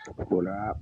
What up?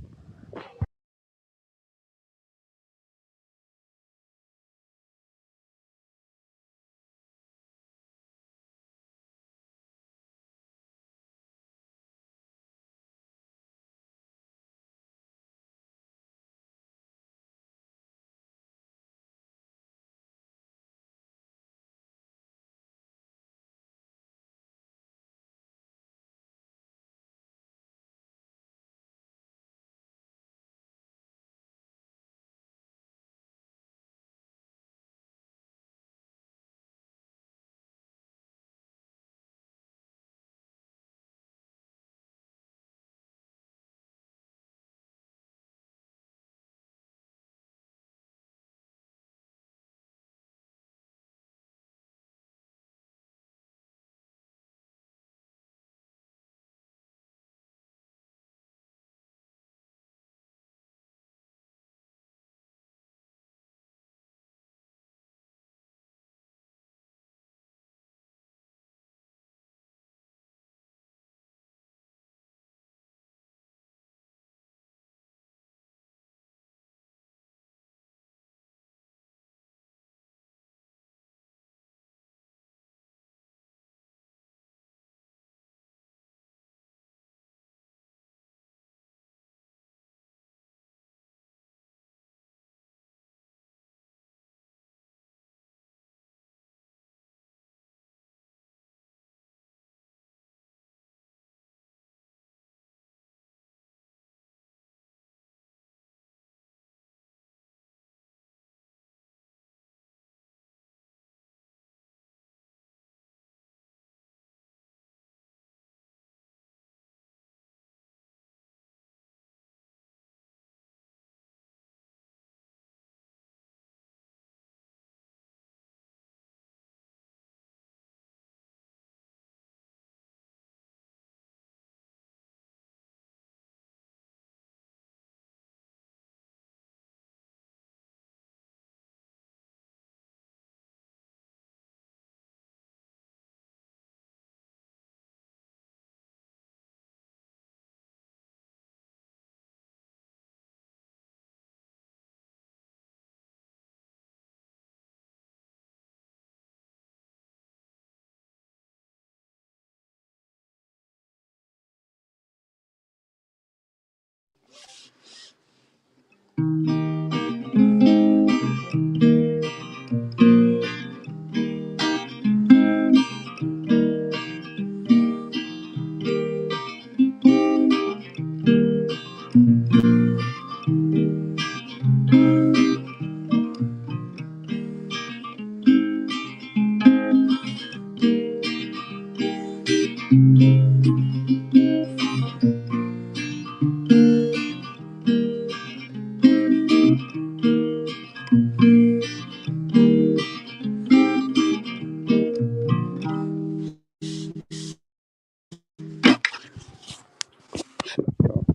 Yo, what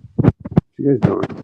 you guys doing?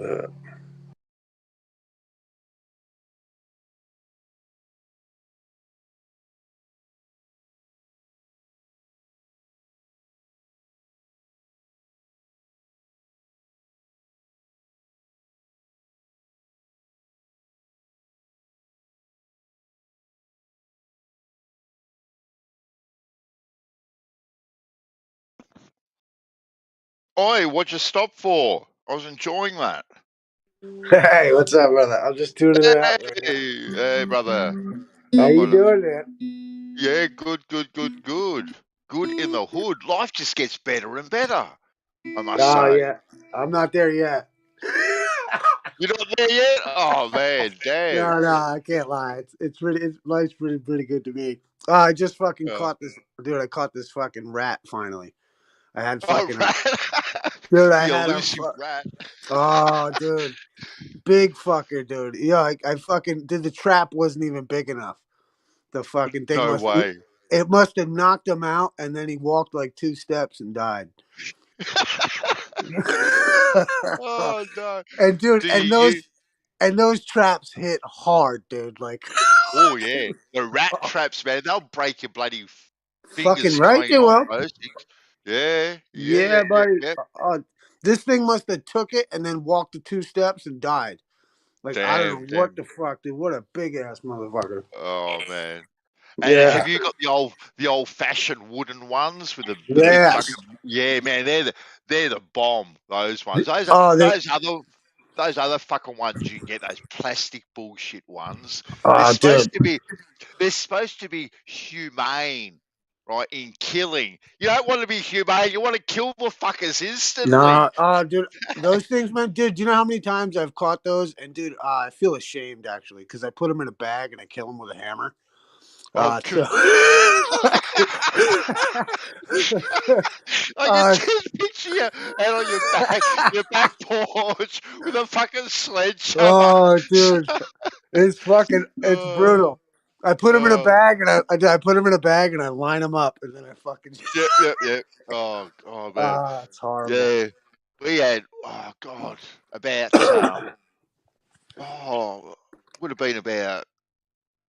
Oi, what'd you stop for? I was enjoying that. Hey, what's up, brother? I'm just tuning it out right now. Hey, brother. How I'm you gonna. doing, man? Yeah, good. Good in the hood. Life just gets better and better, I must Oh, say. yeah. I'm not there yet. You're not there yet? Oh, man, damn. No, I can't lie. Life's pretty good to me. I just fucking Oh, caught this, dude. I caught this fucking rat finally. I had oh fucking, rat. dude. I The had elusive rat. oh, dude, big fucker, dude. Yeah, I fucking did. The trap wasn't even big enough. The fucking thing No way. it must have knocked him out, and then he walked like 2 steps and died. Oh, no. And dude, Do you? and those traps hit hard, dude. Like, Oh, yeah. The rat traps, man, they'll break your bloody fucking fingers right, tying they off will. those things. Yeah. Yeah, buddy. Yeah. This thing must have took it and then walked the 2 steps and died. Like, I don't know what Damn. the fuck, dude. What a big ass motherfucker. Oh, man. And Yeah, have you got the old fashioned wooden ones with the big yes. fucking, yeah, man, they're the bomb, those ones. Oh, Those other fucking ones you can get, those plastic bullshit ones. They're oh, dude. supposed to be humane, right, in killing. You don't want to be humane, you want to kill the fuckers Nah, instantly. dude, those things, man, dude. Do you know how many times I've caught those? And dude, I feel ashamed actually because I put them in a bag and I kill them with a hammer. Oh, So, I can just picture you out on your back porch with a fucking sledgehammer. oh, dude, it's Oh, brutal. I put them in a oh, bag and I put them in a bag and I line them up and then I fucking. yep. Oh, man. It's horrible. Yeah. We had, oh, God, about, would have been about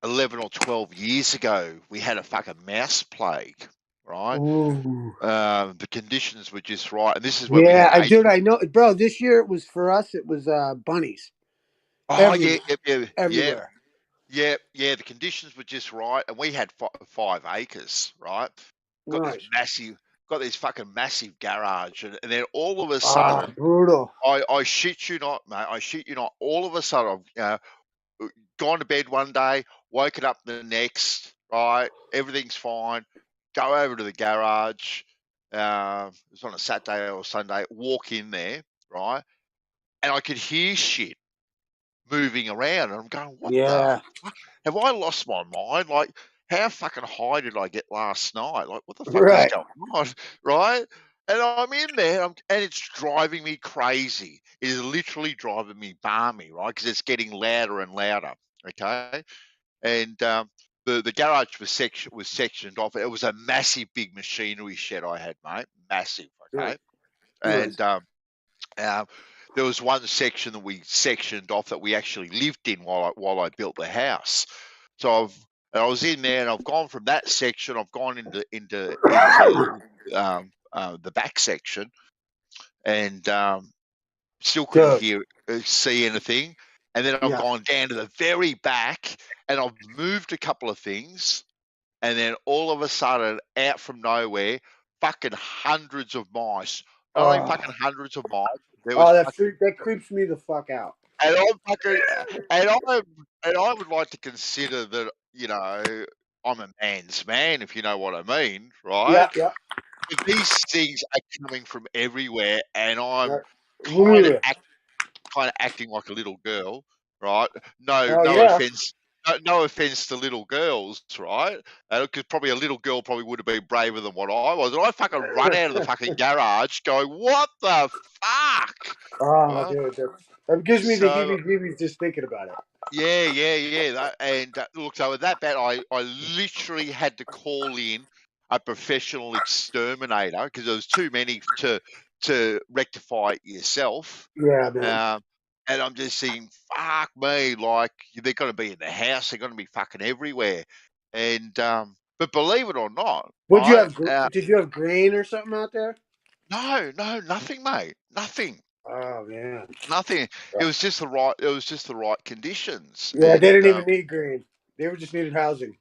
11 or 12 years ago, we had a fucking mouse plague, right? Ooh. The conditions were just right. And this is when we had Yeah, dude, aphids. I know, bro. This year it was for us. It was bunnies Oh, everywhere, yeah. everywhere. Yeah. The conditions were just right, and we had 5 acres, right? Got this Nice. got this fucking massive garage, and then all of a Ah, sudden, brutal. I shit you not, mate. I shit you not. All of a sudden, gone to bed one day, woken up the next, right? Everything's fine. Go over to the garage. It was on a Saturday or Sunday. Walk in there, right? And I could hear shit moving around, and I'm going, "What the Yeah. fuck? Have I lost my mind? Like, how fucking high did I get last night? Like, what the fuck is Right. going on?" Right? And I'm in there, and it's driving me crazy. It is literally driving me balmy, right? Because it's getting louder and louder. Okay, and the garage was sectioned off. It was a massive, big machinery shed I had, mate. Massive. Nice. Okay, Nice. and there was one section that we sectioned off that we actually lived in while I built the house. So I was in there, and I've gone from that section. I've gone into the back section, and still couldn't Dude. see anything. And then I've Yeah. gone down to the very back, and I've moved a couple of things, and then all of a sudden, out from nowhere, fucking hundreds of mice. Not only Oh, fucking hundreds of mice, there was fucking, that creeps me the fuck out. and I'm fucking, and I would like to consider that, I'm a man's man, if you know what I mean, Yeah, right? yeah. But these things are coming from everywhere, and I'm Right. kind of Ooh. acting like a little girl, right? No, Oh no yeah. offense, no offense to little girls, right? Because probably a little girl probably would have been braver than what I was. And I fucking run out of the fucking garage, going, "What the fuck?" Oh, Right? dude, that gives me the So heebie-jeebies just thinking about it. yeah. And look, so with that bad, I literally had to call in a professional exterminator because there was too many to rectify it yourself. Yeah, man. And I'm just thinking, fuck me, like they're going to be in the house, they're going to be fucking everywhere. And but believe it or not, Would you right? have? Did you have grain or something out there? No, nothing, mate, nothing, Oh man. nothing. It was just the right. It was just the right conditions, Yeah, they and didn't even need grain. They were just needed housing.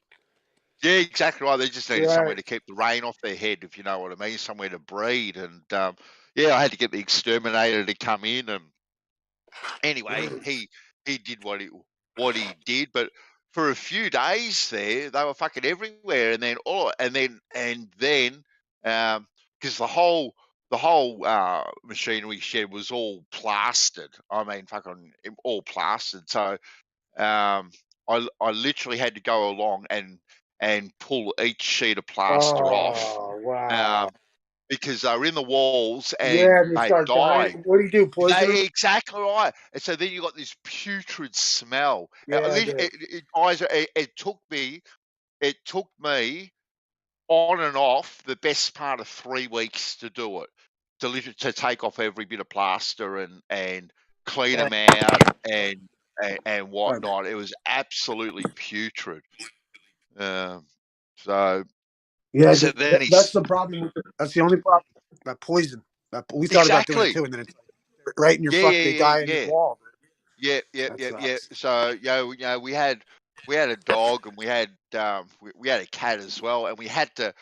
yeah, exactly right. They just needed somewhere Right. to keep the rain off their head, if you know what I mean, somewhere to breed. And yeah, I had to get the exterminator to come in, and anyway, he did what he did, but for a few days there, they were fucking everywhere, and then because the whole machinery shed was all plastered. I mean, fucking all plastered. So I literally had to go along and pull each sheet of plaster off. Oh wow. Um, because they were in the walls and Yeah, and they they start dying. died. What do you do? Poison them? Exactly right. And so then you got this putrid smell. Yeah, dude. Guys, it took me on and off the best part of 3 weeks to do it, to take off every bit of plaster and clean Oh, them out and God. whatnot. It was absolutely putrid. Um, so Yeah, so dude, then that's he's the problem. That's the only problem. That poison. We thought about doing it exactly too, and then it's right in your yeah fuck. yeah They yeah die in your yeah. wall. Yeah, yeah, That yeah, yeah. sucks. So we had a dog and we had a cat as well, and we had to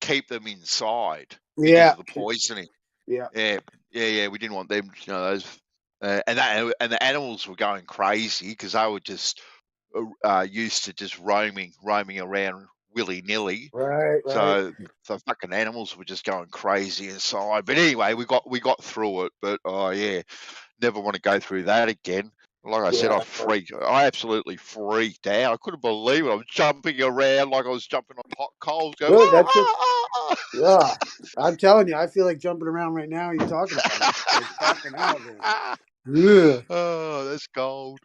keep them inside because Yeah, of the poisoning. yeah. Yeah, yeah, yeah. We didn't want them, those, and the animals were going crazy because they were just used to just roaming around willy nilly. Right, right. So the fucking animals were just going crazy inside. But anyway, we got through it. But oh yeah, never want to go through that again. Like I said, Yeah. I absolutely freaked out. I couldn't believe it. I was jumping around like I was jumping on hot coals, going, Good. ah, That's just ah, yeah. I'm telling you, I feel like jumping around right now. You talking about it? Like fucking hell, dude. ah. Yeah. Oh, that's gold.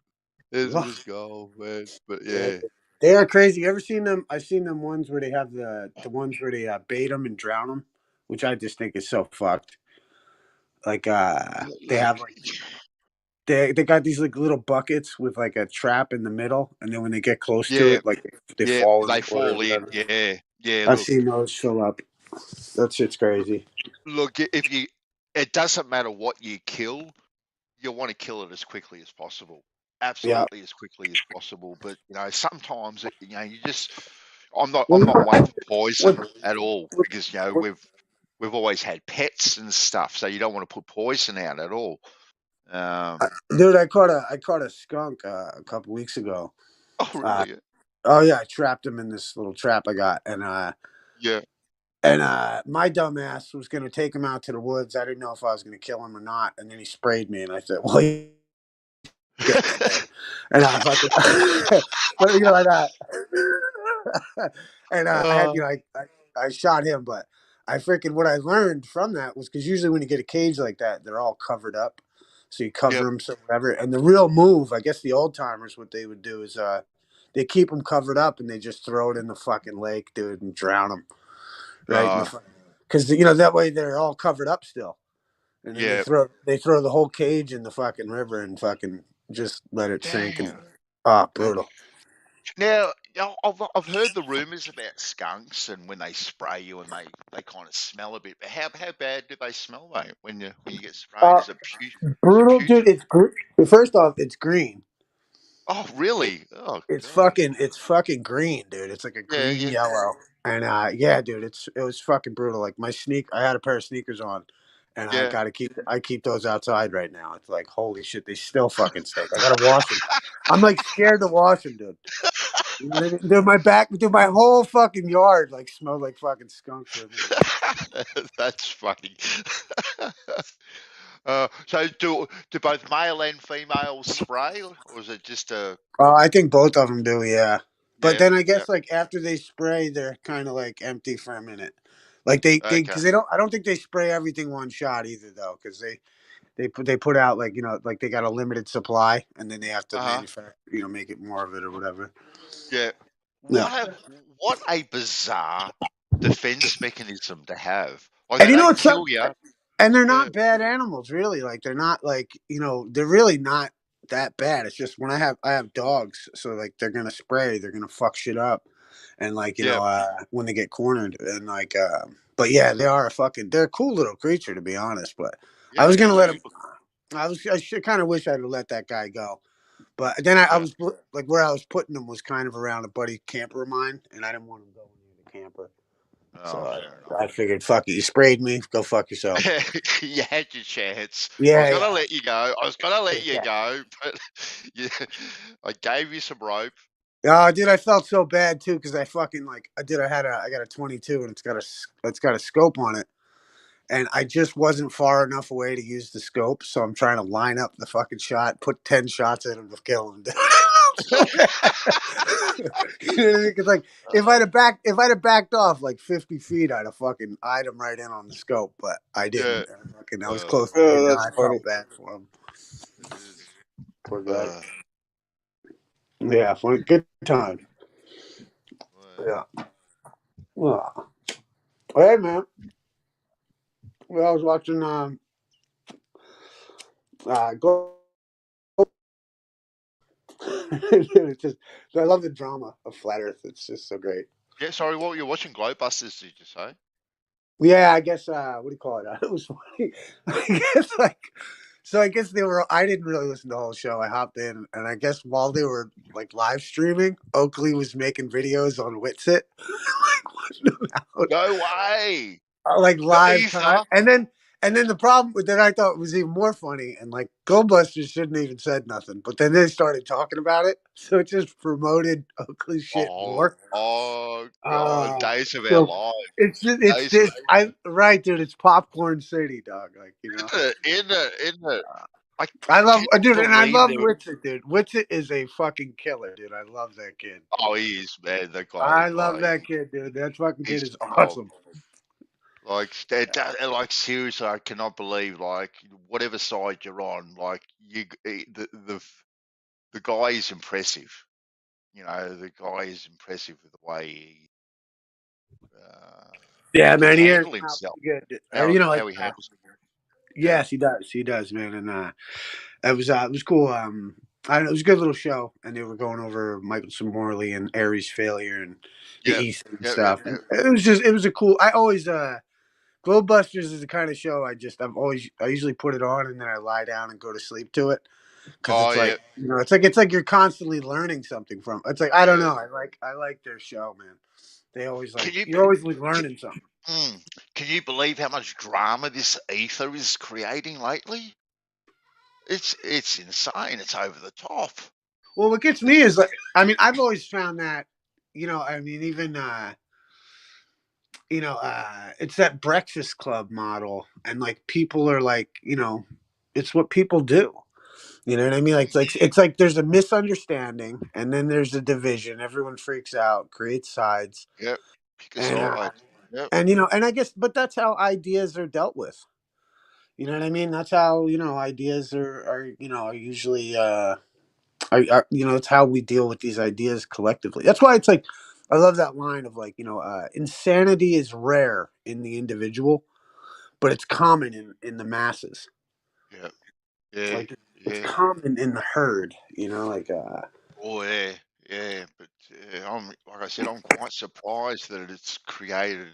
This Ugh. was gold, man. But Yeah, yeah. they are crazy. You ever seen them? I've seen them ones where they have the ones where they bait them and drown them, which I just think is so fucked. Like they Like, have like they got these like little buckets with like a trap in the middle, and then when they get close to yeah, it, like they yeah, fall in they the water or fall in. whatever. Yeah, yeah. I've seen those fill up. That shit's crazy. Look, it doesn't matter what you kill, you want to kill it as quickly as possible. Yeah. Absolutely as quickly as possible. But sometimes I'm Well, not one for what, poison at all because what, we've always had pets and stuff, so you don't want to put poison out at all. dude, I caught a skunk a couple weeks ago. Oh Uh, really? oh yeah, I trapped him in this little trap I got, Yeah. and my dumb ass was gonna take him out to the woods. I didn't know if I was gonna kill him or not, and then he sprayed me, and I said, "Well, you get me, dude." And I fucking, but like that, and I had, uh, I shot him, but I freaking what I learned from that was because usually when you get a cage like that, they're all covered up, so you cover yep. them, so whatever. And the real move, I guess, the old timers, what they would do is they keep them covered up and they just throw it in the fucking lake, dude, and drown them right in Uh, the because that way they're all covered up still, and then yeah. they throw the whole cage in the fucking river and fucking just let it sink and Damn. Uh, brutal. Now, I've heard the rumors about skunks and when they spray you and they kind of smell a bit. But how bad do they smell, mate? When you get sprayed, Uh, is it brutal, dude. putrid? First off, it's green. Oh, really? Oh, God. It's fucking green, dude. It's like a Yeah, green yeah, yellow. And yeah, dude, it was fucking brutal. Like I had a pair of sneakers on, and yeah. I keep those outside right now. It's like holy shit, they still fucking stink. I gotta wash them. I'm like scared to wash them, dude. Dude, my whole fucking yard like smelled like fucking skunk for a minute. That's funny. So do both male and female spray, or is it just a I think both of them do, yeah. But yeah, then I yeah, guess like after they spray, they're kind of like empty for a minute. Like okay, because they don't. I don't think they spray everything one shot either though, because they put out like like they got a limited supply and then they have to uh huh, manufacture make it more of it or whatever. yeah. Yeah. What a bizarre defense mechanism to have. Like And they you know don't what's up? kill you. And they're Yeah. not bad animals, really. Like they're not like they're really not that bad. It's just when I have dogs, so like they're gonna spray, they're gonna fuck shit up, and like Yeah. when they get cornered and like but yeah, they're a cool little creature to be honest. But I Yeah. was gonna let him. Absolutely. I should kind of wish I'd have let that guy go. But then I Yeah. was like where I was putting him was kind of around a buddy camper of mine, and I didn't want him going near the camper. Oh, So fair enough. I figured, fuck it, you sprayed me, go fuck yourself. You had your chance. I was Yeah, gonna yeah. let you go. I was gonna let you Yeah. go, but yeah, I gave you some rope. Oh, dude, I felt so bad too because I fucking like I got a 22 and it's got a scope on it, and I just wasn't far enough away to use the scope, so I'm trying to line up the fucking shot, put 10 shots in him to kill him. So bad. You know what I mean? Because like if I'd have backed off like 50 feet, I'd have fucking eyed him right in on the scope, but I Yeah. didn't. I was close to Oh, him. that's I funny. felt bad for him. It is. Poor guy. Uh, Yeah, funny, good time. well, Yeah. Well, hey man. Well, I was watching go. It's just I love the drama of flat Earth. It's just so great. yeah. Sorry, what were you watching? Glowbusters? Did you say? Yeah, I guess what do you call it? It was funny. I guess like so I guess they were I didn't really listen to the whole show. I hopped in and I guess while they were like live streaming, Oakley was making videos on Witsit. Like watching them out. No way. Like The live time. ether. And then the problem that I thought was even more funny, and like Goldbusters shouldn't even said nothing, but then they started talking about it, so it just promoted Oakley's shit Oh, more. oh God! Days of our So lives. it's Days of this I right, dude. It's popcorn city, dog. Like in the. I I love cannot dude, and I believe love there. Witsit, dude. Witsit is a fucking killer, dude. I love that kid. Oh, he is, man. The guy, I love like, that kid, dude. That fucking he's kid is oh, awesome. like seriously, I cannot believe, like, whatever side you're on, like, the guy is impressive. You know, the guy is impressive with the way uh, Yeah, can man, he is handle out himself, pretty good. how Like he handles it. Yeah, yes, he does. He does, man. And it was cool. I don't know, it was a good little show, and they were going over Michael Morley and Aries' failure and the yeah, East and yeah, yeah, stuff. yeah. And it was a cool. I always Glowbusters is the kind of show I usually put it on and then I lie down and go to sleep to it because Oh it's yeah, like it's like you're constantly learning something from. It's like I don't yeah. know. I like their show, man. They always Can like you you're always like can, learning something. can you believe how much drama this ether is creating lately? It's insane. It's over the top. Well, what gets me It's is like I mean I've always found that I mean even it's that Breakfast Club model, and like people are like, it's what people do. You know what I mean? Like it's like there's a misunderstanding, and then there's a division. Everyone freaks out, creates sides, yep. Pick a and side. Yep. and I guess, but that's how ideas are dealt with. You know what I mean? That's how ideas are usually that's how we deal with these ideas collectively. That's why it's like I love that line of like insanity is rare in the individual, but it's common in the masses. Yep. Yeah. Like it's Yeah. common in the herd. Oh yeah. Yeah. But I'm like I said, I'm quite surprised that it's created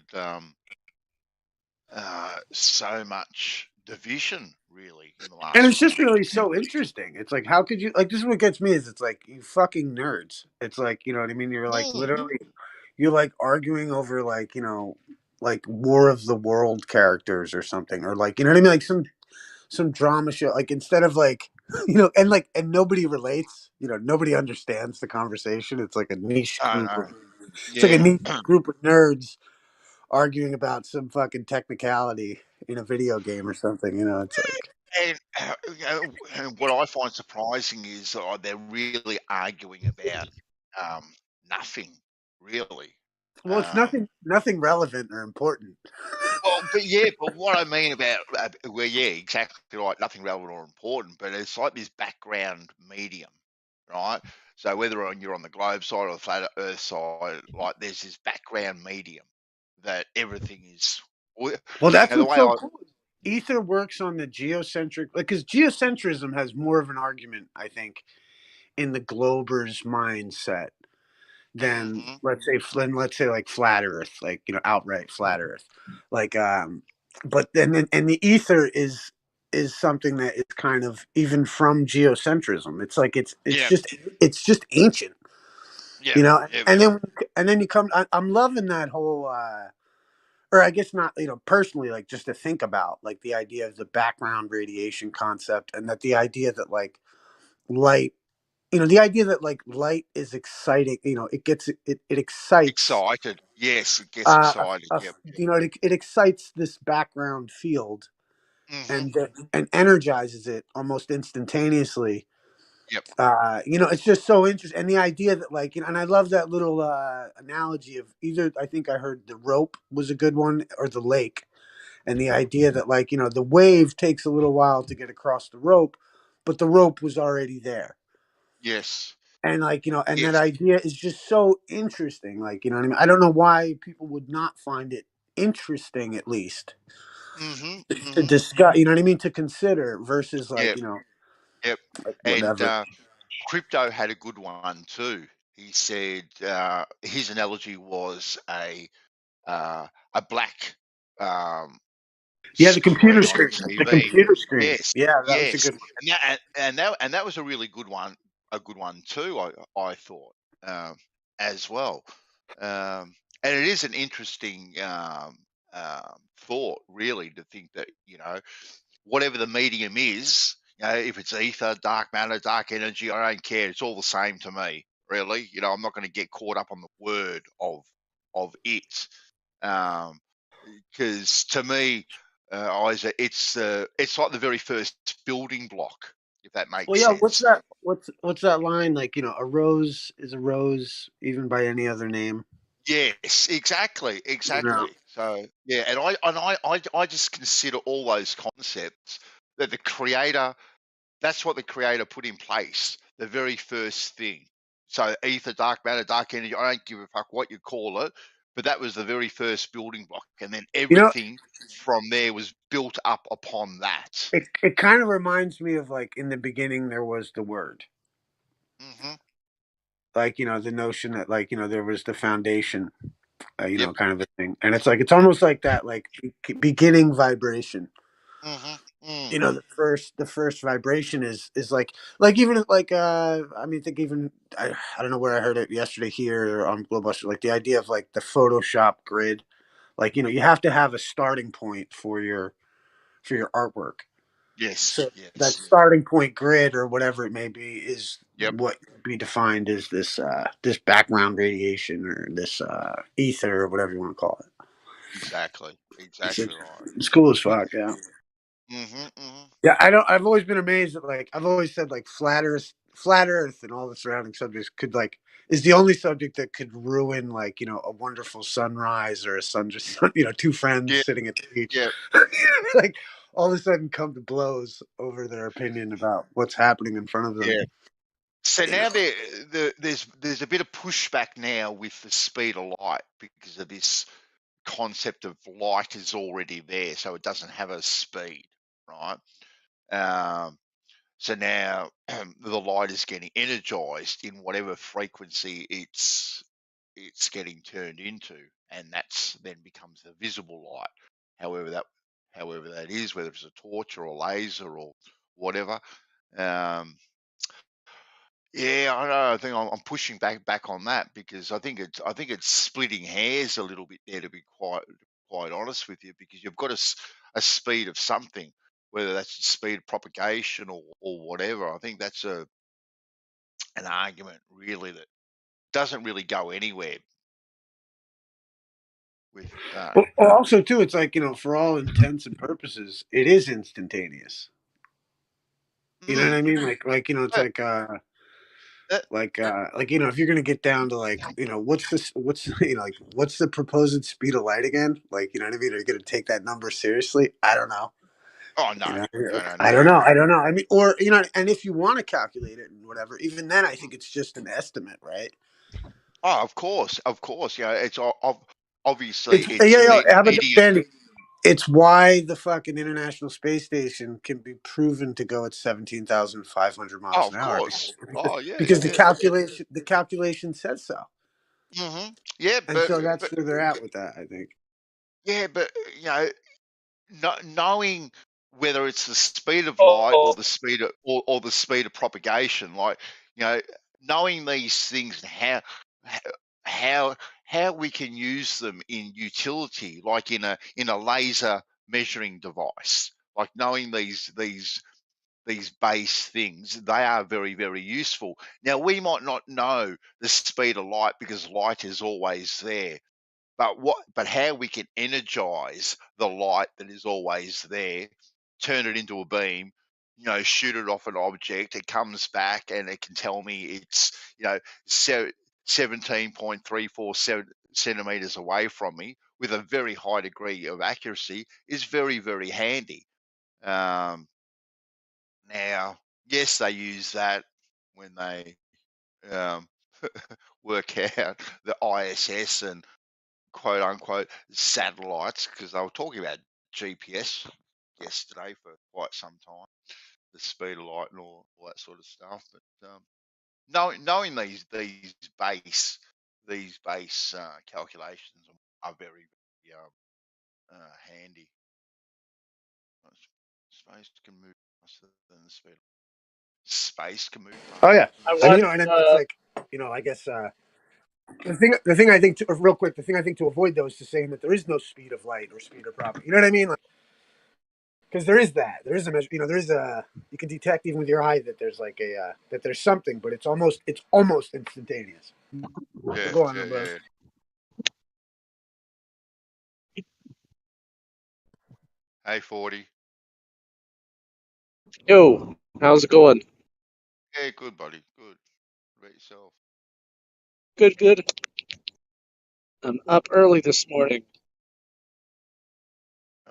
so much division really in the And last it's few just really years. so interesting. It's like, how could you like? This is what gets me is it's like you fucking nerds. It's like you know what I mean. You're like Mm. literally, you're like arguing over like like War of the World characters or something, or like you know what I mean, like some drama show. Like instead of like and nobody relates. Nobody understands the conversation. It's like a niche I group of know. it's like a Yeah. niche group of nerds arguing about some fucking technicality in a video game or something. It's like. And, and what I find surprising is they're really arguing about nothing, really. Well, it's Um, nothing relevant or important. well, but yeah, but what I mean about, well, yeah, exactly right, nothing relevant or important, but it's like this background medium, right? So whether you're on the globe side or the flat Earth side, like there's this background medium that everything is. Well, that's The what's way so I, cool. ether works on the geocentric, like, because geocentrism has more of an argument, I think, in the glober's mindset than Mm-hmm. let's say like flat Earth, like outright flat Earth, like but then and the ether is something that is kind of even from geocentrism. It's like Yeah. it's just ancient, Yep. Yep. and Yep. then you come. I'm loving that whole. Or I guess not, personally, like just to think about like the idea of the background radiation concept, and that the idea that like light, the idea that like light is exciting, it excites, Excited. Yes, it gets excited. Yep. it excites this background field, Mm-hmm. and energizes it almost instantaneously. Yep. It's just so interesting, and the idea that like, and I love that little analogy of either, I think I heard the rope was a good one, or the lake, and the idea that like, the wave takes a little while to get across the rope, but the rope was already there. Yes. And like, and that Yes. idea is just so interesting, like, what I mean. I don't know why people would not find it interesting, at least Mm-hmm. to Mm-hmm. discuss, what I mean, to consider, versus like, Yep. Yep. like And whatever. Crypto had a good one too. He said his analogy was a black um, Yeah, the computer screen on a screen, TV. Yes, yeah, that was a yes, good one. and that was a really good one too. I thought as well, and it is an interesting thought, really, to think that whatever the medium is, if it's ether, dark matter, dark energy, I don't care. It's all the same to me, really. I'm not going to get caught up on the word of it. Um, because to me, Isaac, it's like the very first building block, if that Well, makes yeah, what's sense. that, what's that line, like, a rose is a rose even by any other name, Yes, exactly, you know exactly. So yeah, and I just consider all those concepts that the creator. That's what the creator put in place, the very first thing. So ether, dark matter, dark energy. I don't give a fuck what you call it, but that was the very first building block, and then you know everything from there was built up upon that. it kind of reminds me of, like, in the beginning there was the word, Hmm. like, the notion that, like, there was the foundation, Yep. kind of a thing. And it's like, it's almost like that, like, beginning vibration. Hmm. Mm. The first vibration is like even like, I mean, think even, I don't know where I heard it yesterday here on Glowbuster, like the idea of like the Photoshop grid, like, you have to have a starting point for your artwork. Yes. So that Yes. starting point grid, or whatever it may be, is Yep. what be defined as this background radiation, or this ether, or whatever you want to call it. Exactly. It's, Exactly it's, right. it's cool as fuck, yeah. Hmm. Hmm. Yeah, I don't. I've always been amazed that, like, I've always said like flat Earth, and all the surrounding subjects could, like, is the only subject that could ruin, like, a wonderful sunrise, or a sun, two friends Yeah. sitting at the beach, Yeah. like, all of a sudden come to blows over their opinion about what's happening in front of them. Yeah. So now there's a bit of pushback now with the speed of light because of this concept of light is already there, so it doesn't have a speed, right? Um, so now the light is getting energized in whatever frequency it's getting turned into, and that's then becomes the visible light. However that however that is, whether it's a torch or a laser or whatever. Um, yeah, I know. I think I'm pushing back on that because I think it's splitting hairs a little bit there, to be quite honest with you, because you've got a speed of something, whether that's the speed of propagation or whatever. I think that's an argument really that doesn't really go anywhere with that. Well, also too, it's like, for all intents and purposes, it is instantaneous. You know what Mm, I mean? Like, it's uh, like, uh, if you're gonna get down to, like, what's the proposed speed of light again? Like, you know what I mean? Are you gonna take that number seriously? I don't know. oh no, You know, no, no, I not don't at know. all. I don't know. I mean, or, and if you want to calculate it and whatever, even then, I think it's just an estimate, right? Oh, of course, of course. Yeah, it's obviously It's, yeah, it's yeah. How about this, medium. Dandy? It's why the fucking International Space Station can be proven to go at 17,500 Oh, miles of an hour course. Oh, yeah, because yeah. the calculation says so. Yeah, And so that's where they're at with that, I think. yeah, but you know, knowing whether it's the speed of light or the speed of or the speed of propagation, like you know, knowing these things and how how we can use them in utility, like in a laser measuring device, like knowing these base things, they are very, very useful. Now, we might not know the speed of light because light is always there, but how we can energize the light that is always there, turn it into a beam, shoot it off an object, it comes back and it can tell me it's 17.347 centimeters away from me with a very high degree of accuracy is very, very handy. Now, yes, they use that when they um, work out the ISS and quote unquote satellites, because they were talking about GPS yesterday for quite some time, the speed of light and all that sort of stuff. But knowing these base calculations are very, very handy. Space can move faster than the speed. Space can move Oh faster yeah, than the and speed. and it's like I guess the thing I think real quick, the thing I think to avoid though is to saying that there is no speed of light or speed of property. You know what I mean? Like, because there is that. There is a measure. There is a. You can detect even with your eye that there's like a that there's something, but it's almost instantaneous. Yeah, Go on, yeah, bro. yeah. Hey, 40. Yo, how's it going? Yeah, good, buddy. Good. What about yourself? Good, good. I'm up early this morning.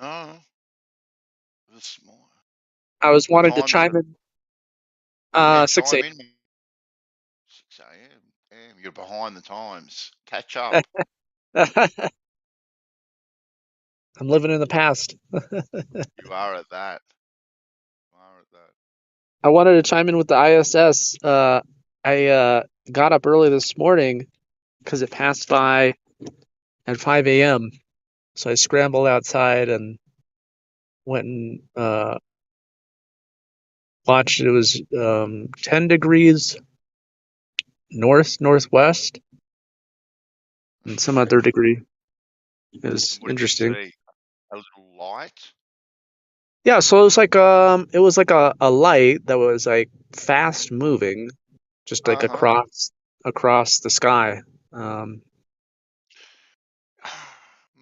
Oh, this morning. I was What wanting to time is chime it? in. Yeah, 6 chime in. 6 a.m. Damn, you're behind the times. Catch up. a.m. I'm living in the past. You are at that. You are at that. I wanted to chime in with the ISS. I got up early this morning because it passed by at 5 a.m. So I scrambled outside and went and watched. It was 10 degrees northwest and some other degree. It was What did you interesting. see? A little light? Yeah, so it was like a light that was like fast moving, just like Uh-huh. across the sky. Um,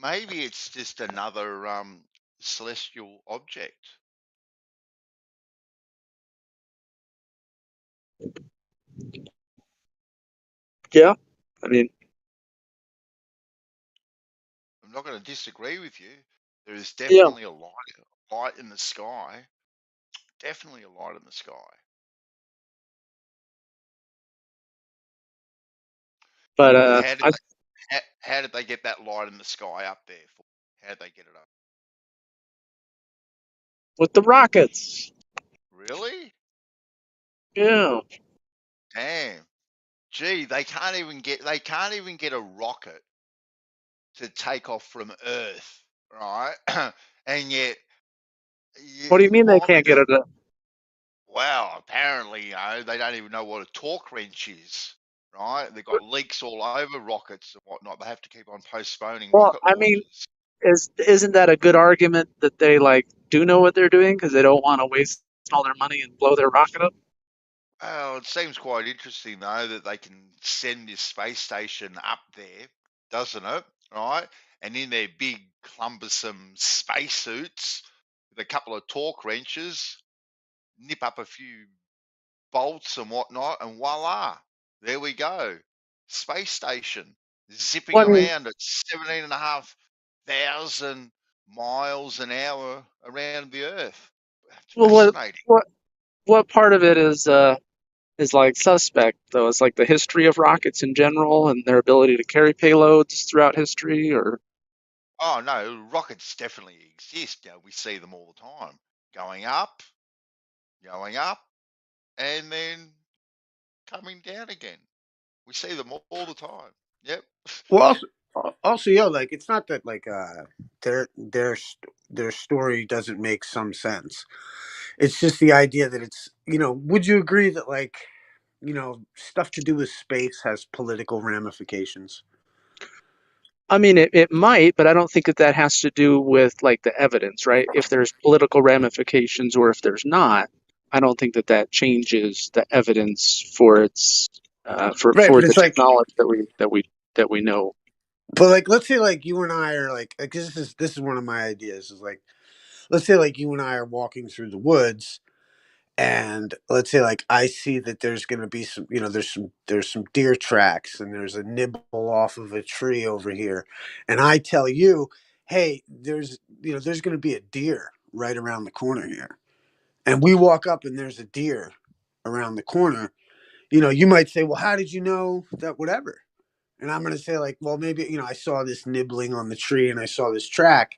Maybe it's just another celestial object. yeah, I mean, I'm not going to disagree with you. There is yeah, definitely a light in the sky. Definitely a light in the sky. but But how did I how did they get that light in the sky up there? How did they get it up? with the rockets. Really? Yeah. Damn. Gee, they can't even get a rocket to take off from Earth, right? And yet, What do you mean they well, I mean, can't get it? wow, apparently, they don't even know what a torque wrench is, right? They've got leaks all over rockets and whatnot. They have to keep on postponing Well, rocket I mean, launches. isn't that a good argument that they like do know what they're doing because they don't want to waste all their money and blow their rocket up? Well, it seems quite interesting though that they can send this space station up there, doesn't it? Right? And in their big cumbersome spacesuits with a couple of torque wrenches, nip up a few bolts and whatnot, and voila, there we go. Space station zipping Well, I mean, around at 17,500 miles an hour around the Earth. well, Fascinating. what part of it is like suspect though? It's like the history of rockets in general and their ability to carry payloads throughout history, or Oh no, rockets definitely exist. We see them all the time, going up, and then coming down again. We see them all the time. Yep. Well, also, like it's not that like their story doesn't make some sense. It's just the idea that it's Would you agree that like stuff to do with space has political ramifications? I mean, it might, but I don't think that has to do with like the evidence, right? If there's political ramifications or if there's not, I don't think that changes the evidence for its Right, for but the it's like, technology that we know. but like, let's say like you and I are like, because this is one of my ideas is like, let's say like you and I are walking through the woods, and let's say like I see that there's going to be some, there's some deer tracks, and there's a nibble off of a tree over here, and I tell you, hey, there's going to be a deer right around the corner here, and we walk up and there's a deer around the corner. You might say, well, how did you know that? Whatever. And I'm going to say, like, well, maybe, I saw this nibbling on the tree and I saw this track.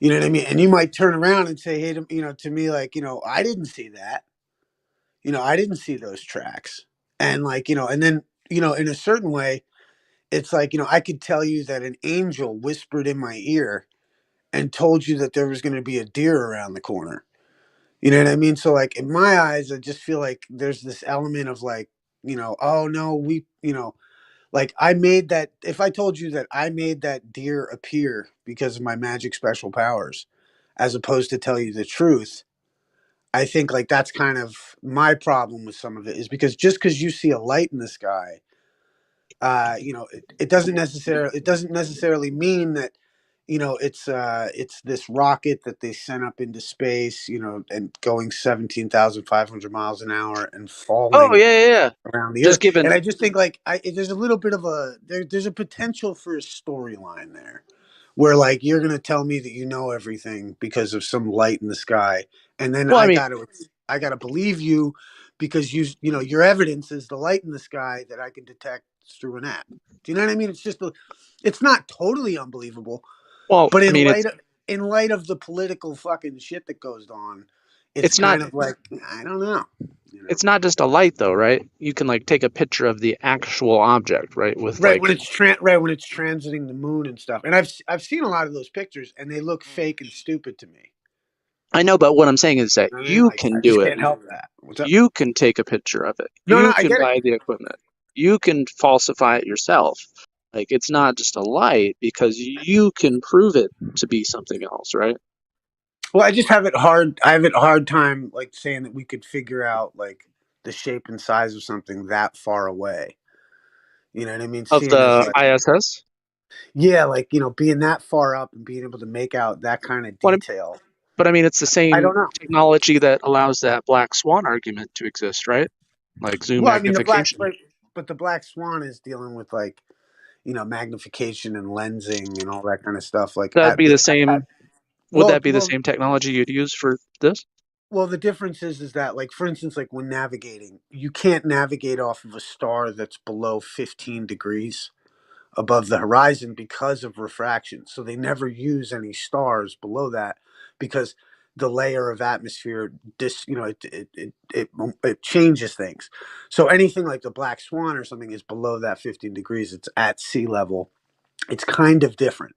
You know what I mean? And you might turn around and say, hey, to me, like, I didn't see that. I didn't see those tracks. And like, and then, in a certain way, it's like, I could tell you that an angel whispered in my ear and told you that there was going to be a deer around the corner. You know what I mean? So, like, in my eyes, I just feel like there's this element of like, oh no, like I made that. If I told you that I made that deer appear because of my magic special powers, as opposed to tell you the truth, I think like that's kind of my problem with some of it is because just because you see a light in the sky, it doesn't necessarily mean that it's this rocket that they sent up into space, and going 17,500 miles an hour and Oh falling yeah, yeah, yeah. around the Just earth. given. And I just think like there's a little bit of there's a potential for a storyline there where like you're going to tell me that you know everything because of some light in the sky, and then Well, I mean, I got to believe you because your evidence is the light in the sky that I can detect through an app. Do you know what I mean? It's not totally unbelievable, well, but I mean, in light of the political fucking shit that goes on, it's it's not kind of like I don't know. it's not just a light though, right? You can like take a picture of the actual object, right? With Right like, when it's transiting the moon and stuff, and I've seen a lot of those pictures, and they look fake and stupid to me. I know, but what I'm saying is that You know what I mean? you Like can I do just it. can't help that. What's up? You can take a picture of it. No, no, You I can get it. buy the equipment. You can falsify it yourself. Like it's not just a light because you can prove it to be something else, right? Well, I just have it hard. I have it hard time like saying that we could figure out like the shape and size of something that far away. You know what I mean? Of Seeing as the like ISS. yeah, like being that far up and being able to make out that kind of What detail. But I mean, it's the I same don't know. technology that allows that black swan argument to exist, right? Like zoom Well, I mean magnification. but the black swan is dealing with like magnification and lensing and all that kind of stuff. Like That'd be the same. Would well, that be the same technology you'd use for this? the difference is that like for instance, like when navigating, you can't navigate off of a star that's below 15 degrees above the horizon because of refraction. So they never use any stars below that because the layer of atmosphere it changes things. So anything like the black swan or something is below that 15 degrees. It's at sea level. It's kind of different.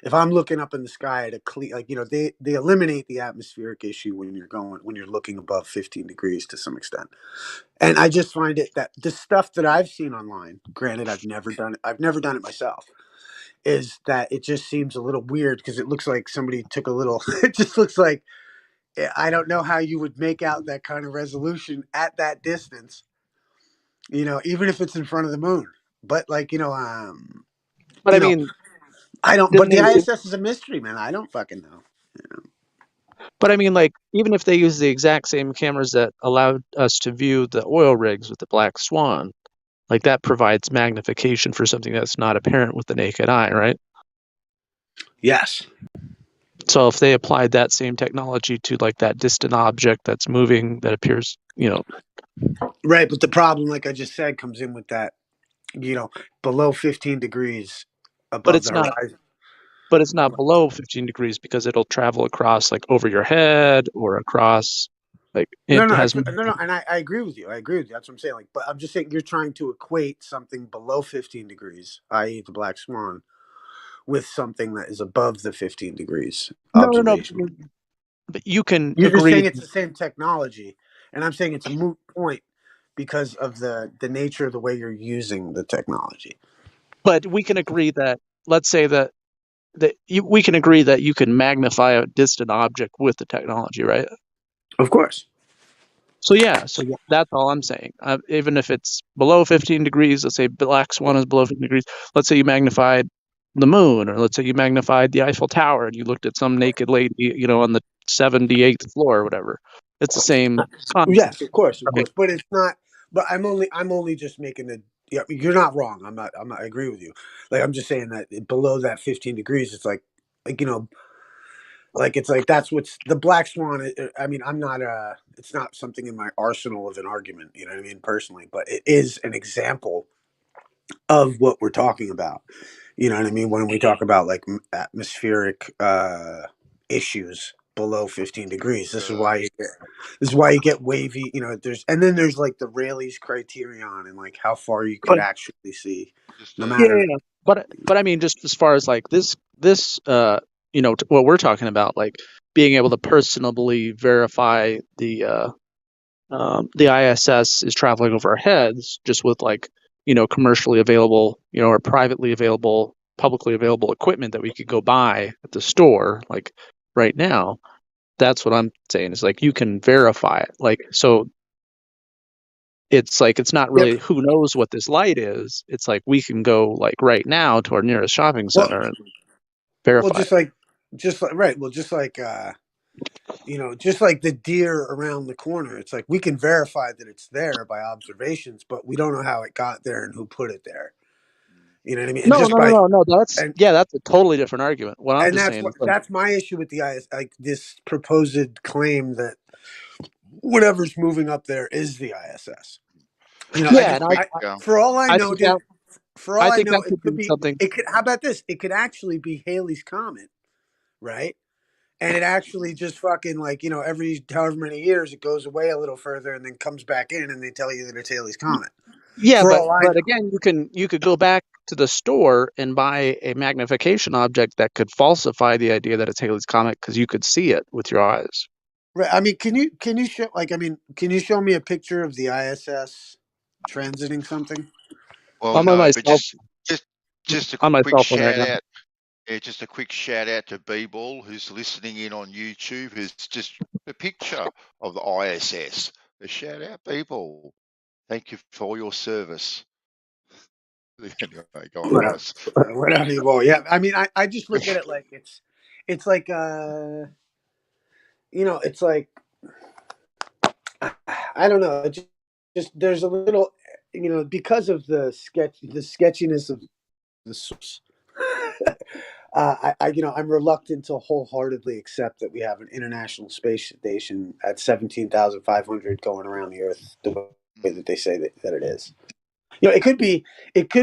If I'm looking up in the sky at a clear, like they eliminate the atmospheric issue when you're looking above 15 degrees to some extent. And I just find it that the stuff that I've seen online, granted I've never done it myself, is that it just seems a little weird because it looks like somebody took a little it just looks like I don't know how you would make out that kind of resolution at that distance, even if it's in front of the moon. But like, But I you know, mean, I don't but didn't the they? ISS is a mystery, man. I don't fucking know. But I mean, like, even if they use the exact same cameras that allowed us to view the oil rigs with the black swan, like that provides magnification for something that's not apparent with the naked eye, right? Yes. So if they applied that same technology to like that distant object that's moving that appears, Right, but the problem, like I just said, comes in with that, below 15 degrees but above it's the not horizon. but it's not below 15 degrees because it'll travel across, like, over your head or across, like, No, it has. and I agree with you. I agree with you. That's what I'm saying. Like, but I'm just saying you're trying to equate something below 15 degrees, i.e., the black swan, with something that is above the 15 degrees No, observation. but you can You're just agree. saying it's the same technology, and I'm saying it's a moot point because of the nature of the way you're using the technology. But we can agree that, let's say that we can agree that you can magnify a distant object with the technology, right? Of course. So that's all I'm saying. Even if it's below 15 degrees, let's say black swan is below 15 degrees. Let's say you magnified the moon, or let's say you magnified the Eiffel Tower, and you looked at some naked lady, on the 78th floor or whatever. It's the same concept. Yes, of course, Right? but it's not. But I'm only just making the. Yeah, you're not wrong. I'm not. I agree with you. Like, I'm just saying that below that 15 degrees, it's like it's like that's what's the black swan. I mean, I'm not. It's not something in my arsenal of an argument. You know what I mean, personally, but it is an example of what we're talking about. You know what I mean? When we talk about like atmospheric issues below 15 degrees, this is why you get wavy. There's like the Rayleigh's criterion and like how far you could But actually see, Just no yeah, matter. but I mean, just as far as like this, what we're talking about, like being able to personally verify the ISS is traveling over our heads, just with, like, commercially available, or privately available, publicly available equipment that we could go buy at the store, like right now. That's what I'm saying, is like you can verify it. Like, so it's like, it's not Yep. really who knows what this light is. It's like we can go, like, right now to our nearest shopping Well, center and verify it. just like right. Well, just like the deer around the corner. It's like we can verify that it's there by observations, but we don't know how it got there and who put it there. You know what I mean? And No, just no, no, by no, no. and That's a totally different argument. What I'm and just saying is, like, that's my issue with the IS, like this proposed claim that whatever's moving up there is the ISS. I yeah, just and for all I I know, think that dude. For all I know, that could be something. it could. How about this? It could actually be Halley's Comet, right? And it actually just fucking like every however many years it goes away a little further and then comes back in, and they tell you that it's Halley's Comet. Yeah, For but all I know. again, you could go back to the store and buy a magnification object that could falsify the idea that it's Halley's Comet, because you could see it with your eyes. Right. I mean, can you show me a picture of the ISS transiting something? well, I'm on no, my but cell just a on my quick cell phone right shout now. out. Yeah, just a quick shout out to B-Ball, who's listening in on YouTube, who's just a picture of the ISS. A shout out, B-Ball. Thank you for your service. Anyway, go on, Whatever, guys. whatever you want. Yeah. I mean, I just look at it like it's like it's like I don't know. Just there's a little, because of the sketchiness of the source. I'm reluctant to wholeheartedly accept that we have an international space station at 17,500 going around the Earth the way that they say that it is. It could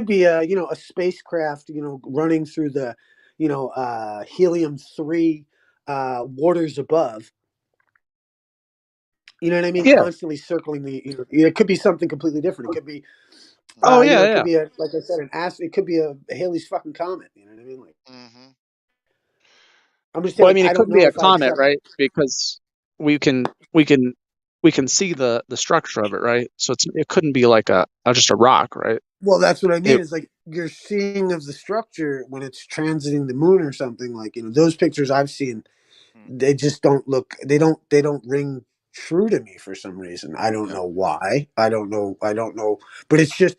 be a spacecraft, running through the, helium-3 waters above. You know what I mean? Yeah. Constantly circling it could be something completely different. It could be, Oh yeah, it yeah. could be like I said, an ass. It could be a Halley's fucking comet. You know what I mean? Like, Mm-hmm. I'm just saying, Well, I like, mean, I it don't could be know a if I comet, accept. right? Because we can we can we can see the structure of it, right? So it couldn't be like just a rock, right? Well, that's what I mean. It Is like you're seeing of the structure when it's transiting the moon or something. Like, those pictures I've seen, they just don't look. They don't ring true to me for some reason. I don't Yeah. know why. I don't know. But it's just.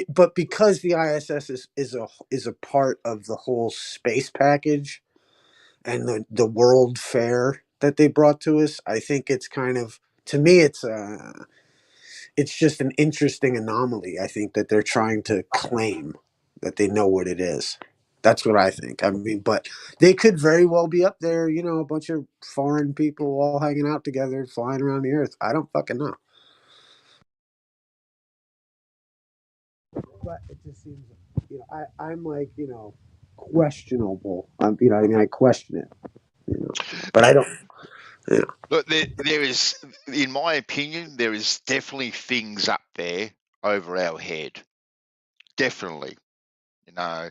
But because the ISS is a part of the whole space package and the World Fair that they brought to us, I think it's kind of, to me it's just an interesting anomaly. I think that they're trying to claim that they know what it is. That's what I think. I mean, but they could very well be up there, a bunch of foreign people all hanging out together, flying around the earth. I don't fucking know. But it just seems, I'm like, questionable. You know what I mean? I question it. You know, but I don't. You know. Look, there is, in my opinion, there is definitely things up there over our head. Definitely, you know,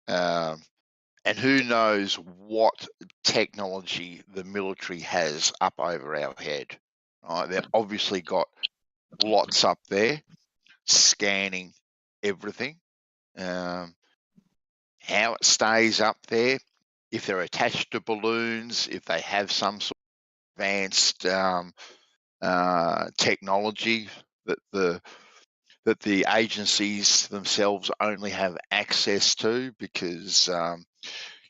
and who knows what technology the military has up over our head. Right? They've obviously got lots up there scanning everything. How it stays up there, if they're attached to balloons, if they have some sort of advanced technology that the agencies themselves only have access to, because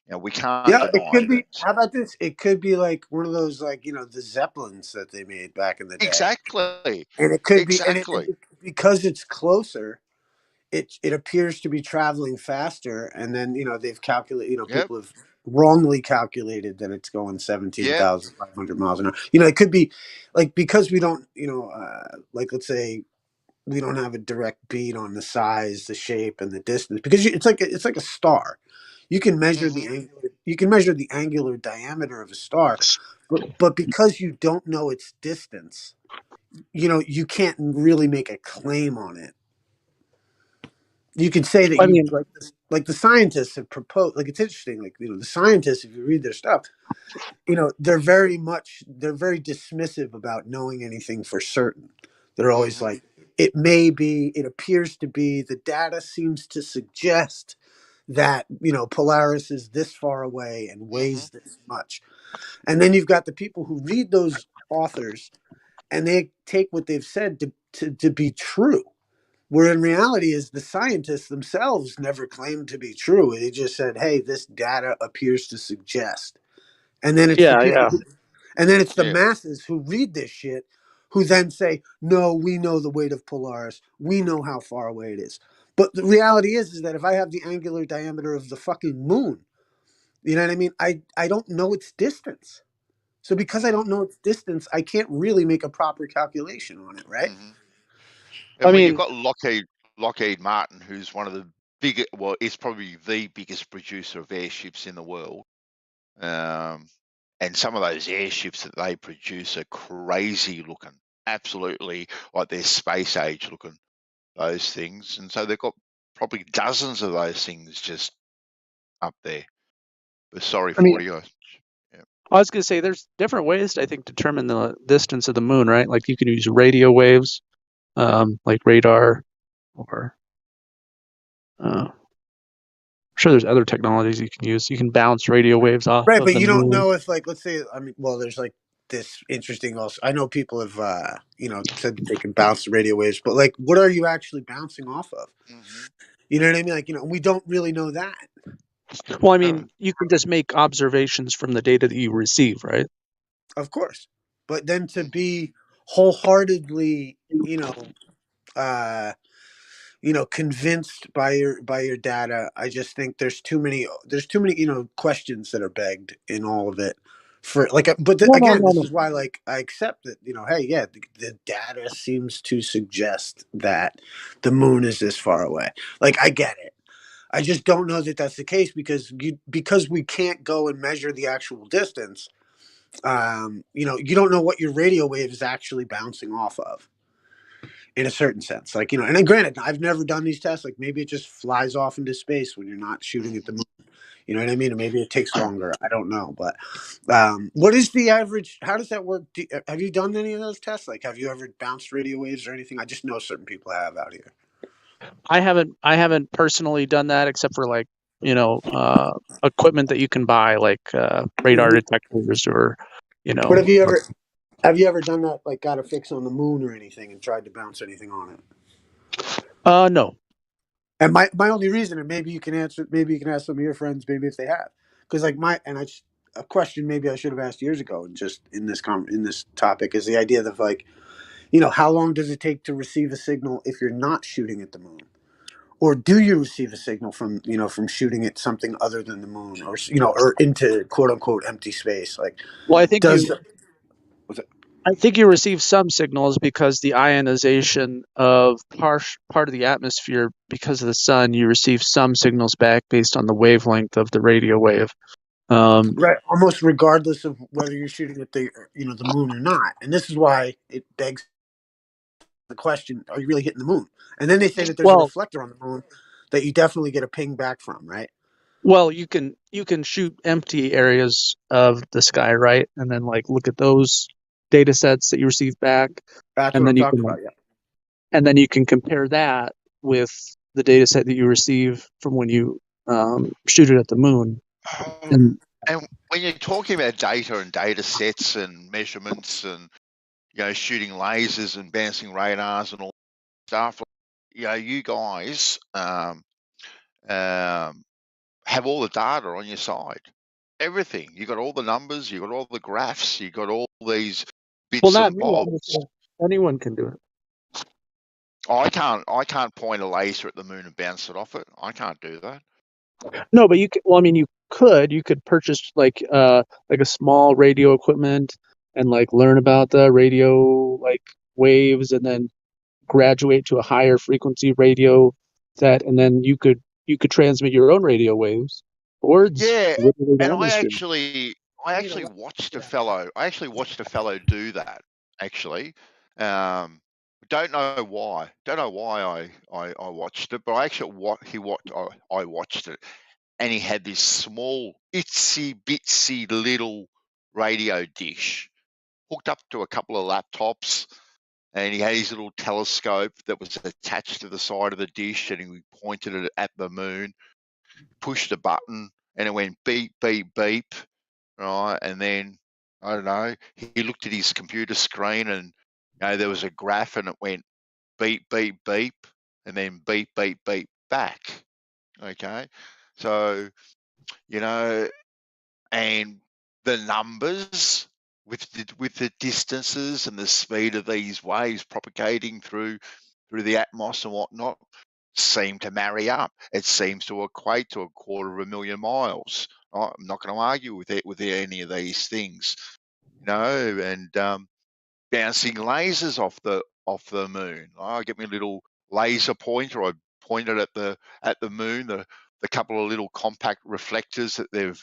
we can't Yeah, it deny could be. that. How about this? It could be like one of those, like, you know, the Zeppelins that they made back in the day, Exactly. and it could be, and Exactly. because it's closer, it appears to be traveling faster, and then they've calculated. Yep. People have wrongly calculated that it's going Yep. 17,500 miles an hour. It could be like, because we don't, like, let's say we don't have a direct bead on the size, the shape, and the distance, because it's like a star. You can measure the angular diameter of a star, but because you don't know its distance, you can't really make a claim on it. You could say that I mean, like the scientists have proposed. Like, it's interesting. Like, the scientists, if you read their stuff, they're very dismissive about knowing anything for certain. They're always like, it appears to be, the data seems to suggest that Polaris is this far away and weighs this much. And then you've got the people who read those authors, and they take what they've said to be true, where in reality is the scientists themselves never claimed to be true. They just said, hey, this data appears to suggest. And then it's the yeah, people yeah. and then it's the Yeah. masses who read this shit, who then say, no, we know the weight of Polaris, we know how far away it is. But the reality is that if I have the angular diameter of the fucking moon, you know what I mean, I don't know its distance. So because I don't know its distance, I can't really make a proper calculation on it, right? And I when you've mean, got Lockheed Martin, who's one of the biggest, well, it's probably the biggest producer of airships in the world. And some of those airships that they produce are crazy looking, absolutely like they're space age looking, those things. And so they've got probably dozens of those things just up there. But sorry, I mean, 40. I was going to say there's different ways to, I think, determine the distance of the moon, right? Like you can use radio waves, like radar, or I'm sure there's other technologies you can use. You can bounce radio waves off Right, of but the you don't moon. know if, like, let's say, I mean, well, there's like this interesting also. I know people have said that they can bounce the radio waves, but like, what are you actually bouncing off of? You know what I mean? Like, we don't really know that. Well, I mean, you can just make observations from the data that you receive, right? Of course. But then to be wholeheartedly, convinced by your data, I just think there's too many questions that are begged in all of it. For like, but again, this No. is why, like, I accept that, hey, yeah, the data seems to suggest that the moon is this far away. Like, I get it. I just don't know that that's the case, because we can't go and measure the actual distance. You don't know what your radio wave is actually bouncing off of, in a certain sense. Like, and then granted, I've never done these tests. Like, maybe it just flies off into space when you're not shooting at the moon. You know what I mean? Or maybe it takes longer. I don't know. But what is the average? How does that work? Have you done any of those tests? Like, have you ever bounced radio waves or anything? I just know certain people have out here. I haven't personally done that, except for like, equipment that you can buy, like radar detectors, or But have you ever done that? Like, got a fix on the moon or anything and tried to bounce anything on it? No. And my only reason, and maybe you can answer, maybe you can ask some of your friends, maybe if they have, because like a question maybe I should have asked years ago, and just in this topic, is the idea of, like, how long does it take to receive a signal if you're not shooting at the moon, or do you receive a signal from shooting at something other than the moon, or into quote unquote empty space? Like, Well, I think does what's it? I think you receive some signals because the ionization of part of the atmosphere, because of the sun, you receive some signals back based on the wavelength of the radio wave. Right, almost regardless of whether you're shooting at the moon or not. And this is why it begs the question: are you really hitting the moon? And then they say that there's a Well, reflector on the moon that you definitely get a ping back from, right? well, you can shoot empty areas of the sky, right, and then like look at those data sets that you receive back, That's and what I'm then you talking can about. Yeah. compare that with the data set that you receive from when you shoot it at the moon. And And when you're talking about data and data sets and measurements and shooting lasers and bouncing radars and all that stuff, you guys have all the data on your side. Everything. You got all the numbers. You got all the graphs. You got all these well, bits not and me. bobs. Anyone can do it. I can't point a laser at the moon and bounce it off it. I can't do that. No, but you could. Well, I mean, you could purchase like a small radio equipment and like learn about the radio like waves, and then graduate to a higher frequency radio set, and then you could transmit your own radio waves towards Yeah, literally the and I atmosphere. actually watched a fellow do that. Actually, don't know why. Don't know why I watched it, but I actually I watched it, and he had this small itsy bitsy little radio dish hooked up to a couple of laptops, and he had his little telescope that was attached to the side of the dish, and he pointed it at the moon, pushed a button, and it went beep, beep, beep, right? And then, I don't know, he looked at his computer screen and, there was a graph and it went beep, beep, beep, and then beep, beep, beep back. Okay. So, and the numbers with the distances and the speed of these waves propagating through the atmos and whatnot seem to marry up. It seems to equate to 250,000 miles. I'm not going to argue with any of these things, and bouncing lasers off the moon. I get me a little laser pointer. I point it at the moon. The couple of little compact reflectors that they've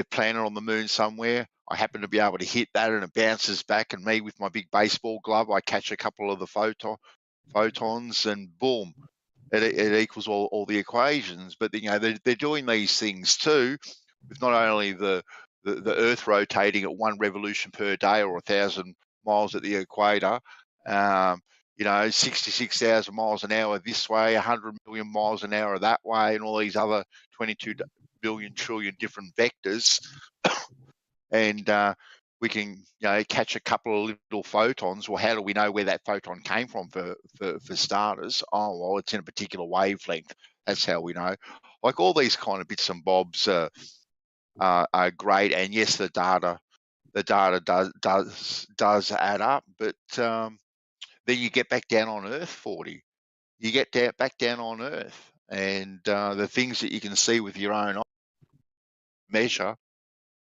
planted on the moon somewhere. I happen to be able to hit that, and it bounces back. And me with my big baseball glove, I catch a couple of the photons, and boom, it equals all the equations. But they're doing these things too, with not only the Earth rotating at 1 revolution per day or 1,000 miles at the equator, 66,000 miles an hour this way, 100 million miles an hour that way, and all these other 22 billion trillion different vectors. And we can catch a couple of little photons. Well, how do we know where that photon came from for starters? Oh, well, it's in a particular wavelength. That's how we know. Like all these kind of bits and bobs are great. And yes, the data does add up. But then you get back down on Earth, 40. You get back down on Earth, and the things that you can see with your own measure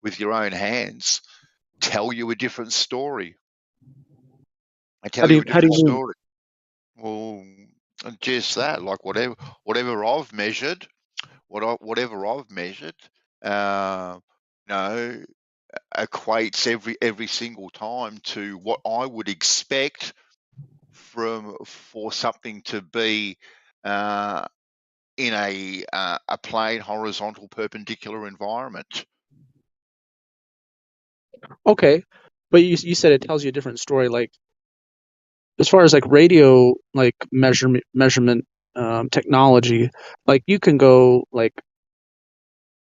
with your own hands tell you a different story. I tell you a different story. Well, just that, like whatever I've measured, whatever I've measured, equates every single time to what I would expect for something to be in a plane, horizontal, perpendicular environment. Okay, but you said it tells you a different story. Like as far as like radio like measurement technology, like you can go like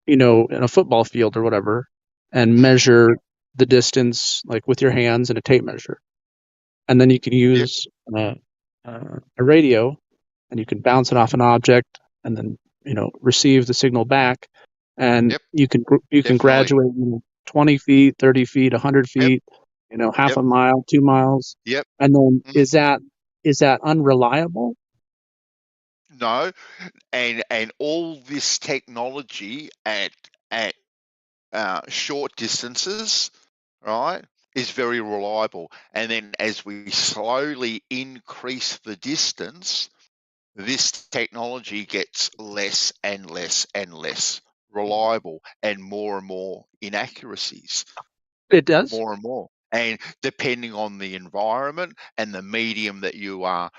in a football field or whatever and measure the distance like with your hands and a tape measure, and then you can use a radio and you can bounce it off an object and then receive the signal back, and you can graduate 20 feet, 30 feet, 100 feet, half a mile, 2 miles. Yep. And then is that unreliable? No, and all this technology at short distances, right? is very reliable. And then as we slowly increase the distance, this technology gets less and less and less reliable and more inaccuracies. It does? More and more. And depending on the environment and the medium that you are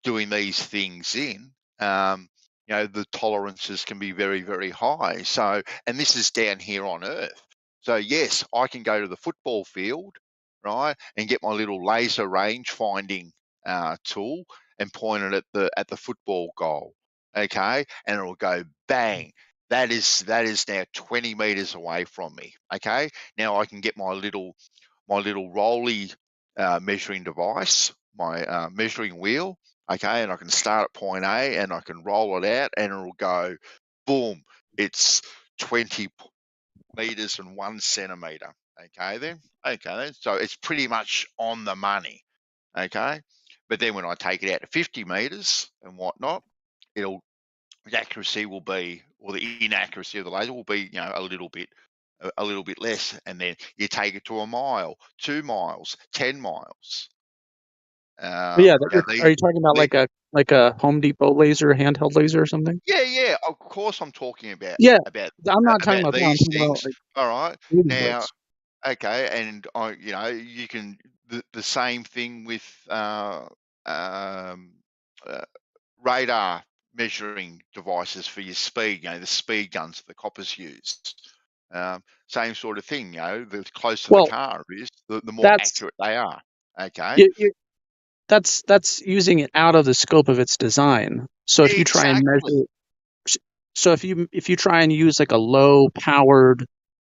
doing these things in, the tolerances can be very, very high. So, and this is down here on Earth. So, yes, I can go to the football field, right, and get my little laser range finding tool and point it at the football goal, okay, and it'll go bang. That is now 20 meters away from me. Okay, now I can get my little rolly measuring device, my measuring wheel, okay, and I can start at point A and I can roll it out and it'll go, boom, it's 20 meters and 1 centimeter. Okay, then. So it's pretty much on the money. Okay, but then when I take it out to 50 meters and whatnot, the accuracy will be, or the inaccuracy of the laser will be, a little bit less. And then you take it to a mile, 2 miles, 10 miles. Are you talking about they, like a Home Depot laser, handheld laser or something? Yeah. Of course, I'm talking about Yeah, about I'm not talking about that. I'm these talking about things. like All right. shooting Now, blades. okay, and you can the same thing with um, uh, radar measuring devices for your speed. The speed guns that the coppers use. Same sort of thing. The closer the Well, car is, the more that's accurate they are. Okay. that's using it out of the scope of its design. So if you try and Exactly. measure, so if you try and use like a low powered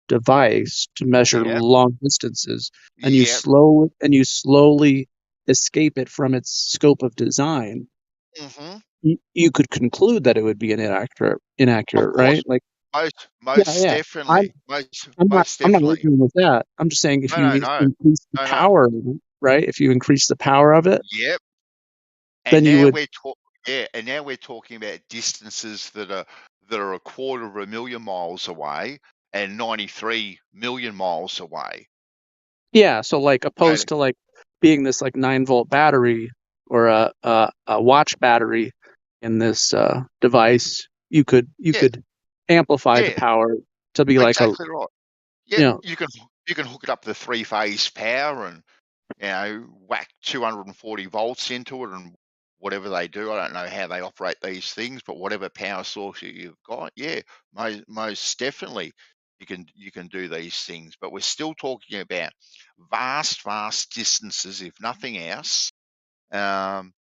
device to measure Yep. long distances, and Yep. you slowly escape it from its scope of design, Mm-hmm. you could conclude that it would be Of inaccurate, course. right? Like, Most yeah. definitely. Most I'm not definitely. arguing with that. I'm just saying if you No. increase the No. power of it, right? If you increase the power of it, Yep. then And you now would. we're talking about distances that are a quarter of a million miles away and 93 million miles away. Yeah, so like And opposed to like being this like 9-volt battery or a watch battery in this device, you could yeah, amplify the yeah, power to be like a, exactly right. you Yep, know, you can hook it up to 3-phase power and whack 240 volts into it and whatever they do. I don't know how they operate these things, but whatever power source you've got, yeah, most definitely you can do these things. But we're still talking about vast distances, if nothing else. And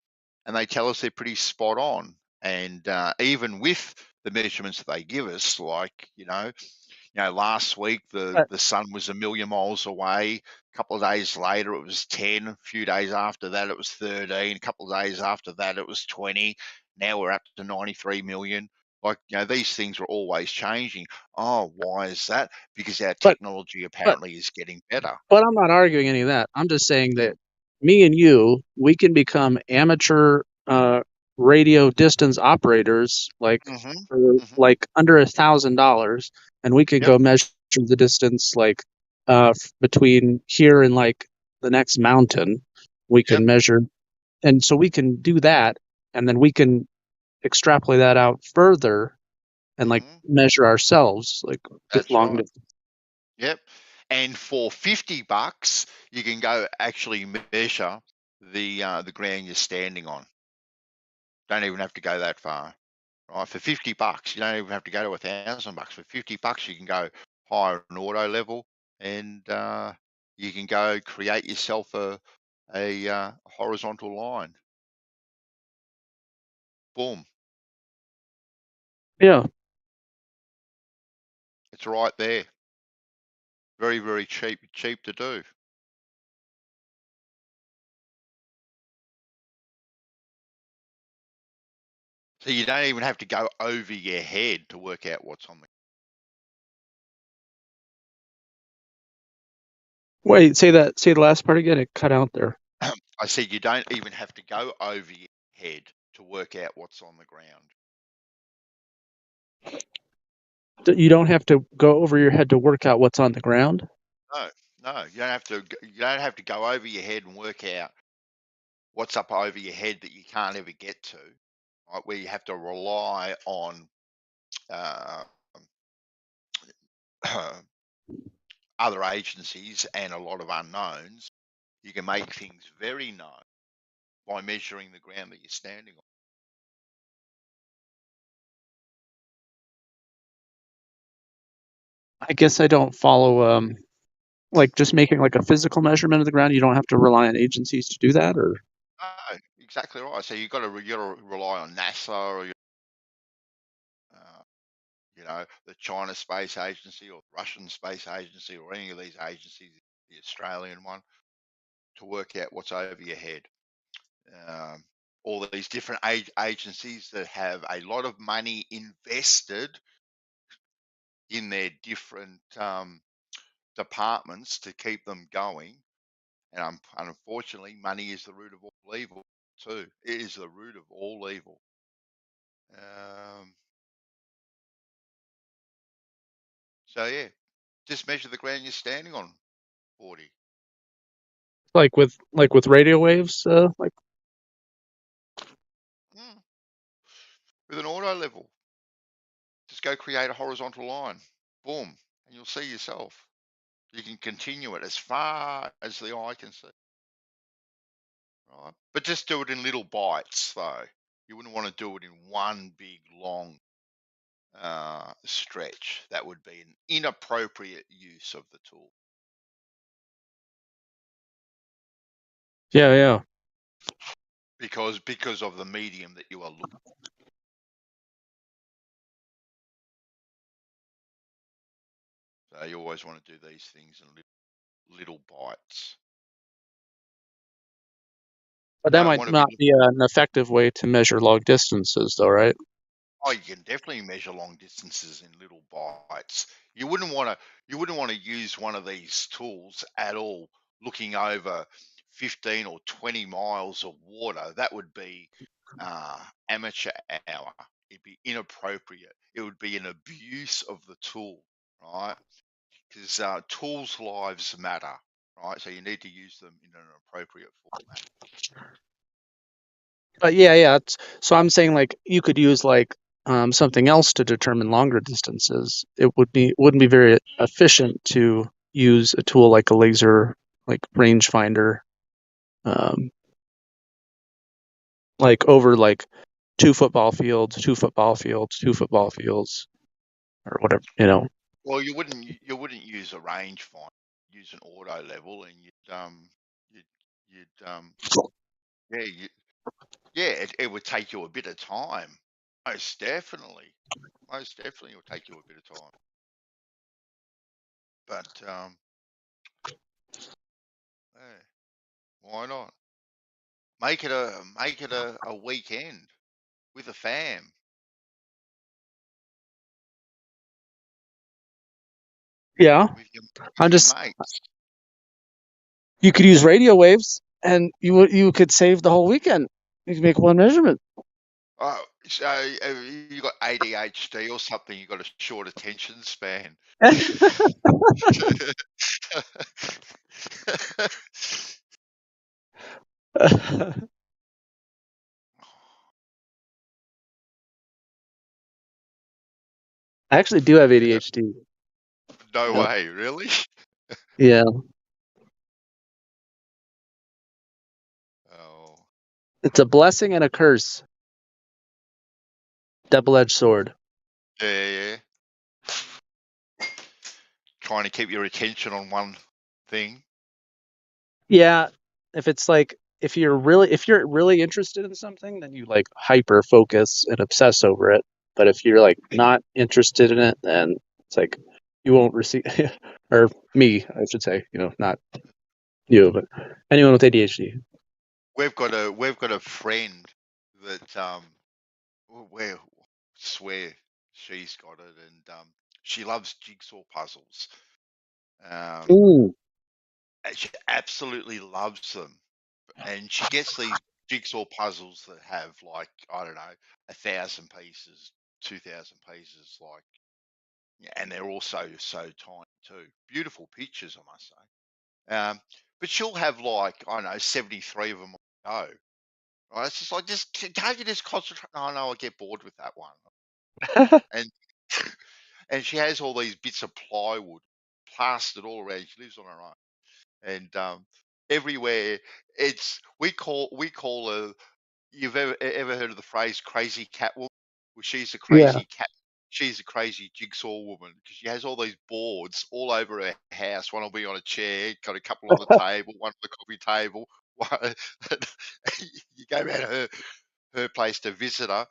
they tell us they're pretty spot on. And even with the measurements that they give us, like last week the but sun was a million miles away. A couple of days later it was 10. A few days after that it was 13. A couple of days after that it was 20. Now we're up to 93 million. Like these things are always changing. Oh, why is that? Because our but technology but apparently is getting better. but I'm not arguing any of that. I'm just saying Mm, that me and you, we can become amateur radio distance operators, like mm-hmm. for Mm-hmm. like under $1,000, and we could Yep. go measure the distance like between here and like the next mountain. We Yep. can measure, and so we can do that, and then we can extrapolate that out further and like Mm-hmm. measure ourselves like That's long right. distance. Yep. And for $50, you can go actually measure the ground you're standing on. Don't even have to go that far, right? For $50, you don't even have to go to $1,000. For $50, you can go higher an auto level, and you can go create yourself a horizontal line. Boom, Yeah. it's right there. Very cheap to do. So you don't even have to go over your head to work out what's on the. Wait, say the last part again. It cut out there. I said you don't even have to go over your head to work out what's on the ground. You don't have to go over your head to work out what's on the ground. No, No, you don't have to. You don't have to go over your head and work out what's up over your head that you can't ever get to. Right, where you have to rely on uh, other agencies and a lot of unknowns. You can make things very known by measuring the ground that you're standing on. I guess I don't follow like just making like a physical measurement of the ground. You don't have to rely on agencies to do that, or No, exactly right. So you got to rely on NASA or uh, the China Space Agency or the Russian Space Agency or any of these agencies, the Australian one, to work out what's over your head. All these different agencies that have a lot of money invested in their different departments to keep them going. And unfortunately, money is the root of all evil too. It is the root of all evil. So yeah, just measure the ground you're standing on, 40. like with radio waves, like With an auto level, just go create a horizontal line, boom, and you'll see yourself. You can continue it as far as the eye can see. Right? But just do it in little bites, though. You wouldn't want to do it in one big long stretch. That would be an inappropriate use of the tool. yeah. Because of the medium that you are looking. So you always want to do these things in little bites. But that might not be an effective way to measure long distances, though, right? Oh, you can definitely measure long distances in little bites. You wouldn't want to use one of these tools at all looking over 15 or 20 miles of water. That would be amateur hour. It'd be inappropriate. It would be an abuse of the tool, right? Because tools' lives matter, right? So you need to use them in an appropriate format. But yeah. So I'm saying like you could use like something else to determine longer distances. It wouldn't be very efficient to use a tool like a laser, like rangefinder, like over like 2 football fields, 2 football fields, 2 football fields, or whatever, Well, you wouldn't use a rangefinder. Use an auto level, and it would take you a bit of time. Most definitely it would take you a bit of time. But yeah, why not? Make it a weekend with a fam. Yeah. With your I'm just mates. You could use radio waves, and you could save the whole weekend. You can make one measurement. Oh, so you got ADHD or something? You got a short attention span. I actually do have ADHD. No way, really? Yeah. Oh. It's a blessing and a curse. Double-edged sword. Yeah. Trying to keep your attention on one thing. Yeah, if you're really interested in something, then you like hyper focus and obsess over it. But if you're like not interested in it, then it's like you won't receive or me, I should say, not you, but anyone with ADHD. We've got a friend that we swear she's got it, and she loves jigsaw puzzles. Ooh. And she absolutely loves them, and she gets these jigsaw puzzles that have like, I don't know, 1,000 pieces, 2,000 pieces, like, and they're also so tiny too. Beautiful pictures, I must say. But she'll have like, I don't know, 73 of them on the go. Right? It's just like, can't you just concentrate? No, I get bored with that one. And and she has all these bits of plywood plastered all around. She lives on her own, and everywhere we call her. You've ever heard of the phrase "crazy cat woman"? Well, she's a Yeah. crazy cat. She's a crazy jigsaw woman because she has all these boards all over her house. One will be on a chair, got a couple on the table, one on the coffee table. You go around her place to visit her,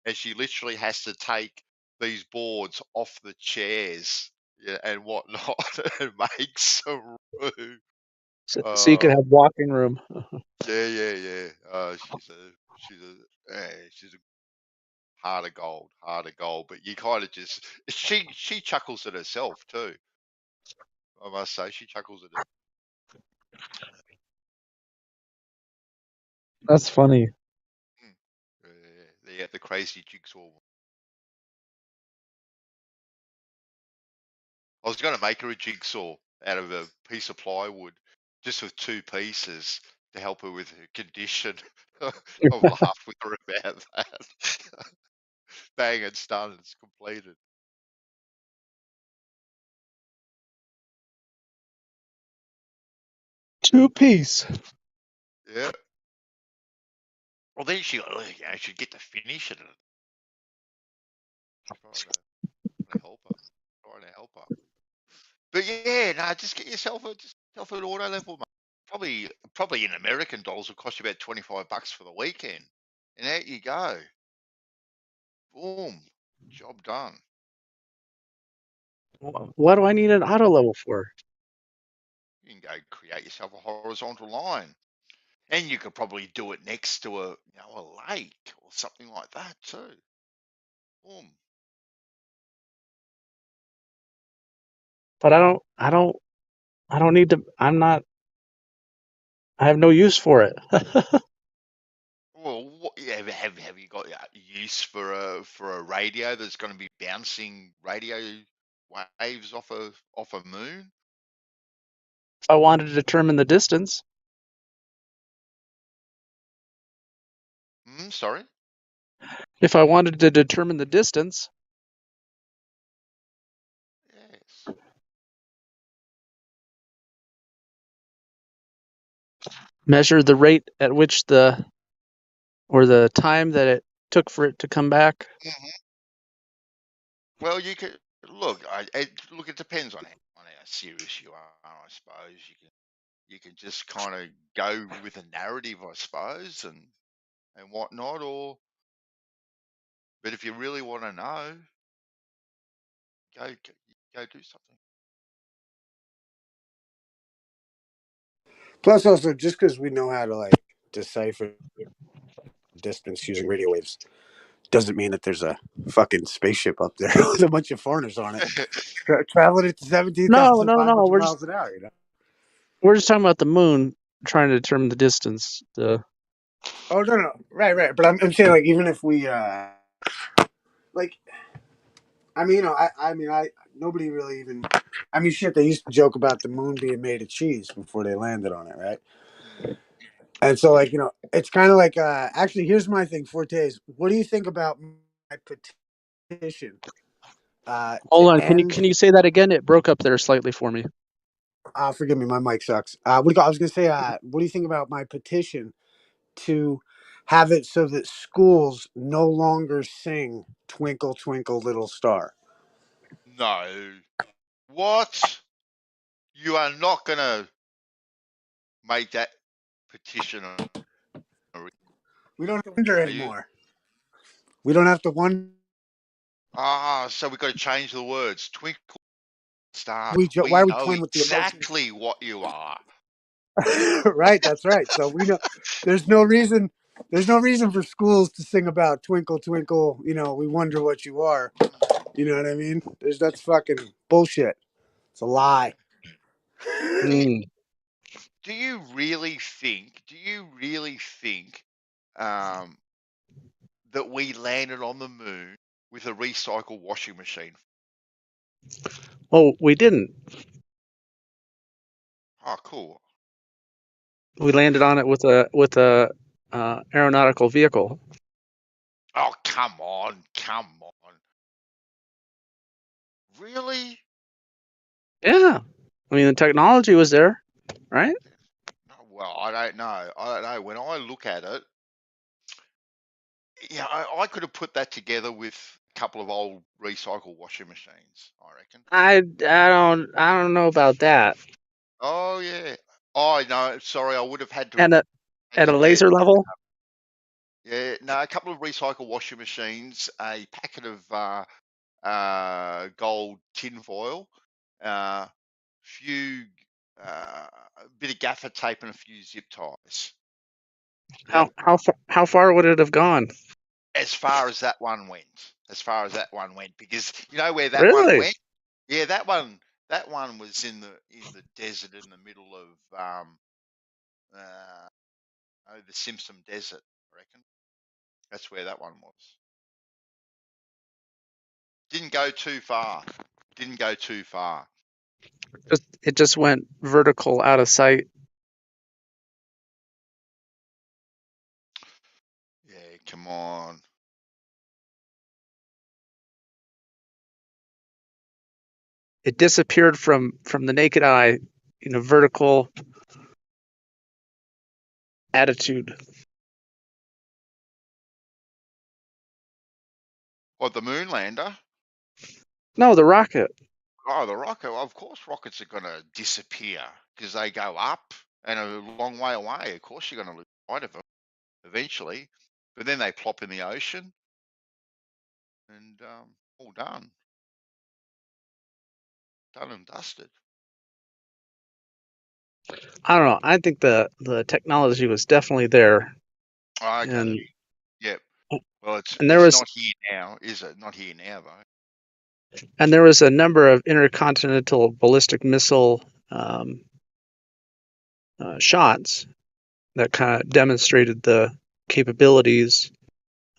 and she literally has to take these boards off the chairs, yeah, and whatnot, and make some room. So you could have walking room. Yeah. She's a heart of gold. But you kind of just she chuckles at herself too. I must say, she chuckles at it. That's funny. The crazy jigsaw. I was going to make her a jigsaw out of a piece of plywood, just with 2 pieces to help her with her condition. I've laughed with her about that. Bang, it's done. It's completed. Two-piece. Yeah. Well, then she'd get to finish it. Trying to help her. But yeah, no, just get yourself an auto level, mate. Probably in American dollars will cost you about $25 for the weekend. And there you go. Boom. Job done. What do I need an auto level for? You can go create yourself a horizontal line. And you could probably do it next to a lake or something like that too. Boom. But I don't need to. I have no use for it. Well, have you got use for a radio that's going to be bouncing radio waves off a moon? If I wanted to determine the distance. Sorry? If I wanted to determine the distance. Yes. Measure the rate at which the time that it took for it to come back. Mm-hmm. Well, you could look. It depends on how serious you are. I suppose you can just kind of go with a narrative, I suppose, and whatnot. But if you really want to know, go do something. Plus, also, just because we know how to decipher distance using radio waves doesn't mean that there's a fucking spaceship up there with a bunch of foreigners on it traveling at 17,500 miles an hour. We're just talking about the moon, trying to determine the distance. Oh no, right. But I'm saying, even if we nobody really even. Shit. They used to joke about the moon being made of cheese before they landed on it, right? And so, it's kind of like. Actually, here's my thing, Fortes. What do you think about my petition? Hold on, can you say that again? It broke up there slightly for me. Forgive me, my mic sucks. I was going to say, what do you think about my petition to have it so that schools no longer sing "Twinkle Twinkle Little Star"? No. What? You are not going to make that petition. We don't have to wonder anymore. We don't have to wonder. So we've got to change the words. Twinkle Star. Why are we know playing with the exactly what you are. Right, that's right. So we know there's no reason for schools to sing about "Twinkle Twinkle." We wonder what you are. You know what I mean? That's fucking bullshit. It's a lie. Do you really think? That we landed on the moon with a recycled washing machine? Oh, we didn't. Oh, cool. We landed on it with a aeronautical vehicle. Oh, come on. Really? Yeah, I mean the technology was there, right? No, well, I don't know. When I look at it, yeah, I could have put that together with a couple of old recycle washing machines, I reckon. I don't know about that. Oh, yeah. Oh, no, sorry, I would have had to And at a laser level. Yeah, no, a couple of recycle washing machines, a packet of gold tinfoil, few, a bit of gaffer tape, and a few zip ties. Yep. How far would it have gone? As far as that one went. Because you know where that one Really? went? Yeah, that one was in the desert in the middle of the Simpson Desert, I reckon. That's where that one was. Didn't go too far. It just went vertical out of sight. Yeah, come on. It disappeared from the naked eye in a vertical attitude. What, the moon lander? No, the rocket. Oh, the rocket. Well, of course, rockets are going to disappear because they go up and a long way away. Of course, you're going to lose sight of them eventually. But then they plop in the ocean and all done. Done and dusted. I don't know. I think the technology was definitely there. Oh, okay. And yep. Well, it's not here now, is it? Not here now, though. And there was a number of intercontinental ballistic missile shots that kind of demonstrated the capabilities.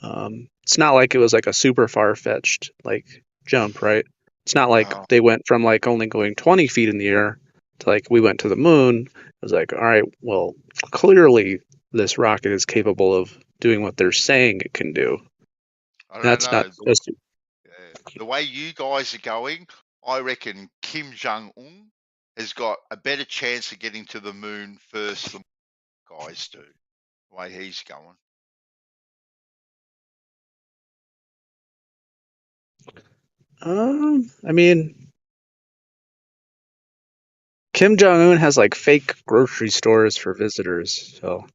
It's not like it was like a super far-fetched like jump, right? It's not like they went from like only going 20 feet in the air to like we went to the moon. It was like, all right, well, clearly this rocket is capable of doing what they're saying it can do. That's not just the way you guys are going. I reckon Kim Jong-un has got a better chance of getting to the moon first than guys do. The way he's going. I mean, Kim Jong-un has like fake grocery stores for visitors, so.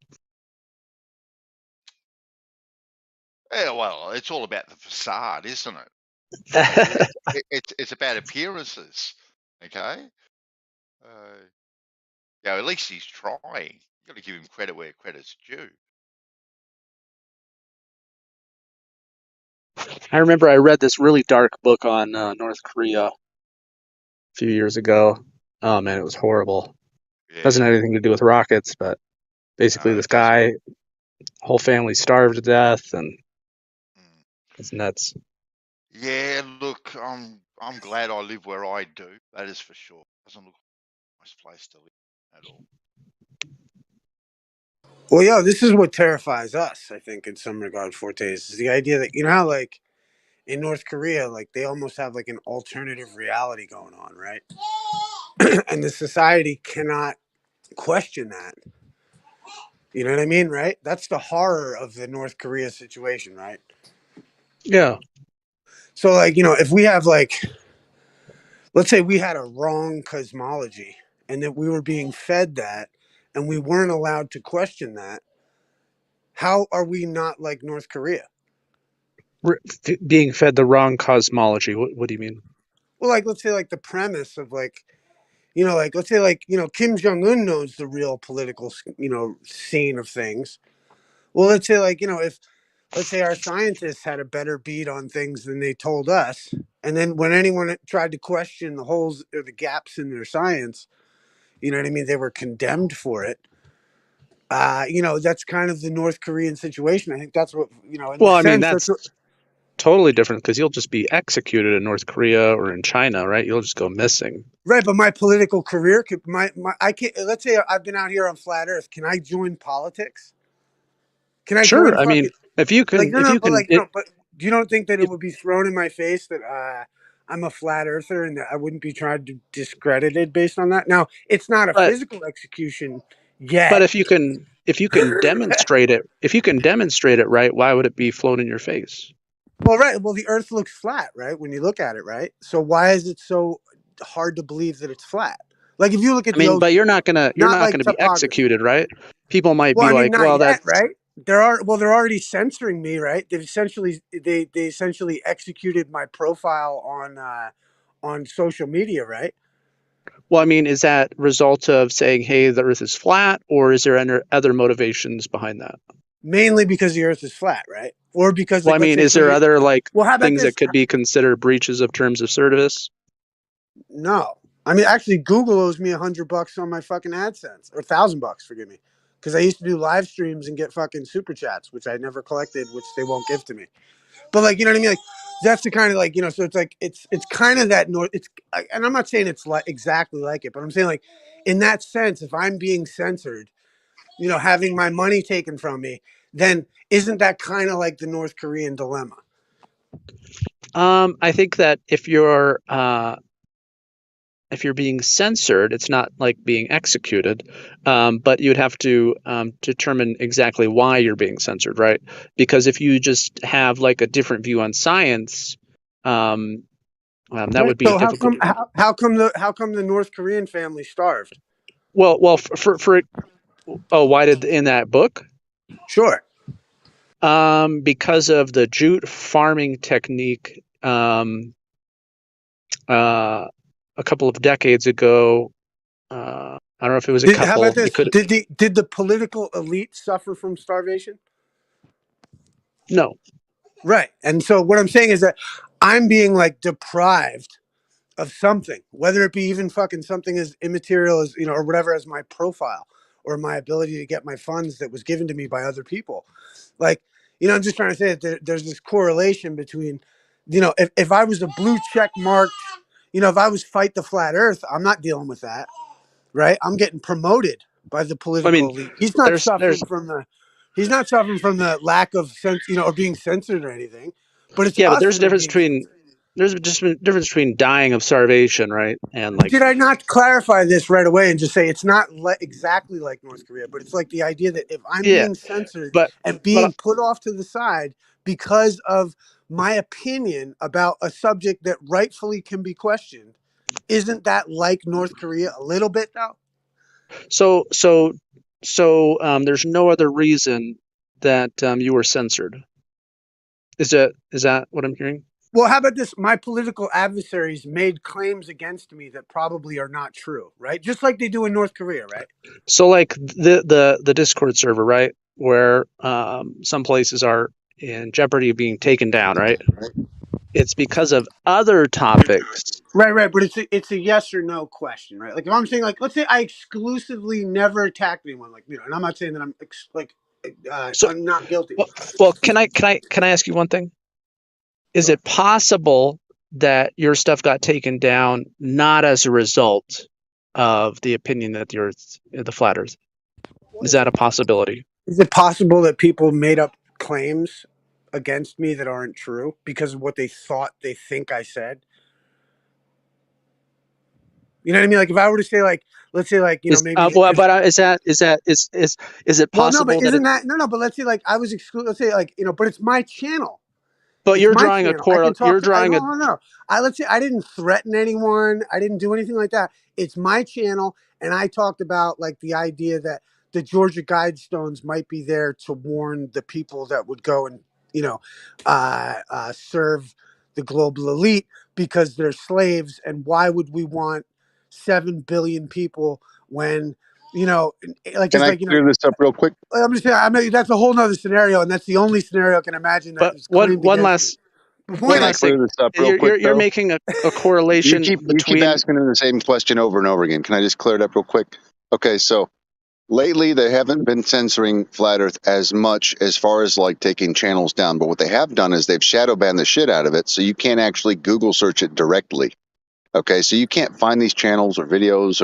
Yeah, well, it's all about the facade, isn't it? It's about appearances, okay? Yeah, at least he's trying. You got to give him credit where credit's due. I remember I read this really dark book on North Korea a few years ago. Oh man, it was horrible. Yeah. Doesn't have anything to do with rockets, but basically this guy, whole family starved to death, and it's nuts. Yeah, look, I'm glad I live where I do. That is for sure. Doesn't look like a nice place to live at all. Well, yeah, this is what terrifies us, I think, in some regard, Fortes, is the idea that, you know how, like, in North Korea, like, they almost have, like, an alternative reality going on, right? And the society cannot question that. You know what I mean, right? That's the horror of the North Korea situation, right? Yeah. So, like, you know, if we have, like, let's say we had a wrong cosmology and that we were being fed that and we weren't allowed to question that, how are we not like North Korea? We're being fed the wrong cosmology. What do you mean? Well, like, let's say, like, the premise of, like, you know, like, let's say, like, you know, Kim Jong-un knows the real political, you know, scene of things. Well, let's say, like, you know, if, let's say our scientists had a better beat on things than they told us, and then when anyone tried to question the holes or the gaps in their science, you know what I mean, they were condemned for it. You know, that's kind of the North Korean situation. I think that's what, you know, in Well, the I mean, sense that's what, totally different because you'll just be executed in North Korea or in China, right? You'll just go missing. Right, but my political career could I can't. Let's say I've been out here on flat Earth. Can I join politics? Can I Sure. join I mean, fucking if you can, no, if no, you but can, like no, but you don't think that it if, would be thrown in my face that I'm a flat earther and that I wouldn't be tried to discredited based on that? Now, it's not a but physical execution but yet. if you can demonstrate it, right, why would it be flown in your face? Well, right. Well, the Earth looks flat, right? When you look at it, right? So why is it so hard to believe that it's flat? Like if you look at I the mean, but ocean, you're not not like gonna be topography. executed, right? People might Well, be I mean, like, not well, yet, that's right? They're already censoring me, right? They essentially executed my profile on social media, right? well, I mean, is that result of saying, hey, the Earth is flat, or is there other motivations behind that? Mainly because the Earth is flat, right? Or because, Well, I like, let's mean, say is there somebody. other like Well, how about things that this? could be considered breaches of terms of service? No, I mean, actually, Google owes me $100 on my fucking AdSense, or $1,000, forgive me, because I used to do live streams and get fucking super chats, which I never collected, which they won't give to me. But like, you know what I mean? Like, that's the kind of like, so it's like it's kind of that north. And I'm not saying it's like exactly like it, but I'm saying like, in that sense, if I'm being censored, having my money taken from me, then isn't that kind of like the North Korean dilemma? I think that if you're being censored, it's not like being executed, but you'd have to determine exactly why you're being censored, right? Because if you just have like a different view on science, that would be So how difficult. come the North Korean family starved? Well, why did in that book? Sure. Because of the jute farming technique. A couple of decades ago. I don't know if it was a How about couple. this? It could Did the political elite suffer from starvation? no. Right. And so what I'm saying is that I'm being like deprived of something, whether it be even fucking something as immaterial as, or whatever, as my profile or my ability to get my funds that was given to me by other people. Like, I'm just trying to say that there's this correlation between, if I was a blue check marked, if I was fight the flat earth, I'm not dealing with that. Right. I'm getting promoted by the I mean, political elite. He's not there's suffering from the lack of sense, or being censored or anything, but it's yeah, but us there's a that are difference being between censored. there's just a difference between dying of starvation, right? And like Did I not clarify this right away and just say it's not exactly like North Korea, but it's like the idea that if I'm yeah, being censored but and but being put off to the side because of my opinion about a subject that rightfully can be questioned, isn't that like North Korea a little bit though? so there's no other reason that you were censored. Is that what I'm hearing? Well, how about this? My political adversaries made claims against me that probably are not true, right? Just like they do in North Korea, right? So like the Discord server, right, where some places are in jeopardy of being taken down, right? It's because of other topics. Right. But it's a yes or no question, right? Like if I'm saying, like, let's say I exclusively never attacked anyone, like, and I'm not saying that So I'm not guilty. well, can I ask you one thing? Is it possible that your stuff got taken down not as a result of the opinion that the flat Earth? Is that a possibility? Is it possible that people made up claims against me that aren't true because of what they think I said? You know what I mean? Like if I were to say, like, let's say, like, maybe if. Is it Well, no, but possible that isn't that no? But let's say, like, I was excluded. Let's say, like, but it's my channel. but It's you're my drawing a channel. I can talk you're to. I drawing a no, no, no. Let's say I didn't threaten anyone. I didn't do anything like that. It's my channel, and I talked about like the idea that the Georgia Guidestones might be there to warn the people that would go and serve the global elite because they're slaves. And why would we want 7 billion people when like Can it's I like clear this up real quick? I'm just saying. I mean, that's a whole nother scenario, and that's the only scenario I can imagine that but is claimed one against me. last The one Can point I is, last clear thing. this up real quick, You're though? making a You correlation keep between asking him the same question over and over again. Can I just clear it up real quick? Okay, so Lately, they haven't been censoring Flat Earth as much as far as like taking channels down. But what they have done is they've shadow banned the shit out of it, so you can't actually Google search it directly. Okay, so you can't find these channels or videos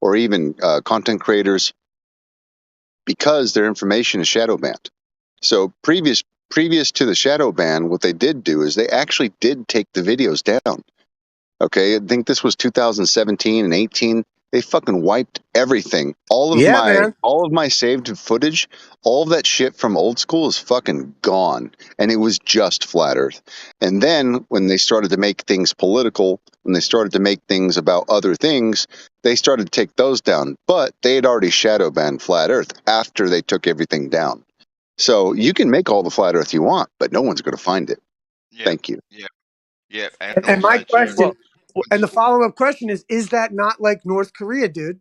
or even content creators because their information is shadow banned. So previous to the shadow ban, what they did do is they actually did take the videos down. Okay, I think this was 2017 and 18. They fucking wiped everything. All of my saved footage, all of that shit from old school is fucking gone. And it was just Flat Earth. And then when they started to make things political, when they started to make things about other things, they started to take those down. But they had already shadow banned Flat Earth after they took everything down. So you can make all the Flat Earth you want, but no one's going to find it. Yeah, Thank you. yeah. And my also, question, too, and the follow-up question is that not like North Korea, dude?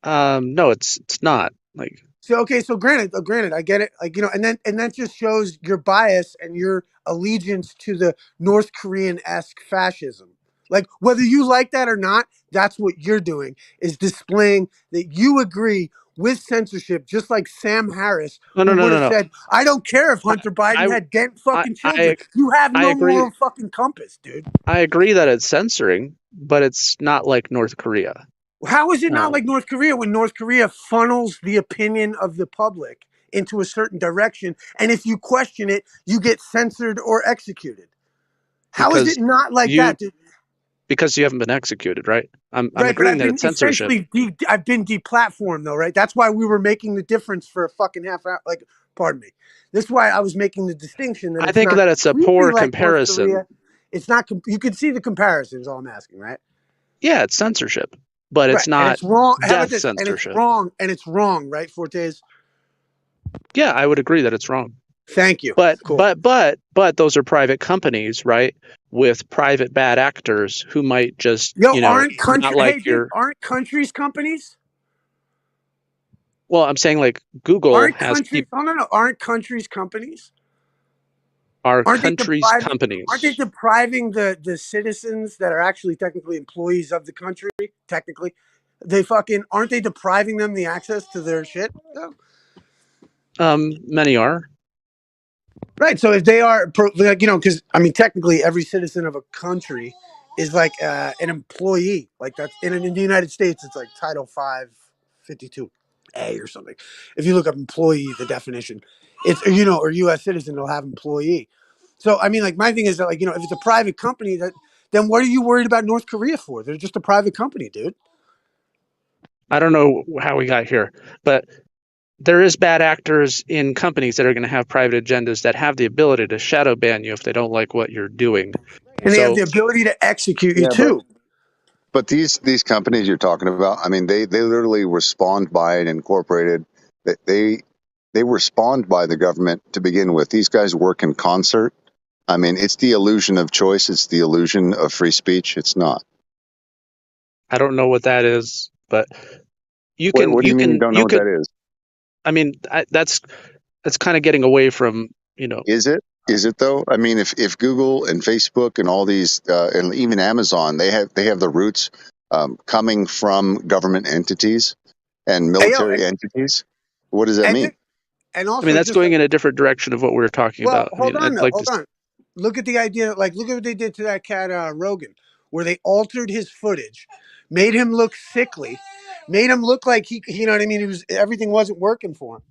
No, it's not. Like, So okay, so granted, I get it. Like, you know, and that just shows your bias and your allegiance to the North Korean-esque fascism. Like, whether you like that or not, that's what you're doing, is displaying that you agree with censorship, just like Sam Harris, who would have no. said, "I don't care if Hunter Biden had Ghent fucking children. You have I no agree. moral fucking compass, dude." I agree that it's censoring, but it's not like North Korea. How is it not like North Korea when North Korea funnels the opinion of the public into a certain direction, and if you question it, you get censored or executed? How is it not like that, dude? Because you haven't been executed, right? I'm Right, but agreeing I've that been it's censorship. essentially I've been deplatformed though, right? That's why we were making the difference for a fucking half hour. Like, pardon me. This is why I was making the distinction that I it's think not that it's a completely poor like North comparison. Korea. It's not. You can see the comparisons. All I'm asking, right? Yeah, it's censorship, but it's Right, and not it's wrong. How about death this? And it's censorship. wrong. And it's wrong, right, Fortes? Yeah, I would agree that it's wrong. Thank you. But Cool. but those are private companies, right? With private bad actors who might just aren't aren't countries companies? Well, I'm saying like Google Aren't has countries? No. Aren't countries companies? Are Aren't countries they companies? Aren't they depriving the citizens that are actually technically employees of the country? Technically, aren't they depriving them the access to their shit? Many are. Right. So if they are, because I mean, technically, every citizen of a country is like an employee. Like that's in the United States, it's like Title 552A or something. If you look up employee, the definition, it's or U.S. citizen, it'll have employee. So I mean, like my thing is that if it's a private company, then what are you worried about North Korea for? They're just a private company, dude. I don't know how we got here, but there is bad actors in companies that are going to have private agendas that have the ability to shadow ban you if they don't like what you're doing. And they have the ability to execute you too. But these companies you're talking about, I mean, they literally were spawned by and incorporated. They were spawned by the government to begin with. These guys work in concert. I mean, it's the illusion of choice. It's the illusion of free speech. It's not. I don't know what that is, but you What can. do you mean you don't know what that is? I mean, that's kind of getting away from Is it? Is it though? I mean, if Google and Facebook and all these and even Amazon, they have the roots coming from government entities and military entities. What does that mean? And also, I mean, that's going in a different direction of what we were talking about. Hold on. Look at the idea. Like, look at what they did to that cat Rogan, where they altered his footage, made him look sickly, made him look like he, you know what I mean? Everything wasn't working for him.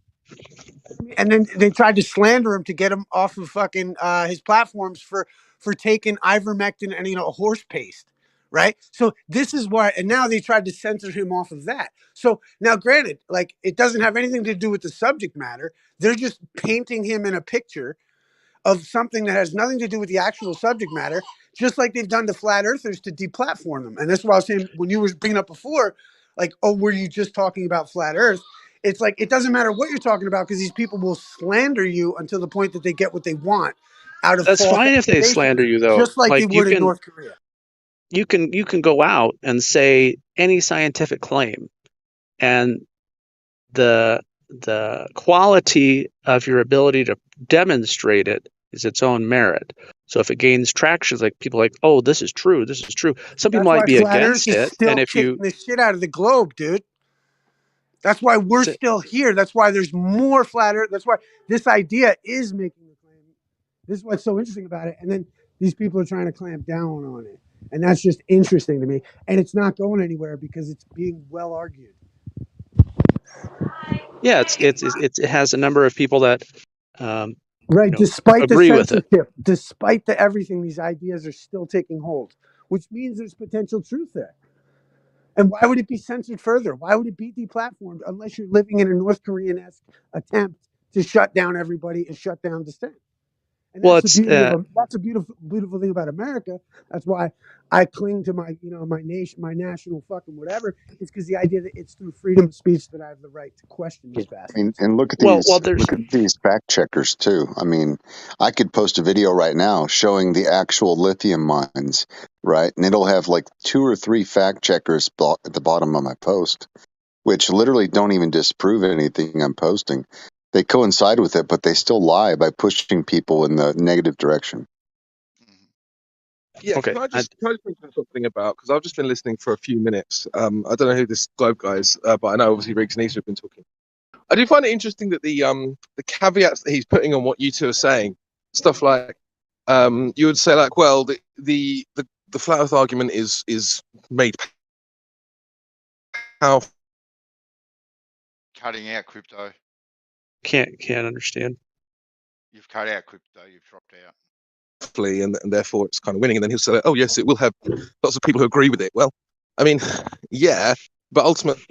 And then they tried to slander him to get him off of fucking his platforms for taking ivermectin and horse paste, right? So this is why, and now they tried to censor him off of that. So now, granted, like it doesn't have anything to do with the subject matter. They're just painting him in a picture of something that has nothing to do with the actual subject matter, just like they've done to flat earthers to deplatform them. And that's what I was saying when you were bringing up before, like, oh, were you just talking about flat earth? It's like, it doesn't matter what you're talking about because these people will slander you until the point that they get what they want out of That's false fine if they slander you, though. just like they would in North Korea. You can go out and say any scientific claim, and the quality of your ability to demonstrate it is its own merit. So if it gains traction, like people like, oh, this is true, this is true. Some people might be against it, and if you the shit out of the globe, dude. That's why we're still here. That's why there's more flat earth. That's why this idea is making the claim. This is what's so interesting about it. And then these people are trying to clamp down on it. And that's just interesting to me. And it's not going anywhere because it's being well argued. Yeah, it has a number of people that right, despite the agree with it. censorship, despite the everything, these ideas are still taking hold, which means there's potential truth there. And why would it be censored further? Why would it be deplatformed unless you're living in a North Korean-esque attempt to shut down everybody and shut down dissent? And that's that's a beautiful thing about America. That's why I cling to my, my nation, my national fucking whatever. It's because the idea that it's through freedom of speech that I have the right to question these bastards. And look at these, look at these fact checkers too. I mean, I could post a video right now showing the actual lithium mines, right? And it'll have like 2 or 3 fact checkers at the bottom of my post, which literally don't even disprove anything I'm posting. They coincide with it, but they still lie by pushing people in the negative direction. Yeah, okay. can I just mention something about, because I've just been listening for a few minutes. I don't know who this Globe guy is, but I know obviously Riggs and Issa have been talking. I do find it interesting that the caveats that he's putting on what you two are saying, stuff like you would say like, well, the flat Earth argument is made powerful. Cutting out crypto. Can't understand. You've cut out crypto. You've dropped out. And therefore it's kind of winning. And then he'll say, oh yes, it will have lots of people who agree with it. Well, I mean, yeah, but ultimately,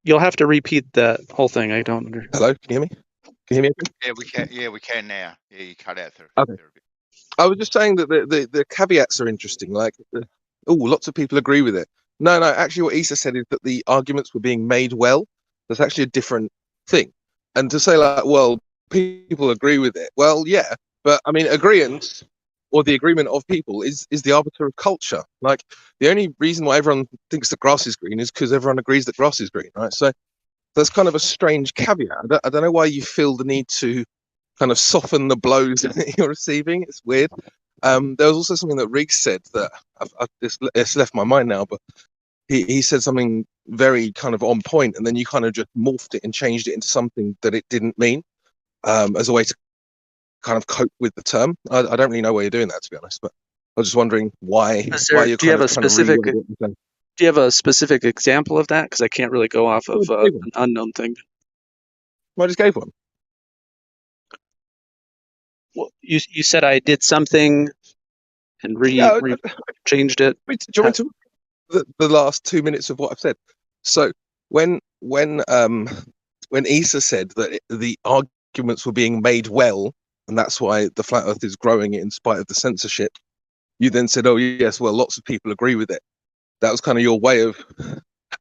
you'll have to repeat that whole thing. I don't understand. Hello, can you hear me? Can you hear me? Yeah, we can. Yeah, we can now. Yeah, you cut out there Okay. a bit. I was just saying that the caveats are interesting. Like, lots of people agree with it. No, actually, what Issa said is that the arguments were being made well. That's actually a different thing. And to say like, well, people agree with it. Well, yeah, but I mean, agreement or the agreement of people is the arbiter of culture. Like, the only reason why everyone thinks the grass is green is because everyone agrees that grass is green, right? So that's kind of a strange caveat. I don't know why you feel the need to kind of soften the blows that you're receiving. It's weird. There was also something that Riggs said that it's left my mind now, but he said something very kind of on point, and then you kind of just morphed it and changed it into something that it didn't mean, as a way to kind of cope with the term. I don't really know why you're doing that, to be honest, but I was just wondering why you're do you have a specific example of that? Because I can't really go off of an unknown thing. Well, I just gave one. Well, you said I did something and changed it. Do you want me to the last 2 minutes of what I've said? So when Issa said that the arguments were being made well, and that's why the flat Earth is growing in spite of the censorship, you then said, oh yes, well, lots of people agree with it. That was kind of your way of.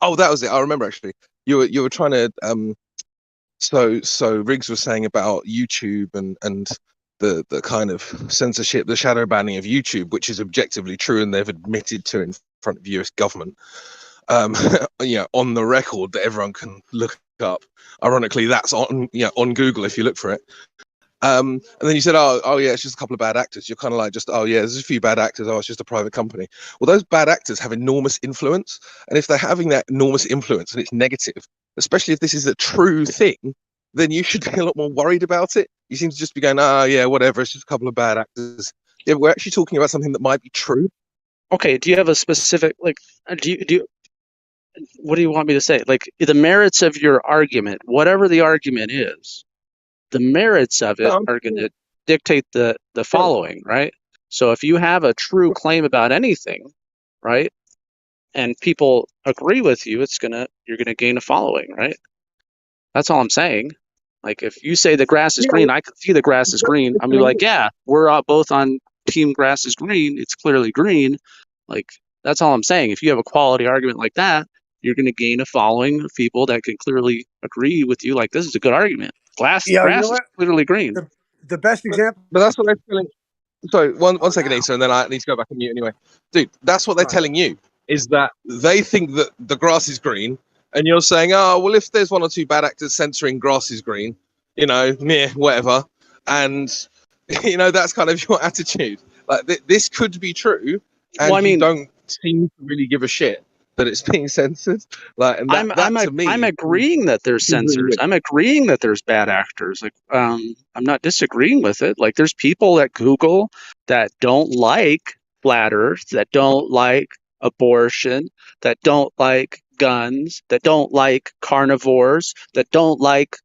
Oh, that was it. I remember actually. You were trying to. So Riggs was saying about YouTube and the kind of censorship, the shadow banning of YouTube, which is objectively true, and they've admitted to in front of US government, on the record that everyone can look up. Ironically, that's on Google if you look for it. And then you said, oh yeah, it's just a couple of bad actors. You're kind of like, just, oh yeah, there's a few bad actors. Oh, it's just a private company. Well, those bad actors have enormous influence, and if they're having that enormous influence and it's negative, especially if this is a true thing, then you should be a lot more worried about it. You seem to just be going, yeah, whatever, it's just a couple of bad actors. Yeah, we're actually talking about something that might be true. Okay, do you have a specific, like, do you what do you want me to say? Like, the merits of your argument, whatever the argument is, the merits of it are going to dictate the following, right? So if you have a true claim about anything, right, and people agree with you, you're gonna gain a following, right? That's all I'm saying. Like, if you say the grass is green, I can see the grass is green. I'm gonna be like, yeah, we're both on team grass is green. It's clearly green. Like, that's all I'm saying. If you have a quality argument like that, you're going to gain a following of people that can clearly agree with you. Like, this is a good argument. Grass is clearly green. The best example. But that's what they're telling. Sorry, one second, Issa, and then I need to go back and mute anyway. Dude, that's what they're telling you, is that they think that the grass is green, and you're saying, oh, well, if there's one or two bad actors censoring grass is green, whatever. And, that's kind of your attitude. Like, this could be true, and you don't seem to really give a shit. that it's being censored. Like, and to me, I'm agreeing that there's is really censors. weird. I'm agreeing that there's bad actors. Like, I'm not disagreeing with it. Like, there's people at Google that don't like flat Earth, that don't like abortion, that don't like guns, that don't like carnivores, that don't like,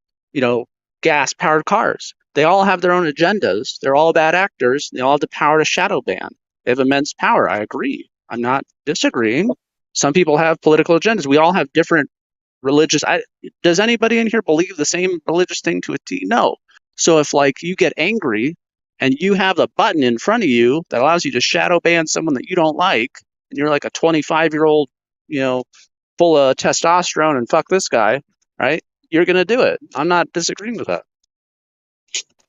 gas-powered cars. They all have their own agendas. They're all bad actors. They all have the power to shadow ban. They have immense power. I agree. I'm not disagreeing. Some people have political agendas. We all have different religious. Does anybody in here believe the same religious thing to a T? No. So if like you get angry and you have a button in front of you that allows you to shadow ban someone that you don't like, and you're like a 25-year-old, full of testosterone and fuck this guy, right? You're gonna do it. I'm not disagreeing with that.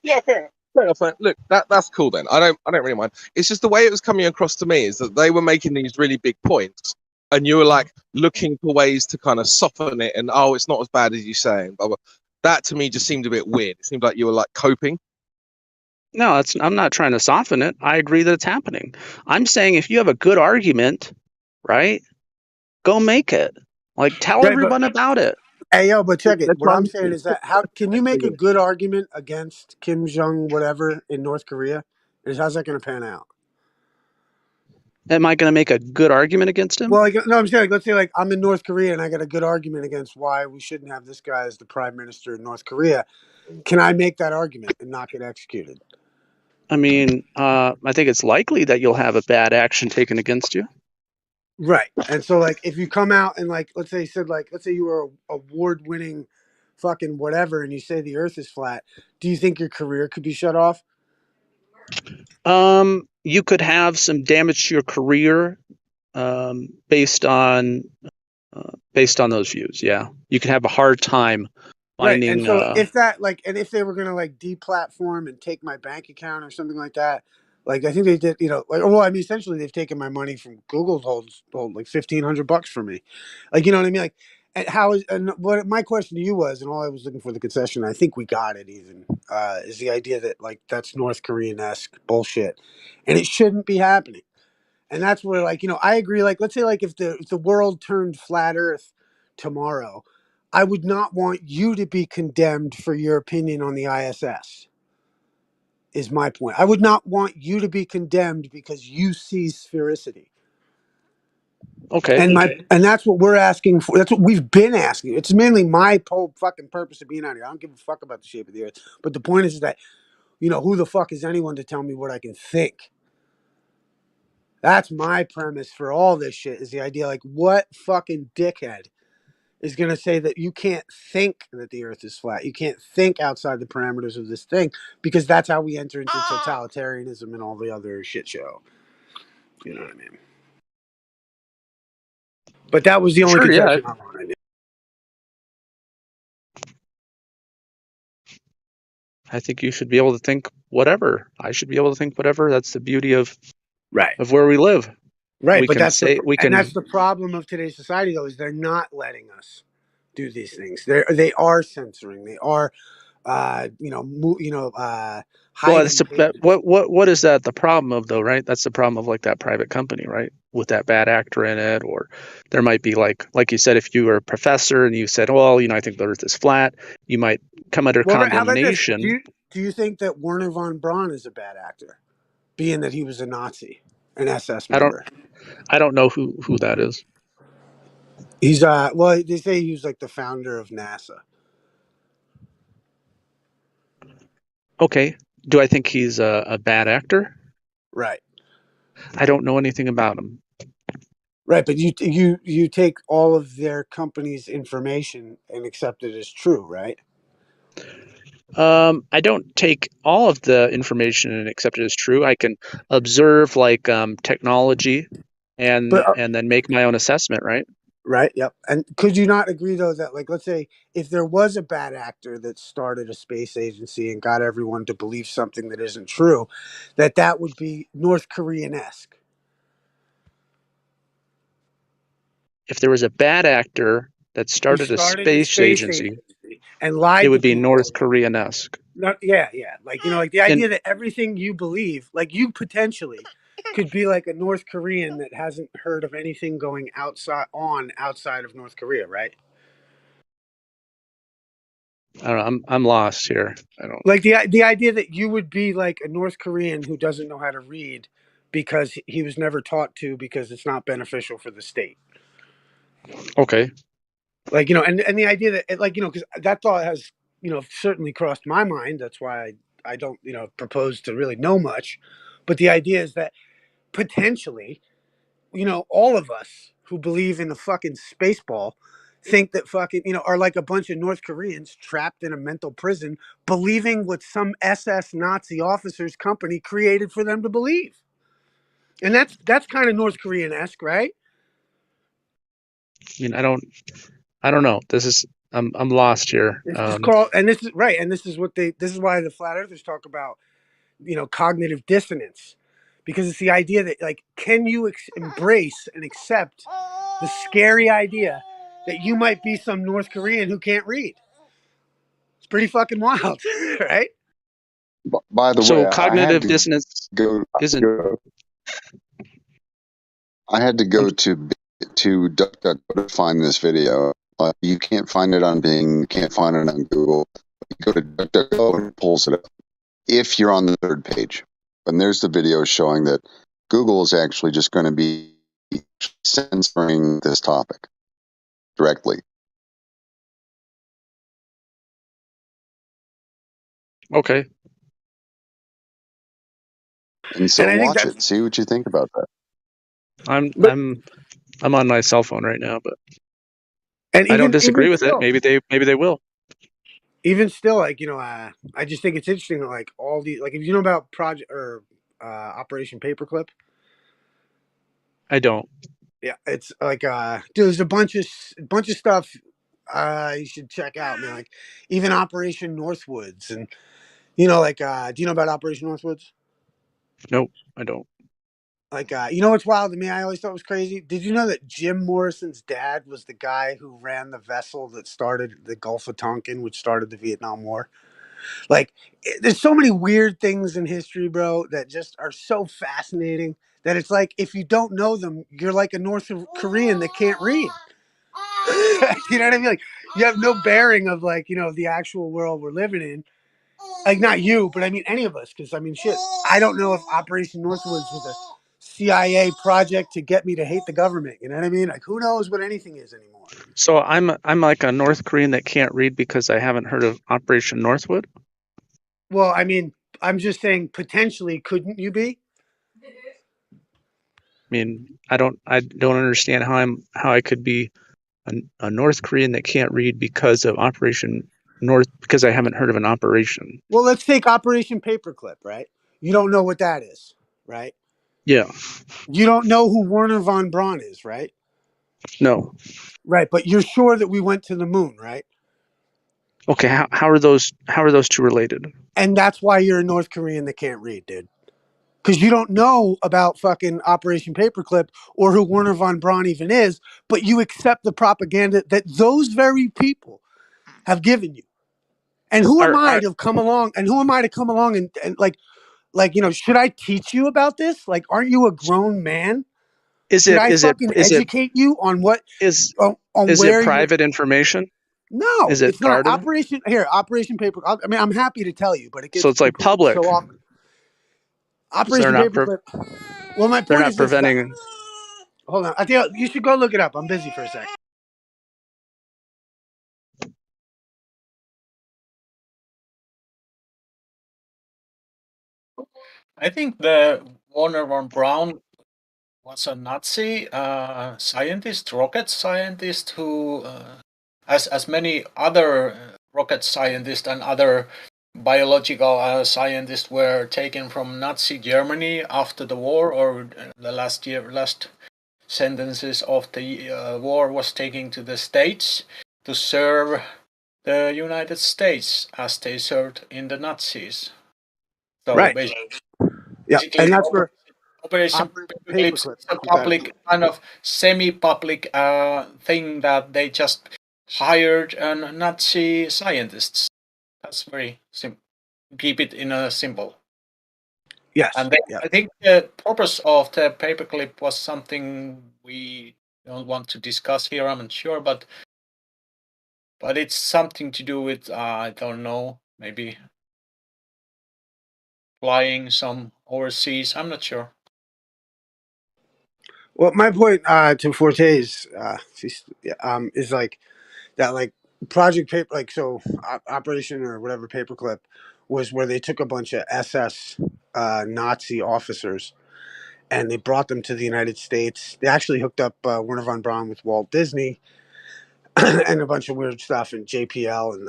Yeah, fair enough. Man. Look, that's cool then. I don't really mind. It's just the way it was coming across to me is that they were making these really big points, and you were like looking for ways to kind of soften it, and it's not as bad as you say. Blah, blah. That to me just seemed a bit weird. It seemed like you were like coping. No, I'm not trying to soften it. I agree that it's happening. I'm saying if you have a good argument, right, go make it. Like tell Right, everyone about it. Hey, yo, but check it. That's What I'm fine. saying is that how can you make a good argument against Kim Jong whatever in North Korea? How's that going to pan out? Am I going to make a good argument against him? Well, no, I'm saying, let's say, like, I'm in North Korea and I got a good argument against why we shouldn't have this guy as the prime minister in North Korea. Can I make that argument and not get executed? I mean, I think it's likely that you'll have a bad action taken against you. Right. And so, like, if you come out and, like, let's say you were a award-winning fucking whatever and you say the earth is flat, do you think your career could be shut off? You could have some damage to your career based on those views. Yeah, you could have a hard time finding. Right. And so if that and if they were gonna like deplatform and take my bank account or something like that, like I think they did, essentially they've taken my money from Google hold like $1,500 for me, like you know what I mean, like. And what my question to you was, and all I was looking for the concession, I think we got it even, is the idea that like that's North Korean-esque bullshit, and it shouldn't be happening. And that's where, like, I agree. Like, let's say, like, if the world turned flat Earth tomorrow, I would not want you to be condemned for your opinion on the ISS. Is my point. I would not want you to be condemned because you see sphericity. Okay. And that's what we're asking for. That's what we've been asking. It's mainly my whole fucking purpose of being out here. I don't give a fuck about the shape of the Earth. But the point is that, who the fuck is anyone to tell me what I can think? That's my premise for all this shit, is the idea, like, what fucking dickhead is going to say that you can't think that the earth is flat? You can't think outside the parameters of this thing, because that's how we enter into totalitarianism and all the other shit show. You know what I mean? But that was the only concession I wanted. I think you should be able to think whatever. I should be able to think whatever. That's the beauty of where we live. Right, that's the problem of today's society, though, is they're not letting us do these things. They are censoring. They are, well, what is that the problem of, though, right? That's the problem of like that private company, right? With that bad actor in it, or there might be like you said, if you were a professor and you said, well, I think the Earth is flat, you might come under condemnation. Do you think that Werner von Braun is a bad actor, being that he was a Nazi, an SS member? I don't know who that is. He's well, they say he was like the founder of NASA. Okay. Do I think he's a bad actor? Right. I don't know anything about him. Right, but you take all of their company's information and accept it as true, right? I don't take all of the information and accept it as true. I can observe like technology and then make my own assessment, right? Right. Yep. And could you not agree, though, that, like, let's say if there was a bad actor that started a space agency and got everyone to believe something that isn't true, that would be North Korean-esque? If there was a bad actor that started a space agency and lied, it would be North Korean-esque. Yeah. Like, like the idea that everything you believe, like you potentially could be like a North Korean that hasn't heard of anything going outside of North Korea, right? I don't know. I'm lost here. I don't. Like the idea that you would be like a North Korean who doesn't know how to read because he was never taught to, because it's not beneficial for the state. Okay. Like, you know, and the idea that, like, you know, because that thought has, you know, certainly crossed my mind. That's why I don't, you know, propose to really know much. But the idea is that potentially, you know, all of us who believe in the fucking space ball think that fucking, you know, are like a bunch of North Koreans trapped in a mental prison believing what some SS Nazi officer's company created for them to believe. And that's kind of North Korean-esque, right? I mean, I don't know. I'm lost here. This is called, and this is right, and this is why the flat earthers talk about, you know, cognitive dissonance, because it's the idea that, like, can you embrace and accept the scary idea that you might be some North Korean who can't read? It's pretty fucking wild, right? By the way, So I cognitive had to dissonance isn't. I had to go to DuckDuckGo to find this video. You can't find it on Bing. You can't find it on Google. You go to DuckDuckGo and it pulls it up. If you're on the third page, and there's the video showing that Google is actually just going to be censoring this topic directly. Okay. And so And I think watch it. See what you think about that. I'm on my cell phone right now, but and I don't disagree with still, it. Maybe they will. Even still, like, you know, I just think it's interesting that, like, all the, like, if you know about Project or Operation Paperclip. I don't. Yeah, it's like, dude, there's a bunch of stuff you should check out, man. Like, even Operation Northwoods, and, you know, like, do you know about Operation Northwoods? Nope, I don't. Like, you know what's wild to me? I always thought was crazy. Did you know that Jim Morrison's dad was the guy who ran the vessel that started the Gulf of Tonkin, which started the Vietnam War? Like, there's so many weird things in history, bro, that just are so fascinating that it's like, if you don't know them, you're like a North Korean that can't read. You know what I mean? Like, you have no bearing of, like, you know, the actual world we're living in. Like, not you, but I mean any of us, because I mean, shit, I don't know if Operation Northwoods was a CIA project to get me to hate the government. You know what I mean? Like, who knows what anything is anymore? So I'm like a North Korean that can't read because I haven't heard of Operation Northwood. Well, I mean, I'm just saying, potentially, couldn't you be? I mean, I don't understand how I could be a North Korean that can't read because of Operation North, because I haven't heard of an operation. Well, let's take Operation Paperclip, right? You don't know what that is, right? Yeah. You don't know who Werner von Braun is, right? No. Right, but you're sure that we went to the moon, right? Okay, how are those two related? And that's why you're a North Korean that can't read, dude. Because you don't know about fucking Operation Paperclip or who Werner von Braun even is, but you accept the propaganda that those very people have given you. And who am I to come along? And who am I to come along and like, you know, should I teach you about this? Like, aren't you a grown man? Should I fucking educate you on what is where it private information? No, is it it's not. Operation Paper. I mean, I'm happy to tell you, but it gets so it's like public. So awkward. Operation Paperclip. Well, my point is preventing. Hold on, I think you should go look it up. I'm busy for a sec. I think the Werner von Braun was a Nazi scientist, rocket scientist, who, as many other rocket scientists and other biological scientists were taken from Nazi Germany after the war, or the last sentences of the war was taken to the States to serve the United States as they served in the Nazis. So right. Basically, and that's where Operation Paperclip is a public, kind of semi-public thing that they just hired Nazi scientists. That's very simple. Keep it in a simple. Yes. And then Yeah. I think the purpose of the paperclip was something we don't want to discuss here. I'm not sure, but it's something to do with I don't know, maybe flying some overseas. I'm not sure. Well, my point to Forte's is like that, like Project Paper, like so Operation or whatever Paperclip was where they took a bunch of SS Nazi officers and they brought them to the United States. They actually hooked up Werner von Braun with Walt Disney and a bunch of weird stuff and JPL and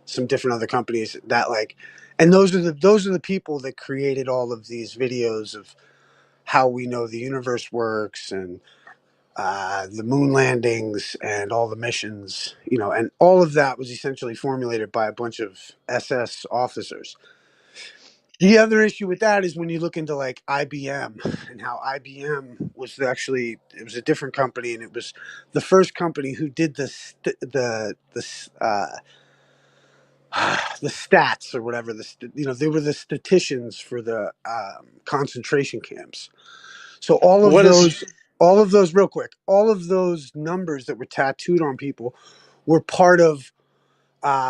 some different other companies that like, and those are the people that created all of these videos of how we know the universe works and the moon landings and all the missions, you know, and all of that was essentially formulated by a bunch of SS officers. The other issue with that is when you look into like IBM and how IBM was actually, it was a different company and it was the first company who did the stats or whatever, you know, they were the statisticians for the concentration camps. So all of those, real quick, all of those numbers that were tattooed on people were part of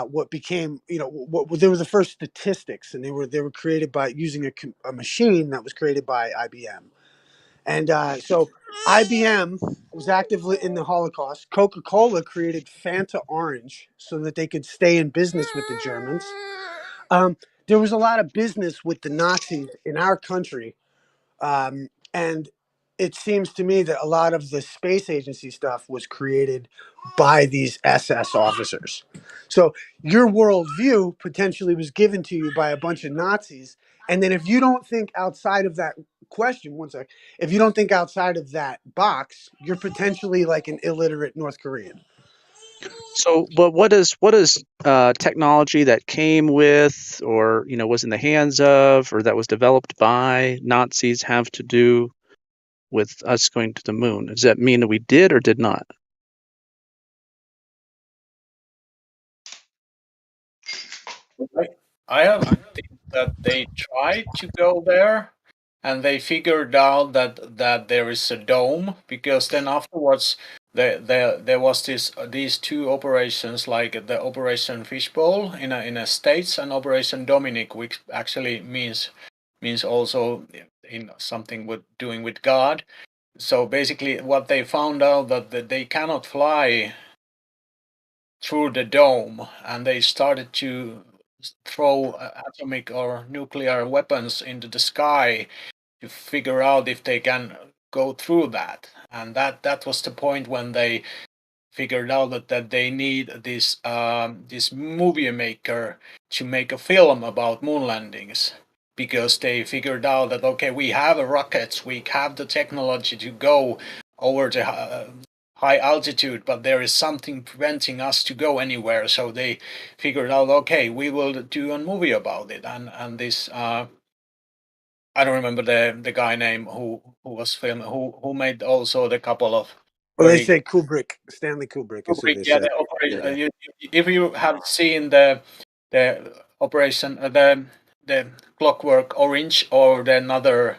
what became, you know, what they were the first statistics, and they were created by using a machine that was created by IBM. And so IBM was actively in the Holocaust. Coca-Cola created Fanta Orange so that they could stay in business with the Germans. There was a lot of business with the Nazis in our country. And it seems to me that a lot of the space agency stuff was created by these SS officers. So your worldview potentially was given to you by a bunch of Nazis. And then if you don't think outside of that question, one sec, if you don't think outside of that box, you're potentially like an illiterate North Korean. So, but what is technology that came with, or was in the hands of, or that was developed by Nazis have to do with us going to the moon? Does that mean that we did or did not? I have think that they tried to go there, and they figured out that there is a dome, because then afterwards there was these two operations, like the Operation Fishbowl in a States and Operation Dominic, which actually means also in something with doing with God. So basically, what they found out that they cannot fly through the dome, and they started to throw atomic or nuclear weapons into the sky to figure out if they can go through that. And that was the point when they figured out that they need this this movie maker to make a film about moon landings, because they figured out that, okay, we have rockets, we have the technology to go over the high altitude, but there is something preventing us to go anywhere. So they figured out, okay, we will do a movie about it. And this I don't remember the guy name who was filming, who made also the couple of Well, they very say Kubrick, Stanley Kubrick is who Kubrick, they yeah, say. the operation. Yeah. If you have seen the operation, the Clockwork Orange, or the another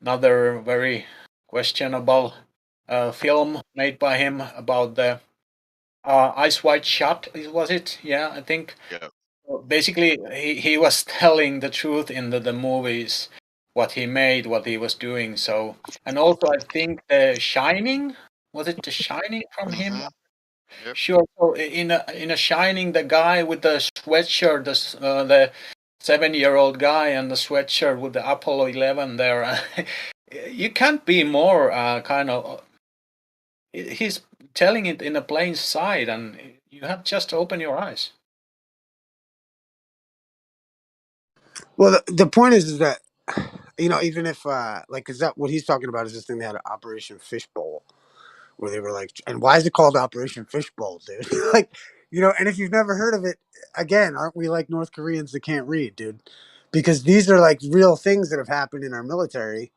very questionable film made by him about the Ice White Shot, was it? Yeah, I think. Yeah. Basically, he was telling the truth in the movies, what he made, what he was doing. So, and also I think The Shining, was it The Shining from him? Mhm. Yep. Sure. So in a Shining, the guy with the sweatshirt, the 7-year-old guy and the sweatshirt with the Apollo 11 there, you can't be more kind of. He's telling it in a plain sight, and you have just to open your eyes. Well, the point is that, you know, even if like, is that what he's talking about? Is this thing they had an Operation Fishbowl, where they were like, and why is it called Operation Fishbowl, dude? Like, you know, and if you've never heard of it, again, aren't we like North Koreans that can't read, dude? Because these are like real things that have happened in our military.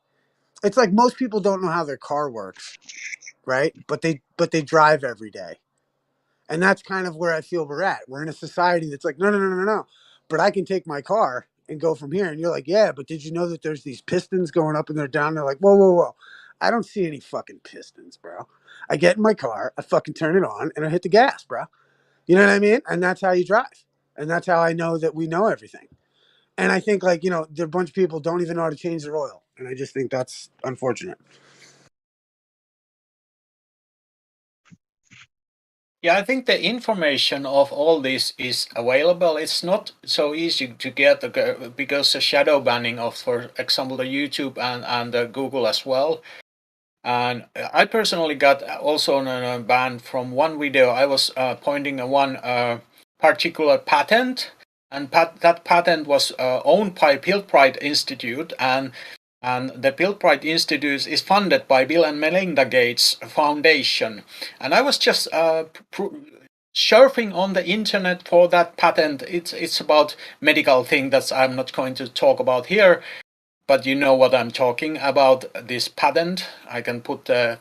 It's like most people don't know how their car works, right? But they drive every day. And that's kind of where I feel we're at. We're in a society that's like, no. But I can take my car and go from here. And you're like, yeah, but did you know that there's these pistons going up and they're down? They're like, whoa, whoa, whoa. I don't see any fucking pistons, bro. I get in my car, I fucking turn it on, and I hit the gas, bro. You know what I mean? And that's how you drive. And that's how I know that we know everything. And I think, like, you know, there are a bunch of people don't even know how to change their oil. And I just think that's unfortunate. Yeah, I think the information of all this is available. It's not so easy to get because the shadow banning of, for example, the YouTube and the Google as well. And I personally got also a ban from one video. I was pointing at one particular patent, and that patent was owned by Piltbright Institute, and the Piltbright Institute is funded by Bill and Melinda Gates Foundation. And I was just surfing on the internet for that patent. It's about medical thing that I'm not going to talk about here, but you know what I'm talking about, this patent. I can put the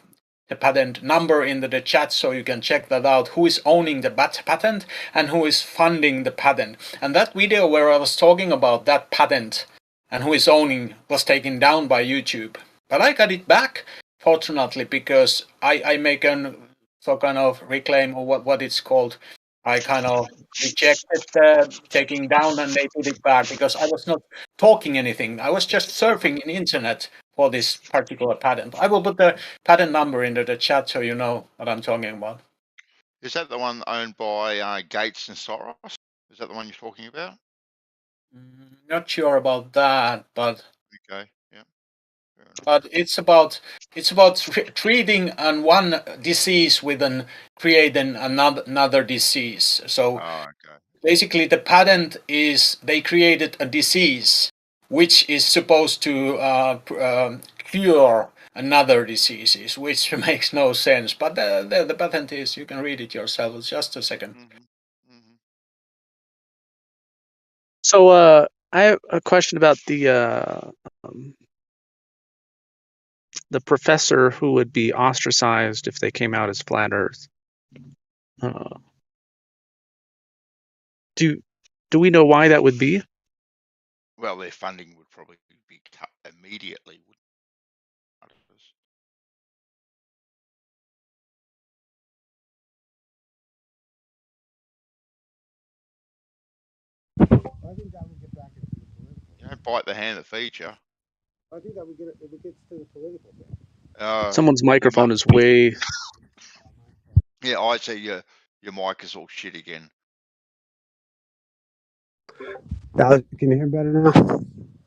patent number in the chat so you can check that out, who is owning the patent and who is funding the patent. And that video where I was talking about that patent and who is owning was taken down by YouTube. But I got it back, fortunately, because I make an so kind of reclaim, or what it's called. I kind of rejected taking down, and they put it back because I was not talking anything. I was just surfing in internet for this particular patent. I will put the patent number into the chat so you know what I'm talking about. Is that the one owned by Gates and Soros? Is that the one you're talking about? Not sure about that, but Okay, yeah. Fair enough. but it's about treating one disease with creating another disease. So Oh, okay. basically, the patent is they created a disease which is supposed to cure another diseases, which makes no sense. But the patent is, you can read it yourself. It's just a second. Mm-hmm. Mm-hmm. So I have a question about the professor who would be ostracized if they came out as flat Earth. Do we know why that would be? Well, their funding would probably be cut immediately. I think that would get back into the political. You don't bite the hand that feeds you. I think that would get it gets to the political thing. Someone's microphone is way. Yeah, I see your mic is all shit again. Can you hear better now?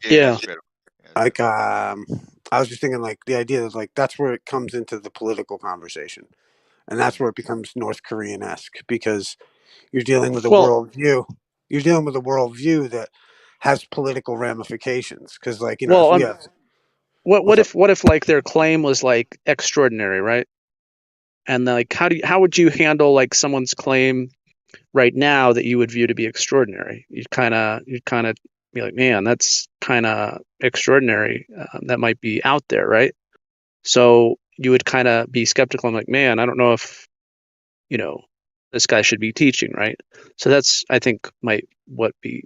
Yeah. That's better. Like, I was just thinking, like, the idea is, like, that's where it comes into the political conversation. And that's where it becomes North Korean-esque, because you're dealing with a worldview. You're dealing with a worldview that has political ramifications. Because, like, you know, Well, if we have... what if like their claim was like extraordinary, right? And like, how would you handle like someone's claim right now that you would view to be extraordinary? You'd kind of be like, man, that's kind of extraordinary. That might be out there, right? So you would kind of be skeptical. I'm like, man, I don't know if this guy should be teaching, right? So that's, I think, might be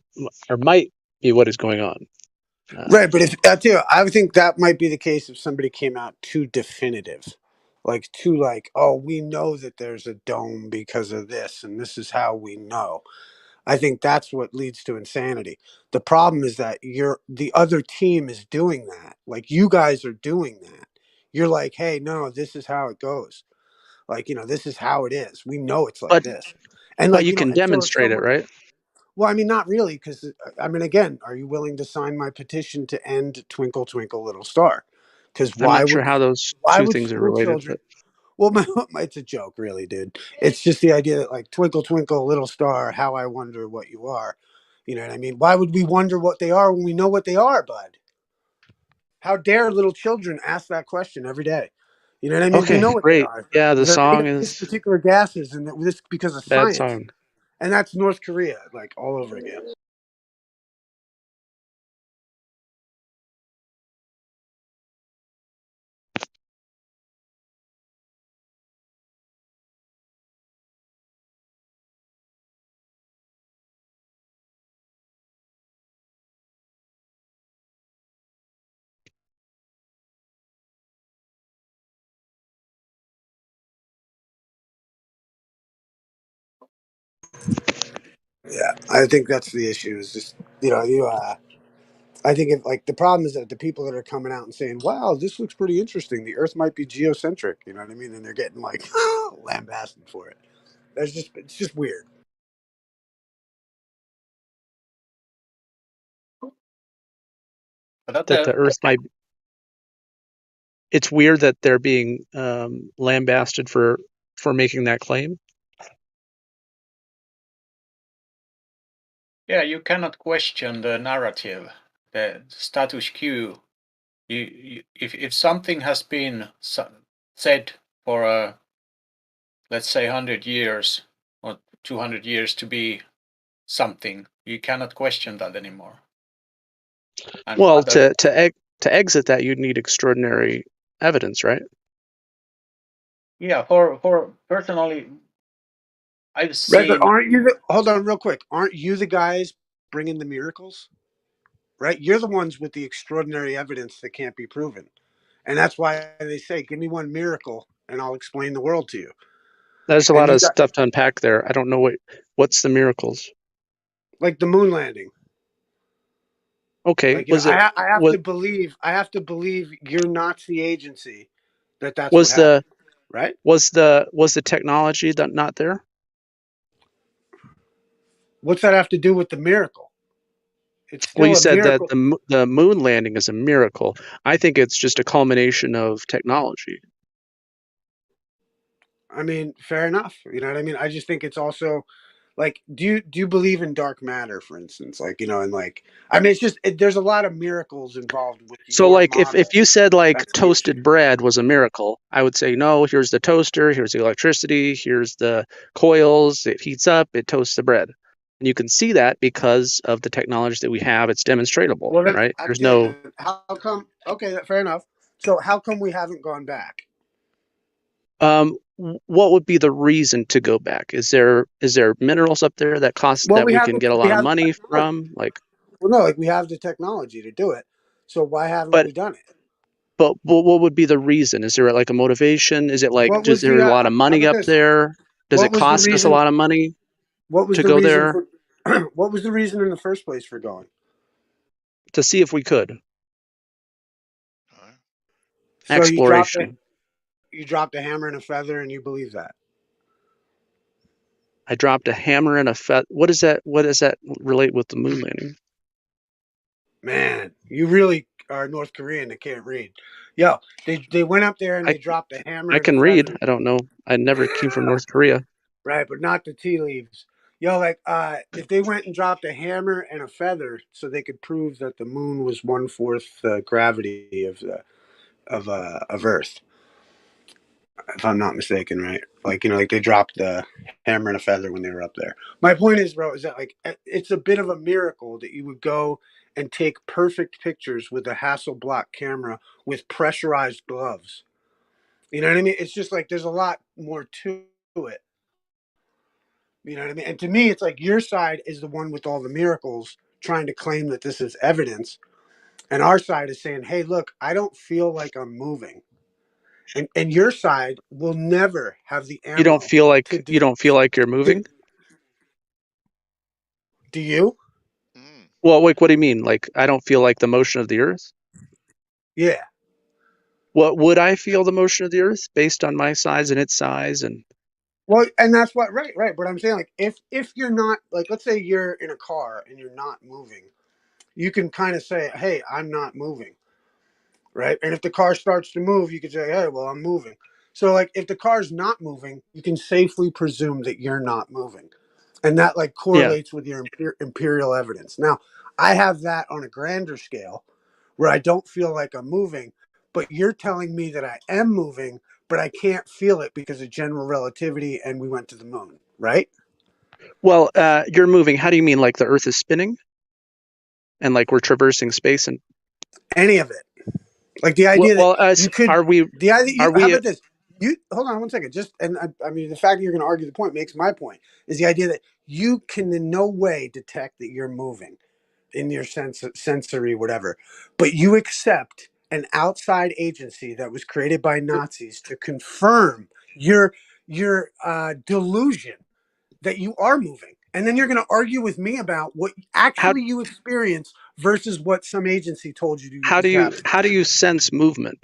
what is going on. Right, but if I would think that might be the case if somebody came out too definitive, like too like, oh, we know that there's a dome because of this, and this is how we know. I think that's what leads to insanity. The problem is that the other team is doing that. Like, you guys are doing that. You're like, hey, no, this is how it goes. Like, you know, this is how it is. We know it's like this. And But like, you you know, can and so if demonstrate it, someone, right? well, I mean, not really, because I mean, again, are you willing to sign my petition to end Twinkle Twinkle Little Star? Because I'm not sure how those two things are school related, children? Well, it's a joke, really, dude. It's just the idea that, like, twinkle twinkle little star, how I wonder what you are. You know what I mean? Why would we wonder what they are when we know what they are, bud? How dare little children ask that question every day? You know what I mean? We Okay, know what they great. are. Yeah, the They're made song of these is particular gases, and this because of bad science. song. And that's North Korea, like, all over again. Yeah, I think that's the issue. Is just I think the problem is that the people that are coming out and saying, "Wow, this looks pretty interesting. The Earth might be geocentric." You know what I mean? And they're getting like lambasted for it. It's just weird. But That the Earth might. It's weird that they're being lambasted for making that claim. yeah, you cannot question the narrative, the status quo. If something has been said for let's say 100 years or 200 years to be something, you cannot question that anymore. And Well, to exit that, you'd need extraordinary evidence, right? yeah, for personally, I've Right, but seen. aren't you? Hold on, real quick. Aren't you the guys bringing the miracles? Right, you're the ones with the extraordinary evidence that can't be proven, and that's why they say, "Give me one miracle, and I'll explain the world to you." There's a And lot you of got stuff to unpack there. I don't know what's the miracles. like the moon landing. Okay, Like was it I have was to believe. I have to believe your Nazi agency that's what was happened. the Right? was the technology that not there? What's that have to do with the miracle? It's Well, you still a said that miracle. the moon landing is a miracle. I think it's just a culmination of technology. I mean, fair enough. You know what I mean? I just think it's also like, do you believe in dark matter, for instance? Like, and like, I mean, it's just there's a lot of miracles involved with So, your like, if model. you said like That's the issue. toasted bread was a miracle, I would say no. Here's the toaster. Here's the electricity. Here's the coils. It heats up. It toasts the bread, and you can see that because of the technology that we have. It's demonstratable, Well, then, right? There's okay, no. then how come? Okay, fair enough. So how come we haven't gone back? What would be the reason to go back? Is there minerals up there that cost Well, that we can get a we lot of have the money technology. from? Like, Well, no, like we have the technology to do it. So why haven't but we done it? but what would be the reason? Is there like a motivation? Is it like What is was there the? a lot of How money about up this? there? Does What it was the cost us a reason? lot of money What was to the go reason there for? What was the reason in the first place for going? to see if we could? No. So Exploration. you dropped a hammer and a feather, and you believe that? I dropped a hammer and a What is that? What does that relate with the moon landing? Man, you really are North Korean that can't read. Yo, they went up there and I they dropped a hammer I and a can read. feather. I don't know. I never came from North Korea. Right, but not the tea leaves. Yo, like if they went and dropped a hammer and a feather, so they could prove that the moon was 1/4 the gravity of Earth, if I'm not mistaken, right? Like like they dropped the hammer and a feather when they were up there. My point is, bro, is that like it's a bit of a miracle that you would go and take perfect pictures with a Hasselblad camera with pressurized gloves. You know what I mean? It's just like there's a lot more to it. You know what I mean? And to me, it's like your side is the one with all the miracles trying to claim that this is evidence. And our side is saying, hey, look, I don't feel like I'm moving. And your side will never have the You don't ammo feel to like do. you're moving? Do you? Mm. Well, like what do you mean? Like I don't feel like the motion of the earth? Yeah. What would I feel the motion of the earth based on my size and its size and Well, and that's what right. But I'm saying like if you're not like let's say you're in a car and you're not moving, you can kind of say, hey, I'm not moving. Right? And if the car starts to move, you can say, hey, well, I'm moving. So like if the car's not moving, you can safely presume that you're not moving. And that like yeah. correlates with your imperial evidence. Now, I have that on a grander scale where I don't feel like I'm moving, but you're telling me that I am moving, but I can't feel it because of general relativity and we went to the moon, right? Well, you're moving. How do you mean like the earth is spinning and like we're traversing space and Any of it. Like the idea that us you could, are we the idea, are how we about this? You hold on one second. Just and I mean, the fact that you're going to argue the point makes my point. Is the idea that you can in no way detect that you're moving in your sensory whatever, but you accept an outside agency that was created by Nazis to confirm your delusion that you are moving. and then you're going to argue with me about what actually you experience versus what some agency told you How is happening. do you sense movement?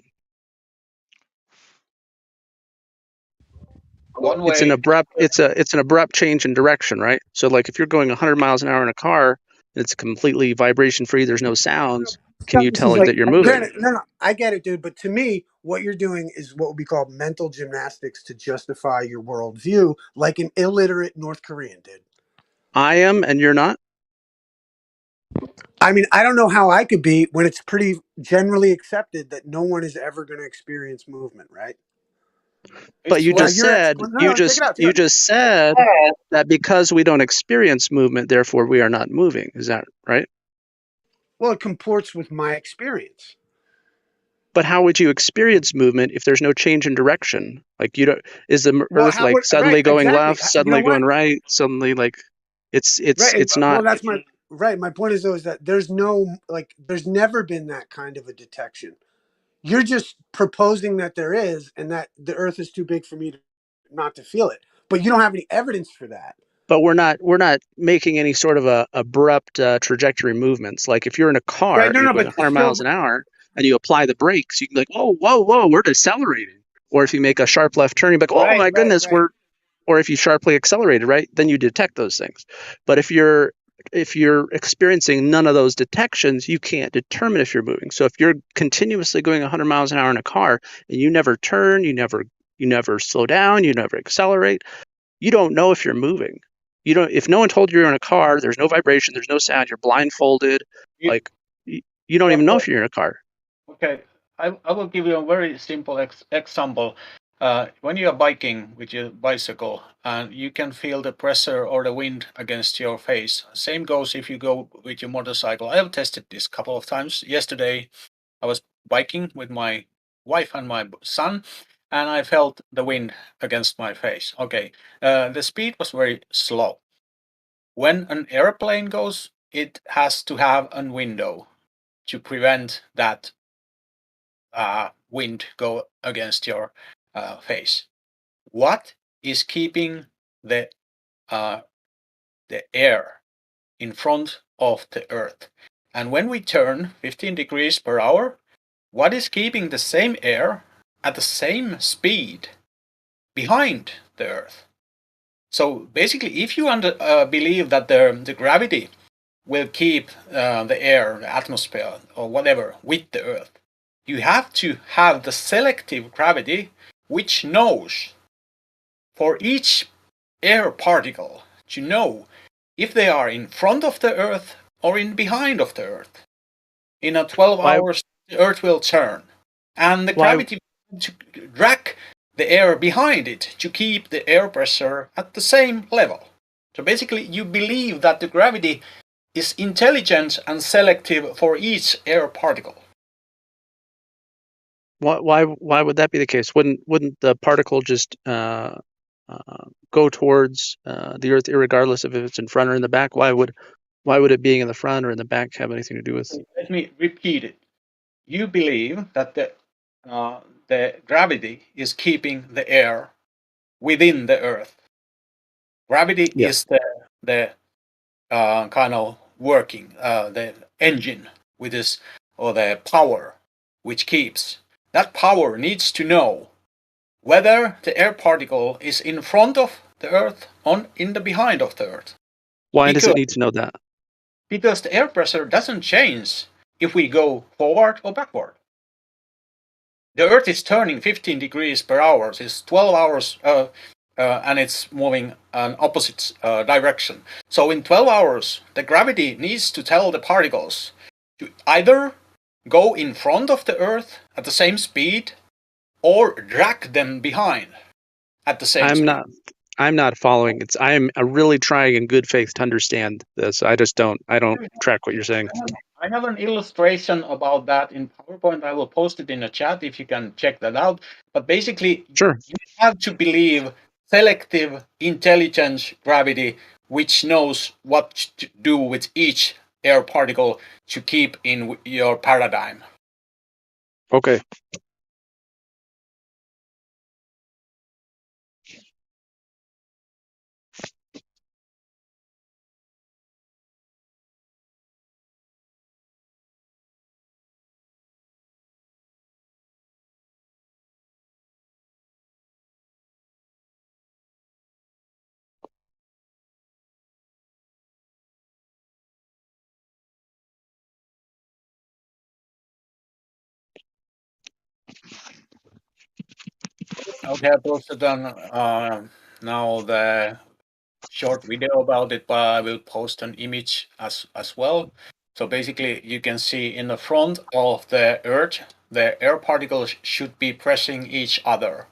One It's an way. abrupt change in direction, right? So like if you're going 100 miles an hour in a car and it's completely vibration free, there's no sounds, can you This tell is like, that you're moving? granted, no, I get it, dude. But to me, what you're doing is what would be called mental gymnastics to justify your worldview, like an illiterate North Korean did. I am, and you're not? I mean, I don't know how I could be when it's pretty generally accepted that no one is ever going to experience movement, right? But you Now just you're said check it out. you just said that because we don't experience movement, therefore we are not moving. Is that right? Well, it comports with my experience. But how would you experience movement if there's no change in direction? Like you don't is the Well, Earth like suddenly right, going exactly. left, suddenly You know what? going right, suddenly like it's Right. not. Well, that's my right. My point is though is that there's no there's never been that kind of a detection. You're just proposing that there is, and that the Earth is too big for me not to feel it. But you don't have any evidence for that. But we're not making any sort of a abrupt trajectory movements. Like if you're in a car Right. and you're No, going but 100 still, miles an hour and you apply the brakes, you can be like, oh, whoa, we're decelerating. Or if you make a sharp left turn, you're like, oh my goodness, right. or if you sharply accelerated, right, then you detect those things. But if you're experiencing none of those detections, you can't determine if you're moving. So if you're continuously going 100 miles an hour in a car and you never turn, you never slow down, you never accelerate, you don't know if you're moving. You don't. If no one told you you're in a car, there's no vibration, there's no sound, you're blindfolded. Like you don't even know if you're in a car. Okay, I will give you a very simple example. When you are biking with your bicycle and you can feel the pressure or the wind against your face. Same goes if you go with your motorcycle. I have tested this a couple of times. Yesterday, I was biking with my wife and my son, and I felt the wind against my face. Okay, the speed was very slow. When an airplane goes, it has to have a window to prevent that wind go against your face. What is keeping the air in front of the Earth? And when we turn 15 degrees per hour, what is keeping the same air at the same speed behind the Earth? So basically, if you believe that the gravity will keep the air, the atmosphere, or whatever with the Earth, you have to have the selective gravity, which knows for each air particle to know if they are in front of the Earth or in behind of the Earth. In a 12 hours, the Earth will turn, and the gravity to drag the air behind it to keep the air pressure at the same level. So basically, you believe that the gravity is intelligent and selective for each air particle. Why would that be the case? Wouldn't the particle just go towards the Earth, irregardless of if it's in front or in the back? Why would it being in the front or in the back have anything to do with? Let me repeat it. You believe that the gravity is keeping the air within the Earth. Gravity is the kind of working the engine with this, or the power which keeps. That power needs to know whether the air particle is in front of the Earth or in the behind of the Earth. Why does it need to know that? Because the air pressure doesn't change if we go forward or backward. The Earth is turning 15 degrees per hour. It's 12 hours and it's moving an opposite direction. So in 12 hours, the gravity needs to tell the particles to either go in front of the Earth at the same speed or drag them behind at the same speed. I'm not following. I'm really trying in good faith to understand this. I don't track what you're saying. I have an illustration about that in PowerPoint. I will post it in the chat if you can check that out. But basically, sure, you have to believe selective intelligence gravity, which knows what to do with each air particle to keep in your paradigm. Okay. Okay, I posted on now the short video about it, but I will post an image as well. So basically, you can see in the front of the Earth, the air particles should be pressing each other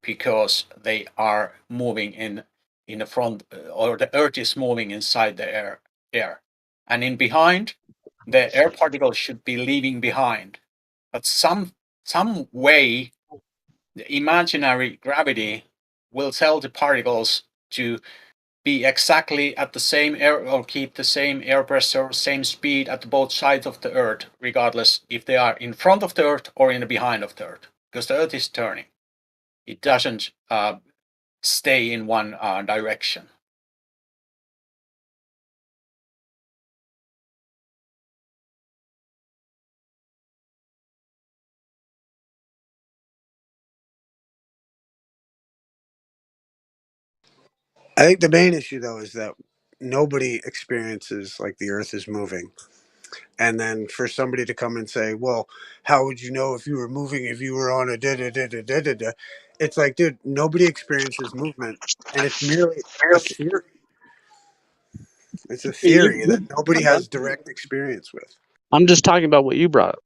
because they are moving in the front, or the Earth is moving inside the air. And in behind, the air particles should be leaving behind. But some way, the imaginary gravity will tell the particles to be exactly at the same air, or keep the same air pressure, same speed at both sides of the Earth, regardless if they are in front of the Earth or in the behind of the Earth, because the Earth is turning. It doesn't stay in one direction. I think the main issue though is that nobody experiences like the Earth is moving. And then for somebody to come and say, "Well, how would you know if you were moving if you were on a da da da da da da da?" It's like, dude, nobody experiences movement, and it's merely a theory. It's a theory that nobody has direct experience with. I'm just talking about what you brought up.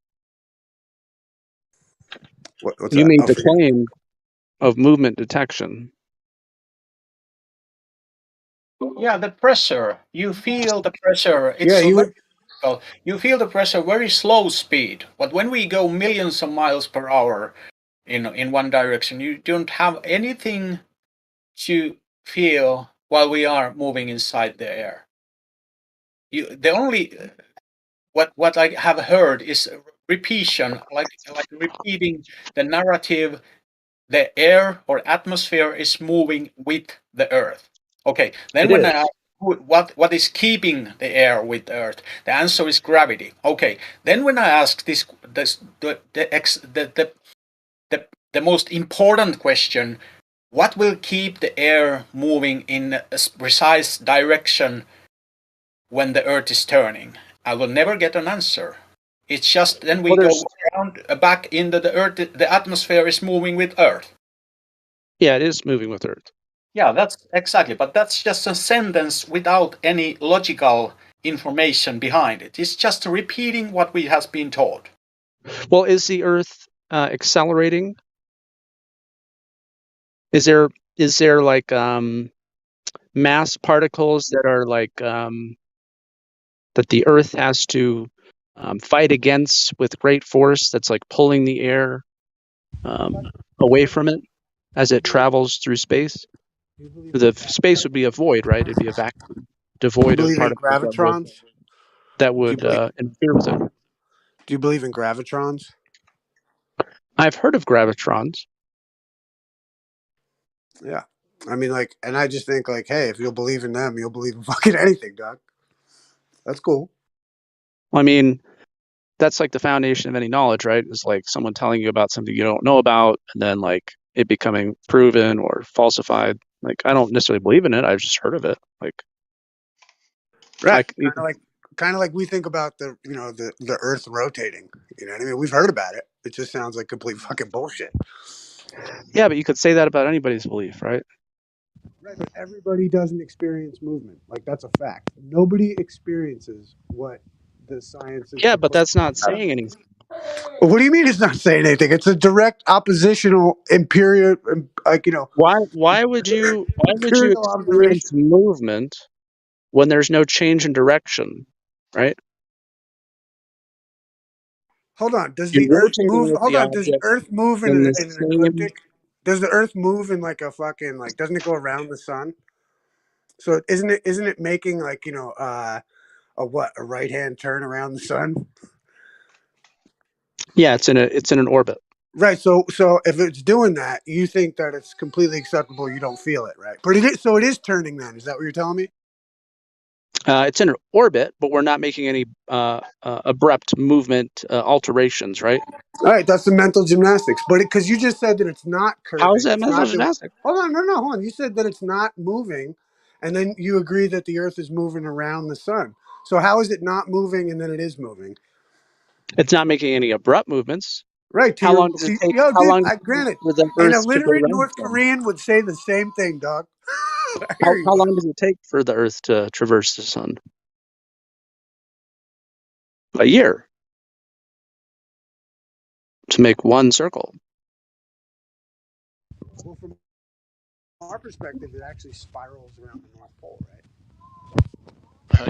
What's You that? made I'll the forget. claim of movement detection. Yeah, the pressure. You feel the pressure. It's Yeah, you would. well, you feel the pressure very slow speed. But when we go millions of miles per hour in one direction, you don't have anything to feel while we are moving inside the air. The only what I have heard is repetition, like repeating the narrative. The air or atmosphere is moving with the Earth. Okay, then It when is. I ask what is keeping the air with the Earth, the answer is gravity. Okay, then when I ask the most important question, what will keep the air moving in a precise direction when the Earth is turning? I will never get an answer. It's just then we go around back into the Earth. The atmosphere is moving with Earth. Yeah, it is moving with Earth. Yeah, that's exactly. But that's just a sentence without any logical information behind it. It's just repeating what we has been taught. Well, is the Earth accelerating? Is there like mass particles that are like that the Earth has to fight against with great force? That's like pulling the air away from it as it travels through space. The space would be a void, right? It'd be a vacuum, Do you devoid of believe in particles gravitrons? that would interfere with it. Do you believe in gravitrons? I've heard of gravitrons. Yeah. I mean, like, and I just think, like, hey, if you'll believe in them, you'll believe in fucking anything, dog. That's cool. I mean, that's like the foundation of any knowledge, right? It's like someone telling you about something you don't know about, and then like it becoming proven or falsified. Like, I don't necessarily believe in it. I've just heard of it. Like, right, kind of like we think about the the Earth rotating. You know what I mean? We've heard about it. It just sounds like complete fucking bullshit. Yeah, but you could say that about anybody's belief, right? Right, but everybody doesn't experience movement. Like, that's a fact. Nobody experiences what the science is. Yeah, but that's not saying anything. Well, what do you mean it's not saying anything? It's a direct oppositional imperial, like, Why would you imperial observation. experience movement when there's no change in direction, right? Hold on. Does You're the Earth rotating move? with Hold the on. Does the object Earth move in in the an same. ecliptic? Does the Earth move in like a fucking, like, doesn't it go around the sun? So isn't it making, like, a right hand turn around the sun? Yeah, it's in an orbit. Right. So if it's doing that, you think that it's completely acceptable. You don't feel it, right? But it is turning. Then is that what you're telling me? It's in an orbit, but we're not making any abrupt movement alterations, right? All right, that's the mental gymnastics. But because you just said that it's not curving, How is that it's mental not doing. gymnastics? Hold on, no, hold on. You said that it's not moving, and then you agree that the Earth is moving around the sun. So how is it not moving and then it is moving? It's not making any abrupt movements. Right. To How your, long does it take? yo, How dude, long does it take granted, for the an Earth to go illiterate around the North sun? Korean would say the same thing, dog. I hear you. How long does it take for the Earth to traverse the sun? A year to make one circle. Well, from our perspective, it actually spirals around the North Pole, right?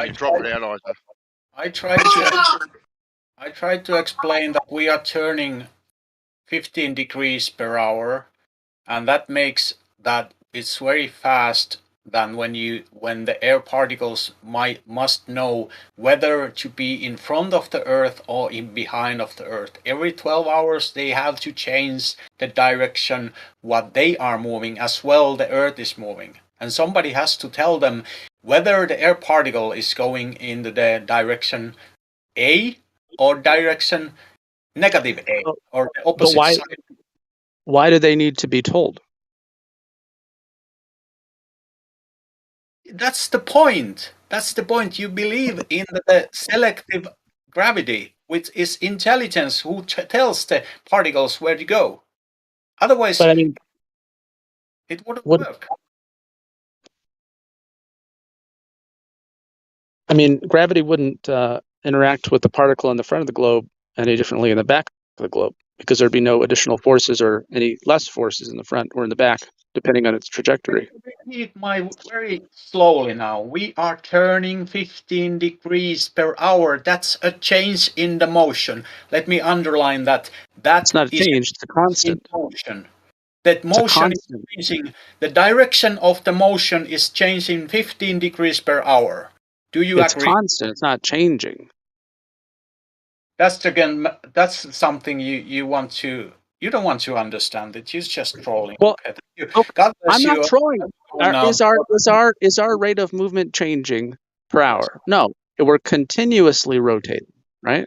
You drop it out, Isaac. I tried to explain that we are turning 15 degrees per hour, and that makes that it's very fast than when the air particles must know whether to be in front of the Earth or in behind of the Earth. Every 12 hours they have to change the direction what they are moving as well the Earth is moving. And somebody has to tell them whether the air particle is going in the direction A or direction negative A or the opposite But side. why do they need to be told? That's the point. That's the point. You believe in the selective gravity, which is intelligence who tells the particles where to go. Otherwise, But I mean, it wouldn't what? work. I mean, gravity wouldn't interact with the particle in the front of the globe any differently in the back of the globe, because there'd be no additional forces or any less forces in the front or in the back, depending on its trajectory. Repeat my very slowly now. We are turning 15 degrees per hour. That's a change in the motion. Let me underline that. That It's not a is change; it's a constant. in motion. That It's a motion constant. is changing. The direction of the motion is changing 15 degrees per hour. Do you It's agree? constant. It's not changing. That's something you want to. You don't want to understand it. You're just trolling. Well, Okay, thank you. okay, God bless I'm not you. trolling. Is our rate of movement changing per hour? No, we're continuously rotating, right?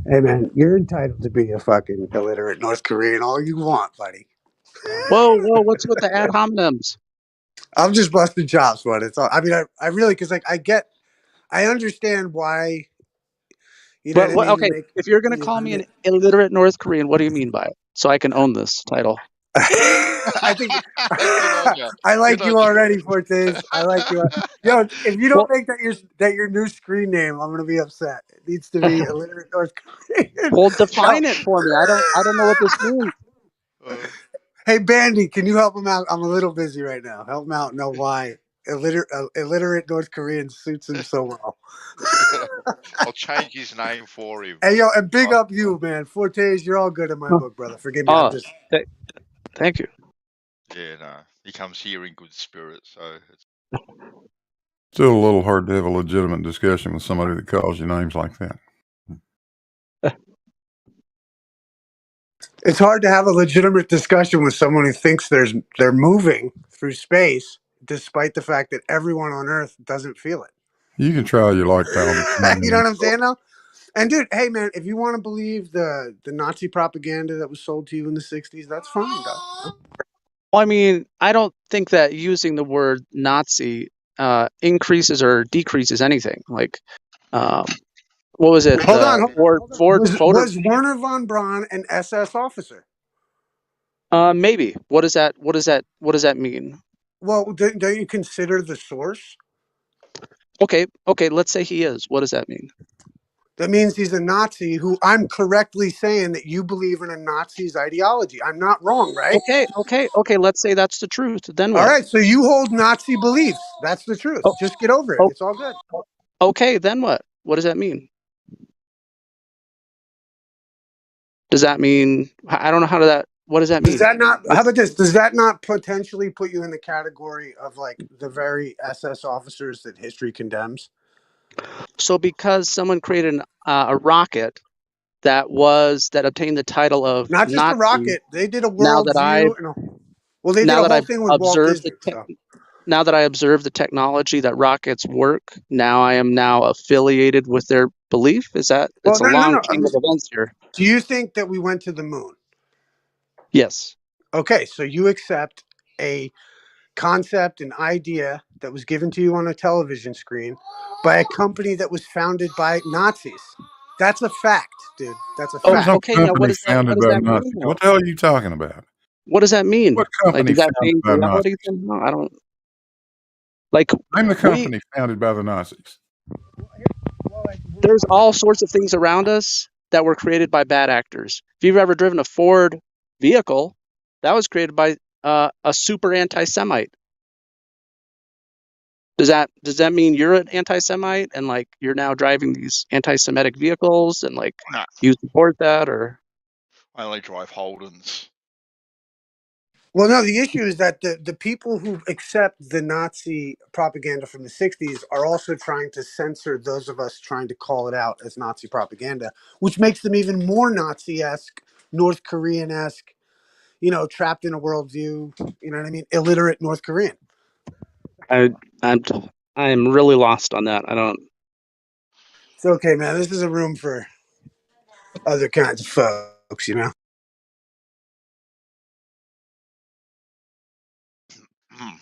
Hey, man, you're entitled to be a fucking illiterate North Korean all you want, buddy. Whoa, what's with the ad hominems? I'm just busting chops, but it's all. I mean, I really, because like I understand why. You know what I mean? Okay, if you're going to call me an illiterate North Korean, what do you mean by it? So I can own this title. I think Good on you. I like Good you on you. already, Fortes. I like you. Yo, if you don't make that your new screen name, I'm gonna be upset. It needs to be illiterate North Korean. Well, define it for me. I don't know what this means. Hey, Bandy, can you help him out? I'm a little busy right now. Help him out. Know why illiterate North Korean suits him so well. I'll change his name for him. Hey, yo, and big up you, man. Fortes, you're all good in my book, brother. Forgive me. I'm just. Thank you. Yeah, no. He comes here in good spirits, so it's Still a little hard to have a legitimate discussion with somebody that calls you names like that. It's hard to have a legitimate discussion with someone who thinks they're moving through space, despite the fact that everyone on Earth doesn't feel it. You can try your like, pal. You know what I'm saying, though? And dude, hey man, if you want to believe the Nazi propaganda that was sold to you in the '60s, that's fine, dog. Well, I mean, I don't think that using the word Nazi increases or decreases anything. Like, what was it? Hold on. Was Werner von Braun an SS officer? Maybe. What does that mean? Well, don't you consider the source? Okay. Let's say he is. What does that mean? That means he's a Nazi who I'm correctly saying that you believe in a Nazi's ideology. I'm not wrong, right? Okay. Let's say that's the truth. Then what? All right. So you hold Nazi beliefs. That's the truth. Just get over it. It's all good. Okay. Then what? What does that mean? Does that mean, I don't know how what does that mean? Does that not, how about this? Does that not potentially put you in the category of like the very SS officers that history condemns? So because someone created a rocket that obtained the title of not just Nazi, a rocket, they did a world view. They did a whole thing with Walt Disney. Now that I observe the technology that rockets work, now I am affiliated with their belief? Is that Well, it's a no, no, long no. chain of events here? Do you think that we went to the moon? Yes. Okay, so you accept a concept, an idea that was given to you on a television screen by a company that was founded by Nazis. That's a fact, dude. That's a Oh, There's fact. no okay. Now, company what founded does by that mean? Nazis. Though? What the hell are you talking about? What does that mean? What Like, company does that founded change by reality Nazis? somehow? I don't like. Name the We company founded by the Nazis. there's all sorts of things around us that were created by bad actors. If you've ever driven a Ford vehicle, that was created by a super anti-Semite. Does that mean you're an anti-Semite and like you're now driving these anti-Semitic vehicles and like No, you support that? Or I only drive Holdens. Well, no, the issue is that the people who accept the Nazi propaganda from the 60s are also trying to censor those of us trying to call it out as Nazi propaganda, which makes them even more Nazi-esque, North Korean-esque, trapped in a worldview, you know what I mean? Illiterate North Korean. I'm really lost on that. I don't. It's okay, man. This is a room for other kinds of folks, Hmm.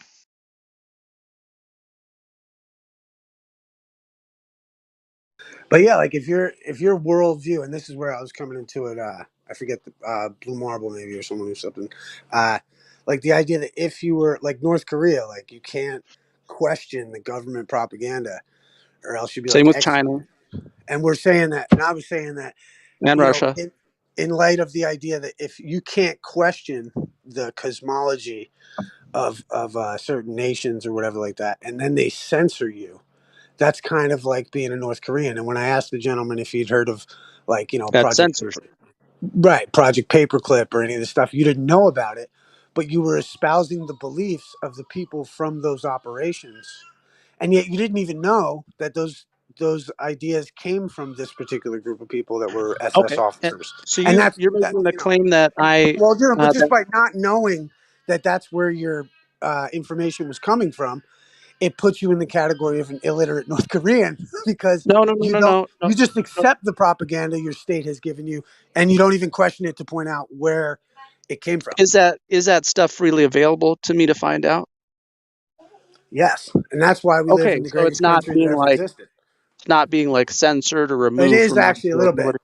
But yeah, like if your worldview, and this is where I was coming into it, I forget the Blue Marble maybe or someone or something, like the idea that if you were like North Korea, like you can't question the government propaganda, or else you'd be Same like with exiled. China And we're saying that, and I was saying that, and Russia. in light of the idea that if you can't question the cosmology of certain nations or whatever like that, and then they censor you, that's kind of like being a North Korean. And when I asked the gentleman if he'd heard of, like, That's censored. Project Paperclip or any of the stuff, you didn't know about it, but you were espousing the beliefs of the people from those operations, and yet you didn't even know that those ideas came from this particular group of people that were SS Okay. officers. So And you're that making the claim that but just that, by not knowing that that's where your information was coming from, it puts you in the category of an illiterate North Korean because no you just accept the propaganda your state has given you, and you don't even question it to point out where it came from. Is that stuff freely available to me to find out? Yes, and that's why we live Okay, in the so it's greatest not country that being ever existed. censored or It removed is from actually a little bit. everybody.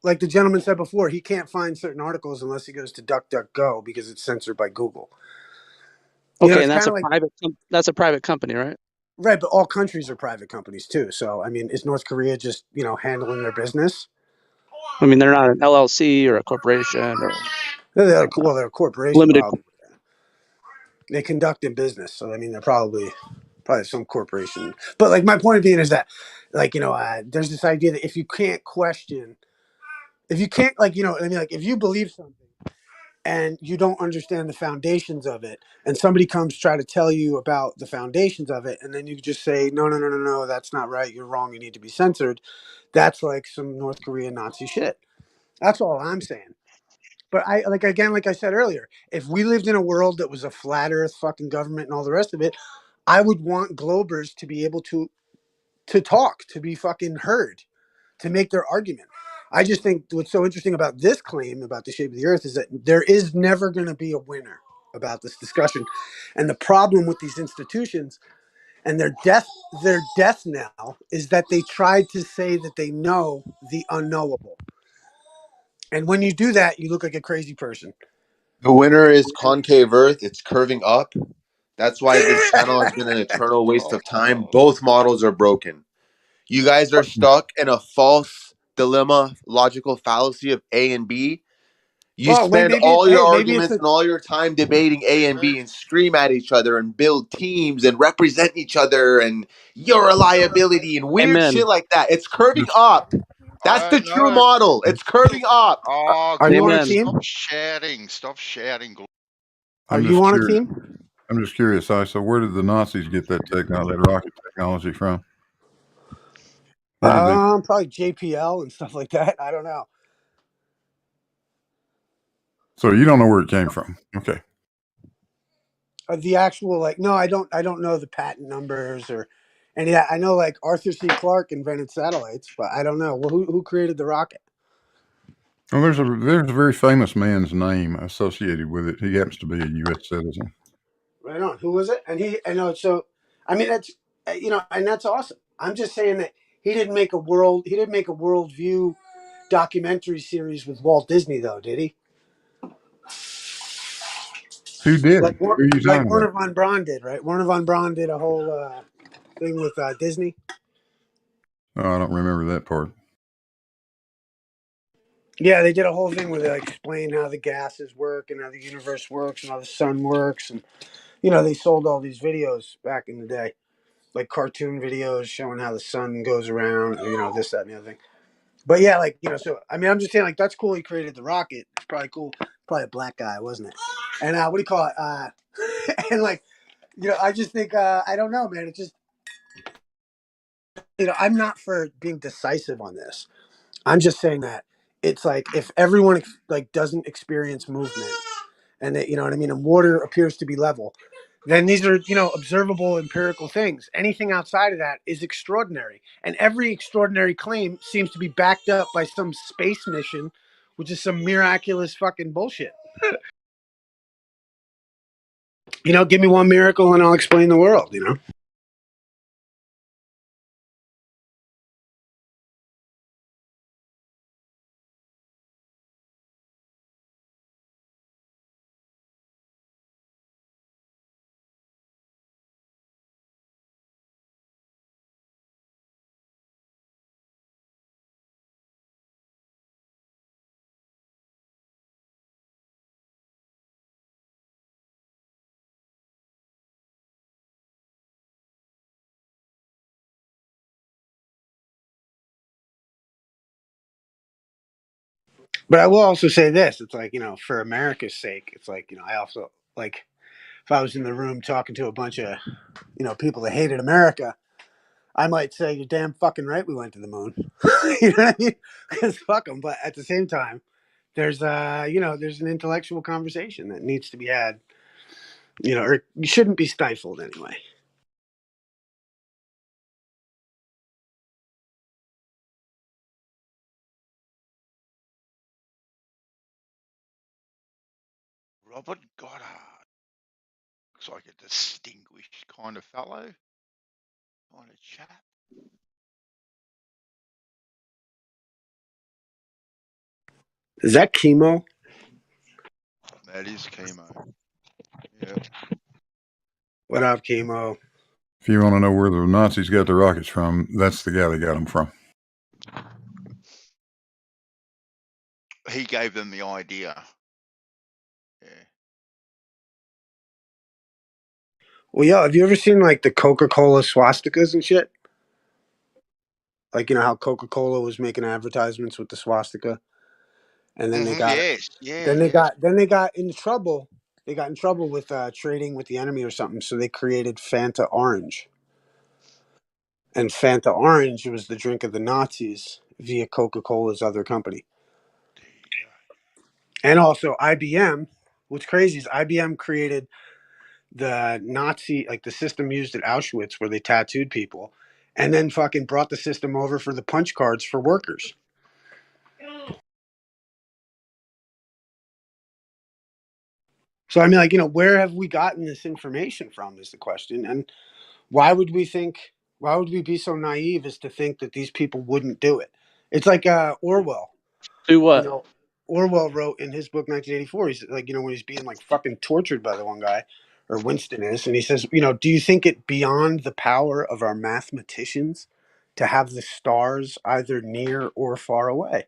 Like the gentleman said before, he can't find certain articles unless he goes to DuckDuckGo because it's censored by Google. Okay, It's and kind of like that's a private company, right? right, but all countries are private companies too. So I mean, is North Korea just handling their business? I mean, they're not an LLC or a corporation or They're a corporation limited. probably. They conduct in business, so I mean, they're probably some corporation. But like my point being is that, like there's this idea that if you can't question, if you can't like I mean, like if you believe something and you don't understand the foundations of it, and somebody comes try to tell you about the foundations of it, and then you just say no, that's not right, you're wrong, you need to be censored. That's like some North Korean Nazi shit. That's all I'm saying. But like I said earlier, if we lived in a world that was a flat earth fucking government and all the rest of it, I would want Globers to be able to talk, to be fucking heard, to make their argument. I just think what's so interesting about this claim about the shape of the earth is that there is never going to be a winner about this discussion. And the problem with these institutions and their death knell is that they tried to say that they know the unknowable. And when you do that, you look like a crazy person. The winner is concave Earth. It's curving up. That's why this channel has been an eternal waste of time. Both models are broken. You guys are stuck in a false dilemma, logical fallacy of A and B. You spend all your arguments and all your time debating A and B and scream at each other and build teams and represent each other and your reliability and weird Amen. shit like that. It's curving up. That's the true model. It's curving up. Oh, Are you on a Amen. team? Stop shouting. Stop shouting. Are I'm you just on a curious. team? I'm just curious. So where did the Nazis get that rocket technology from? Where did they? Probably JPL and stuff like that. I don't know. So you don't know where it came from? Okay. The actual no, I don't know the patent numbers or And yeah, I know like Arthur C. Clarke invented satellites, but I don't know. Well, who created the rocket? Well, there's a very famous man's name associated with it. He happens to be a U.S. citizen. Right on. Who was it? And I know. So, I mean, that's and that's awesome. I'm just saying that he didn't make a worldview documentary series with Walt Disney, though, did he? Who did? Like, Who are you like talking Werner about? von Braun did, right? Werner von Braun did a whole thing with Disney. Oh, I don't remember that part. Yeah, they did a whole thing where they explain how the gases work and how the universe works and how the sun works, and they sold all these videos back in the day, like cartoon videos showing how the sun goes around, this, that, and the other thing. But yeah, like so I mean, I'm just saying, like, that's cool. He created the rocket. It's probably cool. Probably a black guy, wasn't it? And what do you call it? And like, I just think I don't know, man. It's just I'm not for being decisive on this. I'm just saying that it's like if everyone like doesn't experience movement, and you know what I mean, and water appears to be level, then these are observable empirical things. Anything outside of that is extraordinary, and every extraordinary claim seems to be backed up by some space mission, which is some miraculous fucking bullshit. Give me one miracle and I'll explain the world. But I will also say this: it's like for America's sake, it's like I also like if I was in the room talking to a bunch of people that hated America, I might say you're damn fucking right we went to the moon. You know what I mean? Because fuck them. But at the same time, there's there's an intellectual conversation that needs to be had. Or you shouldn't be stifled anyway. Robert Goddard. Looks like a distinguished kind of fellow. Kind of chap. Is that chemo? That is chemo. Yeah. What up, chemo? If you want to know where the Nazis got the rockets from, that's the guy they got them from. He gave them the idea. Yeah. Well, yeah. Have you ever seen like the Coca-Cola swastikas and shit? Like how Coca-Cola was making advertisements with the swastika, and then they got Yes. Yeah. then they Yes. got in trouble. They got in trouble with trading with the enemy or something. So they created Fanta Orange, and Fanta Orange was the drink of the Nazis via Coca-Cola's other company. There you go. And also IBM. What's crazy is IBM created the Nazi, like the system used at Auschwitz where they tattooed people, and then fucking brought the system over for the punch cards for workers. So I mean, like, where have we gotten this information from is the question. And why would we be so naive as to think that these people wouldn't do it? It's like Orwell. Do what? Orwell wrote in his book 1984. He's like, when he's being like fucking tortured by the one guy, or Winston is, and he says, do you think it beyond the power of our mathematicians to have the stars either near or far away?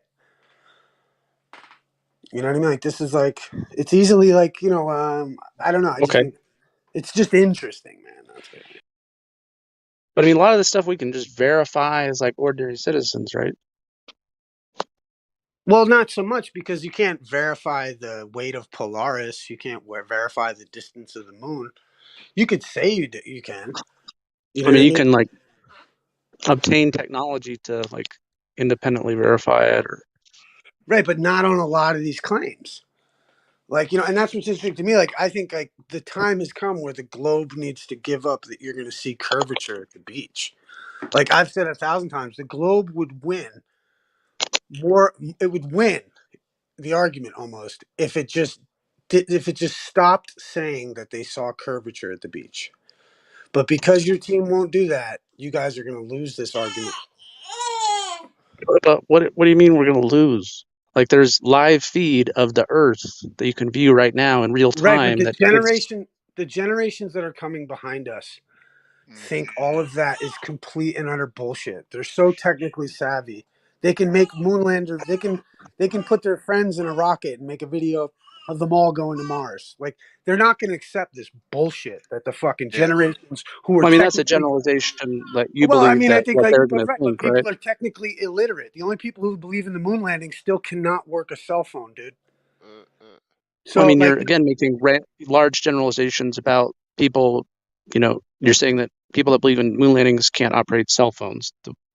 You know what I mean? Like, this is like, it's easily like, I don't know. I just Okay. think it's just interesting, man. That's it. But I mean, a lot of this stuff we can just verify as like ordinary citizens, right? Well, not so much because you can't verify the weight of Polaris. You can't verify the distance of the moon. You could say you can. You know I what mean, I you mean? can like obtain technology to like independently verify it, or Right, but not on a lot of these claims. Like, and that's what's interesting to me. Like, I think like the time has come where the globe needs to give up that you're going to see curvature at the beach. Like I've said 1,000 times, the globe would win more. It would win the argument almost if it just stopped saying that they saw curvature at the beach. But because your team won't do that, you guys are going to lose this argument. But what do you mean we're going to lose? Like there's live feed of the Earth that you can view right now in real Right, but time. the generations that are coming behind us think all of that is complete and utter bullshit. They're so technically savvy. They can make moonlanders. They can put their friends in a rocket and make a video of them all going to Mars. Like they're not going to accept this bullshit that the fucking Yeah. generations who are I mean, that's a technically. generalization that you Well, I believe mean, I that think what like, they're going to but think, right? people are technically illiterate. The only people who believe in the moon landing still cannot work a cell phone, dude. So I mean, like, you're again making large generalizations about people. You know, you're saying that people that believe in moon landings can't operate cell phones.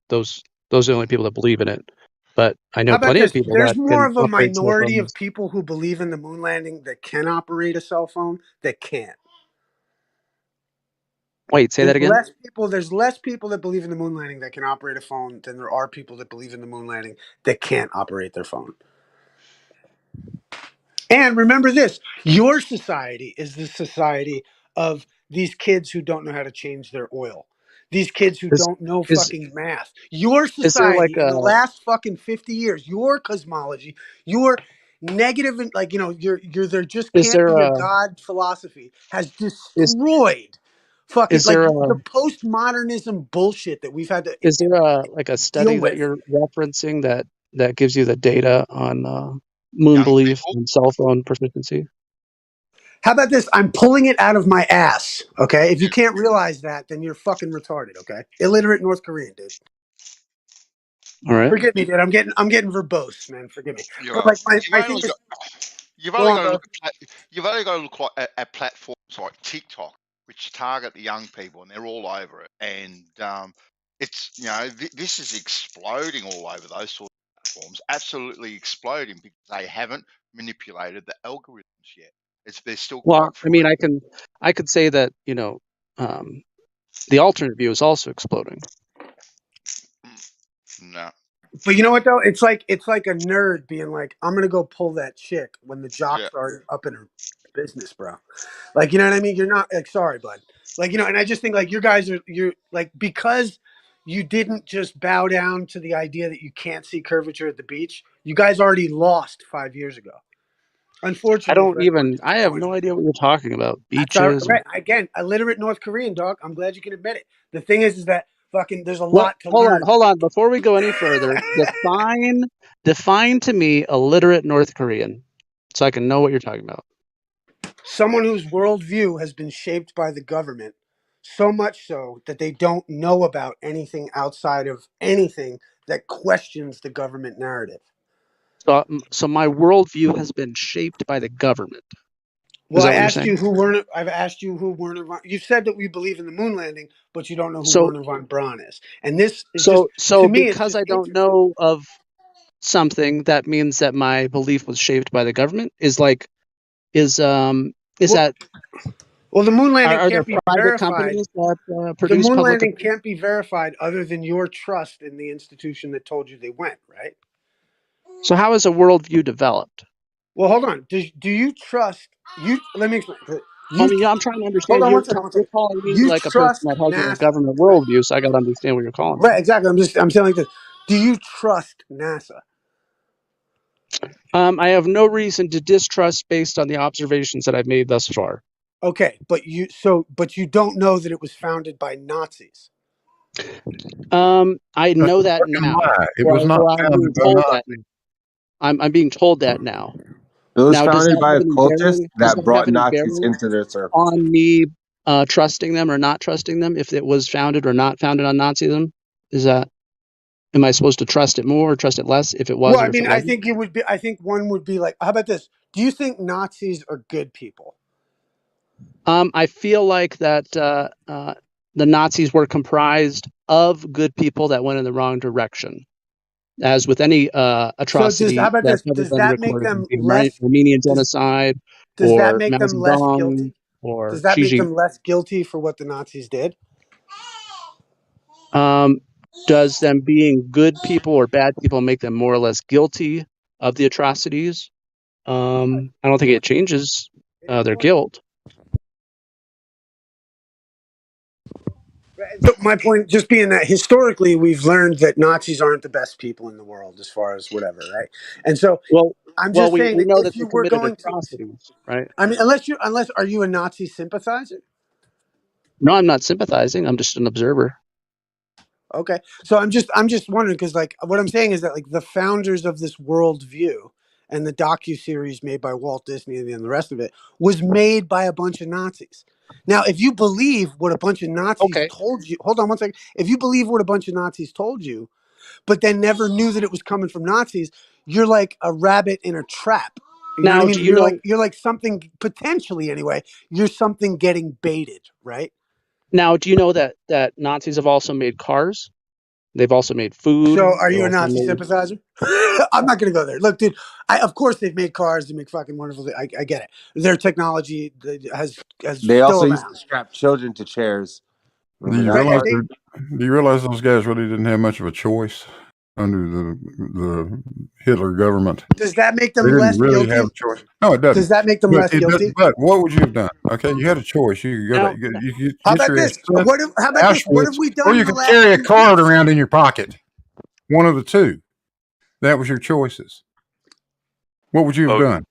Those are the only people that believe in it. But I how know about plenty of this? people There's that more can of a operate cell minority phones. of people who believe in the moon landing that can operate a cell phone that can't. Wait, say that again. There's less people that believe in the moon landing that can operate a phone than there are people that believe in the moon landing that can't operate their phone. And remember this, your society is the society of these kids who don't know how to change their oil. These kids who don't know fucking math. Your is there like society in the last fucking 50 years, your cosmology, your negative and like, you know, there just is can't there be a a God philosophy has destroyed fucking is like there a the postmodernism bullshit that we've had to is there a study deal that with. you're referencing that gives you the data on moon Young belief people. and cell phone proficiency? How about this? I'm pulling it out of my ass. Okay. If you can't realize that, then you're fucking retarded. Okay. Illiterate North Korean, dude. All right. Forgive me, dude. I'm getting verbose, man. Forgive me. You're But right. like I think You've go only on, got to bro. look at you've only got to look at platforms like TikTok, which target the young people, and they're all over it. And it's this is exploding all over those sorts of platforms, absolutely exploding because they haven't manipulated the algorithms yet. They're still Well, quite I mean, free. I could say that the alternate view is also exploding. No. But you know what though? It's like a nerd being like, I'm gonna go pull that chick when the jocks are up in her business, bro. Like, you know what I mean? You're not like, sorry, bud. Like, you know, and I just think like you're like, because you didn't just bow down to the idea that you can't see curvature at the beach, you guys already lost 5 years ago. Unfortunately for everyone. I have no idea what you're talking about. That's all Beaches. right. Again, illiterate North Korean, dog. I'm glad you can admit it. The thing is that fucking there's a lot to learn. Hold on. Before we go any further, define to me illiterate North Korean so I can know what you're talking about. Someone whose worldview has been shaped by the government, so much so that they don't know about anything outside of anything that questions the government narrative. So my worldview has been shaped by the government. Well, I've asked you who Werner von. You said that we believe in the moon landing, but you don't know who Werner von Braun is. And this is so to me, because I don't know of something, that means that my belief was shaped by the government. That well, the moon landing are can't there be private verified. companies that The produce moon public? landing can't be verified other than your trust in the institution that told you they went, right? So how is a worldview developed? Well, hold on. Do you trust you? Let me explain. I'm trying to understand. Hold on, You're one second. calling me You like a person trust that has a NASA, government worldview, so I got to understand what you're calling me. right? Exactly. I'm saying like this. Do you trust NASA? I have no reason to distrust based on the observations that I've made thus far. Okay, but you don't know that it was founded by Nazis. I know that now. It was not founded by Nazis. I'm being told that now. It was founded by occultists that brought Nazis into their circle. On me trusting them or not trusting them, if it was founded or not founded on Nazism? Am I supposed to trust it more or trust it less if it was? Well, I mean, I think it would be. I think one would be like, how about this? Do you think Nazis are good people? I feel like that the Nazis were comprised of good people that went in the wrong direction. As with any atrocity, how about this? Does that make them less Armenian genocide? Does that make them less guilty? Or does that make them less guilty for what the Nazis did? Does them being good people or bad people make them more or less guilty of the atrocities? I don't think it changes their guilt. But my point just being that historically we've learned that Nazis aren't the best people in the world as far as whatever, right? And so I'm Well, just we saying that know if that they you were committed going to, atrocities, right? I mean, unless are you a Nazi sympathizer? No, I'm not sympathizing. I'm just an observer. Okay, so I'm just wondering because like what I'm saying is that like the founders of this worldview and the docuseries made by Walt Disney and the rest of it was made by a bunch of Nazis. Now, if you believe what a bunch of Nazis Okay. told you, hold on one second. If you believe what a bunch of Nazis told you, but then never knew that it was coming from Nazis, you're like a rabbit in a trap. You know what I Now, mean? do you know? You're like something potentially anyway. You're something getting baited, right? Now, do you know that Nazis have also made cars? They've also made food. So, are They've you a also Nazi made. sympathizer? I'm not going to go there. Look, dude. Of course, they've made cars. They make fucking wonderful. I get it. Their technology has They still also used to around. strap children to chairs. Do Remember you that Right? realize? part? Do you realize those guys really didn't have much of a choice under the Hitler government? Does that make They them didn't less really have guilty? a choice. No, it Does doesn't. that make them But less it doesn't. guilty? But what would you have done? Okay, you had a choice. You could go Now, to, you could How get about your ass this? sent How to about this? What have Auschwitz, we or done you in the could last carry a few card weeks? around in your pocket. One of the two. That was your choices. What would you have done?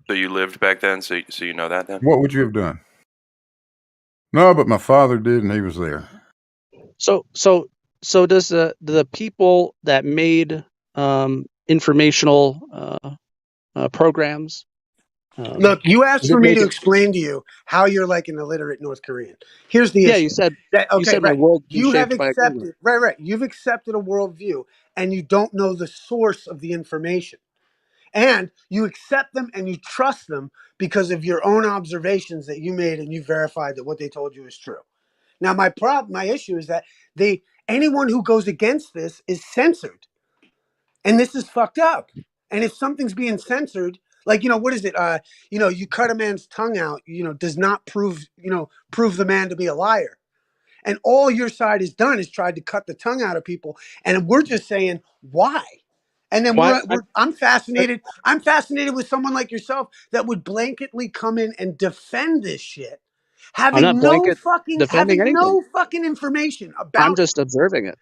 So you lived back then, so you know that then? What would you have done? No, but my father did, and he was there. So does the people that made informational programs? Look, you asked Does for it me make to it? explain to you how you're like an illiterate North Korean. Here's the Yeah, issue. you Okay, said my right. worldview You have shaped by a government. accepted, right. You've accepted a worldview and you don't know the source of the information. And you accept them and you trust them because of your own observations that you made and you verified that what they told you is true. Now, my issue is that anyone who goes against this is censored. And this is fucked up. And if something's being censored, like, what is it? You cut a man's tongue out, does not prove the man to be a liar. And all your side has done is tried to cut the tongue out of people. And we're just saying, why? And then Why? I'm fascinated. I'm fascinated with someone like yourself that would blanketly come in and defend this shit, I'm not blanket defending having anything. no fucking information I'm about it. just observing it.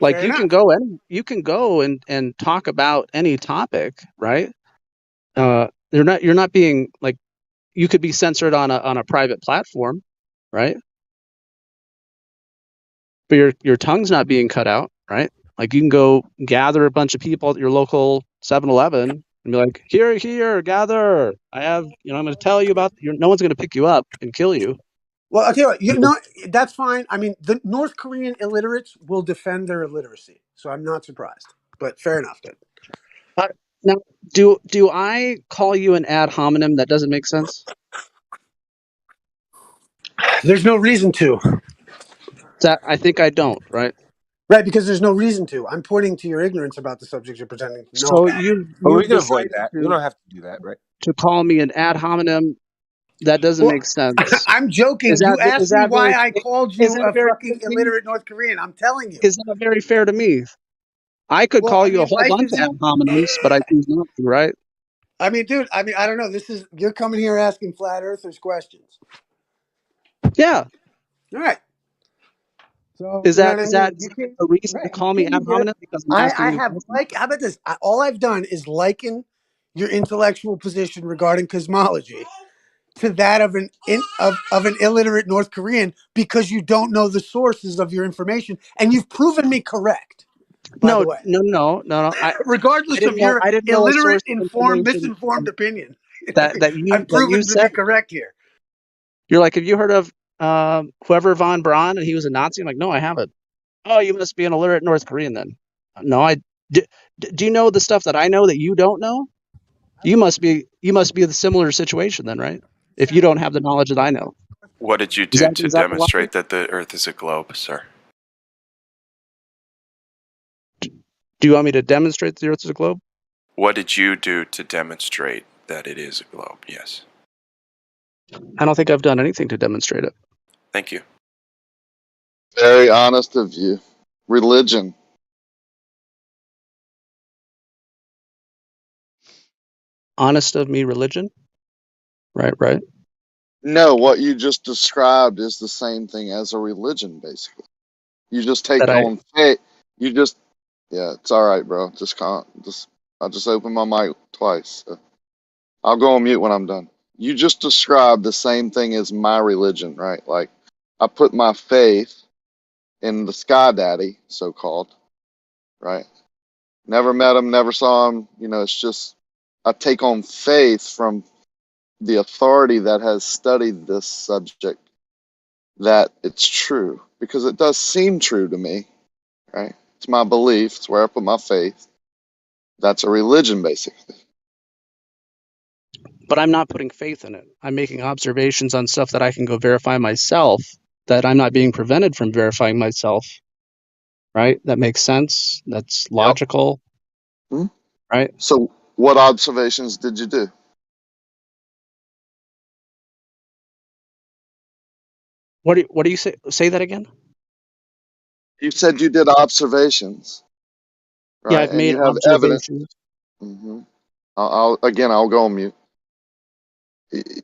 Like Fair you can enough. go and talk about any topic, right? You're not being like, you could be censored on a private platform, right? But your tongue's not being cut out, right? Like you can go gather a bunch of people at your local 7-Eleven and be like, here, gather. I'm going to tell you about. No one's going to pick you up and kill you. Well, I'll tell you what, that's fine. I mean, the North Korean illiterates will defend their illiteracy, so I'm not surprised. But fair enough, dude. Now, do I call you an ad hominem that doesn't make sense? There's no reason to. I think I don't, right? Right, because there's no reason to. I'm pointing to your ignorance about the subject you're pretending to know So about. But we you've can avoid decided that. We don't have to do that, right? to call me an ad hominem that doesn't Well, make sense. I'm joking. Is You is asked me that why very I called is you that a very fair fucking to me? illiterate North Korean. I'm telling you. Is that very fair to me? I could Well, call I you a mean, whole life bunch of isn't. ad hominems, but I choose not to, right? I mean, dude. I mean, I don't know. You're coming here asking flat earthers questions. Yeah. All right. So Is you know that what I is mean? that You can't. a reason to Right. You call me can't be ad good. hominem because I'm asking I you a have question? how about this? All I've done is liken your intellectual position regarding cosmology to that of an illiterate North Korean because you don't know the sources of your information, and you've proven me correct. By the No. way, regardless of your I didn't know a illiterate, source of informed, information misinformed opinion, that I've you proven to be said. correct here. You're like, have you heard of whoever von Braun and he was a Nazi? I'm like, no, I haven't. Oh, you must be an illiterate North Korean then. No, do you know the stuff that I know that you don't know? You must be the similar situation then, right? If you don't have the knowledge that I know. What did you Is do that to the logic? demonstrate that the Earth is a globe, sir? Do you want me to demonstrate that the Earth is a globe? What did you do to demonstrate that it is a globe? Yes. I don't think I've done anything to demonstrate it. Thank you. Very honest of you. Religion. Honest of me, religion. Right. No, what you just described is the same thing as a religion, basically. You just take That I on faith. You just, yeah, it's all right, bro. I just opened my mic twice. So I'll go on mute when I'm done. You just described the same thing as my religion, right? Like, I put my faith in the Sky Daddy, so called, right? Never met him, never saw him. You know, it's just, I take on faith from the authority that has studied this subject that it's true because it does seem true to me, right? It's my belief, it's where I put my faith. That's a religion, basically. But I'm not putting faith in it. I'm making observations on stuff that I can go verify myself, that I'm not being prevented from verifying myself, right? That makes sense. That's Yep. logical, Hmm? right? So, what observations did you do? What do you say? Say that again? You said you did observations, Yeah, right? I've And made you have evidence. observations. Hmm. I'll go on mute.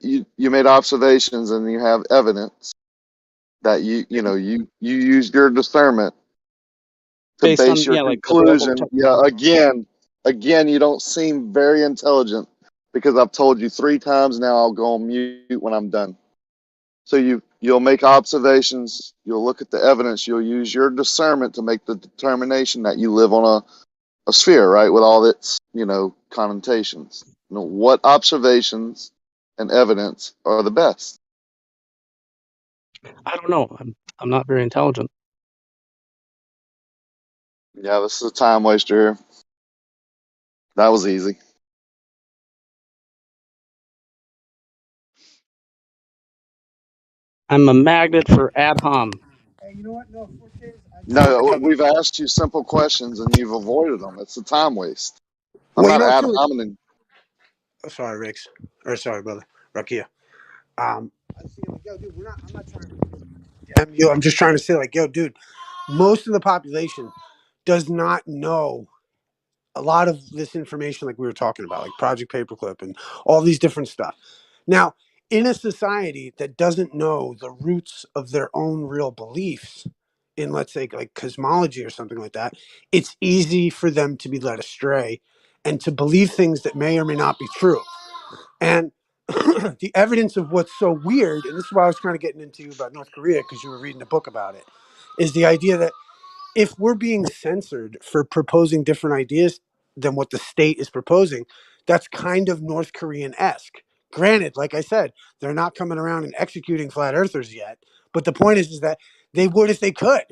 You made observations and you have evidence that you used your discernment to Based base on, your like available conclusion. Yeah, technology. again, you don't seem very intelligent because I've told you 3 times now. I'll go on mute when I'm done. So you'll make observations, you'll look at the evidence, you'll use your discernment to make the determination that you live on a sphere, right, with all its connotations. What observations and evidence are the best? I don't know. I'm not very intelligent. Yeah, this is a time waster here. That was easy. I'm a magnet for ad hom. Hey, you know what? No, 4 days. I just want to No, come. we've asked you simple questions and you've avoided them. It's a time waste. I'm Well, you not know ad too. hominem. Oh, sorry, Riggs. Or sorry, brother. Rakia. I see, like, yo, dude, I'm not trying to damn you. I'm just trying to say, like, yo, dude, most of the population does not know a lot of this information, like we were talking about, like Project Paperclip and all these different stuff. Now, in a society that doesn't know the roots of their own real beliefs in, let's say, like cosmology or something like that, it's easy for them to be led astray and to believe things that may or may not be true. And the evidence of what's so weird, and this is why I was kind of getting into you about North Korea because you were reading a book about it, is the idea that if we're being censored for proposing different ideas than what the state is proposing, that's kind of North Korean-esque. Granted, like I said, they're not coming around and executing flat earthers yet, but the point is that they would if they could.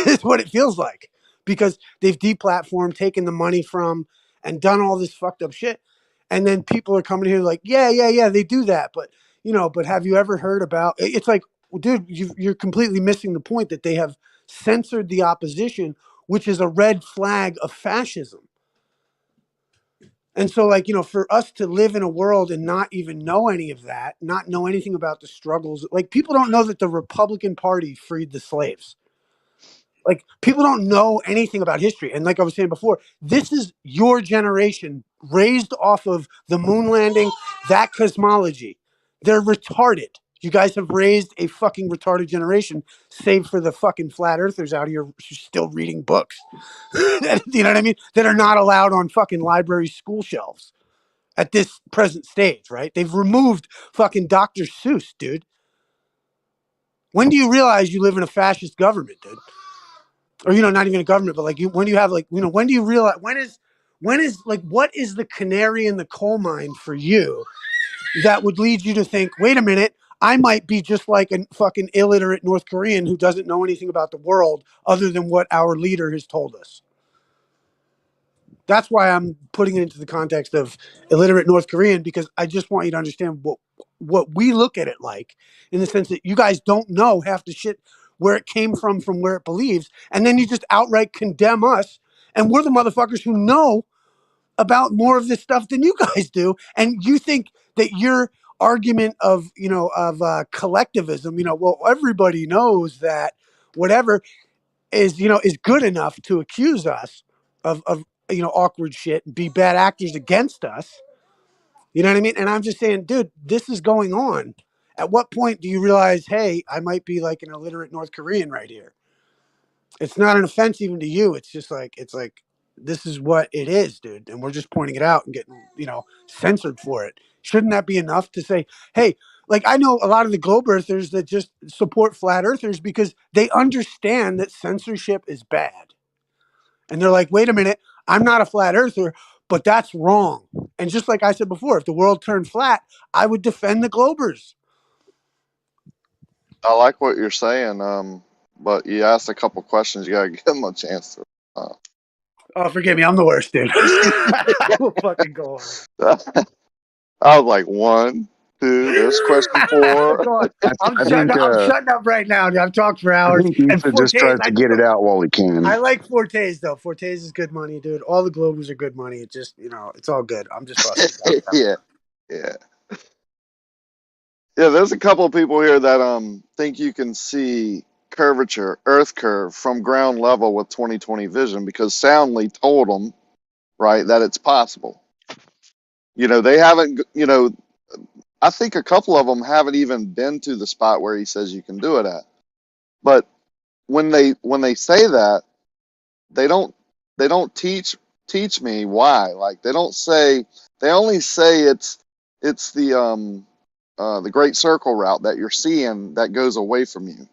Is what it feels like, because they've deplatformed, taken the money from, and done all this fucked up shit. And then people are coming here like, yeah, they do that, but but have you ever heard about? It's like, well, dude, you're completely missing the point that they have censored the opposition, which is a red flag of fascism. And so, like, for us to live in a world and not even know any of that, not know anything about the struggles, like, people don't know that the Republican Party freed the slaves. Like, people don't know anything about history. And like I was saying before, this is your generation raised off of the moon landing, that cosmology. They're retarded. You guys have raised a fucking retarded generation, save for the fucking flat earthers out here still reading books. You know what I mean? That are not allowed on fucking library school shelves at this present stage, right? They've removed fucking Dr. Seuss, dude. When do you realize you live in a fascist government, dude? Or not even a government, but like when do you have when do you realize when is like what is the canary in the coal mine for you that would lead you to think, wait a minute, I might be just like a fucking illiterate North Korean who doesn't know anything about the world other than what our leader has told us. That's why I'm putting it into the context of illiterate North Korean, because I just want you to understand what we look at it like, in the sense that you guys don't know half the shit where it came from where it believes, and then you just outright condemn us, and we're the motherfuckers who know about more of this stuff than you guys do, and you think that your argument of collectivism, well, everybody knows that whatever is, is good enough to accuse us of awkward shit and be bad actors against us. You know what I mean? And I'm just saying, dude, this is going on. At what point do you realize, hey, I might be like an illiterate North Korean right here? It's not an offense even to you. It's just like, this is what it is, dude. And we're just pointing it out and getting, censored for it. Shouldn't that be enough to say, hey, like I know a lot of the globe earthers that just support flat earthers because they understand that censorship is bad. And they're like, wait a minute, I'm not a flat earther, but that's wrong. And just like I said before, if the world turned flat, I would defend the globers. I like what you're saying, but you asked a couple questions. You gotta give them a chance to. Oh, forgive me, I'm the worst, dude. I will fucking go on. I was like 1, 2. There's question 4. Go on. I'm I shutting think up. I'm shutting up right now. Dude. I've talked for I hours. think And Ether just tries to get it out while he can. I like Fortes though. Fortes is good money, dude. All the globers are good money. It just, it's all good. I'm just busting. Yeah. There's a couple of people here that think you can see curvature, Earth curve from ground level with 20/20 vision because Soundly told them, right, that it's possible. They haven't. I think a couple of them haven't even been to the spot where he says you can do it at. But when they say that, they don't teach me why. Like they don't say. They only say it's the Great Circle route that you're seeing that goes away from you.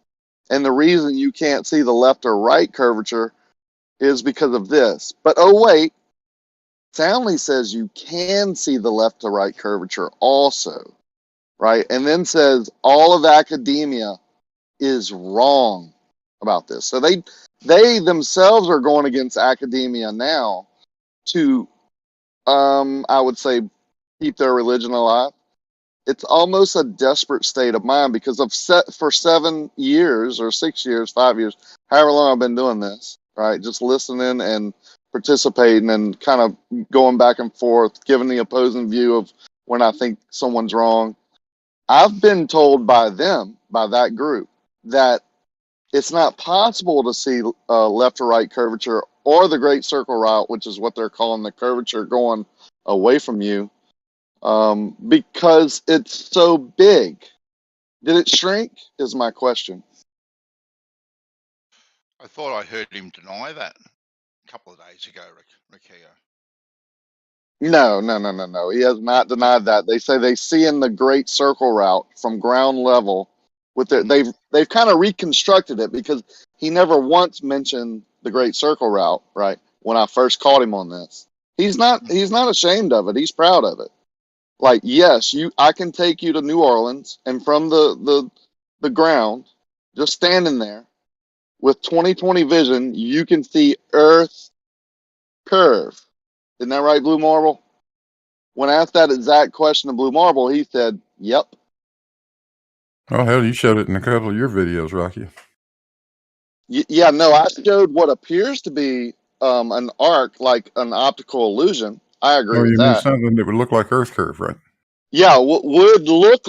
And the reason you can't see the left or right curvature is because of this. But oh wait, Soundly says you can see the left to right curvature also, right? And then says all of academia is wrong about this. So they themselves are going against academia now to I would say keep their religion alive. It's almost a desperate state of mind because for 7 years or 6 years, 5 years, however long I've been doing this, right? Just listening and participating and kind of going back and forth, giving the opposing view of when I think someone's wrong. I've been told by them, by that group, that it's not possible to see left or right curvature or the Great Circle route, which is what they're calling the curvature going away from you. Because it's so big. Did it shrink? Is my question. I thought I heard him deny that a couple of days ago, Riccio. No. He has not denied that. They say they see in the Great Circle route from ground level with they've kind of reconstructed it because he never once mentioned the Great Circle route, right? When I first caught him on this. He's not ashamed of it. He's proud of it. Like, yes, I can take you to New Orleans and from the ground, just standing there with 20/20 vision, you can see Earth curve. Isn't that right, Blue Marble? When asked that exact question to Blue Marble, he said, yep. Oh, hell, you showed it in a couple of your videos, Rocky. Yeah, no, I showed what appears to be an arc, like an optical illusion. I agree with you that. mean something that would look like Earth curve, right? Yeah, would look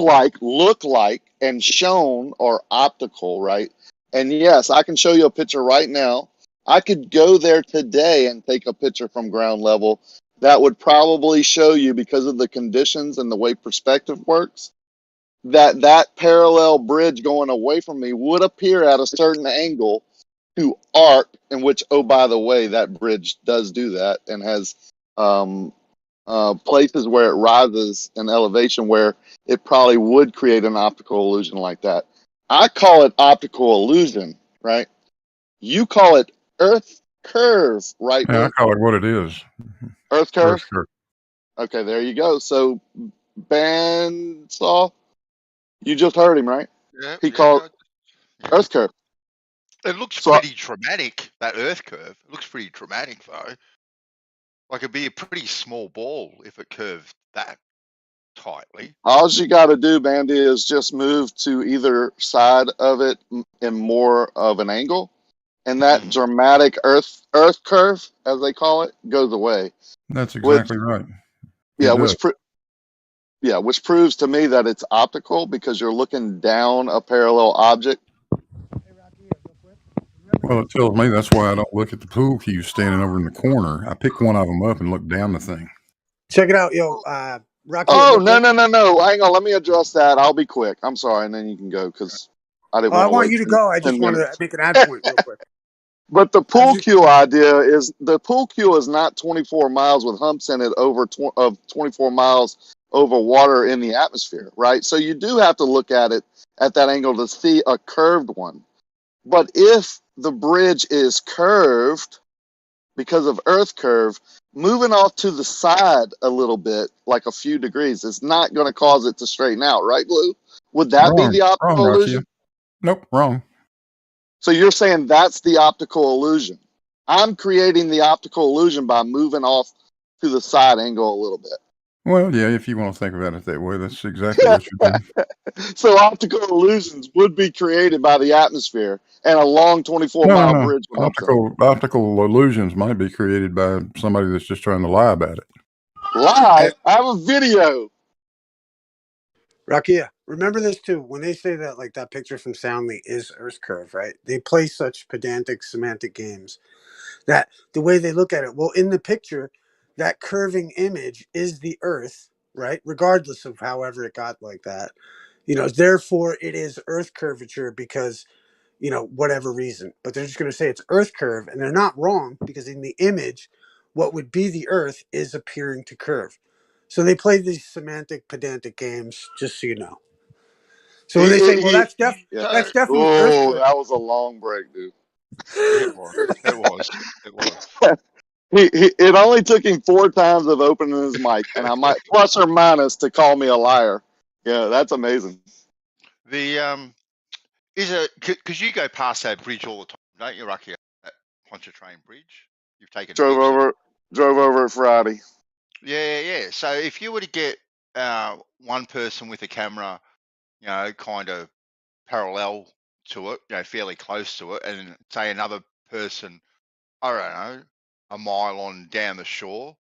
like and shown or optical, right? And yes, I can show you a picture right now. I could go there today and take a picture from ground level. That would probably show you, because of the conditions and the way perspective works, that parallel bridge going away from me would appear at a certain angle to arc, in which, oh, by the way, that bridge does do that and has places where it rises in elevation where it probably would create an optical illusion like that. I call it optical illusion, right? You call it Earth curve, right? Yeah, I call it what it is. Earth curve? Earth curve. Okay, there you go. So, Bandsaw, you just heard him, right? Yeah. He called Earth curve. It looks pretty dramatic, that Earth curve. It looks pretty dramatic, though. Like it'd be a pretty small ball if it curved that tightly. All you got to do, Bandy, is just move to either side of it in more of an angle, and that dramatic Earth curve, as they call it, goes away. That's exactly right. Which proves to me that it's optical because you're looking down a parallel object. Well, it tells me that's why I don't look at the pool cues standing over in the corner. I pick one of them up and look down the thing. Check it out, yo. Rocky. Oh, no. Hang on. Let me address that. I'll be quick. I'm sorry. And then you can go because I didn't want I to want wait you to 10 go. I just wanted minutes. to make an ad point real quick. But the pool cue idea is the pool cue is not 24 miles with humps in it over 24 miles over water in the atmosphere, right? So you do have to look at it at that angle to see a curved one. But if the bridge is curved because of earth curve, moving off to the side a little bit, like a few degrees, is not going to cause it to straighten out, right, Blue? Would that be the optical illusion? Nope, wrong. So you're saying that's the optical illusion. I'm creating the optical illusion by moving off to the side angle a little bit. Well, yeah, if you want to think about it that way, that's exactly what you're doing. So optical illusions would be created by the atmosphere and a long 24-mile bridge. Optical illusions might be created by somebody that's just trying to lie about it. Lie? I have a video. Rakia, remember this too. When they say that, like that picture from Soundly is Earth curve, right? They play such pedantic semantic games that the way they look at it, well, in the picture, that curving image is the Earth, right? Regardless of however it got like that, therefore it is Earth curvature because, whatever reason. But they're just going to say it's Earth curve, and they're not wrong because in the image, what would be the Earth is appearing to curve. So they play these semantic, pedantic games, just so you know. So when they say, "Well, that's definitely Earth curve." Oh, that was a long break, dude. It was. It only took him 4 times of opening his mic, and I might plus or minus to call me a liar. Yeah, that's amazing. The is it because you go past that bridge all the time, don't you, Rocky? That Pontchartrain Bridge. You've taken drove over it Friday. Yeah. So if you were to get one person with a camera, kind of parallel to it, fairly close to it, and say another person, I don't know, a mile on down the shore,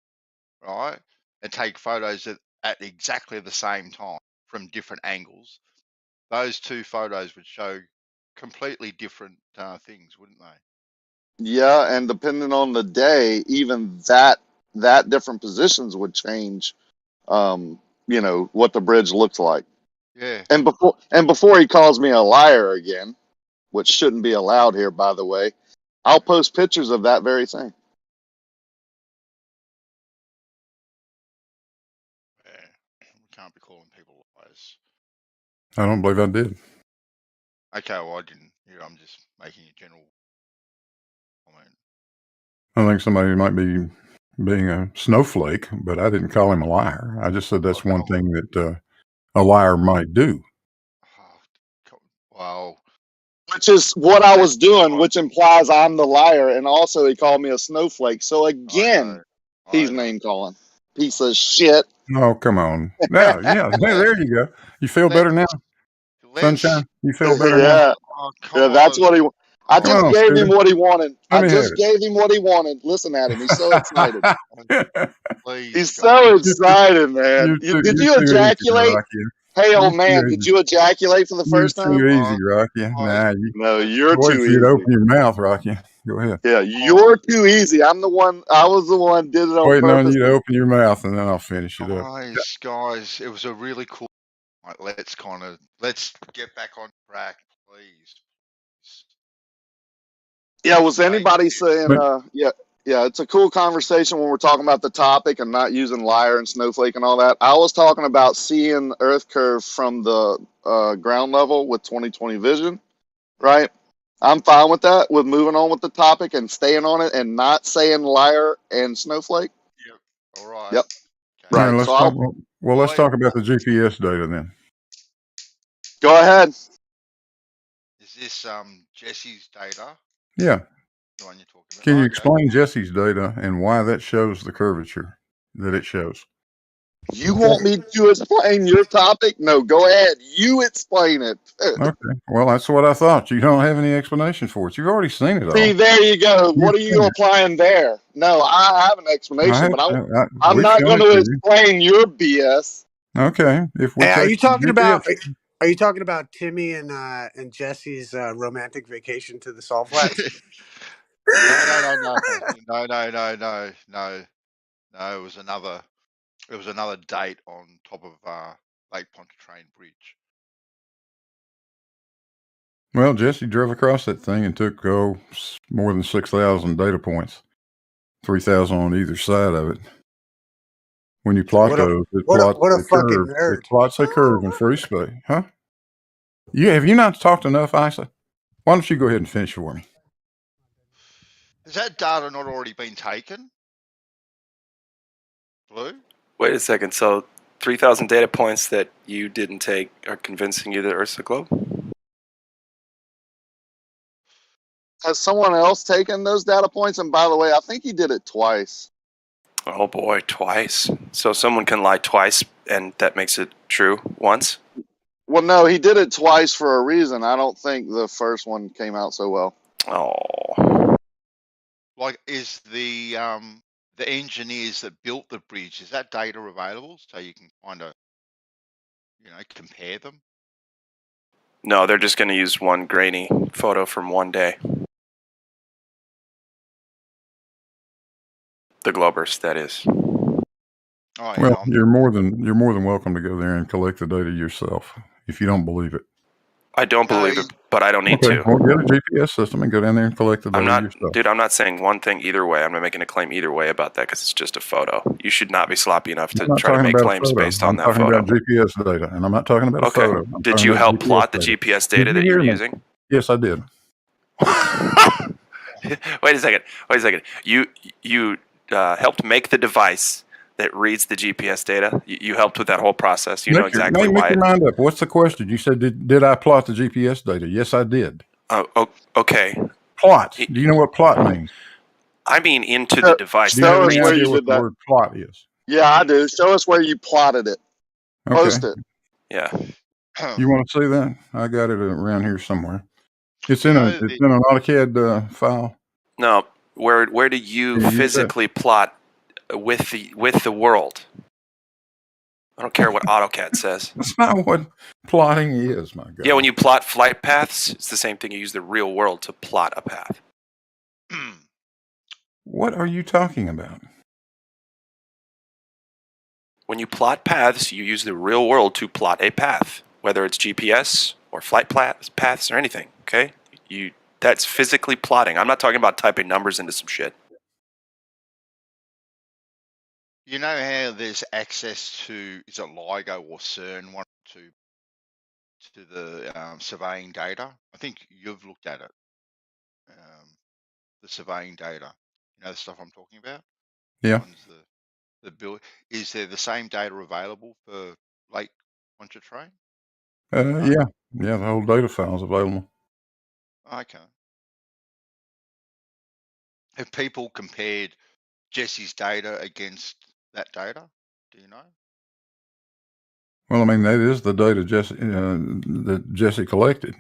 right, and take photos at exactly the same time from different angles, those two photos would show completely different things, wouldn't they? Yeah, and depending on the day, even that different positions would change. What the bridge looks like. Yeah. And before he calls me a liar again, which shouldn't be allowed here, by the way, I'll post pictures of that very thing. Yeah. We can't be calling people liars. I don't believe I did. Okay, well, I didn't. I'm just making a general comment. I think somebody might be being a snowflake, but I didn't call him a liar. I just said that's one thing that a liar might do. Wow. Which is what I was doing, which implies I'm the liar, and also he called me a snowflake. So again, he's name calling. Piece of shit. Oh, come on. Now, yeah, there you go. You feel better now? Sunshine, you feel better now? Yeah, that's what he. I just gave him what he wanted. I just gave him what he wanted. Listen at him. He's so excited. He's so excited, man. Did you ejaculate? Hey, old man, did you ejaculate for the first time? Too easy, Rocky. No, you're too easy. You'd open your mouth, Rocky. Go ahead. Yeah, you're too easy. I was the one did it on waiting purpose. on you to open your mouth, and then I'll finish it up. Guys, it was a really cool. Let's get back on track, please. Yeah, was anybody saying? Yeah, it's a cool conversation when we're talking about the topic and not using liar and snowflake and all that. I was talking about seeing Earth curve from the ground level with 20/20 vision, right? I'm fine with that, with moving on with the topic and staying on it and not saying liar and snowflake. Yep. All right. Yep. Okay. Right. Let's talk about the GPS data then. Go ahead. Is this Jesse's data? Yeah. The one you're talking about? Can you explain Jesse's data and why that shows the curvature that it shows? You want me to explain your topic? No, go ahead. You explain it. Okay. Well, that's what I thought. You don't have any explanation for it. You've already seen it all. See, there you go. What are you applying there? No, I have an explanation, but I'm not going to explain your BS. Okay. Are you talking about Are you talking about Timmy and Jesse's romantic vacation to the salt flats? No. It was another date on top of Lake Pontchartrain Bridge. Well, Jesse drove across that thing and took more than 6,000 data points, 3,000 on either side of it. When you plot those, it plots a curve. It plots a curve in free space, huh? Have you not talked enough, Isa? Why don't you go ahead and finish for me? Has that data not already been taken? Blue? Wait a second. So 3,000 data points that you didn't take are convincing you that Earth's a globe? Has someone else taken those data points? And by the way, I think he did it twice. Oh boy, twice. So someone can lie twice and that makes it true once? Well, no, he did it twice for a reason. I don't think the first one came out so well. Oh. Like, is the engineers that built the bridge, is that data available so you can kind of, compare them? No, they're just going to use one grainy photo from one day. The Globers, that is. Oh, well, you're more than welcome to go there and collect the data yourself if you don't believe it. I don't believe it, but I don't need to. Well, get a GPS system and go down there and collect the data yourself. Dude, I'm not saying one thing either way. I'm not making a claim either way about that because it's just a photo. You should not be sloppy enough to try to make claims based on that photo. I'm talking about GPS data, and I'm not talking about a photo. Did you help plot the GPS data that you're using? Yes, I did. Wait a second. You helped make the device that reads the GPS data. You helped with that whole process. You know exactly why. Make your mind up. What's the question? You said, did I plot the GPS data? Yes, I did. Oh, okay. Plot. Do you know what plot means? I mean into the device. Do you have any idea what the word plot is? Yeah, I do. Show us where you plotted it. Post it. Yeah. You want to see that? I got it around here somewhere. It's in an AutoCAD file. No, where do you physically plot with the world? I don't care what AutoCAD says. That's not what plotting is, my God. Yeah, when you plot flight paths, it's the same thing. You use the real world to plot a path. What are you talking about? When you plot paths, you use the real world to plot a path, whether it's GPS or flight paths or anything, okay? That's physically plotting. I'm not talking about typing numbers into some shit. You know how there's access to, is it LIGO or CERN, one to the surveying data? I think you've looked at it. The surveying data. You know the stuff I'm talking about? Yeah. The bill. Is there the same data available for Lake Pontchartrain? Yeah. Yeah, the whole data file is available. Okay. Have people compared Jesse's data against that data? Do you know? Well, I mean, that is the data that Jesse collected.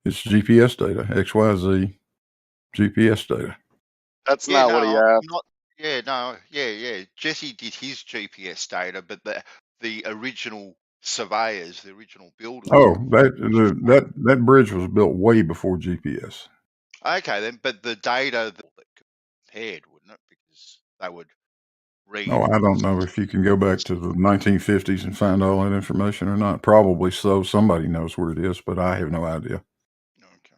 It's GPS data, XYZ GPS data. That's not what he asked. Yeah. Jesse did his GPS data, but the original surveyors, the original builders. Oh, that bridge was built way before GPS. Okay, then, but the data that compared, wouldn't it? Because they would read. Oh, I don't know if you can go back to the 1950s and find all that information or not. Probably so. Somebody knows where it is, but I have no idea. Okay.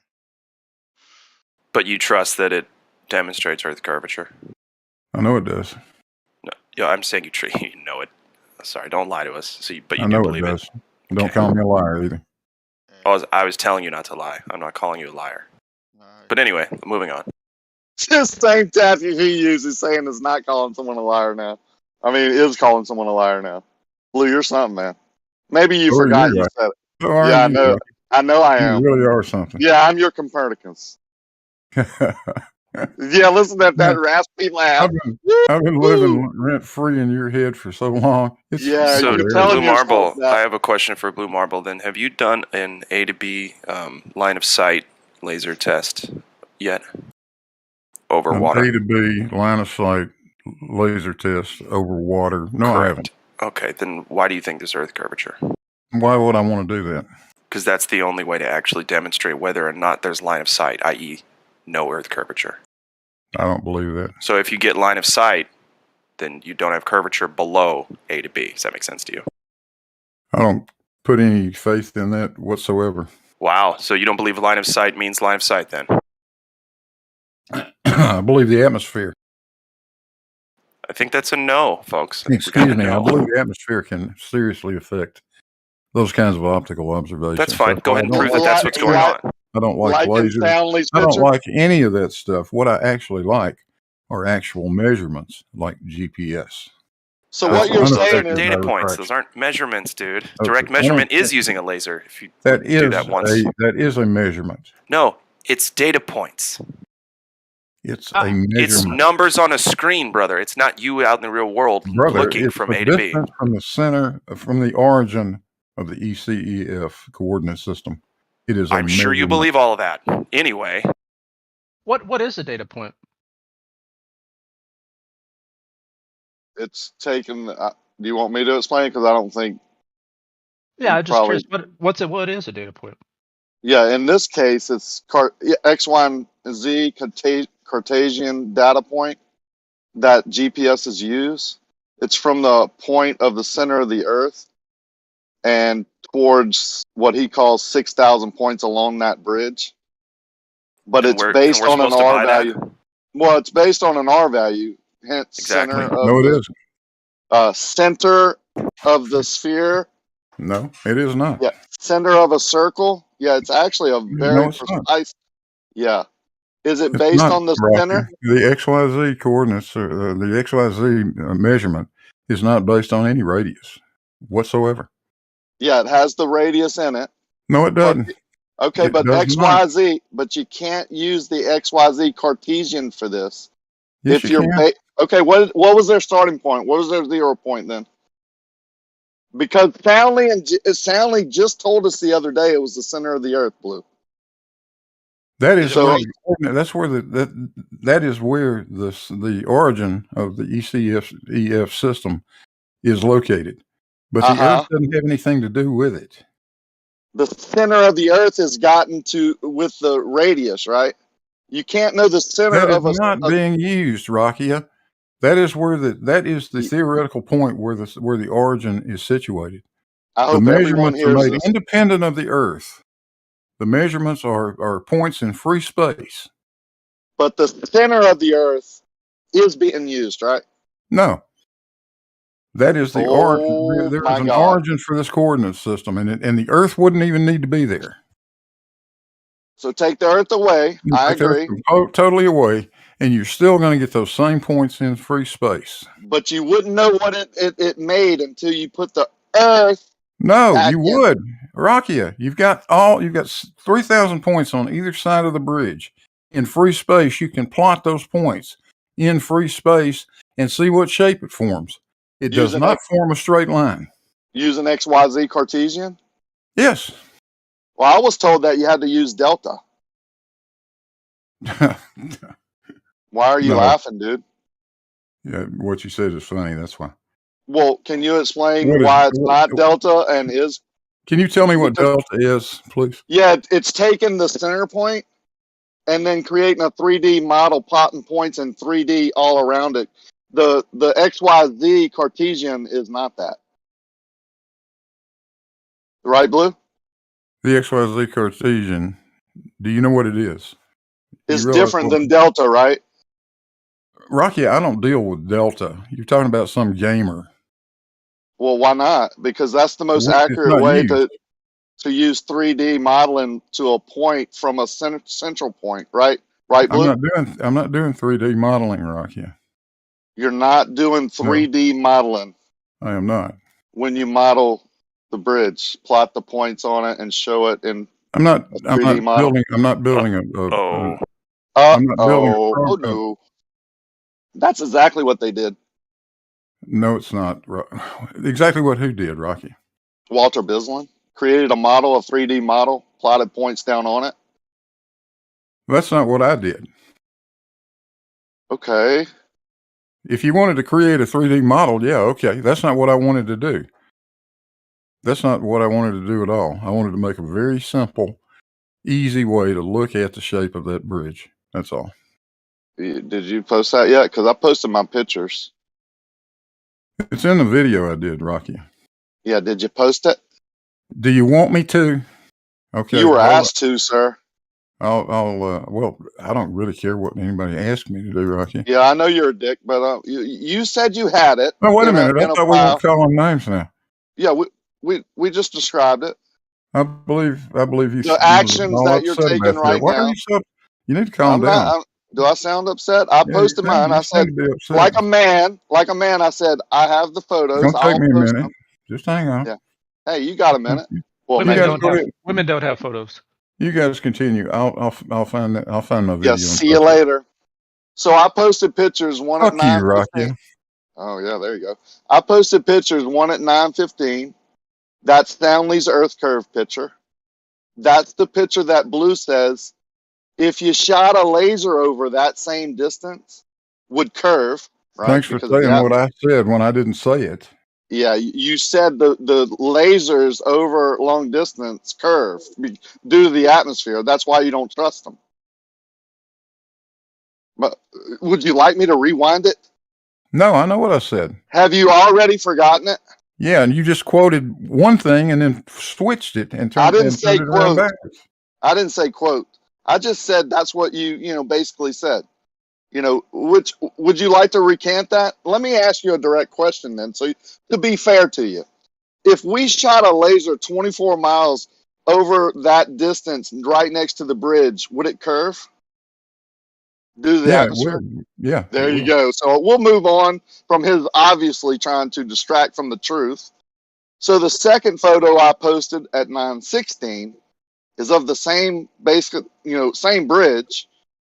But you trust that it demonstrates Earth curvature? I know it does. No, yeah, I'm saying you know it. Sorry, don't lie to us. But you I know do believe it does. Don't call me a liar either. I was telling you not to lie. I'm not calling you a liar. No. But anyway, moving on. Just same tactic he uses, saying it's not calling someone a liar now. I mean, it is calling someone a liar now. Blue, you're something, man. Maybe you forgot you said it. Yeah, I know. I know I am. You really are something. Yeah, I'm your Copernicus. Yeah, listen to that raspy laugh. I've been living rent free in your head for so long. So Blue Marble, I have a question for Blue Marble. Then, have you done an A to B line of sight laser test yet over water? A to B line of sight laser test over water. No, Correct. I haven't. Okay, then why do you think this Earth curvature? Why would I want to do that? because that's the only way to actually demonstrate whether or not there's line of sight, i.e. no Earth curvature. I don't believe that. So if you get line of sight, then you don't have curvature below A to B. Does that make sense to you? I don't put any faith in that whatsoever. Wow. So you don't believe line of sight means line of sight then? I believe the atmosphere. I think that's a no, folks. Excuse me. I believe the atmosphere can seriously affect those kinds of optical observations. That's fine. Go ahead and prove that that's what's going on. I don't like lasers. I don't like any of that stuff. What I actually like are actual measurements, like GPS. So what you're saying is data points. Those aren't measurements, dude. Direct measurement is using a laser. If you do that once, that is a measurement. No, it's data points. It's a measurement. It's numbers on a screen, brother. It's not you out in the real world looking from A to B. From the center, from the origin of the ECEF coordinate system. It is. I'm sure you believe all of that. Anyway, what is a data point? It's taken. Do you want me to explain? Because I don't think. Yeah, I'm just curious. What is a data point? Yeah, in this case, it's X, Y, and Z Cartesian data point that GPSs use. It's from the point of the center of the Earth and towards what he calls 6,000 points along that bridge. But it's based on an R value. Well, it's based on an R value. Hence, exactly. No, it isn't. Center of the sphere. No, it is not. Yeah, center of a circle. Yeah, it's actually a very precise. Yeah. Is it based on the center? The XYZ coordinates, the XYZ measurement is not based on any radius whatsoever. Yeah, it has the radius in it. No, it doesn't. Okay, but XYZ, but you can't use the XYZ Cartesian for this. Yes, you can. Okay, what was their starting point? What was their 0 point then? Because Soundly just told us the other day it was the center of the Earth, Blue. That is that's where that is where the origin of the ECEF system is located. But the Earth doesn't have anything to do with it. The center of the Earth is gotten to with the radius, right? You can't know the center of That is not being used, Rakia. That is the theoretical point where the origin is situated. I hope the everyone measurements hears are made this. independent of the Earth. The measurements are points in free space. But the center of the Earth is being used, right? No. That is the origin. There is an origin for this coordinate system, and the Earth wouldn't even need to be there. So take the Earth away. I agree. Totally away, and you're still going to get those same points in free space. But you wouldn't know what it made until you put the Earth. No, you would. Rakia, you've got 3,000 points on either side of the bridge. In free space, you can plot those points in free space and see what shape it forms. It does not form a straight line. Using XYZ Cartesian? Yes. Well, I was told that you had to use delta. Why are you laughing, dude? Yeah, what you said is funny. That's why. Well, can you explain why it's not delta and is? Can you tell me what delta is, please? Yeah, it's taking the center point and then creating a 3D model, plotting points in 3D all around it. The XYZ Cartesian is not that. Right, Blue? The XYZ Cartesian, do you know what it is? It's different than delta, right? Rocky, I don't deal with delta. You're talking about some gamer. Well, why not? Because that's the most accurate way to use 3D modeling to a point from a central point, right? Right, Blue? I'm not doing 3D modeling, Rocky. You're not doing 3D modeling. I am not. When you model the bridge, plot the points on it and show it in I'm not building no. That's exactly what they did. No, it's not. Exactly what who did, Rocky? Walter Bislin created a 3D model, plotted points down on it. That's not what I did. Okay. If you wanted to create a 3D model, yeah, okay. That's not what I wanted to do. That's not what I wanted to do at all. I wanted to make a very simple, easy way to look at the shape of that bridge. That's all. Did you post that yet? Because I posted my pictures. It's in the video I did, Rocky. Yeah, did you post it? Do you want me to? Okay. You were asked to, sir. Well, I don't really care what anybody asked me to do, Rocky. Yeah, I know you're a dick, but you said you had it. No, wait a minute. I thought we were calling names now. Yeah, we just described it. I believe you. The actions that you're taking right Why now. are you so? You need to calm down. Do I sound upset? I posted mine. I said, like a man. I said, I have the photos. Don't take me a minute. Just hang on. Yeah. Hey, you got a minute. Well, women don't have photos. You guys continue. I'll find that. I'll find my video. Yeah. See you later. So I posted pictures. One at 9:15. Rocky. Oh yeah, there you go. I posted pictures. One at 9:15. That's Stanley's Earth curve picture. That's the picture that Blue says, if you shot a laser over that same distance, would curve. Right? Thanks for saying what I said when I didn't say it. Yeah, you said the lasers over long distance curve due to the atmosphere. That's why you don't trust them. But would you like me to rewind it? No, I know what I said. Have you already forgotten it? Yeah, and you just quoted one thing and then switched it and turned. I didn't say quote. Backwards. I didn't say quote. I just said that's what you basically said. Which would you like to recant that? Let me ask you a direct question then. So to be fair to you, if we shot a laser 24 miles over that distance right next to the bridge, would it curve? Due to the atmosphere? Yeah. There you go. So we'll move on from his obviously trying to distract from the truth. So the second photo I posted at 9:16 is of the same basic, same bridge,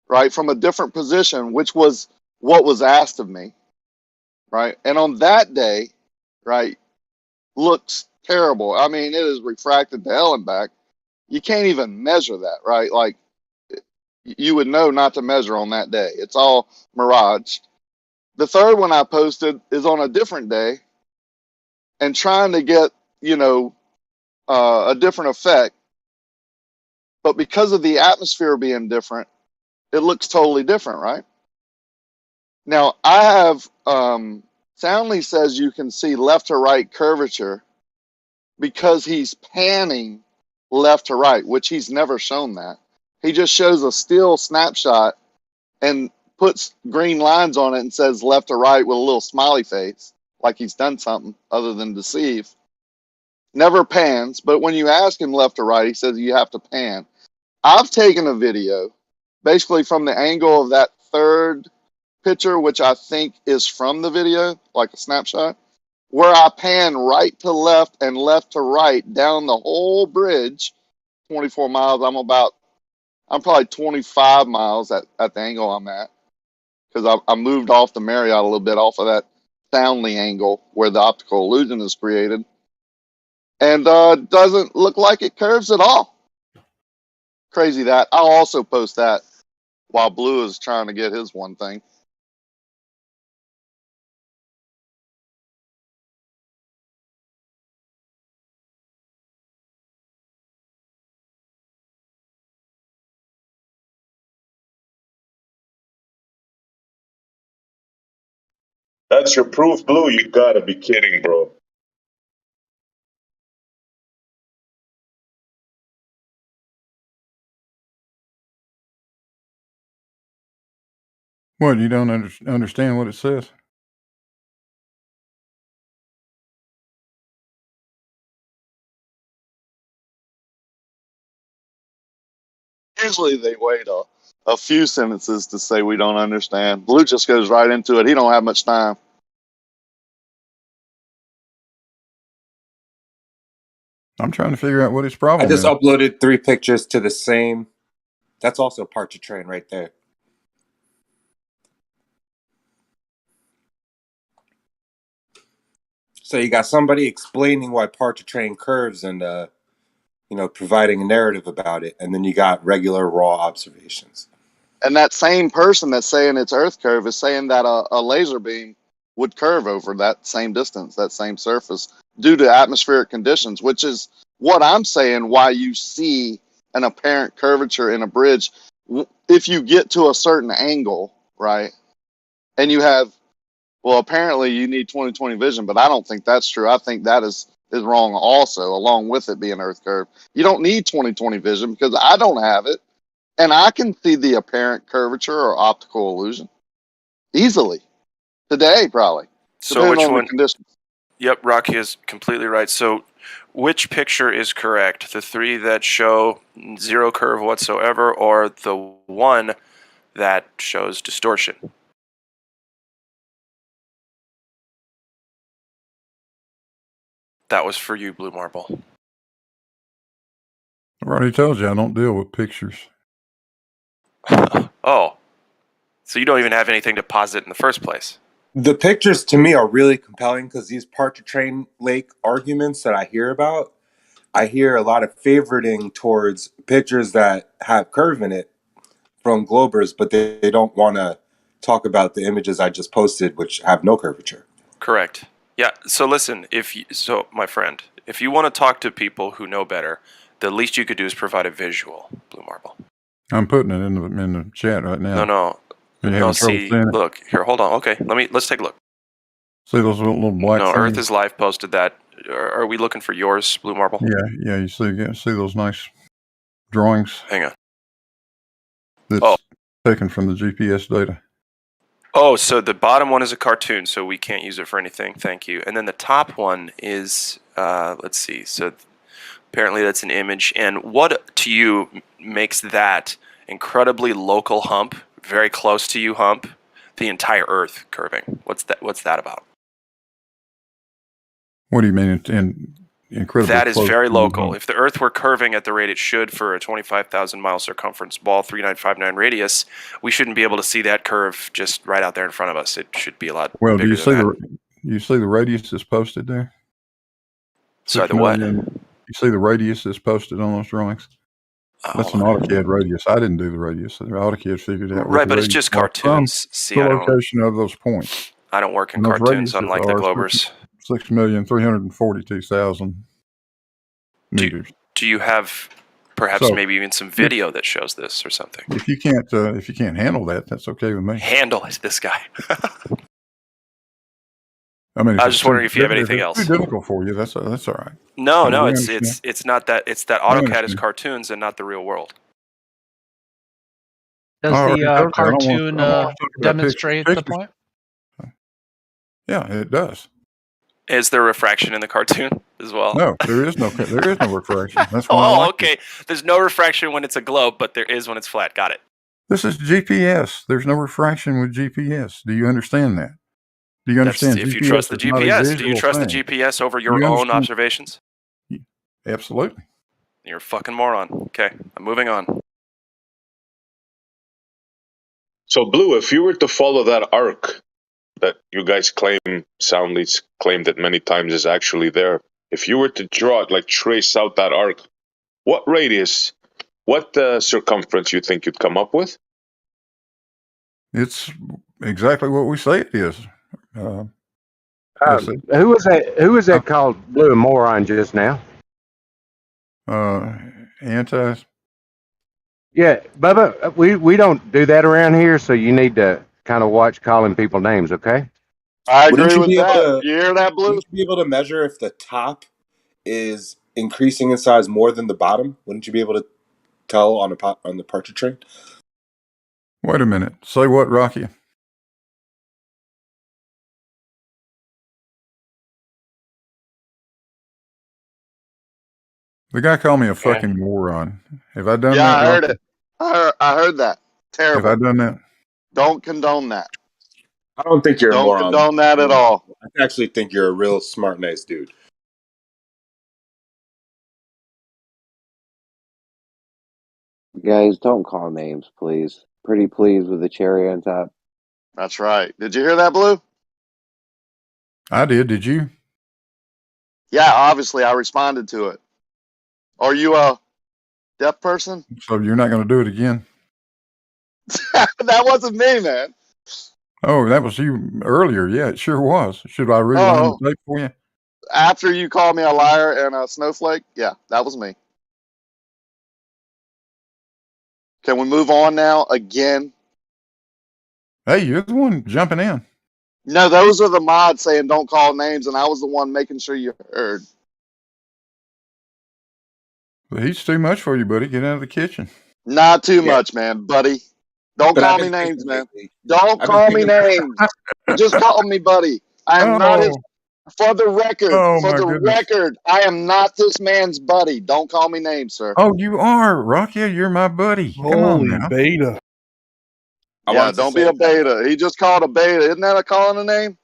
right, from a different position, which was what was asked of me, right? And on that day, right, looks terrible. I mean, it is refracted to hell and back. You can't even measure that, right? Like, you would know not to measure on that day. It's all mirage. The third one I posted is on a different day and trying to get, a different effect. But because of the atmosphere being different, it looks totally different, right? Now, I have, Soundly says you can see left to right curvature because he's panning left to right, which he's never shown that. He just shows a still snapshot and puts green lines on it and says left to right with a little smiley face, like he's done something other than deceive. Never pans, but when you ask him left to right, he says you have to pan. I've taken a video basically from the angle of that third picture, which I think is from the video, like a snapshot, where I pan right to left and left to right down the whole bridge, 24 miles. I'm probably 25 miles at the angle I'm at, because I moved off the Marriott a little bit off of that Soundly angle where the optical illusion is created, and doesn't look like it curves at all. Crazy that. I'll also post that while Blue is trying to get his one thing. That's your proof, Blue? You gotta be kidding, bro. What, you don't understand what it says? Usually they wait a few sentences to say we don't understand. Blue just goes right into it. He don't have much time. I'm trying to figure out what his problem is. I just uploaded 3 pictures to the same. That's also part to train right there. So you got somebody explaining why part to train curves and providing a narrative about it, and then you got regular raw observations. And that same person that's saying it's Earth curve is saying that a laser beam would curve over that same distance, that same surface, due to atmospheric conditions, which is what I'm saying why you see an apparent curvature in a bridge. If you get to a certain angle, right, and you have, well, apparently you need 20/20 vision, but I don't think that's true. I think that is wrong also, along with it being Earth curve. You don't need 20/20 vision because I don't have it, and I can see the apparent curvature or optical illusion easily today, probably, So depending which on one? the conditions. Yep, Rocky is completely right. So which picture is correct? The 3 that show zero curve whatsoever, or the 1 that shows distortion? That was for you, Blue Marble. I already told you I don't deal with pictures. Oh, so you don't even have anything to posit in the first place. The pictures to me are really compelling because these part-to-train lake arguments that I hear about, I hear a lot of favoriting towards pictures that have curve in it from Globers, but they don't want to talk about the images I just posted, which have no curvature. Correct. Yeah. So listen, my friend, if you want to talk to people who know better, the least you could do is provide a visual, Blue Marble. I'm putting it in the chat right now. No. See, look here. Hold on. Okay, let's take a look. See those little black No, things? Earth is Live posted that. Are we looking for yours, Blue Marble? Yeah. You see those nice drawings? Hang on. That's taken from the GPS data. Oh, so the bottom one is a cartoon, so we can't use it for anything. Thank you. And then the top one is, let's see. So apparently that's an image. And what to you makes that incredibly local hump, very close to you hump, the entire Earth curving? What's that about? What do you mean? Incredibly that is close very to local. hump? If the Earth were curving at the rate it should for a 25,000 mile circumference ball, 3959 radius, we shouldn't be able to see that curve just right out there in front of us. It should be a lot Well, bigger you see the radius that's posted there? Sorry, 6 the what? million. You see the radius that's posted on those drawings? That's an AutoCAD radius. I didn't do the radius. The AutoCAD figured out. Right, but it's just cartoons. See, the location of those points. I don't work in cartoons, unlike the Globers. 6,342,000 meters. Do you have perhaps maybe even some video that shows this or something? If you can't handle that, that's okay with me. Handle it, this guy. I mean, I was just wondering if you have anything else. It's too difficult for you. That's all right. No, it's not that. It's that AutoCAD is cartoons and not the real world. Does the cartoon demonstrate the point? Yeah, it does. Is there refraction in the cartoon as well? No, there is no refraction. That's why I like okay. There's no refraction when it's a globe, but there is when it's flat. Got it. This is GPS. There's no refraction with GPS. Do you understand that? Do you understand? If you trust the GPS, do you trust the GPS over your own observations? Absolutely. You're a fucking moron. Okay, I'm moving on. So, Blue, if you were to follow that arc that you guys soundly claimed it many times is actually there, if you were to draw it, like trace out that arc, what radius, what circumference you think you'd come up with? It's exactly what we say it is. Who was that called Blue Moron just now? Anti. Yeah, Bubba, we don't do that around here, so you need to kind of watch calling people names, okay? I agree with that. You hear that, Blue? Wouldn't you be able to measure if the top is increasing in size more than the bottom? Wouldn't you be able to tell on the partridge train? Wait a minute. Say what, Rocky? The guy called me a fucking moron. Have I done that? Yeah, I heard it. I heard that. Terrible. Have I done that? Don't condone that. I don't think you're a moron. Don't condone that at all. I actually think you're a real smart, nice dude. Guys, don't call names, please. Pretty please with the cherry on top. That's right. Did you hear that, Blue? I did. Did you? Yeah, obviously I responded to it. Are you a deaf person? So you're not going to do it again? That wasn't me, man. Oh, that was you earlier. Yeah, it sure was. Should I rewind the tape for you? after you called me a liar and a snowflake, yeah, that was me. Can we move on now again? Hey, you're the one jumping in. No, those are the mods saying don't call names, and I was the one making sure you heard. But he's too much for you, buddy. Get out of the kitchen. Not too much, man, buddy. Don't But call I've me been names, thinking man. lately. Don't call me names. Just call me buddy. I am not his. For the record, Oh, my goodness. I am not this man's buddy. Don't call me names, sir. Oh, you are, Rocky. You're my buddy. Come on Holy now. beta. Yeah, don't be a beta. He just called a beta. Isn't that a calling a name?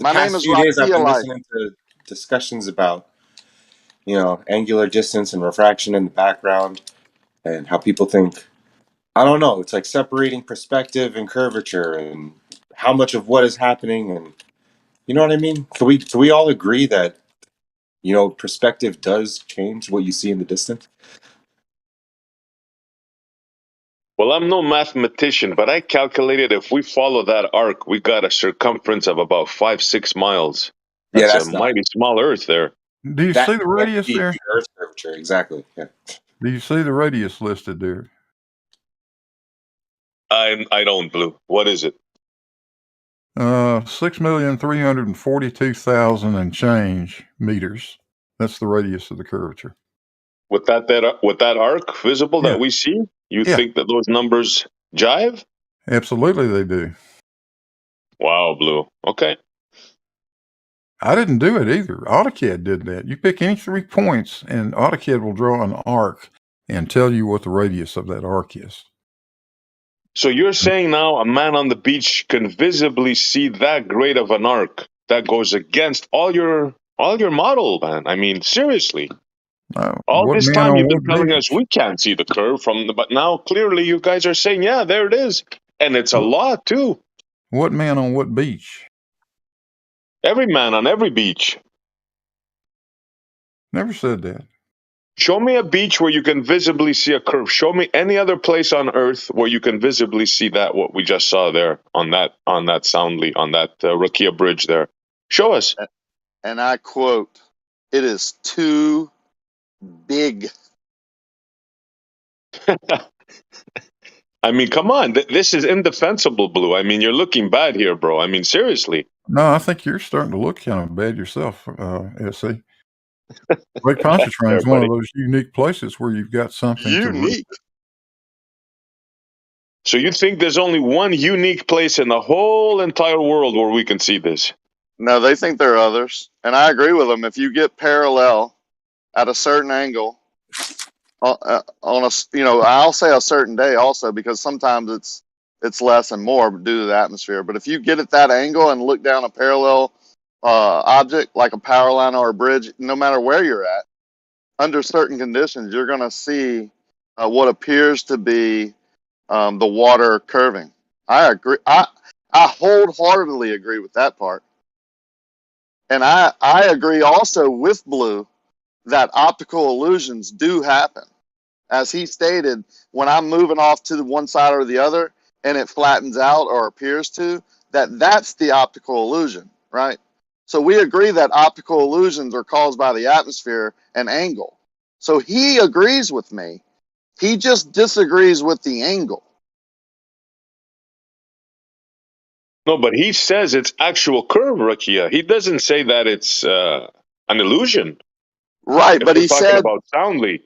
My name Past is few days, I've been Rocky. listening to discussions about, angular distance and refraction in the background, and how people think, I don't know, it's like separating perspective and curvature, and how much of what is happening, and you know what I mean? Can we all agree that, perspective does change what you see in the distance? Well, I'm no mathematician, but I calculated if we follow that arc, we got a circumference of about 5-6 miles. That's, that's a mighty small Earth there. Do you see the radius there? The Earth curvature, exactly. Yeah. Do you see the radius listed there? I don't, Blue. What is it? 6,342,000 and change meters. That's the radius of the curvature. With that arc visible that we see, you think that those numbers jive? Absolutely, they do. Wow, Blue. Okay. I didn't do it either. AutoCAD did that. You pick any 3 points, and AutoCAD will draw an arc and tell you what the radius of that arc is. So you're saying now a man on the beach can visibly see that great of an arc that goes against all your model, man. I mean, seriously. All this time you've been telling us we can't see the curve but now clearly you guys are saying, yeah, there it is. And it's a lot too. What man on what beach? Every man on every beach. Never said that. Show me a beach where you can visibly see a curve. Show me any other place on Earth where you can visibly see that, what we just saw there on that Soundly, on that Rakia bridge there. Show us. And I quote, "It is too big." I mean, come on. This is indefensible, Blue. I mean, you're looking bad here, bro. I mean, seriously. No, I think you're starting to look kind of bad yourself, SC. Lake Pontchartrain is one of those unique places where you've got something unique. So you think there's only one unique place in the whole entire world where we can see this? No, they think there are others, and I agree with them. If you get parallel at a certain angle on a, I'll say a certain day also, because sometimes it's less and more due to the atmosphere. But if you get at that angle and look down a parallel object like a power line or a bridge, no matter where you're at, under certain conditions, you're going to see what appears to be the water curving. I agree. I wholeheartedly agree with that part. And I agree also with Blue that optical illusions do happen. As he stated, when I'm moving off to the one side or the other and it flattens out or appears to, that's the optical illusion, right? So we agree that optical illusions are caused by the atmosphere and angle. So he agrees with me. He just disagrees with the angle. No, but he says it's actual curve, Rakia. He doesn't say that it's an illusion. Right, but he said about Soundly.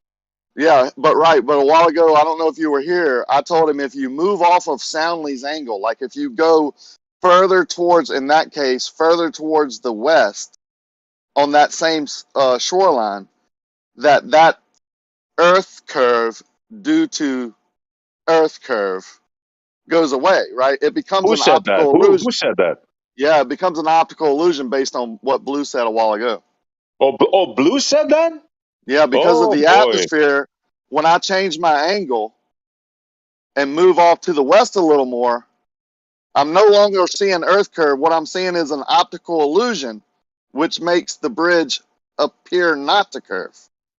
Yeah, but a while ago, I don't know if you were here, I told him if you move off of Soundly's angle, like if you go further towards, in that case, further towards the west on that same shoreline, that Earth curve due to Earth curve goes away, right? It becomes Who an said optical that? illusion. Who said that? Yeah, it becomes an optical illusion based on what Blue said a while ago. Oh, Blue said that? Yeah, because of the atmosphere, when I change my angle and move off to the west a little more, I'm no longer seeing Earth curve. What I'm seeing is an optical illusion, which makes the bridge appear not to curve.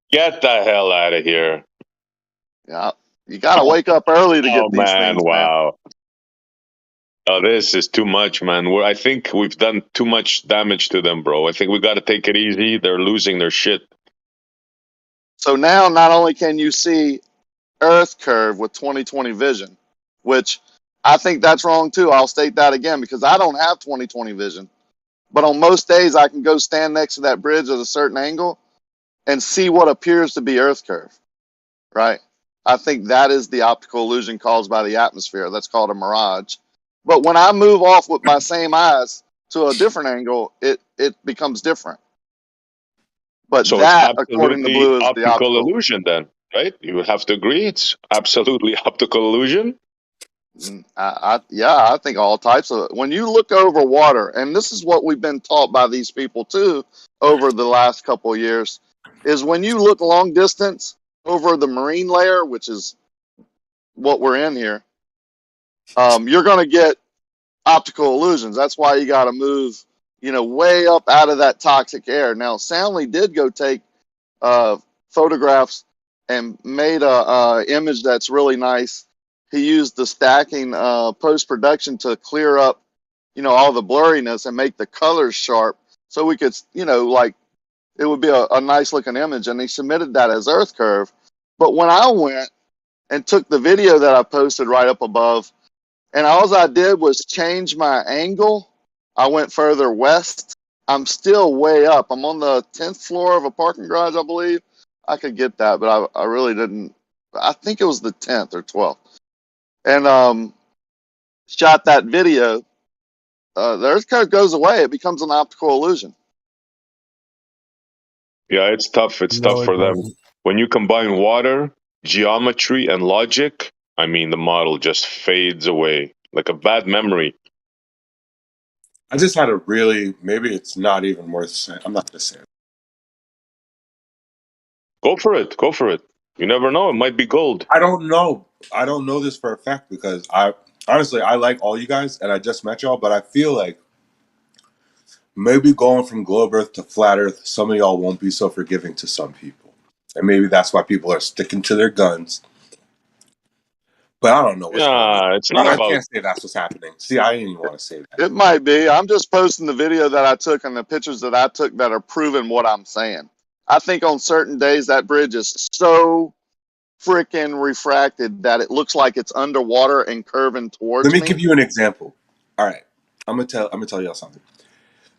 Get the hell out of here. Yeah, you got to wake up early to get these things, wow. Oh, this is too much, man. I think we've done too much damage to them, bro. I think we got to take it easy. They're losing their shit. So now, not only can you see Earth curve with 20/20 vision, which I think that's wrong too. I'll state that again because I don't have 20/20 vision. But on most days, I can go stand next to that bridge at a certain angle and see what appears to be Earth curve, right? I think that is the optical illusion caused by the atmosphere. That's called a mirage. But when I move off with my same eyes to a different angle, it becomes different. But So that, it's according to absolutely Blue, is the optical optical illusion then, right? You would have to agree it's absolutely optical illusion. I think all types of when you look over water, and this is what we've been taught by these people too over the last couple of years, is when you look long distance over the marine layer, which is what we're in here, you're going to get optical illusions. That's why you got to move, way up out of that toxic air. Now, Soundly did go take photographs and made a image that's really nice. He used the stacking post production to clear up, all the blurriness and make the colors sharp, so we could, like it would be a nice looking image. And he submitted that as Earth curve. But when I went and took the video that I posted right up above, and all I did was change my angle, I went further west. I'm still way up. I'm on the 10th floor of a parking garage, I believe. I could get that, but I really didn't. I think it was the 10th or 12th. And shot that video. The Earth curve goes away. It becomes an optical illusion. Yeah, it's tough. It's No, tough it for them. doesn't. When you combine water, geometry, and logic, I mean, the model just fades away like a bad memory. I just had a really, maybe it's not even worth saying. I'm not going to say it. Go for it. Go for it. You never know. It might be gold. I don't know. I don't know this for a fact because I like all you guys and I just met y'all, but I feel like maybe going from globe Earth to flat Earth, some of y'all won't be so forgiving to some people. And maybe that's why people are sticking to their guns. But I don't know what's going on. It's not I about. can't say that's what's happening. See, I didn't even want to say that. It might be. I'm just posting the video that I took and the pictures that I took that are proving what I'm saying. I think on certain days that bridge is so freaking refracted that it looks like it's underwater and curving towards Let me me. give you an example. All right. I'm gonna tell y'all something.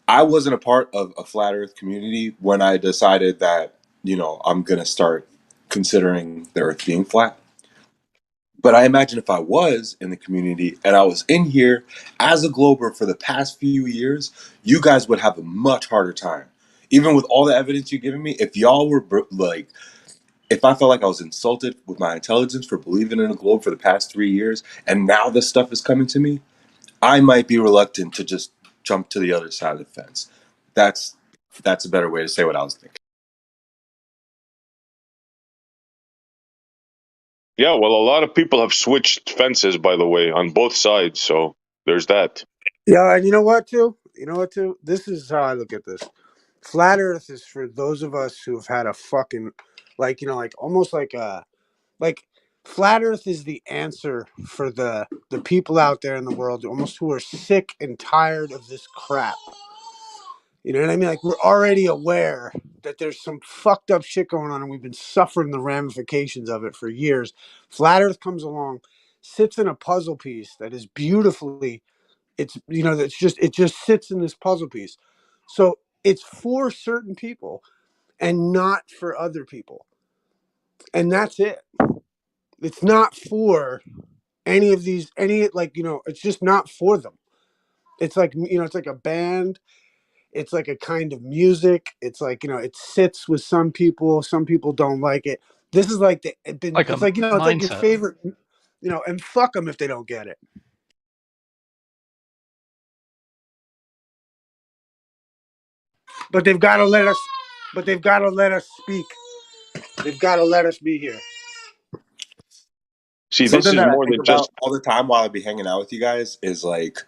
I wasn't a part of a flat Earth community when I decided that, I'm gonna start considering the Earth being flat. But I imagine if I was in the community and I was in here as a glober for the past few years, you guys would have a much harder time. Even with all the evidence you've given me, if y'all were like, if I felt like I was insulted with my intelligence for believing in a globe for the past 3 years, and now this stuff is coming to me, I might be reluctant to just jump to the other side of the fence. That's a better way to say what I was thinking. Yeah, well, a lot of people have switched fences, by the way, on both sides. So there's that. Yeah, and you know what, too? This is how I look at this. Flat Earth is for those of us who have had a fucking, like, almost like Flat Earth is the answer for the people out there in the world almost who are sick and tired of this crap. You know what I mean? Like, we're already aware that there's some fucked up shit going on and we've been suffering the ramifications of it for years. Flat Earth comes along, sits in a puzzle piece that is beautifully, it just sits in this puzzle piece. So it's for certain people and not for other people. And that's it. It's not for it's just not for them. It's like, it's like a band. It's like a kind of music. It's like, it sits with some people. Some people don't like it. This is like it's like your favorite, and fuck them if they don't get it. But they've got to let us speak. They've got to let us be here. See, Something this is that I more think than about just. all the time while I be hanging out with you guys is like,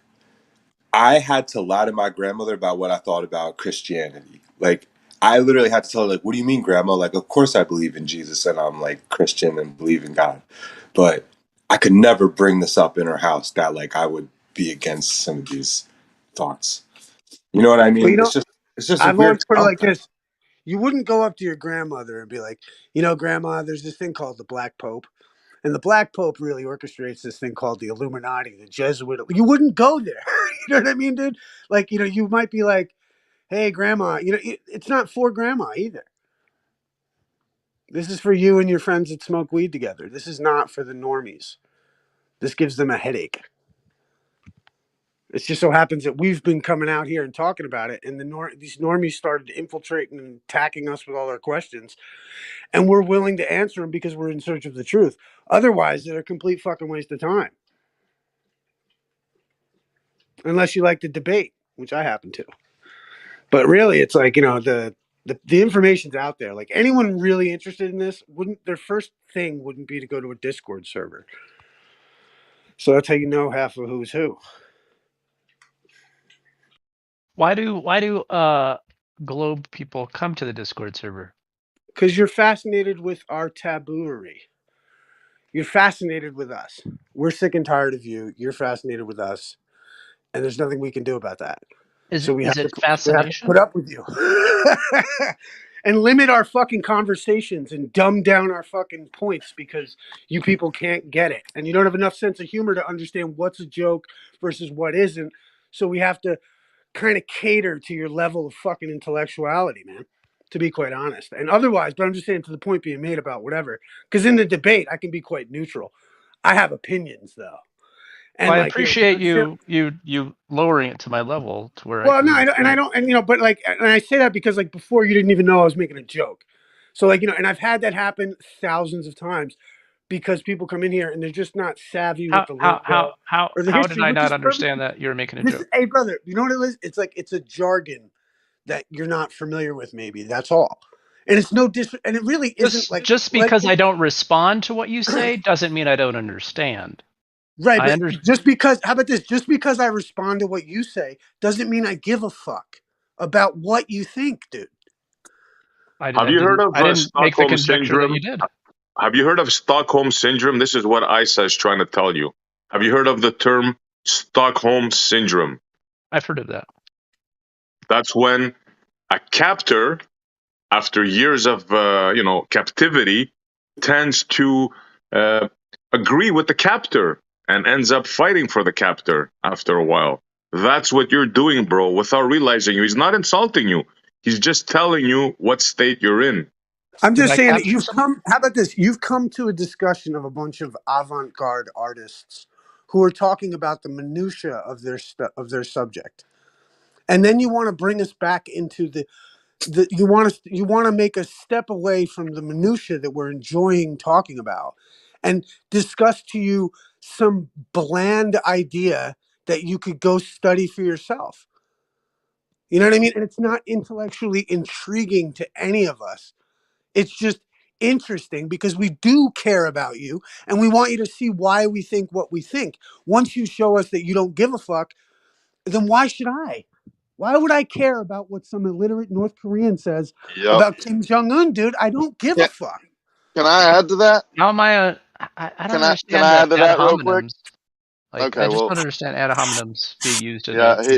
I had to lie to my grandmother about what I thought about Christianity. Like, I literally had to tell her, like, what do you mean, Grandma? Like, of course I believe in Jesus and I'm like Christian and believe in God. But I could never bring this up in her house that like I would be against some of these thoughts. You know what I mean? Well, it's just a I've weird always put it like concept. this. You wouldn't go up to your grandmother and be like, Grandma, there's this thing called the Black Pope. And the Black Pope really orchestrates this thing called the Illuminati, the Jesuit. You wouldn't go there. You know what I mean, dude? Like, you might be like, hey, Grandma, it's not for Grandma either. This is for you and your friends that smoke weed together. This is not for the normies. This gives them a headache. It just so happens that we've been coming out here and talking about it, and these normies started infiltrating and attacking us with all their questions, and we're willing to answer them because we're in search of the truth. Otherwise, they're a complete fucking waste of time. Unless you like to debate, which I happen to. But really, it's like, the information's out there. Like, anyone really interested in this their first thing wouldn't be to go to a Discord server. So that's how you know half of who's who. Why do Globe people come to the Discord server? Because you're fascinated with our tabooery. You're fascinated with us. We're sick and tired of you. You're fascinated with us. And there's nothing we can do about that. Is we it have to fascination? put up with you. And limit our fucking conversations and dumb down our fucking points because you people can't get it. And you don't have enough sense of humor to understand what's a joke versus what isn't. So we have to kind of cater to your level of fucking intellectuality, man, to be quite honest. And otherwise, but I'm just saying, to the point being made about whatever, because in the debate, I can be quite neutral. I have opinions, though. And I appreciate you lowering it to my level to where I can. But I say that because, like, before you didn't even know I was making a joke. So, like, and I've had that happen thousands of times because people come in here and they're just not savvy with the lingo or the history. Did I not understand that you were making a joke? Hey, brother, you know what it is? It's like, it's a jargon that you're not familiar with, maybe. That's all. And it's and it really isn't like, just because I don't respond to what you say doesn't mean I don't understand. Right, but just because, how about this? Just because I respond to what you say doesn't mean I give a fuck about what you think, dude. Have you heard of Stockholm syndrome? You did. Have you heard of Stockholm syndrome? This is what ISA is trying to tell you. Have you heard of the term Stockholm syndrome? I've heard of that. That's when a captor, after years of captivity, tends to agree with the captor and ends up fighting for the captor after a while. That's what you're doing, bro, without realizing you. He's not insulting you. He's just telling you what state you're in. I'm just saying that you've come. How about this? You've come to a discussion of a bunch of avant-garde artists who are talking about the minutia of their subject, and then you want to bring us back into you want to make us step away from the minutia that we're enjoying talking about, and discuss to you some bland idea that you could go study for yourself. You know what I mean? And it's not intellectually intriguing to any of us. It's just interesting because we do care about you and we want you to see why we think what we think. Once you show us that you don't give a fuck, then why should I? Why would I care about what some illiterate North Korean says about Kim Jong-un, dude? I don't give a fuck. Can I add to that? How am I don't understand. Can I add to that real quick? Like, okay, I just don't understand ad hominems being used in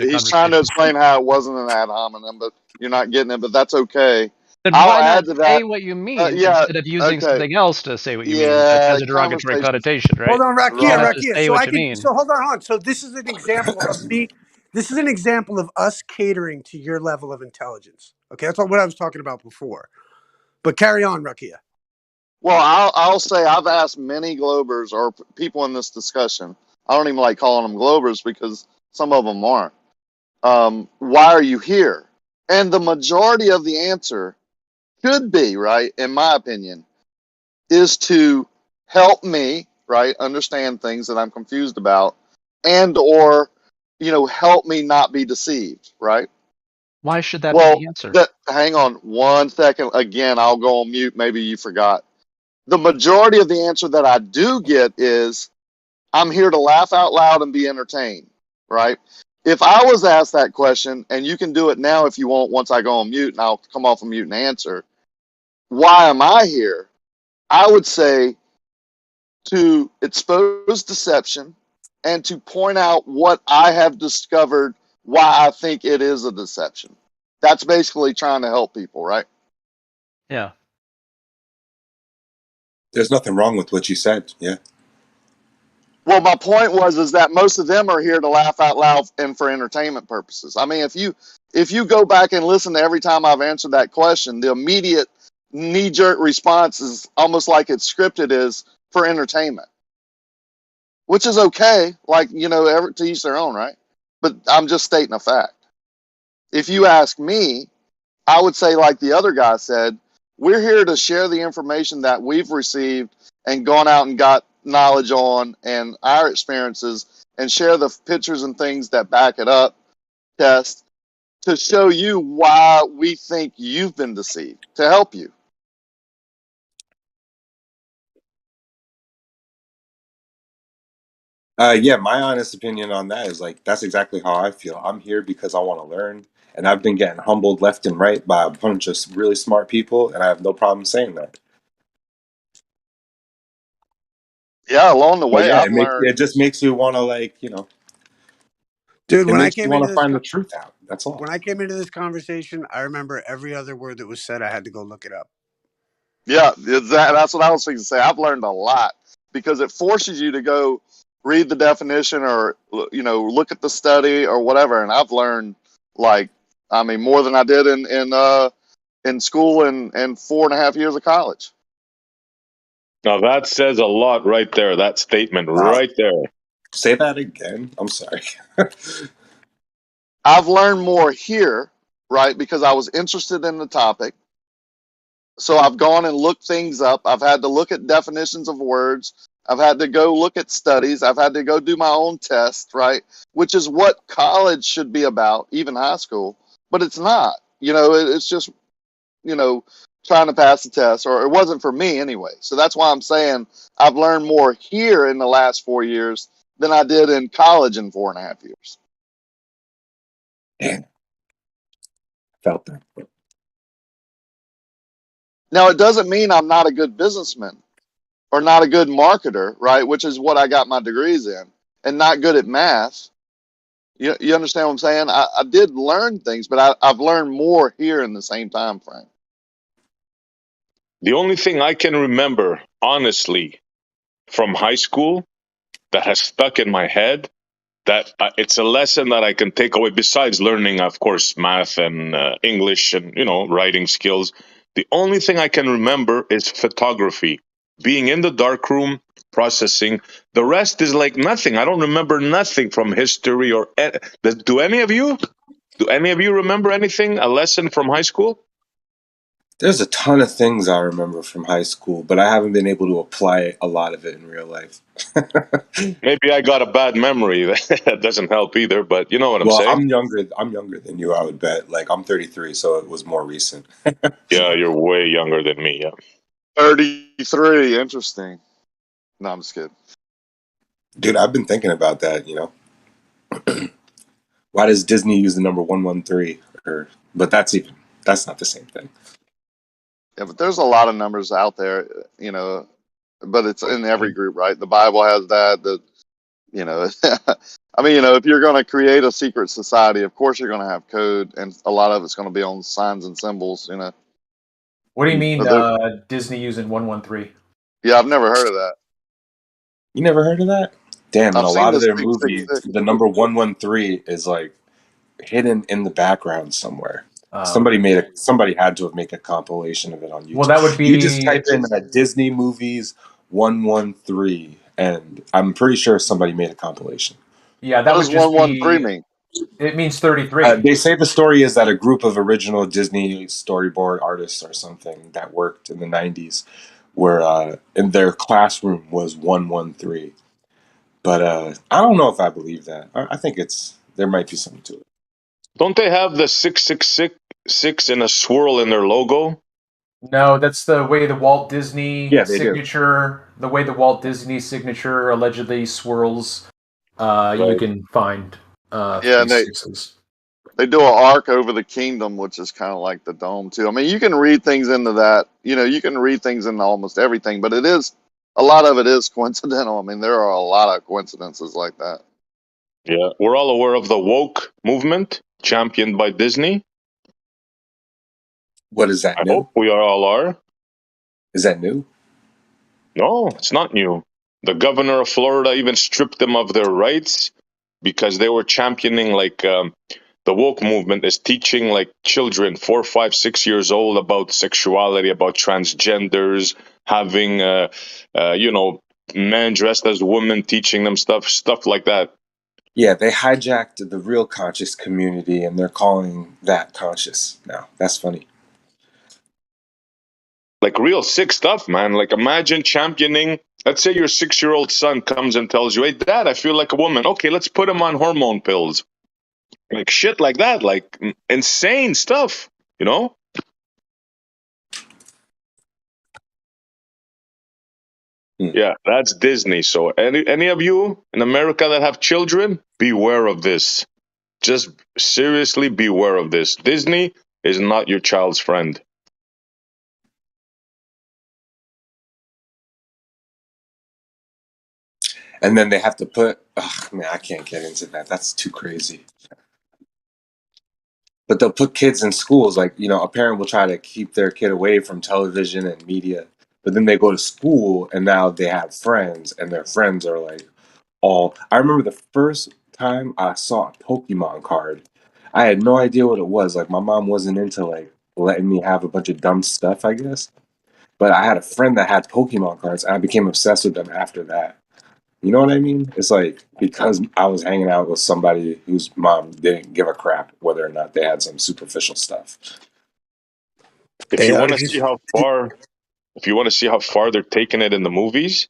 he's trying to explain how it wasn't an ad hominem, but you're not getting it, but that's okay. Then why not say what you mean instead of using something else to say what you mean, which has a derogatory connotation, right? Hold on, Rakia. So hold on. So this is an example of me. This is an example of us catering to your level of intelligence. Okay, that's what I was talking about before. But carry on, Rakia. Well, I'll say I've asked many Globers or people in this discussion. I don't even like calling them Globers because some of them aren't. Why are you here? And the majority of the answer should be, right, in my opinion, is to help me, right, understand things that I'm confused about, and or, help me not be deceived, right? Why should that be the answer? Hang on 1 second. Again, I'll go on mute. Maybe you forgot. The majority of the answer that I do get is, I'm here to laugh out loud and be entertained, right? If I was asked that question, and you can do it now if you want once I go on mute, and I'll come off of mute and answer, why am I here? I would say to expose deception, and to point out what I have discovered, why I think it is a deception. That's basically trying to help people, right? Yeah. There's nothing wrong with what you said. Yeah. Well, my point is that most of them are here to laugh out loud and for entertainment purposes. I mean, if you go back and listen to every time I've answered that question, the immediate knee-jerk response is almost like it's scripted is for entertainment, which is okay. Like, you know, to each their own, right? But I'm just stating a fact. If you ask me, I would say, like the other guy said, we're here to share the information that we've received and gone out and got knowledge on and our experiences and share the pictures and things that back it up, test, to show you why we think you've been deceived, to help you. Yeah, my honest opinion on that is like that's exactly how I feel. I'm here because I want to learn, and I've been getting humbled left and right by a bunch of really smart people, and I have no problem saying that. Yeah, along the way, yeah, I've learned. It just makes you want to, like, you know, dude. When I came, want to find the truth out. That's all. When I came into this conversation, I remember every other word that was said. I had to go look it up. Yeah, that's what I was thinking to say. I've learned a lot because it forces you to go read the definition or, you know, look at the study or whatever. And I've learned, like, I mean, more than I did in school and 4.5 years of college. Now that says a lot right there. That statement right there. Say that again. I'm sorry. I've learned more here, right? Because I was interested in the topic. So I've gone and looked things up. I've had to look at definitions of words. I've had to go look at studies. I've had to go do my own test, right? Which is what college should be about, even high school. But it's not. You know, it's just, you know, trying to pass the test, or it wasn't for me anyway. So that's why I'm saying I've learned more here in the last 4 years than I did in college in 4.5 years. Damn. Felt that. Now, it doesn't mean I'm not a good businessman or not a good marketer, right? Which is what I got my degrees in, and not good at math. You understand what I'm saying? I did learn things, but I've learned more here in the same time frame. The only thing I can remember, honestly, from high school that has stuck in my head, that it's a lesson that I can take away, besides learning, of course, math and English and, you know, writing skills. The only thing I can remember is photography, being in the darkroom, processing. The rest is like nothing. I don't remember nothing from history or do any of you remember anything, a lesson from high school? There's a ton of things I remember from high school, but I haven't been able to apply a lot of it in real life. Maybe I got a bad memory. That doesn't help either, but you know what I'm saying? I'm younger than you, I would bet. Like, I'm 33, so it was more recent. Yeah, you're way younger than me, yeah. 33, interesting. No, I'm just kidding. Dude, I've been thinking about that, you know. Why does Disney use the number 113? But that's not the same thing. Yeah, but there's a lot of numbers out there, you know, but it's in every group, right? The Bible has that, you know, I mean, you know, if you're going to create a secret society, of course you're going to have code, and a lot of it's going to be on signs and symbols, you know. What do you mean Disney using 113? Yeah, I've never heard of that. You never heard of that? Damn, in I've a seen lot of this their big movies, 666. the number 113 is like hidden in the background somewhere. Somebody had to have made a compilation of it on YouTube. Well, that would be. You just type in Disney movies 113, and I'm pretty sure somebody made a compilation. Yeah, that what would does just 113 be. mean? It means 33. They say the story is that a group of original Disney storyboard artists or something that worked in the 90s were in their classroom was 113. But I don't know if I believe that. I think there might be something to it. Don't they have the 666 in a swirl in their logo? No, that's the way the Walt Disney signature. The way the Walt Disney signature allegedly swirls. You can find. Yeah, and they do an arc over the kingdom, which is kind of like the dome too. I mean, you can read things into that. You know, you can read things into almost everything, but it is a lot of it is coincidental. I mean, there are a lot of coincidences like that. Yeah, we're all aware of the woke movement championed by Disney. What is that I new? hope we all are. Is that new? No, it's not new. The governor of Florida even stripped them of their rights because they were championing the woke movement is teaching like children 4, 5, 6 years old about sexuality, about transgenders, having men dressed as women, teaching them stuff like that. Yeah, they hijacked the real conscious community and they're calling that conscious now. That's funny. Like real sick stuff, man. Like imagine championing, let's say your 6-year-old son comes and tells you, hey, Dad, I feel like a woman. Okay, let's put him on hormone pills. Like shit like that, like insane stuff, you know? Yeah, that's Disney. So any of you in America that have children, beware of this. Just seriously beware of this. Disney is not your child's friend. And then they have to put, man, I can't get into that. That's too crazy. But they'll put kids in schools. Like, a parent will try to keep their kid away from television and media. But then they go to school and now they have friends and their friends are like I remember the first time I saw a Pokemon card. I had no idea what it was. Like my mom wasn't into like letting me have a bunch of dumb stuff, I guess. But I had a friend that had Pokemon cards and I became obsessed with them after that. You know what I mean? It's like because I was hanging out with somebody whose mom didn't give a crap whether or not they had some superficial stuff. If you want to see how far they're taking it in the movies,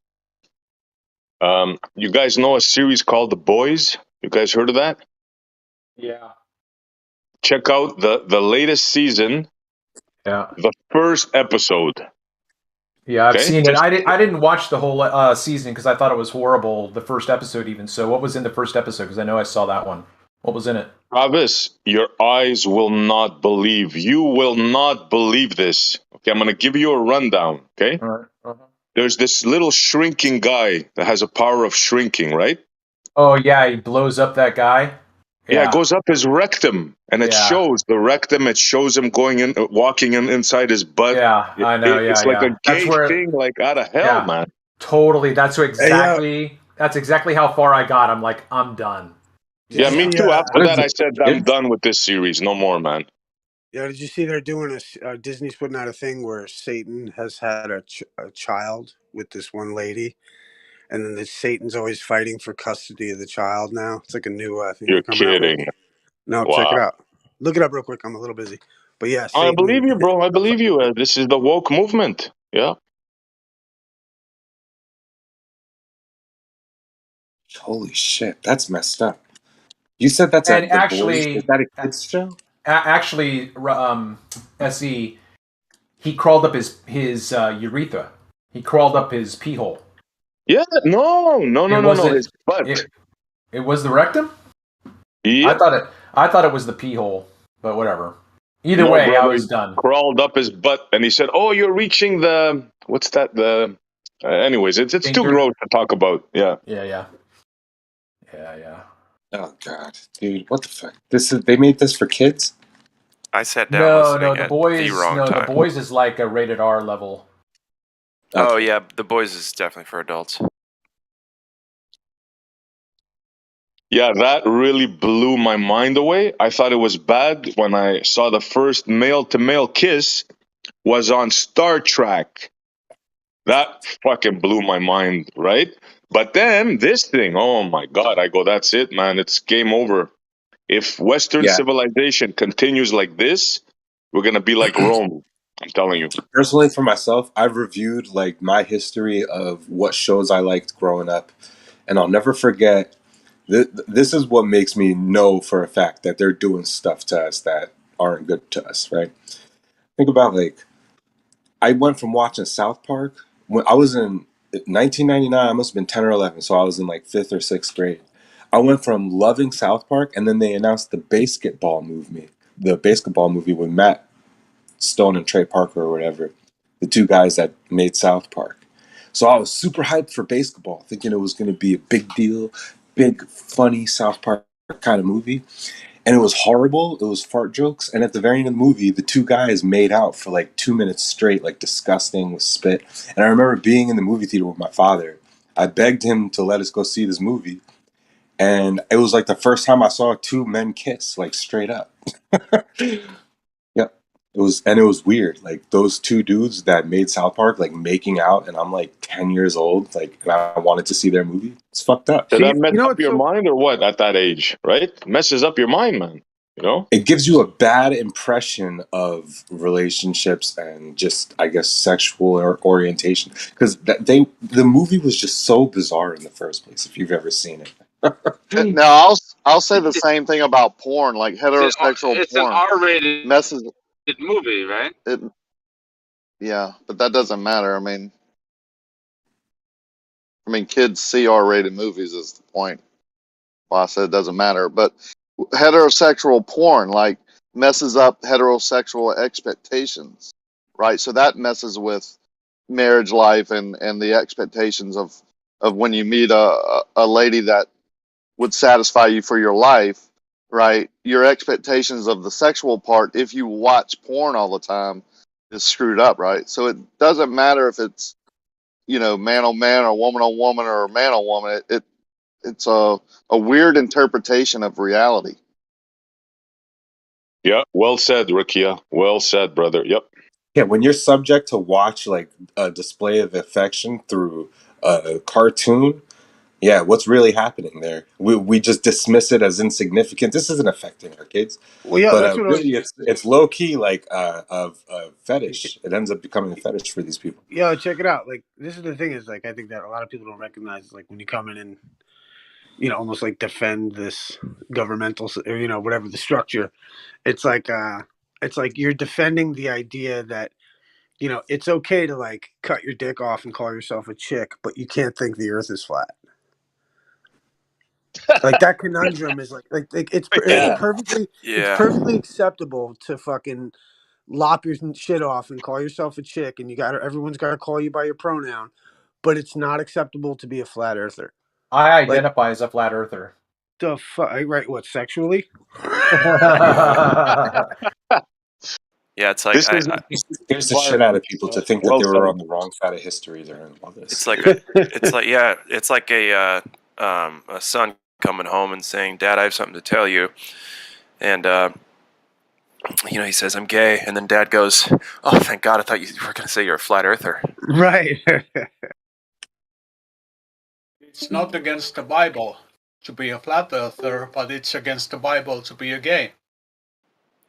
you guys know a series called The Boys? You guys heard of that? Yeah. Check out the latest season. Yeah. The first episode. Yeah, I've seen it. I didn't watch the whole season because I thought it was horrible, the first episode even. So what was in the first episode? Because I know I saw that one. What was in it? Travis, your eyes will not believe. You will not believe this. Okay, I'm going to give you a rundown, okay? All right. Uh-huh. There's this little shrinking guy that has a power of shrinking, right? Oh, yeah, he blows up that guy. Yeah, it goes up his rectum, and it shows the rectum. It shows him walking inside his butt. Yeah, I know. It's like a gay thing, like out of hell, man. Totally. That's exactly how far I got. I'm like, I'm done. Yeah, me too. After that, I said, I'm done with this series. No more, man. Yeah, did you see they're doing Disney's putting out a thing where Satan has had a child with this one lady, and then Satan's always fighting for custody of the child now. It's like a new thing. You're kidding. No, wow. Check it out. Look it up real quick. I'm a little busy. But yeah, Satan, I believe you, bro. I believe you. This is the woke movement. Yeah. Holy shit, that's messed up. You said that's and a actually, is that a kids show? Actually, SE, he crawled up his urethra. He crawled up his pee hole. Yeah, no, his butt. It was the rectum? Yeah. I thought it was the pee hole, but whatever. Either way, I was done. Crawled up his butt, and he said, "Oh, you're reaching the what's that? The anyways, it's too gross to talk about." Yeah. Yeah. Oh god, dude, what the fuck? They made this for kids? I sat down. No, the boys. The boys is like a rated R level. Okay. Oh yeah, the boys is definitely for adults. Yeah, that really blew my mind away. I thought it was bad when I saw the first male-to-male kiss was on Star Trek. That fucking blew my mind, right? But then this thing, oh my God, I go, that's it, man. It's game over. If Western civilization continues like this, we're going to be like Rome. I'm telling you. Personally, for myself, I've reviewed like my history of what shows I liked growing up. And I'll never forget, this is what makes me know for a fact that they're doing stuff to us that aren't good to us, right? Think about I went from watching South Park when I was in 1999. I must have been 10 or 11, so I was in like 5th or 6th grade. I went from loving South Park, and then they announced the basketball movie with Matt Stone and Trey Parker or whatever, the two guys that made South Park. So I was super hyped for basketball, thinking it was going to be a big deal, big, funny South Park kind of movie. And it was horrible. It was fart jokes. And at the very end of the movie, the two guys made out for like 2 minutes straight, like disgusting with spit. And I remember being in the movie theater with my father. I begged him to let us go see this movie. And it was like the first time I saw two men kiss, like straight up. Yep. It was weird. Like those two dudes that made South Park, like making out, and I'm like 10 years old, like, and I wanted to see their movie. It's fucked up. Did that mess up your mind or what at that age, right? Messes up your mind, man. You know? It gives you a bad impression of relationships and just, I guess, sexual orientation. Because the movie was just so bizarre in the first place, if you've ever seen it. Now, I'll say the same thing about porn, like heterosexual It's porn. an R-rated messes movie, right? Yeah, but that doesn't matter. I mean, kids see R-rated movies is the point. Well, I said it doesn't matter, but heterosexual porn like messes up heterosexual expectations, right? So that messes with marriage life and the expectations of when you meet a lady that would satisfy you for your life, right? Your expectations of the sexual part, if you watch porn all the time, is screwed up, right? So it doesn't matter if it's, man on man or woman on woman or man on woman. It's a weird interpretation of reality. Yeah, well said, Rukia. Well said, brother. Yep. Yeah, when you're subject to watch like a display of affection through a cartoon, yeah, what's really happening there? We just dismiss it as insignificant. This isn't affecting our kids. Well, yeah, but that's what really, it's low key like a fetish. It ends up becoming a fetish for these people. Yo, check it out. Like, this is the thing is, like, I think that a lot of people don't recognize, like, when you come in and, almost like defend this governmental, or, whatever the structure, it's like you're defending the idea that, it's okay to, like, cut your dick off and call yourself a chick, but you can't think the earth is flat. Like, that conundrum is it's perfectly acceptable to fucking lop your shit off and call yourself a chick, and everyone's got to call you by your pronoun, but it's not acceptable to be a flat earther. I identify as a flat earther. The fuck? Right? What, sexually? Yeah, it's like scares the shit out of people to think that they were on the wrong side of history during all this. It's like a son coming home and saying, "Dad, I have something to tell you," and he says, "I'm gay," and then Dad goes, "Oh, thank God! I thought you were going to say you're a flat earther." Right. It's not against the Bible to be a flat earther, but it's against the Bible to be a gay.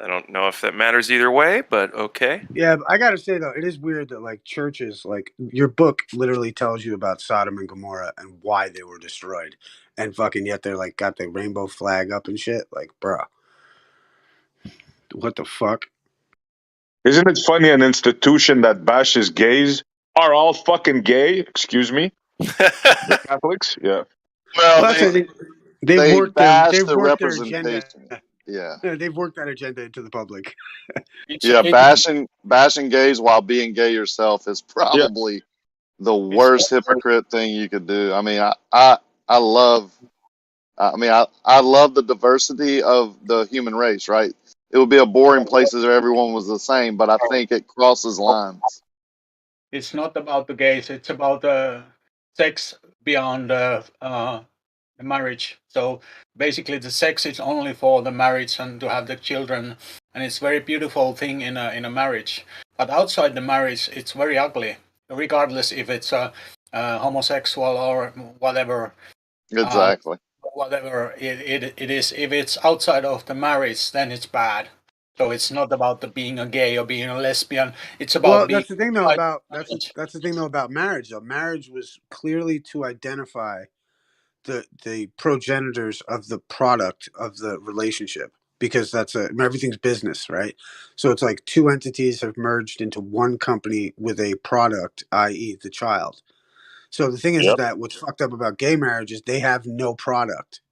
I don't know if that matters either way, but okay. Yeah, but I gotta say though, it is weird that like churches, like your book literally tells you about Sodom and Gomorrah and why they were destroyed, and fucking yet they're like got the rainbow flag up and shit. Like, bruh, what the fuck? Isn't it funny? An institution that bashes gays are all fucking gay. Excuse me, the Catholics. Yeah. Well, they've worked bash the worked their agenda. representation. Yeah. They've worked that agenda into the public. Yeah, bashing gays while being gay yourself is probably the worst hypocrite thing you could do. I mean, I love the diversity of the human race, right? It would be a boring place if everyone was the same, but I think it crosses lines. It's not about the gays, it's about sex beyond the marriage. So basically the sex is only for the marriage and to have the children, and it's a very beautiful thing in a marriage. But outside the marriage, it's very ugly, regardless if it's homosexual or whatever. Exactly. Whatever it is, if it's outside of the marriage, then it's bad. So it's not about being a gay or being a lesbian. It's about being. That's the thing though about that's the thing though about marriage. Though marriage was clearly to identify the progenitors of the product of the relationship, because everything's business, right? So it's like two entities have merged into one company with a product, i.e. the child. So the thing is that what's fucked up about gay marriage is they have no product.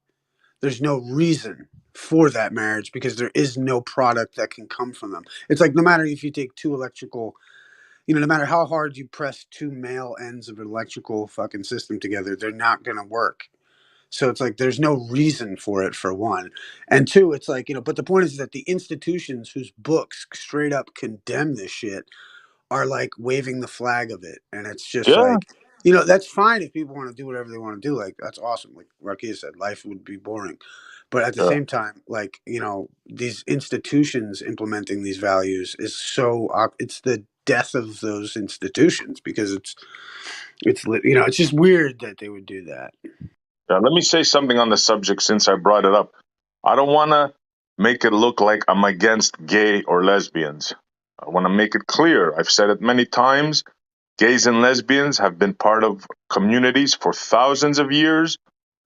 There's no reason for that marriage because there is no product that can come from them. It's like no matter if you take two electrical, no matter how hard you press two male ends of an electrical fucking system together, they're not going to work. So it's like there's no reason for it, for one. And two, it's like, but the point is that the institutions whose books straight up condemn this shit are like waving the flag of it. And it's just like, that's fine if people want to do whatever they want to do. Like, that's awesome. Like Rakia said, life would be boring. But at the same time, like, these institutions implementing these values is it's the death of those institutions, because it's just weird that they would do that. Let me say something on the subject since I brought it up. I don't want to make it look like I'm against gay or lesbians. I want to make it clear. I've said it many times. Gays and lesbians have been part of communities for thousands of years.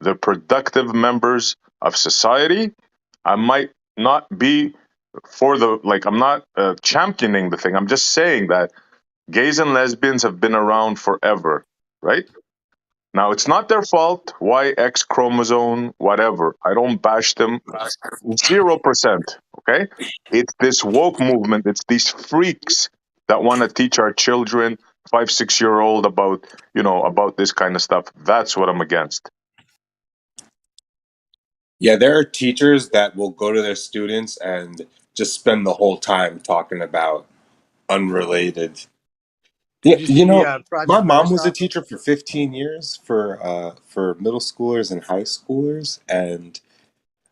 They're productive members of society. I might not be I'm not championing the thing. I'm just saying that gays and lesbians have been around forever, right? Now, it's not their fault. Why X chromosome, whatever. I don't bash them. 0%. Okay? It's this woke movement. It's these freaks that want to teach our children, 5, 6-year-old, about this kind of stuff. That's what I'm against. Yeah, there are teachers that will go to their students and just spend the whole time talking about unrelated. My mom was a teacher for 15 years for middle schoolers and high schoolers, and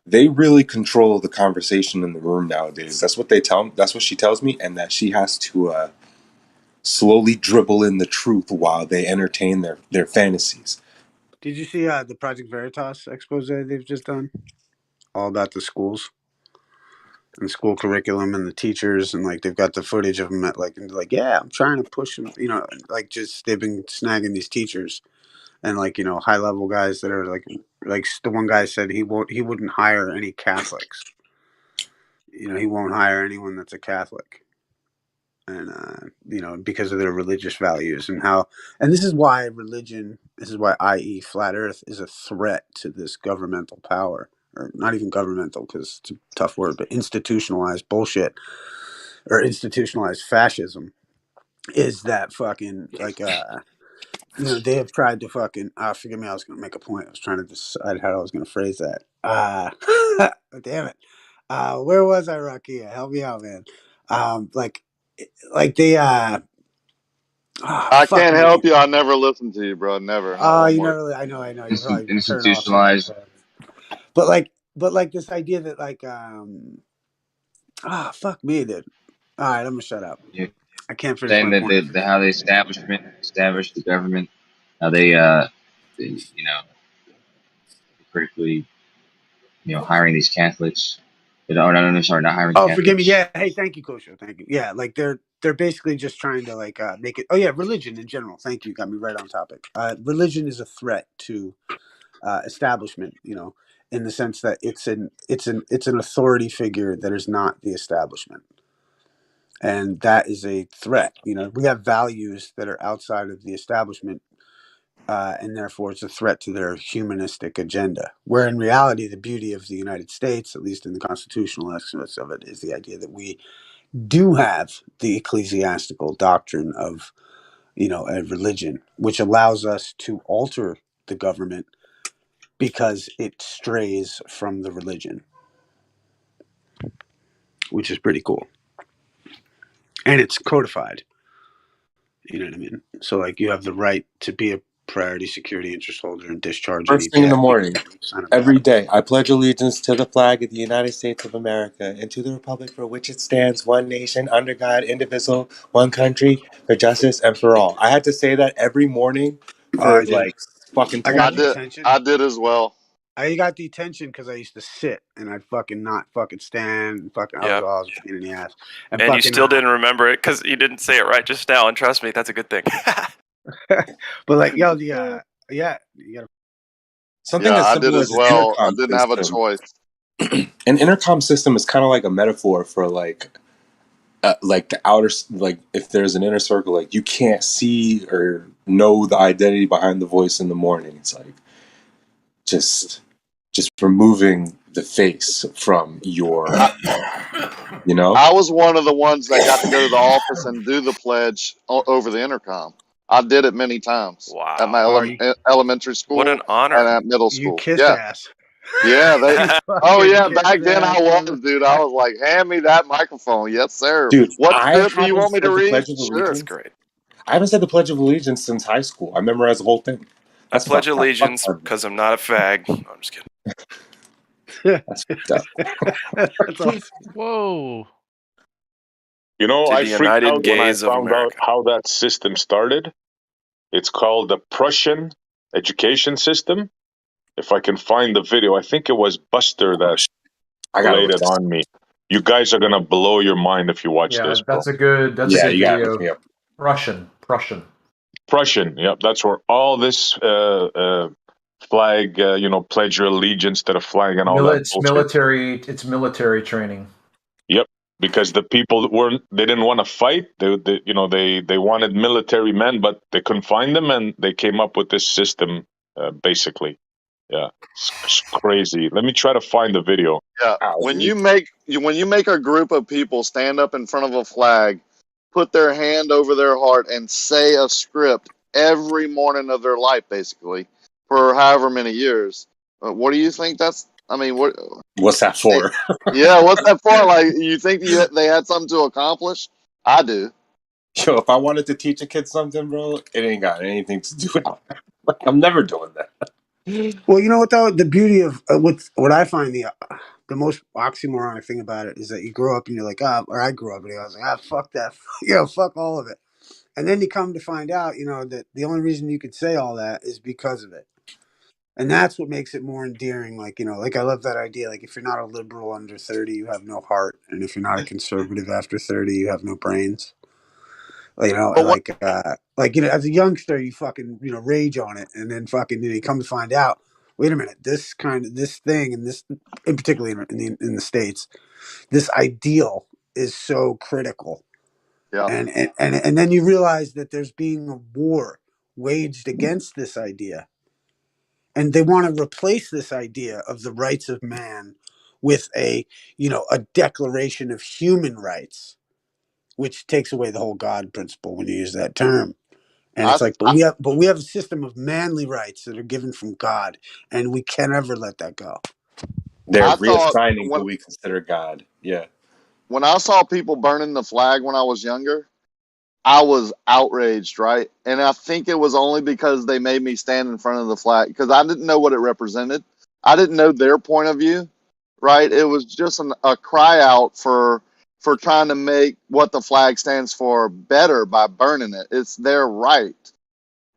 they really control the conversation in the room nowadays. That's what that's what she tells me, and that she has to slowly dribble in the truth while they entertain their fantasies. Did you see the Project Veritas expose they've just done? All about the schools and school curriculum and the teachers, and like they've got the footage of them yeah, I'm trying to push them, just they've been snagging these teachers and high level guys that are like the one guy said he wouldn't hire any Catholics. He won't hire anyone that's a Catholic. And because of their religious values and this is why i.e. flat earth is a threat to this governmental power, or not even governmental because it's a tough word, but institutionalized bullshit or institutionalized fascism, is that fucking they have tried to fucking forgive me, I was gonna make a point, I was trying to decide how I was gonna phrase that. Damn it. Where was I, Rakia? Help me out, man. They I can't help you. I never listen to you, bro. Never. You never. I know. You're probably institutionalized. But this idea that fuck me, dude. All right, I'm gonna shut up. Yeah. I can't finish saying my that point. how they established the government, how they critically hiring these Catholics. No, sorry, not hiring. Catholics. Forgive me. Yeah, hey, thank you, Kosho. Thank you. Yeah, they're basically just trying to make it. Oh yeah, religion in general. Thank you. Got me right on topic. Religion is a threat to establishment. In the sense that it's an authority figure that is not the establishment, and that is a threat. We have values that are outside of the establishment. And therefore it's a threat to their humanistic agenda. Where in reality, the beauty of the United States, at least in the constitutional aspects of it, is the idea that we do have the ecclesiastical doctrine of, a religion, which allows us to alter the government because it strays from the religion, which is pretty cool. And it's codified. You know what I mean? So you have the right to be a priority security interest holder and discharge First thing in the morning, every day, I pledge allegiance to the flag of the United States of America and to the republic for which it stands, one nation, under God, indivisible, one country, for justice and for all. I had to say that every morning for fucking 20 minutes. I did as well. I got detention because I used to sit and I'd fucking not fucking stand. I was a pain in the ass. And you still didn't remember it because you didn't say it right just now. And trust me, that's a good thing. But you gotta. Something as simple as well. I didn't have a choice. An intercom system is kind of like a metaphor for the outer, if there's an inner circle, you can't see or know the identity behind the voice in the morning. It's just removing the face from your You know, I was one of the ones that got to go to the office and do the pledge over the intercom. I did it many times at my elementary school. What an honor. And at middle school. You kiss ass. Yeah. Oh yeah. Back then I ass. was, dude. I was like, hand me that microphone. Yes, sir. dude, What I script do you want me to haven't said the read? Pledge of Sure. Allegiance. That's great. I haven't said the Pledge of Allegiance since high school. I memorized the whole thing. I pledge allegiance because I'm not a fag. No, I'm just kidding. That's fucked up. That's awesome. Whoa. You know, To I the freaked United out when I Gays of found out America. how that system started. It's called the Prussian education system. If I can find the video, I think it was Buster that played it on me. You guys are gonna blow your mind if you watch this, bro. That's a good video. Prussian. Prussian, yep. That's where all this flag, pledge your allegiance to the flag and all that. It's military training. Yep, because the people they didn't want to fight. They wanted military men, but they couldn't find them, and they came up with this system, basically. Yeah, it's crazy. Let me try to find the video. Yeah, when you make a group of people stand up in front of a flag, put their hand over their heart, and say a script every morning of their life, basically, for however many years. What do you think that's? I mean, what's that for? Yeah, what's that for? Like, you think they had something to accomplish? I do. Yo, if I wanted to teach a kid something, bro, it ain't got anything to do with that. Like, I'm never doing that. Well, you know what though? The beauty of what I find the most oxymoronic thing about it is that you grow up and you're like, or I grew up and I was like, fuck that, fuck all of it, and then you come to find out, that the only reason you could say all that is because of it, and that's what makes it more endearing. Like I love that idea. Like if you're not a liberal under 30, you have no heart, and if you're not a conservative after 30, you have no brains. As a youngster, you fucking rage on it, and then fucking you come to find out, wait a minute, this thing, and this in particular in the States, this ideal is so critical. Yeah. And then you realize that there's being a war waged against this idea, and they want to replace this idea of the rights of man with a declaration of human rights, which takes away the whole God principle when you use that term. And it's but we have a system of manly rights that are given from God, and we can't ever let that go. They're reassigning who we consider God. Yeah. When I saw people burning the flag when I was younger, I was outraged, right? And I think it was only because they made me stand in front of the flag because I didn't know what it represented. I didn't know their point of view, right? It was just a cry out for trying to make what the flag stands for better by burning it. It's their right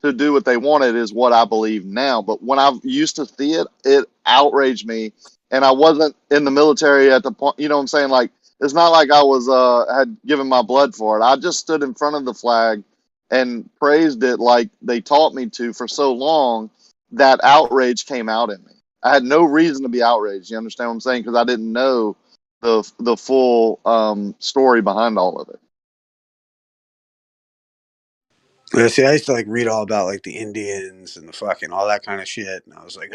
to do what they wanted is what I believe now. But when I used to see it, it outraged me. And I wasn't in the military at the point, you know what I'm saying? Like, it's not like I was had given my blood for it. I just stood in front of the flag and praised it like they taught me to for so long that outrage came out in me. I had no reason to be outraged. You understand what I'm saying? Because I didn't know the full story behind all of it. Yeah, see, I used to read all about the Indians and the fucking all that kind of shit, and I was like,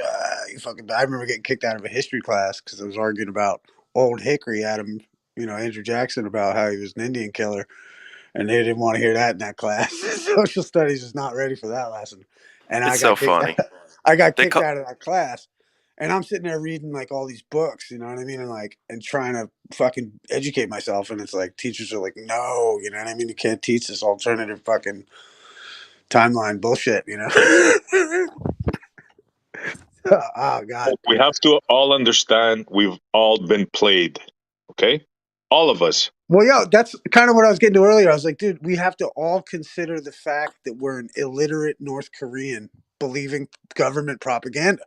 you fucking. I remember getting kicked out of a history class because I was arguing about Old Hickory, Andrew Jackson, about how he was an Indian killer, and they didn't want to hear that in that class. Social studies is not ready for that lesson, and It's so funny. I got kicked out of that class, and I'm sitting there reading all these books, you know what I mean, and trying to fucking educate myself, and it's teachers are like, no, you know what I mean, you can't teach this alternative fucking timeline bullshit, Oh God! We have to all understand we've all been played. Okay, all of us. Well, that's kind of what I was getting to earlier. I was like, dude, we have to all consider the fact that we're an illiterate North Korean believing government propaganda.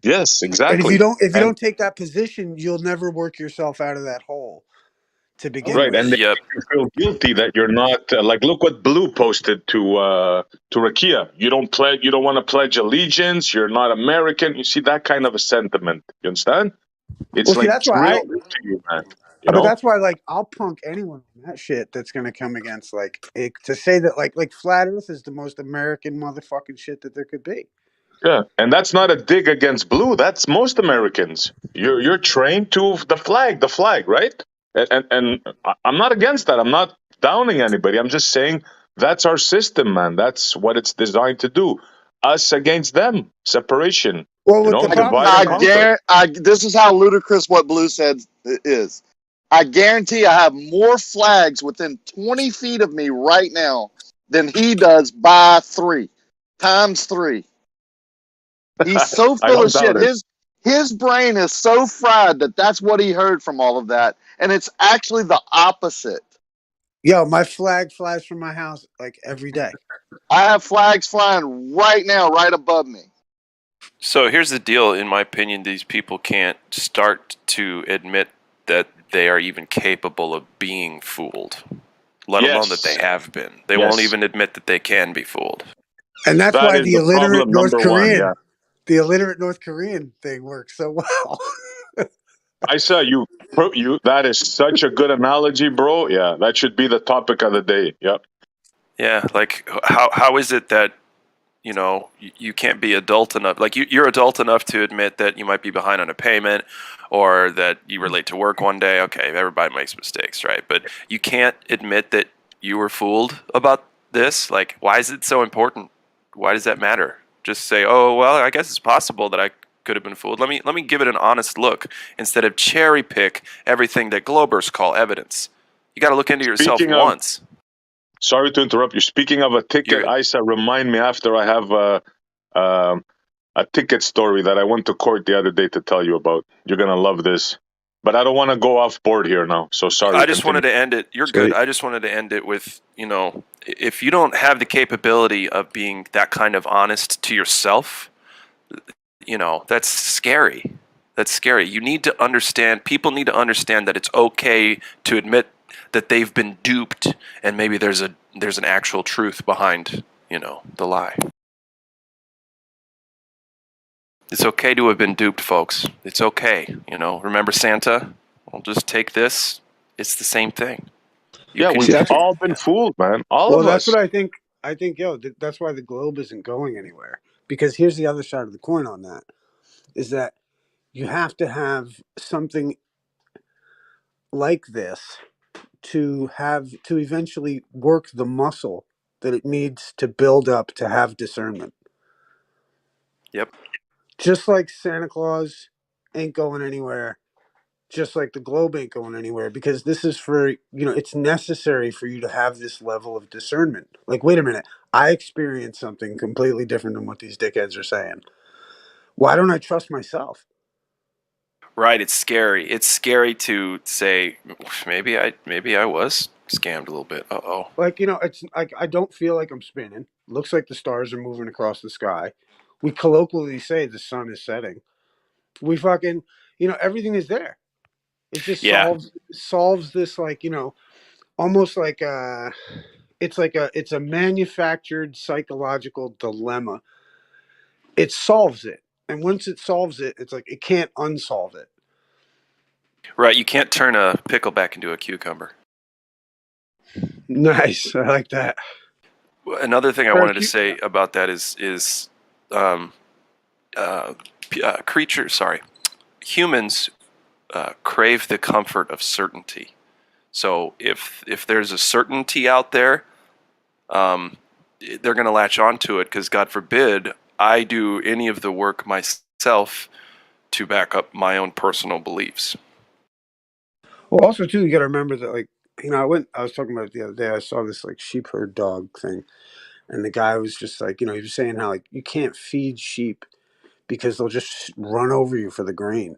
Yes, exactly. And if you don't take that position, you'll never work yourself out of that hole. To begin right, with. and you feel guilty that you're not look what Blue posted to Rakia. You don't want to pledge allegiance. You're not American. You see that kind of a sentiment. You understand? It's that's why to you, man. But that's why I'll punk anyone on that shit that's gonna come against to say that like Flat Earth is the most American motherfucking shit that there could be. Yeah, and that's not a dig against Blue. That's most Americans. You're trained to the flag, right? And I'm not against that. I'm not downing anybody. I'm just saying that's our system, man. That's what it's designed to do. Us against them, separation. Well, what the problem divide and conquer. This is how ludicrous what Blue said is. I guarantee I have more flags within 20 feet of me right now than he does by 3 times 3. He's so I full don't of shit. doubt it. His brain is so fried that that's what he heard from all of that, and it's actually the opposite. Yo, my flag flies from my house like every day. I have flags flying right now, right above me. So here's the deal. In my opinion, these people can't start to admit that they are even capable of being fooled, let alone that they have been. They won't even admit that they can be fooled. And that's That why is the the illiterate problem North number one, Korean, yeah. the illiterate North Korean thing works so well. I saw you. That is such a good analogy, bro. Yeah, that should be the topic of the day. Yep. Yeah, like how is it that you can't be adult enough? Like you're adult enough to admit that you might be behind on a payment, or that you were late to work one day. Okay, everybody makes mistakes, right? But you can't admit that you were fooled about this. Like, why is it so important? Why does that matter? Just say, oh well, I guess it's possible that I could have been fooled. Let me give it an honest look instead of cherry pick everything that Globers call evidence. You got to look into yourself once. Sorry to interrupt you. Speaking of a ticket, Isa, remind me after. I have a ticket story that I went to court the other day to tell you about. You're gonna love this, but I don't want to go off board here now. So sorry. I just wanted to end it. You're good. I just wanted to end it with, if you don't have the capability of being that kind of honest to yourself, that's scary. That's scary. You need to understand. People need to understand that it's okay to admit that they've been duped, and maybe there's an actual truth behind, the lie. It's okay to have been duped, folks. It's okay. Remember Santa? Well, just take this. It's the same thing. We've all been fooled, man. All of us. Well, that's what I think. I think, that's why the globe isn't going anywhere. Because here's the other side of the coin on that, is that you have to have something like this to eventually work the muscle that it needs to build up to have discernment. Yep. Just like Santa Claus ain't going anywhere, just like the globe ain't going anywhere, because this is for, it's necessary for you to have this level of discernment. Like, wait a minute, I experienced something completely different than what these dickheads are saying. Why don't I trust myself? Right, it's scary. It's scary to say maybe I was scammed a little bit. Uh-oh. Like, it's like I don't feel like I'm spinning. Looks like the stars are moving across the sky. We colloquially say the sun is setting. We fucking, everything is there. It just solves this, like, almost like it's a manufactured psychological dilemma. It solves it. And once it solves it, it's like it can't unsolve it. Right, you can't turn a pickle back into a cucumber. Nice. I like that. Another thing I wanted to say about that is humans crave the comfort of certainty. So if there's a certainty out there, they're going to latch onto it, because God forbid I do any of the work myself to back up my own personal beliefs. Well, also too, you got to remember that, like, I was talking about it the other day. I saw this like sheep herd dog thing, and the guy was just like, he was saying how, like, you can't feed sheep because they'll just run over you for the grain.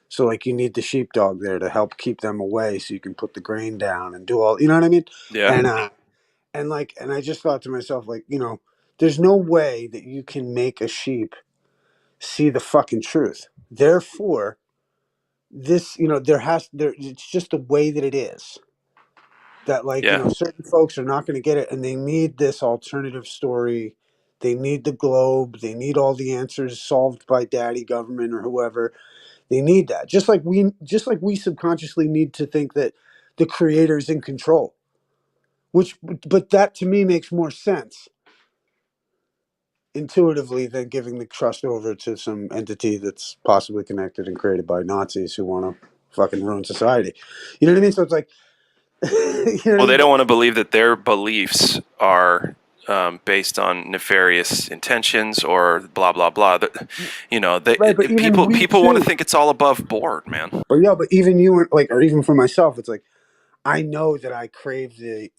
So, like, you need the sheepdog there to help keep them away, so you can put the grain down and do all, you know what I mean? Yeah. And I just thought to myself, like, there's no way that you can make a sheep see the fucking truth. Therefore, this, it's just the way that it is. That, like, certain folks are not going to get it, and they need this alternative story. They need the globe. They need all the answers solved by daddy government or whoever. They need that. Just like we subconsciously need to think that the creator is in control. But that to me makes more sense. intuitively than giving the trust over to some entity that's possibly connected and created by Nazis who want to fucking ruin society. You know what I mean? So it's like, you know what I Well, they mean? don't want to believe that their beliefs are based on nefarious intentions or blah blah blah. You know, Right, but even people want to think it's all above board, man. But yeah, but even you, like, or even for myself, it's like I know that I crave the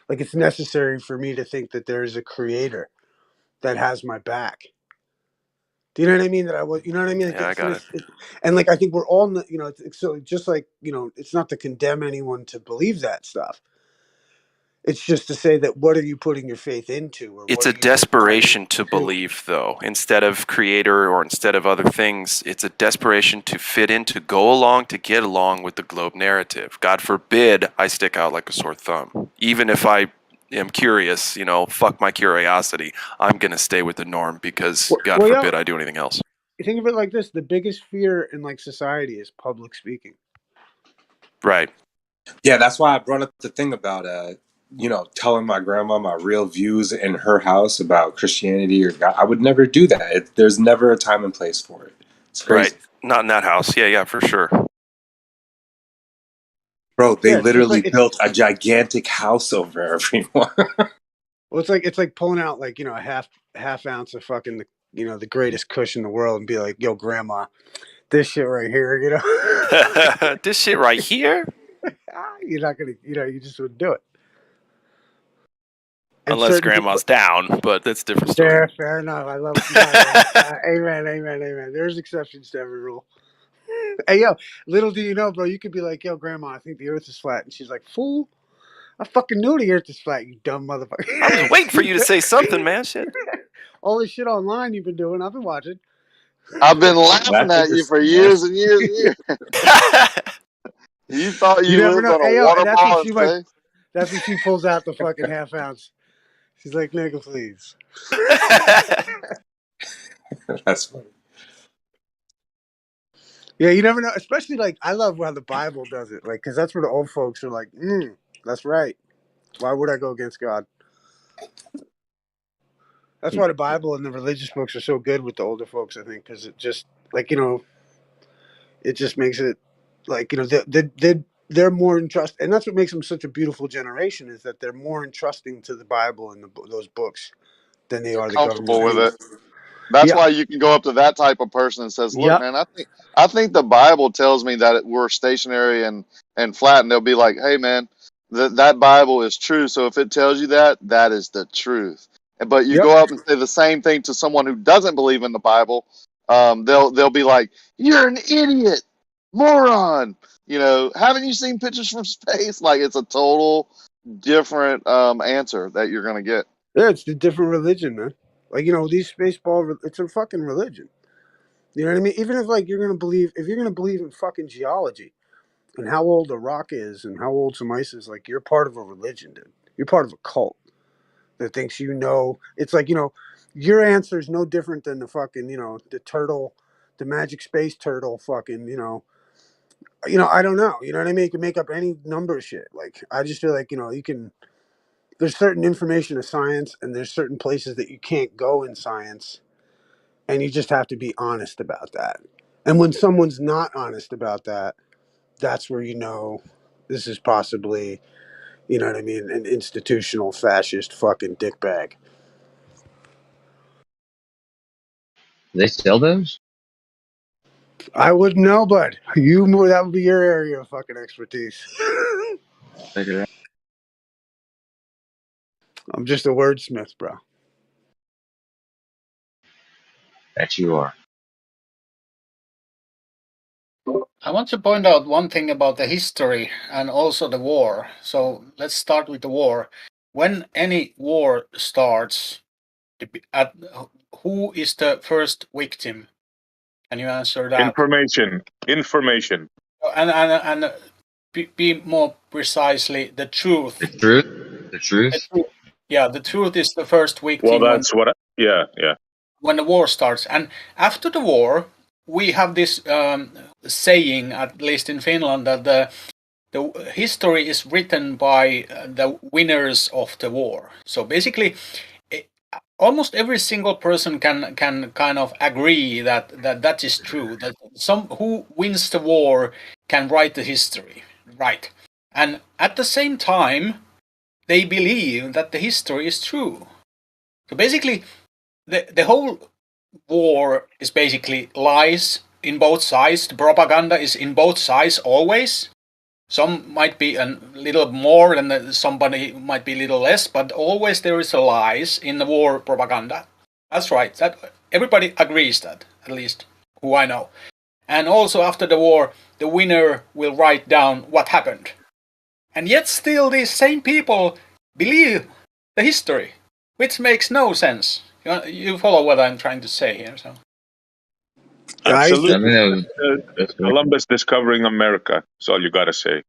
like it's necessary for me to think that there is a creator that has my back. Do you know what I mean? That I was, you know what I mean? Like, Yeah, I got it. And like I think we're all, you know, it's so just like, you know, it's not to condemn anyone to believe that stuff. It's just to say that what are you putting your faith into, or It's what a are you desperation to believe, though. Instead of creator or instead of other things, it's a desperation to fit in, to go along, to get along with the globe narrative. God forbid I stick out like a sore thumb. Even if I am curious, you know, fuck my curiosity. I'm going to stay with the norm because God forbid I do anything else. You think of it like this: the biggest fear in like society is public speaking. Right. Yeah, that's why I brought up the thing about you know, telling my grandma my real views in her house about Christianity or God. I would never do that. There's never a time and place for it. It's crazy. Right. Not in that house. Yeah, for sure. Bro, they literally built a gigantic house over everyone. Well, it's like pulling out like, you know, a half ounce of fucking the greatest kush in the world and be like, yo, grandma, this shit right here, you know. This shit right here. You're not gonna, you know, you just wouldn't do it. Unless grandma's down, but that's a different story. Fair enough. I love amen. There's exceptions to every rule. Hey, yo, little do you know, bro, you could be like, yo, grandma, I think the earth is flat. And she's like, fool, I fucking knew the earth is flat, you dumb motherfucker. I was waiting for you to say something, man. Shit. All this shit online you've been doing, I've been watching. I've been laughing at you for years and years and years. You thought you never lived know. on a Hey, yo, water and ball in space? that's when she pulls out the fucking half ounce. She's like, nigga, please. That's funny. Yeah, you never know. Especially like, I love how the Bible does it. Like, because that's where the old folks are like, that's right. Why would I go against God? That's why the Bible and the religious books are so good with the older folks, I think, because it just, like, you know, it just makes it like, you know, they're more entrusted, and that's what makes them such a beautiful generation, is that they're more entrusting to the Bible and those books than they are the Comfortable government. with it. That's why you can go up to that type of person and says, "Look, man, I think the Bible tells me that we're stationary and flat," and they'll be like, "Hey, man, that Bible is true. So if it tells you that, that is the truth." But you go up and say the same thing to someone who doesn't believe in the Bible, they'll be like, "You're an idiot, moron." You know, haven't you seen pictures from space? Like, it's a total different answer that you're gonna get. Yeah, it's a different religion, man. Like, you know, these it's a fucking religion. You know what I mean? Even if like if you're gonna believe in fucking geology and how old a rock is and how old some ice is, like, you're part of a religion, dude. You're part of a cult that thinks, you know, it's like, you know, your answer is no different than the fucking, you know, the turtle, the magic space turtle fucking, you know, I don't know. You know what I mean? You can make up any number of shit. Like, I just feel like, you know, there's certain information of science and there's certain places that you can't go in science, and you just have to be honest about that. And when someone's not honest about that, that's where you know this is possibly, you know what I mean, an institutional fascist fucking dickbag. Do they sell those? I wouldn't know, bud. That would be your area of fucking expertise. Figure it out. I'm just a wordsmith, bro. That you are. I want to point out one thing about the history and also the war. So let's start with the war. When any war starts, who is the first victim? Can you answer that? Information. And be more precisely, the truth. The truth? The truth. Yeah, the truth is the first victim. Well, that's yeah. When the war starts. And after the war, we have this saying, at least in Finland, that the history is written by the winners of the war. So basically, almost every single person can kind of agree that is true. That who wins the war can write the history, right? And at the same time, they believe that the history is true. So basically, the whole war is basically lies in both sides. The propaganda is in both sides always. Some might be a little more and somebody might be a little less, but always there is a lies in the war propaganda. That's right. That everybody agrees that, at least who I know. And also after the war, the winner will write down what happened. And yet still these same people believe the history, which makes no sense. You follow what I'm trying to say here, so. Absolutely. Columbus discovering America. That's all you got to say.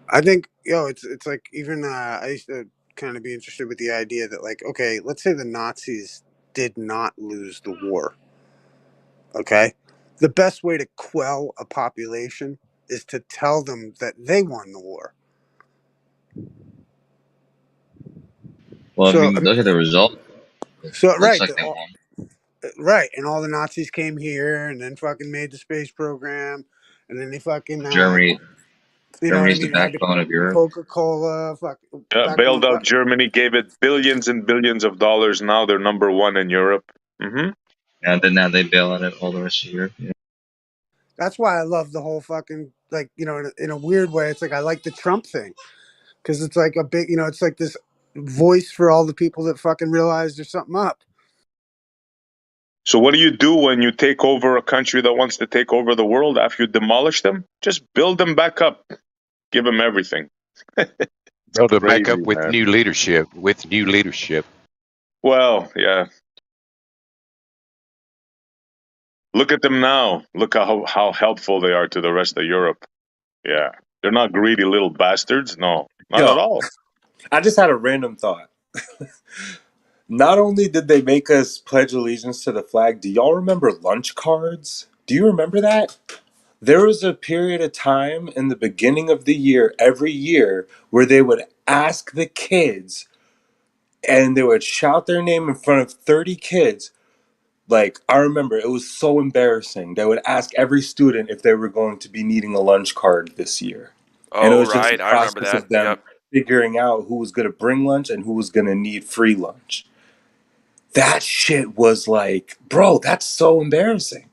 I think, it's like even I used to kind of be interested with the idea that, like, okay, let's say the Nazis did not lose the war. Okay? The best way to quell a population is to tell them that they won the war. Well, if you look at the result, So looks right, like they won. right, and all the Nazis came here and then fucking made the space program, and then they fucking Germany, you know what I Germany's the mean? Had backbone of Europe. Coca-Cola, Bailed out Germany, gave it billions and billions of dollars. Now they're number one in Europe. Mm-hmm. And then now they bail out all the rest of Europe. Yeah. That's why I love the whole fucking, like, in a weird way. It's like I like the Trump thing because it's like a big, it's like this voice for all the people that fucking realize there's something up. So what do you do when you take over a country that wants to take over the world after you demolish them? Just build them back up. Give them everything. Build them back up with new leadership. Well, yeah. Look at them now. Look how helpful they are to the rest of Europe. Yeah. They're not greedy little bastards. No, not at all. I just had a random thought. Not only did they make us pledge allegiance to the flag, do y'all remember lunch cards? Do you remember that? There was a period of time in the beginning of the year, every year, where they would ask the kids and they would shout their name in front of 30 kids. Like, I remember it was so embarrassing. They would ask every student if they were going to be needing a lunch card this year. And it was just a process of them figuring out who was going to bring lunch and who was going to need free lunch. That shit was like, bro, that's so embarrassing.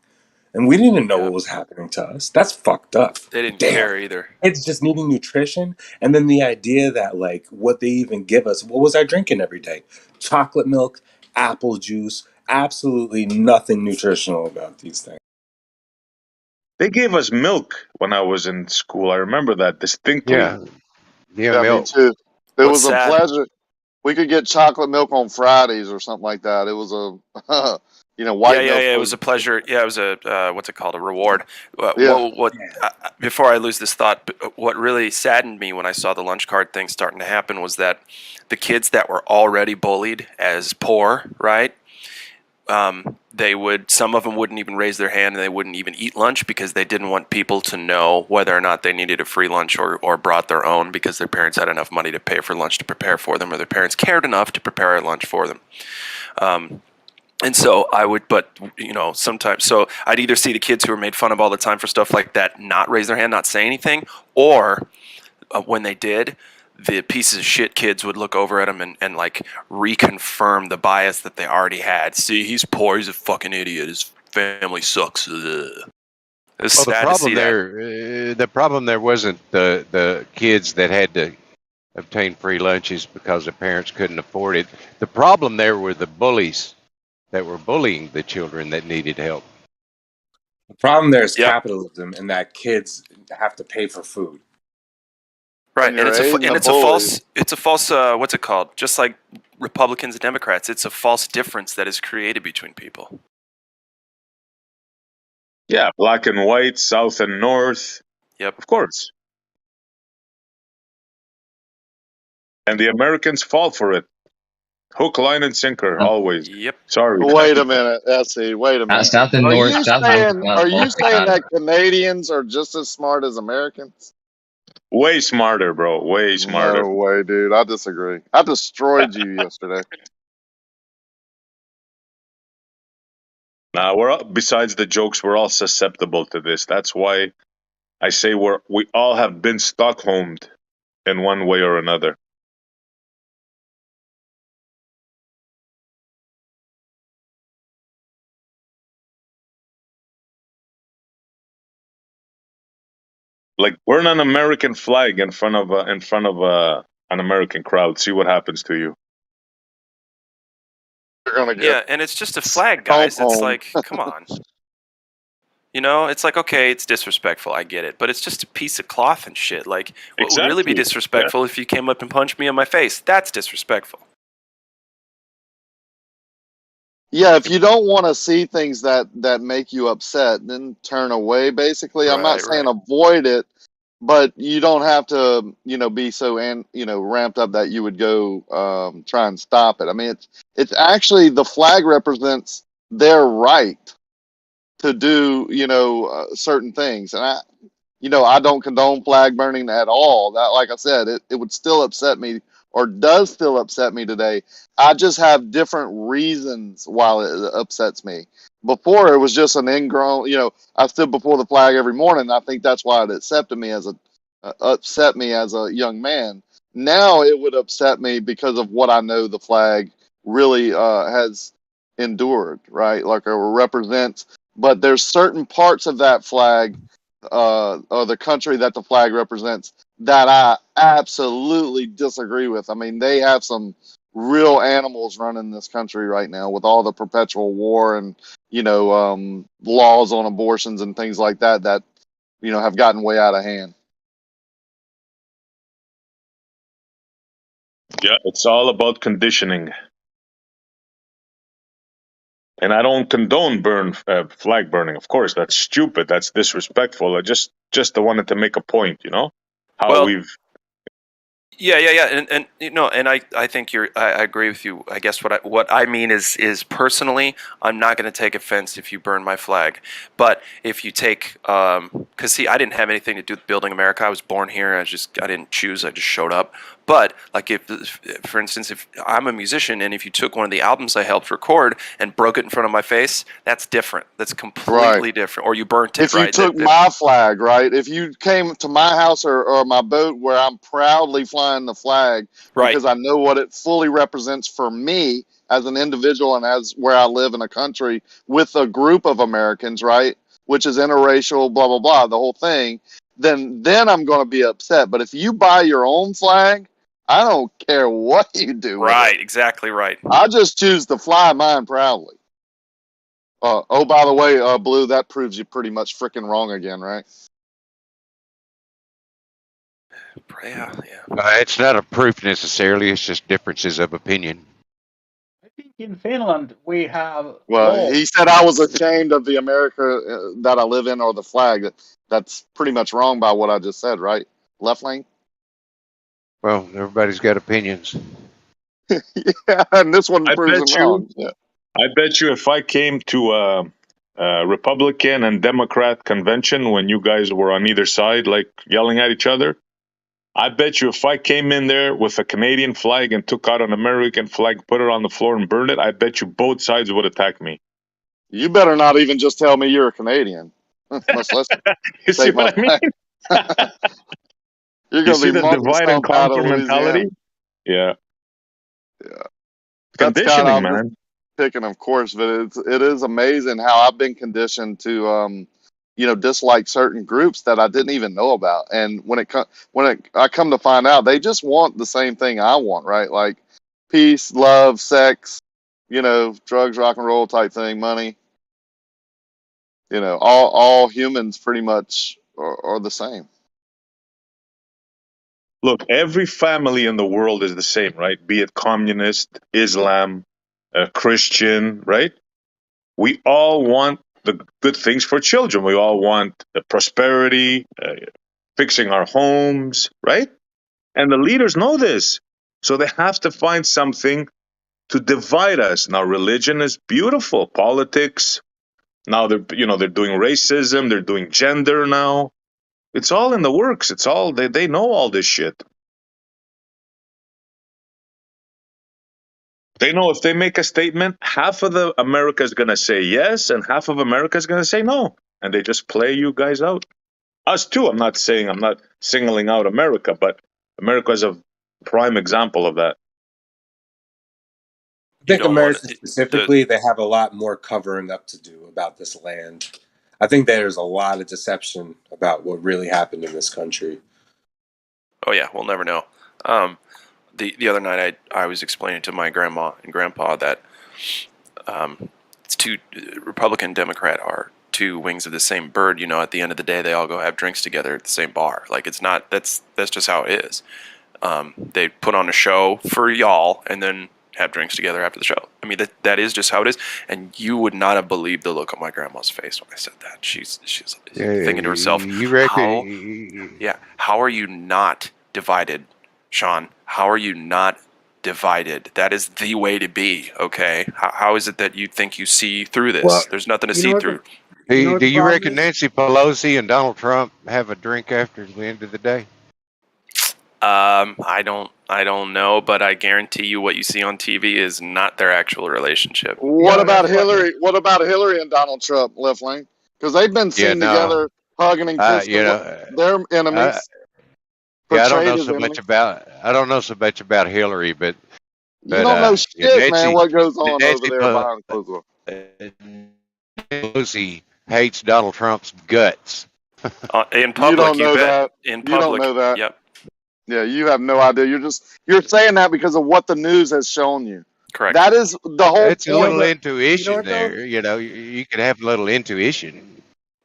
And we didn't know what was happening to us. That's fucked up. They didn't care either. It's just needing nutrition. And then the idea that, like, what they even give us, what was I drinking every day? Chocolate milk, apple juice, absolutely nothing nutritional about these things. They gave us milk when I was in school. I remember that distinctly. Yeah, me too. It was a pleasure. We could get chocolate milk on Fridays or something like that. It was a, white milk. Yeah. It was a pleasure. Yeah, it was a what's it called? A reward. Before I lose this thought, what really saddened me when I saw the lunch card thing starting to happen was that the kids that were already bullied as poor, right? Some of them wouldn't even raise their hand and they wouldn't even eat lunch because they didn't want people to know whether or not they needed a free lunch or brought their own because their parents had enough money to pay for lunch to prepare for them or their parents cared enough to prepare a lunch for them. And so sometimes, so I'd either see the kids who were made fun of all the time for stuff like that not raise their hand, not say anything, or when they did, the pieces of shit kids would look over at him and like reconfirm the bias that they already had. See, he's poor. He's a fucking idiot. His family sucks. It's sad to see that. The problem there wasn't the kids that had to obtain free lunches because their parents couldn't afford it. The problem there were the bullies that were bullying the children that needed help. The problem there is capitalism and that kids have to pay for food. Right, and it's a false, what's it called? Just like Republicans and Democrats, it's a false difference that is created between people. Yeah, black and white, south and north. Yep. Of course. And the Americans fall for it. Hook, line, and sinker, always. Yep. Sorry. Wait a minute. Wait a minute. South and north. Are you saying that Canadians are just as smart as Americans? Way smarter, bro. Way smarter. No way, dude. I disagree. I destroyed you yesterday. Now besides the jokes, we're all susceptible to this. That's why I say we all have been Stockholmed in one way or another. Like, burn an American flag in front of an American crowd. See what happens to you. You're gonna get Yeah, and it's just a flag, guys. It's home. like, come on. You know, it's like, okay, it's disrespectful. I get it, but it's just a piece of cloth and shit. Like, what would really be Exactly. disrespectful if you came up and punched me in my face? That's disrespectful. Yeah, if you don't want to see things that make you upset, then turn away. Basically, I'm not saying avoid it, but you don't have to, be so ramped up that you would go try and stop it. I mean, it's actually, the flag represents their right to do certain things, and I don't condone flag burning at all. That, like I said, it would still upset me, or does still upset me today. I just have different reasons why it upsets me. Before, it was just an ingrown, I stood before the flag every morning. I think that's why it upset me as a young man. Now it would upset me because of what I know the flag really has endured, right? Like, it represents. But there's certain parts of that flag, or the country that the flag represents, that I absolutely disagree with. I mean, they have some real animals running this country right now, with all the perpetual war and laws on abortions and things like that have gotten way out of hand. Yeah, it's all about conditioning. And I don't condone flag burning. Of course, that's stupid. That's disrespectful. I just wanted to make a point. How we've. Yeah, and and I think I agree with you. I guess what I mean is personally, I'm not going to take offense if you burn my flag. But if you take, because see, I didn't have anything to do with building America. I was born here. I didn't choose. I just showed up. But like, if, for instance, if I'm a musician and if you took one of the albums I helped record and broke it in front of my face, that's different. That's completely different. Or you burnt it. If you took my flag, right? If you came to my house or my boat where I'm proudly flying the flag, because I know what it fully represents for me as an individual and as where I live in a country with a group of Americans, right? Which is interracial, blah, blah, blah, the whole thing. Then I'm going to be upset. But if you buy your own flag, I don't care what you do with it. Exactly right. I just choose to fly mine proudly. Oh, by the way, Blue, that proves you pretty much freaking wrong again, right? Yeah. It's not a proof necessarily. It's just differences of opinion. I think in Finland we have. Well, he said I was ashamed of the America that I live in, or the flag. That's pretty much wrong by what I just said, right? Left lane? Well, everybody's got opinions. Yeah, and this one proves him wrong. Yeah. I bet you if I came to a Republican and Democrat convention when you guys were on either side, like yelling at each other, I bet you if I came in there with a Canadian flag and took out an American flag, put it on the floor and burned it, I bet you both sides would attack me. You better not even just tell me you're a Canadian. Let's you see what I mean? You're you going see to be the divide and conquer mentality? Yeah. Conditioning, man. Picking, of course, but it is amazing how I've been conditioned to dislike certain groups that I didn't even know about. And when I come to find out, they just want the same thing I want, right? Like peace, love, sex, drugs, rock and roll type thing, money. All humans pretty much are the same. Look, every family in the world is the same, right? Be it communist, Islam, Christian, right? We all want the good things for children. We all want the prosperity, fixing our homes, right? And the leaders know this. So they have to find something to divide us. Now, religion is beautiful. Politics. Now they're doing racism. They're doing gender now. It's all in the works. It's all, they know all this shit. They know if they make a statement, half of the America is going to say yes, and half of America is going to say no, and they just play you guys out. Us too. I'm not singling out America, but America is a prime example of that. I think America specifically, they have a lot more covering up to do about this land. I think there's a lot of deception about what really happened in this country. Oh yeah, we'll never know. The other night I was explaining to my grandma and grandpa that it's two Republican Democrat are two wings of the same bird. You know, at the end of the day, they all go have drinks together at the same bar. Like it's not that's just how it is. They put on a show for y'all and then have drinks together after the show. I mean that is just how it is. And you would not have believed the look on my grandma's face when I said that. She's thinking to herself, how are you not divided, Sean? How are you not divided? That is the way to be, okay? How is it that you think you see through this? Well, there's nothing to see through. Do you reckon Nancy Pelosi and Donald Trump have a drink after the end of the day? I don't know, but I guarantee you what you see on TV is not their actual relationship. What about Hillary? What about Hillary and Donald Trump, Left Lane? Because they've been seen together, hugging and kissing. They're enemies. I don't know so much about Hillary, but you don't know shit, Nancy, man. What goes on Nancy over there behind the closed door? Pelosi hates Donald Trump's guts. In public, you don't know that. In public, you don't know that. Yep. Yeah, you have no idea. You're saying that because of what the news has shown you. Correct. That is the whole. It's a little intuition there. You know, you could have a little intuition.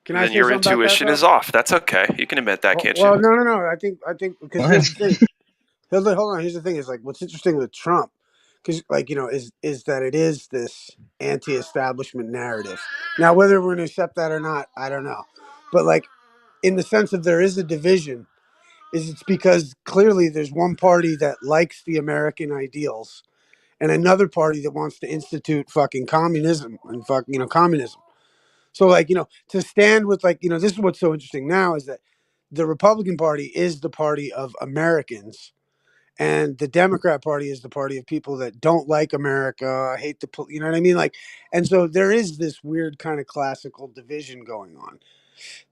Can I then say your something intuition about that, is off. That's okay. You can admit that, can't well, you? no. I think because here's the thing. Hold on. Here's the thing. Is like what's interesting with Trump, because like is that it is this anti-establishment narrative. Now, whether we're going to accept that or not, I don't know. But like in the sense of there is a division, it's because clearly there's one party that likes the American ideals, and another party that wants to institute fucking communism and communism. So like, to stand with like, this is what's so interesting now is that the Republican Party is the party of Americans and the Democrat Party is the party of people that don't like America, hate the, you know what I mean? Like, and so there is this weird kind of classical division going on.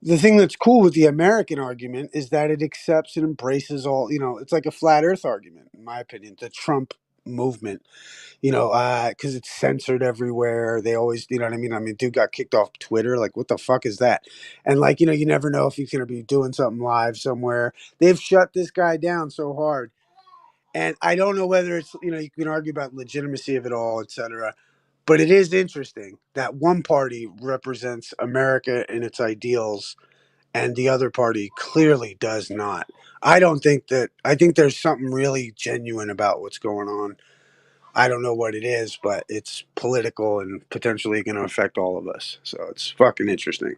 The thing that's cool with the American argument is that it accepts and embraces all, it's like a flat earth argument, in my opinion, the Trump movement. Because it's censored everywhere. They always, you know what I mean? I mean, dude got kicked off Twitter. Like, what the fuck is that? And like, you never know if he's going to be doing something live somewhere. They've shut this guy down so hard. And I don't know whether it's, you can argue about legitimacy of it all, et cetera. But it is interesting that one party represents America and its ideals and the other party clearly does not. I think there's something really genuine about what's going on. I don't know what it is, but it's political and potentially going to affect all of us. So it's fucking interesting.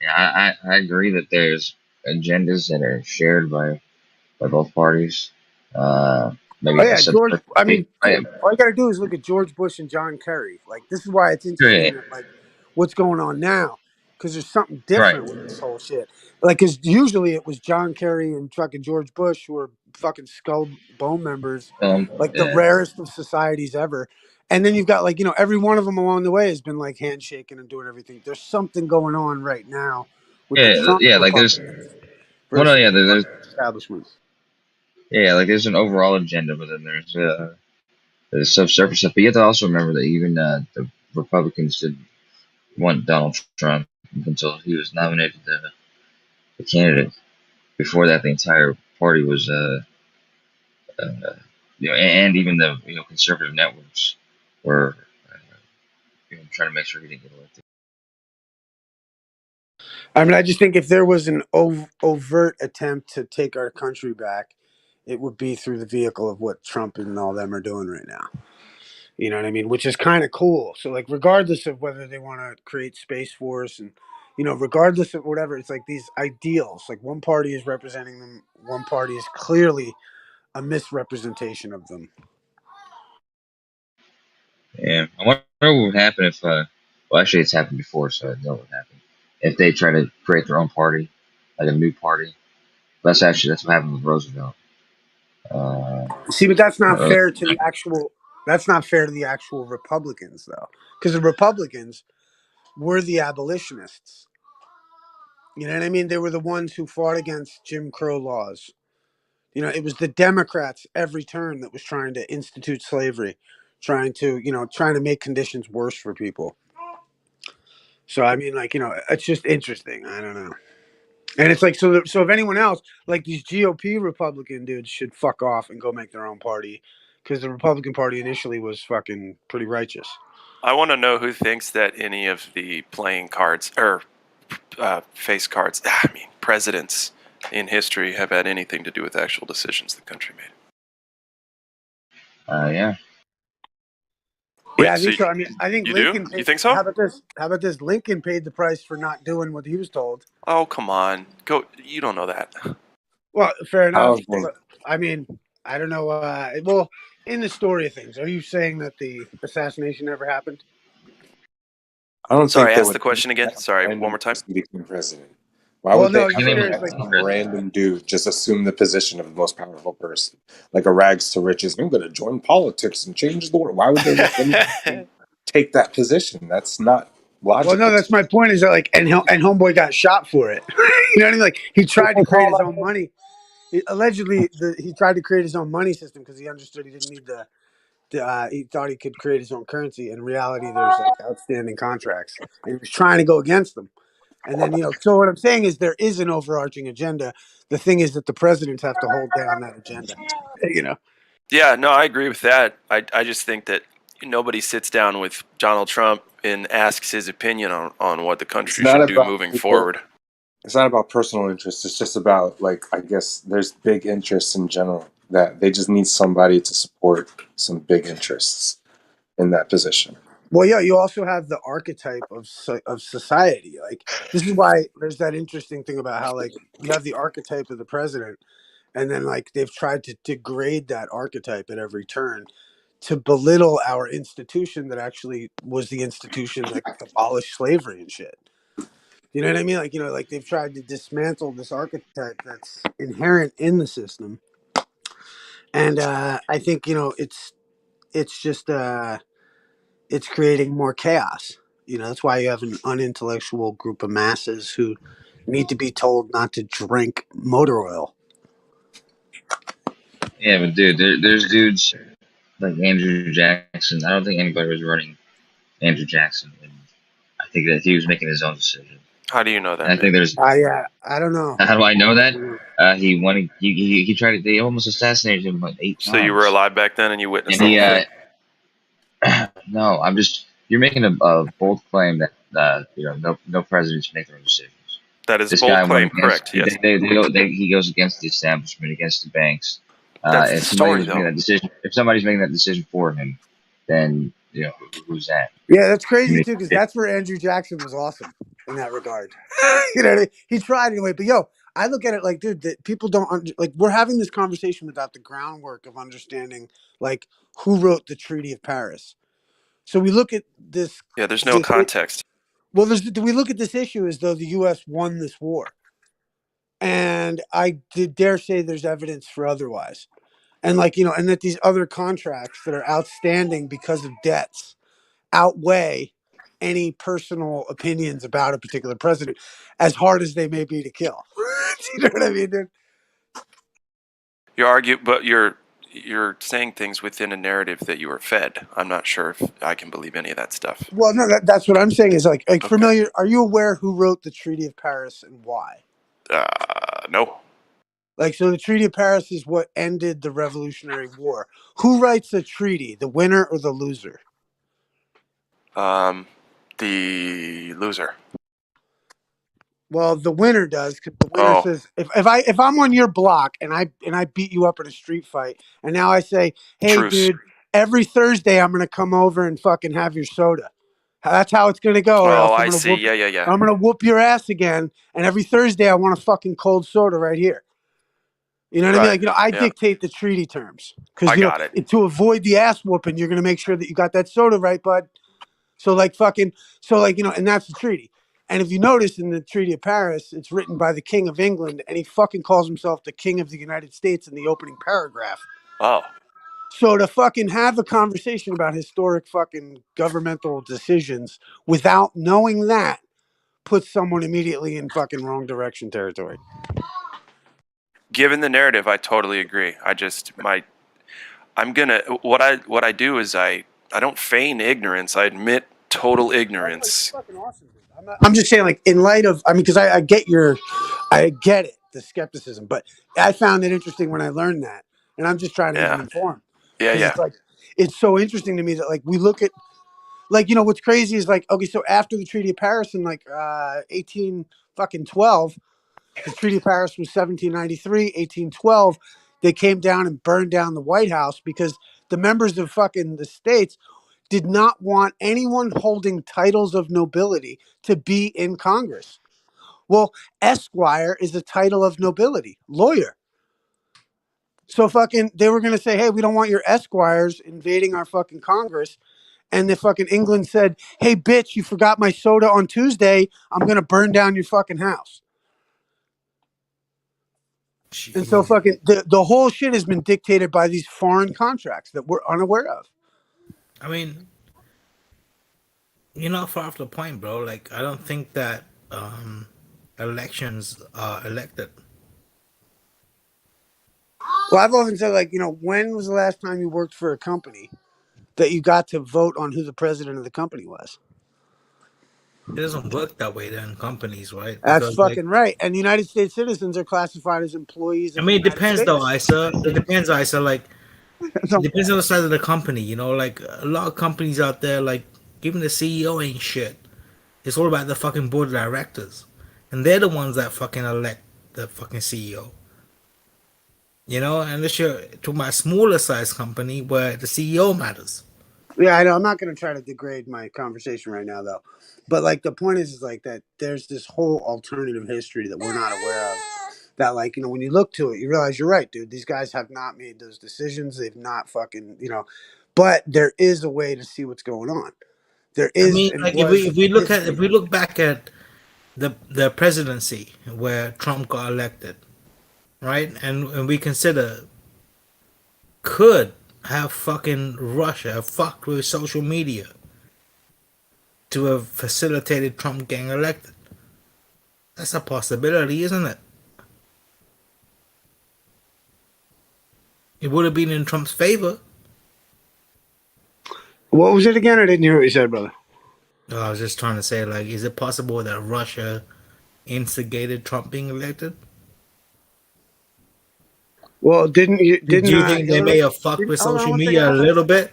Yeah, I agree that there's agendas that are shared by both parties. Maybe George. I mean, all you got to do is look at George Bush and John Kerry. Like, this is why it's interesting. That, like, what's going on now? Because there's something different with this whole shit. Like, because usually it was John Kerry and fucking George Bush who were fucking skull bone members, the rarest of societies ever. And then you've got like, every one of them along the way has been like handshaking and doing everything. There's something going on right now with the Trump like there's there's establishment. Yeah, like there's an overall agenda, but then there's subsurface stuff. But you have to also remember that even the Republicans didn't want Donald Trump until he was nominated the candidate. Before that, the entire party was, and even the conservative networks were trying to make sure he didn't get elected. I mean, I just think if there was an overt attempt to take our country back, it would be through the vehicle of what Trump and all them are doing right now. You know what I mean? Which is kind of cool. So, like, regardless of whether they want to create Space Force and, regardless of whatever, it's like these ideals. Like, one party is representing them. One party is clearly a misrepresentation of them. Yeah. I wonder what would happen if, well, actually, it's happened before, so I know what would happen. If they try to create their own party, like a new party. That's what happened with Roosevelt. See, but that's not fair to the actual. That's not fair to the actual Republicans, though, because the Republicans were the abolitionists. You know what I mean? They were the ones who fought against Jim Crow laws. You know, it was the Democrats every turn that was trying to institute slavery, trying to make conditions worse for people. So I mean, like, it's just interesting. I don't know. And it's like, so if anyone else, like these GOP Republican dudes, should fuck off and go make their own party, because the Republican Party initially was fucking pretty righteous. I want to know who thinks that any of the playing cards or face cards, presidents in history have had anything to do with actual decisions the country made. Yeah. Wait, Yeah, I think so. I mean, I think you Lincoln. do? You think so? How about this? Lincoln paid the price for not doing what he was told. Oh, come on. Go. You don't know that. Well, fair enough. Well, But, I mean, I don't know. Well, in the story of things, are you saying that the assassination never happened? I don't Sorry, think they ask would the question again. Sorry, one more time. become president. Why would they have seriously. some random dude just assume the position of the most powerful person, like a rags to riches? I'm going to join politics and change the world. Why would they let them take that position? That's not logical. Well, no, that's my point. Is that like, and homeboy got shot for it. You know what I mean? Like, he tried to create his own money. Allegedly, he tried to create his own money system because he understood he didn't need he thought he could create his own currency. In reality, there's like outstanding contracts, and he was trying to go against them. And then, so what I'm saying is there is an overarching agenda. The thing is that the presidents have to hold down that agenda. Yeah, no, I agree with that. I just think that nobody sits down with Donald Trump and asks his opinion on what the country should do moving forward. It's not about personal interests. It's just about, like, I guess there's big interests in general that they just need somebody to support some big interests in that position. Well, yeah, you also have the archetype of society. Like, this is why there's that interesting thing about how, like, you have the archetype of the president, and then, like, they've tried to degrade that archetype at every turn to belittle our institution that actually was the institution that abolished slavery and shit. You know what I mean? Like, like they've tried to dismantle this archetype that's inherent in the system. And I think, it's just it's creating more chaos. That's why you have an unintellectual group of masses who need to be told not to drink motor oil. Yeah, but dude, there's dudes like Andrew Jackson. I don't think anybody was running Andrew Jackson. And I think that he was making his own decision. How do you know that? And I think there's. I don't know. How do I know that? He wanted. He tried to. They almost assassinated him like 8 times. So you were alive back then, and you witnessed and it. No, I'm just. You're making a bold claim that no presidents make their own decisions. That is a bold claim, correct? Yes. He goes against the establishment, against the banks. That's the story, though. If somebody's making that decision for him, then who's that? Yeah, that's crazy too, because that's where Andrew Jackson was awesome in that regard. He tried anyway. But I look at it like, dude, that people don't like. We're having this conversation without the groundwork of understanding, like, who wrote the Treaty of Paris. So we look at this. Yeah, there's no context. Well, we look at this issue as though the U.S. won this war, and I dare say there's evidence for otherwise. And and that these other contracts that are outstanding because of debts outweigh any personal opinions about a particular president, as hard as they may be to kill. You know what I mean, dude? You're saying things within a narrative that you were fed. I'm not sure if I can believe any of that stuff. Well, no, that's what I'm saying is like okay. Familiar. Are you aware who wrote the Treaty of Paris and why? No. Like, so the Treaty of Paris is what ended the Revolutionary War. Who writes a treaty, the winner or the loser? The loser. Well, the winner does, because the winner says, if I'm on your block and I beat you up in a street fight, and now I say, hey, dude, every Thursday I'm gonna come over and fucking have your soda. That's how it's gonna go. I see. Yeah. I'm gonna whoop your ass again, and every Thursday I want a fucking cold soda right here. You know what I mean? Like, I dictate the treaty terms because to avoid the ass whooping, you're gonna make sure that you got that soda right, bud. So and that's the treaty. And if you notice in the Treaty of Paris, it's written by the King of England, and he fucking calls himself the King of the United States in the opening paragraph. Oh. So to fucking have a conversation about historic fucking governmental decisions without knowing that puts someone immediately in fucking wrong direction territory. Given the narrative, I totally agree. What I do is I don't feign ignorance. I admit total ignorance. Fucking awesome, dude. I'm just saying, like, in light of, I mean, because I get it, the skepticism, but I found it interesting when I learned that, and I'm just trying to even inform. Yeah, yeah. It's like, it's so interesting to me that, like, we look at, like, you know, what's crazy is, like, okay, so after the Treaty of Paris in, like, 1812, the Treaty of Paris was 1793, 1812, they came down and burned down the White House because the members of fucking the states did not want anyone holding titles of nobility to be in Congress. Well, Esquire is a title of nobility, lawyer. So fucking, they were going to say, hey, we don't want your Esquires invading our fucking Congress. And the fucking England said, hey, bitch, you forgot my soda on Tuesday. I'm going to burn down your fucking house. Jeez. And so fucking, the whole shit has been dictated by these foreign contracts that we're unaware of. I mean, you're not far off the point, bro. Like, I don't think that elections are elected. Well, I've often said, like, you know, when was the last time you worked for a company that you got to vote on who the president of the company was? It doesn't work that way then, companies, right? That's fucking right. And United States citizens are classified as employees. I mean, it depends though, Isa. It depends, Isa. Like, it depends on the size of the company, you know? Like, a lot of companies out there, like, even the CEO ain't shit. It's all about the fucking board of directors. And they're the ones that fucking elect the fucking CEO. You know? Unless you're talking about a smaller size company where the CEO matters. Yeah, I know. I'm not going to try to degrade my conversation right now, though. But, like, the point is like that there's this whole alternative history that we're not aware of. That, like, you know, when you look to it, you realize you're right, dude. These guys have not made those decisions. They've not fucking, you know. But there is a way to see what's going on. There is. I mean, like, if we look back at the presidency where Trump got elected, right? And we consider, could have fucking Russia fucked with social media to have facilitated Trump getting elected? That's a possibility, isn't it? It would have been in Trump's favor. What was it again? I didn't hear what you said, brother. I was just trying to say, like, is it possible that Russia instigated Trump being elected? Well, do you think they may have fucked with social media a little bit?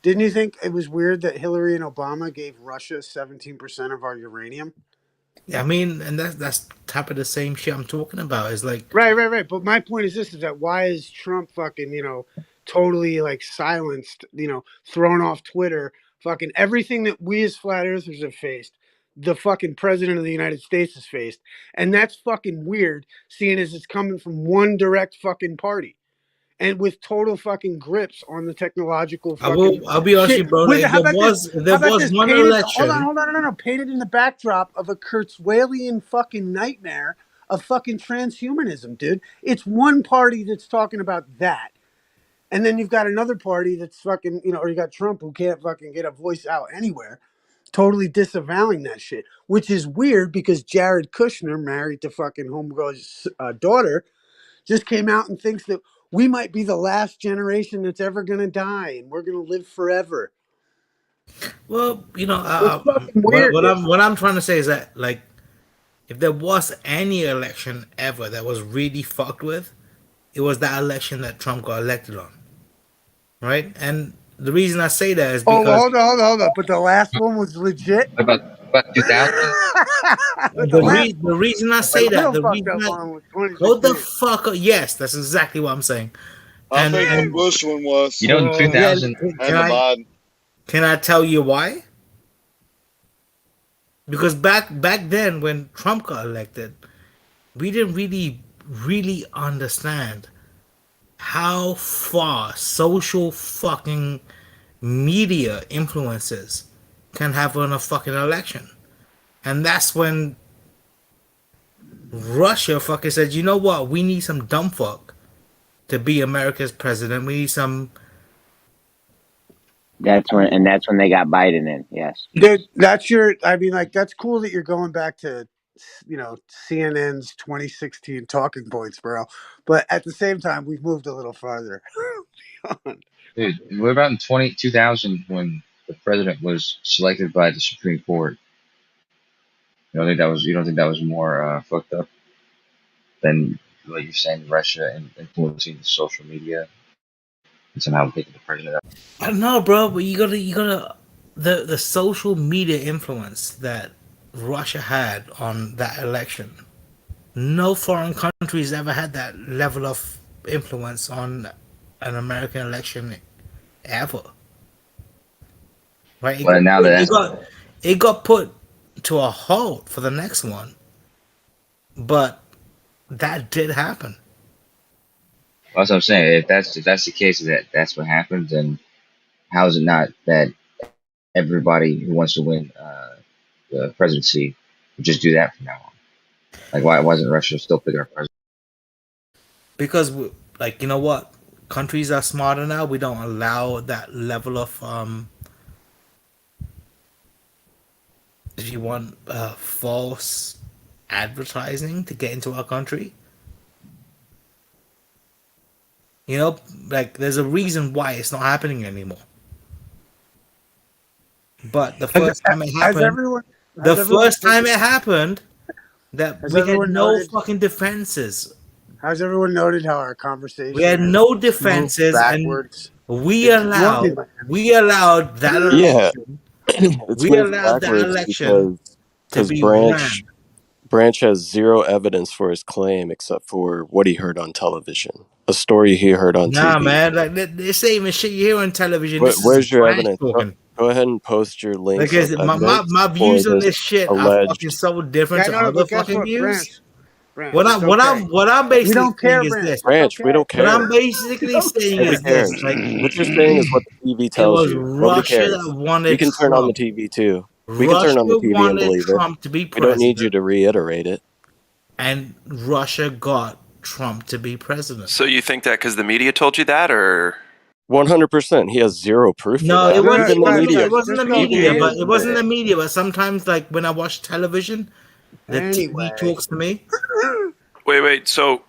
Didn't you think it was weird that Hillary and Obama gave Russia 17% of our uranium? Yeah, I mean, and that's type of the same shit I'm talking about. Is like right. But my point is this: is that why is Trump fucking, you know, totally like silenced, you know, thrown off Twitter, fucking everything that we as flat earthers have faced, the fucking president of the United States has faced, and that's fucking weird, seeing as it's coming from one direct fucking party. And with total fucking grips on the technological fucking I'll be honest with you, bro. Like, there was one election. Hold on, no. Painted in the backdrop of a Kurzweilian fucking nightmare of fucking transhumanism, dude. It's one party that's talking about that. And then you've got another party that's fucking, you know, or you got Trump who can't fucking get a voice out anywhere, totally disavowing that shit. Which is weird because Jared Kushner, married to fucking homegirl's daughter, just came out and thinks that we might be the last generation that's ever going to die and we're going to live forever. Well, you know, what I'm trying to say is that, like, if there was any election ever that was really fucked with, it was that election that Trump got elected on. Right? And the reason I say that is because... hold on. But the last one was legit? About 2000? the reason I say that... Hold the fuck up. Yes, that's exactly what I'm saying. I think the Bush one was. You know, in 2000... Can I tell you why? Because back then, when Trump got elected, we didn't really understand how far social fucking media influences can have on a fucking election. And that's when Russia fucking said, you know what? We need some dumb fuck to be America's president. We need some. That's when they got Biden in. Yes. Dude, that's your. I mean, like, that's cool that you're going back to, CNN's 2016 talking points, bro. But at the same time, we've moved a little farther. Dude, what about in 2000 when the president was selected by the Supreme Court? You don't think that was more fucked up than what you're saying, Russia and influencing the social media and somehow picking the president up? I don't know, bro, but you gotta the social media influence that Russia had on that election. No foreign countries ever had that level of influence on an American election ever. Right? It got put to a halt for the next one, but that did happen. Well, that's what I'm saying. If that's the case, that's what happens, then how is it not that everybody who wants to win the presidency would just do that from now on? Like, why wasn't Russia still picking our president? Because, like, you know what? Countries are smarter now. We don't allow that level of, if you want, false advertising to get into our country. You know, like, there's a reason why it's not happening anymore. But the first time it happened, that we had no fucking defenses. Has everyone noted how our conversation? We had no defenses, and we allowed that election. We allowed that election because Branch has zero evidence for his claim except for what he heard on television, a story he heard on TV. Nah, man, like this ain't even shit you hear on television. Where's your evidence? Go ahead and post your links. Because my views on this shit are fucking so different to other fucking views. Branch, what I'm basically saying is this. Branch, we don't care. What I'm basically saying is this. Like, what you're saying is what the TV tells you. Nobody cares. We can turn on the TV too. We can turn on the TV and believe Trump to be it. We don't need you to reiterate it. And Russia got Trump to be president. So you think that because the media told you that, or 100%? He has zero proof. No, it wasn't the media. But sometimes, like when I watch television, the TV talks to me. Wait. So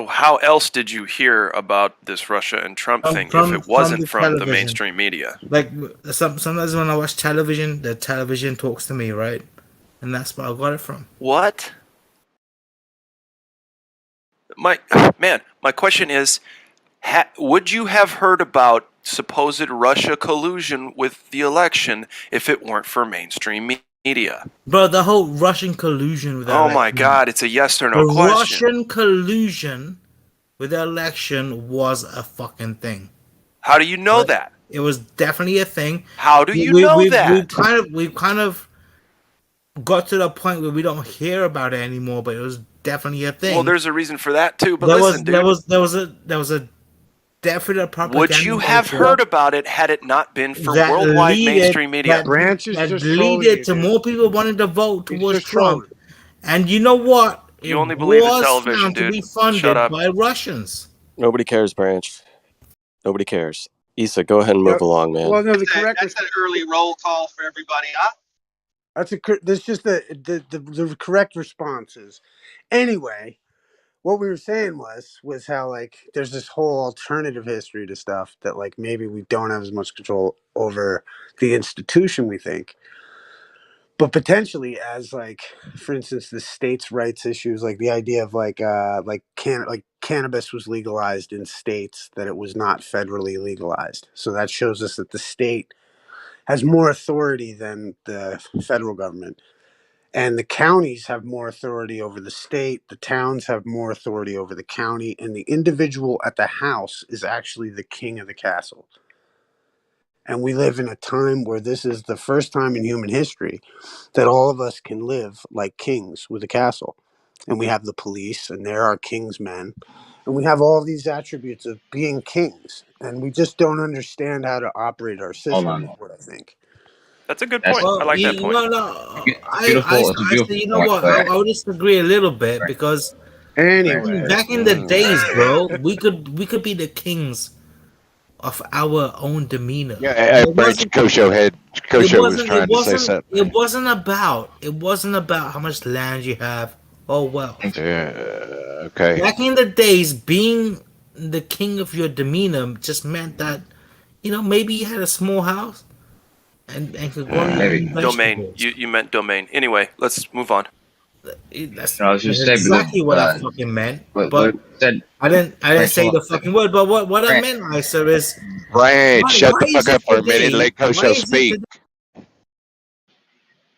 how else did you hear about this Russia and Trump thing if it wasn't from the mainstream media? Like sometimes when I watch television, the television talks to me, right? And that's where I got it from. What? My question is, would you have heard about supposed Russia collusion with the election if it weren't for mainstream media? Bro, the whole Russian collusion with the election. My God, it's a yes or no question. Russian collusion with the election was a fucking thing. How do you know that? It was definitely a thing. How do you know that? We've kind of got to the point where we don't hear about it anymore, but it was definitely a thing. Well, there's a reason for that too. But there was a definite propaganda. Would you have heard about it had it not been for worldwide mainstream media? That leaded to more people wanting to vote towards Trump. And you know what? You only believe in television, dude. To be funded by Russians. Nobody cares, Branch. Nobody cares. Issa, go ahead and move along, man. Well, no, that's an early roll call for everybody. That's just the correct responses. Anyway, what we were saying was how, like, there's this whole alternative history to stuff that, like, maybe we don't have as much control over the institution we think. But potentially, as, like, for instance, the states' rights issues, like the idea of like cannabis was legalized in states that it was not federally legalized. So that shows us that the state has more authority than the federal government. And the counties have more authority over the state. The towns have more authority over the county. And the individual at the house is actually the king of the castle. And we live in a time where this is the first time in human history that all of us can live like kings with a castle. And we have the police, and they're our king's men. And we have all these attributes of being kings. And we just don't understand how to operate our system, is what I think. That's a good point. Well, I like that point. I say, you know what? I would disagree a little bit because anyway, back in the days, bro, we could be the kings of our own demeanor. Yeah, Kosho was trying to say something. It wasn't about how much land you have or wealth. Yeah, okay. Back in the days, being the king of your demeanor just meant that, maybe you had a small house and could grow your own domain. vegetables. You meant domain. Anyway, let's move on. That's exactly what I fucking meant. But I didn't say the fucking word. But what I meant, I said is, Branch, shut the fuck up for a minute. Let Kosho speak.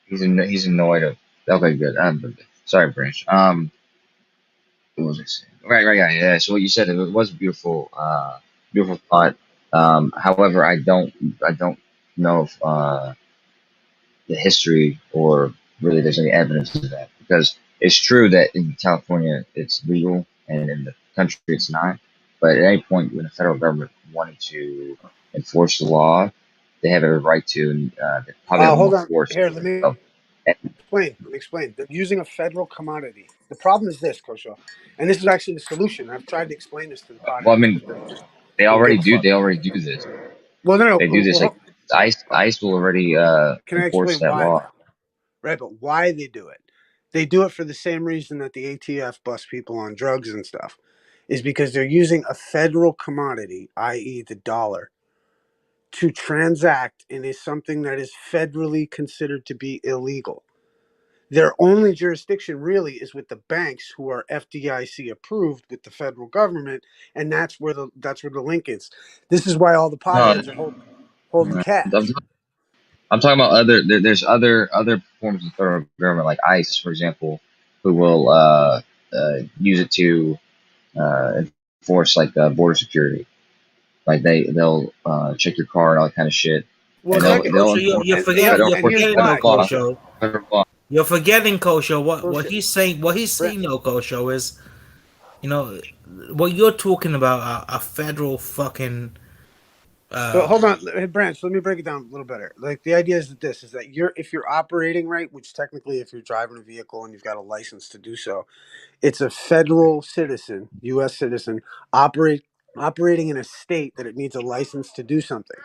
He's annoyed. Okay, good. Sorry, Branch. What was I saying? Right, yeah. So what you said, it was beautiful, beautiful thought. However, I don't know if the history or really there's any evidence of that, because it's true that in California it's legal and in the country it's not. But at any point when the federal government wanted to enforce the law, they have every right to, and they probably have hold more on. force. Here, let me explain. They're using a federal commodity. The problem is this, Kosho, and this is actually the solution. I've tried to explain this to the podcast. Well, I mean, they already do this. Well, no. They do this. Like ICE will already can I enforce explain that why? law. Right, but why they do it? They do it for the same reason that the ATF busts people on drugs and stuff, is because they're using a federal commodity, i.e., the dollar, to transact in something that is federally considered to be illegal. Their only jurisdiction really is with the banks who are FDIC approved with the federal government, and that's where the link is. This is why all the potheads are holding cash. I'm talking about there's other forms of federal government, like ICE, for example, who will use it to enforce like border security. Like they'll check your car and all that kind of shit. Well, you're forgetting, Kosho. You're forgetting, Kosho. What he's saying, though, Kosho, is, what you're talking about a federal fucking. Hold on, hey, Branch. Let me break it down a little better. Like the idea is that if you're operating right, which technically, if you're driving a vehicle and you've got a license to do so, it's a federal citizen, U.S. citizen, operating in a state that it needs a license to do something.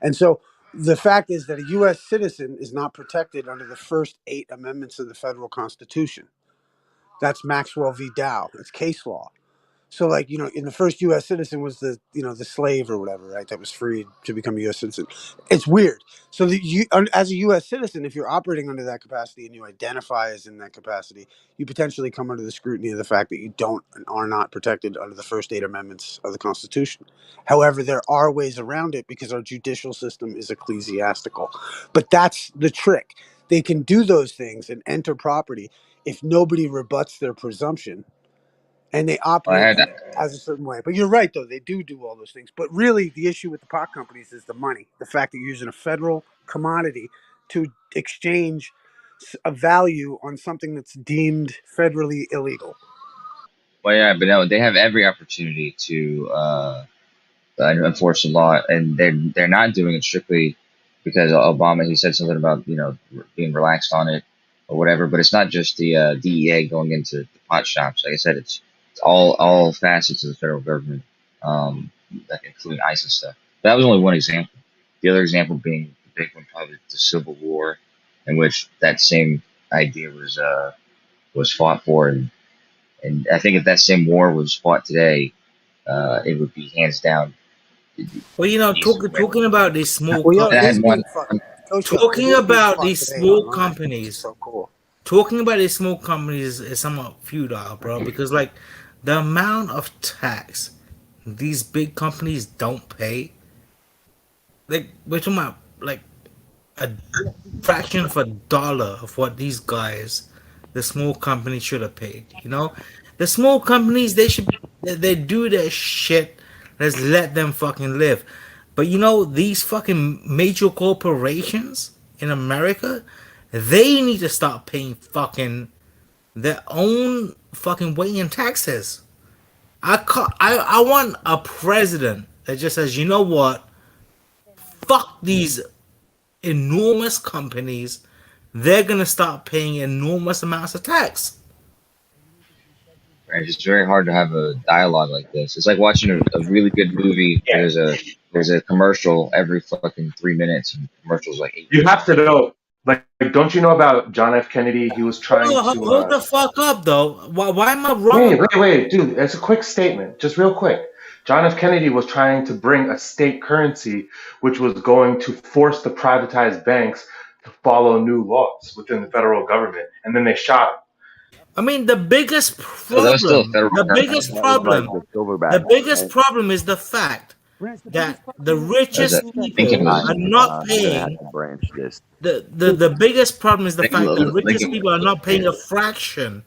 And so the fact is that a U.S. citizen is not protected under the first 8 amendments of the federal Constitution. That's Maxwell v. Dow. It's case law. So, like, in the first U.S. citizen was the slave or whatever, right? That was freed to become a U.S. citizen. It's weird. So, as a U.S. citizen, if you're operating under that capacity and you identify as in that capacity, you potentially come under the scrutiny of the fact that you are not protected under the first 8 amendments of the Constitution. However, there are ways around it because our judicial system is ecclesiastical. But that's the trick. They can do those things and enter property if nobody rebuts their presumption. And they operate as a certain way. But you're right, though. They do all those things. But really, the issue with the pot companies is the money. The fact that you're using a federal commodity to exchange a value on something that's deemed federally illegal. Well, yeah, but no, they have every opportunity to enforce the law, and they're not doing it strictly because Obama, he said something about being relaxed on it or whatever. But it's not just the DEA going into the pot shops. Like I said, it's all facets of the federal government, including ICE and stuff. That was only one example. The other example being the big one, probably the Civil War, in which that same idea was fought for, and I think if that same war was fought today, it would be hands down. Well, talking about these small talking about these small companies. So cool. Talking about these small companies is somewhat futile, bro, because like the amount of tax these big companies don't pay, like we're talking about like a fraction of a dollar of what these guys, the small companies, should have paid. The small companies, they do their shit. Let's let them fucking live. But these fucking major corporations in America, they need to start paying fucking their own fucking weight in taxes. I want a president that just says, you know what? Fuck these enormous companies, they're gonna start paying enormous amounts of tax. Right? It's very hard to have a dialogue like this. It's like watching a really good movie. Yeah. There's a commercial every fucking 3 minutes, and commercials like 8 You minutes. have to know, like, don't you know about John F. Kennedy? He was trying to. Hold the fuck up, though. Why am I wrong? Wait, dude. It's a quick statement, just real quick. John F. Kennedy was trying to bring a state currency, which was going to force the privatized banks to follow new laws within the federal government, and then they shot him. I mean, the biggest problem, the biggest problem is the fact that the richest people are not paying. The biggest problem is the fact that the richest people are not paying a fraction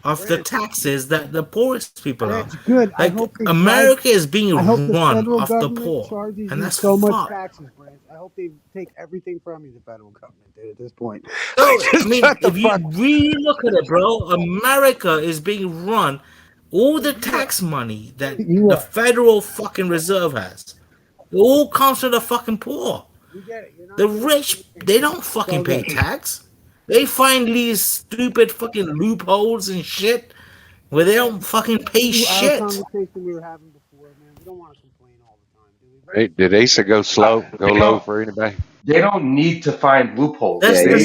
of the taxes that the poorest people are. That's good. Like, America is being run off the poor, and that's so much fucked. taxes, Brent. I hope they take everything from you, the federal government, dude, at this point. No, I mean, if you really look at it, bro, America is being run. All the tax money that the Federal fucking Reserve has, it all comes from the fucking poor. The rich, they don't fucking pay tax. They find these stupid fucking loopholes and shit where they don't fucking pay shit. Conversation we were having before, man. We don't want to complain all the time, do we? Hey, did Asa go low for anybody? They don't need to find loopholes. That's They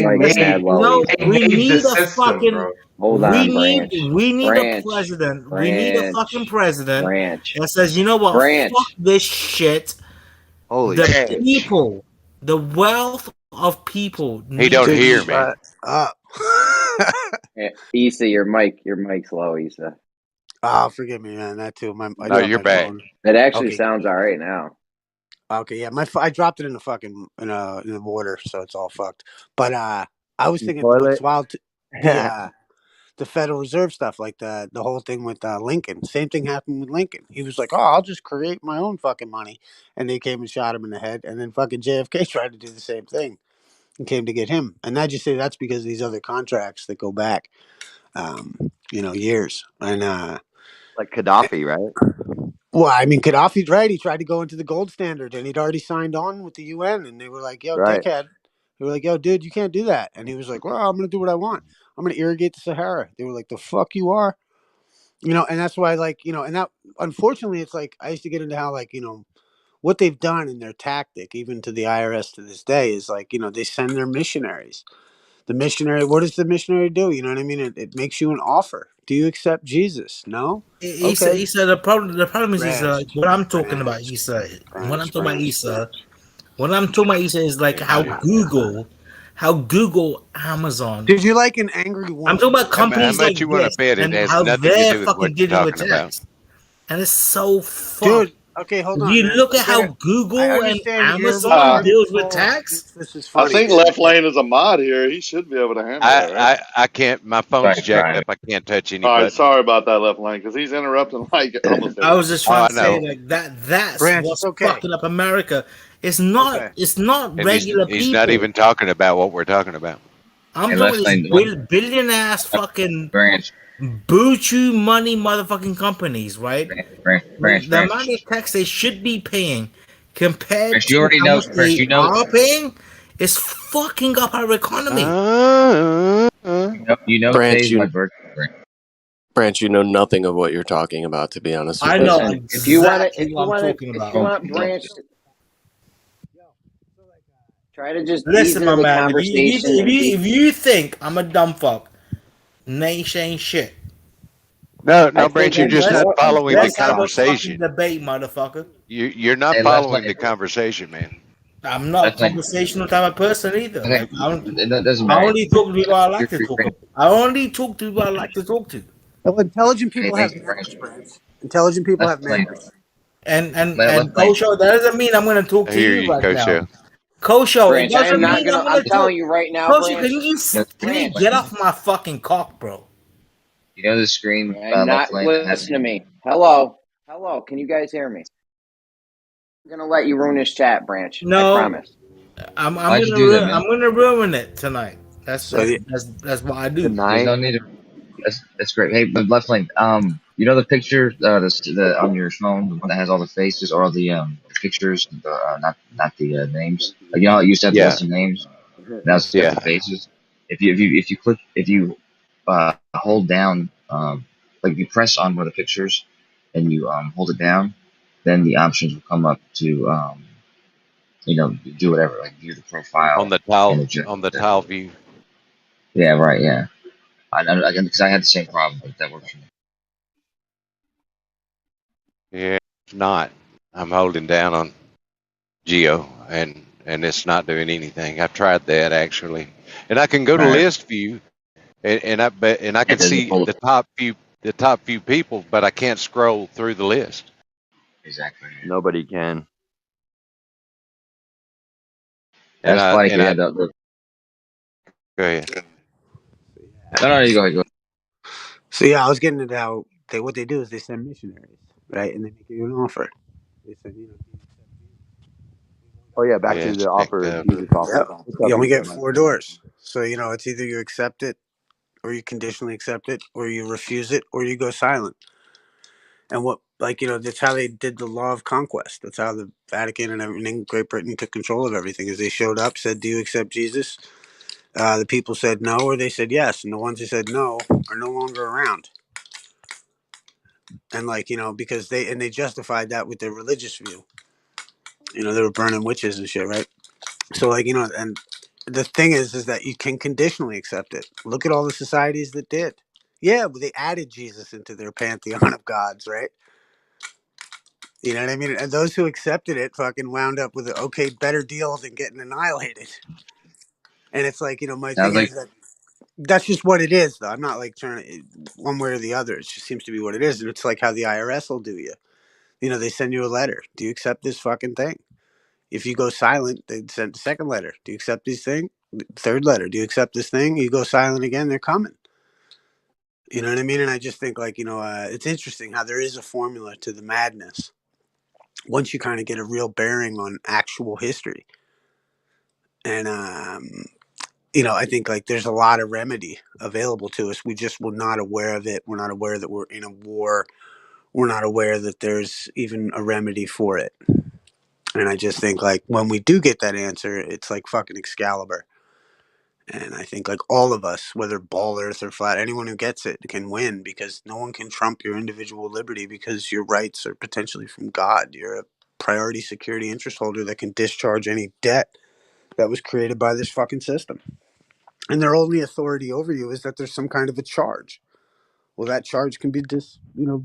we need a fucking. Hold on, we need a president. We need a fucking president that says, you know what? Fuck this shit. Holy the shit. people, the wealth of people. He don't hear me. Yeah, Issa, your mic's low, Issa. Oh, forgive me, man. That too. No, you're back. It actually sounds all right now. Okay, yeah, I dropped it in the fucking in the water, so it's all fucked. But I was thinking it's wild. The Federal Reserve stuff, like the whole thing with Lincoln. Same thing happened with Lincoln. He was like, "Oh, I'll just create my own fucking money," and they came and shot him in the head. And then fucking JFK tried to do the same thing and came to get him. And I just say that's because of these other contracts that go back, years. And like Gaddafi, right? Well, I mean, Gaddafi's right. He tried to go into the gold standard, and he'd already signed on with the UN, and they were like, "Yo, dickhead." They were like, "Yo, dude, you can't do that." And he was like, "Well, I'm going to do what I want. I'm going to irrigate the Sahara." They were like, "The fuck you are." And that's why, and that, unfortunately, it's like, I used to get into how, what they've done in their tactic, even to the IRS to this day, is they send their missionaries. The missionary, what does the missionary do? You know what I mean? It makes you an offer. Do you accept Jesus? No? He said the problem is what I'm talking about, what I'm talking about is like how Google, Amazon. Did you like an angry woman? I'm talking about companies how much like you want this to bet it and has how nothing to they're do with fucking what you're dealing with talking about. tax. And it's so fucked. Dude, okay, hold on. You man. look at how Google and Amazon deals with tax. This is I funny. think Left Lane is a mod here. He should be able to handle that, right? I can't. My phone's jacked up. I can't touch any All right, buttons. sorry about that, Left Lane, because he's interrupting like almost. I was just trying to say know. like that's Brent, what's it's okay. fucking up America. It's not. It's not And regular he's people. not even talking about what we're talking about. I'm Hey, talking Left these Lane, billionaire fucking Branch, buchu money motherfucking companies, right? Branch. The amount of tax they should be paying compared Branch, to you already how know. much Branch, they you know. are paying is fucking up our economy. You know Branch, today's my birthday. Branch, you know nothing of what you're talking about, to be honest with I you. know Listen, if you want exactly what I'm talking about. Branch, try to just ease Listen, into my the man, conversation. if you think I'm a dumb fuck, Nation ain't shit. No, Branch, you're just not following the Let's have a fucking conversation. debate, motherfucker. You're not Hey, following the conversation, man. I'm not a That's like- conversational type of person either. Okay, Like, that doesn't I matter. only talk to people I like to You're talk free. to. I only talk to people I like to talk to. Well, intelligent people Hey, have manners, Brent. Intelligent people have Left Lane. manners. And Left Lane. Kosho, that doesn't mean I'm going to talk I to hear you you, right Coach. now. Kosho, Branch, it I doesn't am not mean gonna. I'm going I'm to telling talk. you right now, Kosho, Branch. can you get off my fucking cock, bro? You know the screen. I'm not Left Lane has- listen to me. Hello. Can you guys hear me? I'm gonna let you ruin this chat, Branch. No. I promise. I'm Why'd you do that, man? gonna ruin it tonight. That's what I do. There's no need to. That's great. Hey, but Left Lane. You know the picture, the on your phone, the one that has all the faces or all the pictures, not the names. Like, you know, how it used to have the Yeah. list of names. Now it's got Yeah. the faces. If you hold down, like if you press on one of the pictures and you hold it down, then the options will come up to you know, do whatever, like view the On profile the and tile adjust. tile view. Yeah, right. Yeah, because I had the same problem, but that works for me. Yeah. If not, I'm holding down on Geo and it's not doing anything. I've tried that actually, and I can go to Right. list view and I It can doesn't see pull the top few people, but I can't scroll through the list. Exactly. Nobody can. That's funny. And I Go ahead. No, you go ahead. So yeah, I was getting into how what they do is they send missionaries, right, and they make you an offer. They said, you know, Oh yeah, back Yeah, to the check offer, that. Jesus offer. yep, What's you up, only get Mike? 4 doors. So you know, it's either you accept it, or you conditionally accept it, or you refuse it, or you go silent. And what, like, you know, that's how they did the law of conquest. That's how the Vatican and everything, Great Britain, took control of everything. Is they showed up, said, "Do you accept Jesus?" The people said no, or they said yes, and the ones who said no are no longer around. And like, you know, because they justified that with their religious view. You know, they were burning witches and shit, right? So like, you know, and the thing is that you can conditionally accept it. Look at all the societies that did. Yeah, but they added Jesus into their pantheon of gods, right? You know what I mean? And those who accepted it fucking wound up with an better deal than getting annihilated. And it's like, you know, my thing Sounds like is that that's just what it is, though. I'm not like trying to one way or the other. It just seems to be what it is. And it's like how the IRS will do you. You know, they send you a letter. Do you accept this fucking thing? If you go silent, they send the second letter. Do you accept this thing? Third letter. Do you accept this thing? You go silent again, they're coming. You know what I mean? And I just think, like, you know, it's interesting how there is a formula to the madness once you kind of get a real bearing on actual history. And, you know, I think, like, there's a lot of remedy available to us. We just were not aware of it. We're not aware that we're in a war. We're not aware that there's even a remedy for it. And I just think, like, when we do get that answer, it's like fucking Excalibur. And I think, like, all of us, whether ball earth or flat, anyone who gets it can win, because no one can trump your individual liberty, because your rights are potentially from God. You're a priority security interest holder that can discharge any debt that was created by this fucking system. And their only authority over you is that there's some kind of a charge. Well, that charge can be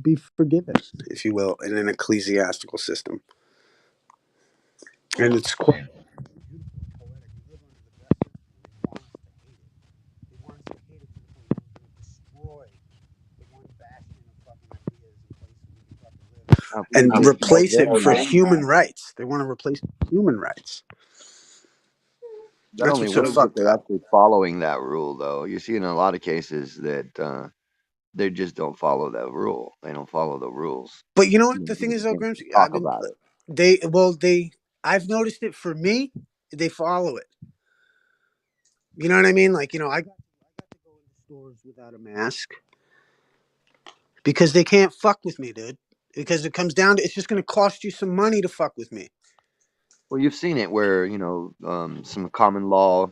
be forgiven, if you will, in an ecclesiastical system. And it's quite and replace it for human rights. They want to replace human rights. That That's only what's so works if fucked they're up. actually following that rule, though. You see in a lot of cases that they just don't follow that rule. They don't follow the rules. But you know what the thing is, though, Gramsci? Talk about it. I've noticed it for me. They follow it. You know what I mean? Like, you know, I got to go into stores without a mask because they can't fuck with me, dude. Because it comes down to, it's just going to cost you some money to fuck with me. Well, you've seen it where some common law.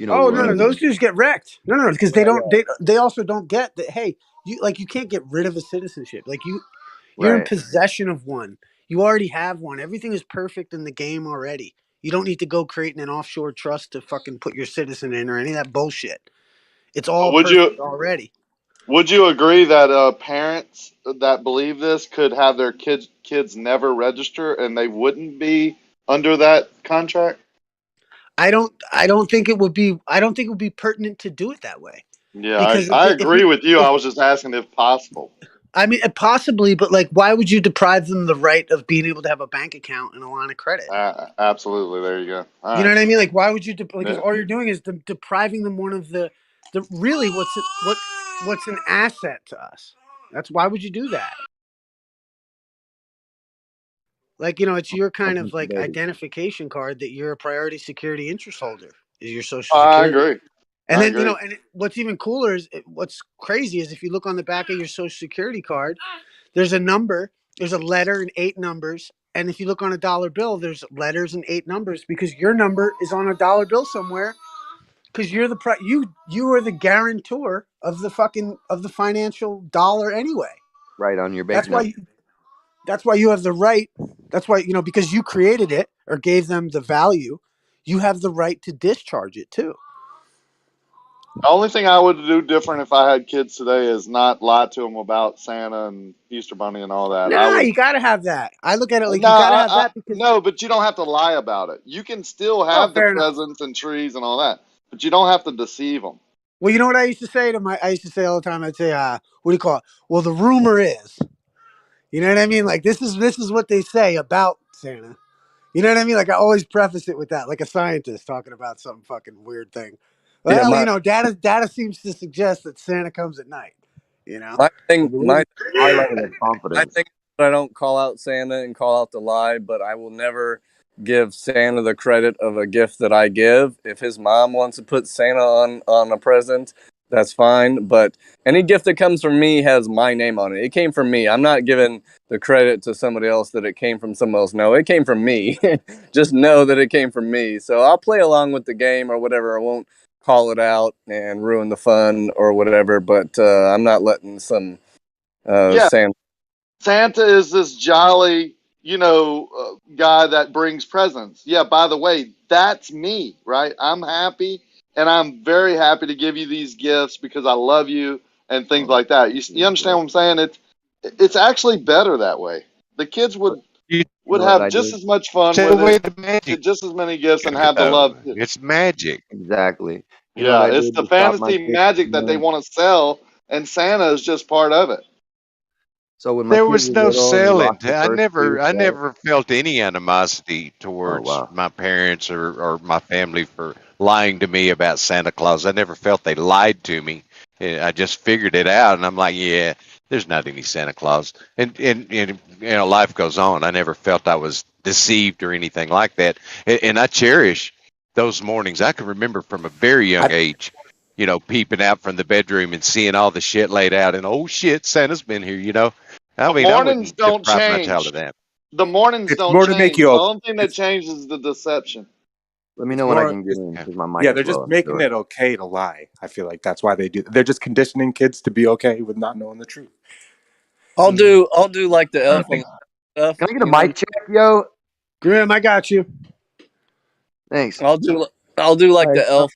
Oh no, those dudes get wrecked. No, because they also don't get that. Hey, you can't get rid of a citizenship. Like you're in possession of one. You already have one. Everything is perfect in the game already. You don't need to go creating an offshore trust to fucking put your citizen in or any of that bullshit. It's all perfect already. Would you agree that parents that believe this could have their kids never register and they wouldn't be under that contract? I don't think it would be pertinent to do it that way. Yeah, Because I agree with you. I was just asking if possible. I mean, possibly, but like, why would you deprive them the right of being able to have a bank account and a line of credit? Absolutely. There you go. You know what I mean? Like, why would you? Because all you're doing is depriving them one of the really what's an asset to us. That's why would you do that? Like, you know, it's your kind of like identification card that you're a priority security interest holder. Is your social security? I agree. And then, and what's even cooler is what's crazy is if you look on the back of your Social Security card, there's a number, there's a letter and 8 numbers. And if you look on a dollar bill, there's letters and 8 numbers because your number is on a dollar bill somewhere because you're you are the guarantor of the financial dollar anyway. Right on your bank number. That's why you have the right. That's why, because you created it or gave them the value, you have the right to discharge it too. The only thing I would do different if I had kids today is not lie to them about Santa and Easter Bunny and all that. Nah, you got to have that. I look at it like you got to have that because no, but you don't have to lie about it. You can still have the presents and trees and all that, but you don't have to deceive them. Well, you know what I used to say I used to say all the time. I'd say, what do you call it? Well, the rumor is, you know what I mean? Like this is what they say about Santa. You know what I mean? Like I always preface it with that, like a scientist talking about some fucking weird thing. Well, data seems to suggest that Santa comes at night. My thing, high level of confidence. I think I don't call out Santa and call out the lie, but I will never give Santa the credit of a gift that I give. If his mom wants to put Santa on a present, that's fine. But any gift that comes from me has my name on it. It came from me. I'm not giving the credit to somebody else that it came from someone else. No, it came from me. Just know that it came from me. So I'll play along with the game or whatever. I won't call it out and ruin the fun or whatever. But I'm not letting some Santa is this jolly, guy that brings presents. Yeah, by the way, that's me, right? I'm happy, and I'm very happy to give you these gifts because I love you and things like that. You understand what I'm saying? It's actually better that way. The kids would have just as much fun with it, get just as many gifts, and have the love. It's magic. Exactly. It's the fantasy magic that they want to sell, and Santa is just part of it. So when there was no selling, I never felt any animosity towards my parents or my family for lying to me about Santa Claus. I never felt they lied to me. I just figured it out, and I'm like, yeah, there's not any Santa Claus. And life goes on. I never felt I was deceived or anything like that. And I cherish those mornings. I can remember from a very young age, peeping out from the bedroom and seeing all the shit laid out, and oh shit, Santa's been here. I mean, mornings don't change. The mornings don't change. To make you the only thing that changes is the deception. Let me know when I can get in because my mic. Yeah, they're just making it okay to lie. I feel like that's why they do. They're just conditioning kids to be okay with not knowing the truth. I'll do like the elf stuff. Can I get a mic check, yo? Grim, I got you. Thanks. I'll do like the elf.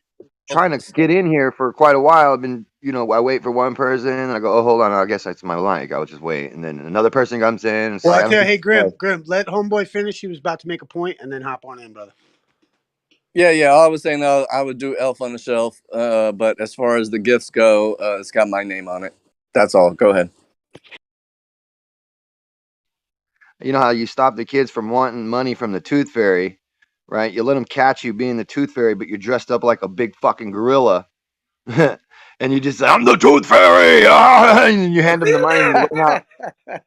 Trying to get in here for quite a while. I've been, I wait for one person and I go, oh, hold on, I guess that's my mic. I'll just wait, and then another person comes in. And well, I tell you, hey, Grim, let homeboy finish. He was about to make a point, and then hop on in, brother. Yeah. I was saying I would do elf on the shelf, but as far as the gifts go, it's got my name on it. That's all. Go ahead. You know how you stop the kids from wanting money from the Tooth Fairy, right? You let them catch you being the Tooth Fairy, but you're dressed up like a big fucking gorilla. And you just say, I'm the Tooth Fairy! And you hand them the money and you run out.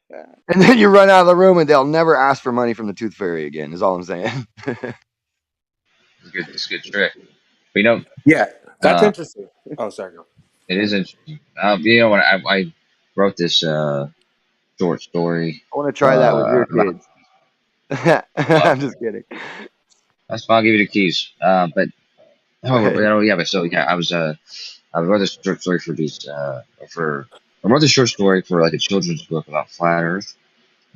And then you run out of the room and they'll never ask for money from the Tooth Fairy again, is all I'm saying. It's a good trick. But yeah, that's interesting. Oh, sorry. Go. It is interesting. When I wrote this short story. I want to try that with your kids. I'm just kidding. That's fine. I'll give you the keys. I wrote this short story I wrote this short story for like a children's book about flat Earth,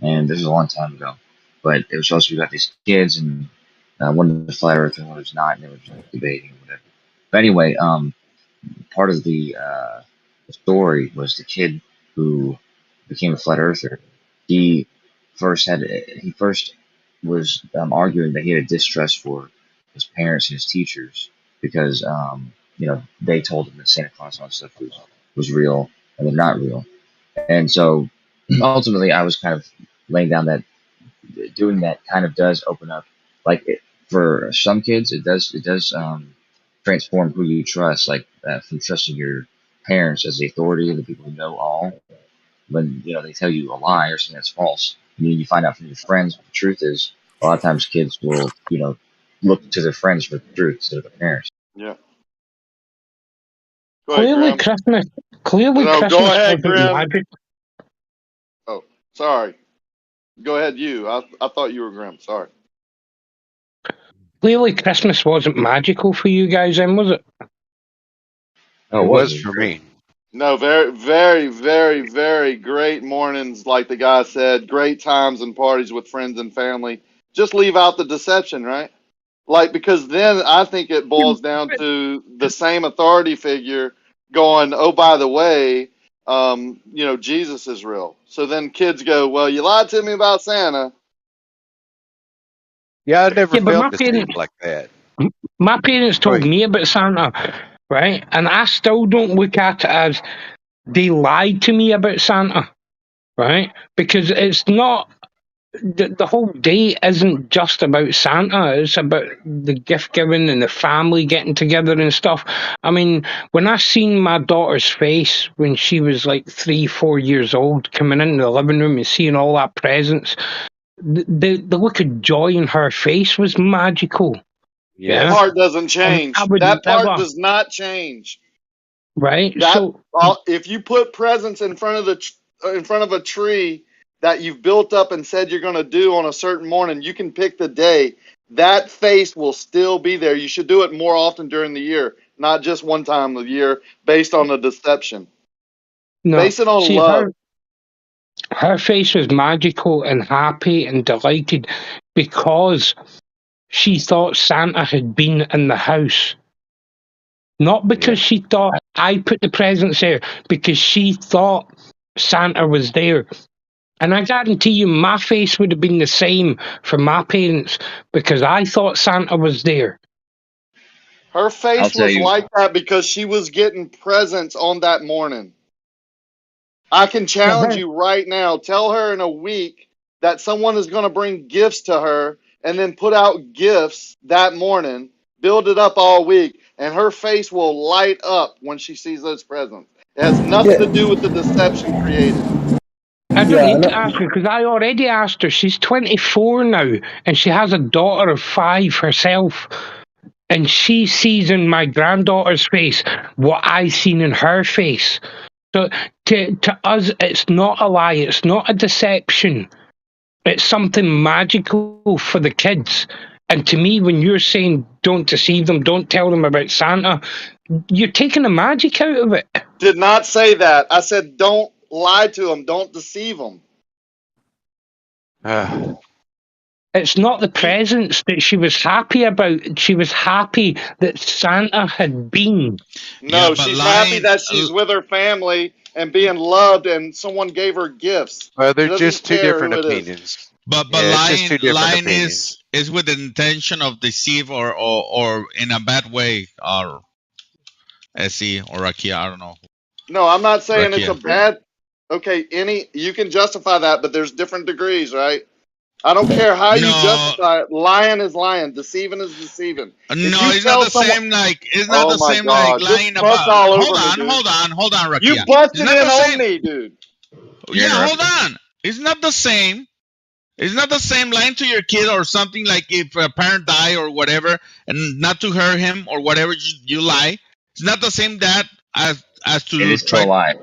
and this was a long time ago. But it was supposed to be about these kids, and one was flat Earth and one was not, and they were just like debating or whatever. But anyway, part of the story was the kid who became a flat earther. He first was arguing that he had a distrust for his parents and his teachers because they told him that Santa Claus and all that stuff was real and they're not real. And so ultimately I was kind of laying down that doing that kind of does open up, for some kids it does transform who you trust, from trusting your parents as the authority and the people who know all. When they tell you a lie or something that's false, and then you find out from your friends what the truth is. A lot of times, kids will look to their friends for the truth instead of their parents. Yeah. Clearly, Christmas. Clearly, No, Christmas go ahead, wasn't Grim. magic. Oh, sorry. Go ahead, you. I thought you were Grim. Sorry. Clearly, Christmas wasn't magical for you guys, then, was it? It was for me. No, very, very, very, very great mornings, like the guy said. Great times and parties with friends and family. Just leave out the deception, right? Like, because then I think it boils down to the same authority figure going, oh, by the way, Jesus is real. So then kids go, well, you lied to me about Santa. Yeah, I never Yeah, but felt deceived like that. my parents told me about Santa, right? And I still don't look at it as they lied to me about Santa, right? Because it's not, the whole day isn't just about Santa. It's about the gift giving and the family getting together and stuff. I mean, when I seen my daughter's face when she was like 3-4 years old, coming into the living room and seeing all that presents, the look of joy in her face was magical. That part doesn't change. I would That part never, does not change. right? That if you put presents in front of a tree that you've built up and said you're going to do on a certain morning, you can pick the day. That face will still be there. You should do it more often during the year, not just one time of year, based on a deception. No, Base it on see, love. her face was magical and happy and delighted because she thought Santa had been in the house. Not because she thought I put the presents there, because she thought Santa was there. And I guarantee you my face would have been the same for my parents because I thought Santa was there. Her face was like that because she was getting presents on that morning. I can challenge you right now. Tell her in a week that someone is going to bring gifts to her and then put out gifts that morning, build it up all week, and her face will light up when she sees those presents. It has nothing to do with the deception created. I don't need to ask her because I already asked her. She's 24 now and she has a daughter of 5 herself. And she sees in my granddaughter's face what I seen in her face. So to us, it's not a lie. It's not a deception. It's something magical for the kids. And to me, when you're saying don't deceive them, don't tell them about Santa, you're taking the magic out of it. Did not say that. I said don't lie to them. Don't deceive them. It's not the presents that she was happy about. She was happy that Santa had been. No, she's happy that she's with her family and being loved and someone gave her gifts. Well, they're just two different opinions. But lying is with the intention of deceive or in a bad way, or Essie or Rakia, I don't know. No, I'm not saying it's a Rakia. bad. Okay, you can justify that, but there's different degrees, right? I don't care how you justify it. Lying is lying. Deceiving is deceiving. No, it's not the same. Like it's not the same. Like lying about. Hold on, Rakia. You busted in on me, dude. Yeah, hold on. It's not the same. It's not the same lying to your kid or something like if a parent die or whatever, and not to hurt him or whatever you lie. It's not the same that as to It is still a lie.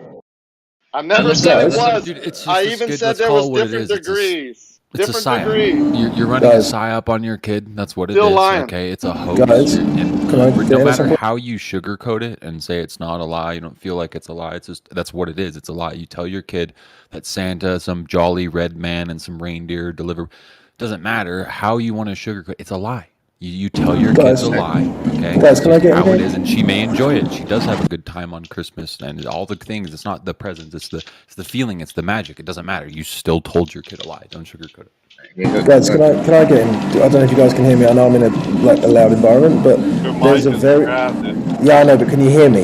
I never said it was. Dude, it's just I even good. said Let's there call was it what different it is. degrees. It's a Different psyop. degrees. You're running a psyop on your kid. That's what it Still is. lying. Okay, it's a hoax. Guys, And can I no get in matter something? how you sugarcoat it and say it's not a lie, you don't feel like it's a lie. It's just that's what it is. It's a lie. You tell your kid that Santa, some jolly red man, and some reindeer deliver. Doesn't matter how you want to sugarcoat. It's a lie. You tell your kids a lie. Okay. Guys, can I get how in it here? is, and she may enjoy it. She does have a good time on Christmas and all the things. It's not the presents. It's the feeling. It's the magic. It doesn't matter. You still told your kid a lie. Don't sugarcoat it. Guys, can I get in? I don't know if you guys can hear me. I know I'm in a loud environment, but there's a very I know, but can you hear me?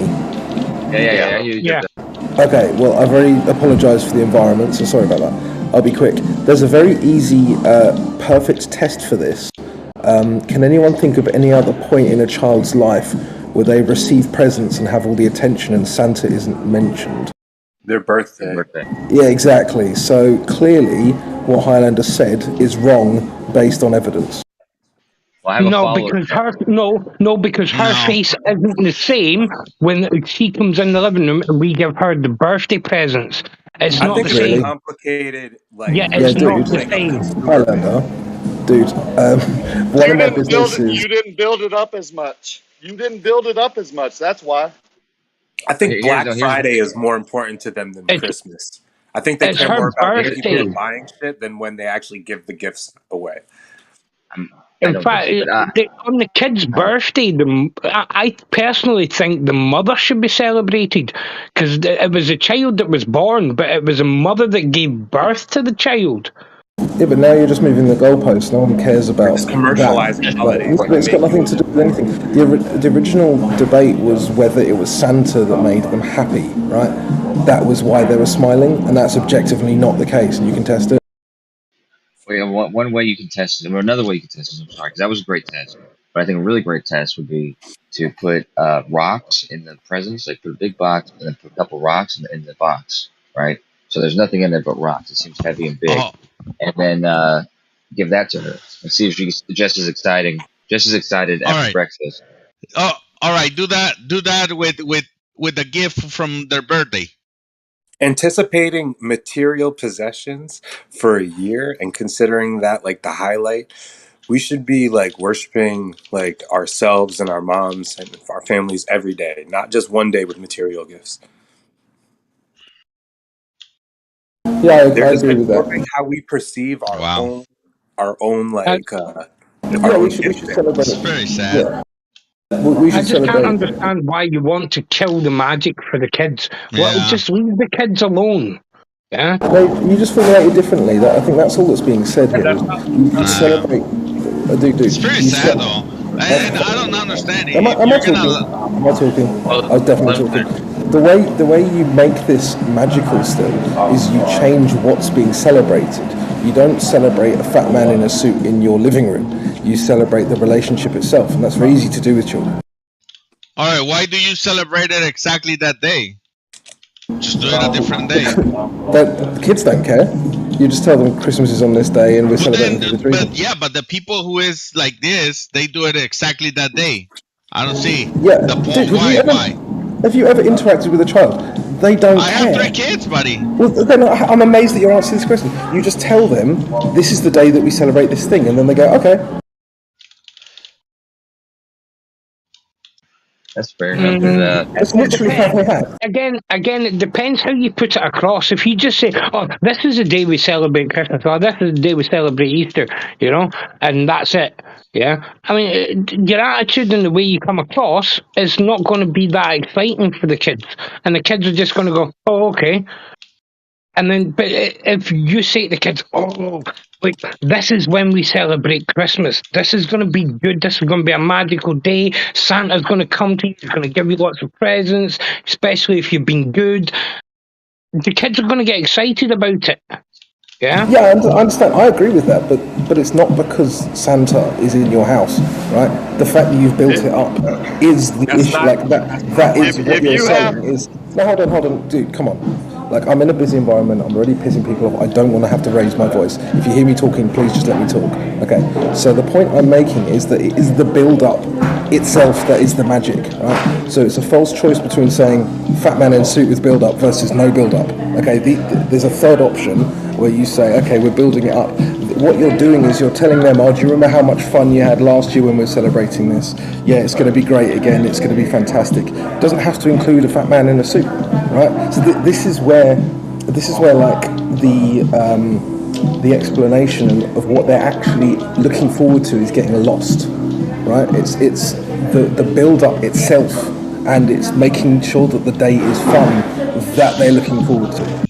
Yeah. Okay, well, I've already apologised for the environment, so sorry about that. I'll be quick. There's a very easy, perfect test for this. Can anyone think of any other point in a child's life where they receive presents and have all the attention and Santa isn't mentioned? Their birthday. Yeah, exactly. So clearly, what Highlander said is wrong based on evidence. Well, I have a No, follow-up. because her No. face isn't the same when she comes in the living room and we give her the birthday presents. It's I not think the it's a same. complicated, Yeah, like, it's not the like a same. consumer thing. Dude, one You of my didn't build it. businesses. You didn't build it up as much. You didn't build it up as much. That's why. I think Here's Black here's Friday is more important to them than It's Christmas. I think they care her more about when people birthday. are buying shit than when they actually give the gifts away. I In don't fact, disagree, but on the kid's birthday, I personally think the mother should be celebrated because it was a child that was born, but it was a mother that gave birth to the child. Yeah, but now you're just moving the goalposts. No one cares about Just that. commercializing holidays Like, to it's got make nothing you. to do with anything. The original debate was whether it was Santa that made them happy, right? That was why they were smiling, and that's objectively not the case, and you can test it. well, one way you can test it, or another way you can test it. I'm sorry, because that was a great test. But I think a really great test would be to put rocks in the presents, like put a big box and then put a couple rocks in the box, right? So there's nothing in there but rocks. It seems heavy and big, and then give that to her and see if she's just as excited All after right. breakfast. Oh, all right. Do that with a gift from their birthday. Anticipating material possessions for a year and considering that like the highlight, we should be like worshiping like ourselves and our moms and our families every day, not just one day with material gifts. Yeah, I They're just agree with that. informing how we perceive our own like our Yeah, own we should gifting. celebrate. It's very sad. Yeah. We I should just can't celebrate. understand why you want to kill the magic for the kids. Well, Yeah. just leave the kids alone. Yeah. You just formulate it differently. I think that's all that's being said here. Is you celebrate. It's very sad though, and I don't understand it. Am I You're talking? gonna. Am I talking? I was definitely talking. The way you make this magical still is you change what's being celebrated. You don't celebrate a fat man in a suit in your living room. You celebrate the relationship itself, and that's very easy to do with children. All right. Why do you celebrate it exactly that day? Just do it a different day. The kids don't care. You just tell them Christmas is on this day and we're celebrating for this reason. But yeah, but the people who is like this, they do it exactly that day. I don't see the point. Dude, Why? Have you ever interacted with a child? They don't care. I have 3 kids, buddy. Well, I'm amazed that you're answering this question. You just tell them this is the day that we celebrate this thing, and then they go, okay. That's fair enough. It's literally how they have. Again, it depends how you put it across. If you just say, "Oh, this is the day we celebrate Christmas," or "This is the day we celebrate Easter," and that's it. Yeah, I mean, your attitude and the way you come across is not going to be that exciting for the kids, and the kids are just going to go, "Oh, okay." And then, but if you say to the kids, "Oh, like this is when we celebrate Christmas. This is going to be good. This is going to be a magical day. Santa's going to come to you. He's going to give you lots of presents, especially if you've been good." The kids are going to get excited about it. Yeah. Yeah, I understand. I agree with that, but it's not because Santa is in your house, right? The fact that you've built it up is the issue. Like that is what you're saying. Is no, hold on, dude, come on. Like, I'm in a busy environment. I'm already pissing people off. I don't want to have to raise my voice. If you hear me talking, please just let me talk. Okay. So the point I'm making is that it is the build-up itself that is the magic, right? So it's a false choice between saying fat man in suit with build-up versus no build-up. Okay. There's a third option where you say, okay, we're building it up. What you're doing is you're telling them, oh, do you remember how much fun you had last year when we were celebrating this? Yeah, it's going to be great again. It's going to be fantastic. It doesn't have to include a fat man in a suit, right? So this is where like the explanation of what they're actually looking forward to is getting lost, right? It's the build-up itself, and it's making sure that the day is fun that they're looking forward to.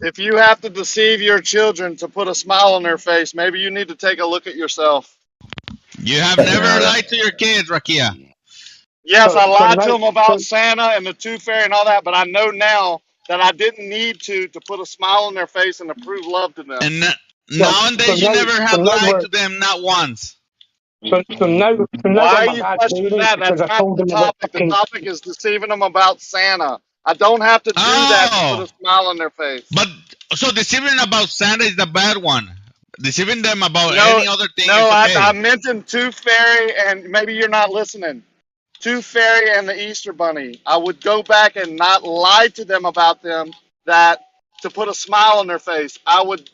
If you have to deceive your children to put a smile on their face, maybe you need to take a look at yourself. You have never lied to your kids, Rakia. Yes, I lied to them about Santa and the Tooth Fairy and all that, but I know now that I didn't need to put a smile on their face and to prove love to them. And nowadays, you never have lied to them, not once. So now why are you questioning that? That's not the topic. The topic is deceiving them about Santa. I don't have to do that to put a smile on their face. But so deceiving about Santa is the bad one. Deceiving them about No, any other thing no, is okay. I mentioned Tooth Fairy, and maybe you're not listening. Tooth Fairy and the Easter Bunny. I would go back and not lie to them about them, that to put a smile on their face. I would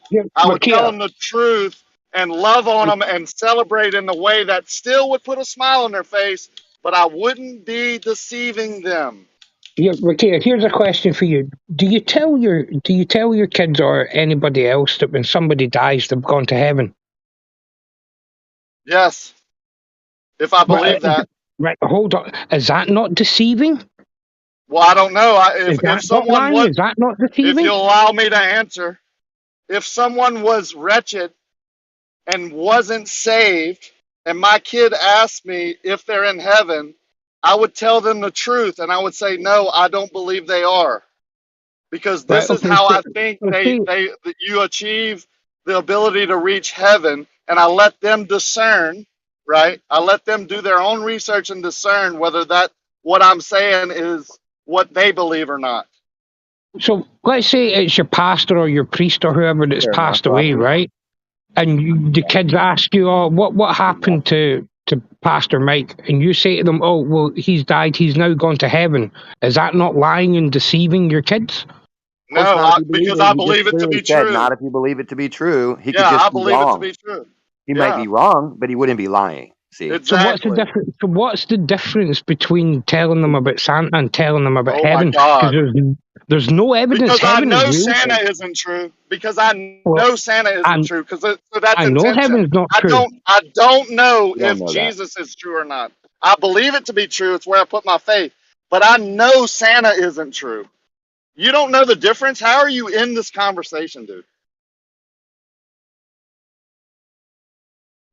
tell them the truth and love on them and celebrate in the way that still would put a smile on their face, but I wouldn't be deceiving them. Yeah, Rakia, here's a question for you. Do you tell your kids or anybody else that when somebody dies they've gone to heaven? Yes. If I believe that. Right, hold on. Is that not deceiving? Well, I don't know. Is that If someone not lying? Is that not if deceiving? you'll allow me to answer, if someone was wretched and wasn't saved, and my kid asked me if they're in heaven, I would tell them the truth, and I would say, no, I don't believe they are, because this is how I think you achieve the ability to reach heaven, and I let them discern, right? I let them do their own research and discern whether that what I'm saying is what they believe or not. So let's say it's your pastor or your priest or whoever that's passed away, right? And the kids ask you, "Oh, what happened to Pastor Mike?" And you say to them, "Oh, well, he's died. He's now gone to heaven." Is that not lying and deceiving your kids? No, because I believe it to be true. Not if you believe it to be true. He could Yeah, just I be believe it wrong. to be true. He might be wrong, but he wouldn't be lying. See, exactly. So what's the difference? So what's the difference between telling them about Santa and telling them about Oh my heaven? God. Because there's no evidence. Because I heaven know is real. Santa isn't true. Because I know Santa isn't true. Because so that's I know intention. heaven's not true. I don't know You don't if know that. Jesus is true or not. I believe it to be true. It's where I put my faith. But I know Santa isn't true. You don't know the difference? How are you in this conversation, dude?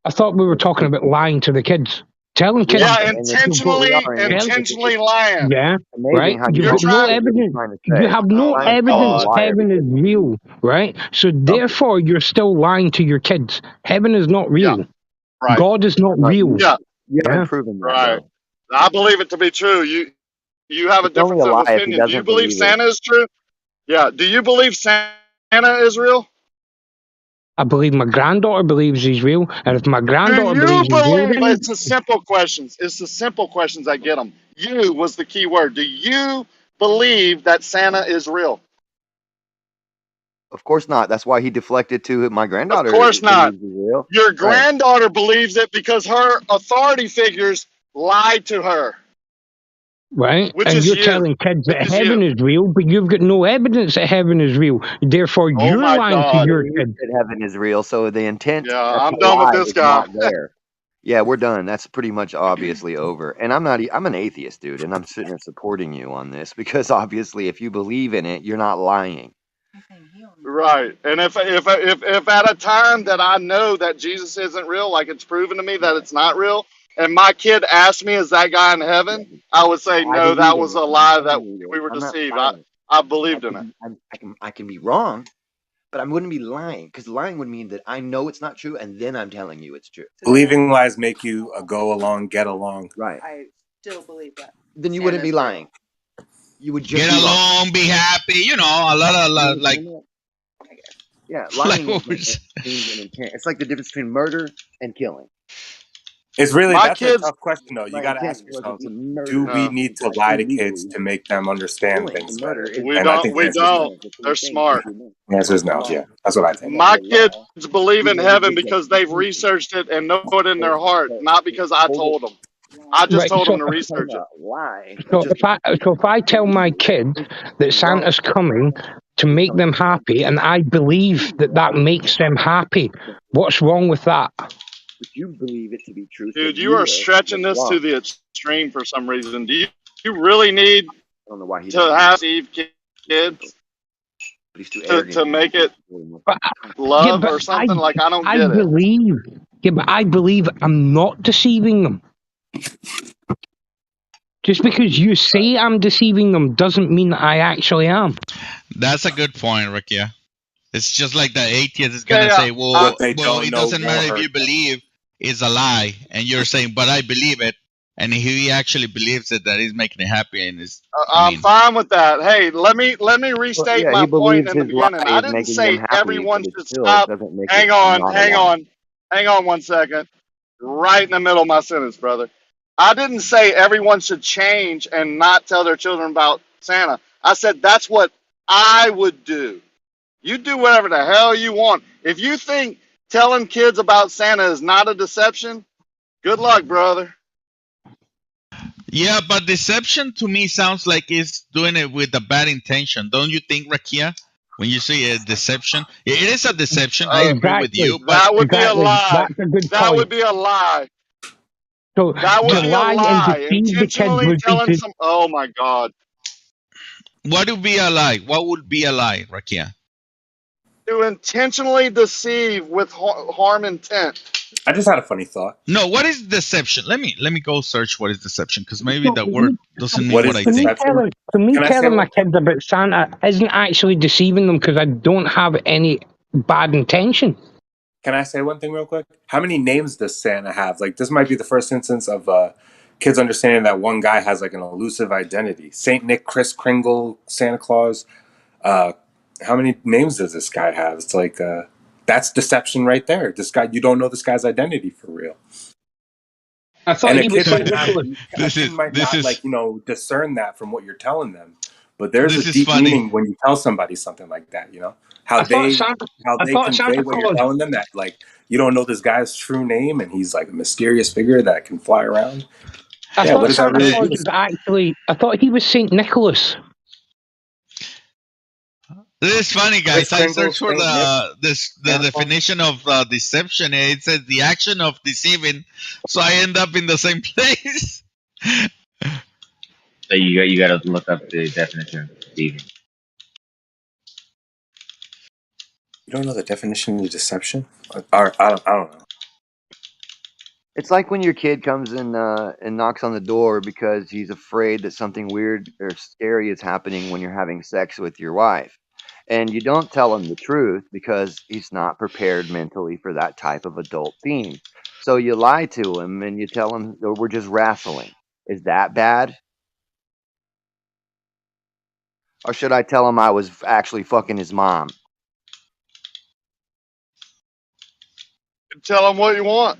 I thought we were talking about lying to the kids. Telling kids. Yeah, intentionally lying. Yeah, right. how You've got no evidence. You have no evidence heaven is real, right? So therefore, you're still lying to your kids. Heaven is not real. Yeah, right. God is not real. Yeah, you haven't proven that. Right. Though. I believe it to be true. You have a difference of opinion. Do you believe Santa is true? Yeah. Do you believe Santa is real? I believe my granddaughter believes he's real, and if my granddaughter believes he's real, then it's the simple questions. It's the simple questions that get them. You was the key word. Do you believe that Santa is real? Of course not. That's why he deflected to my granddaughter. Of course not. Real. Your granddaughter believes it because her authority figures lied to her. Right? Which and is you're you. telling kids that heaven is real, but you've got no evidence that heaven is real. Therefore, you're lying to your kids. That heaven is real, so the intent. Yeah, I'm done with this guy. Not there. Yeah, we're done. That's pretty much obviously over. And I'm an atheist, dude, and I'm sitting there supporting you on this because obviously, if you believe in it, you're not lying. Right. And if at a time that I know that Jesus isn't real, like it's proven to me that it's not real, and my kid asked me, is that guy in heaven? I would say, no, that was a lie, that we were deceived. I believed in it. I can be wrong, but I wouldn't be lying, because lying would mean that I know it's not true, and then I'm telling you it's true. Believing lies make you a go along, get along. Right. I still believe that. Then you wouldn't be lying. You would just get be along, wrong. be happy. You know, a lot of like. Yeah, lying means an intent. It's like the difference between murder and killing. It's really that's a tough question though. You got to ask yourself: do we need to lie to kids to make them understand things better? We don't. They're smart. The answer is no. Yeah, that's what I think. My kids believe in heaven because they've researched it and know it in their heart, not because I told them. I just told them to research it. So if I tell my kids that Santa's coming to make them happy, and I believe that makes them happy, what's wrong with that? But you believe it to be true. Dude, you are stretching this to the extreme for some reason. Do you really need to have Steve kids to make it love or something? Like, I don't get it. Yeah, but I believe I'm not deceiving them. Just because you say I'm deceiving them doesn't mean that I actually am. That's a good point, Rick. Yeah. It's just like the atheist is going to say, well, it doesn't matter if you believe it's a lie. And you're saying, but I believe it. and he actually believes it, that he's making it happy, and is. I'm fine with that. Hey, let me restate yeah, my he point believes in the his lie beginning. I is didn't making him say happy, everyone but it should still stop. doesn't make it Hang on, not a hang lie. on, hang on 1 second. Right in the middle of my sentence, brother. I didn't say everyone should change and not tell their children about Santa. I said that's what I would do. You do whatever the hell you want. If you think telling kids about Santa is not a deception, good luck, brother. Yeah, but deception to me sounds like it's doing it with a bad intention. Don't you think, Rakia? When you say a deception, it is a deception. I agree with you, but That would be a lie. That's a good That point. would be a lie. So That would to be a lie and lie. deceive the kids Intentionally would be telling to some. Oh my God. what would be a lie? What would be a lie, Rakia? To intentionally deceive with harm intent. I just had a funny thought. No, what is deception? Let me go search what is deception, because maybe that me, word doesn't mean What what is I to me think. deception? Can I say telling my one thing? kids about Santa isn't actually deceiving them because I don't have any bad intention. Can I say one thing real quick? How many names does Santa have? Like, this might be the first instance of kids understanding that one guy has like an elusive identity. Saint Nick, Kris Kringle, Santa Claus. How many names does this guy have? It's like that's deception right there. This guy, you don't know this guy's identity for real. I thought And a he was kid Saint might not, Nicholas. like, you know, discern that from what you're telling them. But there's a This is deep funny. meaning when you tell somebody something like that, you know? How I thought they convey what you're Claus. telling them, that like you don't know this guy's true name and he's like a mysterious figure that can fly around. I Yeah, what thought does that Santa really Claus do? was actually. I thought he was Saint Nicholas. This is funny, Kris guys. I Kringle, searched for Saint Nick, the Santa Claus. definition of deception, and it says the action of deceiving. So I end up in the same place. So you got to look up the definition of deceiving. You don't know the definition of deception? Or, I don't know. It's like when your kid comes in and knocks on the door because he's afraid that something weird or scary is happening when you're having sex with your wife. And you don't tell him the truth because he's not prepared mentally for that type of adult theme. So you lie to him and you tell him, oh, we're just wrestling. Is that bad? Or should I tell him I was actually fucking his mom? Tell them what you want.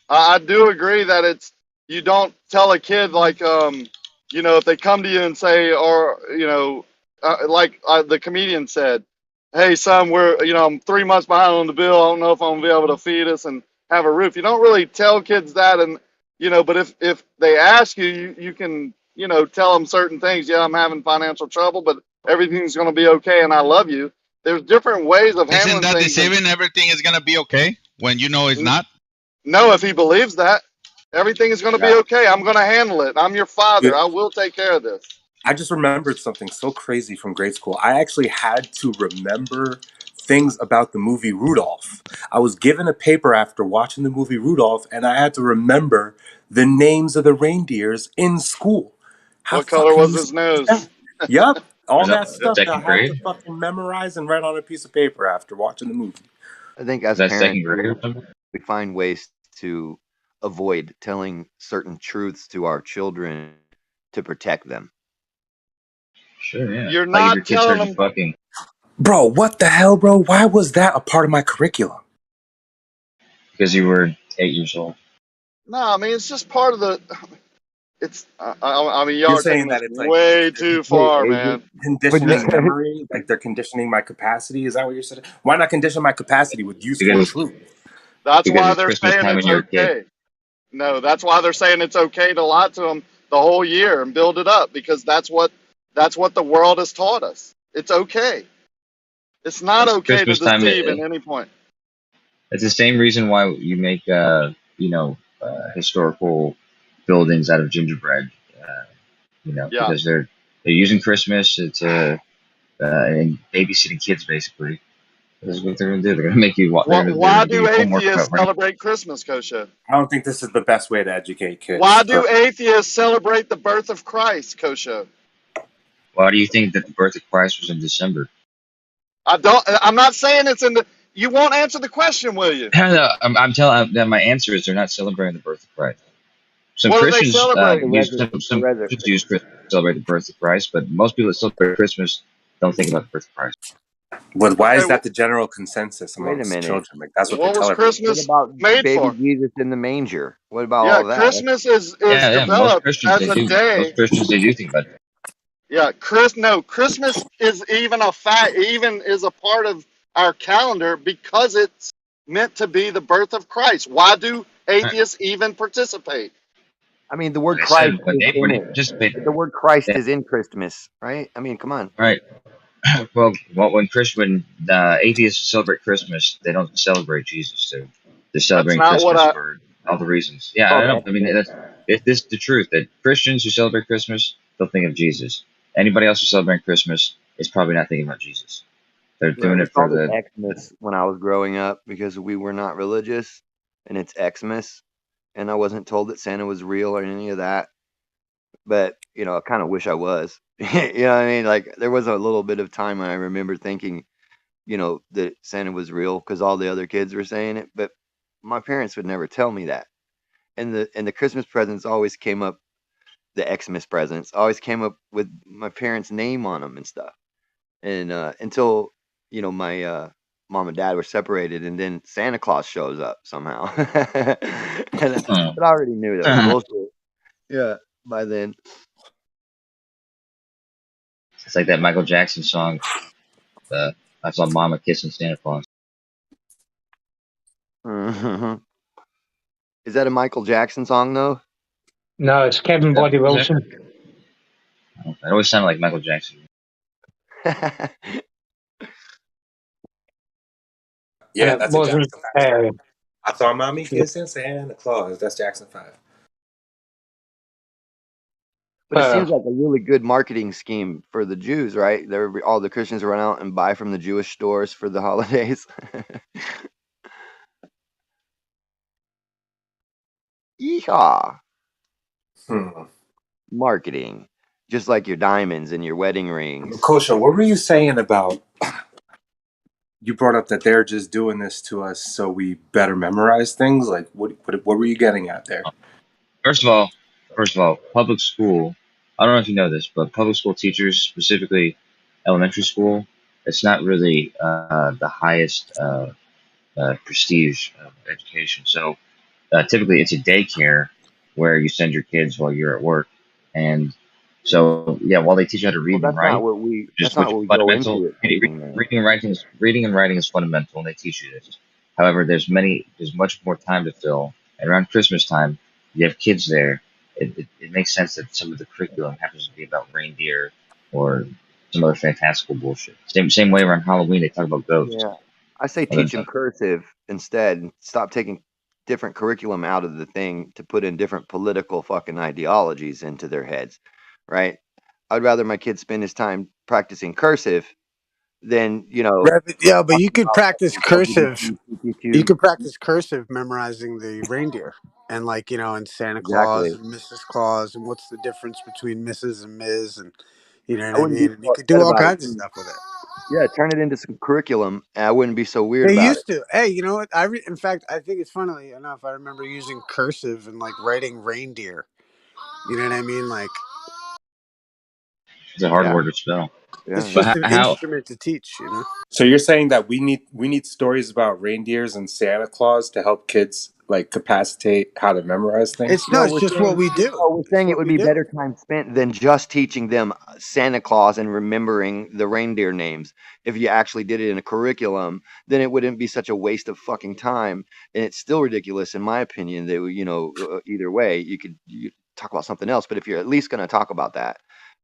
I do agree that it's, you don't tell a kid like, you know, if they come to you and say, or, you know, the comedian said, hey, son, I'm 3 months behind on the bill. I don't know if I'm going to be able to feed us and have a roof. You don't really tell kids that. And, you know, but if they ask you, you can, you know, tell them certain things. Yeah, I'm having financial trouble, but everything's going to be okay. And I love you. There's different ways of Isn't handling that things. deceiving? Everything is gonna be okay when you know it's not. No, if he believes that, everything is going to be okay. I'm going to handle it. I'm your father. Dude, I will take care of this. I just remembered something so crazy from grade school. I actually had to remember things about the movie Rudolph. I was given a paper after watching the movie Rudolph, and I had to remember the names of the reindeers in school. How What color fucking was useful his nose? is that? Yep. All Was that that stuff that I second had to grade? fucking memorize and write on a piece of paper after watching the movie. I think Was as that second parents, grade or something? we find ways to avoid telling certain truths to our children to protect them. Sure, yeah. You're Like if your not kid telling started them. fucking Bro, what the hell, bro? Why was that a part of my curriculum? because you were 8 years old. No, I mean, it's just part of the. It's. I mean, y'all You're are taking saying this that it's like way too Wait, far, Agent, man. conditioning memory, like they're conditioning my capacity. Is that what you're saying? Why not condition my capacity with useful Because truth? That's because why it's they're Christmas saying time it's when you're a kid. okay. No, that's why they're saying it's okay to lie to them the whole year and build it up, because that's what the world has taught us. It's okay. It's not It's okay to Christmas time. deceive at any point. It's the same reason why you make historical buildings out of gingerbread. Yeah. Because they're using Christmas to and babysitting kids basically. This is what they're gonna do. They're gonna make you. They're Why gonna do do homework atheists about rain. celebrate Christmas, Kosha? I don't think this is the best way to educate kids. Why do atheists celebrate the birth of Christ, Kosha? Why do you think that the birth of Christ was in December? I'm not saying it's in the. You won't answer the question, will you? No, I'm telling that my answer is they're not celebrating the birth of Christ. Some What do they Christians celebrate? some Christians use Christmas to celebrate the birth of Christ, but most people that celebrate Christmas don't think about the birth of Christ. But why is Okay, that the general consensus Wait a amongst minute. children? Like that's what they're what was telling me. What Christmas about made baby for? Jesus in the manger? What about Yeah, all that? Christmas is Yeah, most developed Christians as they a do. day. Most Christians they do think about that. Yeah, Christmas is even even is a part of our calendar because it's meant to be the birth of Christ. Why do atheists even participate? I mean, the word Like I Christ said, when is in anybody it. participates, The word Christ yeah, is in Christmas, right? I mean, come on. right. Well, when atheists celebrate Christmas, they don't celebrate Jesus. They're That's celebrating not what Christmas I. for all the reasons. Yeah, Oh, I know. the I mean, Xmas. this is the truth that Christians who celebrate Christmas don't think of Jesus. Anybody else who celebrating Christmas is probably not thinking about Jesus. They're Right. doing We it for called it the. Xmas when I was growing up because we were not religious, and it's Xmas, and I wasn't told that Santa was real or any of that. But I kind of wish I was. You know what I mean? Like there was a little bit of time when I remember thinking, that Santa was real because all the other kids were saying it, but my parents would never tell me that. And the Christmas presents always came up, the Xmas presents always came up with my parents' name on them and stuff. And until my mom and dad were separated, and then Santa Claus shows up somehow, but I already knew that was bullshit. Yeah, by then. It's like that Michael Jackson song. I saw Mama kissing Santa Claus. Mhm. Is that a Michael Jackson song though? No, it's Kevin Body Wilson. It always sounded like Michael Jackson. And Yeah, it that's a wasn't. Jackson 5 song. I saw mommy Yeah, kissing Santa Claus. That's Jackson 5. But it seems like a really good marketing scheme for the Jews, right? All the Christians run out and buy from the Jewish stores for the holidays. Yeehaw! Marketing, just like your diamonds and your wedding rings. Kosha, what were you saying about? You brought up that they're just doing this to us so we better memorize things. Like, what were you getting at there? First of all, public school. I don't know if you know this, but public school teachers, specifically elementary school, it's not really the highest prestige of education. So typically, it's a daycare where you send your kids while you're at work, and so yeah, while they teach you how to Well, read and write, that's which not is what we go fundamental. into it thinking, man. Reading and writing is fundamental, and they teach you this. However, there's much more time to fill, and around Christmas time, you have kids there. It makes sense that some of the curriculum happens to be about reindeer or some other fantastical bullshit. Same way around Halloween, they talk about ghosts. Yeah, I say Other teach them than cursive instead, and stop taking different curriculum out of the thing to put in different political fucking ideologies into their heads, right? I'd rather my kid spend his time practicing cursive than Yeah, but you talking could about practice fucking cursive. You LGBTQ. could practice cursive memorizing the reindeer and and Santa Claus Exactly. and Mrs. Claus and what's the difference between Mrs. and Ms. and you know I what I wouldn't be mean. And you so could do upset all about it. kinds of stuff with it. Yeah, turn it into some curriculum, and I wouldn't be so weird They about it. used to. Hey, you know what? In fact, I think it's funnily enough. I remember using cursive and writing reindeer. You know what I mean? it's a hard Yeah, word to spell. It's yeah. just But an how instrument to teach. So you're saying that we need stories about reindeers and Santa Claus to help kids capacitate how to memorize things? No, It's just what we do. we're It's saying it what would we be do. better time spent than just teaching them Santa Claus and remembering the reindeer names. If you actually did it in a curriculum, then it wouldn't be such a waste of fucking time. And it's still ridiculous, in my opinion, that either way you talk about something else. But if you're at least going to talk about that,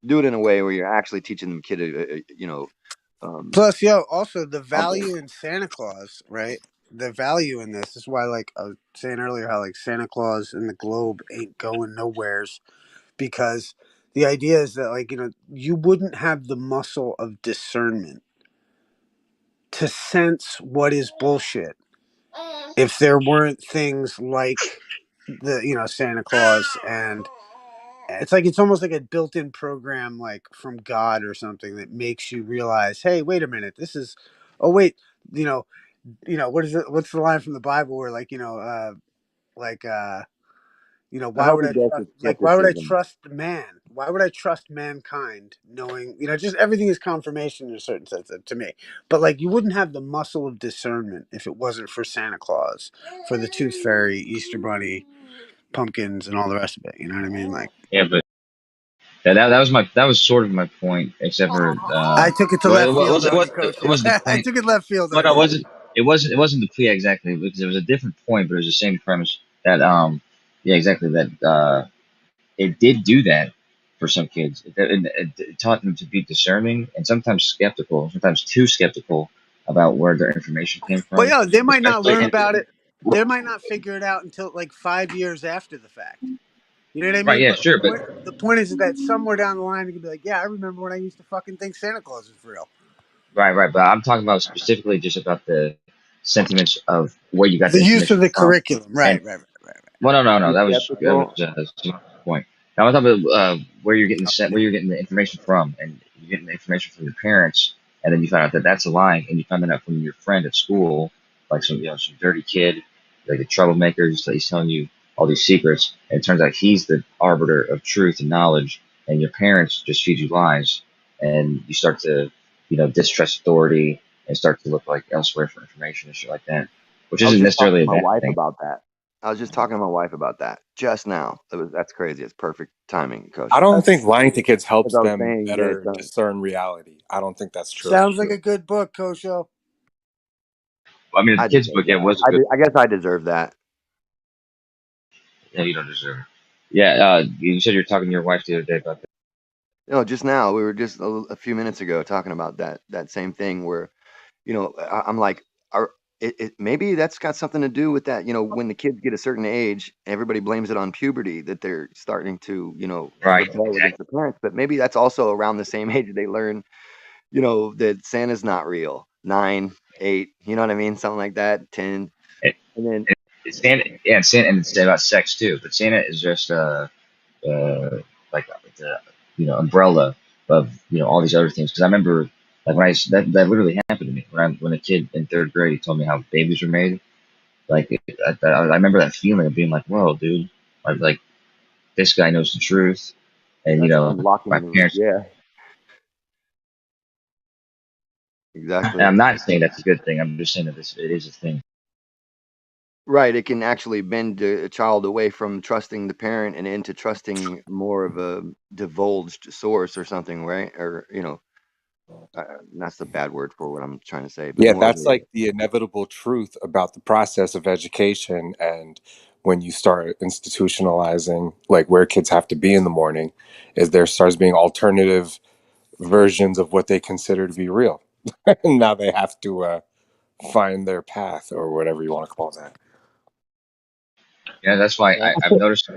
do it in a way where you're actually teaching them kid, Plus, also the something. value in Santa Claus, right? The value in this is why, I was saying earlier, how Santa Claus and the globe ain't going nowheres because the idea is that, you wouldn't have the muscle of discernment to sense what is bullshit if there weren't things like Santa Claus. And it's almost like a built-in program from God or something that makes you realize, hey, wait a minute, this is, oh wait, you know what is it, what's the line from the Bible where like You know, I why hope would he I does trust? with Like, why would I skepticism. trust man? Why would I trust mankind, knowing just everything is confirmation in a certain sense to me. But like, you wouldn't have the muscle of discernment if it wasn't for Santa Claus, for the Tooth Fairy, Easter Bunny, pumpkins, and all the rest of it. You know what I mean? Like, Yeah, but that was sort of my point, except for I took it to well, left field on you, it Coach. was the I point. took it left field But on you. it wasn't the yeah, exactly, because it was a different point, but it was the same premise that yeah, exactly, that it did do that for some kids. It taught them to be discerning and sometimes skeptical, sometimes too skeptical about where their information came But from, yeah, they might not especially learn in, about it. They might not figure it out until like 5 years after the fact. You know what I right, mean? yeah, But sure, but the point is that somewhere down the line, you can be like, yeah, I remember when I used to fucking think Santa Claus was real. right, but I'm talking about specifically just about the sentiments of where you got the The use of information the from. curriculum. And Right. well, no, Be that was skeptical. my point. Now I'm talking about where you're getting where you're getting the information from, and you're getting the information from your parents, and then you find out that that's a lie, and you find that out from your friend at school, like some dirty kid, like a troublemaker, he's telling you all these secrets, and it turns out he's the arbiter of truth and knowledge, and your parents just feed you lies, and you start to distrust authority and start to look like elsewhere for information and shit like that, which I was isn't just talking necessarily to a my bad wife thing. about that. I was just talking to my wife about that just now. That's crazy. It's perfect timing, Coach. I don't think lying to kids helps As I was them saying better that discern reality. I don't think that's true. Sounds like a good book, Kosho. I mean, the I kids' deserve book, yeah, that. was a good. I guess I deserve that. Yeah, you don't deserve it. Yeah, you said you were talking to your wife the other day about that. No, just now we were just a few minutes ago talking about that same thing where I'm like, maybe that's got something to do with that. When the kids get a certain age, everybody blames it on puberty that they're starting to Right, rebel against exactly. the parents. But maybe that's also around the same age they learn that Santa's not real. 9, 8, you know what I mean? Something like that. 10, It, and then Santa, yeah, and Santa, and it's about sex too. But Santa is just like the umbrella of all these other things. Because I remember like when that literally happened to me when a kid in third grade told me how babies were made. Like I remember that feeling of being like, whoa, dude, like this guy knows the truth, and that's my unlocking. parents. Yeah, And exactly. I'm not saying that's a good thing. I'm just saying that it is a thing. Right. It can actually bend a child away from trusting the parent and into trusting more of a divulged source or something, right? Or that's a bad word for what I'm trying to say, but Yeah, more of that's a like the inevitable truth about the process of education. And when you start institutionalizing like where kids have to be in the morning, is there starts being alternative versions of what they consider to be real. And now they have to find their path or whatever you want to call that. Yeah, that's why yeah. I've noticed.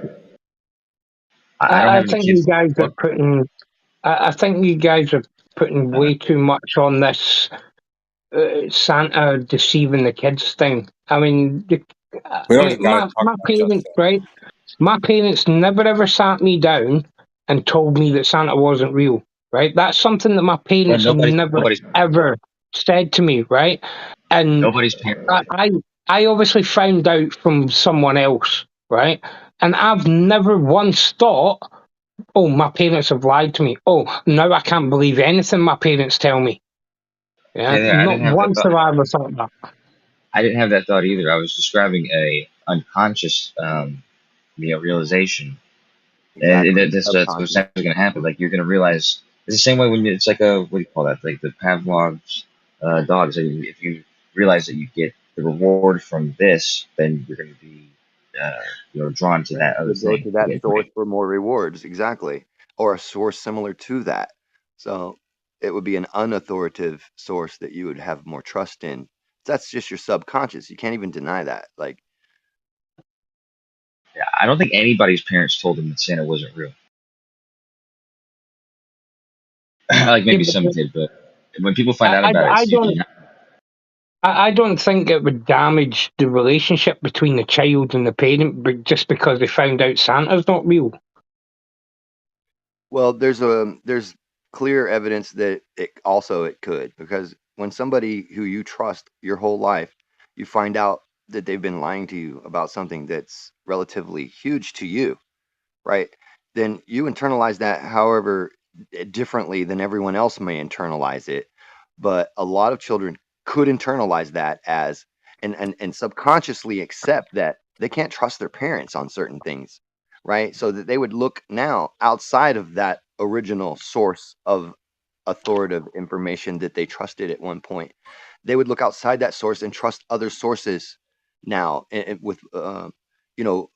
I don't I have any think you kids. guys are Well, putting. I think you guys are putting uh, way too much on this Santa deceiving the kids thing. I mean, We don't even got to talk my about just parents, right? My parents never ever sat me down and told me that Santa wasn't real, right? That's something that my well, parents have never ever said to me, right? And nobody's parent. I obviously found out from someone else, right? And I've never once thought, oh, my parents have lied to me. Oh, now I can't believe anything my parents tell me. Yeah, Yeah, I not didn't have that once thought. have I ever thought that. I didn't have that thought either. I was describing a unconscious, realization. And Exactly. that's what's Subconscious. going to happen. Like you're going to realize it's the same way when it's like what do you call that? Like the Pavlov's dogs. Like if you realize that you get the reward from this, then you're going to be drawn to Right. that other You'll go thing. to that source for more rewards. Exactly. Or a source similar to that. So it would be an unauthoritative source that you would have more trust in. That's just your subconscious. You can't even deny that. Like, Yeah, I don't think anybody's parents told them that Santa wasn't real. Like Yeah, maybe some but did, but when people find out about it, I it's don't. usually not. I don't think it would damage the relationship between the child and the parent, but just because they found out Santa's not real. well, there's clear evidence that it could, because when somebody who you trust your whole life, you find out that they've been lying to you about something that's relatively huge to you, right? Then you internalize that however differently than everyone else may internalize it. But a lot of children could internalize that as and subconsciously accept that they can't trust their parents on certain things, right? So that they would look now outside of that original source of authoritative information that they trusted at one point. They would look outside that source and trust other sources now with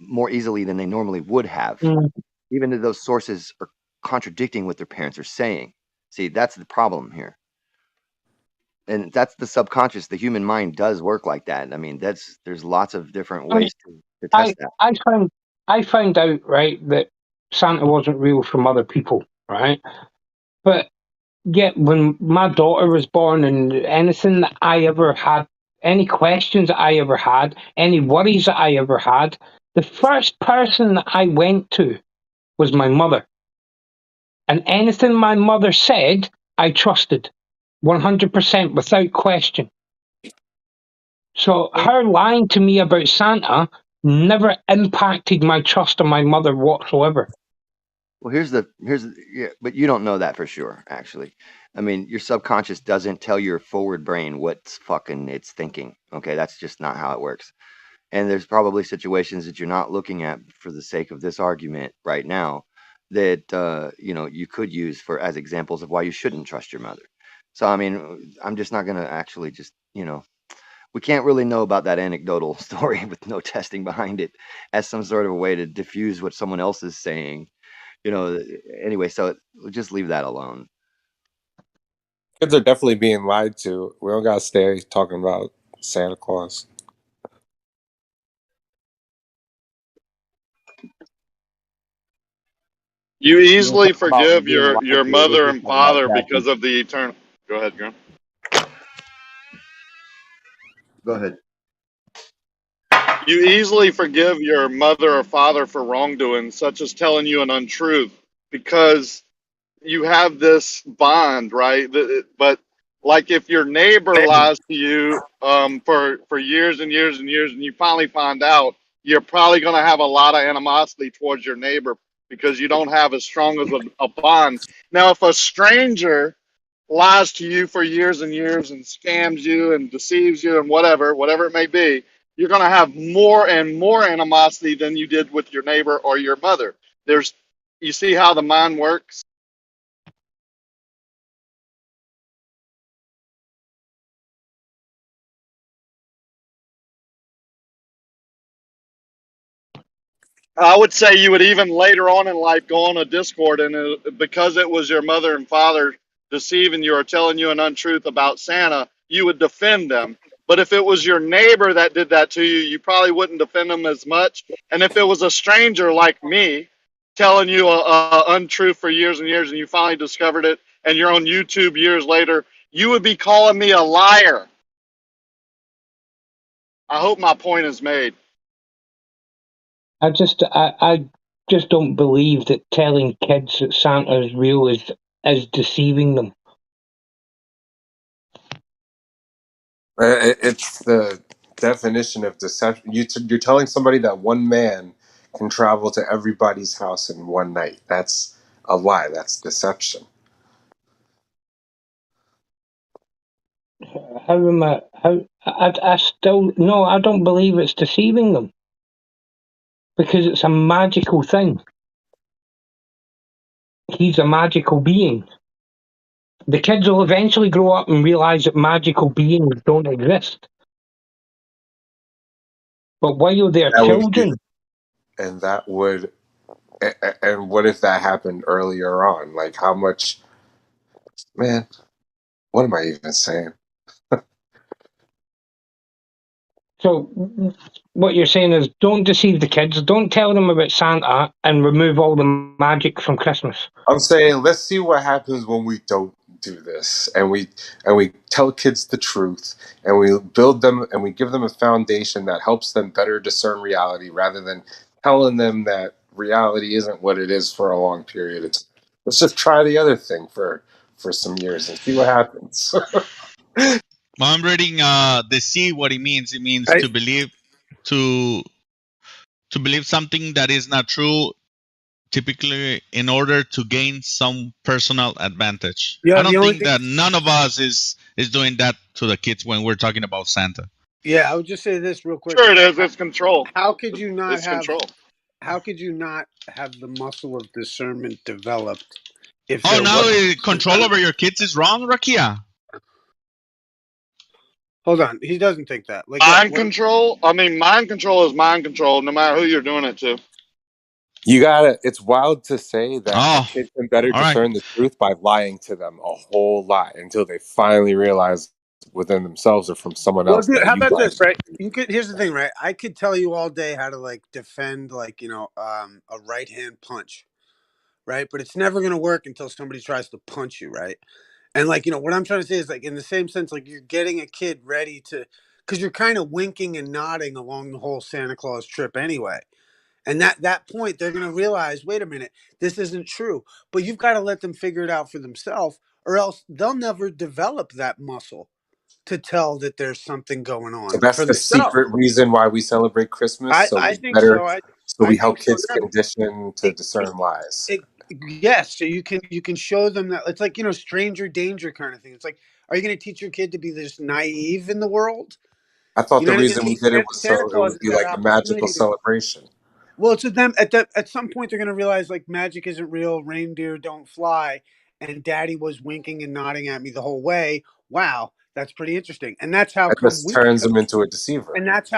more easily than they normally would have, even if those sources are contradicting what their parents are saying. See, that's the problem here. And that's the subconscious. The human mind does work like that. I mean, there's lots of different ways to test that. I found out, right, that Santa wasn't real from other people, right? But yet when my daughter was born and anything that I ever had, any questions that I ever had, any worries that I ever had, the first person that I went to was my mother. And anything my mother said, I trusted 100% without question. So her lying to me about Santa never impacted my trust in my mother whatsoever. Well, but you don't know that for sure, actually. I mean, your subconscious doesn't tell your forward brain what's fucking it's thinking. Okay, that's just not how it works. And there's probably situations that you're not looking at for the sake of this argument right now that you could use as examples of why you shouldn't trust your mother. So I mean, I'm just not gonna actually we can't really know about that anecdotal story with no testing behind it as some sort of a way to diffuse what someone else is saying. Anyway, so we'll just leave that alone. Kids are definitely being lied to. We don't gotta stay talking about Santa Claus. You easily Talk about forgive being lied your to. We're mother just and talking about father testing. because of the eternal. Go ahead, Graham. Go ahead. You easily forgive your mother or father for wrongdoing, such as telling you an untruth, because you have this bond, right? But like if your neighbor lies to you for years and years and years, and you finally find out, you're probably going to have a lot of animosity towards your neighbor because you don't have as strong as a bond. Now, if a stranger lies to you for years and years and scams you and deceives you and whatever it may be, you're going to have more and more animosity than you did with your neighbor or your mother. You see how the mind works? I would say you would even later on in life go on a Discord and because it was your mother and father deceiving you or telling you an untruth about Santa, you would defend them. But if it was your neighbor that did that to you, you probably wouldn't defend them as much. And if it was a stranger like me telling you a untruth for years and years and you finally discovered it and you're on YouTube years later, you would be calling me a liar. I hope my point is made. I just don't believe that telling kids that Santa is real is deceiving them. It's the definition of deception. You're telling somebody that one man can travel to everybody's house in one night. That's a lie. That's deception. I still, no, I don't believe it's deceiving them. Because it's a magical thing. He's a magical being. The kids will eventually grow up and realize that magical beings don't exist. But while they're children... And what if that happened earlier on? Like how much, man, what am I even saying? So what you're saying is don't deceive the kids, don't tell them about Santa and remove all the magic from Christmas. I'm saying let's see what happens when we don't do this and we tell kids the truth and we build them and we give them a foundation that helps them better discern reality rather than telling them that reality isn't what it is for a long period of time. Let's just try the other thing for some years and see what happens. I'm reading the C, what it means. It means to believe to believe something that is not true, typically in order to gain some personal advantage. Yeah, I the don't only think thing. that none of us is doing that to the kids when we're talking about Santa. Yeah, I would just say this real quick. Sure, it is. It's control. How could you not It's have? control. How could you not have the muscle of discernment developed if Oh, there now wasn't some control kind of? over your kids is wrong, Rakia? Hold on, he doesn't think that. Like, Mind what? control. I mean, mind control is mind control, no matter who you're doing it to. You gotta. It's wild to say that a Oh, kid can better all right. discern the truth by lying to them a whole lot until they finally realize within themselves or from someone Well, else dude, that how you about lied. this, right? You could. Here's the thing, right? I could tell you all day how to like defend, like a right hand punch, right? But it's never gonna work until somebody tries to punch you, right? And like what I'm trying to say is like in the same sense, like you're getting a kid ready to, because you're kind of winking and nodding along the whole Santa Claus trip anyway. And that point, they're gonna realize, wait a minute, this isn't true. But you've got to let them figure it out for themselves, or else they'll never develop that muscle to tell that there's something going So on that's for the themselves. secret reason why we celebrate Christmas. So I we think better. so. So I we help think so. kids Yeah, condition to it, discern lies. yes, so you can show them that it's like stranger danger kind of thing. It's like, are you going to teach your kid to be this naive in the world? I thought You the know what I reason we mean? did it was Santa so it Claus would is be that like a magical opportunity to. celebration. Well, to them at some point they're going to realize like magic isn't real, reindeer don't fly, and Daddy was winking and nodding at me the whole way. Wow, that's pretty interesting, and that's how That come just we can. turns them into a deceiver. And that's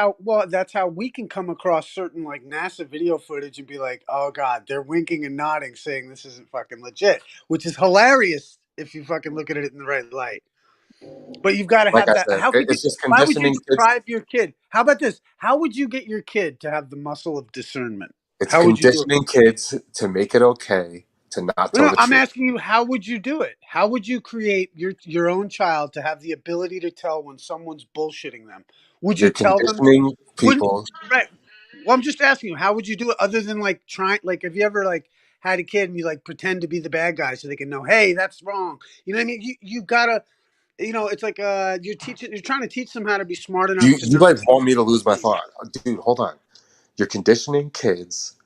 how we can come across certain like NASA video footage and be like, oh God, they're winking and nodding, saying this isn't fucking legit, which is hilarious if you fucking look at it in the right light. But you've got to Like have I that. said, How could you? it's just Why would you conditioning kids. deprive your kid? How about this? How would you get your kid to have the muscle of discernment? It's How would you do it? conditioning kids to make it okay to not No, tell no, the I'm truth. asking you, how would you do it? How would you create your own child to have the ability to tell when someone's bullshitting them? Would you You're tell them? conditioning Wouldn't people. right? Well, I'm just asking you, how would you do it other than like trying? Like, have you ever like had a kid and you like pretend to be the bad guy so they can know, hey, that's wrong. You know what I mean? You gotta, it's like you're trying to teach them how to be smart enough to You not. like want me to lose my thought, dude? Hold on. You're conditioning kids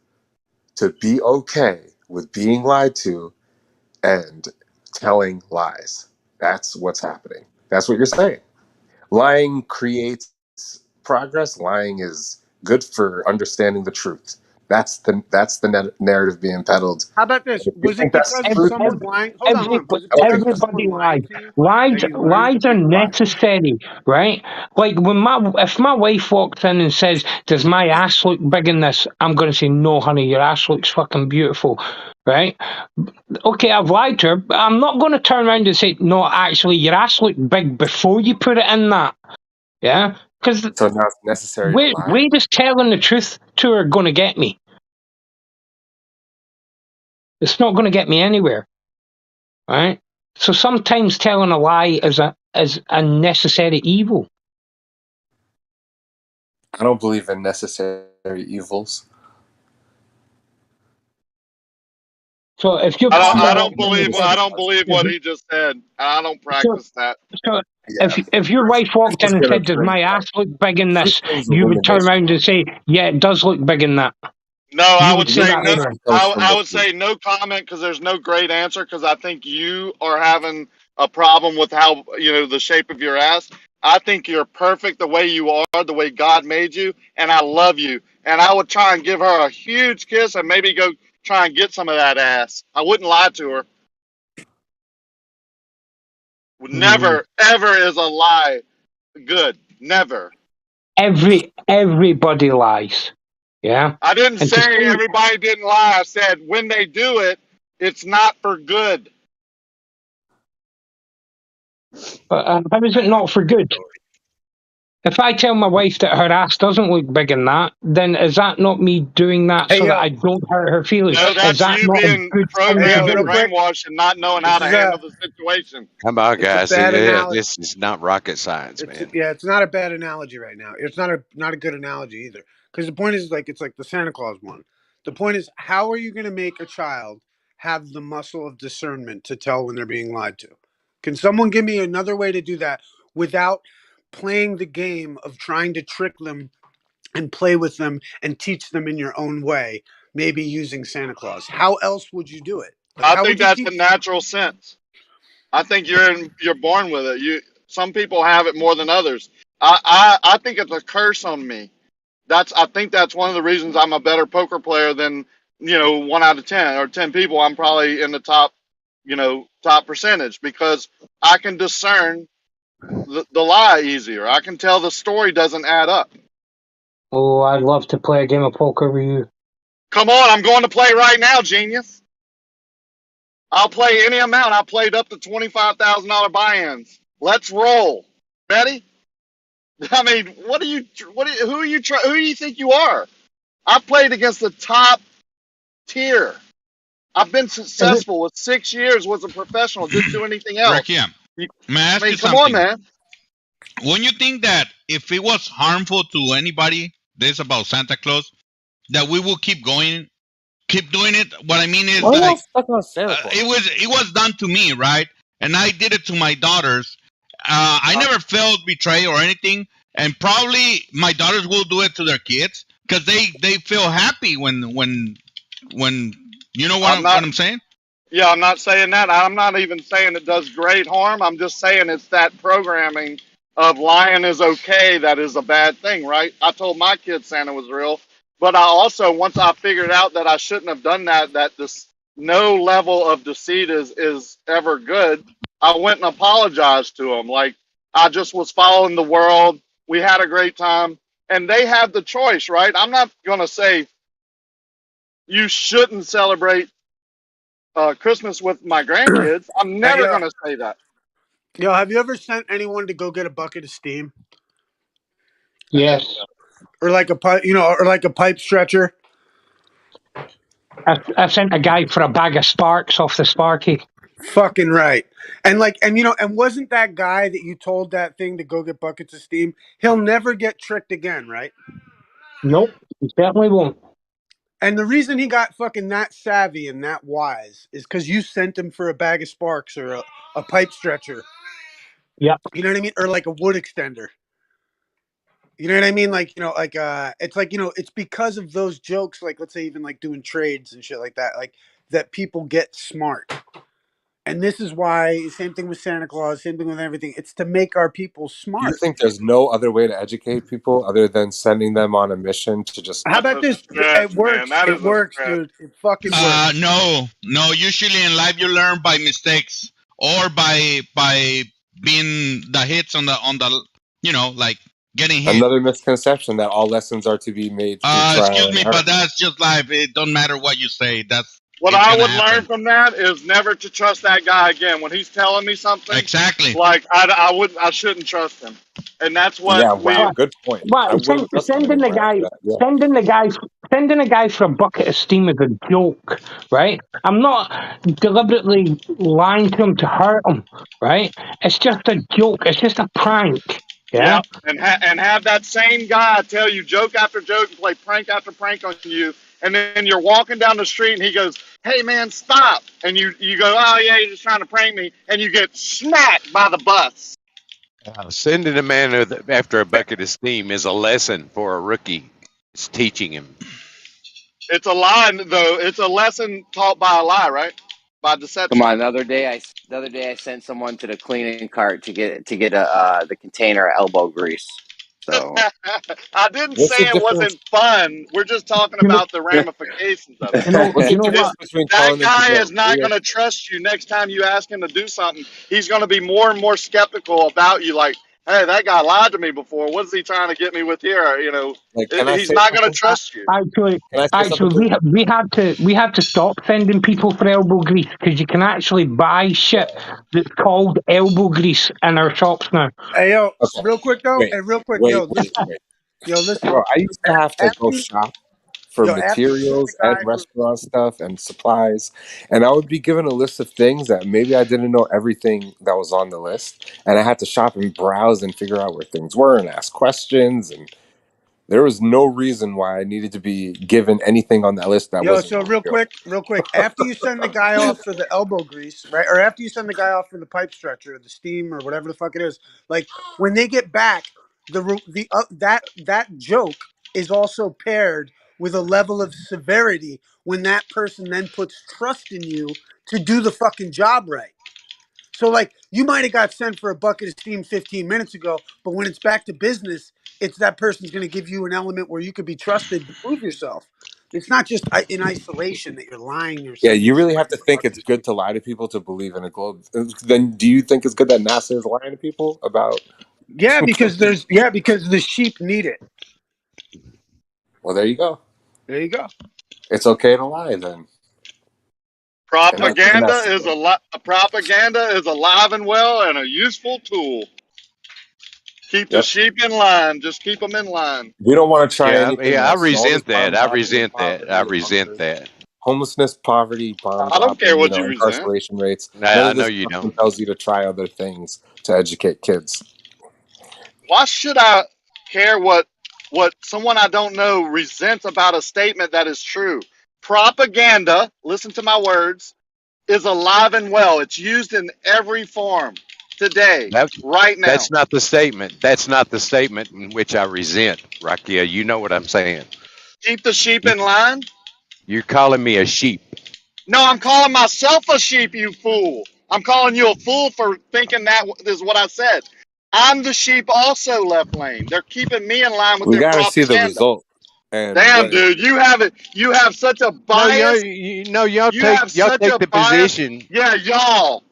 to be okay with being lied to and telling lies. That's what's happening. That's what you're saying. Lying creates progress. Lying is good for understanding the truth. That's the narrative being peddled. How about this? If you Was it think that's because the of truth, someone lying? Hold on, hold on. Was it because of Everybody someone lying lies. to you Lies, that you learned to lies are be quiet? necessary, right? Like if my wife walks in and says, "Does my ass look big in this?" I'm going to say, "No, honey, your ass looks fucking beautiful," right? Okay, I've lied to her, but I'm not going to turn around and say, "No, actually, your ass looked big before you put it in that." Yeah, because so now it's necessary to lie. where does telling the truth to her going to get me? It's not going to get me anywhere, right? So sometimes telling a lie is a necessary evil. I don't believe in necessary evils. So if you're I planning don't believe. I don't believe what if, he just said. I don't so, practice that. so Yeah, if your wife walked truth in is and gonna said, "Does bring my ass look big in truth this?" brings you would turn illumination. around and say, "Yeah, it does look big in that." No, I You would would say say that no. to her. Illumination comes from I the would truth. say no comment because there's no great answer because I think you are having a problem with how the shape of your ass. I think you're perfect the way you are, the way God made you, and I love you. And I would try and give her a huge kiss and maybe go try and get some of that ass. I wouldn't lie to her. Never, ever is a lie good. Never. Everybody lies, yeah. I didn't And to say say, everybody didn't lie. I said when they do it, it's not for good. how is it not for good? If I tell my wife that her ass doesn't look big in that, then is that not me doing that Hey so that yo, I don't hurt her feelings? No, Is that's that you not a being good thing to programmed and real do? quick. brainwashed and not knowing how This to is handle the situation. Come on, it's a guys. bad analogy. This is not rocket science, man. It's not a bad analogy right now. It's not a good analogy either. Because the point is like it's like the Santa Claus one. The point is, how are you going to make a child have the muscle of discernment to tell when they're being lied to? Can someone give me another way to do that without playing the game of trying to trick them and play with them and teach them in your own way, maybe using Santa Claus. How else would you do it? Like, I how think would you that's teach? a natural sense. I think you're born with it. Some people have it more than others. I think it's a curse on me. I think that's one of the reasons I'm a better poker player than 1 out of 10 or 10 people. I'm probably in the top percentage because I can discern the lie easier. I can tell the story doesn't add up. Oh, I'd love to play a game of poker with you. Come on, I'm going to play right now, genius. I'll play any amount. I played up to $25,000 buy-ins. Let's roll. Ready? I mean, who do you think you are? I've played against the top tier. I've been successful with 6 years, was a professional, didn't do anything else. Rakia, may I ask you come something? on, man. Wouldn't you think that if it was harmful to anybody, this about Santa Claus, that we will keep going, keep doing it? What I mean is, like, it was done to me, right? And I did it to my daughters. I never felt betrayed or anything, and probably my daughters will do it to their kids because they feel happy when you know what I'm saying? Yeah, I'm not saying that. I'm not even saying it does great harm. I'm just saying it's that programming of lying is okay that is a bad thing, right? I told my kids Santa was real, but I also, once I figured out that I shouldn't have done that this no level of deceit is ever good, I went and apologized to them. Like, I just was following the world. We had a great time, and they have the choice, right? I'm not going to say you shouldn't celebrate Christmas with my grandkids. I'm never going to say that. Yo, have you ever sent anyone to go get a bucket of steam? Yes. Or like a pipe, or like a pipe stretcher? I sent a guy for a bag of sparks off the Sparky. Fucking right. And wasn't that guy that you told that thing to go get buckets of steam? He'll never get tricked again, right? Nope, he certainly won't. And the reason he got fucking that savvy and that wise is because you sent him for a bag of sparks or a pipe stretcher. Yep. You know what I mean? Or like a wood extender. You know what I mean? It's like, it's because of those jokes, like, let's say even like doing trades and shit like that, like that people get smart. And this is why, same thing with Santa Claus, same thing with everything. It's to make our people Do smart. you think there's no other way to educate people other than sending them on a mission to just? How about this? It works. It works, dude. It fucking works. No. Usually in life you learn by mistakes or by being the hits on the like getting hit. Another misconception that all lessons are to be made through trial Excuse and me, error. but that's just life. It don't matter what you say. That's what I would learn from that is never to trust that guy again. When he's telling me something, exactly, like I shouldn't trust him, and that's what. Yeah, wow, good point. Well, sending the guy for a bucket of steam is a joke, right? I'm not deliberately lying to him to hurt him, right? It's just a joke. It's just a prank. Yeah. And have that same guy tell you joke after joke and play prank after prank on you, and then you're walking down the street and he goes, "Hey man, stop!" And you go, "Oh yeah, you're just trying to prank me," and you get smacked by the bus. Sending a man after a bucket of steam is a lesson for a rookie. It's teaching him. It's a lie, though. It's a lesson taught by a lie, right? By deception. Come on, the other day I sent someone to the cleaning cart to get the container of elbow grease. So I didn't say it wasn't fun. We're just talking about the ramifications of it. That guy is not going to trust you next time you ask him to do something. He's going to be more and more skeptical about you. Like, hey, that guy lied to me before. What is he trying to get me with here? He's not going to trust you. Actually, we had to stop sending people for elbow grease because you can actually buy shit that's called elbow grease in our shops now. Hey yo, real quick though, listen. Bro, I used to have to go shop for materials and restaurant stuff and supplies, and I would be given a list of things that maybe I didn't know everything that was on the list, and I had to shop and browse and figure out where things were and ask questions, and there was no reason why I needed to be given anything on that list that wasn't. So real quick, after you send the guy off for the elbow grease, right, or after you send the guy off for the pipe stretcher, or the steam, or whatever the fuck it is, like when they get back, that joke is also paired with a level of severity when that person then puts trust in you to do the fucking job right. So, like, you might have got sent for a bucket of steam 15 minutes ago, but when it's back to business, it's that person's going to give you an element where you could be trusted to prove yourself. It's not just in isolation that you're lying or Yeah, saying you this really have to think it's good to lie to people to believe in a globe. Then do you think it's good that NASA is lying to people about? Yeah, because because the sheep need it. Well, there you go. There you go. It's okay to lie then. Propaganda is propaganda is alive and well and a useful tool. Keep the Yep. sheep in line. Just keep them in line. We don't want to try Yeah, anything I else. All this resent that. bomb I dropping of resent that. I poverty, resent hunger, that. homelessness, poverty, bomb I don't care dropping, what you resent. incarceration rates. Nah, None I of know this you stuff don't. compels you to try other things to educate kids. Why should I care what someone I don't know resents about a statement that is true? Propaganda, listen to my words, is alive and well. It's used in every form today, right now. That's not the statement. That's not the statement in which I resent, Rakia. You know what I'm saying. Keep the sheep in line? You're calling me a sheep. No, I'm calling myself a sheep, you fool. I'm calling you a fool for thinking that is what I said. I'm the sheep also, Left Lane. They're keeping me in line with We their got to see the propaganda. result. And Damn, what, dude, you have it. You have such a bias. Y'all You take have such a the bias. position. Yeah, y'all.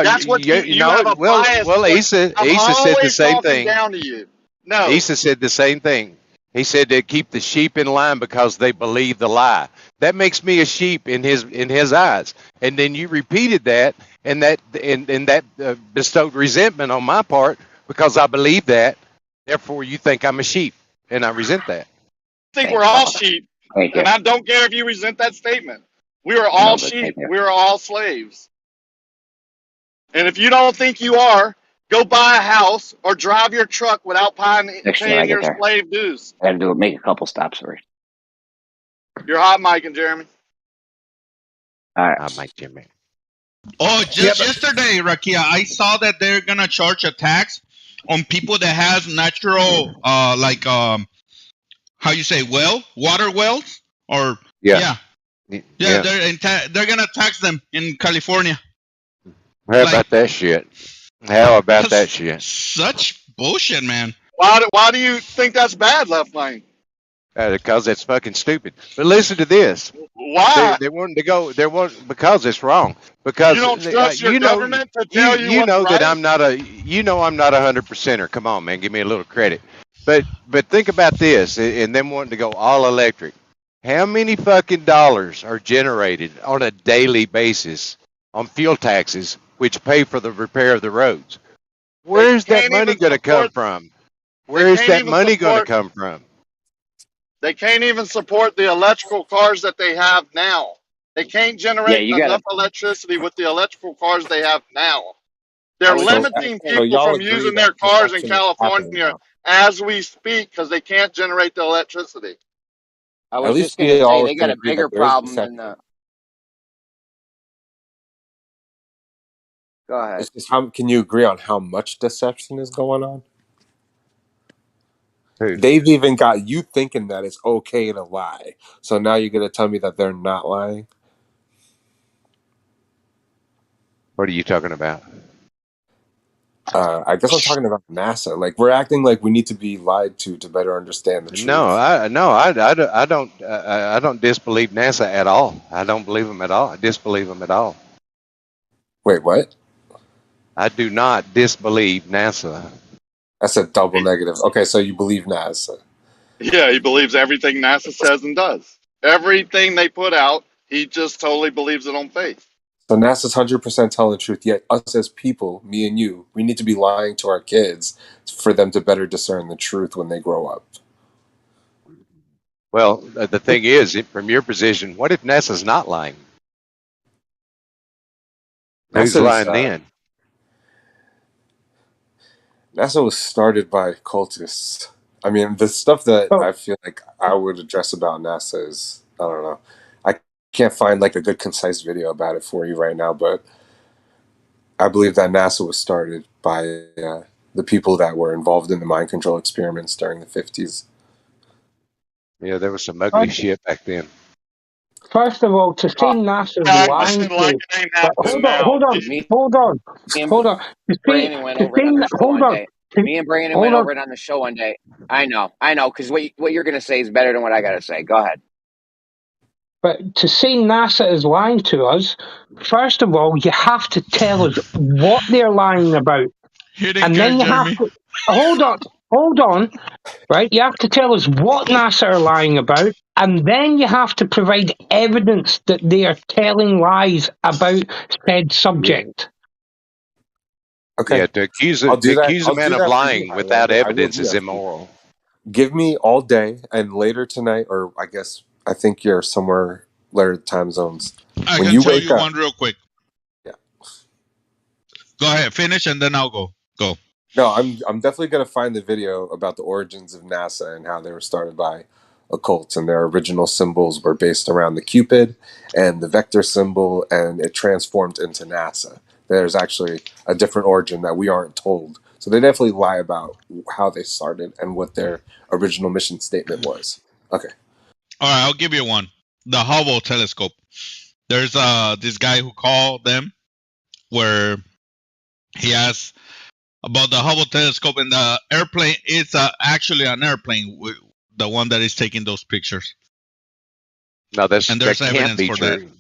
That's what you have a well, bias. Issa I'm said the always same talking thing. down to you. No, Issa said the same thing. He said they keep the sheep in line because they believe the lie. That makes me a sheep in his eyes. And then you repeated that, and that bestowed resentment on my part because I believe that. Therefore, you think I'm a sheep, and I resent that. I think we're all sheep, and I don't care if you resent that statement. We are all sheep. We are all slaves. And if you don't think you are, go buy a house or drive your truck without paying your slave dues. I gotta make a couple stops first. You're hot, Mike and Jeremy. All right. Hot Mike, Jeremy. Oh, just yesterday, Rakia, I saw that they're gonna charge a tax on people that has natural, how you say, water wells, or Yeah. they're gonna tax them in California. How about that shit? How about that shit? Such bullshit, man. Why do you think that's bad, Left Lane? Because it's fucking stupid. But listen to this. Why? They wanting to go. They want because it's wrong. Because You don't trust your government to tell you what's know that right? I'm not a. You know I'm not 100%er. Come on, man. Give me a little credit. But think about this, and them wanting to go all electric. How many fucking dollars are generated on a daily basis on fuel taxes, which pay for the repair of the roads? Where's that money going to come from? Where's that money going to come from? They can't even support the electrical cars that they have now. They can't generate enough electricity with the electrical cars they have now. They're limiting people from using their cars in California as we speak because they can't generate the electricity. I was just going to say they got a bigger problem than the. Go ahead. It's just can you agree on how much deception is going on? They've even got you thinking that it's okay to lie. So now you're going to tell me that they're not lying? What are you talking about? I guess I'm talking about NASA. Like, we're acting like we need to be lied to better understand the truth. No, I don't disbelieve NASA at all. I don't believe them at all. I disbelieve them at all. Wait, what? I do not disbelieve NASA. That's a double negative. Okay, so you believe NASA. Yeah, he believes everything NASA says and does. Everything they put out, he just totally believes it on faith. So NASA's 100% telling the truth, yet us as people, me and you, we need to be lying to our kids for them to better discern the truth when they grow up. Well, the thing is, from your position, what if NASA's not lying? Who's lying then? NASA was started by cultists. I mean, the stuff that I feel like I would address about NASA is, I don't know. I can't find like a good concise video about it for you right now, but I believe that NASA was started by the people that were involved in the mind control experiments during the 50s. Yeah, there was some ugly shit back then. First of all, to say NASA's lying to, but hold on. To say, Brandon went over it on the show one day. Me and Brandon went over it on the show one day. I know, because what you're going to say is better than what I got to say. Go ahead. But to say NASA is lying to us, first of all, you have to tell us what they're lying about. And then you have to, hold on, right? You have to tell us what NASA are lying about, and then you have to provide evidence that they are telling lies about said subject. Okay. Yeah, to accuse a man of lying without evidence is immoral. Give me all day, and later tonight, or I think you're somewhere later time zones. I when can you tell wake you up, one real quick. Yeah. Go ahead, finish, and then I'll go. Go. No, I'm definitely gonna find the video about the origins of NASA and how they were started by occults, and their original symbols were based around the Cupid and the vector symbol, and it transformed into NASA. There's actually a different origin that we aren't told. So they definitely lie about how they started and what their original mission statement was. Okay. All right, I'll give you one. The Hubble telescope. There's this guy who called them where he asked about the Hubble telescope, and the airplane. It's actually an airplane, the one that is taking those pictures. No, that there's can't evidence be for true.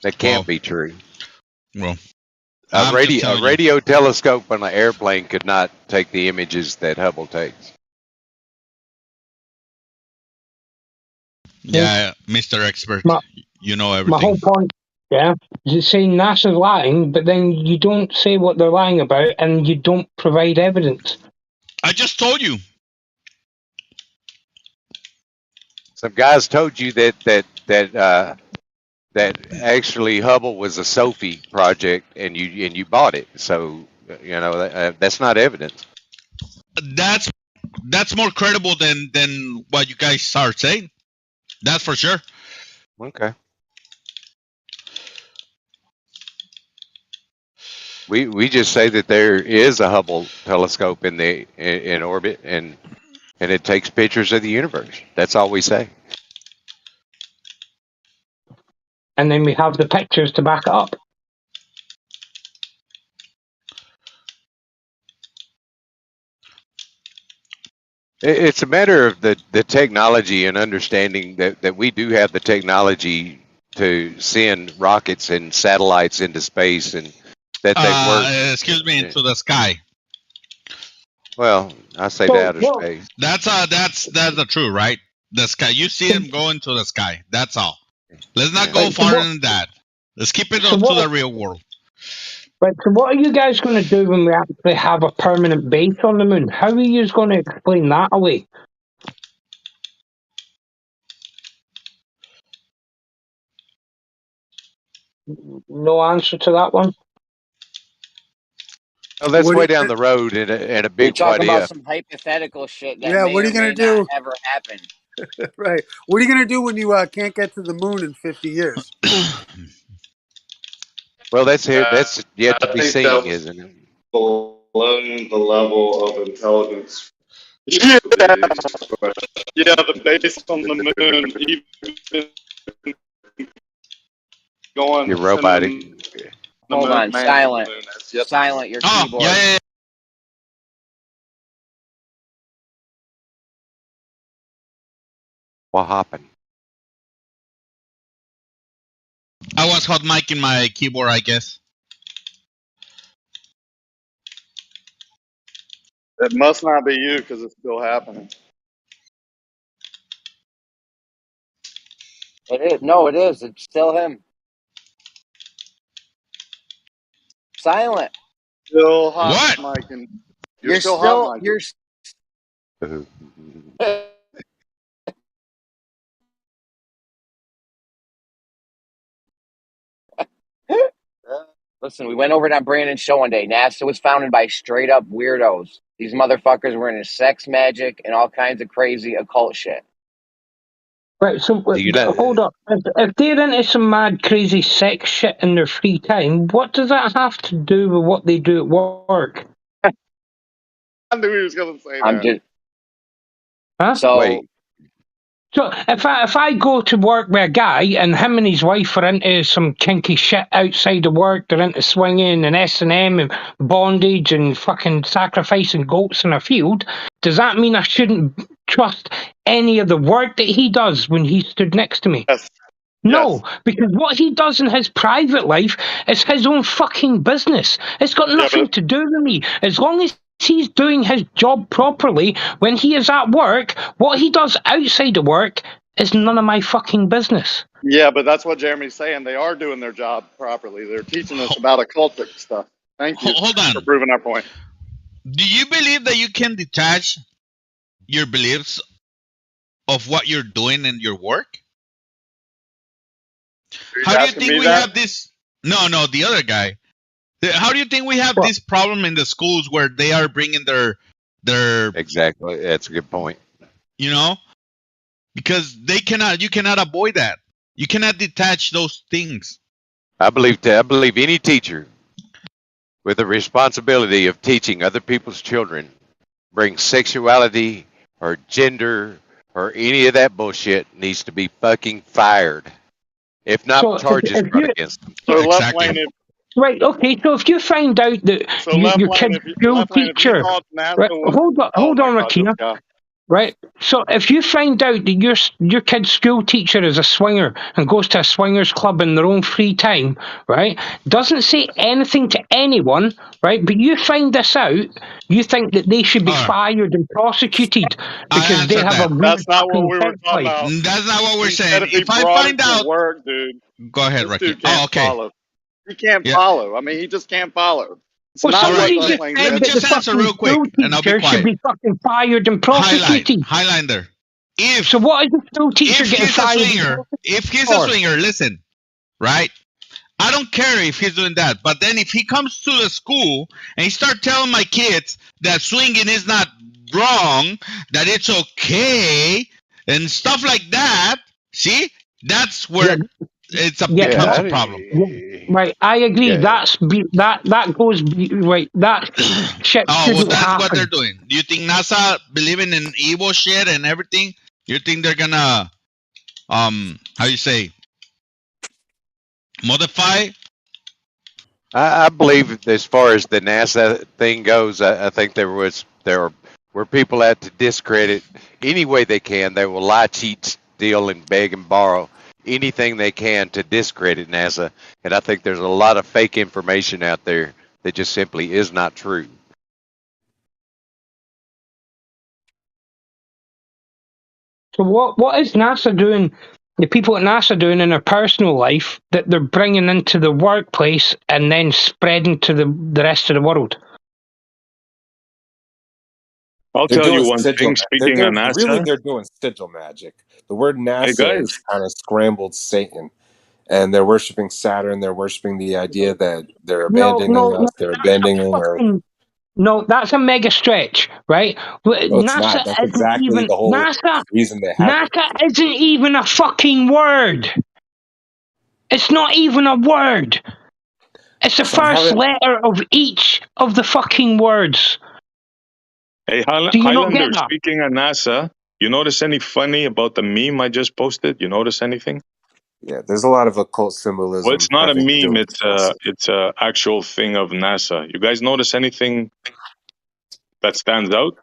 That can't be true. Well, A radio telescope on an airplane could not take the images that Hubble takes. Yeah, Mr. Expert, you know everything. My whole point, you say NASA's lying, but then you don't say what they're lying about, and you don't provide evidence. I just told you. Some guys told you that actually Hubble was a Sophie project, and you bought it. So that's not evidence. That's more credible than what you guys are saying. That's for sure. Okay. We just say that there is a Hubble telescope in orbit, and it takes pictures of the universe. That's all we say. And then we have the pictures to back it up. It's a matter of the technology and understanding that we do have the technology to send rockets and satellites into space, and that they work. Excuse me, into the sky. Well, I say to outer space. That's the truth, right? The sky. You see them go into the sky. That's all. Let's not go farther than that. Let's keep it up to the real world. But so what are you guys going to do when we actually have a permanent base on the moon? How are you going to explain that away? No answer to that one? Oh, that's way down the road and a big Talk what about if. some hypothetical shit that Yeah, may what are or you gonna may do? not ever happen. Right. What are you gonna do when you can't get to the moon in 50 years? Well, that's yet to be seen, isn't it? Below the level of intelligence. Yeah, the base on the moon, even going. You're robotic. Hold on, silent. Silent your keyboard. Yeah. What happened? I was hot micing my keyboard, I guess. It must not be you because it's still happening. It is. No, it is. It's still him. Silent. Still hot micing. You're still hot micing. Listen, we went over it on Brandon's show one day. NASA was founded by straight up weirdos. These motherfuckers were into sex magic and all kinds of crazy occult shit. Right, so hold up. If they're into some mad, crazy sex shit in their free time, what does that have to do with what they do at work? I knew he was going to say that. Huh? So, So if I go to work with a guy and him and his wife are into some kinky shit outside of work, they're into swinging and S&M and bondage and fucking sacrificing goats in a field, does that mean I shouldn't trust any of the work that he does when he stood next to me? Yes. No, because what he does in his private life is his own fucking business. It's got nothing to do with me. As long as he's doing his job properly when he is at work, what he does outside of work is none of my fucking business. Yeah, but that's what Jeremy's saying. They are doing their job properly. They're teaching us about occultic stuff. Thank you for proving our point. Do you believe that you can detach your beliefs of what you're doing in your work? How do you think we have this? No, the other guy. How do you think we have this problem in the schools where they are bringing their Exactly. That's a good point. You know, because you cannot avoid that. You cannot detach those things. I believe any teacher with the responsibility of teaching other people's children brings sexuality or gender or any of that bullshit needs to be fucking fired. If not, charges brought against them. So exactly. Right, okay, so if you find out that your kid's school teacher... Right, hold on, Rakia. Right, so if you find out that your kid's school teacher is a swinger and goes to a swingers club in their own free time, right, doesn't say anything to anyone, right, but you find this out, you think that they should be fired and prosecuted because they have a weird... That's not what we were talking about. That's not what we're saying. If I find out... work, dude. Go ahead, Rakia. Oh, okay. Follow. He can't follow. I mean, he just can't follow. It's not let me just answer real quick, and I'll be quiet. Should be fucking fired and prosecuted. Highlander. So what is the school teacher getting fired? If he's a swinger, listen, right? I don't care if he's doing that, but then if he comes to the school and he starts telling my kids that swinging is not wrong, that it's okay, and stuff like that, see, that's where it's becomes a problem. Right, I agree. Yeah. That goes right. That shit. Well, that's what they're doing. Do you think NASA believing in evil shit and everything? You think they're gonna, how you say, modify? I believe, as far as the NASA thing goes, I think there were people out to discredit any way they can. They will lie, cheat, steal, and beg and borrow anything they can to discredit NASA, and I think there's a lot of fake information out there that just simply is not true. So what is NASA doing, the people at NASA doing in their personal life that they're bringing into the workplace and then spreading to the rest of the world? I'll tell you one thing, speaking of NASA. Really, they're doing sigil magic. The word NASA is kind of scrambled Satan. And they're worshiping Saturn. They're worshiping the idea that they're abandoning us. They're abandoning Earth. No, that's a mega stretch, right? NASA That's exactly the whole reason they have NASA isn't even a fucking word. It's not even a word. It's the first letter of each of the fucking words. Hey, Highlander, speaking of NASA, you notice any funny about the meme I just posted? You notice anything? Yeah, there's a lot of occult symbolism. Well, it's not a meme. It's a actual thing of NASA. You guys notice anything that stands out?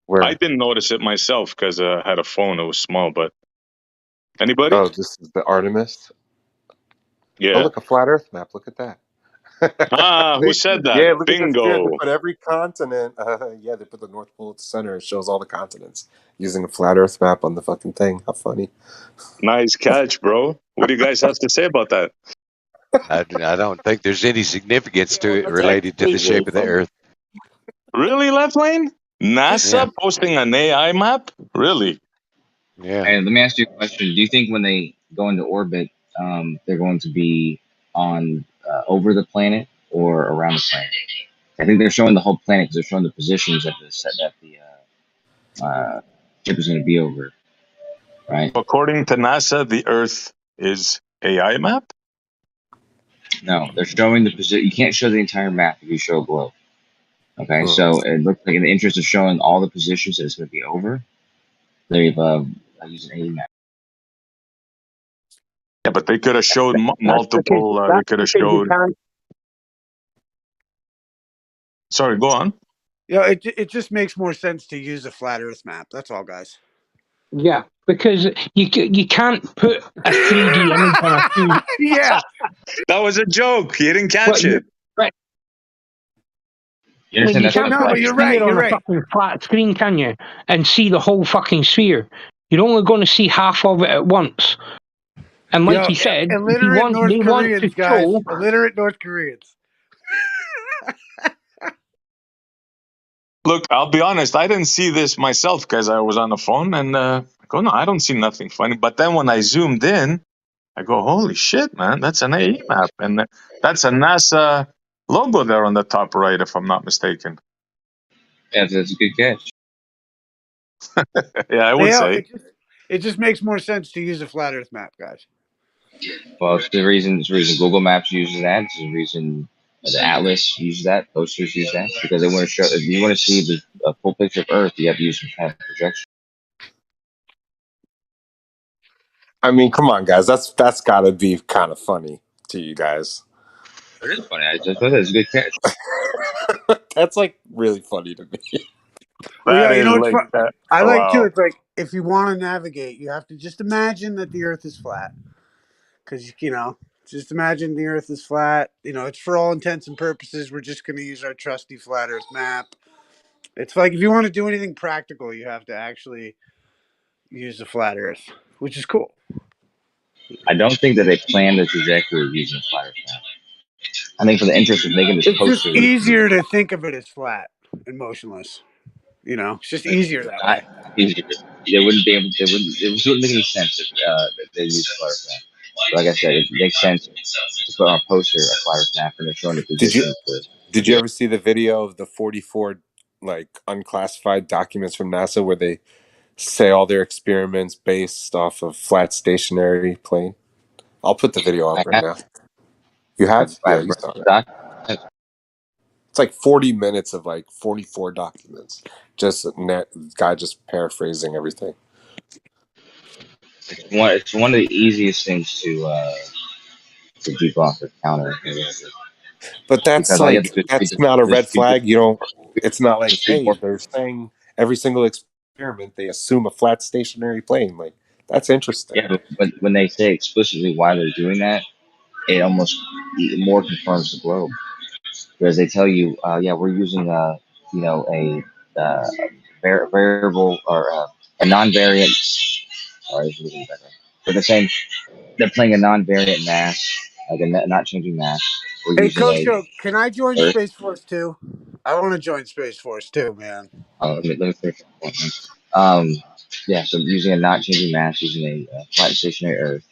Where? I didn't notice it myself because I had a phone. It was small, but anybody? Oh, this is the Artemis. Yeah. Oh, look, a flat Earth map. Look at that. Who said that? Yeah, look Bingo. At this. They put every continent. They put the North Pole at the center. It shows all the continents using a flat Earth map on the fucking thing. How funny. Nice catch, bro. What do you guys have to say about that? I don't think there's any significance to it related to the shape of the Earth. Really, Left Lane? NASA posting an AI map? Really? Yeah. And let me ask you a question. Do you think when they go into orbit, they're going to be on over the planet or around the planet? I think they're showing the whole planet because they're showing the positions that the ship is going to be over. Right. According to NASA, the Earth is AI map? No, they're showing the position. You can't show the entire map if you show a globe. Okay, so it looks like in the interest of showing all the positions that it's going to be over, they've using AE map. Yeah, but they could have showed multiple. They could have because you showed. can't. Sorry, go on. Yeah, it just makes more sense to use a flat Earth map. That's all, guys. Yeah, because you can't put a 3D image on a 2D. Yeah, that was a joke. You didn't catch But it. right. You understand? You That's what can't the put but a you're flat. right. sphere You're on a right. fucking flat screen, can you? And see the whole fucking sphere. You're only going to see half of it at once. And like he said, illiterate North they want to Koreans, guys. show. Illiterate North Koreans. Look, I'll be honest. I didn't see this myself because I was on the phone, and I go, no, I don't see nothing funny. But then when I zoomed in, I go, holy shit, man, that's an AE map, and that's a NASA logo there on the top right, if I'm not mistaken. Yeah, that's a good catch. Yeah, I would say. It just makes more sense to use a flat Earth map, guys. Well, it's the reason Google Maps uses that. It's the reason the Atlas uses that. Posters use that because they want to show. If you want to see the full picture of Earth, you have to use some kind of projection. I mean, come on, guys. That's got to be kind of funny to you guys. It is funny. I just thought it's a good catch. That's like really funny to me. Well, yeah, That you is know what's like fun? that. I like too. Wow. It's like if you want to navigate, you have to just imagine that the Earth is flat. Because just imagine the Earth is flat. It's for all intents and purposes. We're just going to use our trusty flat Earth map. It's like if you want to do anything practical, you have to actually use the flat Earth, which is cool. I don't think that they planned the trajectory of using a flat Earth map. I think for the interest of making this It's poster, just easier to think of it as flat and motionless. It's just easier that way. Easier. They wouldn't be able. It wouldn't make any sense if they used a flat Earth map. But like I said, it makes sense to put on a poster a flat Earth map and they're showing the position. Did you ever see the video of the 44 like unclassified documents from NASA where they say all their experiments based off of flat stationary plane? I'll put the video up right now. You have? Yeah, you saw that. It's like 40 minutes of like 44 documents. Just guy just paraphrasing everything. It's one of the easiest things to debunk or counter. But that's not a red flag. It's not like, hey, they're saying every single experiment they assume a flat stationary plane. Like, that's interesting. Yeah, but when they say explicitly why they're doing that, it almost more confirms the globe. Because they tell you, yeah, we're using a variable or a non-variant. Sorry, but they're playing a non-variant mass, like a not changing mass. We're Hey, using Kosho, can I join Earth. Space Force too? I want to join Space Force too, man. Let me finish. Yeah, so using a not changing mass, using a flat stationary Earth,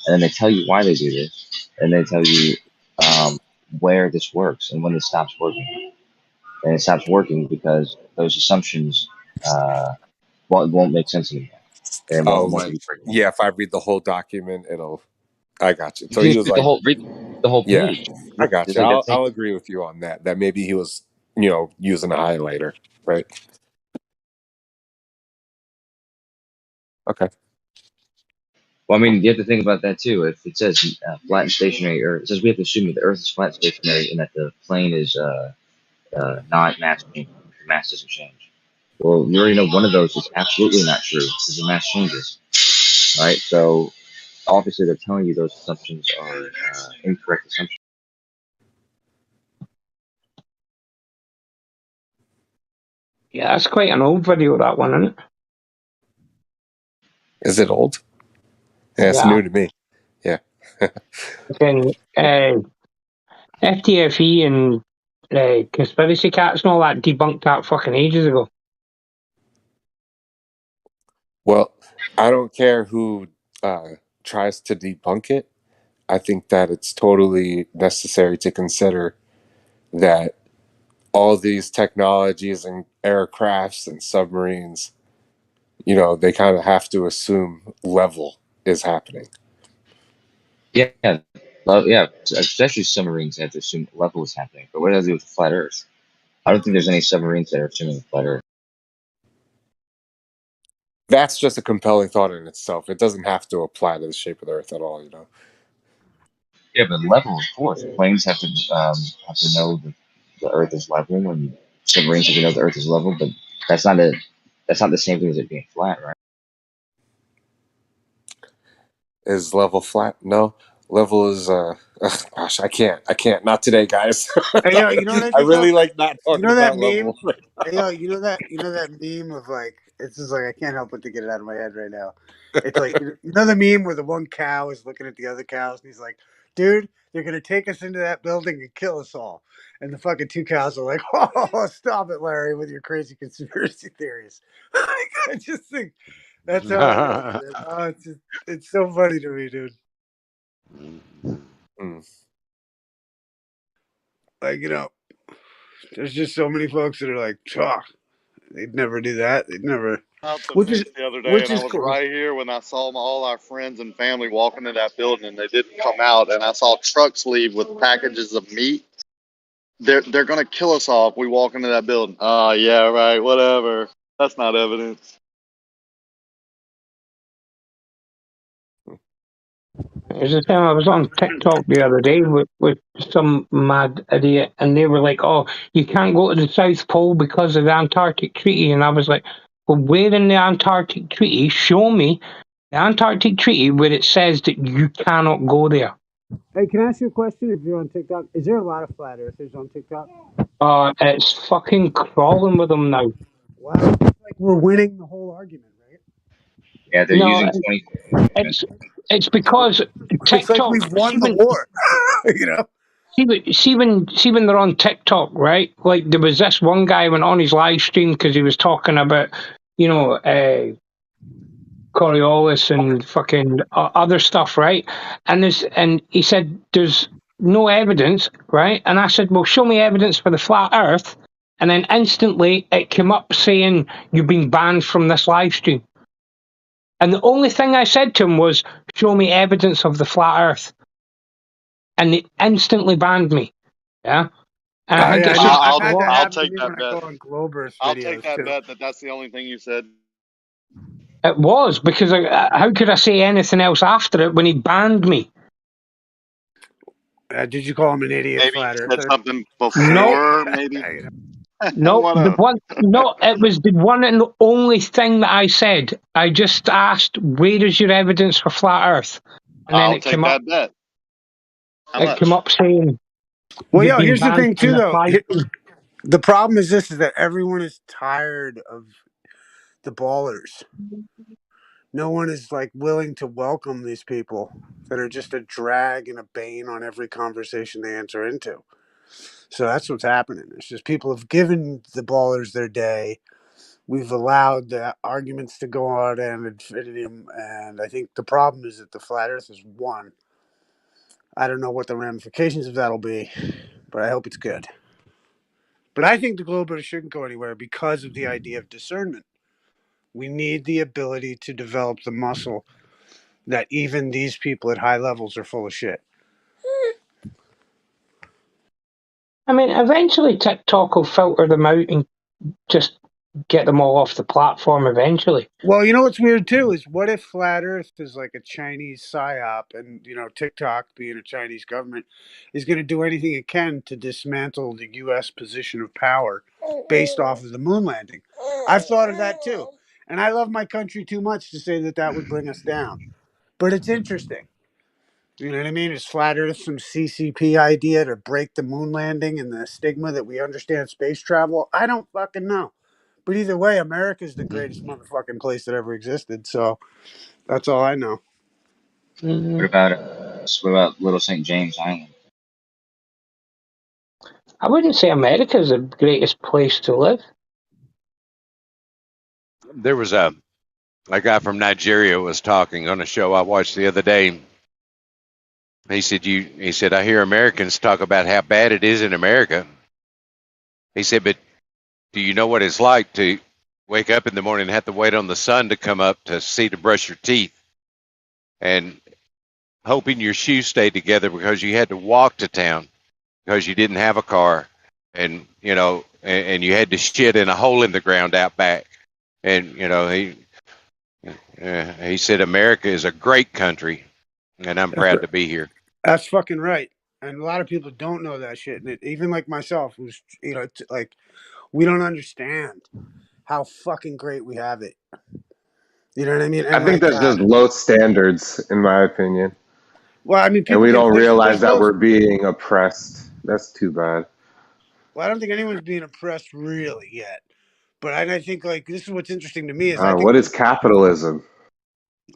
and then they tell you why they do this, and they tell you where this works and when it stops working. And it stops working because those assumptions won't make sense anymore. Yeah, if I read the whole document, I got you. So You he just was read like, the whole yeah, page. I got you. Like I'll agree with you on that. That maybe he was, using a highlighter, right? Okay. Well, I mean, you have to think about that too. If it says flat and stationary Earth, it says we have to assume that the Earth is flat and stationary and that the plane is not mass changing. The mass doesn't change. Well, you already know one of those is absolutely not true because the mass changes, right? So obviously they're telling you those assumptions are incorrect assumptions. Yeah, that's quite an old video, that one, isn't it? Is it old? Yeah, it's new to me. Yeah. FTFE and conspiracy cats and all that debunked that fucking ages ago. Well, I don't care who tries to debunk it. I think that it's totally necessary to consider that all these technologies and aircrafts and submarines, they kind of have to assume level is happening. Yeah, well, yeah. Especially submarines have to assume level is happening. But what does it do with the flat Earth? I don't think there's any submarines that are assuming the flat Earth. That's just a compelling thought in itself. It doesn't have to apply to the shape of the Earth at all, you know. Yeah, but level, of course. Planes have to know that the Earth is level, and submarines have to know the Earth is level. But that's not the same thing as it being flat, right? Is level flat? No. Level is gosh, I can't. Not today, guys. Hey, yo, you know what I I think really of? like not You talking know that about meme? level right Hey, now. yo, you know that meme of like, it's just like I can't help but to get it out of my head right now. It's like, you know the meme where the one cow is looking at the other cows and he's like, "Dude, they're gonna take us into that building and kill us all," and the fucking two cows are like, "Oh, stop it, Larry, with your crazy conspiracy theories." I just think that's how it is, man. Oh, it's so funny to me, dude. Like, you know, there's just so many folks that are like, "Oh, they'd never do that. They'd never," Out the which is fence the other day, which and I is was cool. right here when I saw all our friends and family walking in that building, and they didn't come out. And I saw trucks leave with packages of meat. They're gonna kill us all if we walk into that building. Oh yeah, right. Whatever. That's not evidence. As I say, I was on TikTok the other day with some mad idiot, and they were like, "Oh, you can't go to the South Pole because of the Antarctic Treaty," and I was like, "Well, where in the Antarctic Treaty? Show me the Antarctic Treaty where it says that you cannot go there." Hey, can I ask you a question? If you're on TikTok, is there a lot of flat earthers on TikTok? It's fucking crawling with them now. Wow, it's like we're winning the whole argument, right? Yeah, they're No, using 20. it's because It's like TikTok. we've won the war. You know? See when they're on TikTok, right? Like there was this one guy went on his live stream because he was talking about, you know, Coriolis and fucking other stuff, right? And he said there's no evidence, right? And I said, well, show me evidence for the flat Earth, and then instantly it came up saying you've been banned from this live stream. And the only thing I said to him was, show me evidence of the flat Earth, and they instantly banned me. Yeah. And I think Yeah, it's I know. just I've had that I'll happen to take me that when I bet. go on Glober's I'll take videos that too. bet that that's the only thing you said. it was because how could I say anything else after it when he banned me? Did you call him an idiot, Maybe flat you said earther? something No, before. Maybe. no, What the up? one, no, it was the one and the only thing that I said. I just asked, where is your evidence for flat Earth? And then I'll take that bet. How it came much? up saying Well, you've yo, been here's the banned thing from too, this though. live stream. The problem is this: is that everyone is tired of the ballers. No one is like willing to welcome these people that are just a drag and a bane on every conversation they enter into. So that's what's happening. It's just people have given the ballers their day. We've allowed the arguments to go on ad infinitum, and I think the problem is that the flat Earth is one. I don't know what the ramifications of that'll be, but I hope it's good. But I think the globalists shouldn't go anywhere because of the idea of discernment. We need the ability to develop the muscle that even these people at high levels are full of shit. I mean, eventually TikTok will filter them out and just get them all off the platform eventually. Well, you know what's weird too is what if flat Earth is like a Chinese psyop, and TikTok, being a Chinese government, is going to do anything it can to dismantle the U.S. position of power based off of the moon landing? I've thought of that too, and I love my country too much to say that that would bring us down. But it's interesting. You know what I mean? Is flat Earth some CCP idea to break the moon landing and the stigma that we understand space travel? I don't fucking know. But either way, America's the greatest motherfucking place that ever existed. So that's all I know. What about Little St. James Island? I wouldn't say America is the greatest place to live. There was a guy from Nigeria was talking on a show I watched the other day. He said, I hear Americans talk about how bad it is in America. He said, but do you know what it's like to wake up in the morning and have to wait on the sun to come up to brush your teeth, and hoping your shoes stayed together because you had to walk to town because you didn't have a car, and and you had to shit in a hole in the ground out back, and He said America is a great country, and I'm proud to be here. That's fucking right. And a lot of people don't know that shit. And even like myself, who's like, we don't understand how fucking great we have it. You know what I mean? I And think like, that's just low standards, in my opinion. well, I mean, And people we can. don't realize There's that no. we're being oppressed. That's too bad. Well, I don't think anyone's being oppressed really yet. But I think like this is what's interesting to me is I think What is capitalism?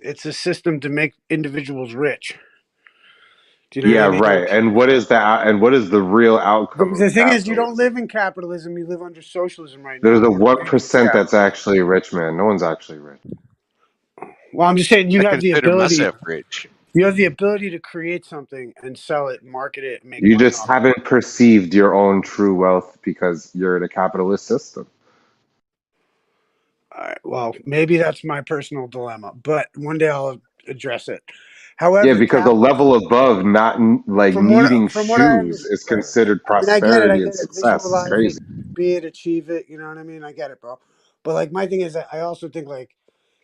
it's a system to make individuals rich. Do you know what Yeah, I mean? right. Like, And what is that? And what is the real outcome the of thing is, you don't capitalism? live in capitalism. You live under socialism right There's now. a The other what thing is, percent that's actually rich, man. No one's actually rich. well, I'm just saying I you have the consider ability. myself rich. You have the ability to create something and sell it, market it, and make You money just off it. haven't perceived your own true wealth because you're in a capitalist system. All right, well, maybe that's my personal dilemma, but one day I'll address it. Yeah, However, because the level above not like needing from what I shoes understand, is considered I mean, I get it. I prosperity and get it. success. It's Visualize it, crazy. be it, achieve it. You know what I mean? I get it, bro. But like, my thing is that I also think like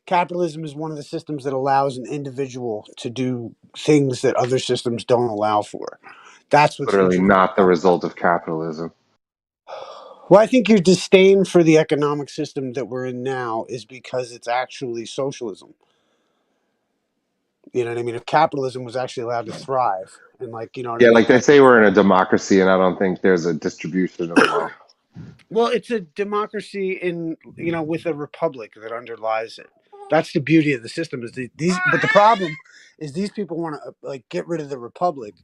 capitalism is one of the systems that allows an individual to do things that other systems don't allow for. That's what's Literally interesting not the about it. result of capitalism. Well, I think your disdain for the economic system that we're in now is because it's actually socialism. You know what I mean? If capitalism was actually allowed to thrive, and like, you know what I Yeah, mean? like they say we're in a democracy, and I don't think there's a distribution of wealth. Well, it's a democracy in with a republic that underlies it. That's the beauty of the system. Is these, but the problem is these people want to like get rid of the republic,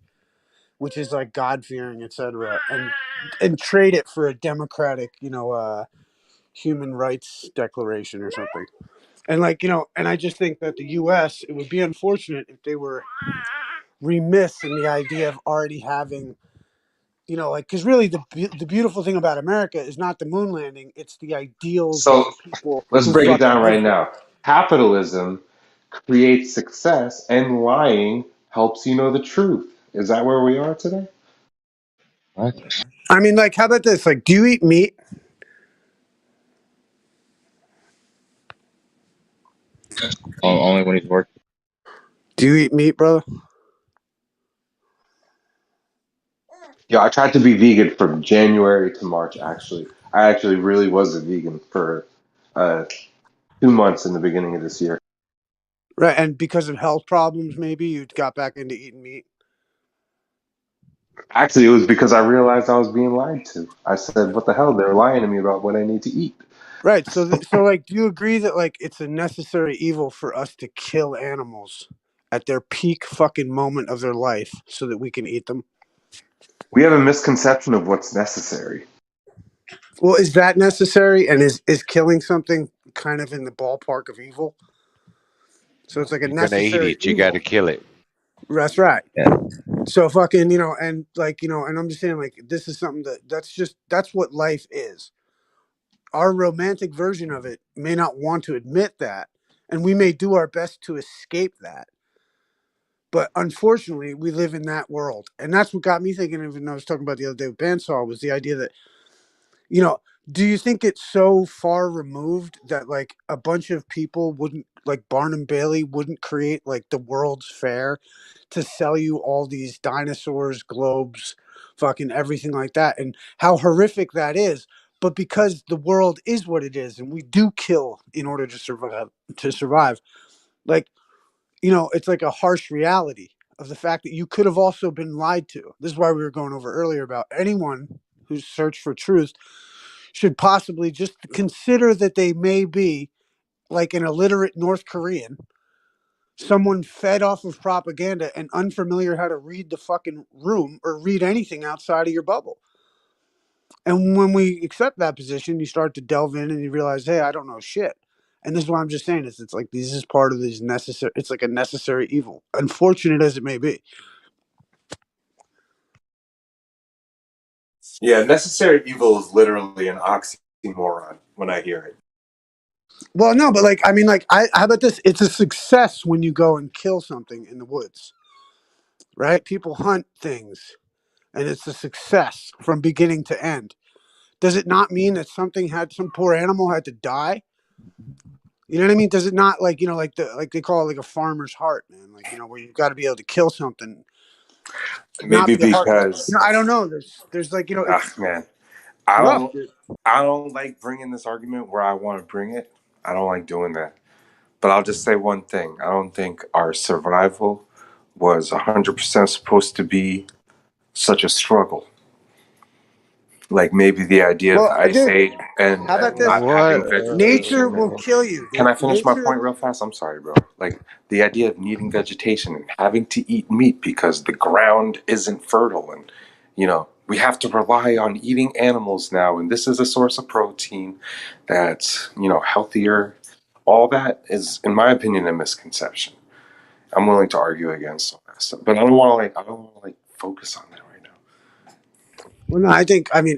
which is like God fearing, etc., and trade it for a democratic, human rights declaration or something. And like and I just think that the U.S. it would be unfortunate if they were remiss in the idea of already having like because really the beautiful thing about America is not the moon landing, it's the ideals of So the people let's who break it fucking down live right here. now. Capitalism creates success, and lying helps you know the truth. Is that where we are today? What? I mean, like, how about this? Like, do you eat meat? Only when he's working. Do you eat meat, brother? Yeah, I tried to be vegan from January to March, actually. I actually really was a vegan for 2 months in the beginning of this year. Right, and because of health problems, maybe you got back into eating meat. Actually, it was because I realized I was being lied to. I said, what the hell? They're lying to me about what I need to eat. Right, so like, do you agree that like it's a necessary evil for us to kill animals at their peak fucking moment of their life so that we can eat them? We have a misconception of what's necessary. Well, is that necessary? And is killing something kind of in the ballpark of evil? So it's like a If you're gonna eat necessary it, you got evil. to kill it. That's right. Yeah. So fucking, and like, and I'm just saying like this is something that's what life is. Our romantic version of it may not want to admit that, and we may do our best to escape that. But unfortunately, we live in that world. And that's what got me thinking, even I was talking about the other day with Bandsaw, was the idea that you know, do you think it's so far removed that like a bunch of people wouldn't like Barnum Bailey wouldn't create like the World's Fair to sell you all these dinosaurs, globes, fucking everything like that, and how horrific that is. But because the world is what it is, and we do kill in order to survive, like it's like a harsh reality of the fact that you could have also been lied to. This is why we were going over earlier about anyone who's searched for truth should possibly just consider that they may be like an illiterate North Korean, someone fed off of propaganda and unfamiliar how to read the fucking room or read anything outside of your bubble. And when we accept that position, you start to delve in and you realize, hey, I don't know shit. And this is what I'm just saying is it's like this is part of these necessary. It's like a necessary evil, unfortunate as it may be. Yeah, necessary evil is literally an oxymoron when I hear it. Well, no, but like I mean, like how about this? It's a success when you go and kill something in the woods, right? People hunt things, and it's a success from beginning to end. Does it not mean that some poor animal had to die? You know what I mean? Does it not like like they call it like a farmer's heart, man? Like where you've got to be able to kill something, not Maybe be a heart. because I don't know. There's like it's man, it's I rough, don't dude. I don't like bringing this argument where I want to bring it. I don't like doing that. But I'll just say one thing. I don't think our survival was 100% supposed to be such a struggle. Like maybe the idea of Well, the Ice dude, Age and, how about and this? not What? having Nature vegetation. will And kill you, can dude. I finish my Nature. point real fast? I'm sorry, bro. Like the idea of needing vegetation and having to eat meat because the ground isn't fertile, and we have to rely on eating animals now, and this is a source of protein that's healthier. All that is, in my opinion, a misconception. I'm willing to argue against all that stuff, but I don't want to focus on that right now. Well, no,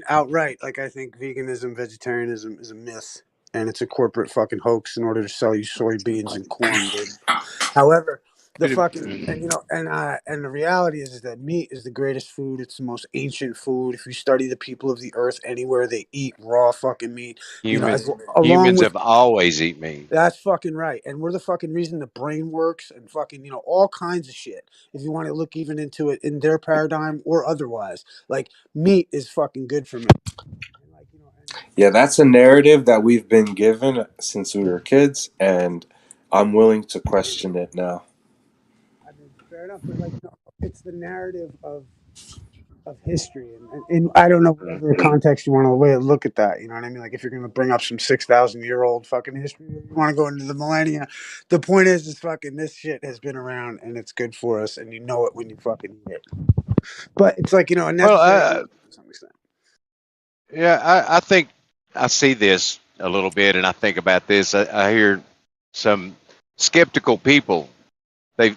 outright. Like, I think veganism, vegetarianism is a myth, and it's a corporate fucking hoax in order to sell you soybeans and corn, dude. However, the fucking and the reality is that meat is the greatest food. It's the most ancient food. If you study the people of the earth, anywhere they eat raw fucking meat. Human Along humans with have always eat meat. that's fucking right. And we're the fucking reason the brain works and fucking, all kinds of shit. If you want to look even into it in their paradigm or otherwise, like meat is fucking good for me. And Yeah, that's a narrative that we've been given since we were kids, and I'm willing to question it now. fair enough. But it's the narrative of history. And I don't know whatever context you want to look at that. You know what I mean? Like if you're going to bring up some 6,000-year-old fucking history, you want to go into the millennia. The point is fucking this shit has been around and it's good for us, and you know it when you fucking eat it. But it's like a Well, necessary evil to some extent. yeah, I think I see this a little bit, and I think about this. I hear some skeptical people. They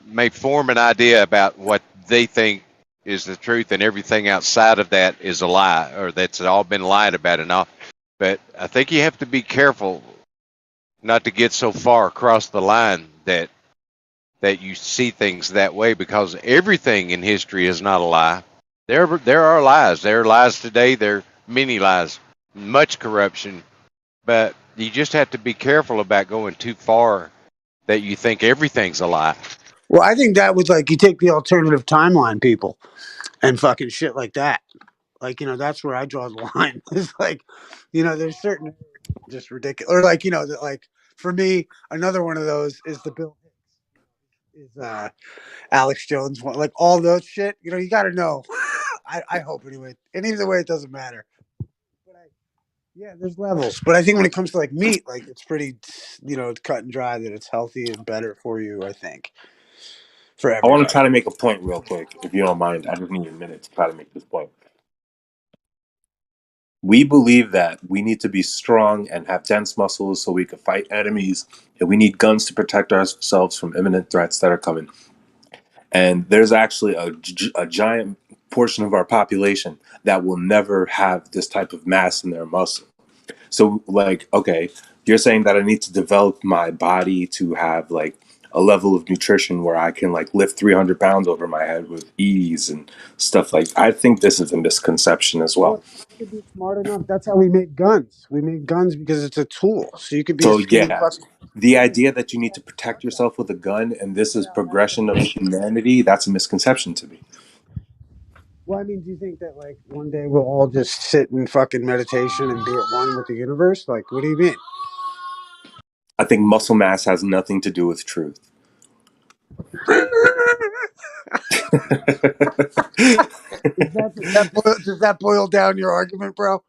may form an idea about what they think is the truth, and everything outside of that is a lie, or that's all been lied about and all. But I think you have to be careful not to get so far across the line that you see things that way, because everything in history is not a lie. There are lies. There are lies today. There are many lies, much corruption, but you just have to be careful about going too far that you think everything's a lie. Well, I think that was you take the alternative timeline people and fucking shit like that. That's where I draw the line. It's there's certain just ridiculous, or for me, another one of those is the Bill is Alex Jones one, all those shit. You got to know. I hope anyway, and either way, it doesn't matter. But yeah, there's levels, but I think when it comes to meat, it's pretty, it's cut and dry that it's healthy and better for you. I think for I want to everybody. try to make a point real quick, if you don't mind. I just need a minute to try to make this point. We believe that we need to be strong and have dense muscles so we can fight enemies, and we need guns to protect ourselves from imminent threats that are coming. And there's actually a giant portion of our population that will never have this type of mass in their muscle. So, okay, you're saying that I need to develop my body to have a level of nutrition where I can lift 300 pounds over my head with ease and stuff I think this is a misconception as well. Well, you could be smart enough. That's how we made guns. We made guns because it's a tool. So you could be a So skinny yeah, fucking. the idea that you need to protect yourself with a gun and this is progression of humanity, that's a misconception to me. Well, do you think that one day we'll all just sit in fucking meditation and be at one with the universe? What do you mean? I think muscle mass has nothing to do with truth. Does that boil down your argument, bro?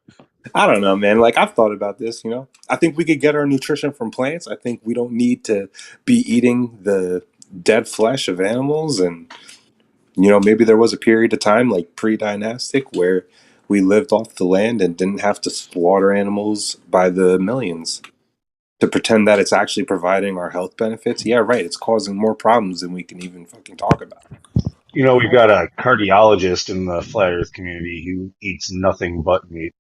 I don't know, man. I've thought about this, I think we could get our nutrition from plants. I think we don't need to be eating the dead flesh of animals. And, maybe there was a period of time pre-dynastic where we lived off the land and didn't have to slaughter animals by the millions to pretend that it's actually providing our health benefits. Yeah, right. It's causing more problems than we can even fucking talk about. We've got a cardiologist in the flat earth community who eats nothing but meat.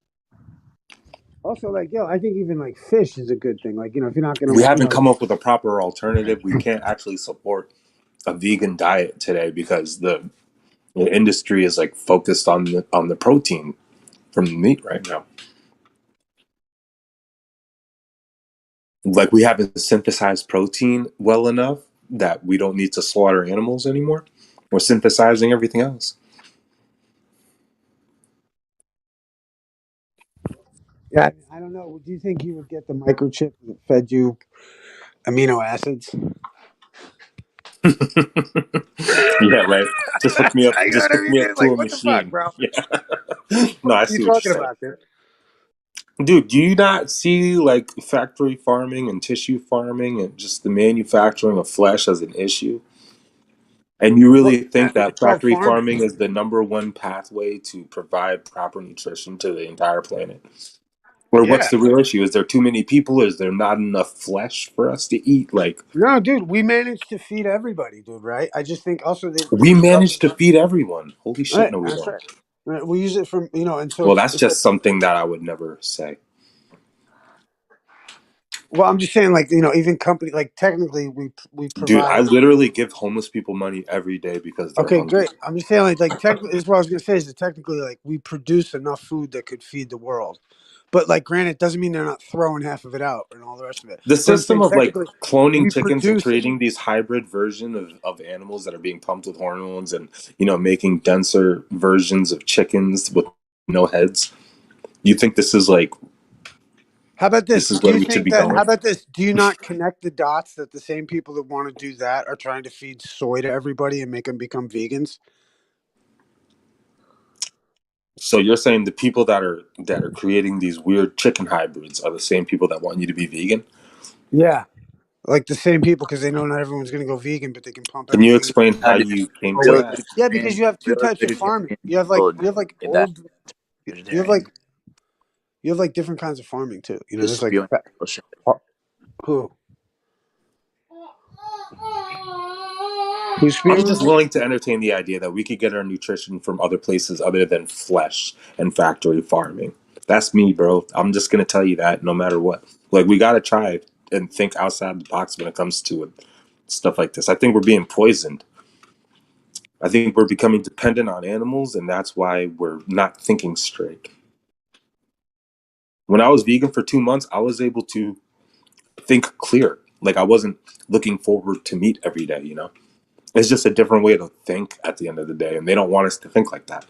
Also, I think even fish is a good thing. If you're not gonna, We haven't come up with a proper alternative. We can't actually support a vegan diet today because the industry is focused on the protein from the meat right now. Like we haven't synthesized protein well enough that we don't need to slaughter animals anymore. We're synthesizing everything else. Yeah, I don't know. Do you think you would get the microchip that fed you amino acids? Yeah, right. Just hook me up. You know Just what I hook mean, me up dude? to Like, a what the fuck, machine. bro? Yeah. What the No, fuck I are you see what you're talking saying. about, dude? Dude, do you not see like factory farming and tissue farming and just the manufacturing of flesh as an issue? And you Well, really yeah, think that it's all factory farming. farming is the number one pathway to provide proper nutrition to the entire planet? Or what's Yeah. the real issue? Is there too many people? Is there not enough flesh for us to eat? Like, No, dude, we managed to feed everybody, dude. Right? I just think also that the we managed to discovery. feed everyone. Holy shit, Right. no, we That's don't. right. Right. We use it from and so Well, that's it's like. just something that I would never say. Well, I'm just saying, like even company, like technically, we Dude, I provide. literally give homeless people money every day because they're Okay, hungry. great. I'm just saying, like technically, this is what I was gonna say is that technically, like we produce enough food that could feed the world, but like, granted, doesn't mean they're not throwing half of it out and all the rest of it. The But I'm system saying of like technically, cloning we chickens and produce it. creating these hybrid version of animals that are being pumped with hormones and, you know, making denser versions of chickens with no heads. You think this is like, How about this this? is Do where you we should think be that? How going? about this? Do you not connect the dots that the same people that want to do that are trying to feed soy to everybody and make them become vegans? So you're saying the people that are creating these weird chicken hybrids are the same people that want you to be vegan? Yeah, like the same people because they know not everyone's going to go vegan, but they can pump Can you everything. explain I how do. you came to that? Yeah, because you have two types of farming. You have like That old. You have like different kinds of farming too. You know, is there's like spewing bullshit. who who's I'm spewing? just willing to entertain the idea that we could get our nutrition from other places other than flesh and factory farming. That's me, bro. I'm just gonna tell you that no matter what. Like we gotta try and think outside the box when it comes to it. Stuff like this. I think we're being poisoned. I think we're becoming dependent on animals, and that's why we're not thinking straight. When I was vegan for 2 months, I was able to think clear. Like I wasn't looking forward to meat every day, you know? It's just a different way to think at the end of the day, and they don't want us to think like that.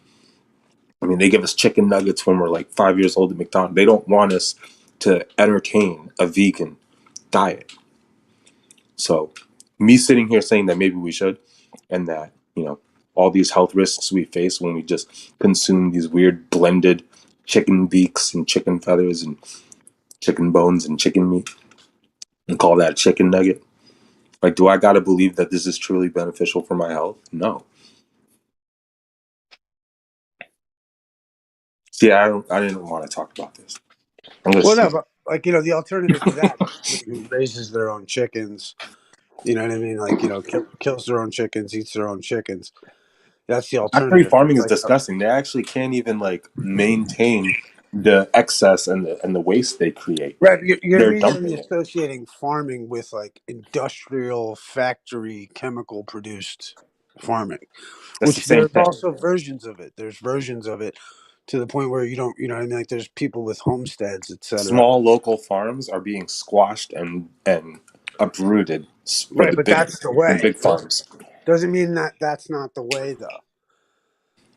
I mean, they give us chicken nuggets when we're like 5 years old at McDonald's. They don't want us to entertain a vegan diet. So, me sitting here saying that maybe we should, and that, you know, all these health risks we face when we just consume these weird blended chicken beaks and chicken feathers and chicken bones and chicken meat and call that a chicken nugget. Like, do I got to believe that this is truly beneficial for my health? No. See, I didn't want to talk about this. I'm Well, no, just but like the alternative to that is somebody who raises their own chickens. You know what I mean? Like kills their own chickens, eats their own chickens. That's the factory alternative. farming is Like disgusting. They actually can't even like maintain the excess and the waste they create. right, you're They're immediately dumping it. associating farming with like industrial factory chemical produced farming, That's the which same there's thing. also versions of it. There's versions of it to the point where you don't, you know what I mean? Like there's people with homesteads, etc. Small local farms are being squashed and uprooted for Right, the but big that's the way. big farms. Doesn't mean that that's not the way, though.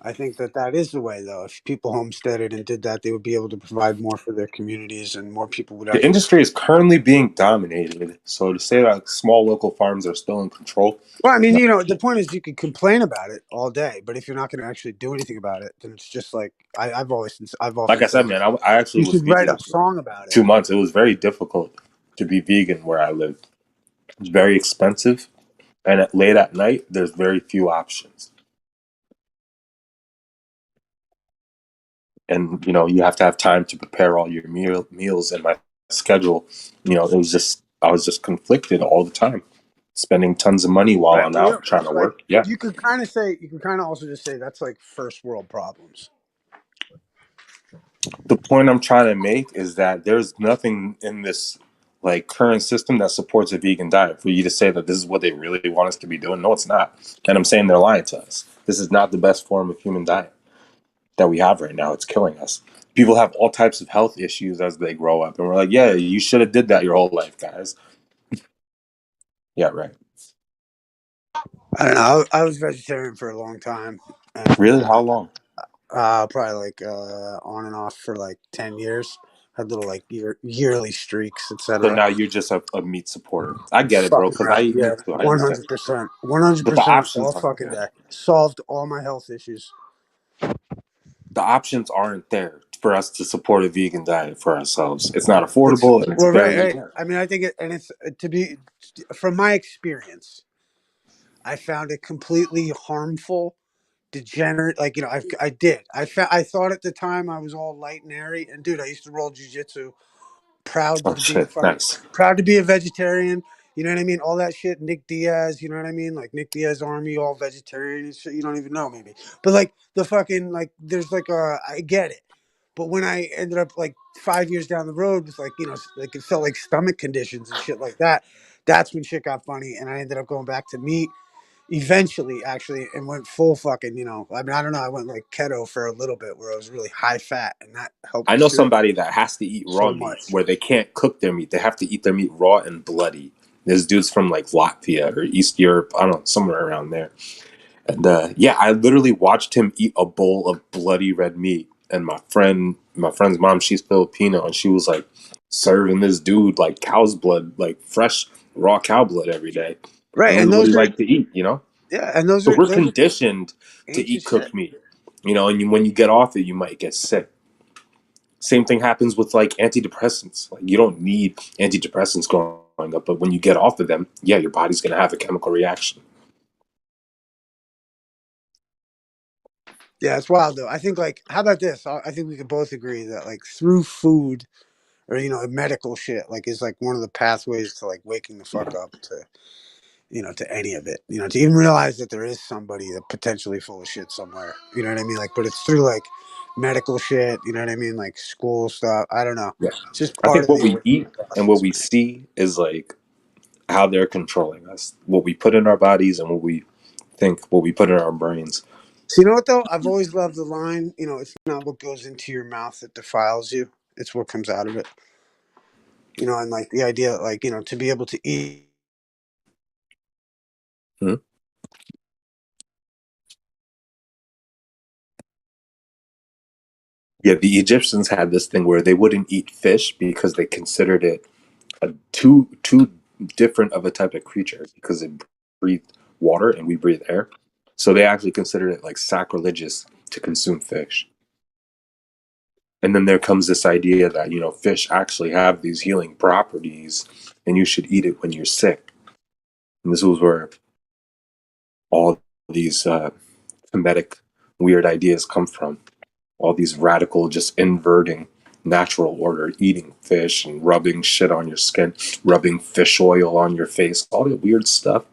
I think that that is the way, though. If people homesteaded and did that, they would be able to provide more for their communities, and more people would The actually. industry is currently being dominated. So to say that small local farms are still in control, Well, I mean, no. the point is you can complain about it all day, but if you're not going to actually do anything about it, then it's just like I've Like often I said, said, man, I actually you was should write vegan a for song about it. 2 months. It was very difficult to be vegan where I lived. It's very expensive, and late at night, there's very few options. And you have to have time to prepare all your meals. And my schedule, I was just conflicted all the time, spending tons of money while Right. I'm Well, out trying to like work. Yeah. you can kind of also just say that's like first world problems. The point I'm trying to make is that there's nothing in this like current system that supports a vegan diet for you to say that this is what they really want us to be doing. No, it's not. And I'm saying they're lying to us. This is not the best form of human diet that we have right now. It's killing us. people have all types of health issues as they grow up, and we're like, yeah, you should have did that your whole life, guys. Yeah, right. I don't know. I was vegetarian for a long time. And, Really? How long? probably like on and off for like 10 years. Had little like yearly streaks, So etc. now you're just a meat supporter. I get it, bro, Fucking because I right. eat Yeah, meat too. I eat fish. 100%. But the 100% all options aren't fucking there. day. Solved all my health issues. The options aren't there for us to support a vegan diet for ourselves. It's not It's affordable and it's well, right, barely right. there. I mean, I think it, and it's to be from my experience, I found it completely harmful, degenerate. Like I did. I thought at the time I was all light and airy, and dude, I used to roll jujitsu. Proud Oh to be shit, fucking nice. proud to be a vegetarian. You know what I mean? All that shit. Nick Diaz. You know what I mean? Like Nick Diaz Army, all vegetarian and shit. You don't even know maybe, but like the fucking like there's like I get it. But when I ended up like 5 years down the road with like like it felt like stomach conditions and shit like that, that's when shit got funny, and I ended up going back to meat eventually actually and went full fucking I mean I don't know, I went like keto for a little bit where I was really high fat, and that helped I know cure somebody that has to eat raw so meat much. where they can't cook their meat. They have to eat their meat raw and bloody. This dude's from like Latvia or East Europe, I don't know, somewhere around there. And yeah, I literally watched him eat a bowl of bloody red meat. And my friend's mom, she's Filipino, and she was like serving this dude like cow's blood, like fresh raw cow blood every day. Right, And this and is what he those are liked to eat, you know? yeah, and those So are we're those are conditioned to ancient eat shit. cooked meat, and when you get off it, you might get sick. Same thing happens with like antidepressants. Like you don't need antidepressants growing up, but when you get off of them, yeah, your body's gonna have a chemical reaction. Yeah, it's wild though. I think like how about this? I think we could both agree that like through food or medical shit like is like one of the pathways to like waking the fuck up to to any of it. To even realize that there is somebody that potentially full of shit somewhere. You know what I mean? Like, but it's through like medical shit. You know what I mean? Like school stuff. I don't know. Yeah. It's just I part think of what the we awakening eat and what process, we man. see is like how they're controlling us. What we put in our bodies and what we think, what we put in our brains. So you know what though? I've always loved the line. It's not what goes into your mouth that defiles you. It's what comes out of it. And like the idea, like to be able to eat. Hmm? Yeah, the Egyptians had this thing where they wouldn't eat fish because they considered it too different of a type of creature because it breathed water and we breathe air. So they actually considered it like sacrilegious to consume fish. And then there comes this idea that fish actually have these healing properties and you should eat it when you're sick. And this was where all these Kemetic weird ideas come from. All these radical, just inverting natural order, eating fish and rubbing shit on your skin, rubbing fish oil on your face, all the weird stuff.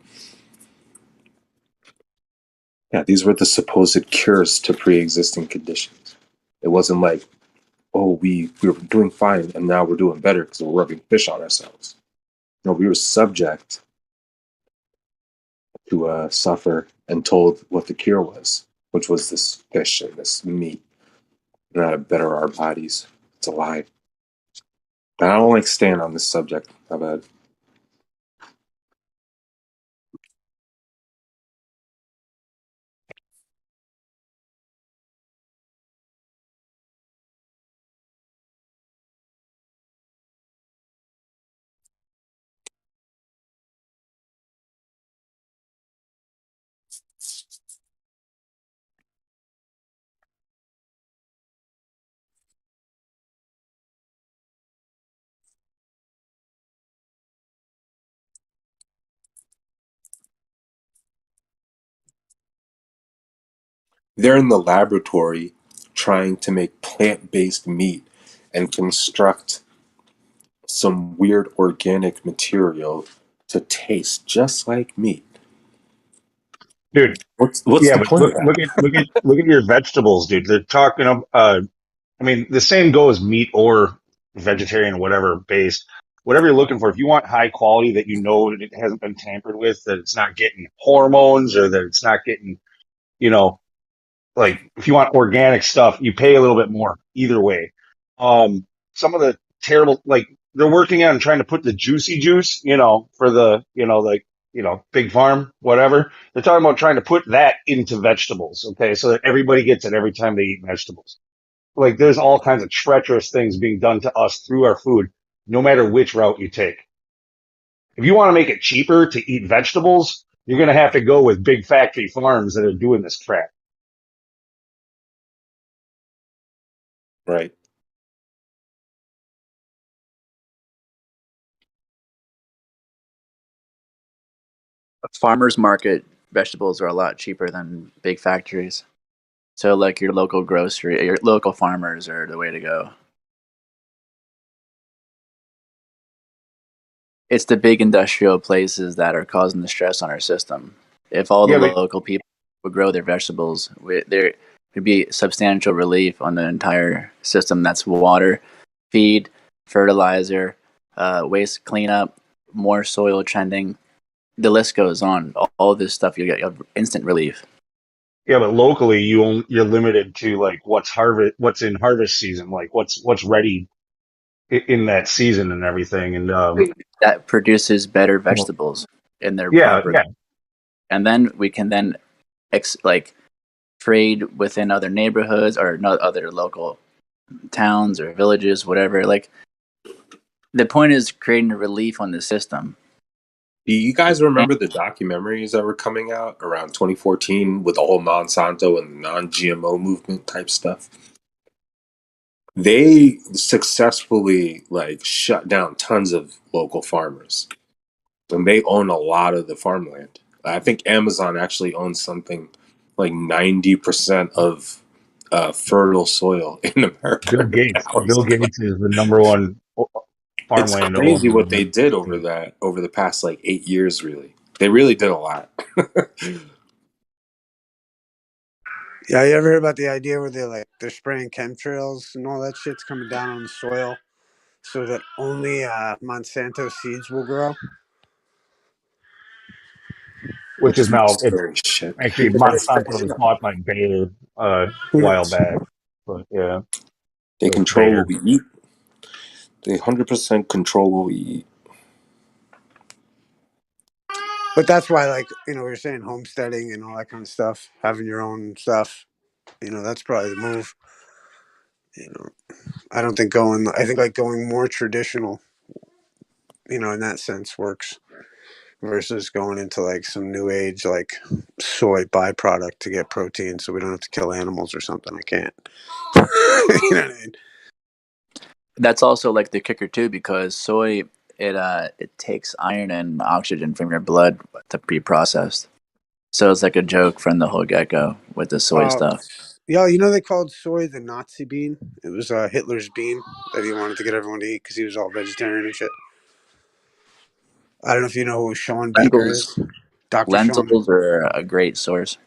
Yeah, these were the supposed cures to pre-existing conditions. It wasn't like, oh, we were doing fine and now we're doing better because we're rubbing fish on ourselves. No, we were subject to suffer and told what the cure was, which was this fish and this meat, and how to better our bodies. It's a lie. But I don't like staying on this subject. How bad? They're in the laboratory trying to make plant-based meat and construct some weird organic material to taste just like meat. Dude. What's Yeah, the but point of that? look at your vegetables, dude. They're talking of. I mean, the same goes meat or vegetarian, whatever based. Whatever you're looking for, if you want high quality that that it hasn't been tampered with, that it's not getting hormones or that it's not getting, you know, like if you want organic stuff, you pay a little bit more either way. Some of the terrible, like they're working on trying to put the juicy juice, for the, like, big farm, whatever. They're talking about trying to put that into vegetables. Okay. So that everybody gets it every time they eat vegetables. Like there's all kinds of treacherous things being done to us through our food, no matter which route you take. If you want to make it cheaper to eat vegetables, you're going to have to go with big factory farms that are doing this crap. Right. Farmers market vegetables are a lot cheaper than big factories. So like your local grocery, your local farmers are the way to go. It's the big industrial places that are causing the stress on our system. If all the Yeah, but local people would grow their vegetables, there would be substantial relief on the entire system. That's water, feed, fertilizer, waste cleanup, more soil trending. The list goes on. All this stuff, you get instant relief. yeah, but locally you're limited to like what's in harvest season, like what's ready in that season and everything. And That produces better vegetables in their yeah, proper, yeah, and then we can then like trade within other neighborhoods or not other local towns or villages, whatever. Like the point is creating a relief on the system. Do you guys remember the documentaries that were coming out around 2014 with the whole Monsanto and non-GMO movement type stuff? They successfully like shut down tons of local farmers, and they own a lot of the farmland. I think Amazon actually owns something like 90% of fertile soil in America Bill right Gates. now or Bill something like Gates is the number one it's farmland crazy owner what in they the did United over the past like 8 years. Really, they really did a lot. Yeah, you ever heard about the idea where they're spraying chemtrails and all that shit's coming down on the soil so that only Monsanto seeds will grow? which is now it's Scary shit. actually Monsanto was bought by Bayer a while back, but yeah, They so it's control what Bayer. we eat. They 100% control what we eat. But that's why, like, we were saying homesteading and all that kind of stuff, having your own stuff, that's probably the move. I don't think I think like going more traditional, in that sense works versus going into like some new age, like soy byproduct to get protein so we don't have to kill animals or something. I can't. You know what I mean? That's also like the kicker too, because soy it takes iron and oxygen from your blood to be processed. So it's like a joke from the whole get go with the soy stuff. Yeah, they called soy the Nazi bean. It was Hitler's bean that he wanted to get everyone to eat because he was all vegetarian and shit. I don't know if you know who Sean Baker Lentils, is. Dr. Sean. lentils are a great source.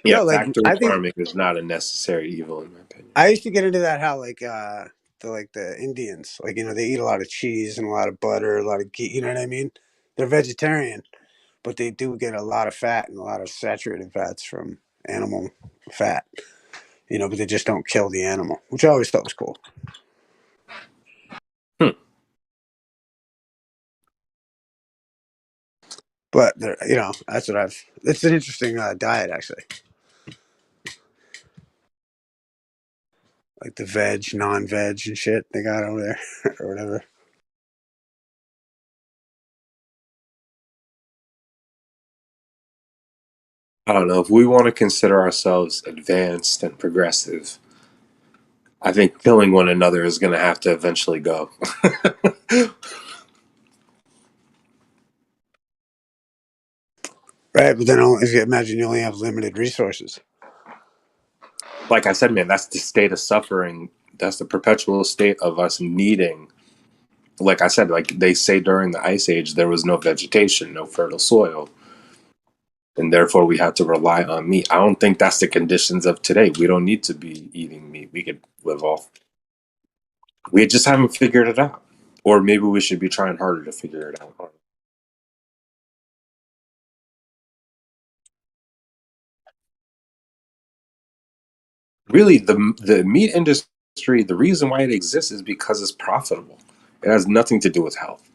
Yeah, Yeah, like factory I think farming is not a necessary evil in my opinion. I used to get into that how the Indians, like, they eat a lot of cheese and a lot of butter, a lot of ghee, you know what I mean? They're vegetarian, but they do get a lot of fat and a lot of saturated fats from animal fat, but they just don't kill the animal, which I always thought was cool. But that's what it's an interesting diet actually. Like the veg, non-veg and shit they got over there or whatever. I don't know. If we want to consider ourselves advanced and progressive, I think killing one another is going to have to eventually go. Right, but then if you imagine you only have limited resources. Like I said, man, that's the state of suffering. That's the perpetual state of us needing. Like I said, like they say during the Ice Age, there was no vegetation, no fertile soil. And therefore we have to rely on meat. I don't think that's the conditions of today. We don't need to be eating meat. We could live off. We just haven't figured it out. Or maybe we should be trying harder to figure it out. Really, the meat industry, the reason why it exists is because it's profitable. It has nothing to do with health.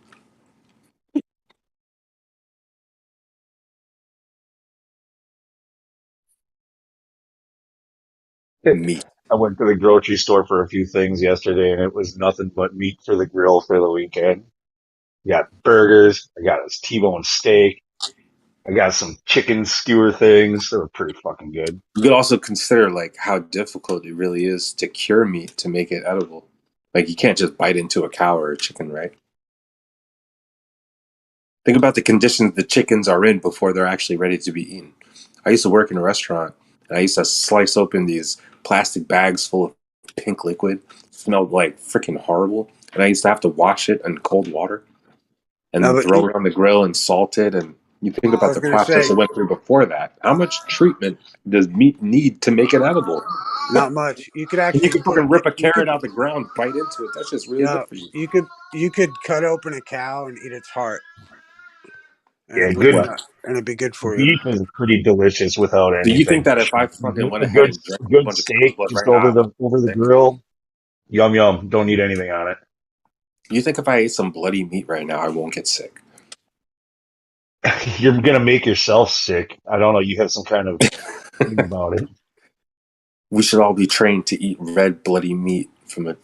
Meat. I went to the grocery store for a few things yesterday, and it was nothing but meat for the grill for the weekend. I got burgers. I got a T-bone steak. I got some chicken skewer things. They were pretty fucking good. You could also consider like how difficult it really is to cure meat to make it edible. Like you can't just bite into a cow or a chicken, right? Think about the conditions the chickens are in before they're actually ready to be eaten. I used to work in a restaurant, and I used to slice open these plastic bags full of pink liquid. It smelled like freaking horrible, and I used to have to wash it in cold water and No, then but throw it on the grill and salt it. And you think I about was the gonna process it say went through before that. How much treatment does meat need to make it edible? not much. You could And you actually can fucking get rip a you carrot could out the ground, bite into it. That's just really good yeah for you. you could cut open a cow and eat its heart, and Yeah, it wouldn't good What? and it'd be good for you. beef is pretty delicious without Do you think anything that for if sure. I fucking went A ahead good, and drank a a good bunch of cow's steak blood just right now, over I would the be sick? grill. Yum yum. Don't need anything on it. You think if I ate some bloody meat right now, I won't get sick? You're gonna make yourself sick. I don't know. You have some kind of thing about it. We should all be trained to eat red bloody meat from the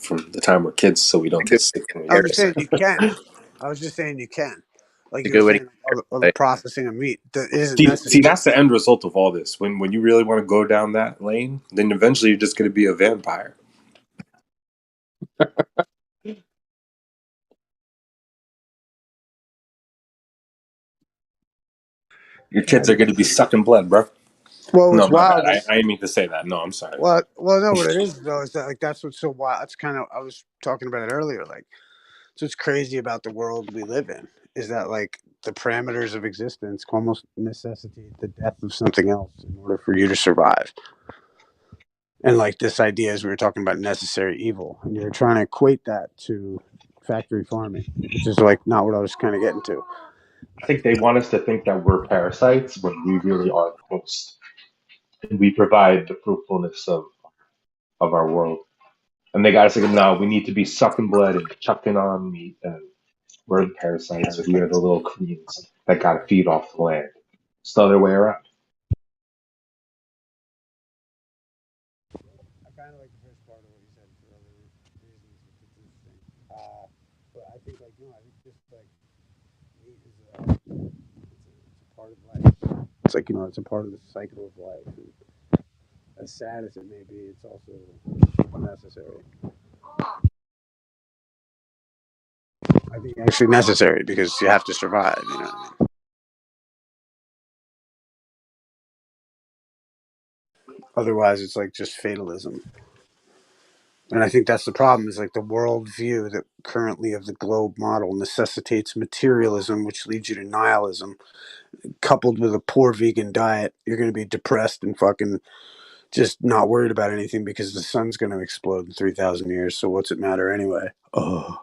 time we're kids, so we don't get sick when we I was get just sick. saying you can. I was just saying you can. Like It's a you were good way to saying, all the processing of meat that isn't See, necessary. that's the end result of all this. When you really want to go down that lane, then eventually you're just going to be a vampire. Your kids are going to be sucking blood, bro. Well, No, what's my bad. wild is I didn't mean to say that. No, I'm sorry. no, what it is though is that like that's what's so wild. It's kind of I was talking about it earlier. Like, so what's crazy about the world we live in is that like the parameters of existence almost necessitate the death of something else in order for you to survive. And like this idea, as we were talking about, necessary evil, and you're trying to equate that to factory farming, which is like not what I was kind of getting to. I think they want us to think that we're parasites when we really are the host, and we provide the fruitfulness of our world. And they got us thinking, no, we need to be sucking blood and chucking on meat, and we're the parasites, and we are the little queens that got to feed off the land. It's the other way around. I kind of like the first part of what you said for other reasons. It's interesting. But I think like I think just like meat is it's a part of life. It's like it's a part of the cycle of life. And as sad as it may be, it's also necessary. I think actually necessary because you have to survive. You know what I mean? Otherwise, it's like just fatalism. And I think that's the problem is like the world view that currently of the globe model necessitates materialism, which leads you to nihilism. Coupled with a poor vegan diet, you're going to be depressed and fucking just not worried about anything because the sun's going to explode in 3,000 years. So what's it matter anyway? Oh.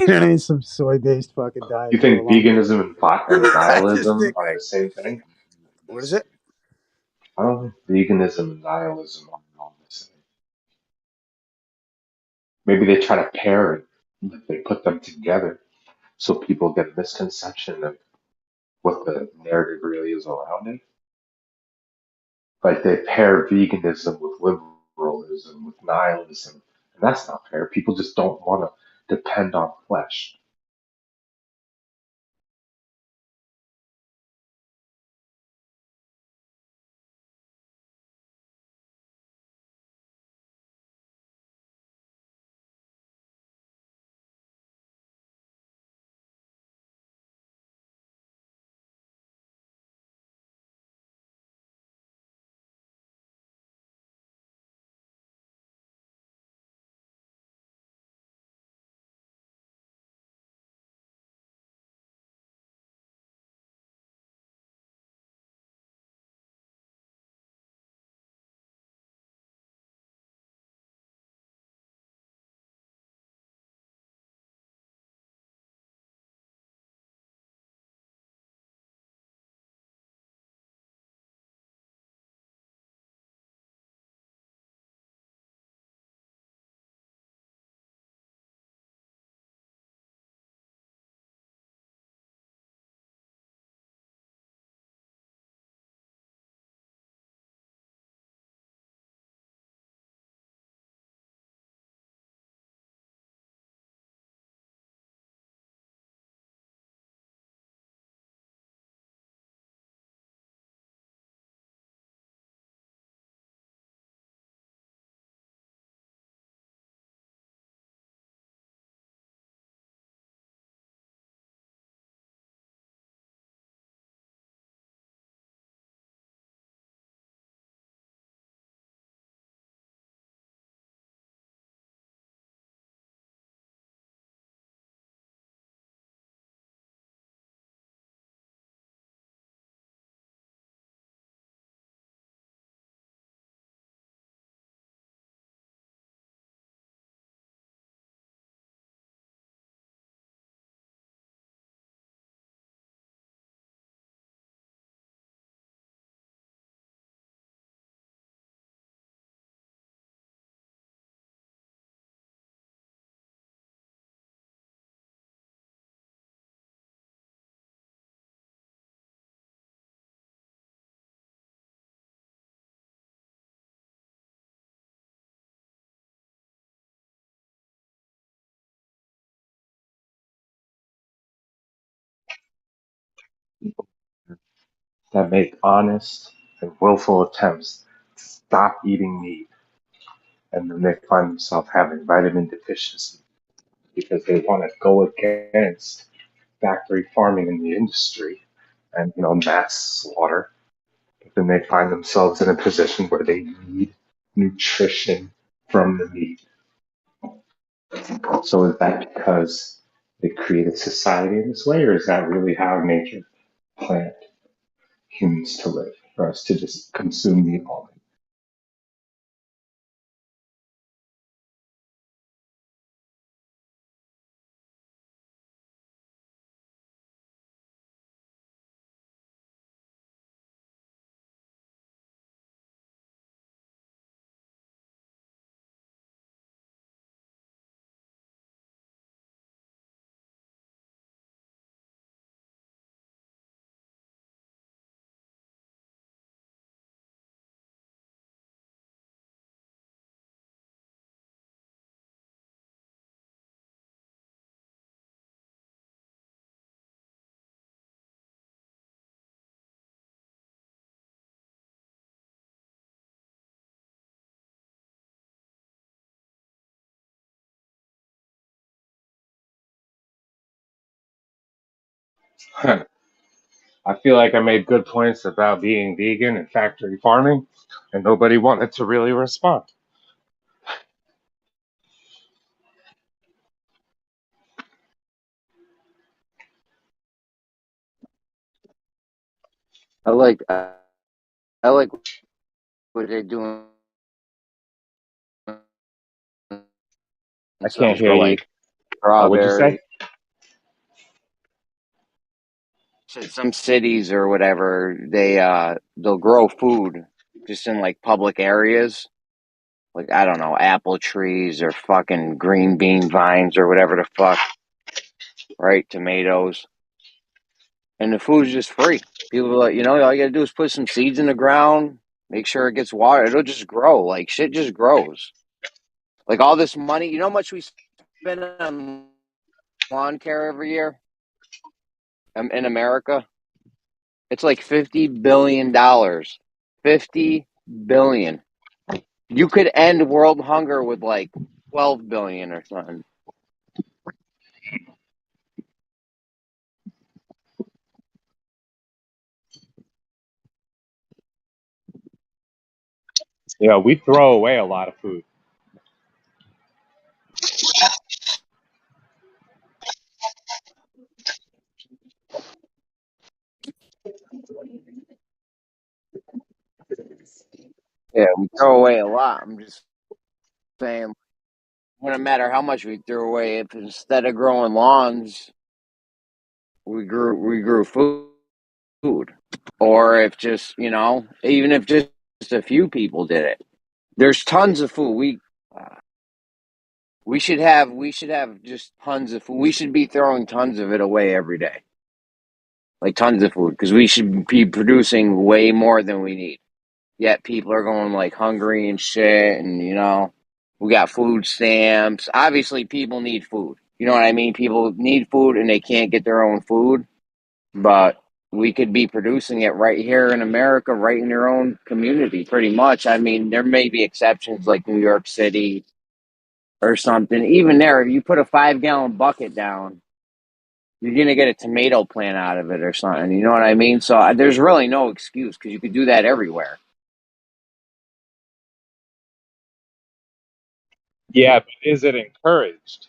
You know what I mean? Some soy based fucking You diet to go think along with veganism and it. I just nihilism think, are like, the same thing? what is it? I don't think veganism and nihilism are all the same. Maybe they try to pair it, like they put them together so people get a misconception of what the narrative really is around it. Like they pair veganism with liberalism, with nihilism, and that's not fair. People just don't want to depend on flesh. people that make honest and willful attempts to stop eating meat, and then they find themselves having vitamin deficiency because they want to go against factory farming in the industry and mass slaughter. But then they find themselves in a position where they need nutrition from the meat. So is that because they created society in this way, or is that really how nature planned humans to live, for us to just consume meat all day? I feel like I made good points about being vegan and factory farming, and nobody wanted to really respond. I like what they're doing. I Some can't hear for you. like What'd you say? strawberry. Said some cities or whatever, they'll grow food just in like public areas. Like, I don't know, apple trees or fucking green bean vines or whatever the fuck, right? Tomatoes. And the food's just free. People are like, all you gotta do is put some seeds in the ground, make sure it gets water. It'll just grow. Like, shit just grows. Like, all this money, you know how much we spend on lawn care every year in America? It's like $50 billion. $50 billion. You could end world hunger with like 12 billion or something. Yeah, we throw away a lot of food. Yeah, we throw away a lot. I'm just saying, wouldn't matter how much we threw away if instead of growing lawns, we grew food, or if just even if just a few people did it. There's tons of food. We should have just tons of food. We should be throwing tons of it away every day, like tons of food, because we should be producing way more than we need. Yet people are going like hungry and shit, and we got food stamps. Obviously, people need food. You know what I mean? People need food and they can't get their own food, but we could be producing it right here in America, right in your own community, pretty much. I mean, there may be exceptions like New York City or something. Even there, if you put a 5-gallon bucket down, you're gonna get a tomato plant out of it or something. You know what I mean? So there's really no excuse because you could do that everywhere. Yeah, but is it encouraged?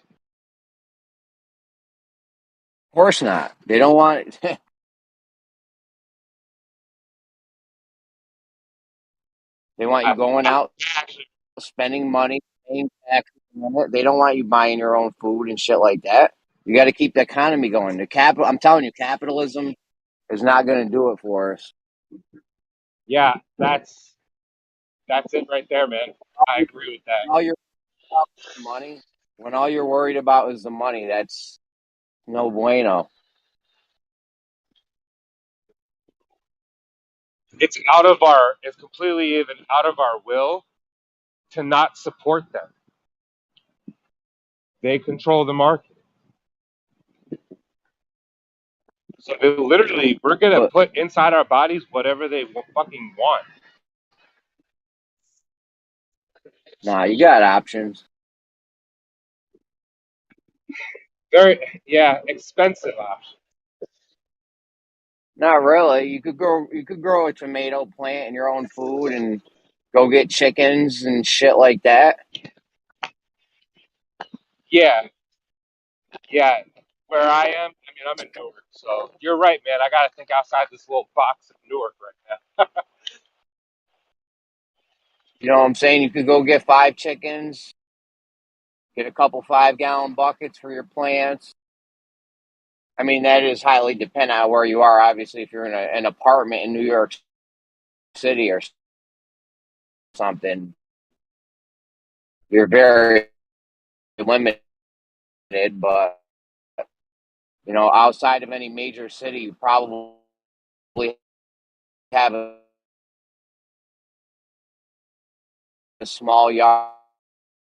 Of course not. They don't want it. They want you going out, spending money, paying taxes on it. They don't want you buying your own food and shit like that. You got to keep the economy going. I'm telling you, capitalism is not going to do it for us. Yeah, that's it right there, man. I agree with that. All you're about is money. When all you're worried about is the money, that's no bueno. It's completely even out of our will to not support them. They control the market. So they literally, we're gonna But put inside our bodies whatever they fucking want. nah, you got options. Very, yeah, expensive option. Not really. You could grow a tomato plant in your own food and go get chickens and shit like that. Yeah, yeah. Where I am, I mean, I'm in Newark, so you're right, man. I gotta think outside this little box of Newark right now. You know what I'm saying? You could go get 5 chickens, get a couple 5-gallon buckets for your plants. I mean, that is highly dependent on where you are. Obviously, if you're in an apartment in New York City or something, you're very limited. But outside of any major city, you probably have a small yard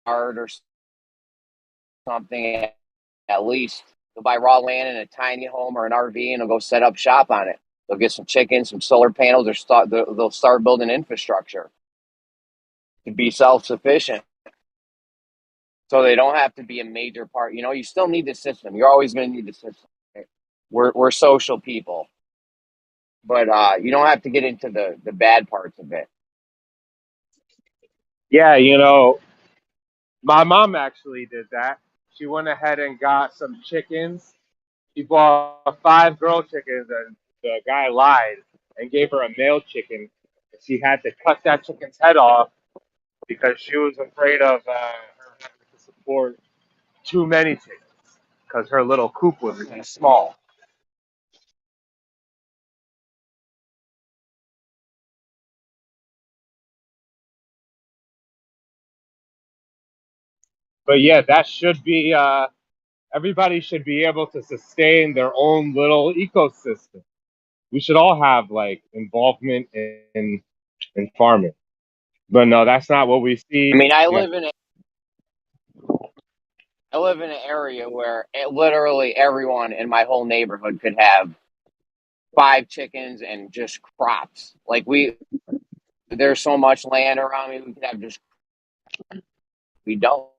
or something at least. They'll buy raw land in a tiny home or an RV and they'll go set up shop on it. They'll get some chickens, some solar panels, or they'll start building infrastructure to be self-sufficient. So they don't have to be a major part. You still need the system. You're always going to need the system. We're social people, but you don't have to get into the bad parts of it. Yeah, my mom actually did that. She went ahead and got some chickens. She bought 5 girl chickens, and the guy lied and gave her a male chicken. She had to cut that chicken's head off because she was afraid of her having to support too many chickens because her little coop was kind of small. But yeah, that should be everybody should be able to sustain their own little ecosystem. We should all have like involvement in farming. But no, that's not what we I see. mean, I Yeah. live in an area where literally everyone in my whole neighborhood could have 5 chickens and just crops. Like there's so much land around me, we could have just. We don't.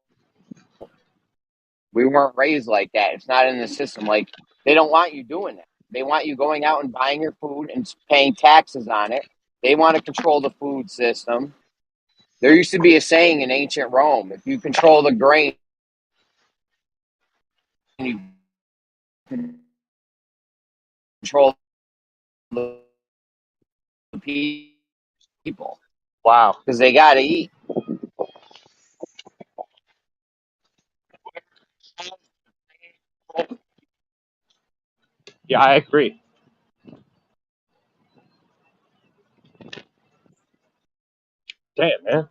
We weren't raised like that. It's not in the system. Like they don't want you doing that. They want you going out and buying your food and paying taxes on it. They want to control the food system. There used to be a saying in ancient Rome: if you control the grain, you control the people Wow. because they got to eat. Yeah, I agree. Damn, man.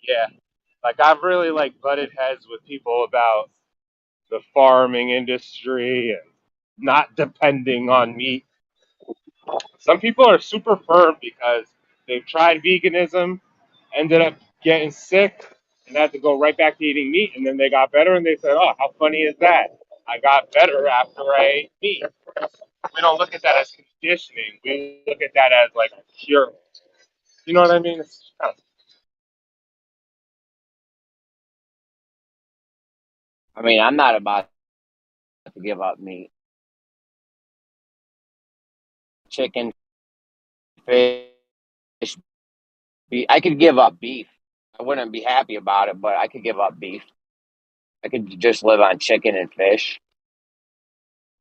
Yeah. Like I've really like butted heads with people about the farming industry and not depending on meat. Some people are super firm because they've tried veganism, ended up getting sick, and had to go right back to eating meat, and then they got better and they said, "Oh, how funny is that? I got better after I ate meat." We don't look at that as conditioning. We look at that as like a cure. You know what I mean? It's kind of, I mean, I'm not about to give up meat, chicken, fish. I could give up beef. I wouldn't be happy about it, but I could give up beef. I could just live on chicken and fish,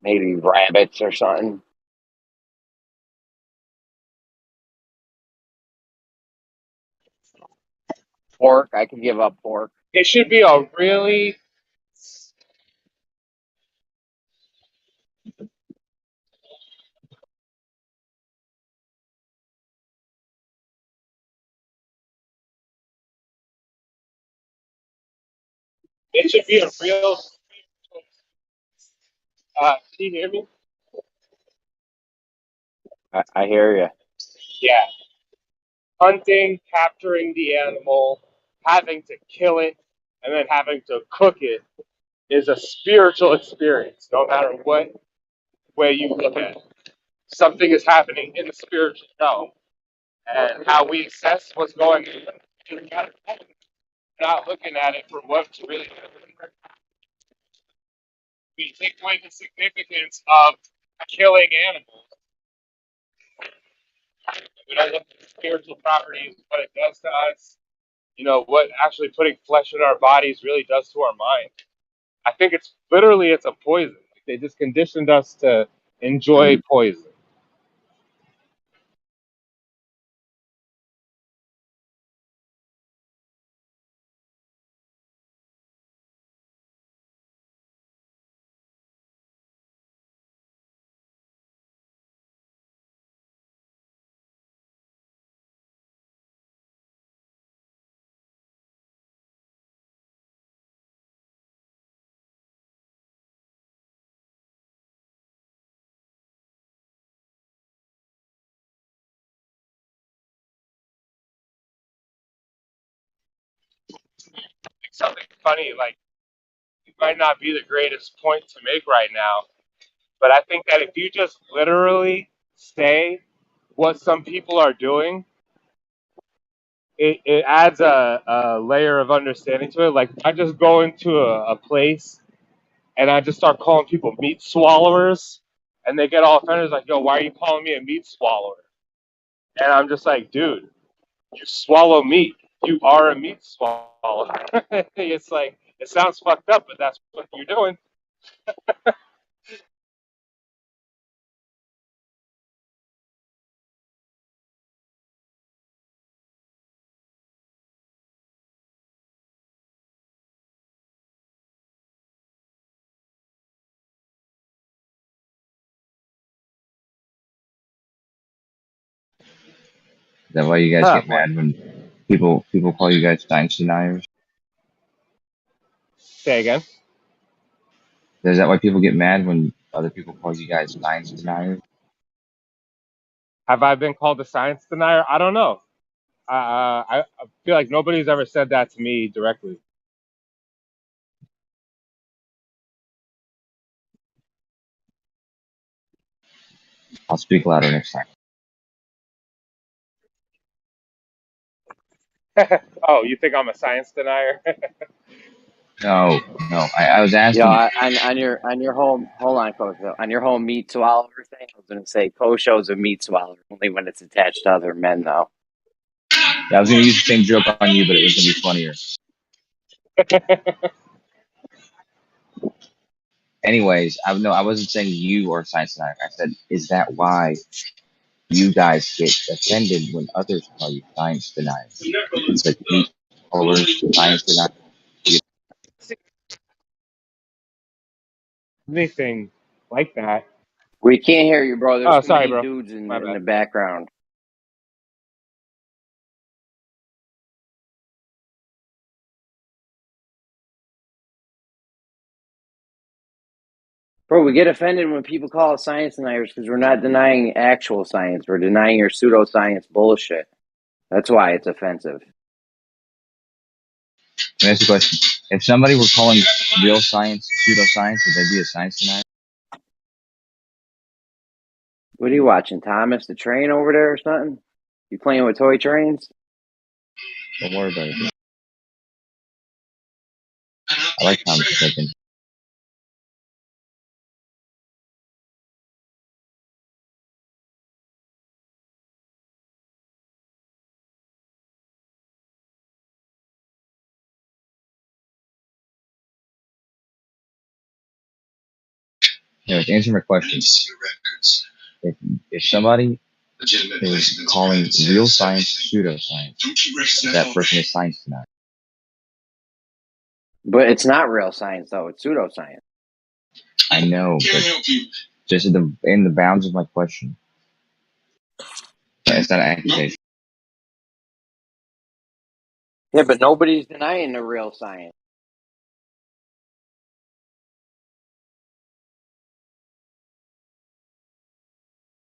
maybe rabbits or something. Pork, I could give up pork. it should be a really it should be a real can you hear me? I hear you. Yeah. Hunting, capturing the animal, having to kill it, and then having to cook it is a spiritual experience, no matter what way you look at it. Something is happening in the spiritual realm, and how we assess what's going on, not looking at it for what's really happening. We take away the significance of killing animals. We don't look at the spiritual properties, what it does to us. You know, what actually putting flesh in our bodies really does to our mind. I think it's a poison. They just conditioned us to enjoy poison. Something funny, like, it might not be the greatest point to make right now, but I think that if you just literally say what some people are doing, it adds a layer of understanding to it. Like, I just go into a place and I just start calling people meat swallowers, and they get all offended, like, yo, why are you calling me a meat swallower? And I'm just like, dude, you swallow meat. You are a meat swallower. It's like, it sounds fucked up, but that's what you're doing. Is that why you guys get mad when people call you guys science deniers? Say again. Is that why people get mad when other people call you guys science deniers? Have I been called a science denier? I don't know. I feel like nobody's ever said that to me directly. I'll speak louder next time. Oh, you think I'm a science denier? No. I was asking. On your whole hold on, Coach. On your whole meat swallower thing, I was gonna say Kosho's a meat swallower only when it's attached to other men, though. Yeah, I was gonna use the same joke on you, but it was gonna be funnier. Anyways, I wasn't saying you are a science denier. I said, is that why you guys get offended when others call you science deniers? It's like meat followers, science deniers. Anything like that. We can't hear you, bro. There's Oh, too sorry, many bro. dudes in My bad. the background. Bro, we get offended when people call us science deniers because we're not denying actual science. We're denying your pseudoscience bullshit. That's why it's offensive. Let me ask you a question. If somebody were calling real science pseudoscience, would they be a science denier? What are you watching, Thomas the Train over there or something? You playing with toy trains? Don't worry about it. I like Thomas Second. Anyways, answer my question. If somebody is calling real science pseudoscience, that person is science denier. But it's not real science, though. It's pseudoscience. I know, but just in the bounds of my question. It's not an accusation. Yeah, but nobody's denying the real science.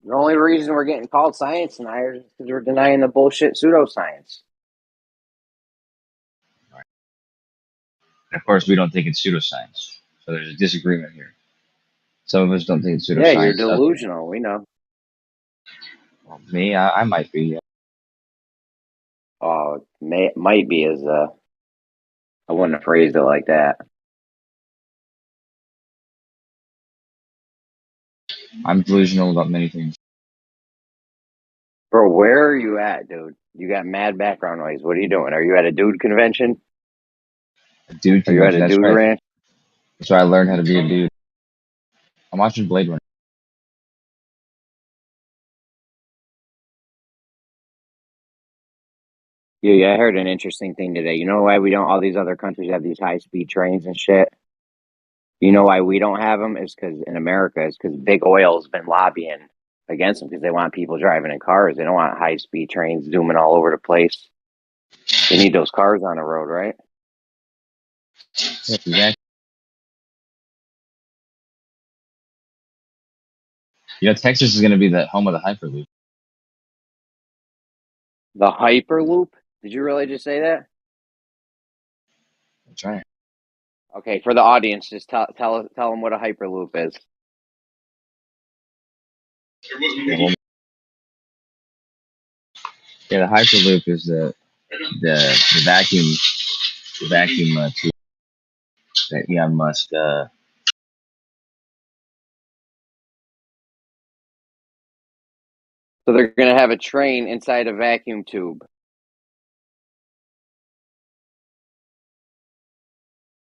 The only reason we're getting called science deniers is because we're denying the bullshit pseudoscience. Of course, we don't think it's pseudoscience. So there's a disagreement here. Some of us don't think it's Yeah, you're pseudoscience. delusional. We know. Well, me, I might be. Oh, might be as I wouldn't have phrased it like that. I'm delusional about many things. Bro, where are you at, dude? You got mad background noise. What are you doing? Are you at a dude convention? A dude Are you at convention. a That's dude right. ranch? That's why I learned how to be a dude. I'm watching Blade Runner. Yeah, I heard an interesting thing today. You know why we don't? All these other countries have these high-speed trains and shit. You know why we don't have them? Is because in America, is because big oil's been lobbying against them because they want people driving in cars. They don't want high-speed trains zooming all over the place. They need those cars on the road, right? Yeah, exactly. You know, Texas is going to be the home of the Hyperloop. The Hyperloop? Did you really just say that? That's right. Okay, for the audience, just tell them what a Hyperloop is. Yeah, the Hyperloop is the vacuum tube that Elon Musk. So they're going to have a train inside a vacuum tube.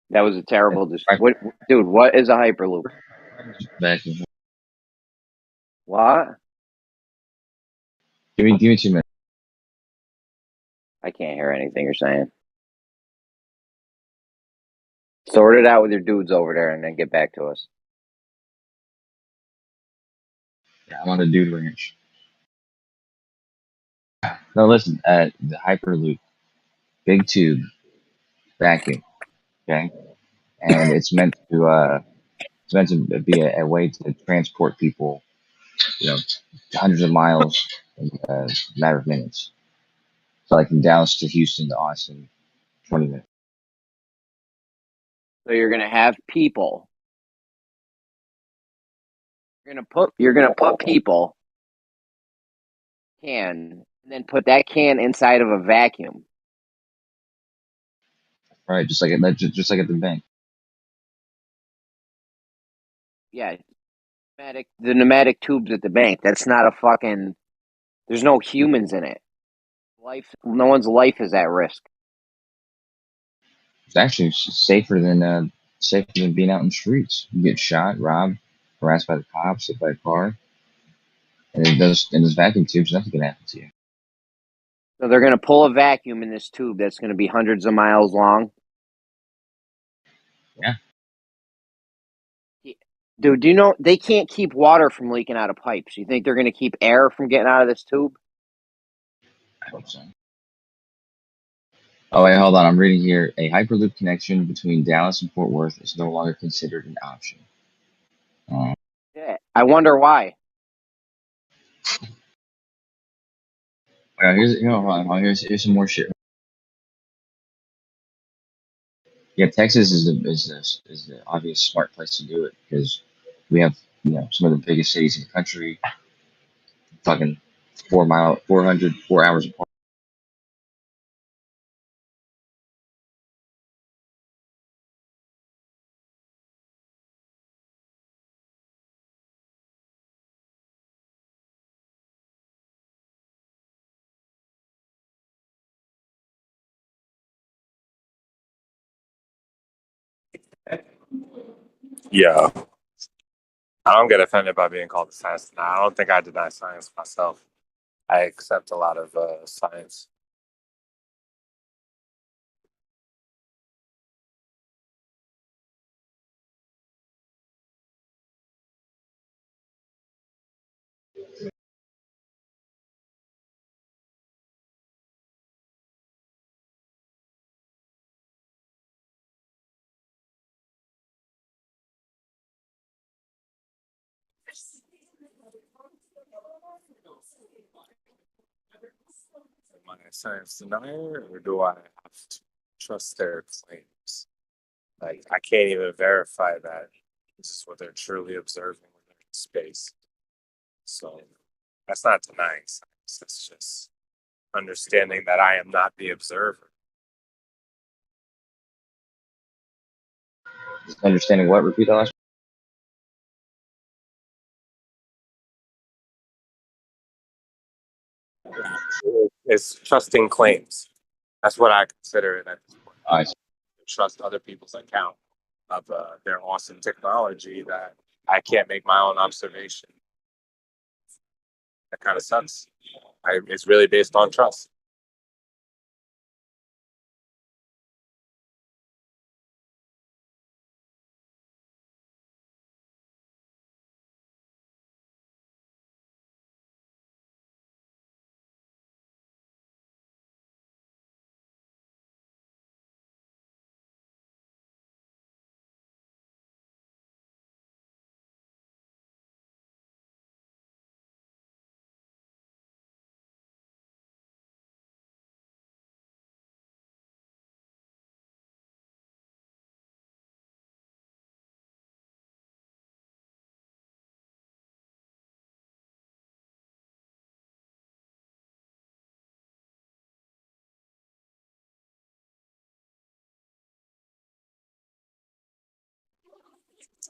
That was a terrible. Dude? What is a Hyperloop? Vacuum. What? Give me 2 minutes. I can't hear anything you're saying. Sort it out with your dudes over there, and then get back to us. Yeah, I'm on a dude ranch. No, listen. The Hyperloop, big tube, vacuum. Okay, and it's meant to be a way to transport people, you know, hundreds of miles in a matter of minutes. So like from Dallas to Houston to Austin, 20 minutes. So you're going to have people. You're gonna put people can, and then put that can inside of a vacuum. Right, just like at the bank. Yeah, the pneumatic tubes at the bank. That's not a fucking. There's no humans in it. No one's life is at risk. It's actually safer than being out in the streets. You get shot, robbed, harassed by the cops, hit by a car, and those vacuum tubes, nothing can happen to you. So they're gonna pull a vacuum in this tube that's gonna be hundreds of miles long. Yeah. Dude, do you know they can't keep water from leaking out of pipes? You think they're gonna keep air from getting out of this tube? I hope so. Oh wait, hold on. I'm reading here. A Hyperloop connection between Dallas and Fort Worth is no longer considered an option. Yeah, I wonder why. Here's some more shit. Yeah, Texas is the obvious smart place to do it because we have some of the biggest cities in the country, fucking 4 hours apart. Yeah. I don't get offended by being called a science. Nah, I don't think I deny science myself. I accept a lot of science. Am I a science denier, or do I have to trust their claims? Like I can't even verify that this is what they're truly observing when they're in space. So that's not denying science. It's just understanding that I am not the observer. Understanding what? Repeat that last. It's trusting claims. That's what I consider it at this point. I see. Trust other people's account of their awesome technology that I can't make my own observation. That kind of sucks. It's really based on trust.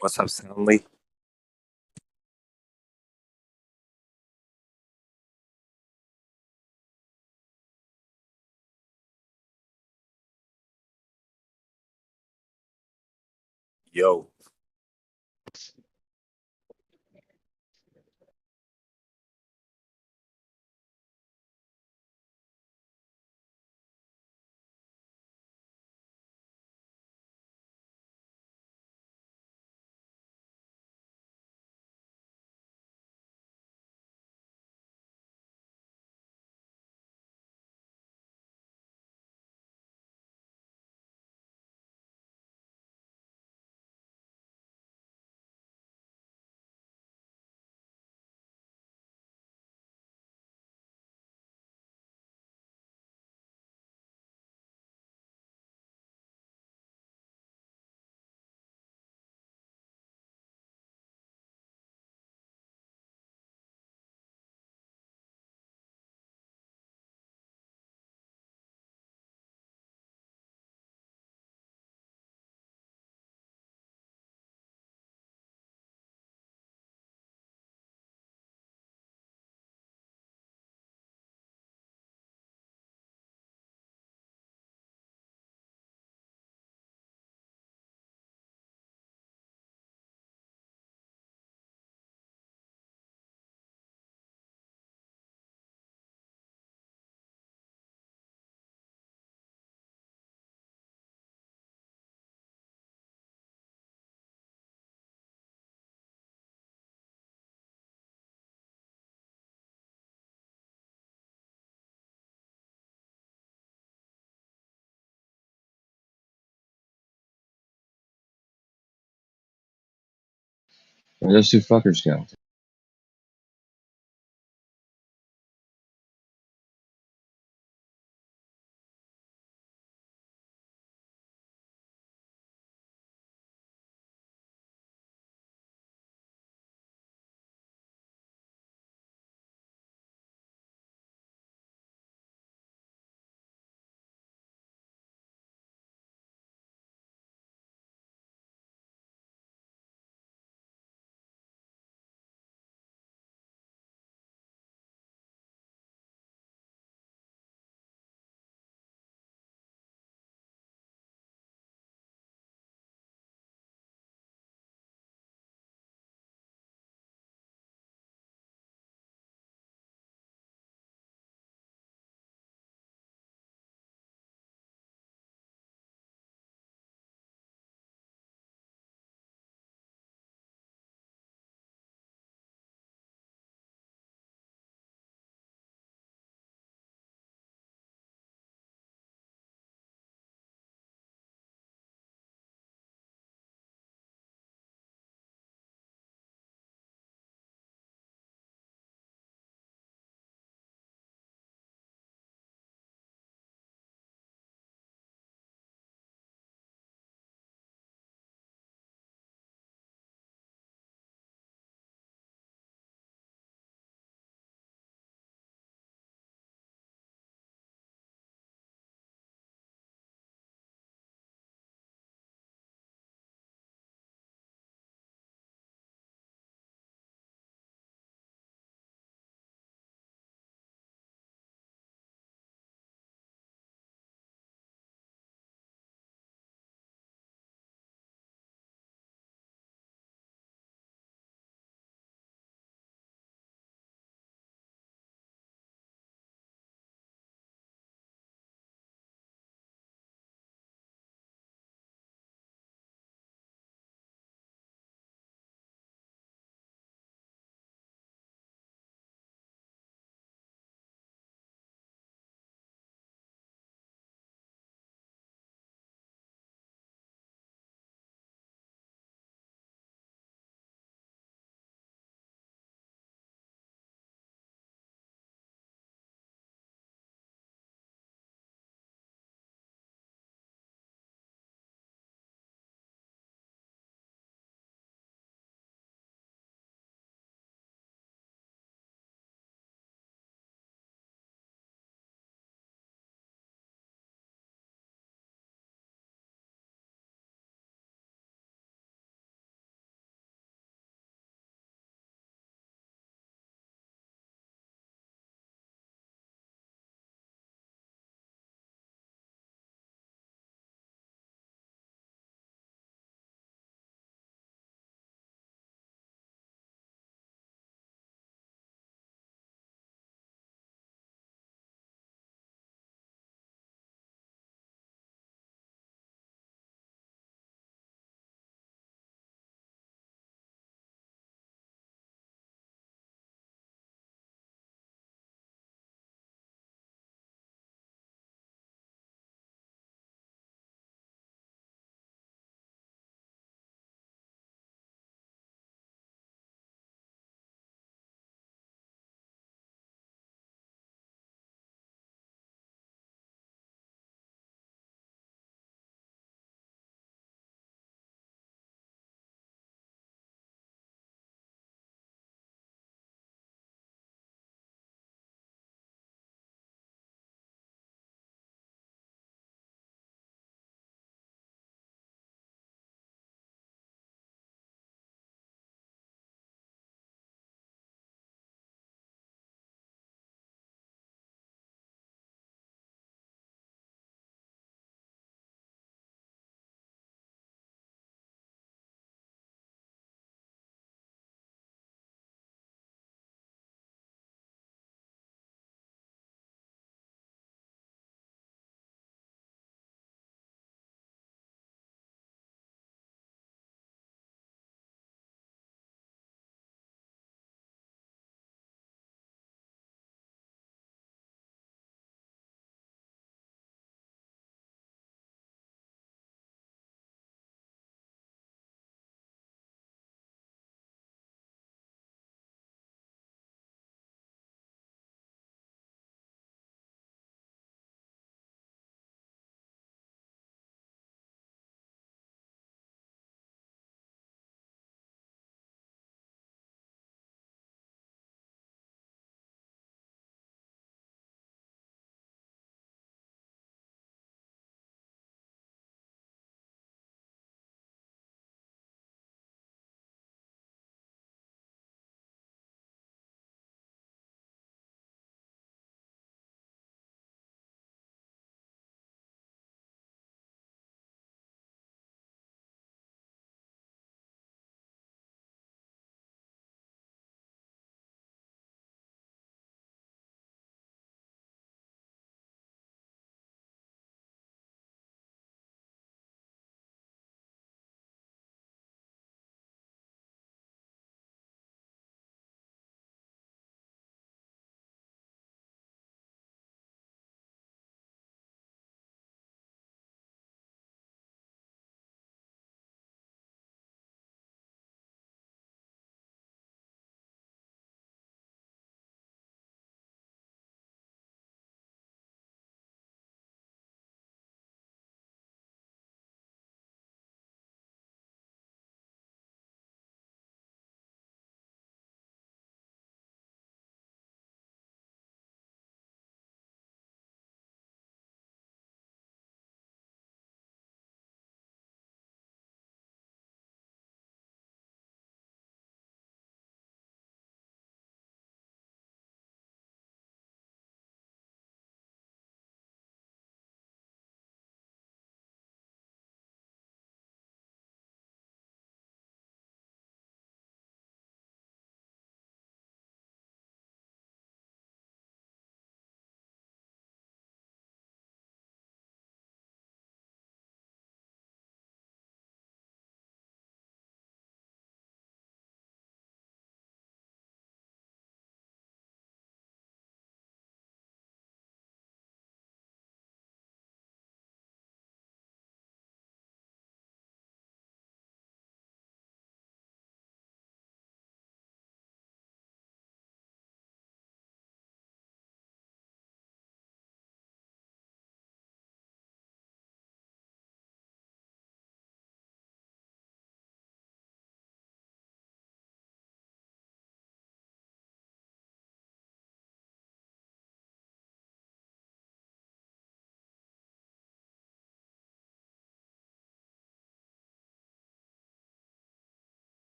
What's up, Stanley? Yo. Where those two fuckers go?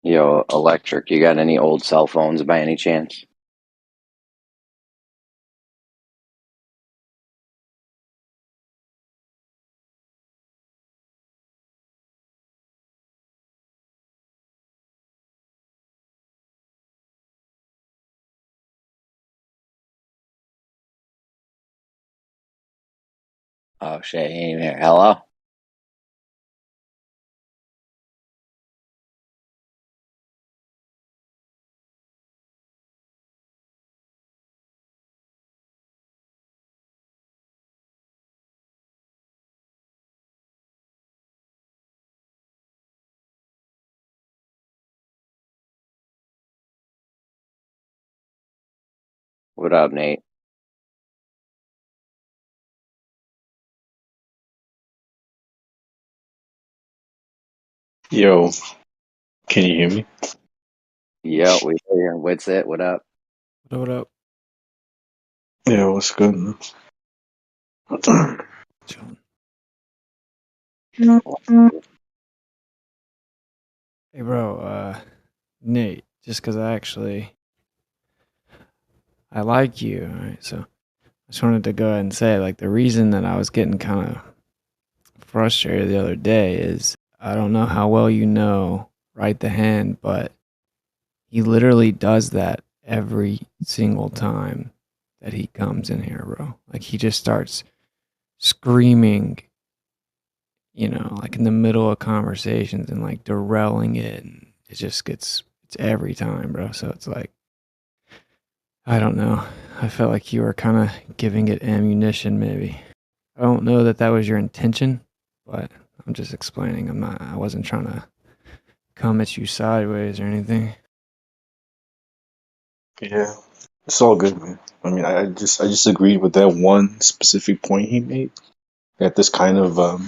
Yo, Electric, you got any old cell phones by any chance? Oh shit, he ain't even here. Hello? What up, Nate? Yo, can you hear me? Yo, we here. What's it? What up? What up? Yeah, what's good, man? Hey, bro, Nate, just because I like you, right? So I just wanted to go ahead and say, like, the reason that I was getting kind of frustrated the other day is I don't know how well you know Right the Hand, but he literally does that every single time that he comes in here, bro. Like, he just starts screaming, like in the middle of conversations and like derailing it. And it just it's every time, bro. So it's like, I don't know. I felt like you were kind of giving it ammunition, maybe. I don't know that that was your intention, but I'm just explaining. I wasn't trying to come at you sideways or anything. Yeah, it's all good, man. I mean, I just agreed with that one specific point he made. That this kind of a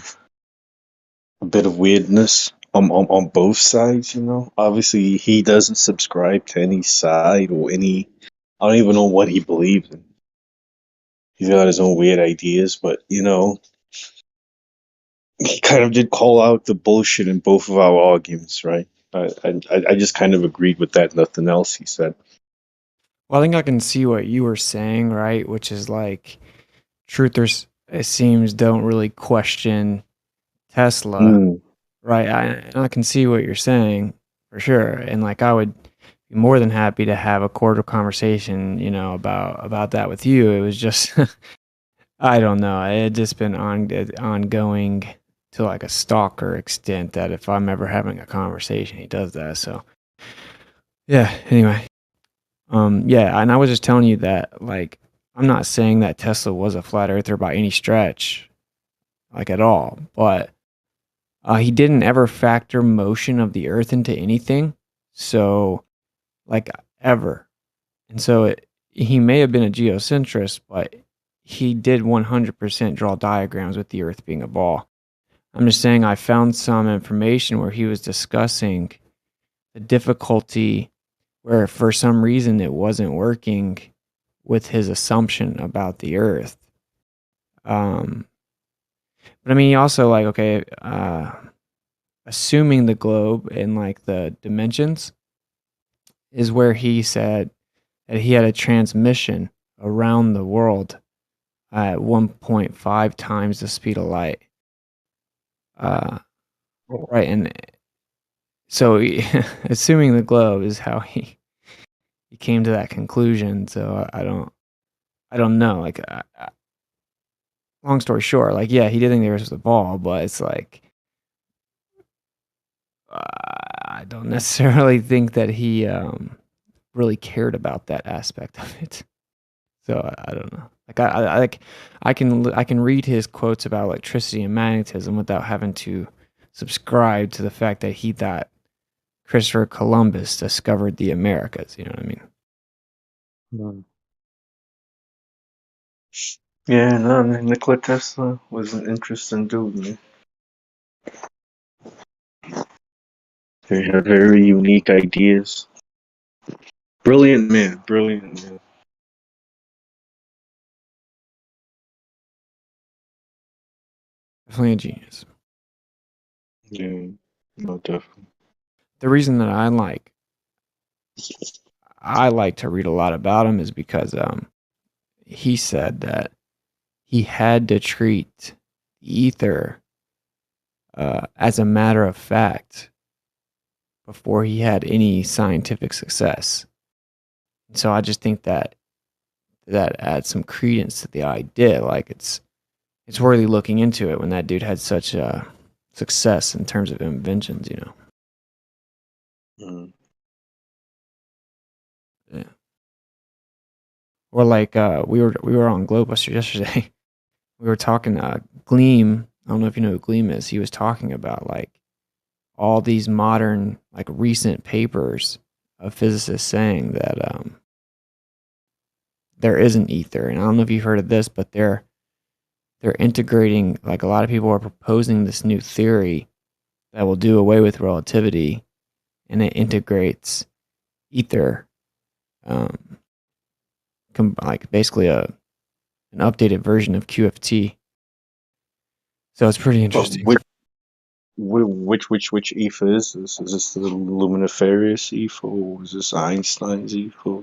bit of weirdness on both sides, you know. Obviously, he doesn't subscribe to any side or any. I don't even know what he believes in. He's got his own weird ideas, but he kind of did call out the bullshit in both of our arguments, right? I just kind of agreed with that. Nothing else he said. Well, I think I can see what you were saying, right? Which is like, truthers, it seems, don't really question Tesla, Mm. right? I can see what you're saying for sure. And like, I would be more than happy to have a quarter conversation, about that with you. It was just, I don't know. It had just been ongoing to like a stalker extent that if I'm ever having a conversation, he does that. So yeah, anyway. Yeah, and I was just telling you that, like, I'm not saying that Tesla was a flat earther by any stretch, like at all, but he didn't ever factor motion of the earth into anything. So, like, ever. And so he may have been a geocentrist, but he did 100% draw diagrams with the earth being a ball. I'm just saying I found some information where he was discussing the difficulty where for some reason it wasn't working with his assumption about the earth. But I mean, he also, like, okay, assuming the globe and like the dimensions is where he said that he had a transmission around the world at 1.5 times the speed of light. Right, and so assuming the globe is how he came to that conclusion. So I don't know. Like, long story short, like, yeah, he did think the Earth was a ball, but it's like, I don't necessarily think that he really cared about that aspect of it. So I don't know. Like, I can read his quotes about electricity and magnetism without having to subscribe to the fact that he thought Christopher Columbus discovered the Americas. You know what I mean? Mm. Yeah, no, man, Nikola Tesla was an interesting dude, man. He had very unique ideas. Brilliant man, brilliant man. Definitely a genius. Yeah, no, definitely. the reason that I like to read a lot about him is because he said that he had to treat ether as a matter of fact before he had any scientific success. So I just think that adds some credence to the idea. Like it's worthy looking into it when that dude had such success in terms of inventions, you know. Yeah. Or like we were on Globuster yesterday. We were talking Gleam. I don't know if you know who Gleam is. He was talking about like all these modern, like recent papers of physicists saying that there isn't ether. And I don't know if you've heard of this, but they're integrating, like a lot of people are proposing this new theory that will do away with relativity, and it integrates ether, like basically an updated version of QFT. So it's pretty interesting. Which ether is this? Is this the luminiferous ether, or is this Einstein's ether?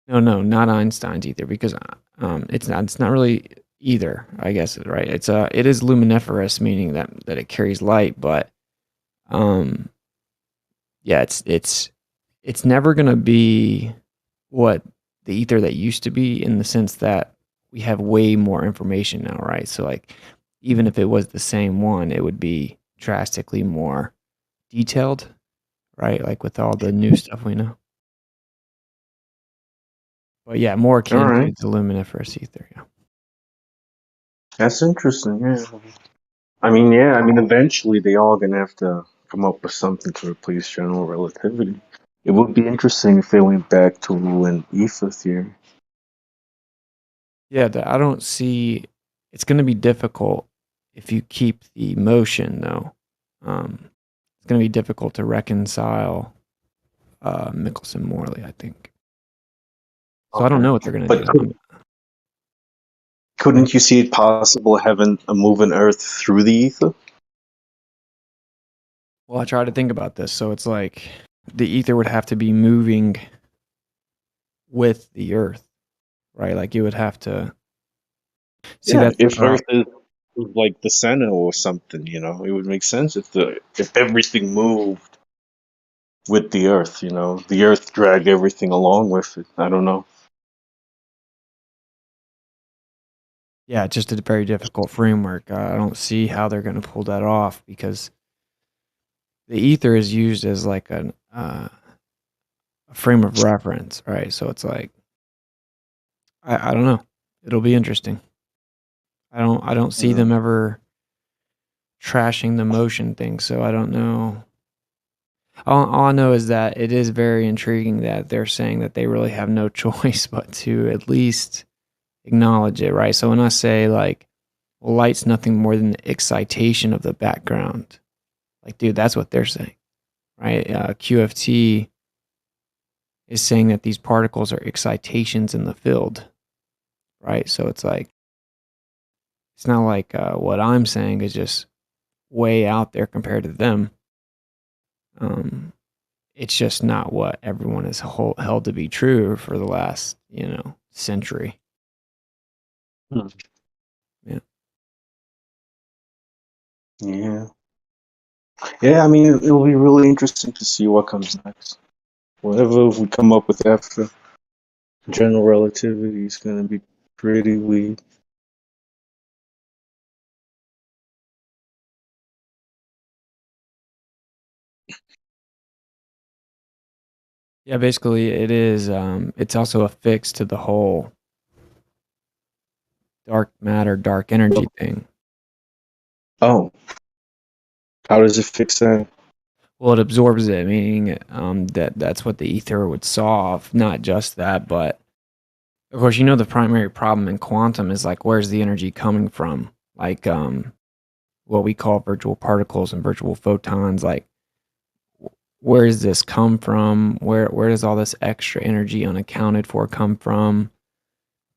No, not Einstein's ether, because it's not really either, I guess, right? It is luminiferous, meaning that it carries light, but yeah, it's never gonna be what the ether that used to be, in the sense that we have way more information now, right? So like, even if it was the same one, it would be drastically more detailed, right? Like with all the new stuff we know. But yeah, more akin to the luminiferous ether. Yeah. That's interesting. Yeah. I mean, eventually they all gonna have to come up with something to replace general relativity. It would be interesting if they went back to an ether theory. Yeah, I don't see. It's going to be difficult if you keep the motion, though. It's going to be difficult to reconcile Michelson-Morley, I think. So I don't know what they're going to do. Couldn't you see it possible having a moving Earth through the ether? Well, I try to think about this. So it's like the ether would have to be moving with the Earth, right? Like you would have to. See, that's if Earth is like the center or something, it would make sense if everything moved with the Earth. The Earth dragged everything along with it. I don't know. Yeah, it's just a very difficult framework. I don't see how they're going to pull that off, because the ether is used as like a frame of reference, right? So it's like, I don't know. It'll be interesting. I don't see them ever trashing the motion thing, so I don't know. All I know is that it is very intriguing that they're saying that they really have no choice but to at least acknowledge it, right? So when I say like, well, light's nothing more than the excitation of the background, like, dude, that's what they're saying, right? QFT is saying that these particles are excitations in the field, right? So it's like, it's not like what I'm saying is just way out there compared to them. It's just not what everyone has held to be true for the last, century. Yeah. Yeah, I mean, it'll be really interesting to see what comes next. Whatever we come up with after general relativity is going to be pretty weird. Yeah, basically it is. It's also a fix to the whole dark matter, dark energy thing. Oh. How does it fix that? Well, it absorbs it, meaning that's what the ether would solve. Not just that, but of course, the primary problem in quantum is like, where's the energy coming from? Like what we call virtual particles and virtual photons. Like, where does this come from? Where does all this extra energy unaccounted for come from?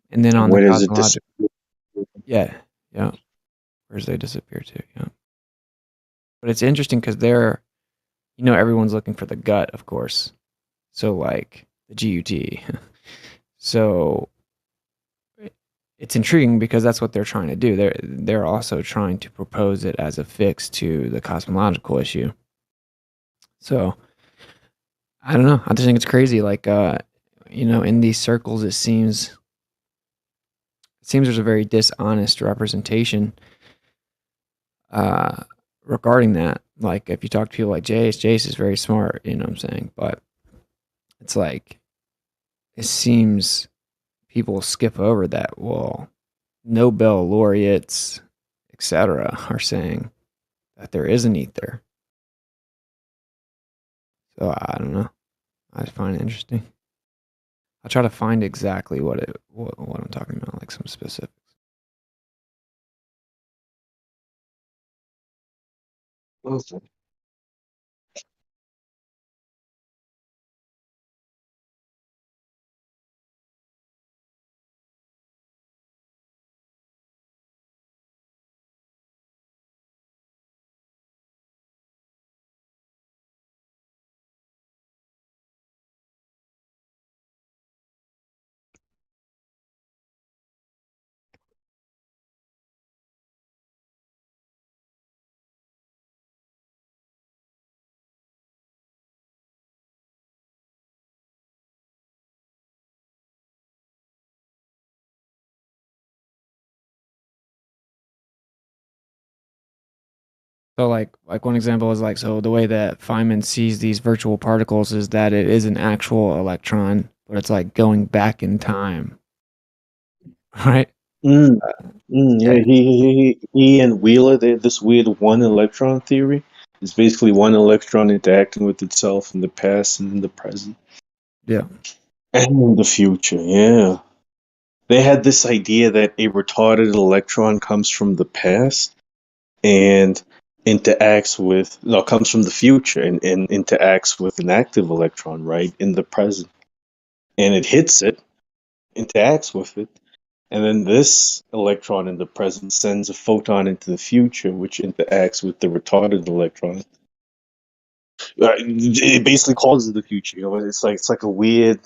And then on where the does it cosmological, yeah, where does they disappear to? Yeah, but it's interesting because they're, everyone's looking for the gut, of course. So like the GUT. So it's intriguing because that's what they're trying to do. They're also trying to propose it as a fix to the cosmological issue. So I don't know. I just think it's crazy. Like in these circles, it seems there's a very dishonest representation regarding that. Like if you talk to people like Jace is very smart, you know what I'm saying? But it's like it seems people skip over that. Well, Nobel laureates, etc., are saying that there is an ether. So I don't know. I find it interesting. I'll try to find exactly what I'm talking about, like some specifics. Okay. So like one example is like, so the way that Feynman sees these virtual particles is that it is an actual electron, but it's like going back in time, right? Yeah, he and Wheeler, they had this weird one electron theory. It's basically one electron interacting with itself in the past and in the present. Yeah. And in the future, yeah. They had this idea that a retarded electron comes from the past and comes from the future and interacts with an active electron, right, in the present. And it hits it, interacts with it, and then this electron in the present sends a photon into the future, which interacts with the retarded electron. It basically causes the future. It's like a weird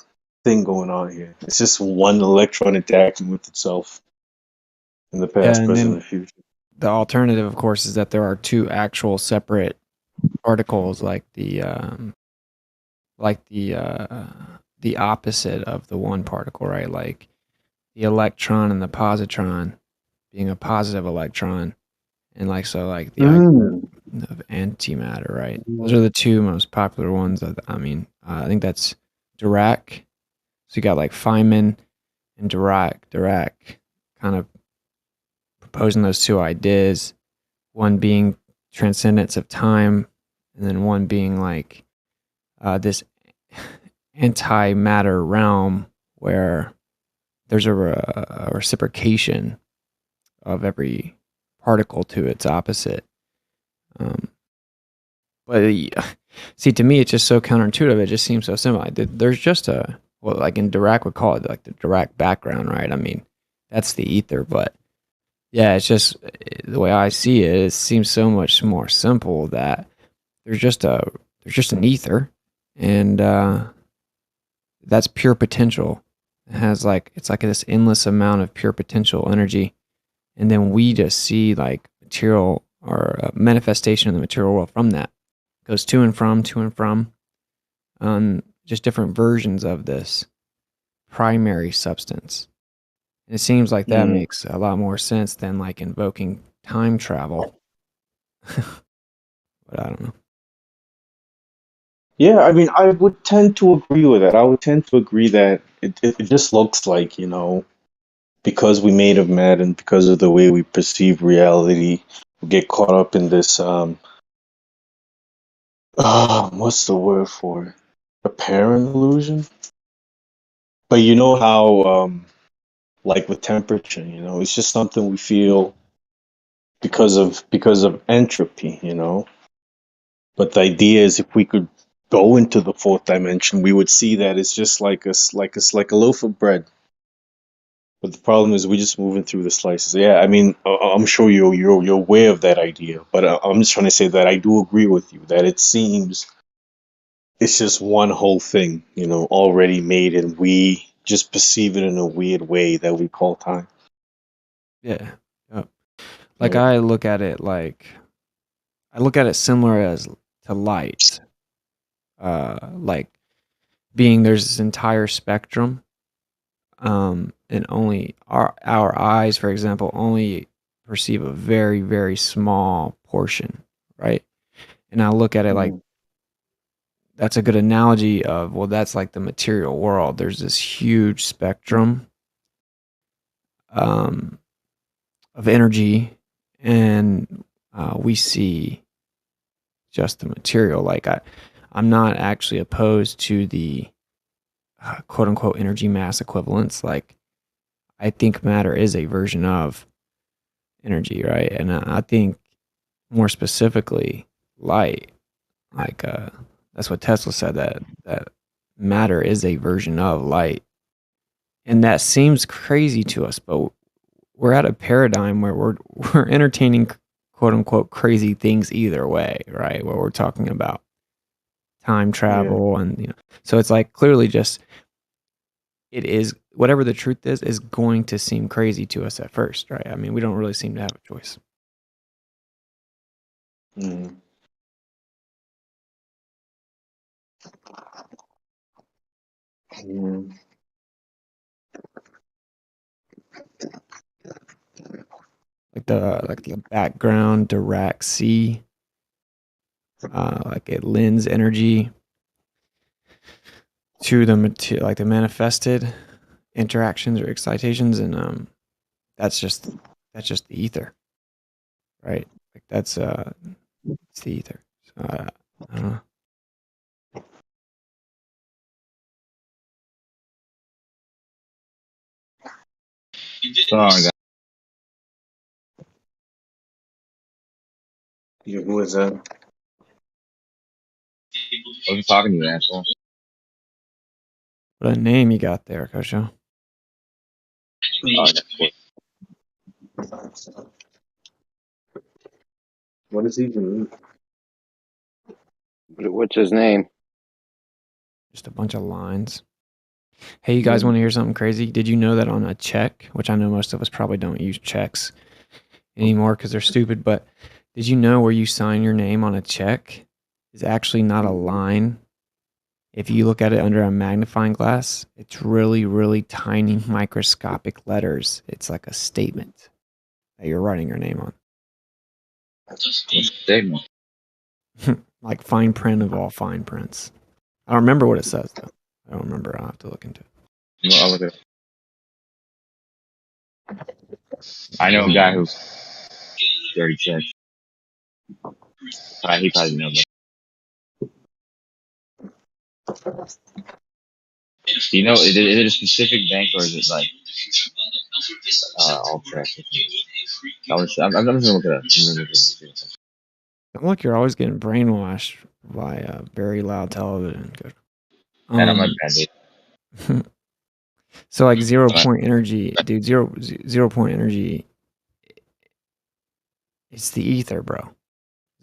thing going on here. It's just one electron interacting with itself in the past, and present, then and future. the alternative, of course, is that there are two actual separate particles, like the opposite of the one particle, right? Like the electron and the positron being a positive electron, and like so, like the idea of antimatter, right? Those are the two most popular ones. I think that's Dirac. So you got like Feynman and Dirac kind of proposing those two ideas, one being transcendence of time, and then one being like this antimatter realm where there's a reciprocation of every particle to its opposite. But see, to me, it's just so counterintuitive. It just seems so simple. There's just like in Dirac would call it like the Dirac background, right? I mean, that's the ether, but yeah, it's just the way I see it. It seems so much more simple that there's just an ether, and that's pure potential. It has it's like this endless amount of pure potential energy, and then we just see like material or a manifestation in the material world from that. It goes to and from, just different versions of this primary substance. And it seems like that makes a lot more sense than like invoking time travel. But I don't know. Yeah, I mean, I would tend to agree with that. I would tend to agree that it just looks like, because we made of matter and because of the way we perceive reality, we get caught up in this, what's the word for it? Apparent illusion? But you know how, like with temperature, it's just something we feel because of entropy, But the idea is if we could go into the fourth dimension, we would see that it's just like a loaf of bread. But the problem is we're just moving through the slices. Yeah, I mean, I'm sure you're aware of that idea, but I'm just trying to say that I do agree with you that it seems it's just one whole thing, you know, already made, and we just perceive it in a weird way that we call time. Yeah. Yep. Like I look at it similar as to light. Like being there's this entire spectrum, and only our eyes, for example, only perceive a very, very small portion, right? And I look at it like that's a good analogy of, well, that's like the material world. There's this huge spectrum of energy, and we see just the material. Like I'm not actually opposed to the quote unquote energy mass equivalence. Like I think matter is a version of energy, right? And I think more specifically light, like that's what Tesla said, that matter is a version of light. And that seems crazy to us, but we're at a paradigm where we're entertaining quote unquote crazy things either way, right? Where we're talking about time travel and so it's like clearly just it is whatever the truth is going to seem crazy to us at first, right? I mean, we don't really seem to have a choice. Like the background Dirac C, like it lends energy to the material, like the manifested interactions or excitations, and that's just the ether, right? Like that's it's the ether. So, I don't know. Sorry, Yeah, who is that? I was talking to you, asshole. What a name you got there, Kosho. What does he even mean? What's his name? Just a bunch of lines. Hey, you guys want to hear something crazy? Did you know that on a check, which I know most of us probably don't use checks anymore because they're stupid, but did you know where you sign your name on a check is actually not a line? If you look at it under a magnifying glass, it's really, really tiny microscopic letters. It's like a statement that you're writing your name on. Statement. Like fine print of all fine prints. I don't remember what it says, though. I don't remember. I'll have to look into it. No, I'll look at it. I know a guy who's dirty checks. He probably knows. Do you know, is it a specific bank or is it like all checks? I'm just gonna look it up. Don't look, you're always getting brainwashed by very loud television. And I'm like bad. So like 0 point energy, dude, zero point energy, it's the ether, bro.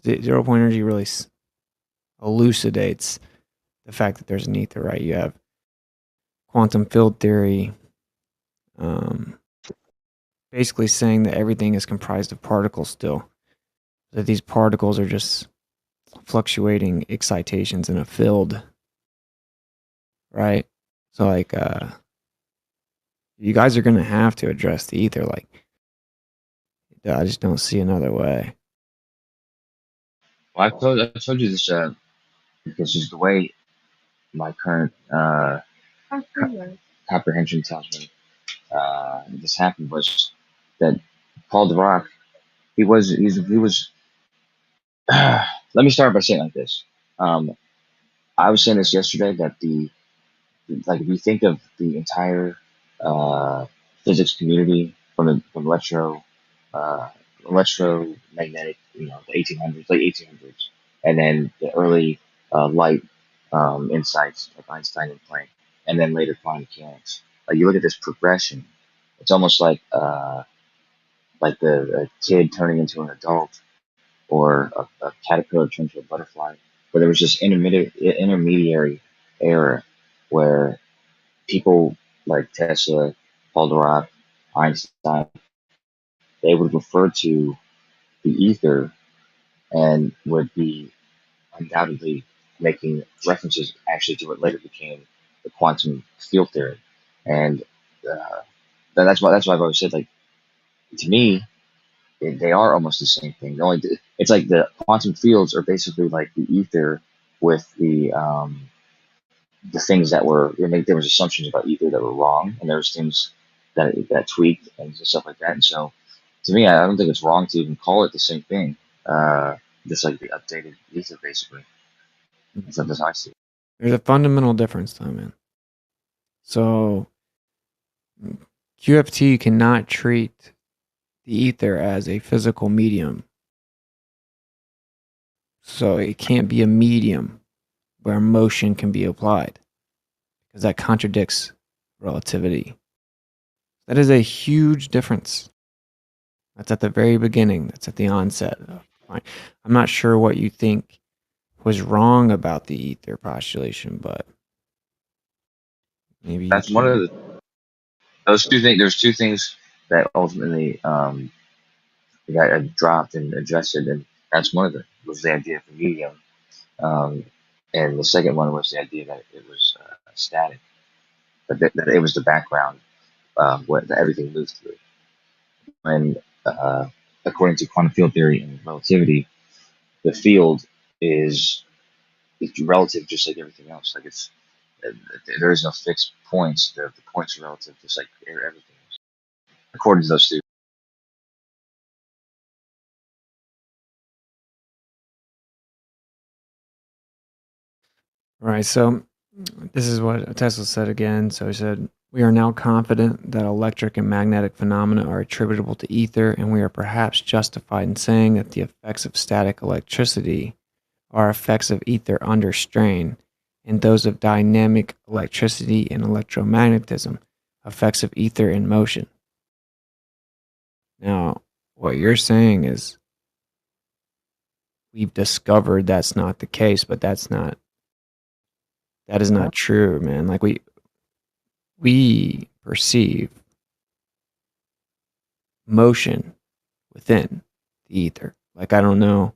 0 point energy really elucidates the fact that there's an ether, right? You have quantum field theory, basically saying that everything is comprised of particles still. That these particles are just fluctuating excitations in a field, right? So like you guys are gonna have to address the ether. Like I just don't see another way. Well, I told you this because just the way my current comprehension tells me this happened was that Paul DeRock, he was let me start by saying like this. I was saying this yesterday that if you think of the entire physics community from electromagnetic, the 1800s, late 1800s, and then the early light insights like Einstein and Planck, and then later quantum mechanics. Like you look at this progression, it's almost like a kid turning into an adult, or a caterpillar turning into a butterfly. but there was this intermediary era where people like Tesla, Paul Dirac, Einstein, they would refer to the ether and would be undoubtedly making references actually to what later became the quantum field theory. And uh, that's why I've always said, like, to me, they are almost the same thing. It's like the quantum fields are basically like the ether with the things that were, there was assumptions about ether that were wrong, and there was things that tweaked and stuff like that. And so, to me, I don't think it's wrong to even call it the same thing, just like the updated ether, basically. That's how I see it. There's a fundamental difference, though, man. So, QFT cannot treat the ether as a physical medium. So, it can't be a medium where motion can be applied, because that contradicts relativity. That is a huge difference. That's at the very beginning. That's at the onset. Fine. I'm not sure what you think was wrong about the ether postulation, but maybe That's one of those two things. There's two things that ultimately got dropped and adjusted, and that's one of them was the idea of the medium, and the second one was the idea that it was static, but that it was the background what everything moves through. And according to quantum field theory and relativity, the field is relative, just like everything else. Like there is no fixed points. The points are relative, just like everything else. According to those two. Right. So this is what Tesla said again. So he said, we are now confident that electric and magnetic phenomena are attributable to ether, and we are perhaps justified in saying that the effects of static electricity are effects of ether under strain, and those of dynamic electricity and electromagnetism, effects of ether in motion. Now, what you're saying is we've discovered that's not the case, but that is not true, man. Like we perceive motion within the ether. Like, I don't know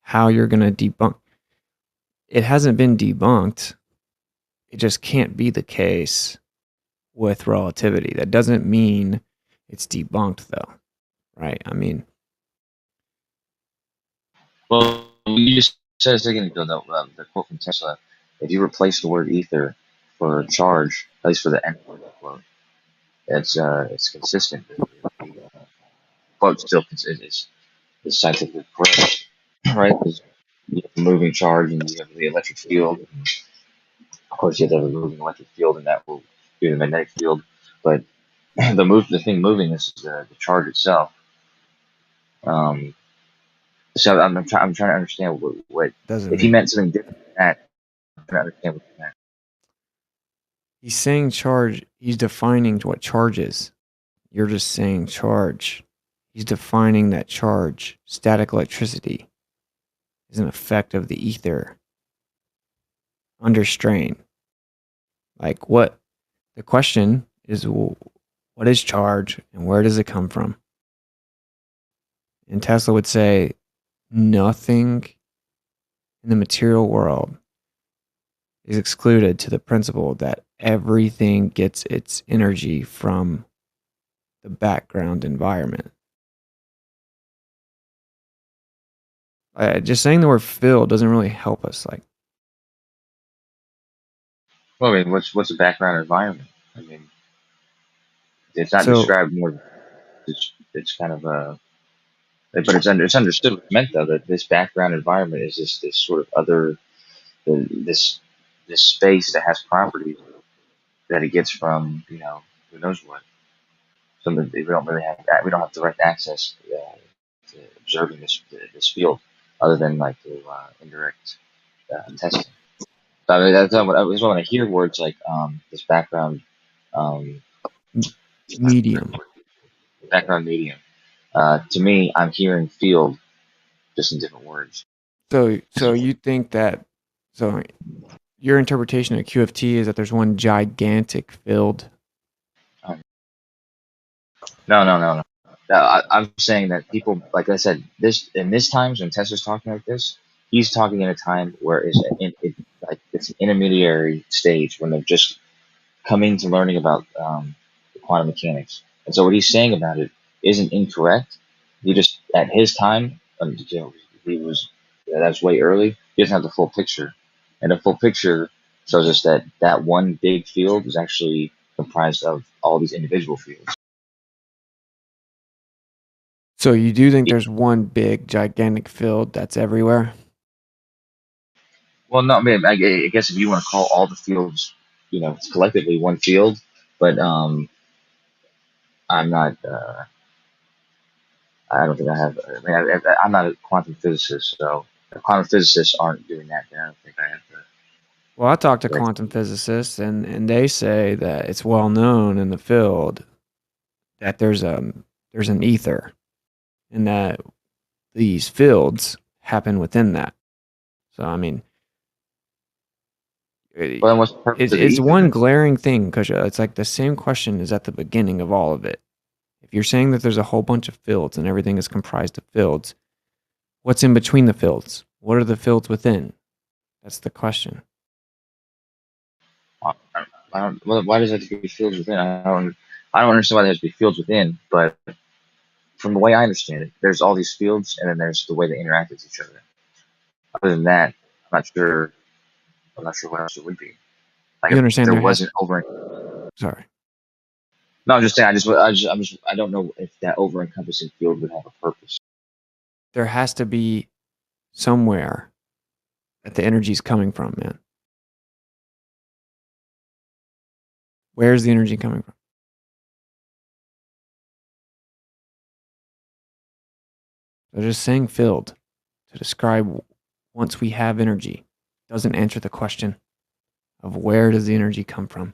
how you're going to debunk. It hasn't been debunked. It just can't be the case with relativity. That doesn't mean it's debunked, though, right? I mean, Well, you just said a second ago that the quote from Tesla: "If you replace the word ether for charge, at least for the end of the quote, it's consistent. The quote still is scientifically correct, right? Because you have a moving charge and you have the electric field. And of course, you have to have a moving electric field, and that will be the magnetic field. But the thing moving is the charge itself. So I'm trying to understand what doesn't if he make. meant something different than that. I'm trying to understand what he meant. He's saying charge. He's defining what charge is. You're just saying charge. He's defining that charge. Static electricity is an effect of the ether under strain. Like, what? The question is, what is charge and where does it come from? And Tesla would say, nothing in the material world is excluded to the principle that everything gets its energy from the background environment. Just saying the word field doesn't really help us. Like, Well, I mean, what's the background environment? I mean, it's not so described more. It's kind of but it's understood what it meant though, that this background environment is this sort of other this space that has properties that it gets from who knows what. Something we don't really have. We don't have direct access to observing this field, other than like through indirect testing. So, I mean, that's when I hear words like this background medium. medium. To me, I'm hearing field just in different words. So you think that, so your interpretation of QFT is that there's one gigantic field? No. I'm saying that people, like I said, in this times when Tesla's talking like this, he's talking in a time where like it's an intermediary stage when they're just coming to learning about quantum mechanics. And so what he's saying about it isn't incorrect. He just at his time, he was that's way early. He doesn't have the full picture, and the full picture shows us that that one big field is actually comprised of all these individual fields. So you do think there's one big gigantic field that's everywhere? Well, no, I mean, I guess if you want to call all the fields, collectively one field, but I'm not. I don't think I have. I mean, I'm not a quantum physicist, so if quantum physicists aren't doing that, then I don't think I have to. Well, I talked to quantum physicists, and they say that it's well known in the field that there's an ether, and that these fields happen within that. So I mean, Well, then what's the purpose of the it's ether, one then? glaring thing, because it's like the same question is at the beginning of all of it. If you're saying that there's a whole bunch of fields and everything is comprised of fields, what's in between the fields? What are the fields within? That's the question. Why does it have to be fields within? I don't understand why there has to be fields within. But from the way I understand it, there's all these fields, and then there's the way they interact with each other. Other than that, I'm not sure. I'm not sure what else it would be. Like You if understand there there has. wasn't Sorry. No, I'm just saying. I don't know if that over-encompassing field would have a purpose. There has to be somewhere that the energy's coming from, man. Where's the energy coming from? They're just saying field to describe once we have energy doesn't answer the question of where does the energy come from.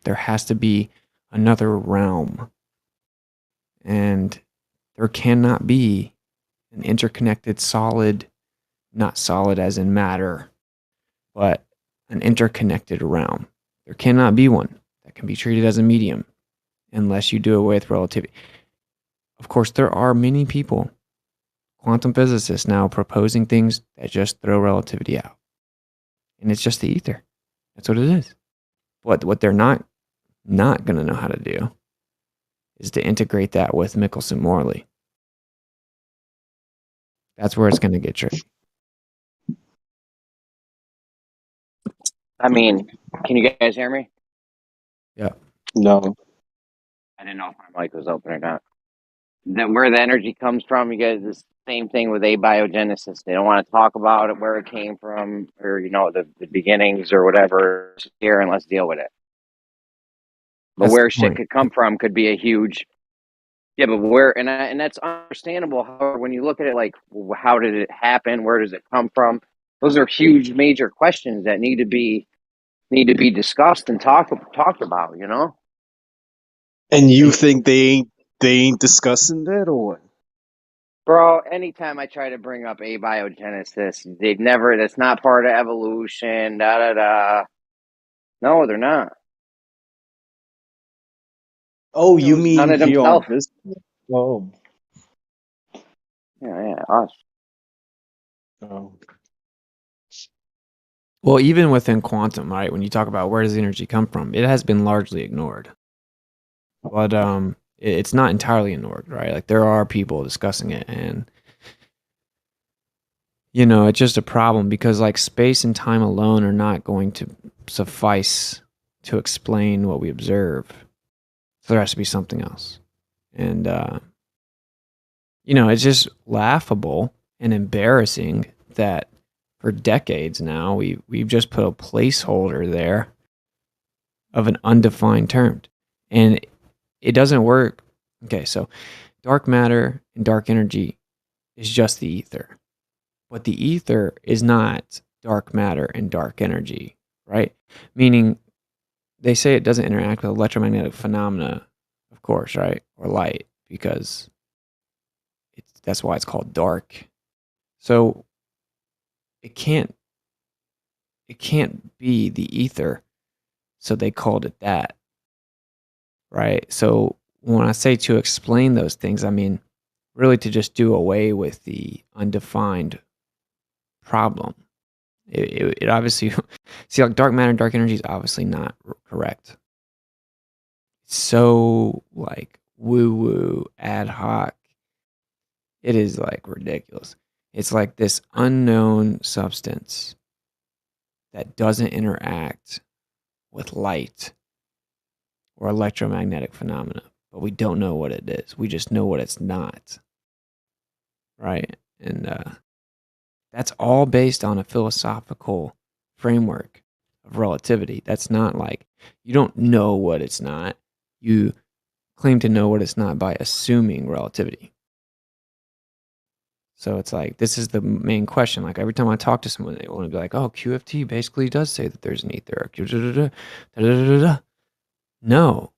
There has to be another realm, and there cannot be an interconnected solid, not solid as in matter, but an interconnected realm. There cannot be one that can be treated as a medium unless you do away with relativity. Of course, there are many people, quantum physicists now, proposing things that just throw relativity out. And it's just the ether. That's what it is. What they're not going to know how to do is to integrate that with Michelson-Morley. That's where it's going to get tricky. I mean, can you guys hear me? Yeah. No. I didn't know if my mic was open or not. Where the energy comes from, you guys, the same thing with abiogenesis. They don't want to talk about it, where it came from, or the beginnings or whatever here, and let's deal with it. But That's where the shit point. could come from could be a huge, yeah. But where, and that's understandable. However, when you look at it, like, how did it happen? Where does it come from? Those are huge, major questions that need to be discussed and talked about. You know. And you think they ain't discussing that or what? Bro, anytime I try to bring up abiogenesis, that's not part of evolution, da da da. No, they're not. Oh, you None mean of here on themselves. this? Oh. Yeah, us. Oh. Well, even within quantum, right, when you talk about where does the energy come from, it has been largely ignored. But it's not entirely ignored, right? Like, there are people discussing it, and it's just a problem because, like, space and time alone are not going to suffice to explain what we observe. So there has to be something else. And it's just laughable and embarrassing that for decades now we've just put a placeholder there of an undefined term, and it doesn't work. Okay, so dark matter and dark energy is just the ether, but the ether is not dark matter and dark energy, right? Meaning they say it doesn't interact with electromagnetic phenomena, of course, right? Or light, because that's why it's called dark. So it can't be the ether, so they called it that, right? So when I say to explain those things, I mean really to just do away with the undefined problem. It obviously see, like, dark matter and dark energy is obviously not correct. It's so like woo woo ad hoc. It is like ridiculous. It's like this unknown substance that doesn't interact with light or electromagnetic phenomena, but we don't know what it is. We just know what it's not, right? And that's all based on a philosophical framework of relativity. That's not like, you don't know what it's not. You claim to know what it's not by assuming relativity. So it's like, this is the main question. Like, every time I talk to someone, they want to be like, oh, QFT basically does say that there's an ether. No,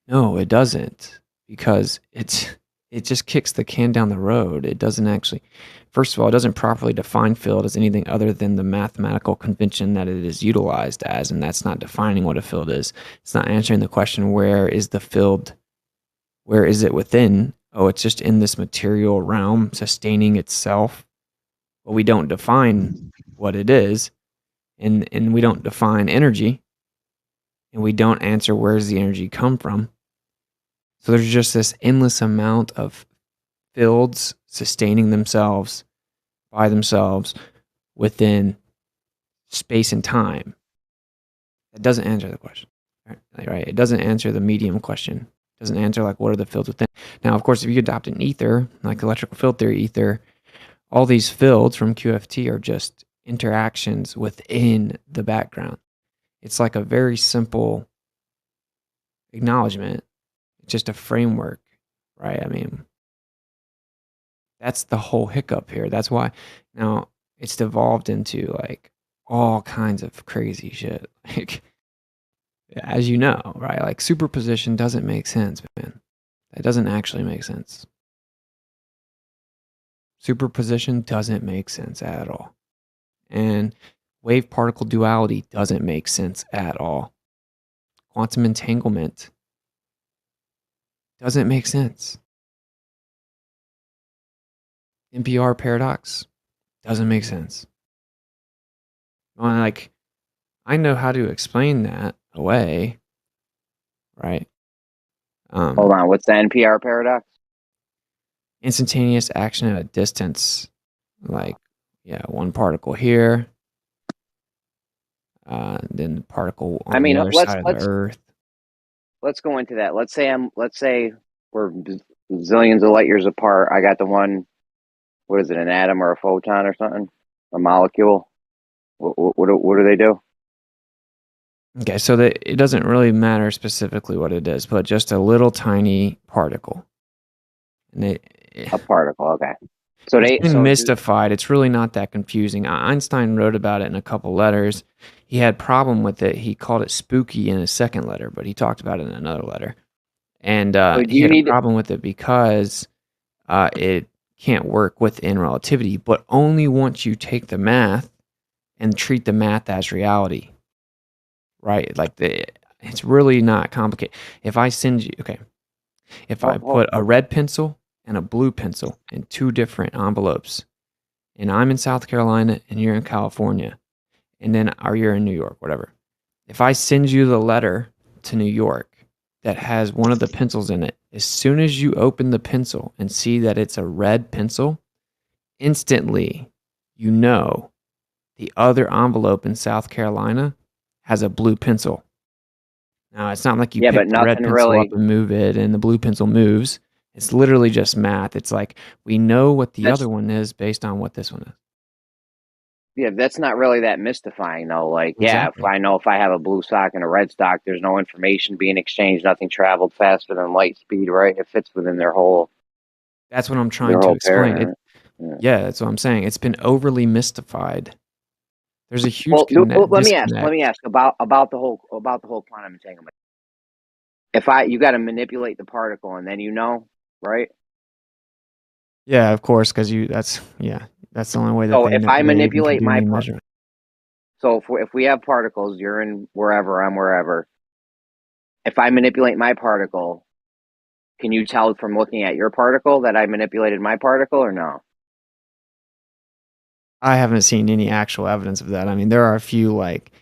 it doesn't, because it just kicks the can down the road. It doesn't actually, first of all, it doesn't properly define field as anything other than the mathematical convention that it is utilized as, and that's not defining what a field is. It's not answering the question, where is the field? Where is it within? Oh, it's just in this material realm, sustaining itself. But we don't define what it is, and we don't define energy, and we don't answer where does the energy come from. So there's just this endless amount of fields sustaining themselves by themselves within space and time. That doesn't answer the question, right? It doesn't answer the medium question. It doesn't answer, like, what are the fields within. Now, of course, if you adopt an ether, like electrical field theory ether, all these fields from QFT are just interactions within the background. It's like a very simple acknowledgement. It's just a framework, right? I mean, that's the whole hiccup here. That's why now it's devolved into like all kinds of crazy shit. Like, as you know, right? Like, superposition doesn't make sense, man. That doesn't actually make sense. Superposition doesn't make sense at all. And wave particle duality doesn't make sense at all. Quantum entanglement doesn't make sense. NPR paradox doesn't make sense. Well, like, I know how to explain that away, right? Hold on, what's the NPR paradox? Instantaneous action at a distance. Like, yeah, one particle here, then the particle on the other side of the Earth. Let's go into that. Let's say we're zillions of light years apart. I got the one. What is it? An atom or a photon or something? A molecule? What do they do? Okay, so it doesn't really matter specifically what it is, but just a little tiny particle. And a particle, okay. So it's been mystified. It's really not that confusing. Einstein wrote about it in a couple letters. He had problem with it. He called it spooky in his second letter, but he talked about it in another letter. And he had a problem with it because it can't work within relativity, but only once you take the math and treat the math as reality. Right? Like, it's really not complicated. If I send you, if I put a red pencil and a blue pencil in two different envelopes, and I'm in South Carolina and you're in California, or you're in New York, whatever. If I send you the letter to New York that has one of the pencils in it, as soon as you open the pencil and see that it's a red pencil, instantly you know the other envelope in South Carolina has a blue pencil. Now, it's not like you pick the red pencil up and move it and the blue pencil moves. It's literally just math. It's like, we know what the other one is based on what this one is. Yeah, that's not really that mystifying, though. Like, exactly. Yeah, if I have a blue sock and a red sock, there's no information being exchanged. Nothing traveled faster than light speed, right? It fits within their whole. That's what I'm trying to explain. Yeah, that's what I'm saying. It's been overly mystified. There's a huge let me ask about the whole quantum entanglement. You got to manipulate the particle, and then right? Yeah, of course, because That's the only way that So they if I they even can manipulate do my any measurement. so if we have particles, you're in wherever, I'm wherever. If I manipulate my particle, can you tell from looking at your particle that I manipulated my particle or no? I haven't seen any actual evidence of that. I mean, there are a few, like,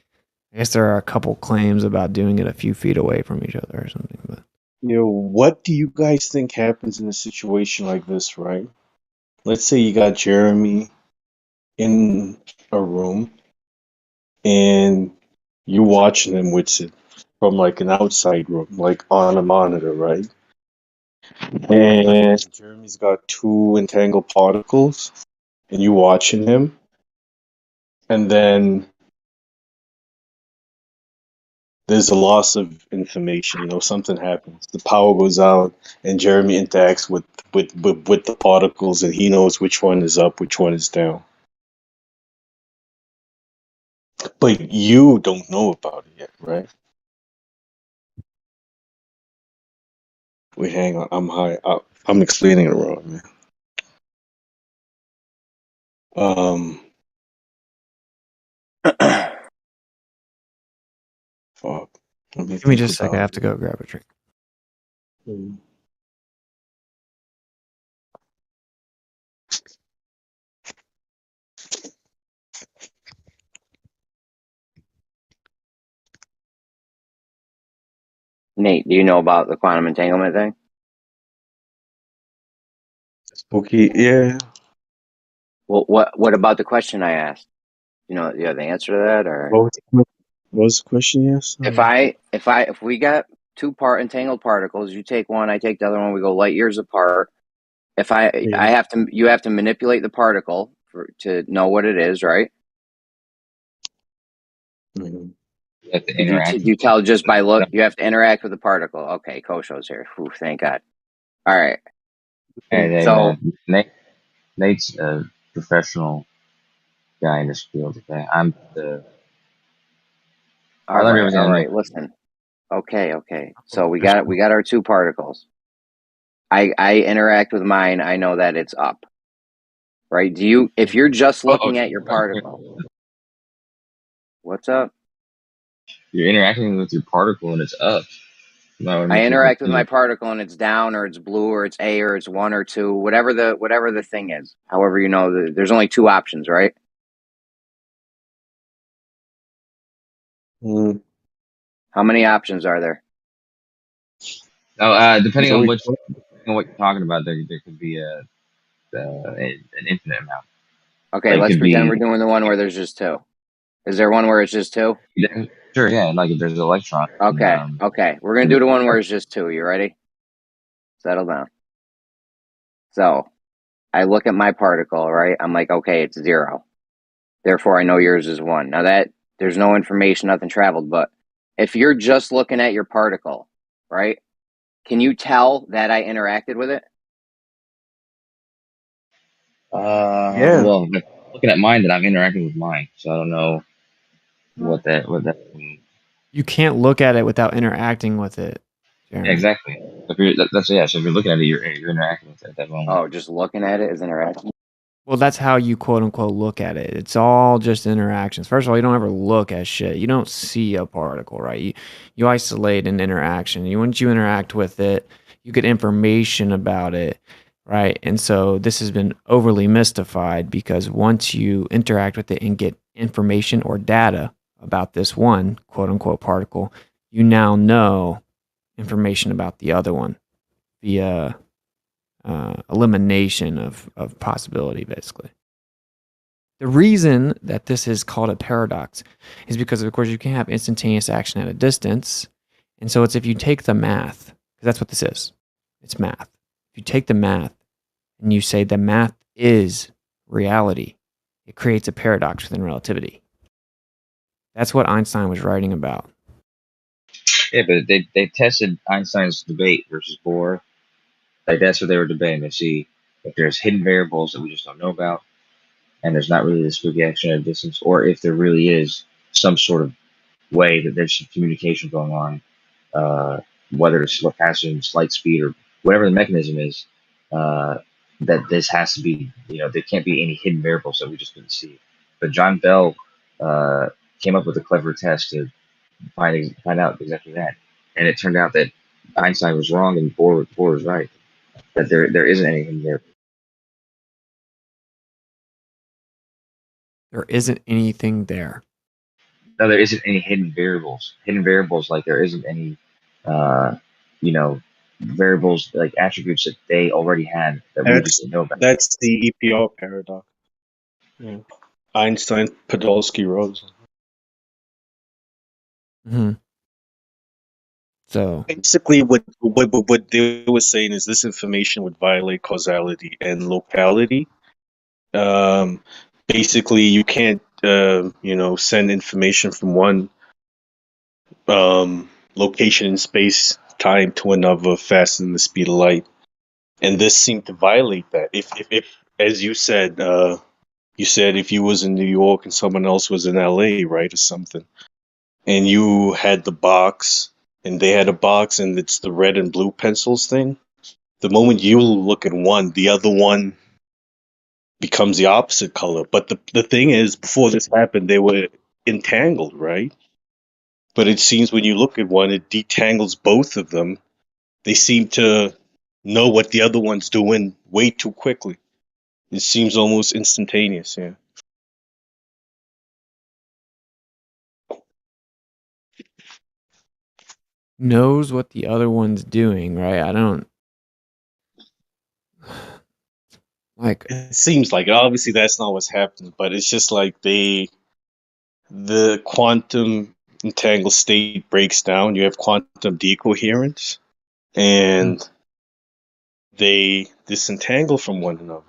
I guess there are a couple claims about doing it a few feet away from each other or something. But What do you guys think happens in a situation like this, right? Let's say you got Jeremy in a room and you're watching him with it from like an outside room, like on a monitor, right? And Jeremy's got two entangled particles and you watching him, and then there's a loss of information. Something happens. The power goes out, and Jeremy interacts with the particles, and he knows which one is up, which one is down. But you don't know about it yet, right? Wait, hang on. I'm high. I'm explaining it wrong, man. Fuck. Let me give me think just a second. I about have to go grab a drink. it. Nate, do you know about the quantum entanglement thing? Okay, yeah. Well, what about the question I asked? You know the answer to that, or What was the question? Yes. if we got two entangled particles, you take one, I take the other one, we go light years apart. If Yeah. you have to manipulate the particle to know what it is, right? Mhm. You have to Did interact with you tell just by look? them. You have to interact with the particle. Okay, Kosho's here. Whew, thank God. All right. And then So Nate's a professional guy in this field. Okay, I all learned right, everything all I know. right. Listen. Okay. So we got our two particles. I interact with mine. I know that it's up. Right? If you're just looking at your particle, what's up? You're interacting with your particle and it's up. No, I interact with my particle and it's down or it's blue or it's A or it's 1 or 2, whatever the thing is. However, there's only two options, right? Mm. How many options are there? Depending on what you're talking about, there could be an infinite amount. Okay, Like, let's could pretend we're be, doing the one where there's just two. Is there one where it's just two? sure, yeah. Like if there's an electron. Okay. We're gonna do the one where it's just two. You ready? Settle down. So I look at my particle, right? I'm like, okay, it's 0. Therefore, I know yours is 1. Now that there's no information, nothing traveled, but if you're just looking at your particle, right? Can you tell that I interacted with it? Yeah. Well, looking at mine, that I'm interacting with mine, so I don't know what that means. You can't look at it without interacting with it, Jeremy. Yeah, exactly. So if you're looking at it, you're interacting with it at that moment. Oh, just looking at it is interacting. Well, that's how you quote unquote look at it. It's all just interactions. First of all, you don't ever look at shit. You don't see a particle, right? You isolate an interaction. Once you interact with it, you get information about it, right? And so this has been overly mystified because once you interact with it and get information or data about this one quote unquote particle, you now know information about the other one via elimination of possibility, basically. The reason that this is called a paradox is because, of course, you can't have instantaneous action at a distance. And so it's if you take the math, because that's what this is. It's math. If you take the math and you say the math is reality, it creates a paradox within relativity. That's what Einstein was writing about. Yeah, but they tested Einstein's debate versus Bohr. Like that's what they were debating to see if there's hidden variables that we just don't know about, and there's not really this spooky action at a distance, or if there really is some sort of way that there's some communication going on, whether it's passing light speed or whatever the mechanism is. that this has to be, there can't be any hidden variables that we just couldn't see. But John Bell came up with a clever test to find out exactly that, and it turned out that Einstein was wrong and Bohr was right. That there isn't anything there. There isn't anything there. No, there isn't any hidden variables. Hidden variables, like there isn't any, variables like attributes that they already had that we just didn't know about. That's the EPR paradox. Yeah. Einstein, Podolsky, Rose. Mm-hmm. So basically, what they were saying is this information would violate causality and locality. Basically, you can't, send information from one location in space time to another faster than the speed of light, and this seemed to violate that. If as you said, if you was in New York and someone else was in LA, right, or something, and you had the box and they had a box and it's the red and blue pencils thing, the moment you look at one, the other one becomes the opposite color. But the thing is, before this happened, they were entangled, right? But it seems when you look at one, it detangles both of them. They seem to know what the other one's doing way too quickly. It seems almost instantaneous, yeah. knows what the other one's doing, right? I don't like. It seems like obviously that's not what's happening, but it's just like the quantum entangled state breaks down. You have quantum decoherence, and they disentangle from one another.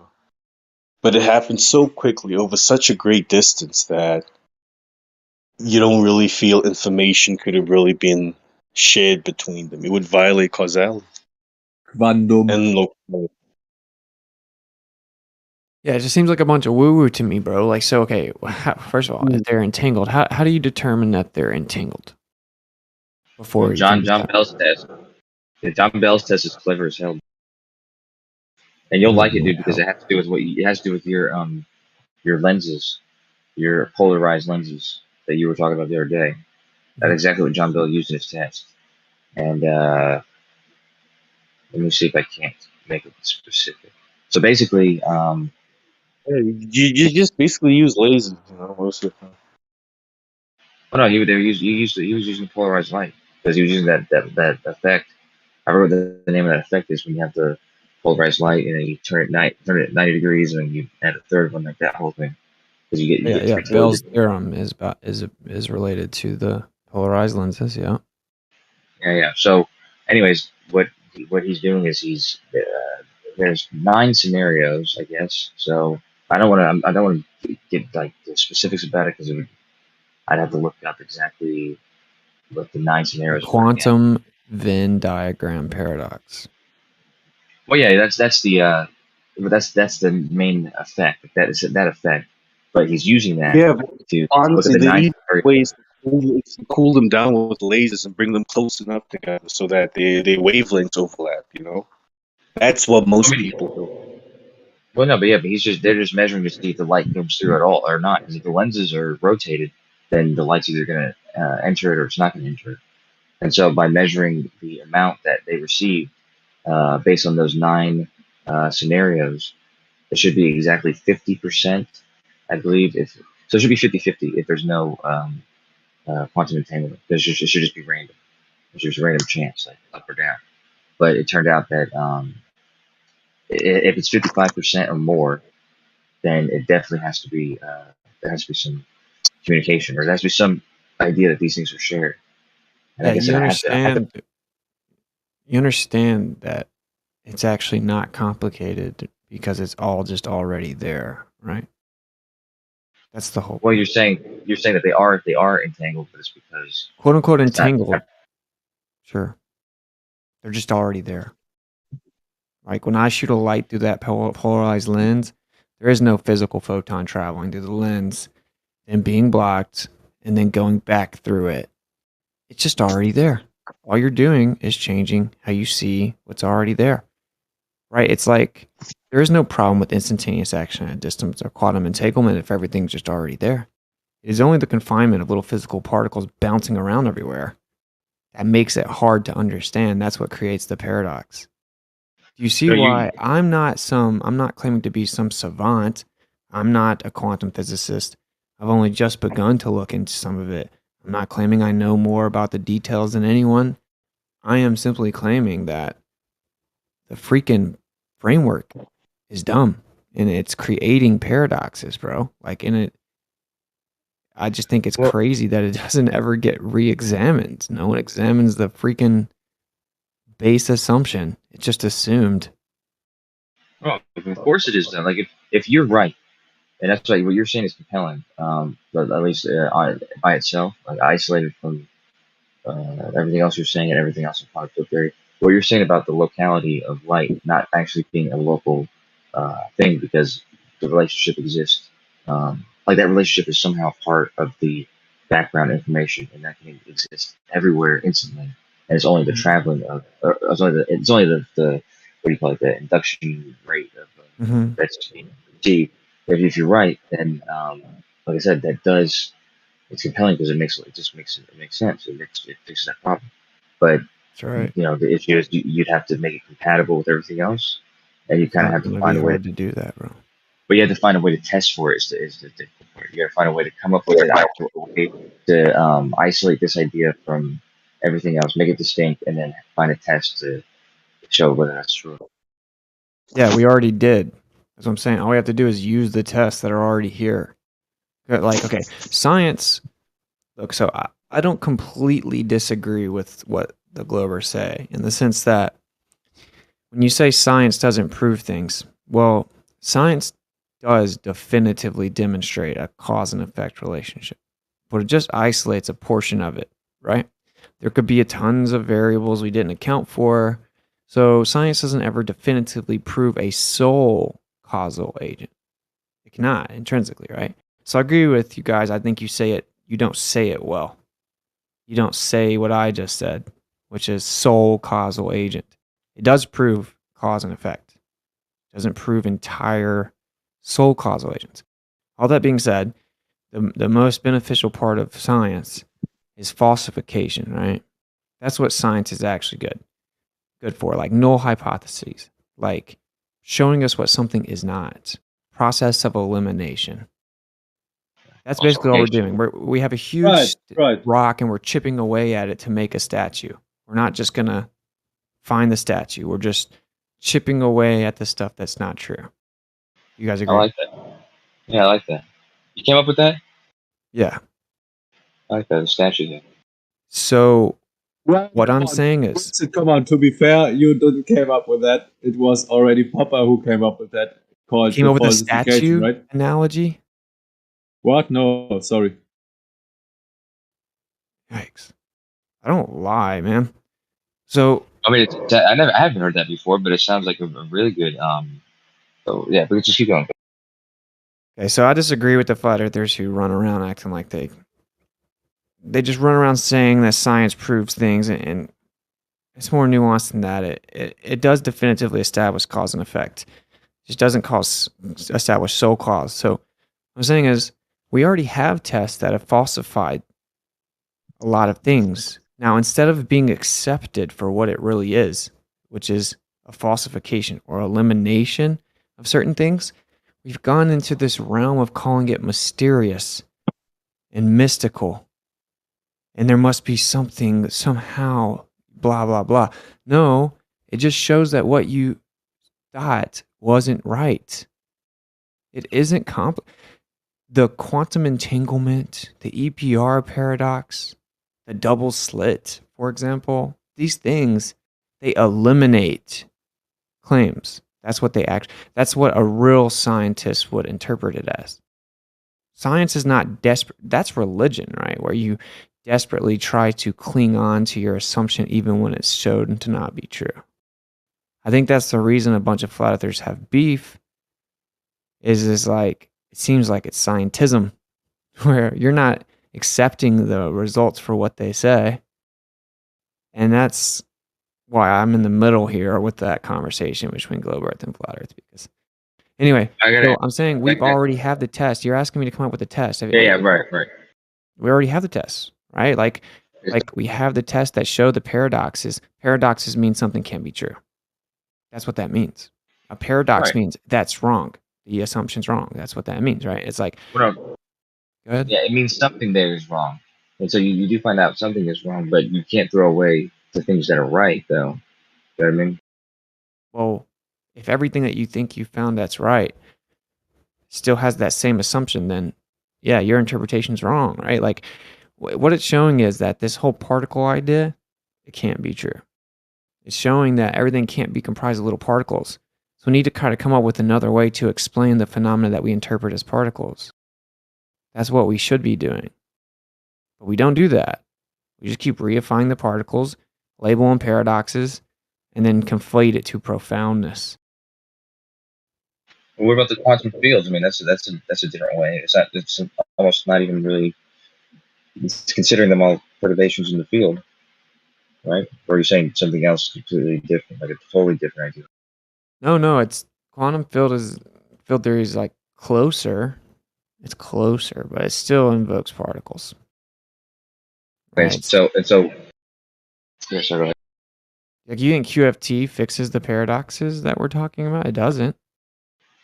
But it happens so quickly over such a great distance that you don't really feel information could have really been shared between them. It would violate causality. Random. And Yeah, it just seems like a bunch of woo-woo to me, bro. Like, so, okay, first of all, if they're entangled, how do you determine that they're entangled? Before John Bell's test. Yeah, John Bell's test is clever as hell. And you'll like it, dude, because it has to do with it has to do with your lenses, your polarized lenses that you were talking about the other day. That's exactly what John Bell used in his test. And let me see if I can't make it specific. So basically, you just basically use lasers, most of the time. Oh no, he was using polarized light because he was using that effect. I forgot what the name of that effect is when you have the polarized light and then you turn it 90 degrees and then you add a third one, like that whole thing. Because you get three Bell's theorem is related to the polarized lenses. Yeah. Yeah. So, anyways, what he's doing is there's 9 scenarios, I guess. So I don't want to get like the specifics about it because I'd have to look up exactly what the 9 scenarios were. Quantum Venn diagram paradox. Well, yeah, that's the main effect. That is that effect, but he's using that to honestly, look at the 9 ways to cool them down with lasers and bring them close enough together so that their wavelengths overlap. That's what most people do. Well, no, but they're just measuring to see if the light comes through at all or not. Because if the lenses are rotated, then the light's either going to enter it or it's not going to enter it. And so by measuring the amount that they receive based on those 9 scenarios, it should be exactly 50%, I believe. So it should be 50-50 if there's no quantum entanglement. It should just be random. It's just a random chance, like up or down. But it turned out that if it's 55% or more, then it definitely has to be there has to be some communication, or there has to be some idea that these things are shared. And I guess you understand. You understand that it's actually not complicated because it's all just already there, right? That's the whole. Well, you're saying that they are entangled, but it's because quote unquote entangled. Sure, they're just already there. Like when I shoot a light through that polarized lens, there is no physical photon traveling through the lens and being blocked and then going back through it. It's just already there. All you're doing is changing how you see what's already there. right? It's like there is no problem with instantaneous action at a distance or quantum entanglement if everything's just already there. It is only the confinement of little physical particles bouncing around everywhere that makes it hard to understand. That's what creates the paradox. Do you see No, why I'm not claiming to be some savant. I'm not a quantum physicist. I've only just begun to look into some of it. I'm not claiming I know more about the details than anyone. I am simply claiming that the freaking framework is dumb and it's creating paradoxes, bro. Like I just think it's crazy that it doesn't ever get re-examined. No one examines the freaking base assumption. It's just assumed. well, of course it is done. Like if you're right, and that's like what you're saying is compelling, but at least by itself, like isolated from everything else you're saying and everything else in particle theory. What you're saying about the locality of light not actually being a local thing because the relationship exists. Like that relationship is somehow part of the background information, and that can exist everywhere instantly. And it's only the traveling of, it's only the what do you call it, the induction rate of that's being achieved. If you're right, then like I said, that does it's compelling because it makes sense. It fixes that problem. But That's right. you know, the issue is you'd have to make it compatible with everything else, and you kind of have to find a way to do that, bro. But you have to find a way to test for it. Is the difficult part. You got to find a way to come up with an actual way to isolate this idea from everything else, make it distinct, and then find a test to show whether that's true. Yeah, we already did. That's what I'm saying. All we have to do is use the tests that are already here. Like, okay, science. Look, so I don't completely disagree with what the Globers say in the sense that when you say science doesn't prove things, well, science does definitively demonstrate a cause and effect relationship, but it just isolates a portion of it, right? There could be a tons of variables we didn't account for. So science doesn't ever definitively prove a sole causal agent. It cannot intrinsically, right? So I agree with you guys. I think you don't say it well. You don't say what I just said, which is sole causal agent. It does prove cause and effect. It doesn't prove entire sole causal agents. All that being said, the most beneficial part of science is falsification, right? That's what science is actually good for, like null hypotheses, like showing us what something is not. Process of elimination. That's basically all we're doing. We have a huge rock and we're chipping away at it to make a statue. We're not just going to find the statue. We're just chipping away at the stuff that's not true. You guys agree? I like that. Yeah, I like that. You came up with that? Yeah. I like that. The statue thing. So what I'm saying is, come on. To be fair, you didn't came up with that. It was already Popper who came up with that. Called came the up with a falsification, statue right? analogy. What? No, sorry. Yikes! I don't lie, man. So I mean, I haven't heard that before, but it sounds like a really good. So yeah, but just keep going. Okay, so I disagree with the flat earthers who run around acting like they just run around saying that science proves things, and it's more nuanced than that. It does definitively establish cause and effect. It just doesn't establish sole cause. So what I'm saying is we already have tests that have falsified a lot of things. Now, instead of being accepted for what it really is, which is a falsification or elimination of certain things, we've gone into this realm of calling it mysterious and mystical. And there must be something somehow, blah, blah, blah. No, it just shows that what you thought wasn't right. It isn't the quantum entanglement, the EPR paradox, the double slit, for example, these things, they eliminate claims. That's what that's what a real scientist would interpret it as. Science is not desperate. That's religion, right? Where you desperately try to cling on to your assumption even when it's shown to not be true. I think that's the reason a bunch of flat earthers have beef is like, it seems like it's scientism where you're not accepting the results for what they say. And that's why I'm in the middle here with that conversation between globe Earth and flat Earth. Because anyway, so I'm saying we've already have the test. You're asking me to come up with a test. Right. We already have the tests, right? Like we have the tests that show the paradoxes. Paradoxes mean something can't be true. That's what that means. A paradox means that's wrong. The assumption's wrong. That's what that means, right? It's like, Go ahead. Yeah, it means something there is wrong. And so you do find out something is wrong, but you can't throw away the things that are right, though. You know what I mean? Well, if everything that you think you found that's right still has that same assumption, then yeah, your interpretation's wrong, right? Like what it's showing is that this whole particle idea, it can't be true. It's showing that everything can't be comprised of little particles. So we need to kind of come up with another way to explain the phenomena that we interpret as particles. That's what we should be doing. But we don't do that. We just keep reifying the particles, label them paradoxes, and then conflate it to profoundness. What about the quantum fields? I mean, that's a different way. It's almost not even really considering them all perturbations in the field, right? Or are you saying something else completely different, like a totally different idea? No, it's quantum field theory is like closer. It's closer, but it still invokes particles. Right. And so yeah, sorry, go ahead. Like you think QFT fixes the paradoxes that we're talking about? It doesn't.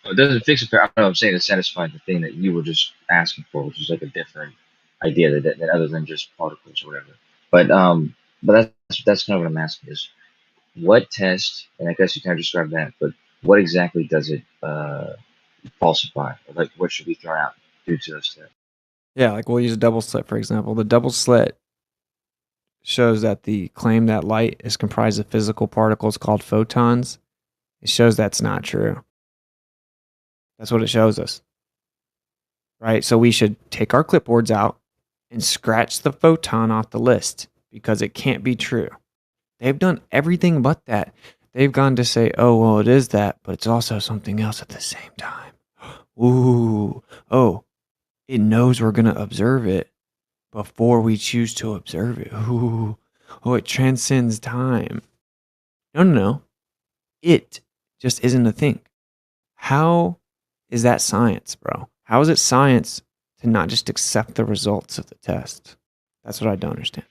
It doesn't fix it. I don't know. I'm saying it satisfied the thing that you were just asking for, which is like a different idea that other than just particles or whatever. But that's kind of what I'm asking is what test, and I guess you kind of described that, but what exactly does it falsify? Like what should be thrown out due to those tests? Yeah, like we'll use a double slit, for example. The double slit shows that the claim that light is comprised of physical particles called photons, it shows that's not true. That's what it shows us. Right? So we should take our clipboards out and scratch the photon off the list because it can't be true. They've done everything but that. They've gone to say, oh, well, it is that, but it's also something else at the same time. Ooh, oh, it knows we're going to observe it before we choose to observe it. Ooh, oh, it transcends time. No. It just isn't a thing. How is that science, bro? How is it science to not just accept the results of the test? That's what I don't understand.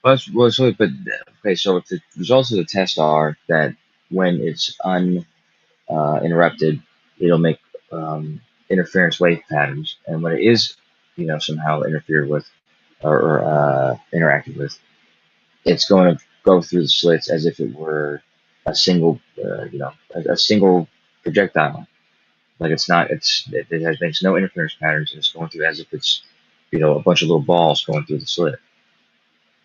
But so if the results of the test are that when it's uninterrupted, it'll make interference wave patterns, and when it is, somehow interfered with or interacted with, it's going to go through the slits as if it were a single, a single projectile. Like it makes no interference patterns, and it's going through as if it's, a bunch of little balls going through the slit.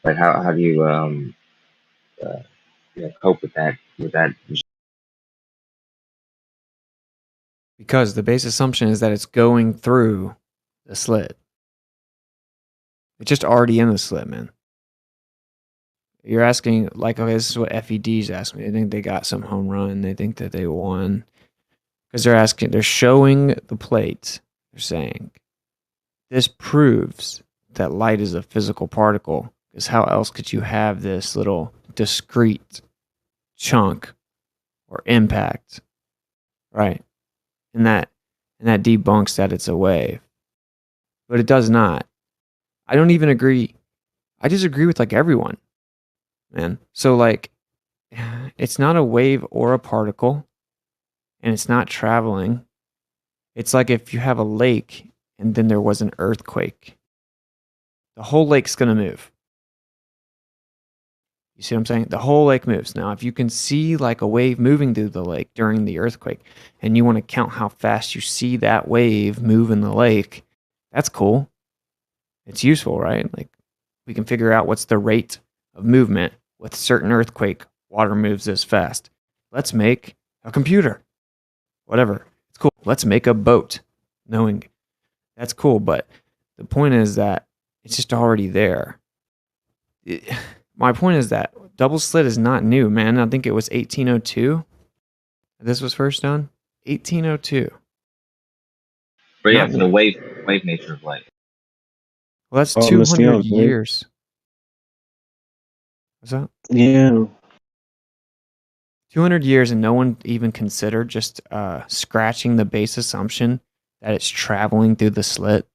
Like how do you cope with that? Because the base assumption is that it's going through the slit. It's just already in the slit, man. You're asking, like, okay, this is what FED's asking me. They think they got some home run. They think that they won. Because they're showing the plate. They're saying, this proves that light is a physical particle. Because how else could you have this little discrete chunk or impact, right? And that debunks that it's a wave. But it does not. I don't even agree. I disagree with like everyone, man. So like, it's not a wave or a particle, and it's not traveling. It's like if you have a lake and then there was an earthquake. The whole lake's going to move. You see what I'm saying? The whole lake moves. Now, if you can see like a wave moving through the lake during the earthquake, and you want to count how fast you see that wave move in the lake, that's cool. It's useful, right? Like we can figure out what's the rate of movement with certain earthquake. Water moves this fast. Let's make a computer. Whatever. It's cool. Let's make a boat. Knowing that's cool, but the point is that it's just already there. My point is that double slit is not new, man. I think it was 1802. This was first done. 1802. But yeah, for the wave nature of light. Well, that's 200 years. What's that? Yeah. 200 years and no one even considered just scratching the base assumption that it's traveling through the slit.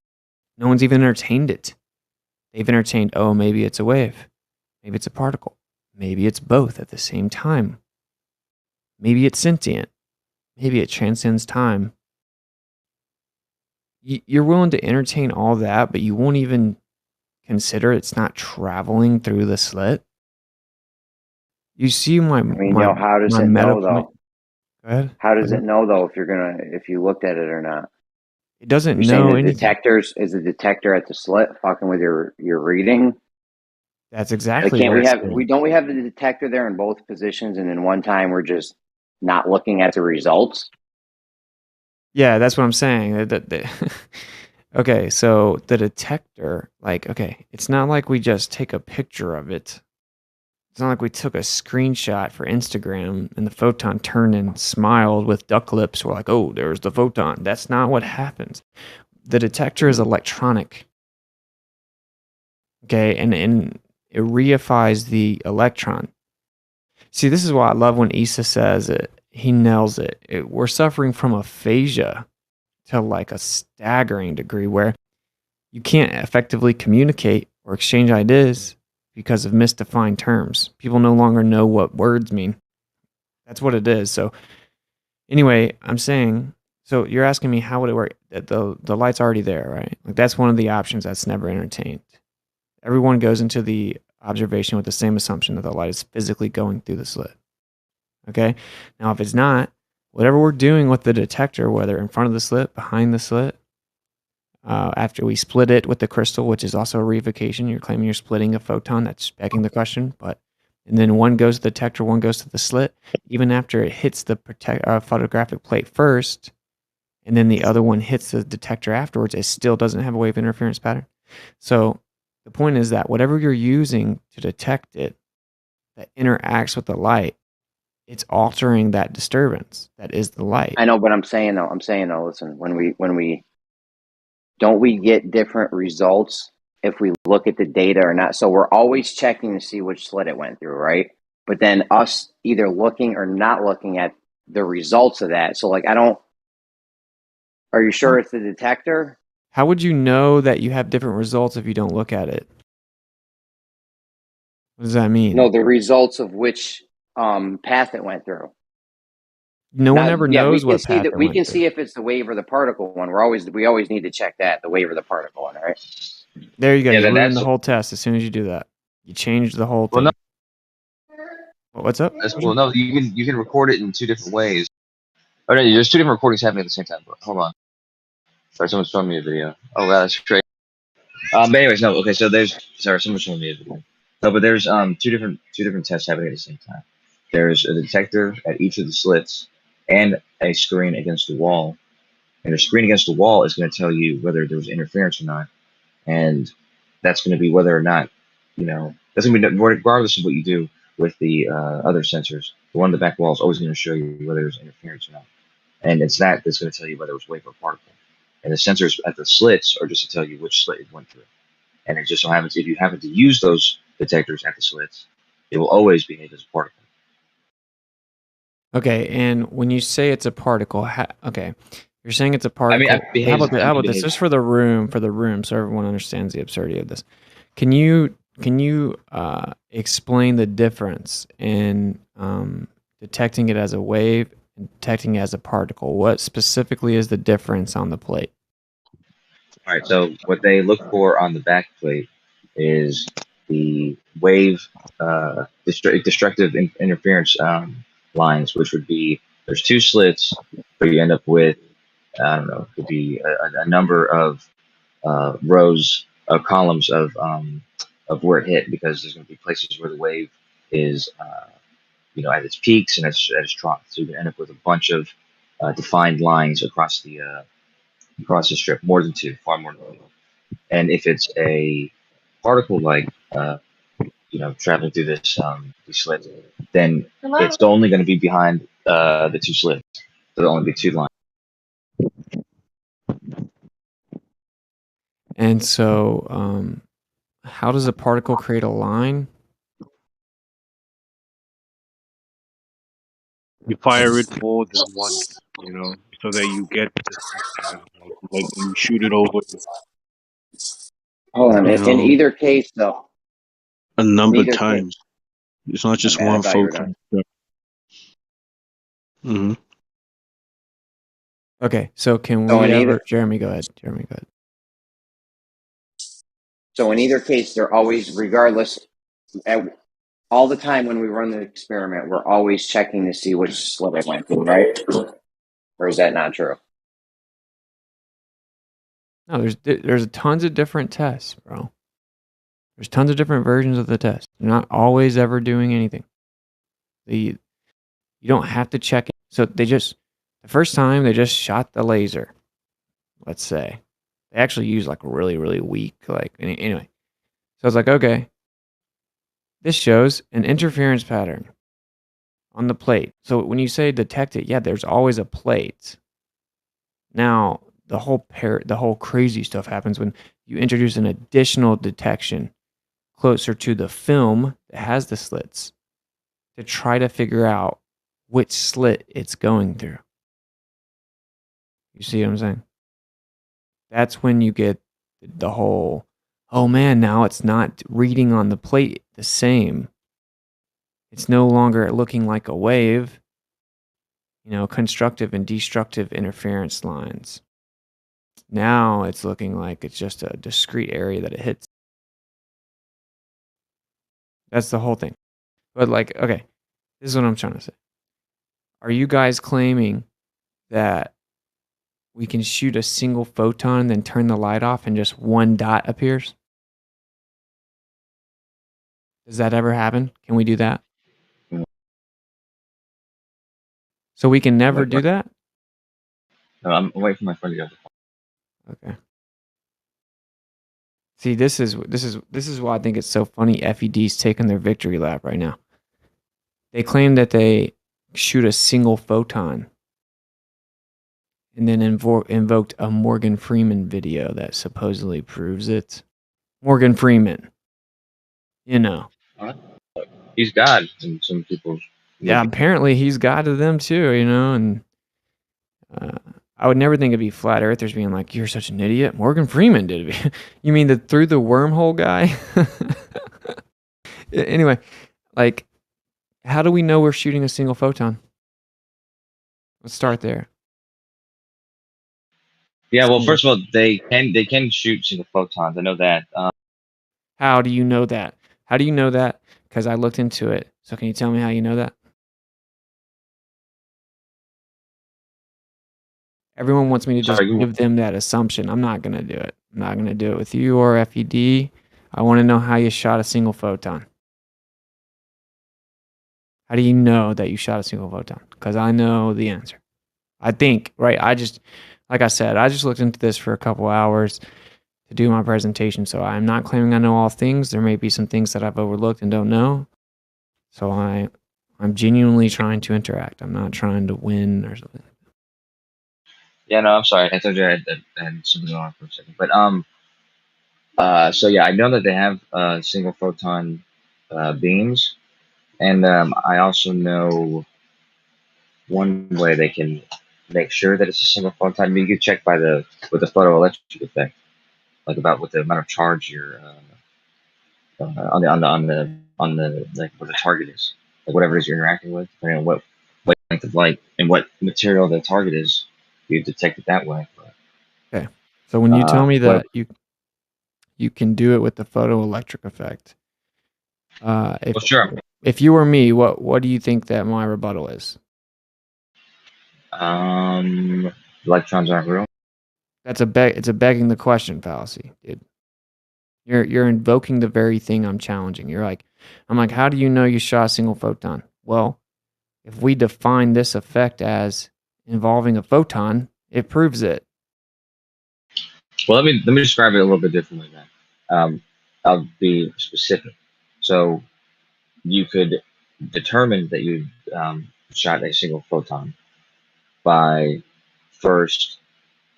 No one's even entertained it. They've entertained, oh, maybe it's a wave. Maybe it's a particle. Maybe it's both at the same time. Maybe it's sentient. Maybe it transcends time. You're willing to entertain all that, but you won't even consider it's not traveling through the slit. You see my how does my it meta know point? though? Go ahead. How does it know though if you looked at it or not? It doesn't You're saying know the anything. is the detector at the slit fucking with your reading? That's Like, exactly can't what we it's have doing. don't we have the detector there in both positions, and then one time we're just not looking at the results? Yeah, that's what I'm saying. Okay, so the detector, like, okay, it's not like we just take a picture of it. It's not like we took a screenshot for Instagram and the photon turned and smiled with duck lips. We're like, oh, there's the photon. That's not what happens. The detector is electronic. Okay, and it reifies the electron. See, this is why I love when Issa says it. He nails it. We're suffering from aphasia to like a staggering degree where you can't effectively communicate or exchange ideas because of misdefined terms. People no longer know what words mean. That's what it is. So anyway, I'm saying, so you're asking me how would it work? The light's already there, right? Like that's one of the options that's never entertained. Everyone goes into the observation with the same assumption that the light is physically going through the slit. Okay? Now if it's not, whatever we're doing with the detector, whether in front of the slit, behind the slit, after we split it with the crystal, which is also a reification, you're claiming you're splitting a photon. That's begging the question. And then one goes to the detector, one goes to the slit. Even after it hits the photographic plate first, and then the other one hits the detector afterwards, it still doesn't have a wave interference pattern. So the point is that whatever you're using to detect it that interacts with the light, it's altering that disturbance that is the light. I know, but I'm saying though, listen, when we don't we get different results if we look at the data or not? So we're always checking to see which slit it went through, right? But then us either looking or not looking at the results of that. So like are you sure it's the detector? How would you know that you have different results if you don't look at it? What does that mean? No, the results of which path it went through. No one ever knows what path it We went can through. see if it's the wave or the particle one. We always need to check that, the wave or the particle one, right? There you go. Yeah, You then ruin that's the whole test as soon as you do that. You change the whole well, thing. no, What's up? well, no, you can record it in two different ways. Oh no, there's two different recordings happening at the same time. Hold on. Sorry, someone's showing me a video. Oh wow, that's great. But anyways, no, okay, so someone's showing me a video. No, but there's two different tests happening at the same time. There's a detector at each of the slits and a screen against the wall. And the screen against the wall is going to tell you whether there was interference or not. And that's going to be whether or not, that's going to be regardless of what you do with the other sensors. The one on the back wall is always going to show you whether there's interference or not. And it's that's going to tell you whether it was wave or particle. And the sensors at the slits are just to tell you which slit it went through. And it just so happens if you happen to use those detectors at the slits, it will always behave as a particle. Okay, and when you say it's a particle, okay, you're saying it's a particle. How about this? Just for the room, so everyone understands the absurdity of this. Can you explain the difference in detecting it as a wave and detecting it as a particle? What specifically is the difference on the plate? All right, so what they look for on the back plate is the wave destructive interference lines, which would be there's two slits, but you end up with I don't know, it could be a number of rows of columns of where it hit, because there's going to be places where the wave is at its peaks and at its trough. So you can end up with a bunch of defined lines across the strip, more than two, far more than two. And if it's a particle like traveling through this these slits, then it's only going to be behind the two slits. So there'll only be two lines. And so, how does a particle create a line? You fire it more than once, you know, so that you get the second one. Like when you shoot it over, Hold on. you In know, either case, though, a in number of either case, times. It's not just okay, I one thought you were done. photon. Mm-hmm. Okay, so can So we in ever? either, Jeremy, go ahead. Jeremy, go ahead. so in either case, they're always, regardless, at all the time when we run the experiment, we're always checking to see which slit it went through, right? Or is that not true? No, there's tons of different tests, bro. There's tons of different versions of the test. You're not always ever doing anything. You don't have to check it. So the first time they just shot the laser. Let's say they actually used like really really weak anyway. So it's like, okay, this shows an interference pattern on the plate. So when you say detect it, yeah, there's always a plate. Now the whole crazy stuff happens when you introduce an additional detection closer to the film that has the slits to try to figure out which slit it's going through. You see what I'm saying? That's when you get the whole, oh man, now it's not reading on the plate the same. It's no longer looking like a wave, constructive and destructive interference lines. Now it's looking like it's just a discrete area that it hits. That's the whole thing. But okay, this is what I'm trying to say. Are you guys claiming that we can shoot a single photon and then turn the light off and just one dot appears? Does that ever happen? Can we do that? So we can never do that? No, I'm waiting for my friend to go. Okay. See, this is why I think it's so funny FED's taking their victory lap right now. They claim that they shoot a single photon and then invoked a Morgan Freeman video that supposedly proves it. Morgan Freeman. He's God in some people's. Yeah, apparently he's God to them too, and I would never think it'd be flat earthers being like, you're such an idiot. Morgan Freeman did it. You mean the through the wormhole guy? Anyway, how do we know we're shooting a single photon? Let's start there. Yeah, well, first of all, they can shoot single photons. I know that. How do you know that? How do you know that? Because I looked into it. So can you tell me how you know that? Everyone wants me to just give them that assumption. I'm not going to do it. I'm not going to do it with you or FED. I want to know how you shot a single photon. How do you know that you shot a single photon? Because I know the answer. I think, right? Like I said, I just looked into this for a couple hours to do my presentation. So I'm not claiming I know all things. There may be some things that I've overlooked and don't know. So I'm genuinely trying to interact. I'm not trying to win or something. Yeah, no, I'm sorry. I told you I had something going on for a second. But so yeah, I know that they have single photon beams, and I also know one way they can make sure that it's a single photon. I mean, you can check with the photoelectric effect, like about what the amount of charge you're on the like what the target is, like whatever it is you're interacting with, depending on what length of light and what material the target is, you detect it that way. Okay. So when you tell me that you can do it with the photoelectric effect, if you were me, what do you think that my rebuttal is? Electrons aren't real. It's a begging the question fallacy, dude. You're invoking the very thing I'm challenging. I'm like, how do you know you shot a single photon? Well, if we define this effect as involving a photon, it proves it. Well, let me describe it a little bit differently then. I'll be specific. So you could determine that you shot a single photon by first,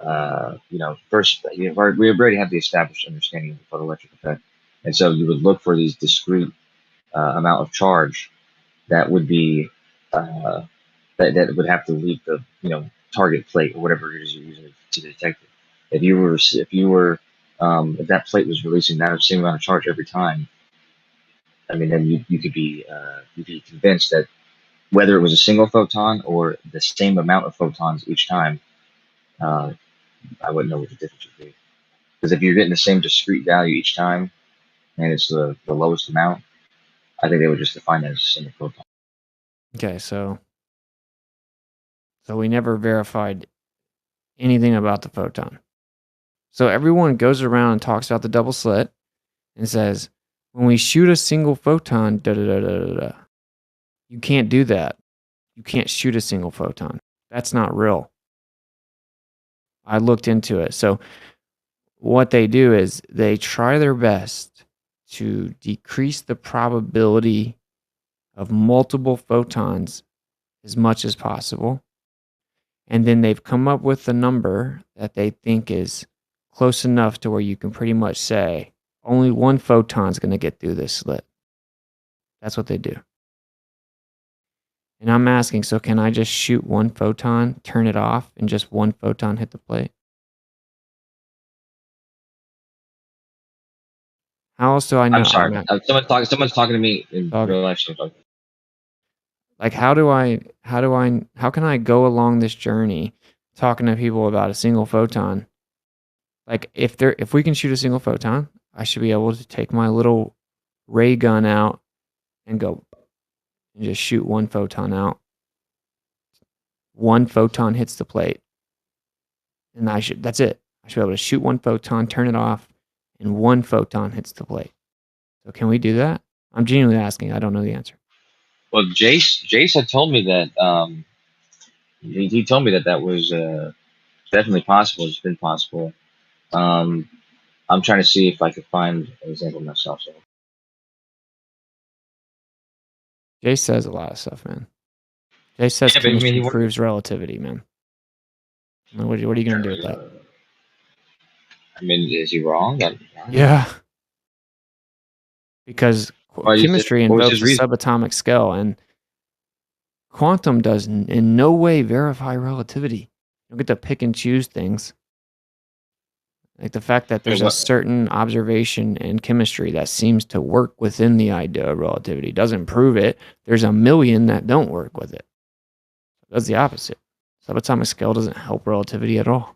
we already have the established understanding of the photoelectric effect, and so you would look for these discrete amount of charge that would be that would have to leave the target plate or whatever it is you're using to detect it. If that plate was releasing that same amount of charge every time, I mean, then you could be convinced that whether it was a single photon or the same amount of photons each time, I wouldn't know what the difference would be. Because if you're getting the same discrete value each time, and it's the lowest amount, I think they would just define that as a single photon. Okay, so we never verified anything about the photon. So everyone goes around and talks about the double slit and says, when we shoot a single photon, da da da da da da. You can't do that. You can't shoot a single photon. That's not real. I looked into it. So what they do is they try their best to decrease the probability of multiple photons as much as possible. And then they've come up with a number that they think is close enough to where you can pretty much say only one photon is going to get through this slit. That's what they do. And I'm asking, so can I just shoot one photon, turn it off, and just one photon hit the plate? How else do I know? I'm sorry. Someone's talking to me in real life. Like, how can I go along this journey talking to people about a single photon? Like, if we can shoot a single photon, I should be able to take my little ray gun out and go and just shoot one photon out. One photon hits the plate. And that's it. I should be able to shoot one photon, turn it off, and one photon hits the plate. So can we do that? I'm genuinely asking. I don't know the answer. Well, Jace had told me that he told me that was definitely possible. It's been possible. I'm trying to see if I could find an example myself. So. Jace says a lot of stuff, man. Jace says chemistry proves relativity, man. What are you going to do with that? I mean, is he wrong? Yeah. Because chemistry invokes the subatomic scale, and quantum does in no way verify relativity. You don't get to pick and choose things. Like the fact that there's a certain observation in chemistry that seems to work within the idea of relativity doesn't prove it. There's a million that don't work with it. It does the opposite. Subatomic scale doesn't help relativity at all.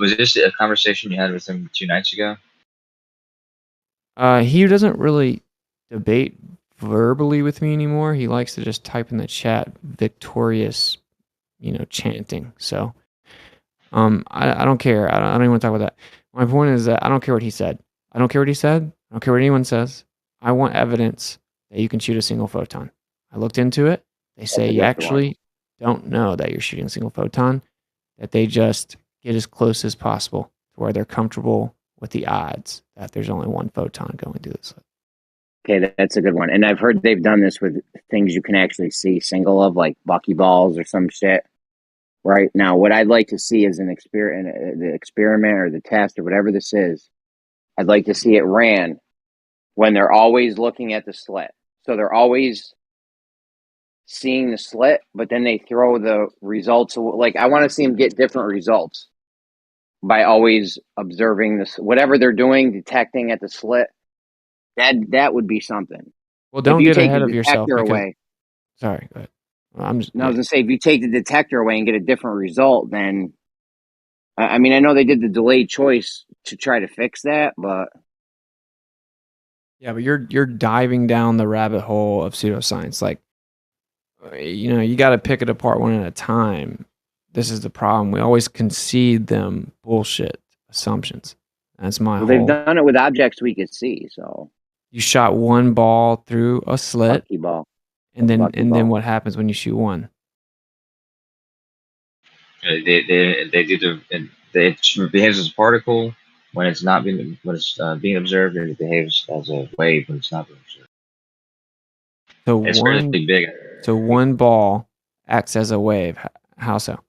Was this a conversation you had with him 2 nights ago? He doesn't really debate verbally with me anymore. He likes to just type in the chat victorious, chanting. So I don't care. I don't even want to talk about that. My point is that I don't care what he said. I don't care what he said. I don't care what anyone says. I want evidence that you can shoot a single photon. I looked into it. They say you actually don't know that you're shooting a single photon, that they just get as close as possible to where they're comfortable with the odds that there's only one photon going through this. Okay, that's a good one. And I've heard they've done this with things you can actually see single of, like buckyballs or some shit. Right now, what I'd like to see is the experiment or the test or whatever this is. I'd like to see it ran when they're always looking at the slit. So they're always seeing the slit, but then they throw the results. Like, I want to see them get different results by always observing this, whatever they're doing, detecting at the slit. That would be something. Well, don't get ahead of yourself. Away, sorry, go ahead. I was going to say, if you take the detector away and get a different result, then, I mean, I know they did the delayed choice to try to fix that, but. Yeah, but you're diving down the rabbit hole of pseudoscience. Like, you got to pick it apart one at a time. This is the problem. We always concede them bullshit assumptions. That's my whole. They've done it with objects we could see, so. You shot one ball through a slit. Buckyball. And then what happens when you shoot one? They do it behaves as a particle when it's not being being observed, and it behaves as a wave when it's not being observed. So it's really big. So one ball acts as a wave. How so?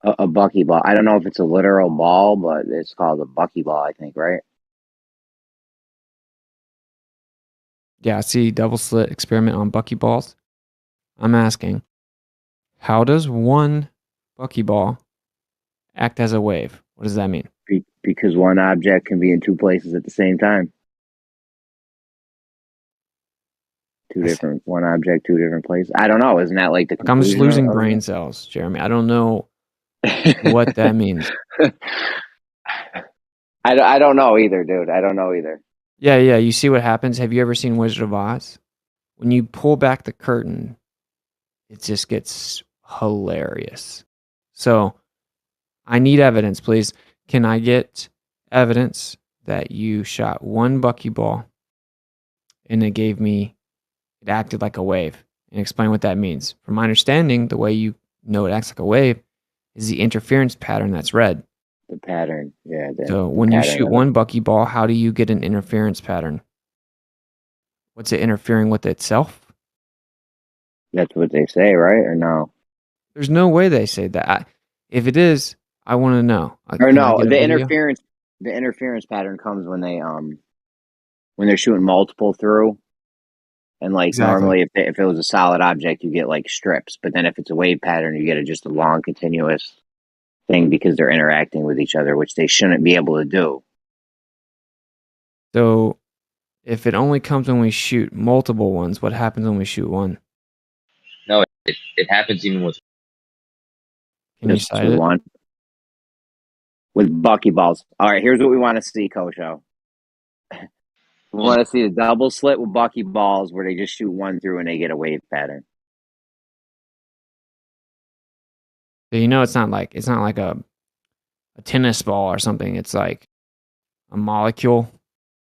A buckyball. I don't know if it's a literal ball, but it's called a buckyball, I think, right? Yeah, I see double slit experiment on buckyballs. I'm asking, how does one buckyball act as a wave? What does that mean? Because one object can be in two places at the same time. One object, two different places. I don't know. Isn't that like the Like, I'm just conclusion losing of brain it? cells, Jeremy. I don't know what that means. I don't know either, dude. I don't know either. Yeah. You see what happens? Have you ever seen Wizard of Oz? When you pull back the curtain, it just gets hilarious. So I need evidence, please. Can I get evidence that you shot one buckyball and it acted like a wave? And explain what that means. From my understanding, the way you know it acts like a wave is the interference pattern that's red. The pattern, yeah. So when you shoot one buckyball, how do you get an interference pattern? What's it interfering with itself? That's what they say, right? Or no? There's no way they say that. If it is, I want to know. Or Can I no, get a the video? interference pattern comes when they're shooting multiple through. And like Exactly. normally if it was a solid object, you get like strips, but then if it's a wave pattern, you get just a long continuous thing because they're interacting with each other, which they shouldn't be able to do. So if it only comes when we shoot multiple ones, what happens when we shoot one? No, it happens even with. Can you Just cite with it? one. With buckyballs. All right, here's what we want to see, Kosho. We want to see the double slit with buckyballs where they just shoot one through and they get a wave pattern. So you know it's not like a tennis ball or something. It's like a molecule.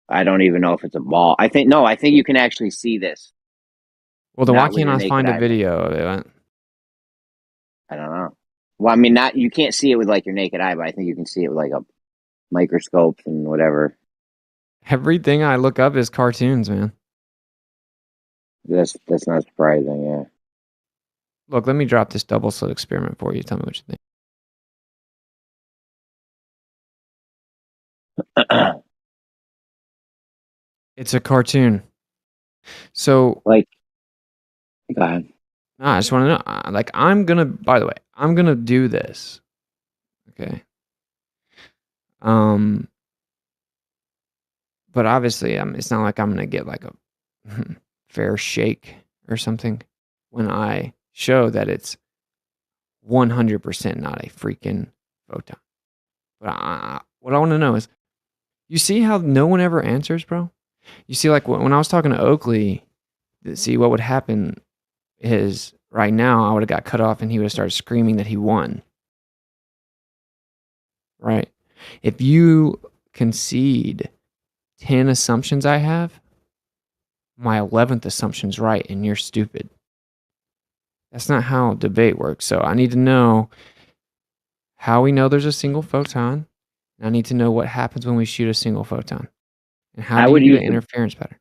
I don't even know if it's a ball. I think you can actually see this. Well, then why Not with can't your I naked find a eye. video of it? I don't know. Well, I mean, you can't see it with like your naked eye, but I think you can see it with like a microscope and whatever. Everything I look up is cartoons, man. That's not surprising, yeah. Look, let me drop this double slit experiment for you. Tell me what you think. It's a cartoon. So, like, go ahead. No, I just want to know. Like, by the way, I'm gonna do this. Okay. But obviously, it's not like I'm gonna get like a fair shake or something when I show that it's 100% not a freaking photon. But what I want to know is, you see how no one ever answers, bro? You see, like when I was talking to Oakley, see what would happen is right now I would have got cut off and he would have started screaming that he won. Right? If you concede 10 assumptions I have, my 11th assumption's right and you're stupid. That's not how debate works. So I need to know how we know there's a single photon. And I need to know what happens when we shoot a single photon. And how do you get an interference pattern?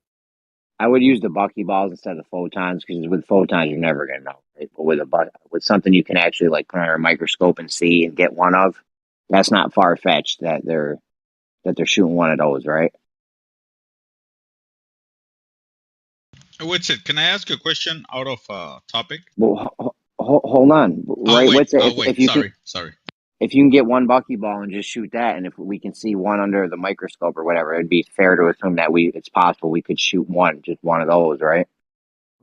I would use the buckyballs instead of photons because with photons you're never gonna know. Right? But with something you can actually like put under a microscope and see and get one of, that's not far fetched that they're shooting one of those, right? What's it? Can I ask a question out of topic? Well, hold on. Right? Wait. If you Sorry. If you can get one buckyball and just shoot that, and if we can see one under the microscope or whatever, it'd be fair to assume that it's possible we could shoot just one of those, right?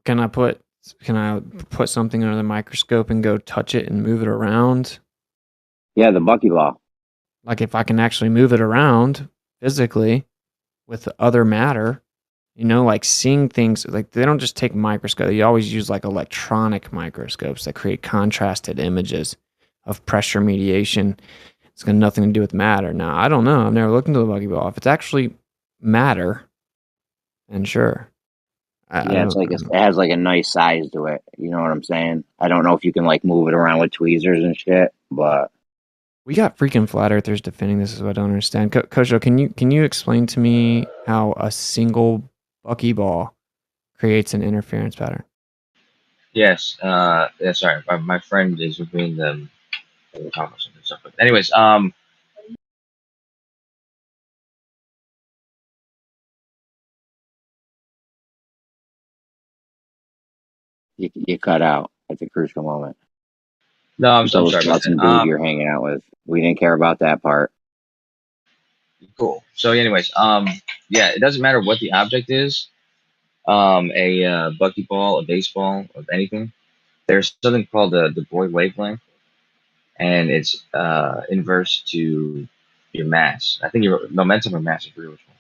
Can I put something under the microscope and go touch it and move it around? Yeah, the buckyball. Like if I can actually move it around physically with other matter, like seeing things, like they don't just take microscope. You always use like electronic microscopes that create contrasted images of pressure mediation. It's got nothing to do with matter. Now, I don't know. I've never looked into the buckyball. If it's actually matter, then sure. It has like a nice size to it. You know what I'm saying? I don't know if you can like move it around with tweezers and shit, but we got freaking flat earthers defending this. Is what I don't understand. Kosho, can you explain to me how a single buckyball creates an interference pattern? Yes. Sorry, my friend is reviewing the comments and stuff. But anyways, You cut out at the crucial moment. No, I'm sorry about Fucking that. dude you're hanging out with. We didn't care about that part. Cool. So, anyways, yeah, it doesn't matter what the object is. A buckyball, a baseball, of anything. There's something called the De Broglie wavelength, and it's inverse to your mass. I think your momentum or mass, I forget which one.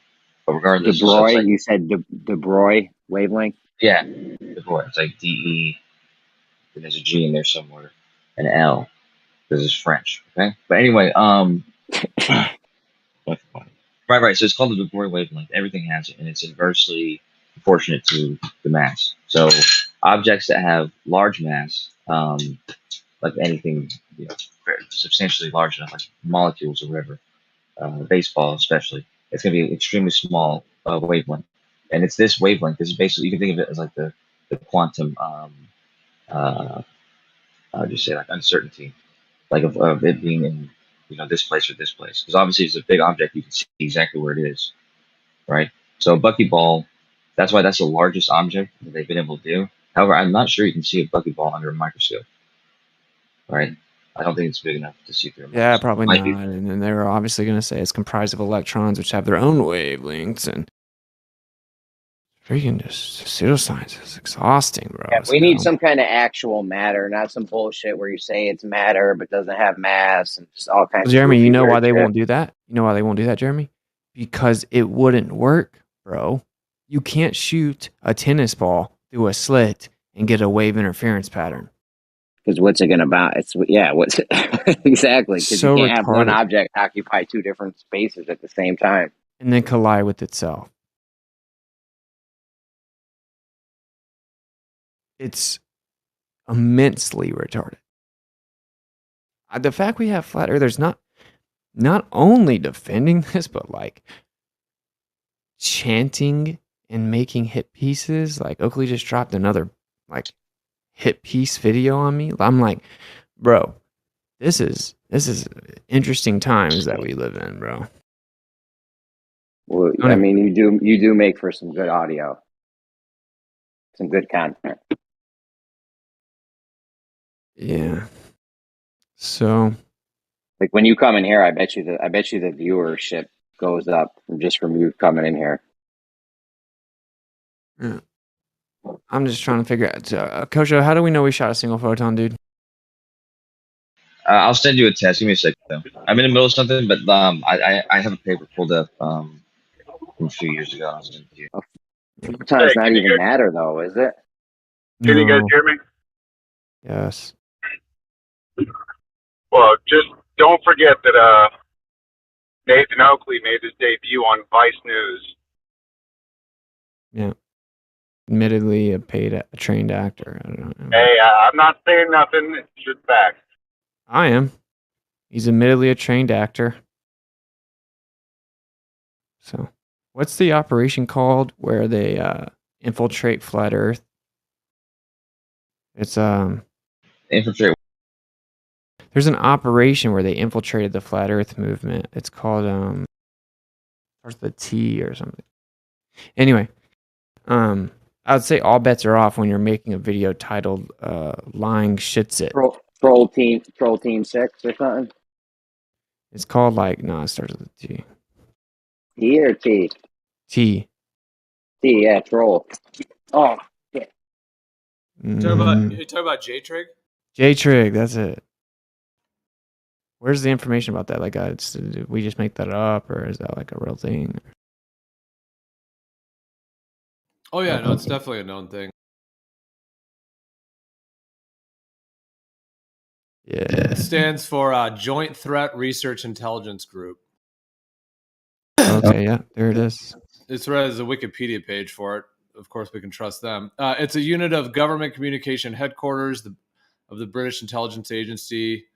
But regardless, De so it's Broglie, like, you said De Broglie wavelength? yeah, De Broglie. It's like DE, and there's a G in there somewhere, an L, because it's French. Okay, but anyway, right. So it's called the De Broglie wavelength. Everything has it, and it's inversely proportionate to the mass. So objects that have large mass, like anything, substantially large enough, like molecules or whatever, baseball especially, it's going to be extremely small wavelength. And it's this wavelength. This is basically, you can think of it as like the quantum, how would you say, like uncertainty, like of it being in this place or this place. Because obviously it's a big object, you can see exactly where it is, right? So a buckyball, that's why that's the largest object that they've been able to do. However, I'm not sure you can see a buckyball under a microscope, right? I don't think it's big enough to see through a Yeah, microscope. probably Might not. be. And then they were obviously going to say it's comprised of electrons, which have their own wavelengths, and freaking just pseudoscience is exhausting, bro. Yeah, we So, need some kind of actual matter, not some bullshit where you say it's matter but doesn't have mass and just all kinds of Jeremy, goofy you know why weird they shit. won't do that? You know why they won't do that, Jeremy? Because it wouldn't work, bro. You can't shoot a tennis ball through a slit and get a wave interference pattern. Because what's it gonna bounce? It's what's it exactly? Because So you can't have one retarded. object occupy two different spaces at the same time. And then collide with itself. It's immensely retarded. The fact we have flat earthers not only defending this, but like chanting and making hit pieces. Like Oakley just dropped another like hit piece video on me. I'm like, bro, this is interesting times that we live in, bro. Well, I mean, you do make for some good audio, some good content. Yeah. So, like when you come in here, I bet you the viewership goes up just from you coming in here. yeah. I'm just trying to figure out, Kosho, how do we know we shot a single photon, dude? I'll send you a test. Give me a second, though. I'm in the middle of something, but I have a paper pulled up from a few years ago. I'll send it to you. Photon's not even matter, though, is it? Can you guys hear me? Yes. Well, just don't forget that Nathan Oakley made his debut on Vice News. Yeah. Admittedly, a trained actor. I don't know. Hey, I'm not saying nothing. It's just facts. I am. He's admittedly a trained actor. So, what's the operation called where they infiltrate flat Earth? It's infiltrate. There's an operation where they infiltrated the flat Earth movement. It's called starts with a T or something. Anyway, I would say all bets are off when you're making a video titled "Lying Shits It." Troll Team 6 or something. It's called like it starts with a T. T or T? T. T, yeah, troll. Oh, shit. You talking about J-Trig? J-Trig, that's it. Where's the information about that? Like, did we just make that up, or is that like a real thing? Oh yeah, no, it's definitely a known thing. Yeah. It stands for Joint Threat Research Intelligence Group. Okay, yeah, there it is. It's read as a Wikipedia page for it. Of course, we can trust them. It's a unit of government communication headquarters of the British Intelligence Agency.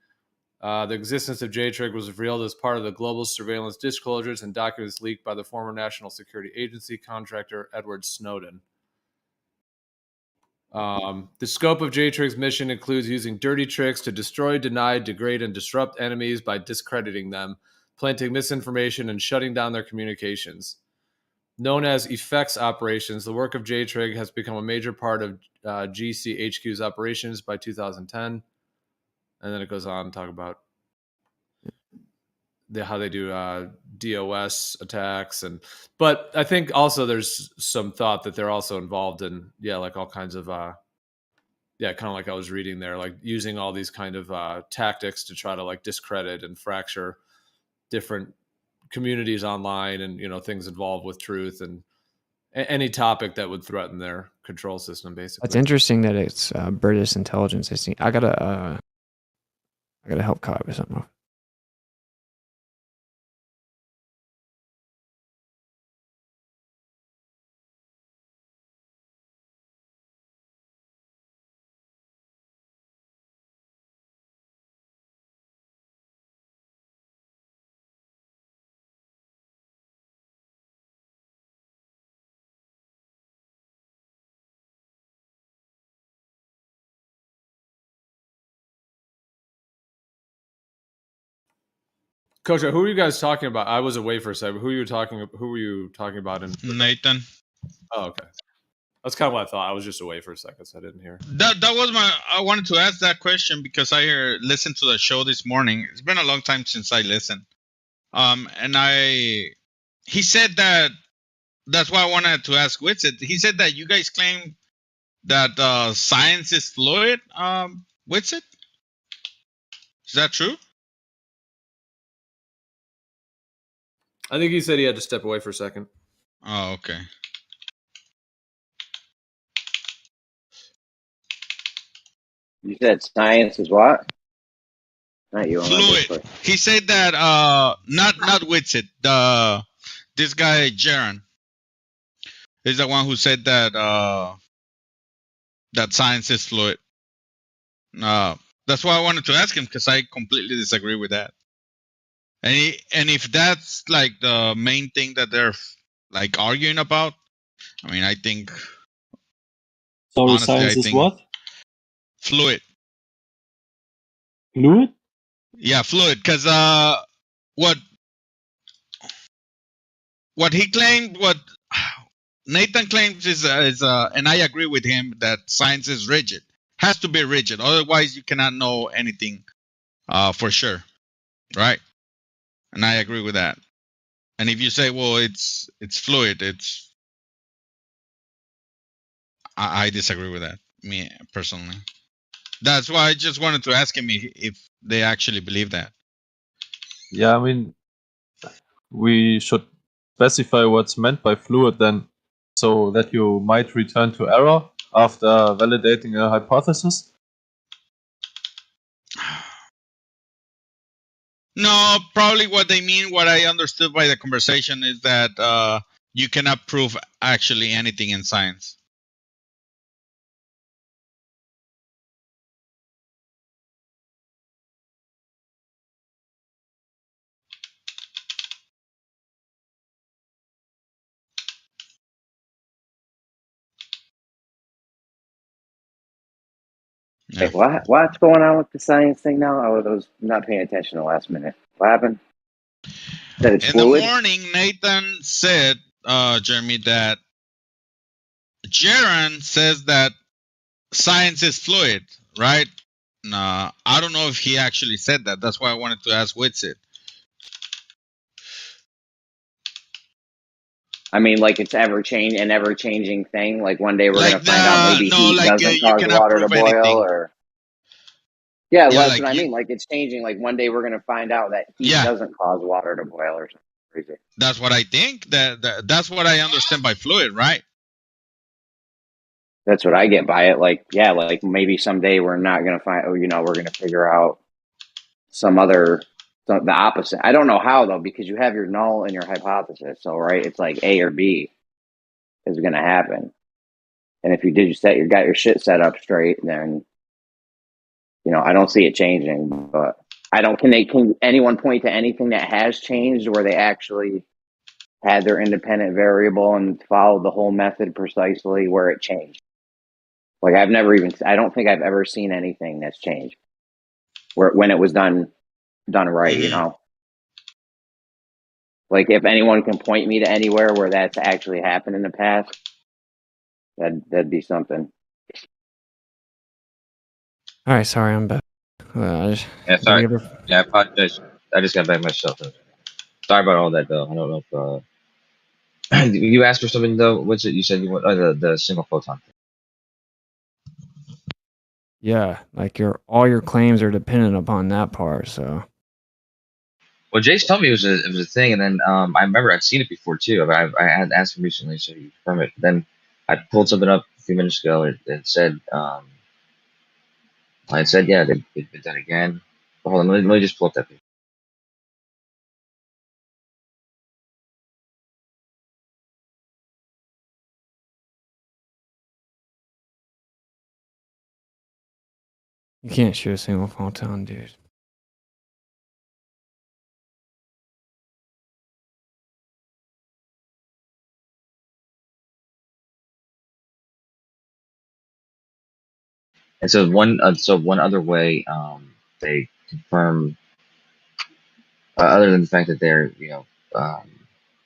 The existence of J-Trig was revealed as part of the global surveillance disclosures and documents leaked by the former National Security Agency contractor Edward Snowden. The scope of J-Trig's mission includes using dirty tricks to destroy, deny, degrade, and disrupt enemies by discrediting them, planting misinformation, and shutting down their communications. Known as effects operations, the work of JTRIG has become a major part of GCHQ's operations by 2010. And then it goes on to talk about how they do DOS attacks. But I think also there's some thought that they're also involved in, like all kinds of, kind of like I was reading there, like using all these kind of tactics to try to like discredit and fracture different communities online and, things involved with truth and any topic that would threaten their control system, basically. It's interesting that it's British intelligence. I gotta help Kyle with something. Coach, who are you guys talking about? I was away for a second. Who were you talking about? Nathan. Oh, okay. That's kind of what I thought. I was just away for a second, so I didn't hear. That was I wanted to ask that question because I listened to the show this morning. It's been a long time since I listened. And he said that's why I wanted to ask Witsit. He said that you guys claim that science is fluid. Witsit, is that true? I think he said he had to step away for a second. Oh, okay. You said science is what? Not you. Fluid. He said that not Witsit. This guy Jaron is the one who said that that science is fluid. That's why I wanted to ask him because I completely disagree with that. And if that's like the main thing that they're like arguing about, I mean, I think. Sorry, honestly, science is what? Fluid. Fluid? Yeah, fluid. Because what he claimed, what Nathan claims is and I agree with him that science is rigid. Has to be rigid, otherwise you cannot know anything for sure, right? And I agree with that. And if you say, well, it's fluid, I disagree with that, me personally. That's why I just wanted to ask him if they actually believe that. Yeah, I mean, we should specify what's meant by fluid then, so that you might return to error after validating a hypothesis. No, probably what they mean, what I understood by the conversation is that you cannot prove actually anything in science. Yeah. Wait, what's going on with the science thing now? I was not paying attention the last minute. What happened? That it's In fluid? the morning, Nathan said, Jeremy, that Jaron says that science is fluid, right? No, I don't know if he actually said that. That's why I wanted to ask Witsit. I mean, like it's an ever-changing thing. Like one day we're gonna find out maybe heat doesn't cause water to boil, anything. Or that's like what I mean. Like it's changing. Like one day we're gonna find out that heat doesn't cause water to boil or something crazy. That's what I think. That's what I understand by fluid, right? That's what I get by it. Like like maybe someday we're not gonna find. We're gonna figure out the opposite. I don't know how though, because you have your null and your hypothesis. So right, it's like A or B is going to happen. And if you got your shit set up straight, then I don't see it changing. But I don't. Can anyone point to anything that has changed where they actually had their independent variable and followed the whole method precisely where it changed? Like I don't think I've ever seen anything that's changed when it was done right, Like, if anyone can point me to anywhere where that's actually happened in the past, that'd be something. All right, sorry, I'm back. Yeah, did sorry. we ever? Yeah, I apologize. I just got back myself. Sorry about all that, though. I don't know if you asked for something though. What's it? You said you want the single photon. Yeah, like all your claims are dependent upon that part. So Well, Jace told me it was a thing, and then I remember I'd seen it before too. I had asked him recently, so he confirmed it. Then I pulled something up a few minutes ago. It said I said yeah, they've been done again. Hold on, let me just pull up that page. you can't shoot a single photon, dude. And so one other way they confirm, other than the fact that they're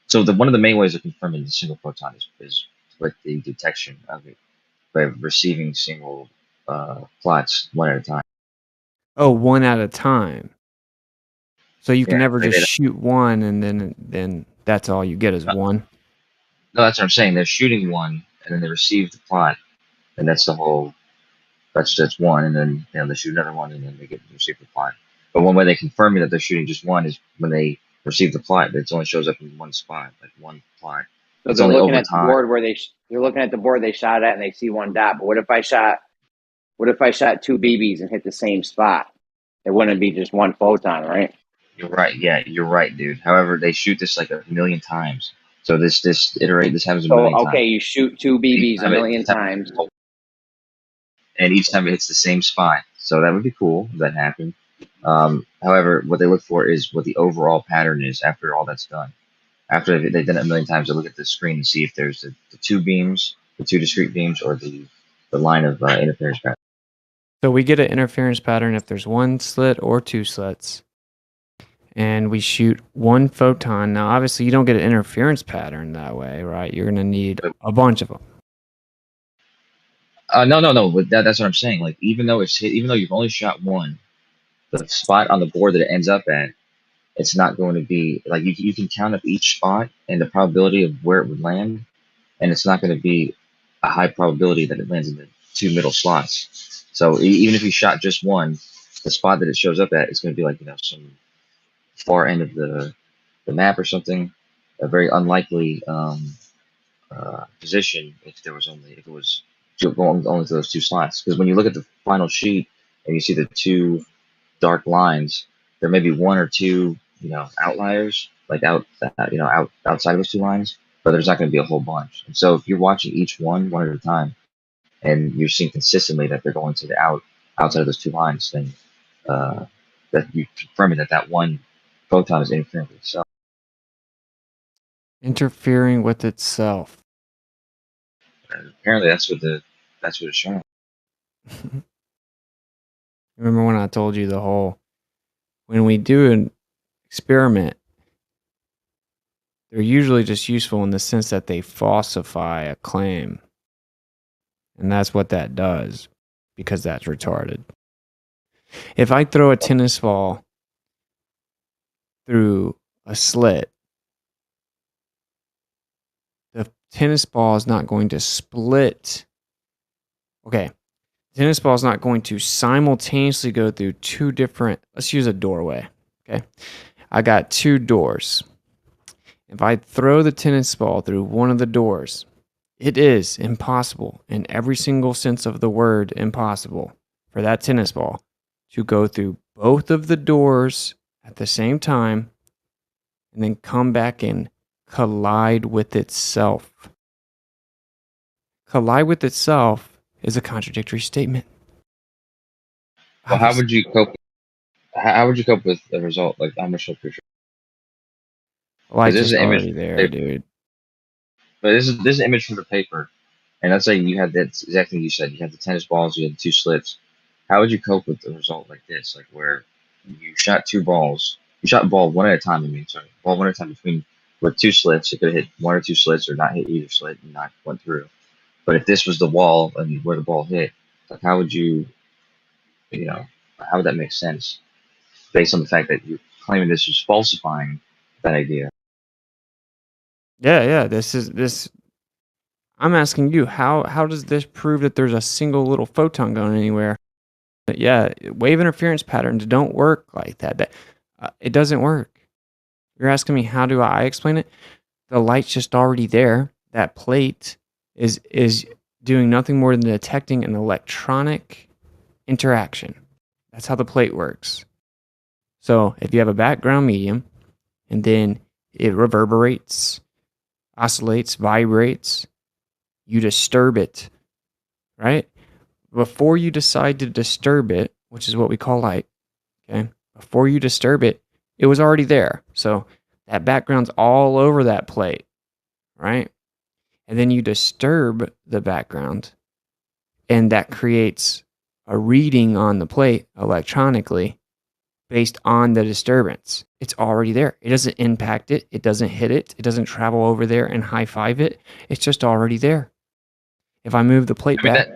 so one of the main ways of confirming the single photon is with the detection of it by receiving single plots one at a time. Oh, one at a time. So you can Yeah, never just shoot one and then that's all you get is one. No, that's what I'm saying. They're shooting one and then they receive the plot, and that's the whole. That's one, and then they shoot another one, and then they get to receive the plot. But one way they confirm me that they're shooting just one is when they receive the plot. It only shows up in one spot, like one plot. So It's they're only looking over at the time. board where they're looking at the board they shot at and they see one dot. But what if I shot two BBs and hit the same spot? It wouldn't be just one photon, right? You're right. Yeah, you're right, dude. However, they shoot this like a million times. So this happens a So million times. okay, you shoot two BBs a million times. And each time it hits the same spot. So that would be cool if that happened. However, what they look for is what the overall pattern is after all that's done. After they've done it a million times, they look at the screen to see if there's the two beams, the two discrete beams, or the line of interference pattern. So we get an interference pattern if there's one slit or two slits. And we shoot one photon. Now, obviously, you don't get an interference pattern that way, right? You're going to need a bunch of them. No. That's what I'm saying. Like, even though you've only shot one, the spot on the board that it ends up at, it's not going to be like you can count up each spot and the probability of where it would land, and it's not going to be a high probability that it lands in the two middle slots. So even if you shot just one, the spot that it shows up at is going to be like some far end of the map or something, a very unlikely position if it was going only to those two slots. Because when you look at the final sheet and you see the two dark lines, there may be one or two outliers like outside of those two lines, but there's not going to be a whole bunch. And so if you're watching each one at a time and you're seeing consistently that they're going to the outside of those two lines, then that you confirming that one photon is interfering with itself. Interfering with itself. And apparently that's what it's showing. Remember when I told you when we do an experiment, they're usually just useful in the sense that they falsify a claim. And that's what that does, because that's retarded. If I throw a tennis ball through a slit, the tennis ball is not going to split. Okay. The tennis ball is not going to simultaneously go through two different, let's use a doorway. Okay. I got two doors. If I throw the tennis ball through one of the doors, it is impossible, in every single sense of the word impossible, for that tennis ball to go through both of the doors at the same time and then come back and collide with itself. Collide with itself is a contradictory statement. Well, how would you cope? How would you cope with the result? Like, I'm just so picture. Light is already there, dude. But this is an image from the paper, and let's say you had that exact thing you said. You had the tennis balls, you had the two slits. How would you cope with a result like this? Like where you shot two balls, you shot ball one at a time. Ball one at a time between with 2 slits. It could have hit 1 or 2 slits or not hit either slit and not went through. But if this was the wall and where the ball hit, like how would how would that make sense based on the fact that you're claiming this is falsifying that idea? Yeah. This. I'm asking you, how does this prove that there's a single little photon going anywhere? Yeah, wave interference patterns don't work like that. It doesn't work. You're asking me how do I explain it? The light's just already there. That plate is doing nothing more than detecting an electronic interaction. That's how the plate works. So if you have a background medium and then it reverberates, oscillates, vibrates, you disturb it, right? Before you decide to disturb it, which is what we call light, okay? Before you disturb it, it was already there. So that background's all over that plate, right? And then you disturb the background, and that creates a reading on the plate electronically based on the disturbance. It's already there. It doesn't impact it. It doesn't hit it. It doesn't travel over there and high-five it. It's just already there. If I move the plate back,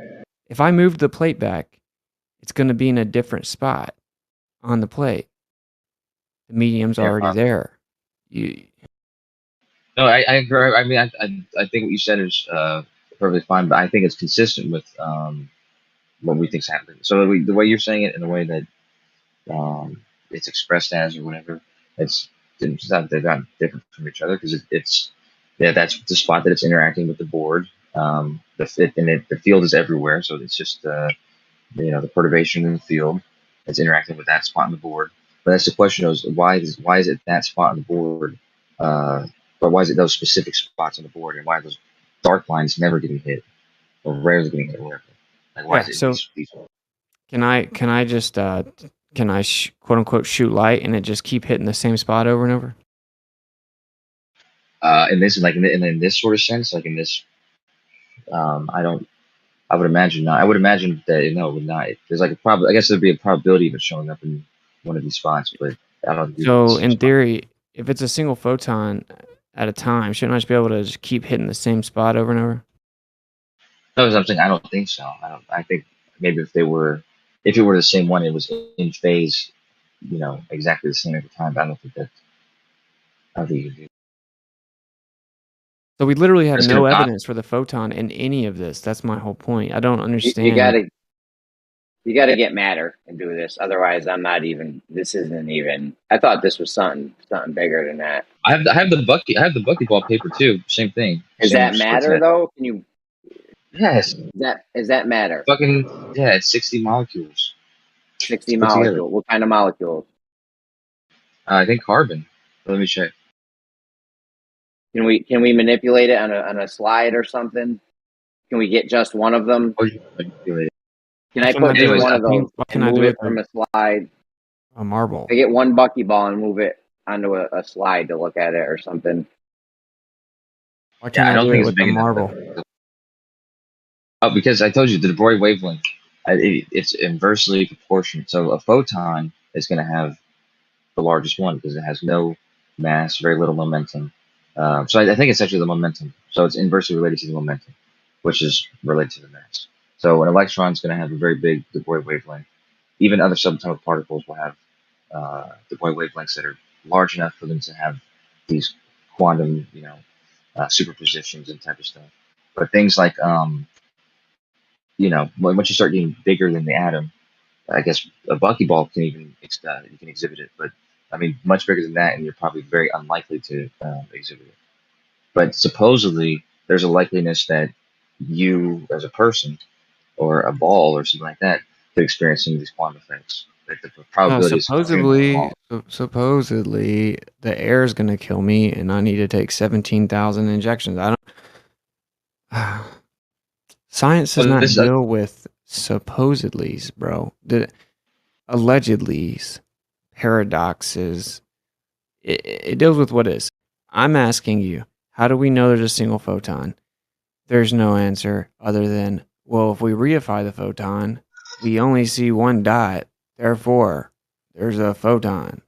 it's going to be in a different spot on the plate. The medium's already there. No, I agree. I mean, I think what you said is perfectly fine, but I think it's consistent with what we think's happening. So the way you're saying it and the way that it's expressed as or whatever, it's not, they're not different from each other because that's the spot that it's interacting with the board. The field is everywhere, so it's just the perturbation in the field that's interacting with that spot on the board. But that's the question: is why is it that spot on the board? But why is it those specific spots on the board, and why are those dark lines never getting hit or rarely getting hit? Whatever. Like why is it these? Can I just quote unquote shoot light and it just keep hitting the same spot over and over? In this sort of sense, like in this, I would imagine not. I would imagine that no, it would not. There's like I guess there'd be a probability of it showing up in one of these spots, but I don't. So in theory, if it's a single photon at a time, shouldn't I just be able to just keep hitting the same spot over and over? No, I'm saying I don't think so. I think maybe if it were the same one, it was in phase, exactly the same every time. But I don't think that. I don't think you do. So we literally have no evidence for the photon in any of this. That's my whole point. I don't understand. You gotta get matter and do this. Otherwise, this isn't even. I thought this was something bigger than that. I have the buckyball paper too. Same thing. Is that matter though? Can you? Yes. Is that matter? Fucking yeah! It's 60 molecules. 60 molecules. What kind of molecules? I think carbon. Let me check. Can we manipulate it on a slide or something? Can we get just one of them? Can I put just one of those and move it from a slide? A marble. I get one buckyball and move it onto a slide to look at it or something. Why can't I do it with the marble? Oh, because I told you the de Broglie wavelength, it's inversely proportionate. So a photon is going to have the largest one because it has no mass, very little momentum. So I think it's actually the momentum. So it's inversely related to the momentum, which is related to the mass. So an electron is going to have a very big de Broglie wavelength. Even other subatomic particles will have de Broglie wavelengths that are large enough for them to have these quantum, superpositions and type of stuff. But things like, once you start getting bigger than the atom, I guess a buckyball can even you can exhibit it. But I mean, much bigger than that, and you're probably very unlikely to exhibit it. But supposedly, there's a likeliness that you, as a person, or a ball, or something like that, could experience some of these quantum effects. Like the probability supposedly, the air is going to kill me, and I need to take 17,000 injections. I don't. Science does not deal with supposedlys, bro. The allegedlys, paradoxes. It deals with what is. I'm asking you, how do we know there's a single photon? There's no answer other than, well, if we reify the photon, we only see one dot. Therefore, there's a photon.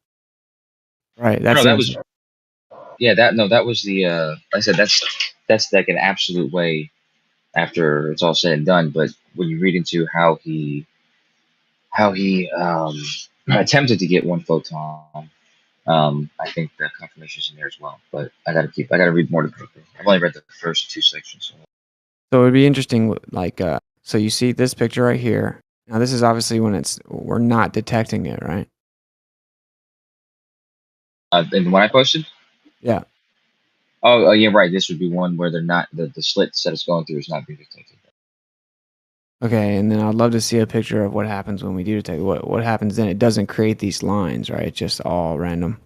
Right. That's Yeah, that was the like I said, that's like an absolute way after it's all said and done. But when you read into how he attempted to get one photon, I think the confirmation's in there as well. But I gotta read more to the paper. I've only read the first 2 sections. So it'd be interesting, like, so you see this picture right here. Now this is obviously when we're not detecting it, right? And when I posted, Yeah. oh yeah, right. This would be one where they're not the slit that it's going through is not being detected. Okay, and then I'd love to see a picture of what happens when we do detect. What happens then? It doesn't create these lines, right? It's just all random.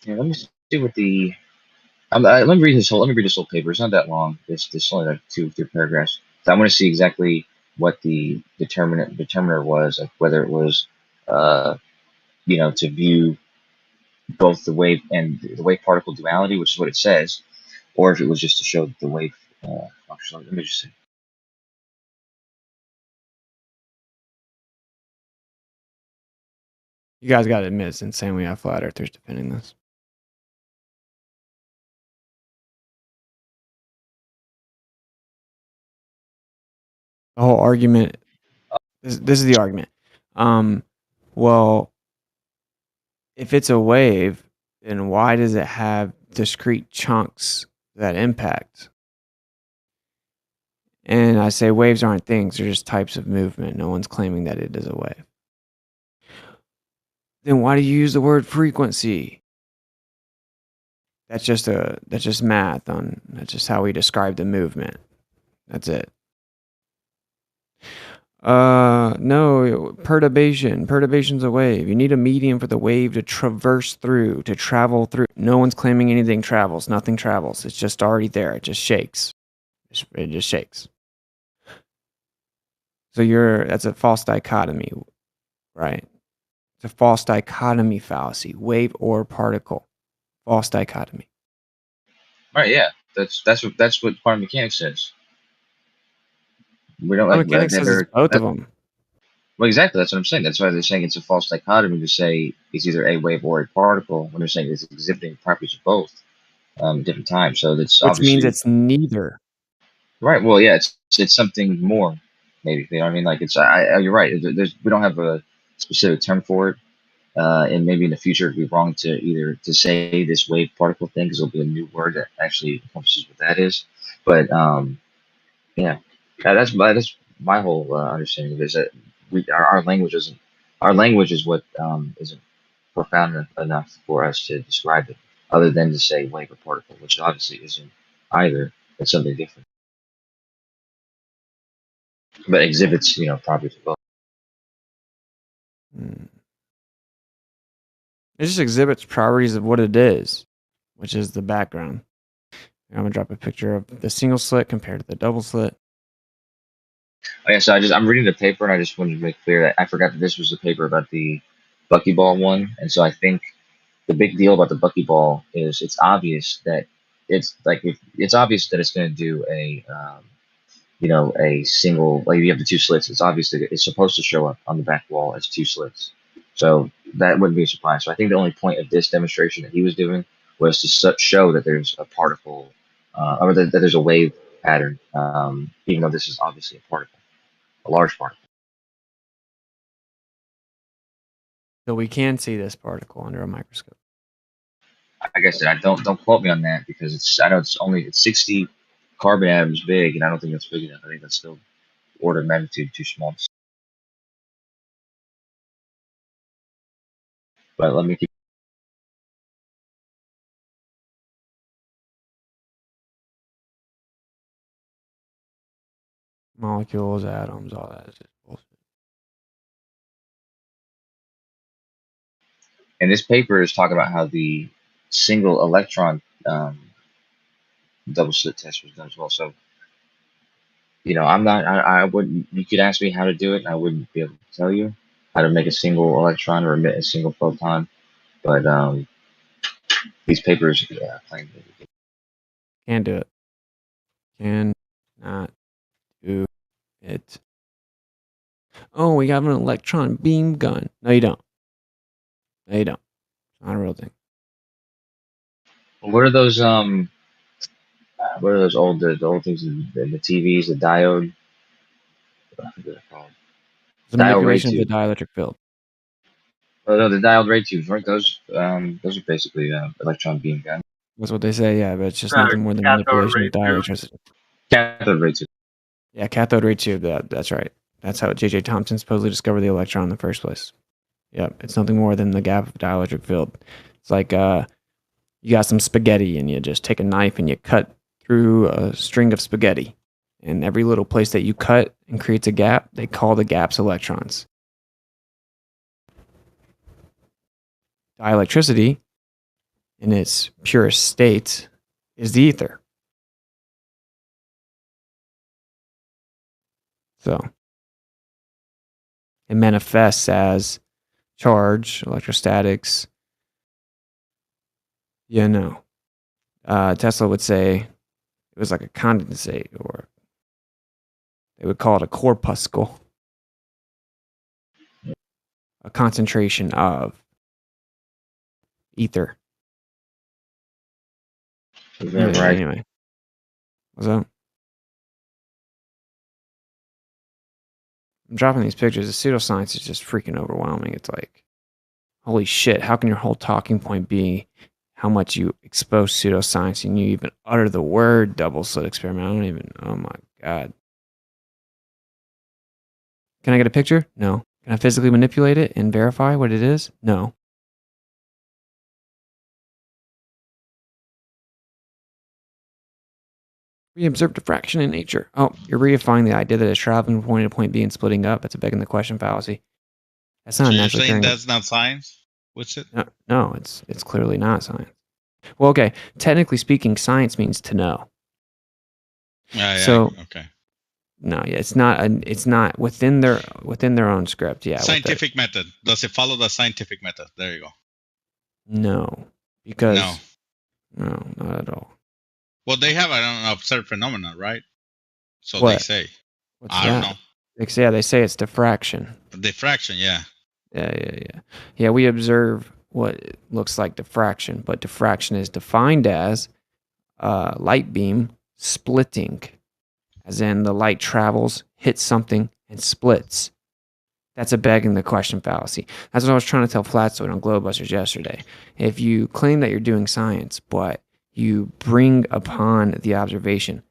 Yeah, let me see what the. Let me read this whole. Let me read this whole paper. It's not that long. It's only like 2 or 3 paragraphs. So I want to see exactly what the determiner was, like whether it was, to view both the wave and the wave particle duality, which is what it says, or if it was just to show the wave. Actually, let me just see. You guys got to admit, it's insane we have flat earthers defending this. The whole argument. This is the argument. Well, if it's a wave, then why does it have discrete chunks that impact? And I say waves aren't things; they're just types of movement. No one's claiming that it is a wave. Then why do you use the word frequency? That's just math. That's just how we describe the movement. That's it. No, perturbation. Perturbation's a wave. You need a medium for the wave to traverse through, to travel through. No one's claiming anything travels. Nothing travels. It's just already there. It just shakes. It just shakes. So that's a false dichotomy, right? It's a false dichotomy fallacy. Wave or particle. False dichotomy. Right? Yeah, that's what quantum mechanics says. We don't Quantum like mechanics says it's both of them. Well, exactly. That's what I'm saying. That's why they're saying it's a false dichotomy to say it's either a wave or a particle when they're saying it's exhibiting properties of both at different times. So that's Which means obviously it's neither. right. Well, yeah, it's something more. Maybe you know what I mean. Like you're right. We don't have a specific term for it, and maybe in the future it'd be wrong to say this wave particle thing because it'll be a new word that actually encompasses what that is. But yeah, that's my whole understanding of it is that our language is what isn't profound enough for us to describe it, other than to say wave or particle, which obviously isn't either. It's something different, but exhibits properties of both. It just exhibits properties of what it is, which is the background. I'm gonna drop a picture of the single slit compared to the double slit. Oh, yeah, so I'm reading the paper and I just wanted to make clear that I forgot that this was the paper about the buckyball one, and so I think the big deal about the buckyball is it's obvious that it's obvious that it's going to do a single, like you have the 2 slits. It's obvious that it's supposed to show up on the back wall as 2 slits, so that wouldn't be a surprise. So I think the only point of this demonstration that he was doing was to show that there's a particle, or that there's a wave pattern, even though this is obviously a particle, a large particle. So we can see this particle under a microscope. Like I said, I don't quote me on that because I know it's 60 carbon atoms big, and I don't think that's big enough. I think that's still order of magnitude too small. But let me keep. Molecules, atoms, all that is just bullshit. And this paper is talking about how the single electron double slit test was done as well. So, I'm not. I wouldn't. You could ask me how to do it, and I wouldn't be able to tell you how to make a single electron or emit a single photon. But these papers claim that Can't do it. Can not do it. Oh, we have an electron beam gun. No, you don't. No, you don't. It's not a real thing. What are those what are those old the old things the TVs, the diode? I forget what they're called. The Diode ray manipulation of the tube. dielectric field. Oh no, the diode ray tubes, weren't those are basically electron beam guns. That's what they say, yeah, but it's just nothing more than Cathode manipulation ray of tube. dielectricity. Cathode ray tube. Yeah, cathode ray tube. That's right. That's how J.J. Thomson supposedly discovered the electron in the first place. Yep, it's nothing more than the gap of dielectric field. It's like you got some spaghetti and you just take a knife and you cut through a string of spaghetti. And every little place that you cut and creates a gap, they call the gaps electrons. Dielectricity, in its purest state, is the ether. So it manifests as charge, electrostatics. Tesla would say it was like a condensate, or they would call it a corpuscle, a concentration of ether. Anyway, what's up? I'm dropping these pictures. The pseudoscience is just freaking overwhelming. It's like, holy shit, how can your whole talking point be how much you expose pseudoscience and you even utter the word double slit experiment? I don't even, oh my God. Can I get a picture? No. Can I physically manipulate it and verify what it is? No. We observe diffraction in nature. Oh, you're reifying the idea that it's traveling from point A to point B and splitting up. That's a begging the question fallacy. That's not So a you're natural saying occurring. that's not science? What's it? No, it's clearly not science. Well, okay. Technically speaking, science means to know. So okay. No, yeah, it's not within their own script. Yeah, Scientific method. Does it follow the scientific method? There you go. No, because no, not at all. Well, they have an observed phenomena, right? So What? they say. What's I don't know. They say it's diffraction. Diffraction, yeah. Yeah, we observe what looks like diffraction, but diffraction is defined as light beam splitting, as in the light travels, hits something, and splits. That's a begging the question fallacy. That's what I was trying to tell Flatsoid on Globebusters yesterday. If you claim that you're doing science, but you bring upon the observation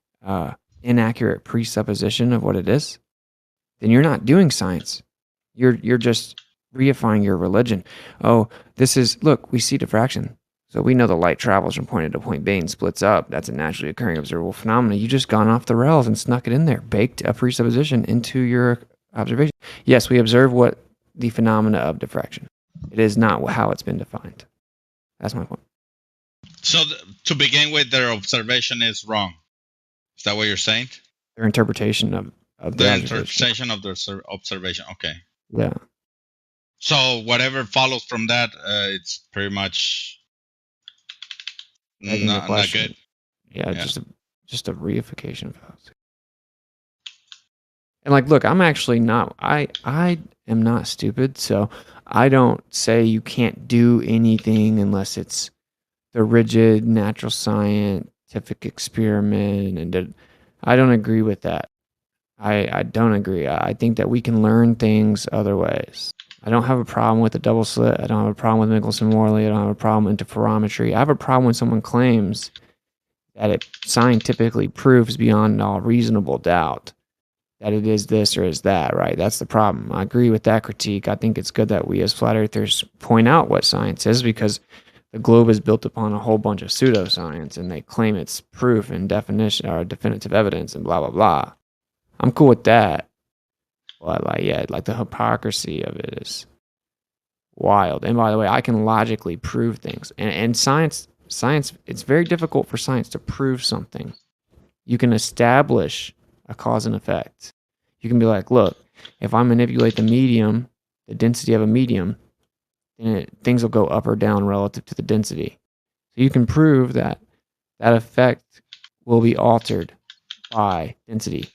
inaccurate presupposition of what it is, then you're not doing science. You're just reifying your religion. Oh, look, we see diffraction. So we know the light travels from point A to point B and splits up. That's a naturally occurring observable phenomena. You just gone off the rails and snuck it in there, baked a presupposition into your observation. Yes, we observe what the phenomena of diffraction. It is not how it's been defined. That's my point. So to begin with, their observation is wrong. Is that what you're saying? Their interpretation of the interpretation of the observation. Okay. Yeah. So whatever follows from that, it's pretty much not good. Yeah, just a reification fallacy. And like, look, I'm actually not. I am not stupid, so I don't say you can't do anything unless it's the rigid natural scientific experiment, and I don't agree with that. I don't agree. I think that we can learn things other ways. I don't have a problem with the double slit. I don't have a problem with Michelson-Morley. I don't have a problem with interferometry. I have a problem when someone claims that it scientifically proves beyond all reasonable doubt that it is this or is that, right? That's the problem. I agree with that critique. I think it's good that we as flat earthers point out what science is, because the globe is built upon a whole bunch of pseudoscience and they claim it's proof and definition or definitive evidence and blah, blah, blah. I'm cool with that. But like the hypocrisy of it is wild. And by the way, I can logically prove things. And science, it's very difficult for science to prove something. You can establish a cause and effect. You can be like, look, if I manipulate the medium, the density of a medium, then things will go up or down relative to the density. So you can prove that that effect will be altered by density.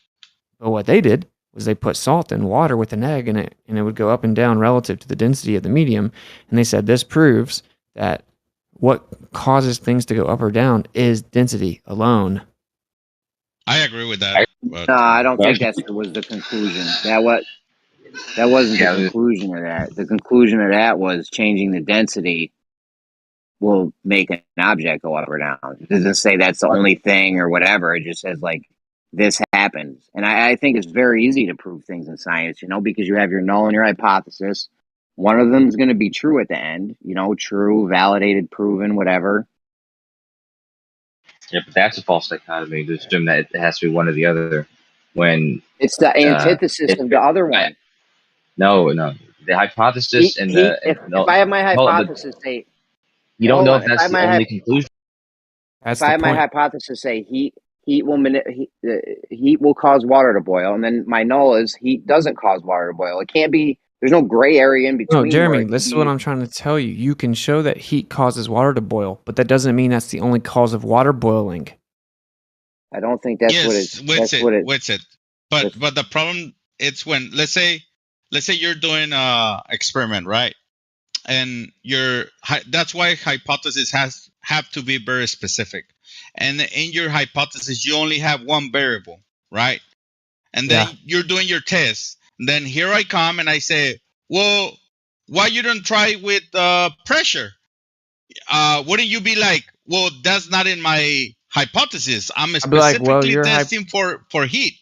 But what they did was they put salt in water with an egg in it, and it would go up and down relative to the density of the medium. And they said this proves that what causes things to go up or down is density alone. I agree with that. But No, I don't think that was the conclusion. That wasn't the conclusion of that. The conclusion of that was changing the density will make an object go up or down. It doesn't say that's the only thing or whatever. It just says like this happens. And I think it's very easy to prove things in science, because you have your null and your hypothesis. One of them is going to be true at the end, true, validated, proven, whatever. Yeah, but that's a false dichotomy to assume that it has to be one or the other. When it's the antithesis of the other one. No, the hypothesis if I have my hypothesis say, you don't know if that's the only conclusion. That's if I have my hypothesis say heat will cause water to boil, and then my null is heat doesn't cause water to boil. It can't be. There's no gray area in between. No, Jeremy, this is what I'm trying to tell you. You can show that heat causes water to boil, but that doesn't mean that's the only cause of water boiling. I don't think that's what it. What's it? But the problem it's when let's say you're doing a experiment, right? And that's why hypothesis have to be very specific. And in your hypothesis, you only have one variable, right? And then you're doing your test. Then here I come and I say, well, why you don't try with pressure? Wouldn't you be like, well, that's not in my hypothesis. I'm specifically testing for heat,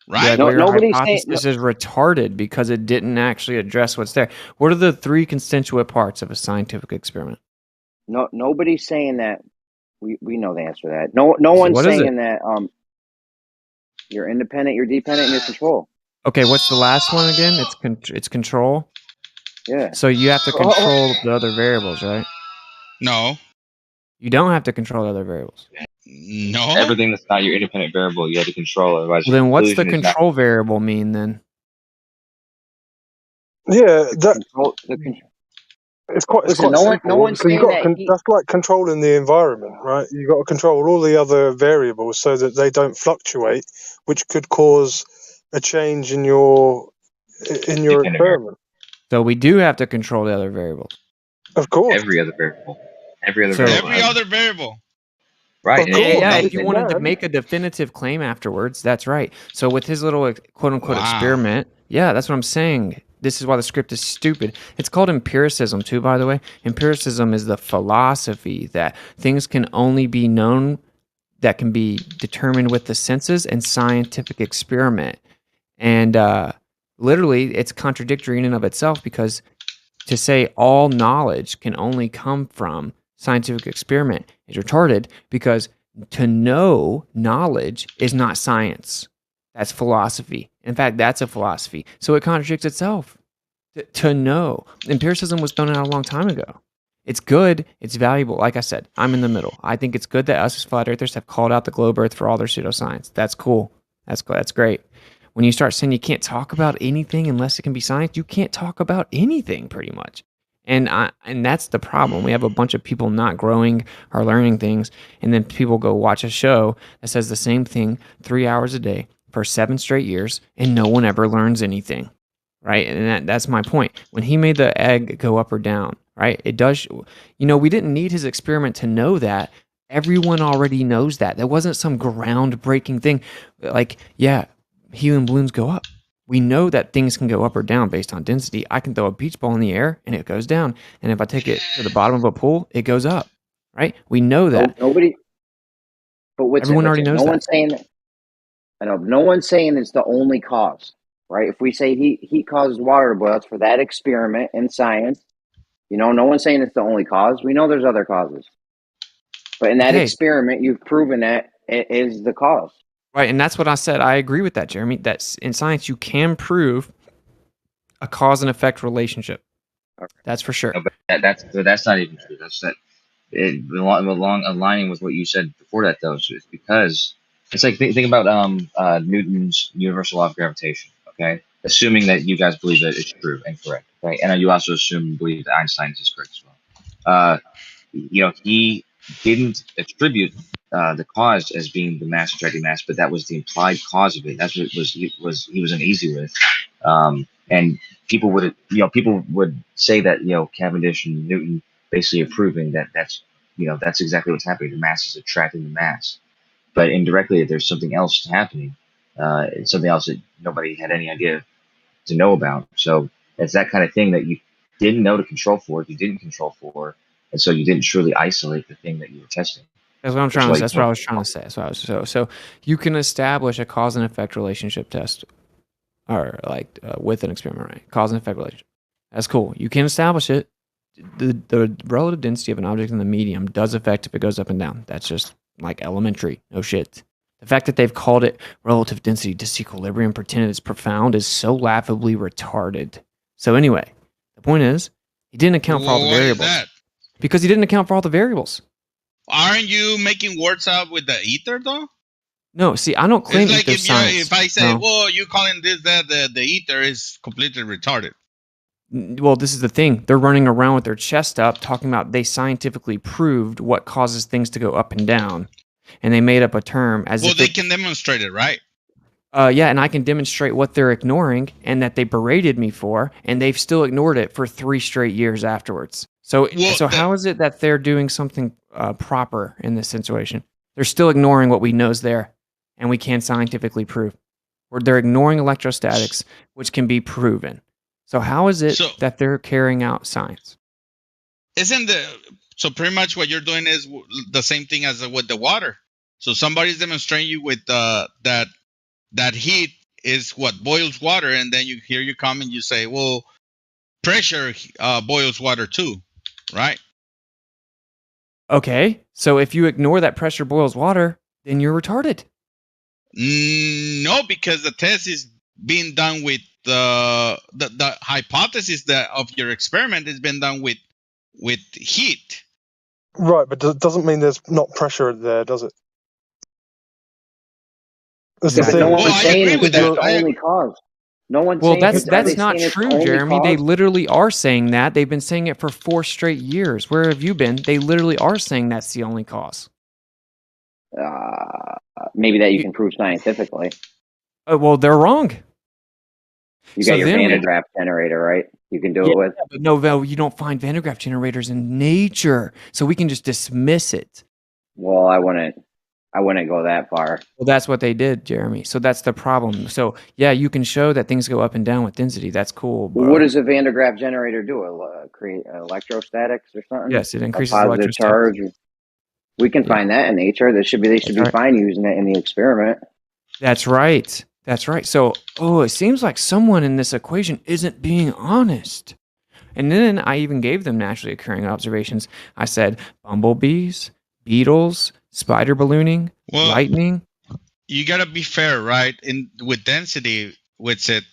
right? Your hypothesis is retarded because it didn't actually address what's there. What are the three constituent parts of a scientific experiment? No, nobody's saying that. We know the answer to that. No one's saying that. You're independent, you're dependent, and you're control. Okay, what's the last one again? It's control. Yeah. So you have to control the other variables, right? No. You don't have to control the other variables. No. Everything that's not your independent variable, you have to control. Otherwise, well, then what's the control variable mean then? Yeah, it's quite simple. That's like controlling the environment, right? You've got to control all the other variables so that they don't fluctuate, which could cause a change in your experiment. So we do have to control the other variables. Of course. Every other variable. Every other variable. Right. Yeah, if you wanted to make a definitive claim afterwards, that's right. So with his little quote-unquote experiment, that's what I'm saying. This is why the script is stupid. It's called empiricism too, by the way. Empiricism is the philosophy that things can only be known, that can be determined with the senses and scientific experiment. And literally, it's contradictory in and of itself, because to say all knowledge can only come from scientific experiment is retarded, because to know knowledge is not science. That's philosophy. In fact, that's a philosophy. So it contradicts itself. To know. Empiricism was thrown out a long time ago. It's good. It's valuable. Like I said, I'm in the middle. I think it's good that us as flat earthers have called out the globe earth for all their pseudoscience. That's cool. That's great. When you start saying you can't talk about anything unless it can be science, you can't talk about anything pretty much. And that's the problem. We have a bunch of people not growing or learning things, and then people go watch a show that says the same thing 3 hours a day for 7 straight years, and no one ever learns anything, right? And that's my point. When he made the egg go up or down, right? It does. We didn't need his experiment to know that. Everyone already knows that. There wasn't some groundbreaking thing. Like, helium balloons go up. We know that things can go up or down based on density. I can throw a beach ball in the air and it goes down. And if I take it to the bottom of a pool, it goes up, right? We know that. Everyone already knows that. No one's saying that. I know. No one's saying it's the only cause, right? If we say heat causes water to boil, it's for that experiment in science. No one's saying it's the only cause. We know there's other causes. But in that experiment, you've proven that it is the cause. Right, and that's what I said. I agree with that, Jeremy. That's in science, you can prove a cause and effect relationship. That's for sure. No, but that's not even true. That's that. Along aligning with what you said before that, though, is because it's like think about Newton's universal law of gravitation. Okay, assuming that you guys believe that it's true and correct. Okay, and you also believe that Einstein is correct as well. He didn't attribute the cause as being the mass attracting mass, but that was the implied cause of it. That's what he was uneasy with. And people would say that Cavendish and Newton basically are proving that that's that's exactly what's happening. The mass is attracting the mass. But indirectly, there's something else happening, something else that nobody had any idea to know about. So it's that kind of thing that you didn't know to control for, you didn't control for, and so you didn't truly isolate the thing that you were testing. That's what I'm trying to say. That's what I was trying to say. So you can establish a cause and effect relationship test, or like with an experiment, right? Cause and effect relationship. That's cool. You can establish it. The relative density of an object in the medium does affect if it goes up and down. That's just like elementary. No shit. The fact that they've called it relative density disequilibrium, pretended it's profound, is so laughably retarded. So anyway, the point is, he didn't account for all the variables. Why is that? Because he didn't account for all the variables. Aren't you making words out with the ether, though? No, see, I don't claim it's like ether science. if I say, no. well, you calling this that the ether is completely retarded. Well, this is the thing. They're running around with their chest up talking about they scientifically proved what causes things to go up and down. And they made up a term as well, if they can demonstrate it, right? Yeah, and I can demonstrate what they're ignoring and that they berated me for, and they've still ignored it for 3 straight years afterwards. So how is it that they're doing something proper in this situation? They're still ignoring what we know is there, and we can scientifically prove. Or they're ignoring electrostatics, which can be proven. So how is it that they're carrying out science? So pretty much what you're doing is the same thing as with the water. So somebody's demonstrating you with that heat is what boils water, and then you come and you say, well, pressure boils water too, right? Okay, so if you ignore that pressure boils water, then you're retarded. No, because the test is being done with the hypothesis that of your experiment has been done with heat. Right, but it doesn't mean there's not pressure there, does it? That's the thing. No one's saying it's the only cause. No one's saying that's not true, Jeremy. They literally are saying that. They've been saying it for 4 straight years. Where have you been? They literally are saying that's the only cause. Maybe that you can prove scientifically. Well, they're wrong. You got your Van de Graaff generator, right? You can do it with. But no, you don't find Van de Graaff generators in nature, so we can just dismiss it. Well, I wouldn't go that far. Well, that's what they did, Jeremy. So that's the problem. So yeah, you can show that things go up and down with density. That's cool. Bro. What does a Van de Graaff generator do? Create electrostatics or something? Yes, it increases positive charge. We can find that in nature. They should be fine using it in the experiment. That's right. So, it seems like someone in this equation isn't being honest. And then I even gave them naturally occurring observations. I said bumblebees, beetles, spider ballooning, lightning. You gotta be fair, right? With density, with it,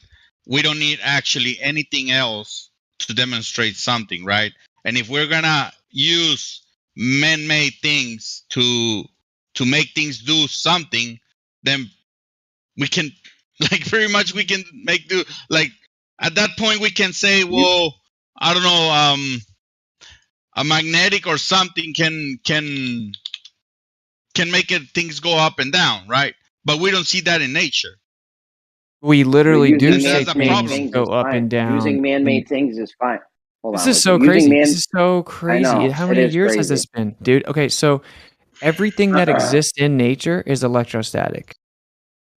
we don't need actually anything else to demonstrate something, right? And if we're gonna use man-made things to make things do something, then we can, like, very much we can make do. Like, at that point, we can say, well, I don't know, a magnetic or something can make things go up and down, right? But we don't see that in nature. We literally do say things go up and down. Using man-made things is fine. This is so crazy. This is so crazy. How many years has this been, dude? Okay, so everything that exists in nature is electrostatic.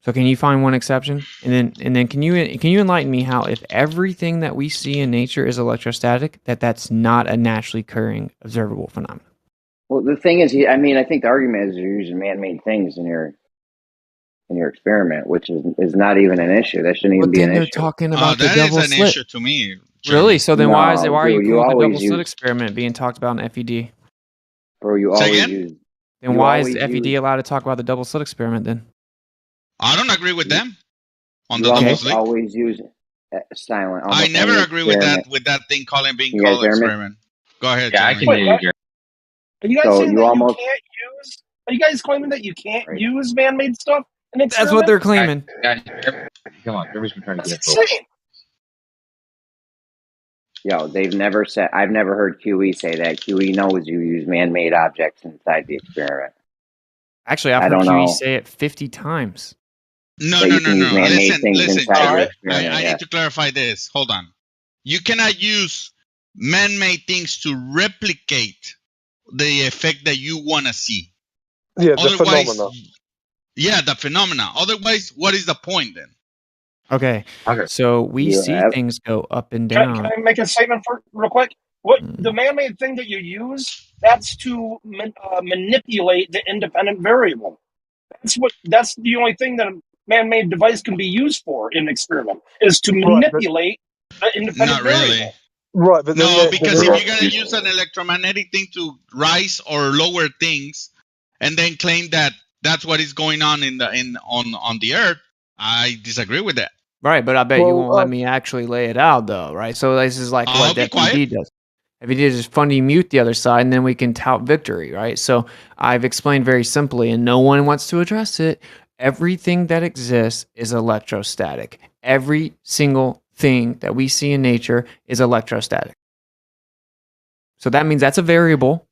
So can you find one exception? And then can you enlighten me how, if everything that we see in nature is electrostatic, that's not a naturally occurring observable phenomenon? Well, the thing is, I think the argument is you're using man-made things in your experiment, which is not even an issue. That shouldn't even be an issue. They're talking about the double slit. That is an issue to me. Really? So then why are you cool with the double slit experiment being talked about in FED? Bro, you always use. Then why is FED allowed to talk about the double slit experiment then? I don't agree with them on the double slit. Always use silent. I never agree with that thing being called experiment. Go ahead. Yeah, I can hear you, Jeremy. Are you guys saying that you can't use? Are you guys claiming that you can't use man-made stuff in experiments? That's what they're claiming. Come on, everybody's been trying to get it. Insane. Yo, they've never said. I've never heard QE say that. QE knows you use man-made objects inside the experiment. Actually, I've heard QE say it 50 times. No. Listen, Jared, I need to clarify this. Hold on. You cannot use man-made things to replicate the effect that you want to see. Yeah, the Otherwise, phenomena. yeah, the phenomena. Otherwise, what is the point then? Okay. So we see things go up and Can down. I make a statement real quick? What the man-made thing that you use? That's to manipulate the independent variable. That's the only thing that a man-made device can be used for in an experiment is to manipulate the independent Not really. variable. Right, but No, because if you're gonna use an electromagnetic thing to rise or lower things, and then claim that that's what is going on on the Earth, I disagree with that. Right, but I bet you won't let me actually lay it out, though, right? So this is like what be quiet. FED does. FED just funny mute the other side, and then we can tout victory, right? So I've explained very simply, and no one wants to address it. Everything that exists is electrostatic. Every single thing that we see in nature is electrostatic. So that means that's a variable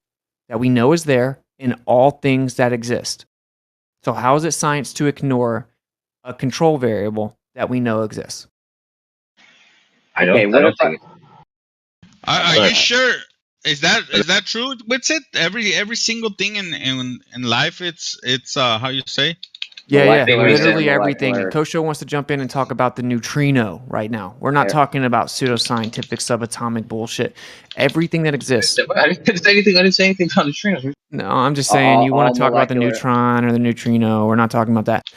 that we know is there in all things that exist. So how is it science to ignore a control variable that we know exists? I don't think it. Are you sure? Is that true? What's it? Every single thing in life, it's how you say? Yeah, literally everything. And Kosho wants to jump in and talk about the neutrino right now. We're not talking about pseudoscientific subatomic bullshit. Everything that exists. I didn't say anything. I didn't say anything about neutrinos. No, I'm just saying you want to talk about the neutron or the neutrino. We're not talking about that.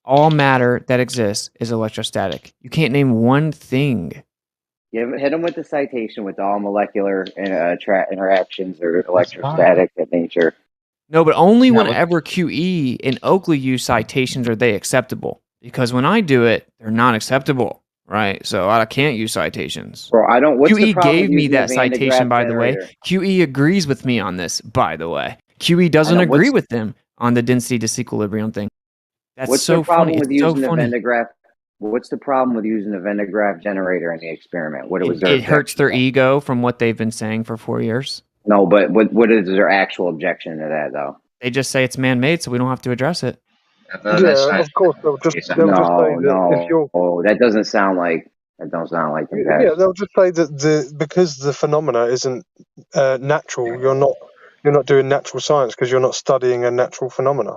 All matter that exists is electrostatic. You can't name one thing. Yeah, hit them with the citation with all molecular interactions or electrostatic in nature. No, but only whenever QE and Oakley use citations are they acceptable. Because when I do it, they're not acceptable, right? So I can't use citations. Bro, I don't. What's the QE problem gave with me using that the Van de citation, Graaff by the way. generator? QE agrees with me on this, by the way. QE doesn't agree with them on the density disequilibrium thing. That's What's so the problem funny. with It's so using the Van funny. de Graaff? What's the problem with using the Van de Graaff generator in the experiment? What was their It hurts their ego from what they've been saying for 4 years. No, but what is their actual objection to that though? They just say it's man-made, so we don't have to address it. Yeah, of course they'll just say that if you're that doesn't sound like them guys. yeah, they'll just say that because the phenomena isn't natural, you're not doing natural science because you're not studying a natural phenomena.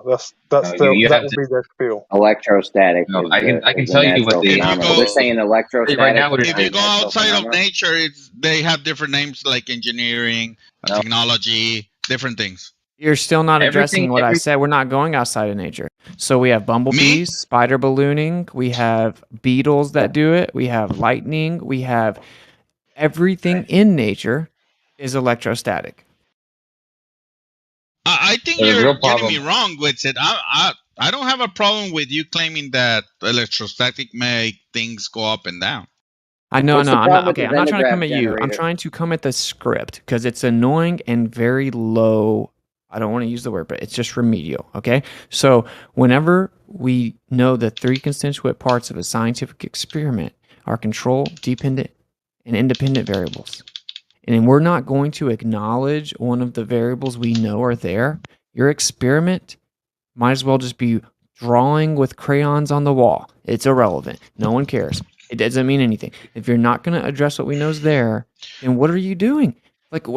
That will be their spiel. Electrostatic. No, I can tell you what the they're saying electrostatic. Right now, if you go outside of nature, they have different names like engineering, technology, different things. You're still not addressing what I said. We're not going outside of nature. So we have bumblebees, spider ballooning. We have beetles that do it. We have lightning. We have everything in nature is electrostatic. I think you're getting me wrong with it. I don't have a problem with you claiming that electrostatic make things go up and down. I'm not trying to come at you. I'm trying to come at the script because it's annoying and very low. I don't want to use the word, but it's just remedial, okay? So whenever we know the three constituent parts of a scientific experiment are control, dependent, and independent variables, and we're not going to acknowledge one of the variables we know are there, your experiment might as well just be drawing with crayons on the wall. It's irrelevant. No one cares. It doesn't mean anything. If you're not going to address what we know is there, then what are you doing?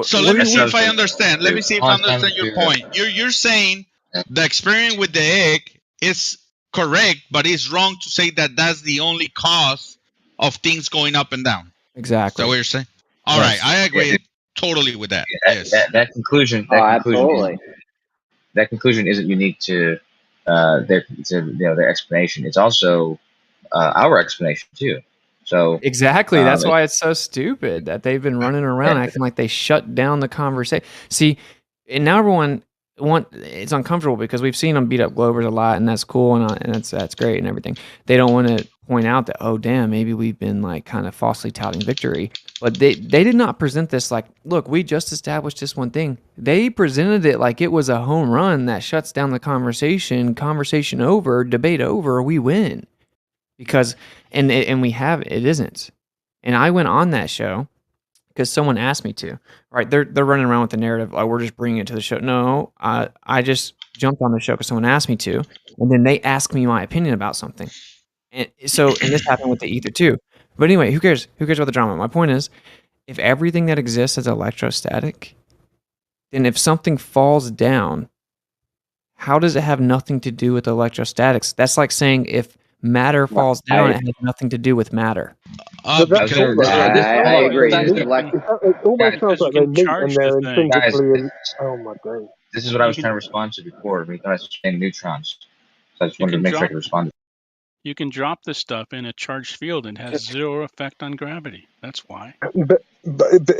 So let me see if I understand. Let me see if I understand your point. You're saying the experiment with the egg is correct, but it's wrong to say that that's the only cause of things going up and down. Exactly. Is that what you're saying? All right, I agree totally with that. Yes. That conclusion. Absolutely. That conclusion isn't unique to their explanation. It's also our explanation too. So exactly, that's why it's so stupid that they've been running around acting like they shut down the conversation. See, and now everyone it's uncomfortable because we've seen them beat up Glovers a lot, and that's cool, and that's great and everything. They don't want to point out that, oh damn, maybe we've been like kind of falsely touting victory. But they did not present this like, look, we just established this one thing. They presented it like it was a home run that shuts down the conversation over, debate over, we win. Because and we have it isn't. And I went on that show because someone asked me to. Right? They're running around with the narrative, like we're just bringing it to the show. No, I just jumped on the show because someone asked me to, and then they asked me my opinion about something. And this happened with the ether too. But anyway, who cares? Who cares about the drama? My point is, if everything that exists is electrostatic, then if something falls down, how does it have nothing to do with electrostatics? That's like saying if matter falls down, it has nothing to do with matter. That's cool, though. I agree. It almost sounds like they meet and they're intrinsically. Oh my god. This is what I was trying to respond to before. We thought I was saying neutrons. So I just wanted to make sure I could respond. You can drop this stuff in a charged field and it has zero effect on gravity. That's why. But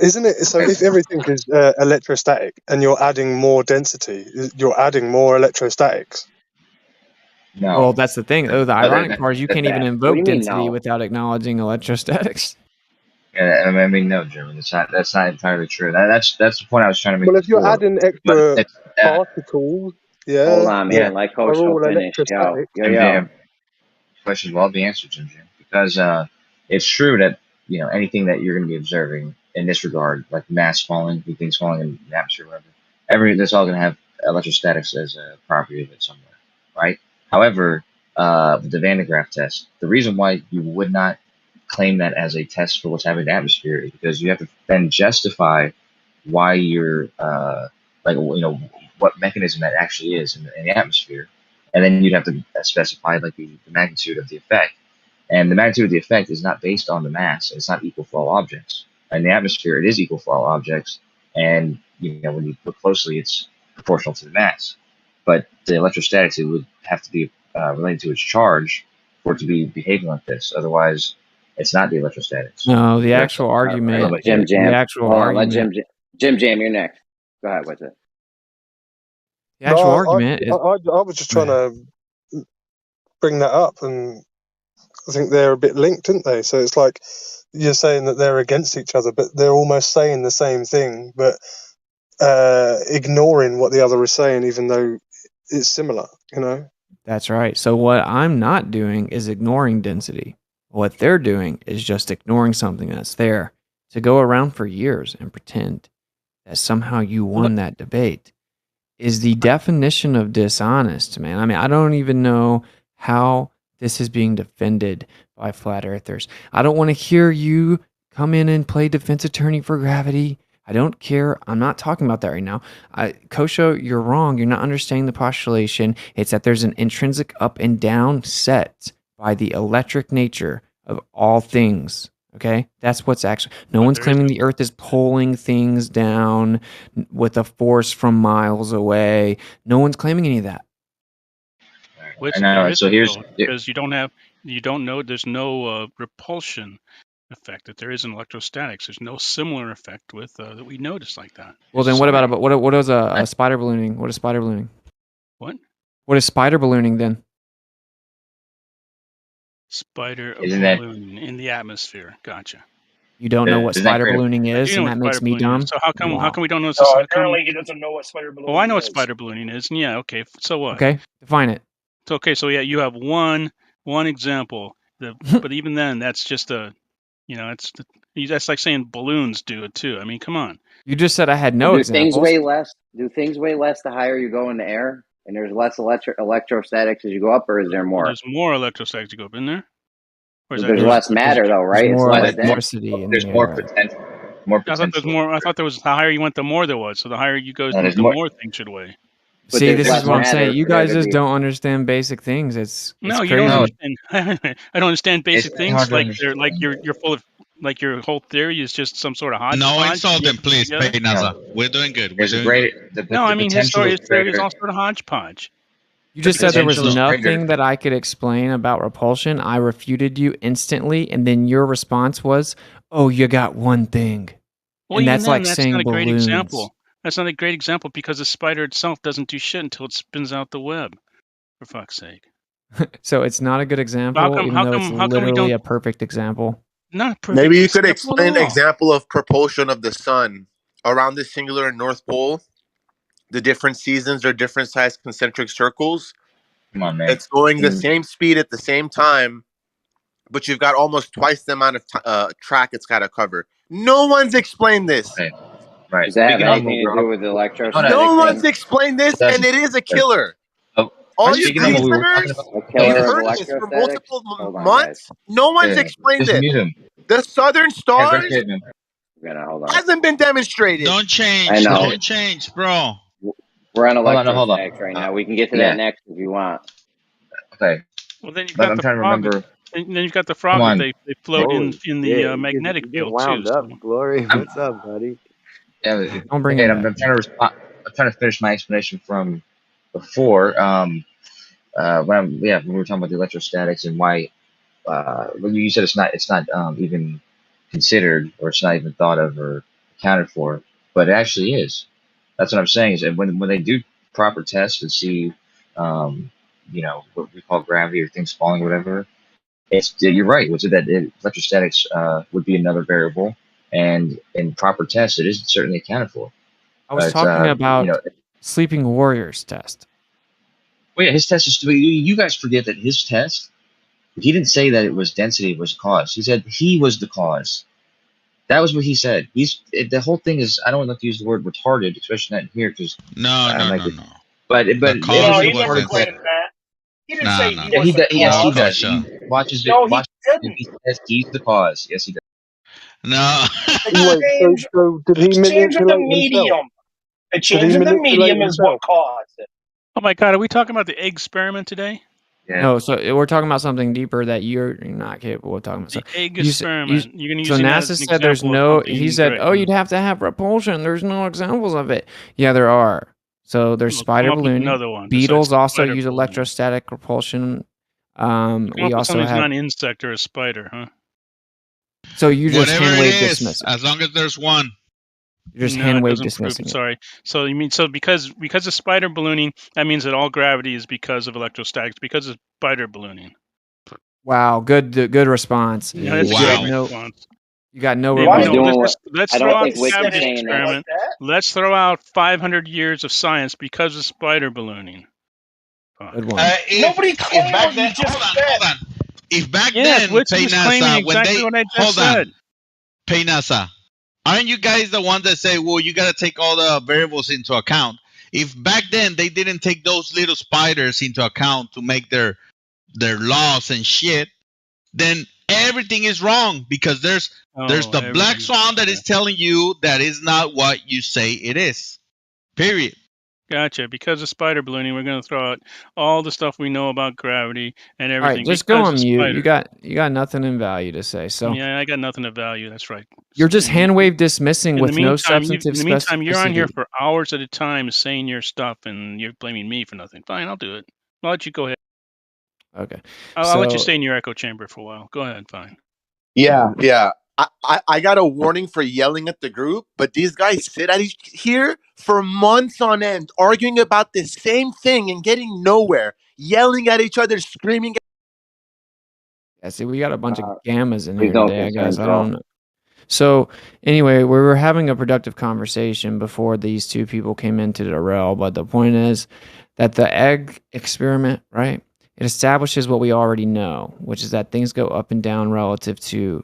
isn't it so? If everything is electrostatic and you're adding more density, you're adding more electrostatics. No. Well, that's the thing. The ironic part is you can't even invoke density without acknowledging electrostatics. Yeah, I mean, no, Jimmy, that's not entirely true. That's the point I was trying to make. Well, if you're before. adding extra particles, yeah. Hold on, man. Like Coach will finish. Yo. Questions will all be answered, Jim, because it's true that anything that you're going to be observing in this regard, like mass falling, things falling in the atmosphere, whatever, that's all going to have electrostatics as a property of it somewhere, right? However, with the Van de Graaff test, the reason why you would not claim that as a test for what's happening in the atmosphere is because you have to then justify why you're what mechanism that actually is in the atmosphere, and then you'd have to specify like the magnitude of the effect, and the magnitude of the effect is not based on the mass. It's not equal for all objects. In the atmosphere, it is equal for all objects, and when you look closely, it's proportional to the mass. But the electrostatics, it would have to be related to its charge for it to be behaving like this. Otherwise, it's not the electrostatics. No, the actual argument. Jim Jam. The actual argument. Jim Jam, you're next. Go ahead. What's it? The actual argument is. I was just trying to bring that up, and I think they're a bit linked, aren't they? So it's like you're saying that they're against each other, but they're almost saying the same thing, but ignoring what the other is saying, even though it's similar, That's right. So what I'm not doing is ignoring density. What they're doing is just ignoring something that's there. To go around for years and pretend that somehow you won that debate is the definition of dishonest, man. I mean, I don't even know how this is being defended by flat earthers. I don't want to hear you come in and play defense attorney for gravity. I don't care. I'm not talking about that right now. Kosho, you're wrong. You're not understanding the postulation. It's that there's an intrinsic up and down set by the electric nature of all things. Okay? That's what's actually... No one's claiming the Earth is pulling things down with a force from miles away. No one's claiming any of that. Which so here's... Because you don't know, there's no repulsion effect, that there is in electrostatics. There's no similar effect with that we notice like that. Well, then what about what is a spider ballooning? What is spider ballooning? What? What is spider ballooning then? Spider balloon in the atmosphere. Gotcha. You don't know what spider ballooning is, and that makes me dumb. So how come we don't know? Apparently, he doesn't know what spider ballooning is. Oh, I know what spider ballooning is. Yeah. Okay. So what? Okay. Define it. So okay. So yeah, you have one example. But even then, that's just a, that's like saying balloons do it too. I mean, come on. You just said I had no examples. Do things weigh less the higher you go in the air? And there's less electrostatics as you go up, or is there more? There's more electrostatics to go up in there. There's less matter, though, right? There's more electricity. There's more potential. I thought there's more. I thought there was the higher you went, the more there was. So the higher you go, the more things should weigh. See, this is what I'm saying. You guys just don't understand basic things. It's no, crazy. You don't understand. I don't understand basic things. Like you're full of. Like your whole theory is just some sort of hodgepodge. No insult them, please. We're doing good. No, I mean his theory is all sort of hodgepodge. You just said there was nothing that I could explain about repulsion. I refuted you instantly, and then your response was, "Oh, you got one thing," and that's like saying balloons. Great example. That's not a great example because the spider itself doesn't do shit until it spins out the web. For fuck's sake. So it's not a good example, even though it's literally a perfect example. Not perfect. Maybe you could explain an example of propulsion of the sun around the singular North Pole. The different seasons are different sized concentric circles. Come on, man. It's going the same speed at the same time, but you've got almost twice the amount of track it's got to cover. No one's explained this. Right. Does that have anything to do with electrostatics? No one's explained this, and it is a killer. All you listeners, you've heard this for multiple months. No one's explained it. The Southern Stars, Hold on. Hasn't been demonstrated. Don't change. I know. Don't change, bro. We're on Hold on. electrostatics right now. We can get to that next if you want. Okay. Well, then you've But got I'm the trying to frog. remember. Then you've got the Come frog that on. they float in the you magnetic get field wound too. up, So. Glory. What's up, buddy? Yeah, Don't bring okay, him I'm back. trying to respond. I'm trying to finish my explanation from before. When we were talking about the electrostatics and why. When you said it's not even considered, or it's not even thought of or accounted for, but it actually is. That's what I'm saying. Is that when they do proper tests to see, what we call gravity or things falling, or whatever. You're right. Was it that electrostatics would be another variable, and in proper tests, it is certainly accounted for. I was It's talking about Sleeping Warriors test. well, yeah, his test is. You guys forget that his test. He didn't say that it was density was the cause. He said he was the cause. That was what he said. The whole thing is. I don't like to use the word retarded, especially not here, because No. But The it cause is a he never retarded test. claimed that. He didn't No. say he Yeah, was the yes, he cause. does. He watches it. No, he didn't. He says he's the cause. Yes, he does. No. Wait, so did he Exchange of the manipulate himself? medium. The Did change he of the manipulate medium is what himself? caused it. Oh my God, are we talking about the egg experiment today? Yeah. No, so we're talking about something deeper that you're not capable of talking about. So The egg experiment. You're going to so use that as NASA an said there's example of no. something He said, incorrect. "Oh, you'd have to have repulsion. There's no examples of it." Yeah, there are. So there's Well, spider come up with ballooning. another one Beetles besides also spider use ballooning. electrostatic repulsion. Come We up with also something that's have. not an insect or a spider, huh? So you just Whatever hand it wave is, dismiss it. as long as there's one. You're just No, hand it wave doesn't prove dismissing it. it. Sorry. So you mean because of spider ballooning, that means that all gravity is because of electrostatics, because of spider ballooning. Wow, good response. No, that's a Wow. great response. You got no Maybe, rebuttal. let's I throw don't out think the Witch is gravity saying that. experiment. Let's throw out 500 years of science because of spider ballooning. Good one. Nobody claimed back what you then, just said. hold on. If back Yes, then, Witch pay is claiming NASA, when exactly they what I just hold said. on, pay NASA. Aren't you guys the ones that say, well, you got to take all the variables into account? If back then they didn't take those little spiders into account to make their laws and shit, then everything is wrong, because there's the black swan that is telling you that is not what you say it is. Period. Gotcha. Because of spider ballooning, we're going to throw out all the stuff we know about gravity and All everything. right, just because go on of mute. spider. You got nothing in value to say. So Yeah, I got nothing of value. That's right. you're just hand wave dismissing In with the no meantime, substantive in the meantime, you're on here specificity. for hours at a time saying your stuff, and you're blaming me for nothing. Fine, I'll do it. I'll let you go ahead. Okay. I'll let you stay in your echo chamber for a while. Go ahead. Fine. Yeah. I got a warning for yelling at the group, but these guys sit at here for months on end, arguing about the same thing and getting nowhere, yelling at each other, screaming. Yeah, see, we got a bunch of gammas in here don't today, I guess. concern, I don't know. So anyway, we were having a productive conversation before these two people came into the rail, but the point is that the egg experiment, right? It establishes what we already know, which is that things go up and down relative to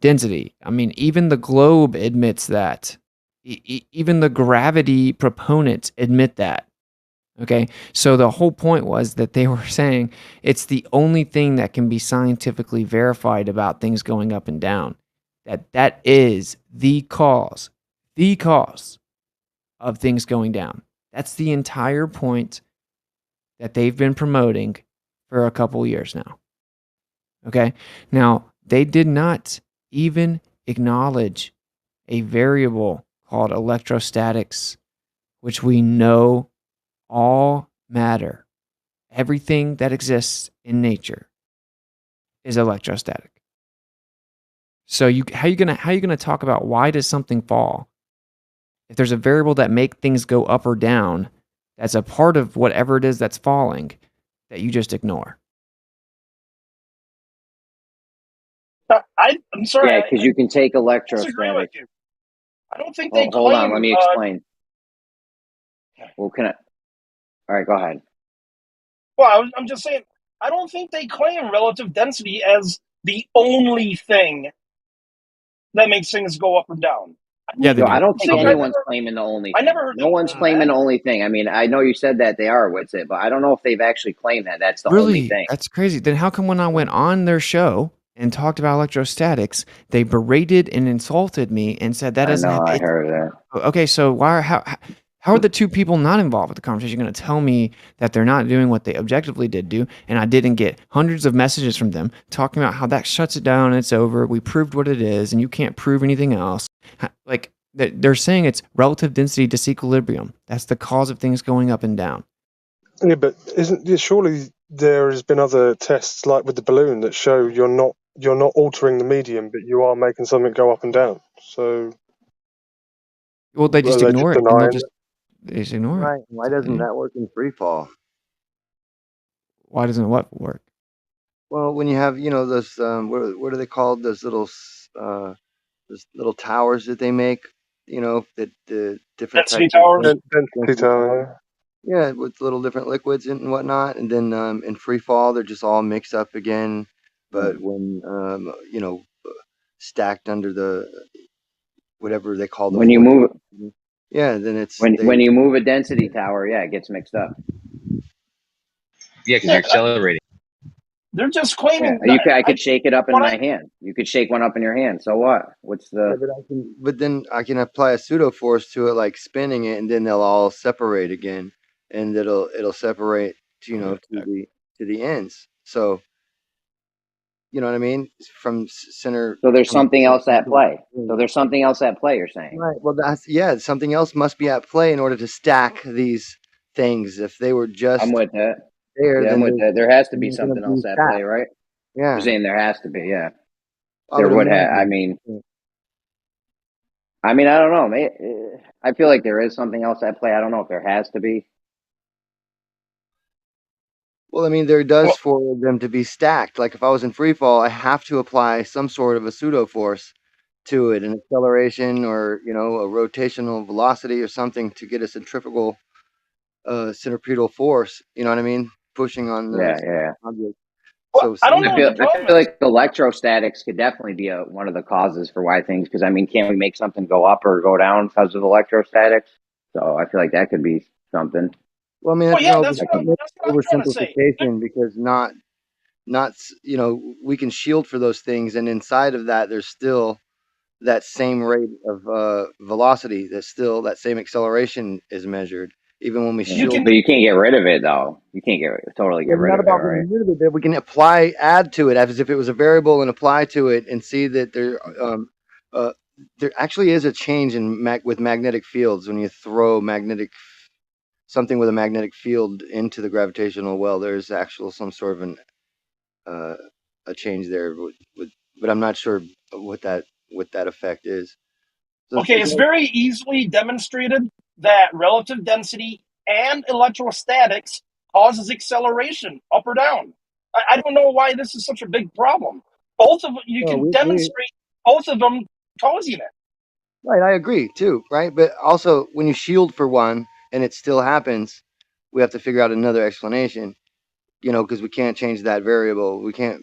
density. I mean, even the globe admits that. Even the gravity proponents admit that. Okay, so the whole point was that they were saying it's the only thing that can be scientifically verified about things going up and down. That is the cause of things going down. That's the entire point that they've been promoting for a couple years now. Okay, now they did not even acknowledge a variable called electrostatics, which we know all matter. Everything that exists in nature is electrostatic. So how you gonna talk about why does something fall? If there's a variable that make things go up or down, that's a part of whatever it is that's falling that you just ignore. I'm sorry. Yeah, because you can take disagree with electrostatics. you. I don't think they Hold on, claim. let me explain. Well, can I? All right, go ahead. Well, I'm just saying. I don't think they claim relative density as the only thing that makes things go up and down. Yeah, they do. I don't think They do. anyone's claiming the only thing. I never heard no one's claiming the only thing. I mean, I know you said that they are with it, but I don't know if they've actually claimed that that's the only Really? thing. That's crazy. Then how come when I went on their show and talked about electrostatics. They berated and insulted me and said that I doesn't know, have I it. heard that. Okay, so how are the two people not involved with the conversation going to tell me that they're not doing what they objectively did do, and I didn't get hundreds of messages from them talking about how that shuts it down and it's over, we proved what it is, and you can't prove anything else. Like, they're saying it's relative density disequilibrium. That's the cause of things going up and down. Yeah, but surely there has been other tests like with the balloon that show you're not altering the medium, but you are making something go up and down. So, Well, they just are they ignore just it, and denying they just ignore Right. it. Why doesn't that work in free fall? Why doesn't what work? Well, when you have, those, what are they called? Those little towers that they make, that the different Density types of towers. Density tower. Yeah, with little different liquids and whatnot, and then in free fall they're just all mixed up again. But when stacked under the whatever they call the When you vortex, move, yeah, then it's when you move a density tower, yeah, it gets mixed up. Yeah, because Yeah, you're accelerating. they're just Yeah, claiming. I could shake it up in what my hand. You could shake one up in your hand. So what? What's yeah, the? but then I can apply a pseudo force to it, like spinning it, and then they'll all separate again, and it'll separate, to the ends. So you know what I mean, from center. So there's From something else at play. center. So there's something else at play. You're saying? Right. Well, something else must be at play in order to stack these things. If they were just I'm with that. there, Yeah, I'm then with that. There has to be they're going to something be else at play, stacked. right? Yeah. You're saying there has to be. Yeah, I there would would have. imagine. I mean, I don't know. I feel like there is something else at play. I don't know if there has to be. Well, I mean, there does for them to be stacked. Like if I was in free fall, I have to apply some sort of a pseudo force to it, an acceleration or a rotational velocity or something to get a centrifugal centripetal force. You know what I mean? Pushing on those objects. Well, So I don't know I what feel, the problem I feel is. like electrostatics could definitely be one of the causes for why things. Because I mean, can't we make something go up or go down because of electrostatics? So I feel like that could be something. Well, I mean, Well, that's yeah, an that's what I'm trying to say. oversimplification because not we can shield for those things, and inside of that, there's still that same rate of velocity. There's still that same acceleration is measured, even when we shield. But you can't get rid of it, though. You can't totally get rid Not of it, about right? getting rid of it, but we can add to it as if it was a variable and apply to it and see that there actually is a change in with magnetic fields when you throw something with a magnetic field into the gravitational well. There's actual some sort of a change there, but I'm not sure what that effect is. So Okay, it's very easily demonstrated that relative density and electrostatics causes acceleration up or down. I don't know why this is such a big problem. Both of you can demonstrate both of them causing it. Right, I agree too. Right, but also when you shield for one and it still happens, we have to figure out another explanation. Because we can't change that variable. We can't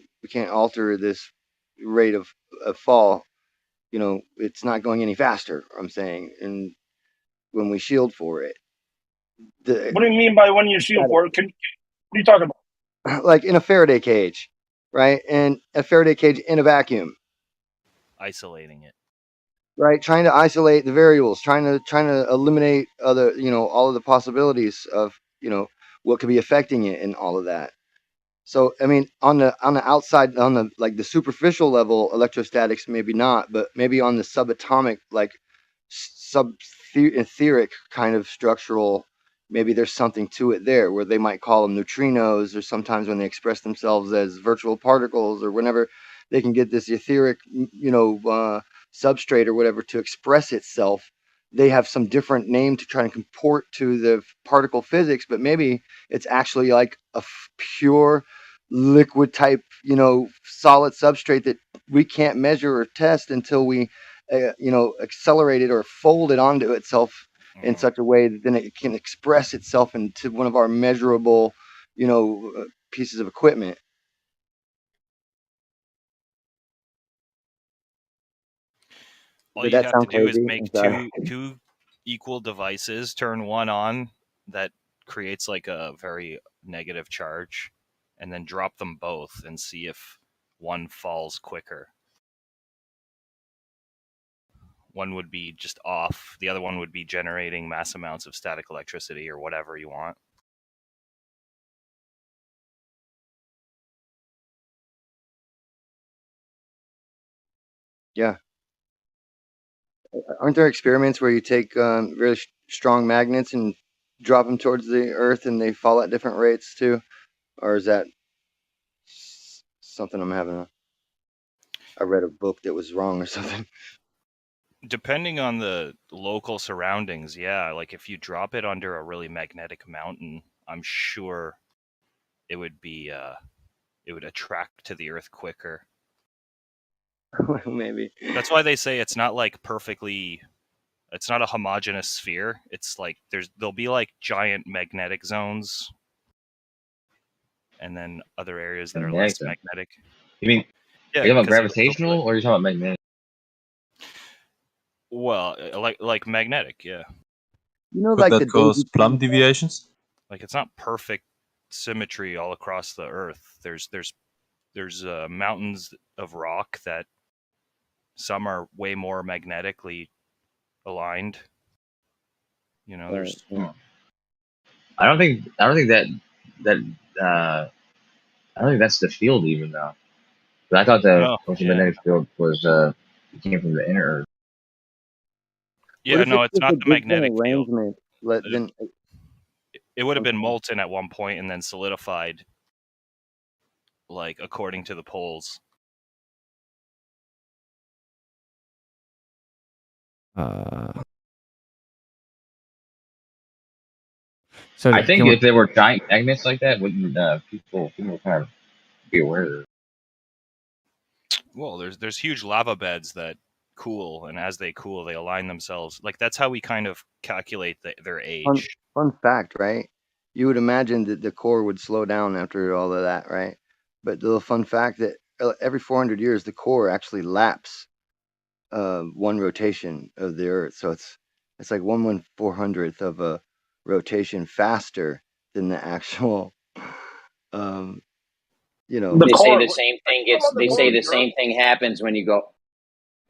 alter this rate of fall. It's not going any faster. I'm saying, and when we shield for it, What do you mean by when you shield for it? What are you talking about? Like in a Faraday cage, right? And a Faraday cage in a vacuum, isolating it. right? Trying to isolate the variables, trying to eliminate other, all of the possibilities of, what could be affecting it and all of that. So, I mean, on the outside, on the like the superficial level, electrostatics maybe not, but maybe on the subatomic, like etheric kind of structural, maybe there's something to it there, where they might call them neutrinos, or sometimes when they express themselves as virtual particles, or whenever they can get this etheric, substrate or whatever to express itself. They have some different name to try and comport to the particle physics, but maybe it's actually like a pure liquid type, solid substrate that we can't measure or test until we, accelerate it or fold it onto itself in such a way that then it can express itself into one of our measurable, pieces of equipment. All you have to do is make two equal devices, turn one on that creates like a very negative charge, and then drop them both and see if one falls quicker. One would be just off. The other one would be generating mass amounts of static electricity or whatever you want. Yeah. Aren't there experiments where you take really strong magnets and drop them towards the Earth and they fall at different rates too? Or is that something I'm having I read a book that was wrong or something? Depending on the local surroundings, yeah. Like if you drop it under a really magnetic mountain, I'm sure it would be it would attract to the Earth quicker. Maybe. That's why they say it's not like perfectly. It's not a homogeneous sphere. It's like there'll be like giant magnetic zones, and then other areas that are less magnetic. You mean? Yeah, are you talking about gravitational, or are you talking about magnetic? Well, like magnetic, yeah. You know, Could like that cause plumb deviations? Like it's not perfect symmetry all across the Earth. There's mountains of rock that some are way more magnetically aligned. You know, there's. I don't think that I don't think that's the field even though. But I thought the magnetic field was came from the inner Earth. Yeah, no, it's not the magnetic field. Then it would have been molten at one point and then solidified, like according to the poles. So I think if there were giant magnets like that, wouldn't people kind of be aware of it? Well, there's huge lava beds that cool, and as they cool, they align themselves. Like that's how we kind of calculate their age. Fun fact, right? You would imagine that the core would slow down after all of that, right? But the fun fact that every 400 years, the core actually laps one rotation of the Earth. So it's like 1/400th of a rotation faster than the actual, you know. They say the same thing They say the same thing happens when you go.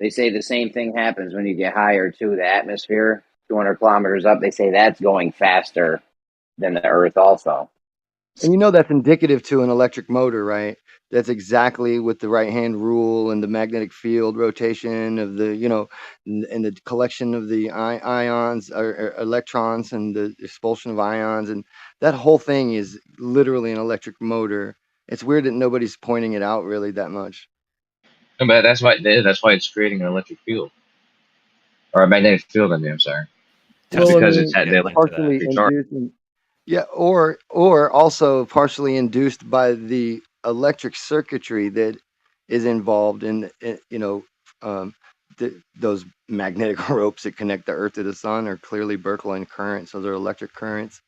They say the same thing happens when you get higher too. The atmosphere, 200 kilometers up, they say that's going faster than the Earth also. And you know that's indicative to an electric motor, right? That's exactly with the right-hand rule and the magnetic field rotation of the, you know, and the collection of the ions or electrons and the expulsion of ions. And that whole thing is literally an electric motor. It's weird that nobody's pointing it out really that much. No, but that's why it's creating an electric field. Or a magnetic field, I'm sorry. Well, because I mean, it's had the partially induced. Yeah, or also partially induced by the electric circuitry that is involved in you know, those magnetic ropes that connect the Earth to the sun are clearly Birkeland currents. So they're electric currents,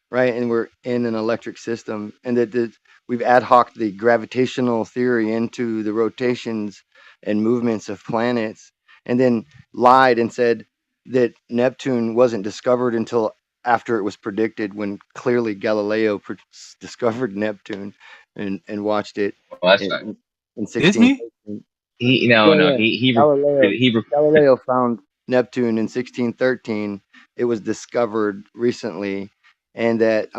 right? And we're in an electric system, and that we've ad hoc the gravitational theory into the rotations and movements of planets, and then lied and said that Neptune wasn't discovered until after it was predicted, when clearly Galileo discovered Neptune and watched it in 1613. Galileo found Neptune in 1613. It was discovered recently, and that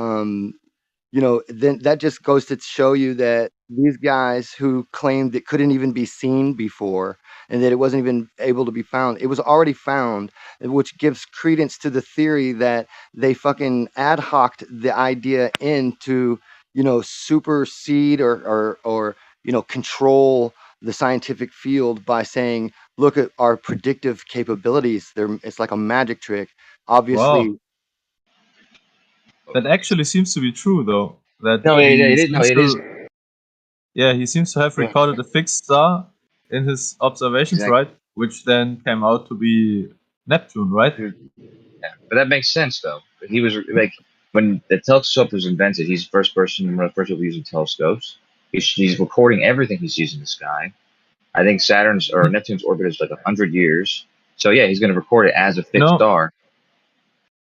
you know, then that just goes to show you that these guys who claimed it couldn't even be seen before and that it wasn't even able to be found, it was already found, which gives credence to the theory that they fucking ad hoc'd the idea into, you know, supersede or you know, control the scientific field by saying, look at our predictive capabilities. It's like a magic trick. Obviously. Wow. That actually seems to be true, though. That no, it is. Yeah, he seems to have recorded a fixed star in his observations, right? Which then came out to be Neptune, right? Yeah, but that makes sense, though. He was like, when the telescope was invented, he's the first person, one of the first people using telescopes. He's recording everything he sees in the sky. I think Saturn's or Neptune's orbit is like 100 years. So yeah, he's going to record it as a fixed star.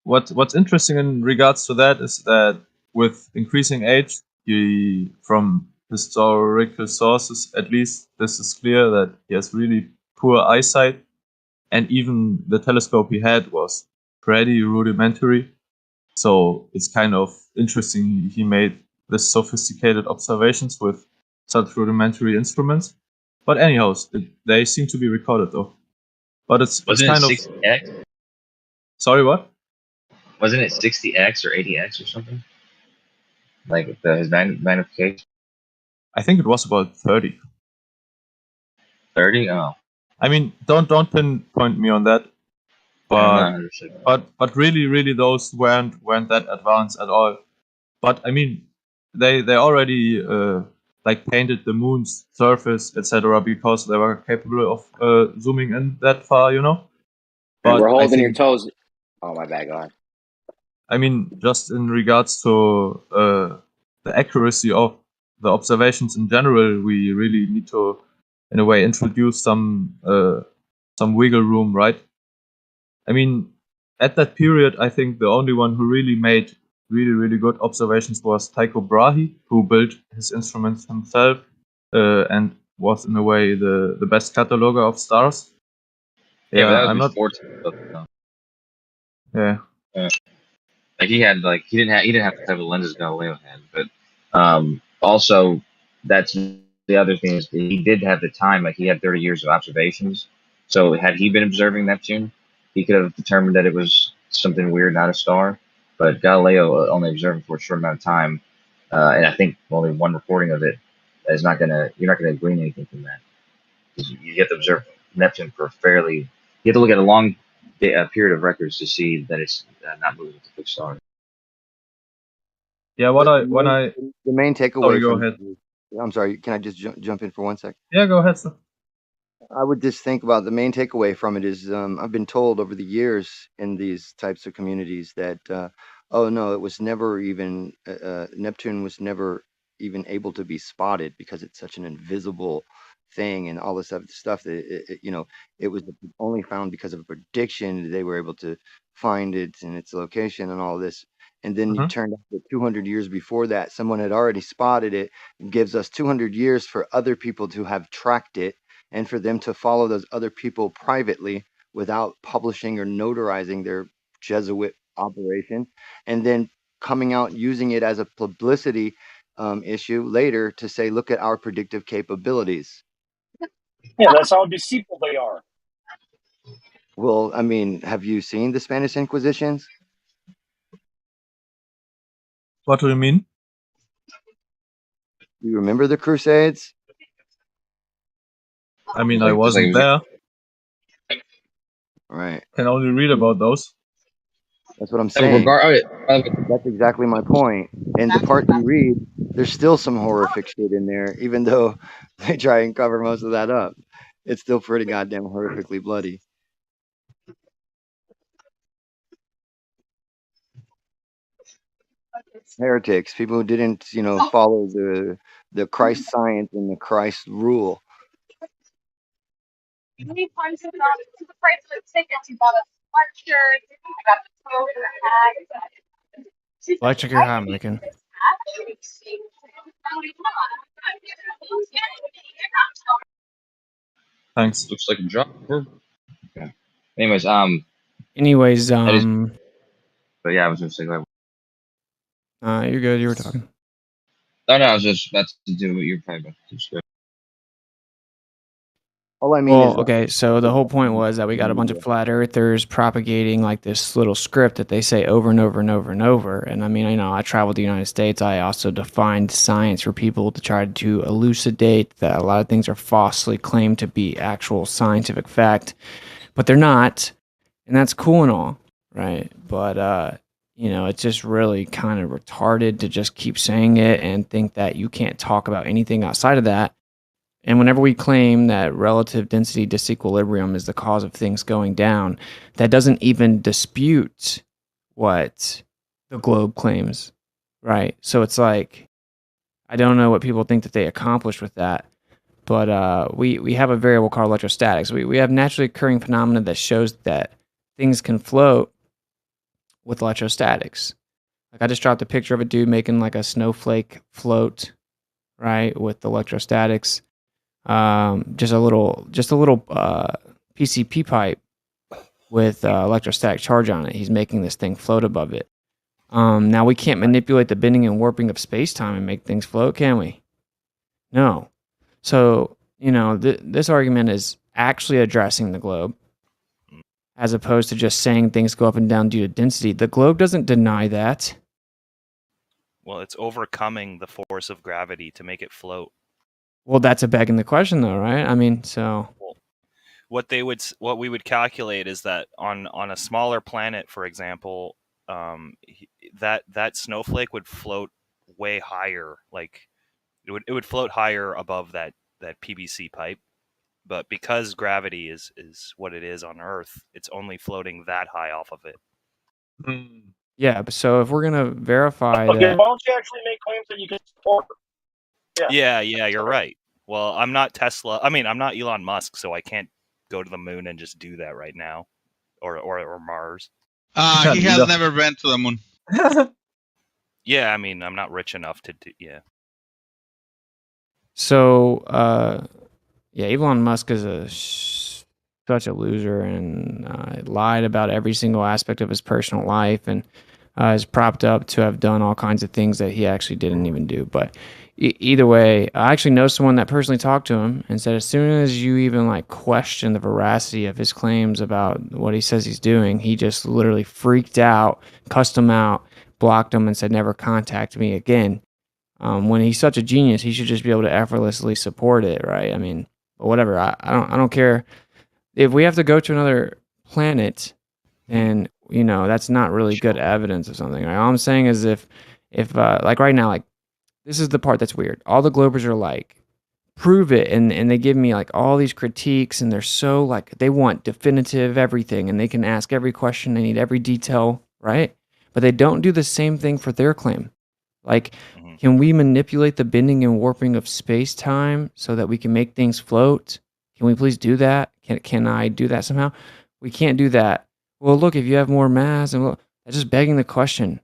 What's interesting in regards to that is that with increasing age, from historical sources, at least this is clear that he has really poor eyesight, and even the telescope he had was pretty rudimentary. So it's kind of interesting he made this sophisticated observations with such rudimentary instruments. But anyhow, they seem to be recorded though. But it's Wasn't kind it of 60x? Sorry, what? Wasn't it 60x or 80x or something? Like his magnification. I think it was about 30. 30? Oh. I mean, don't pinpoint me on that. But really those weren't that advanced at all. But I mean, they already like painted the moon's surface, etc., because they were capable of zooming in that far, you know. But we're I holding your think, toes. Oh, my bad, go on. I mean, just in regards to the accuracy of the observations in general, we really need to, in a way, introduce some wiggle room, right? I mean, at that period, I think the only one who really made really good observations was Tycho Brahe, who built his instruments himself and was in a way the best cataloger of stars. Yeah, but that was I'm not. before. Yeah. Like he didn't have the type of lenses Galileo had, but also that's the other thing is he did have the time. Like he had 30 years of observations. So had he been observing Neptune, he could have determined that it was something weird, not a star. But Galileo only observed for a short amount of time, and I think only one recording of it is not gonna. You're not gonna glean anything from that. You have to observe Neptune for fairly. You have to look at a long period of records to see that it's not moving to fixed star. Yeah, the main takeaway. Sorry, go ahead. I'm sorry. Can I just jump in for 1 sec? Yeah, go ahead, sir. I would just think about the main takeaway from it is I've been told over the years in these types of communities that oh no, it was never even Neptune was never even able to be spotted because it's such an invisible thing and all this other stuff that it was only found because of a prediction. They were able to find it and its location and all this. And then you turned out that 200 years before that, someone had already spotted it. It gives us 200 years for other people to have tracked it and for them to follow those other people privately without publishing or notarizing their Jesuit operation, and then coming out using it as a publicity issue later to say, look at our predictive capabilities. Yeah, that's how deceitful they are. Well, I mean, have you seen the Spanish Inquisitions? What do you mean? You remember the Crusades? I mean, I wasn't there. Right. Can only read about those. That's what I'm saying. That's exactly my point. And the part you read, there's still some horrific shit in there, even though they try and cover most of that up. It's still pretty goddamn horrifically bloody. Heretics, people who didn't, follow the Christ science and the Christ rule. Many times the price of the tickets, you bought a sweatshirt, I got the coat and the hat. Like check your hat, Megan. Thanks. Looks like a drop. Okay. Anyways, but yeah, I was gonna say go ahead. You're good. You were talking. No, I was just about to do what you're probably about to do. All I mean okay, so the whole point was that we got a bunch of flat earthers propagating like this little script that they say over and over and over and over. And I mean, I traveled the United States. I also defined science for people to try to elucidate that a lot of things are falsely claimed to be actual scientific fact, but they're not. And that's cool and all, right? But, it's just really kind of retarded to just keep saying it and think that you can't talk about anything outside of that. And whenever we claim that relative density disequilibrium is the cause of things going down, that doesn't even dispute what the globe claims, right? So it's like, I don't know what people think that they accomplished with that, but we have a variable called electrostatics. We have naturally occurring phenomena that shows that things can float with electrostatics. Like I just dropped a picture of a dude making like a snowflake float right, with electrostatics. Just a little PCP pipe with electrostatic charge on it. He's making this thing float above it. Now we can't manipulate the bending and warping of space-time and make things float, can we? No. So, this argument is actually addressing the globe as opposed to just saying things go up and down due to density. The globe doesn't deny that. Well, it's overcoming the force of gravity to make it float. Well, that's a begging the question, though, right? I mean, so what we would calculate is that on a smaller planet, for example, that snowflake would float way higher. Like it would float higher above that PVC pipe. But because gravity is what it is on Earth, it's only floating that high off of it. Yeah, but so if we're gonna verify Okay, that, why don't you actually make claims that you can support? Yeah, you're right. Well, I'm not Tesla. I mean, I'm not Elon Musk, so I can't go to the moon and just do that right now, or Mars. He has never been to the moon. Yeah, I mean, I'm not rich enough to do. Yeah. So, Elon Musk is such a loser and lied about every single aspect of his personal life and is propped up to have done all kinds of things that he actually didn't even do. But either way, I actually know someone that personally talked to him and said as soon as you even question the veracity of his claims about what he says he's doing, he just literally freaked out, cussed him out, blocked him, and said never contact me again. When he's such a genius, he should just be able to effortlessly support it, right? I mean, whatever. I don't care if we have to go to another planet, and that's not really good evidence of something. Right? All I'm saying is if right now, this is the part that's weird. All the Globers are like, prove it, and they give me all these critiques, and they're so they want definitive everything, and they can ask every question, they need every detail, right? But they don't do the same thing for their claim. Can we manipulate the bending and warping of space-time so that we can make things float? Can we please do that? Can I do that somehow? We can't do that. Well, look, if you have more mass, and that's just begging the question.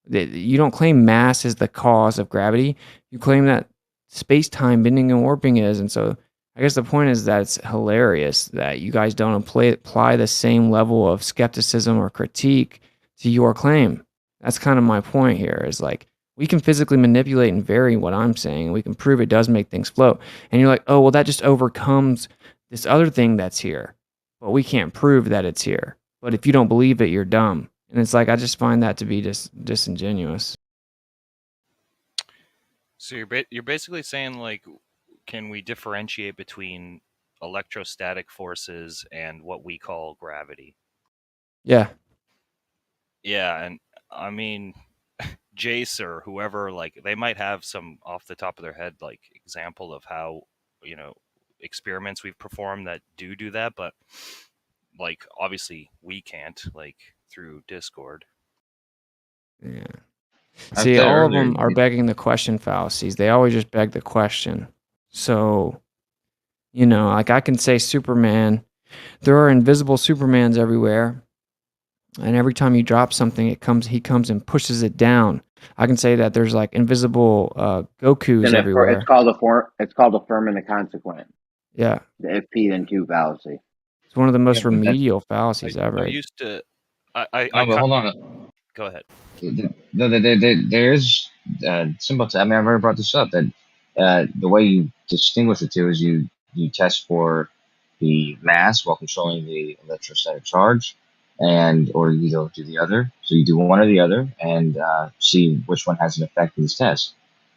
You don't claim mass is the cause of gravity. You claim that space-time bending and warping is. And so I guess the point is that it's hilarious that you guys don't apply the same level of skepticism or critique to your claim. That's kind of my point here is we can physically manipulate and vary what I'm saying. We can prove it does make things float. And you're like, oh, well, that just overcomes this other thing that's here. But we can't prove that it's here. But if you don't believe it, you're dumb. And it's I just find that to be just disingenuous. So you're basically saying can we differentiate between electrostatic forces and what we call gravity? Yeah. Yeah, and I mean, Jace or whoever, they might have some off the top of their head, example of how, experiments we've performed that do that, but obviously we can't, through Discord. Yeah. See, all of them are begging the question fallacies. They always just beg the question. So, I can say Superman, there are invisible Supermans everywhere. And every time you drop something, he comes and pushes it down. I can say that there's invisible Gokus everywhere. It's called a firm and the consequent. Yeah. The if P then Q fallacy. It's one of the most remedial fallacies ever. I used to. But hold on. Go ahead. No, there is simple. I mean, I've already brought this up that the way you distinguish the two is you test for the mass while controlling the electrostatic charge, or you don't do the other. So you do one or the other and see which one has an effect in this test.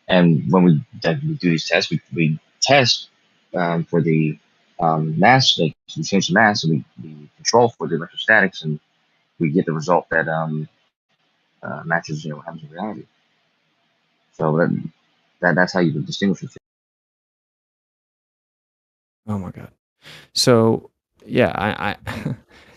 And when we do these tests, we test for the mass. We change the mass, and we control for the electrostatics, and we get the result that matches what happens in reality. So that's how you can distinguish the two. Oh my god. So yeah, I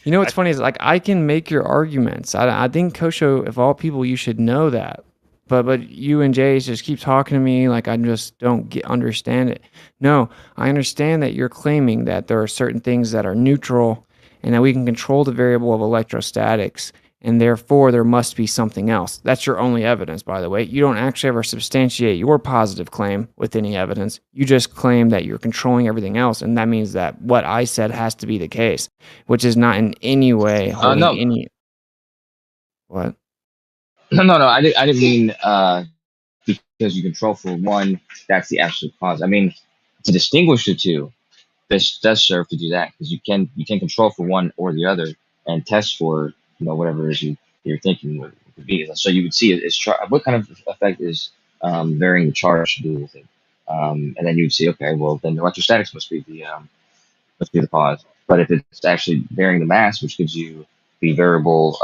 what's funny is I can make your arguments. I think Kosho, of all people, you should know that. But you and Jay just keep talking to me I just don't understand it. No, I understand that you're claiming that there are certain things that are neutral and that we can control the variable of electrostatics and therefore there must be something else. That's your only evidence, by the way. You don't actually ever substantiate your positive claim with any evidence. You just claim that you're controlling everything else, and that means that what I said has to be the case, which is not in any way holding No. any... What? No. I didn't mean because you control for one, that's the absolute cause. I mean, to distinguish the two, this does serve to do that, because you can control for one or the other and test for whatever it is you're thinking would be. So you would see what kind of effect is varying the charge to do with it, and then you would see, okay, well then electrostatics must be the cause. But if it's actually varying the mass, which gives you the variable,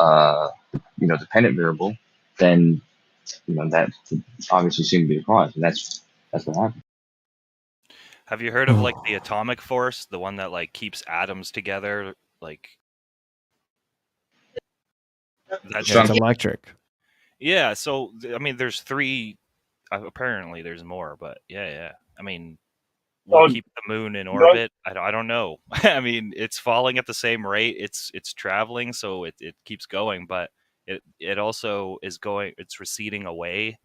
dependent variable, then that obviously seems to be the cause, and that's what happened. Have you heard of like the atomic force, the one that like keeps atoms together? Like that's electric. Yeah. So I mean, there's three. Apparently, there's more, but yeah. I mean, we'll keep the moon in orbit. I don't know. I mean, it's falling at the same rate. It's traveling, so it keeps going, but it also is going. It's receding away,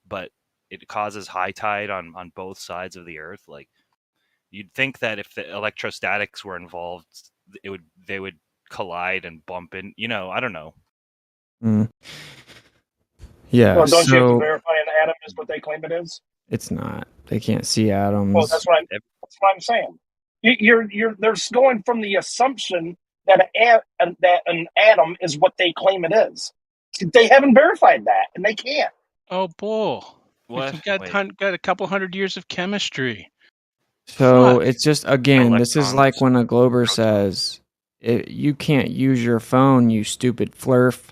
but it causes high tide on both sides of the Earth. Like, you'd think that if the electrostatics were involved, they would collide and bump in. I don't know. Yeah. Well, don't you have to verify an atom is what they claim it is? It's not. They can't see atoms. Well, that's what I'm saying. They're going from the assumption that an atom is what they claim it is. They haven't verified that, and they can't. Oh, bull! What? You've got a couple hundred years of chemistry. So it's just, again, this is like when a Glober says, you can't use your phone, you stupid flurf,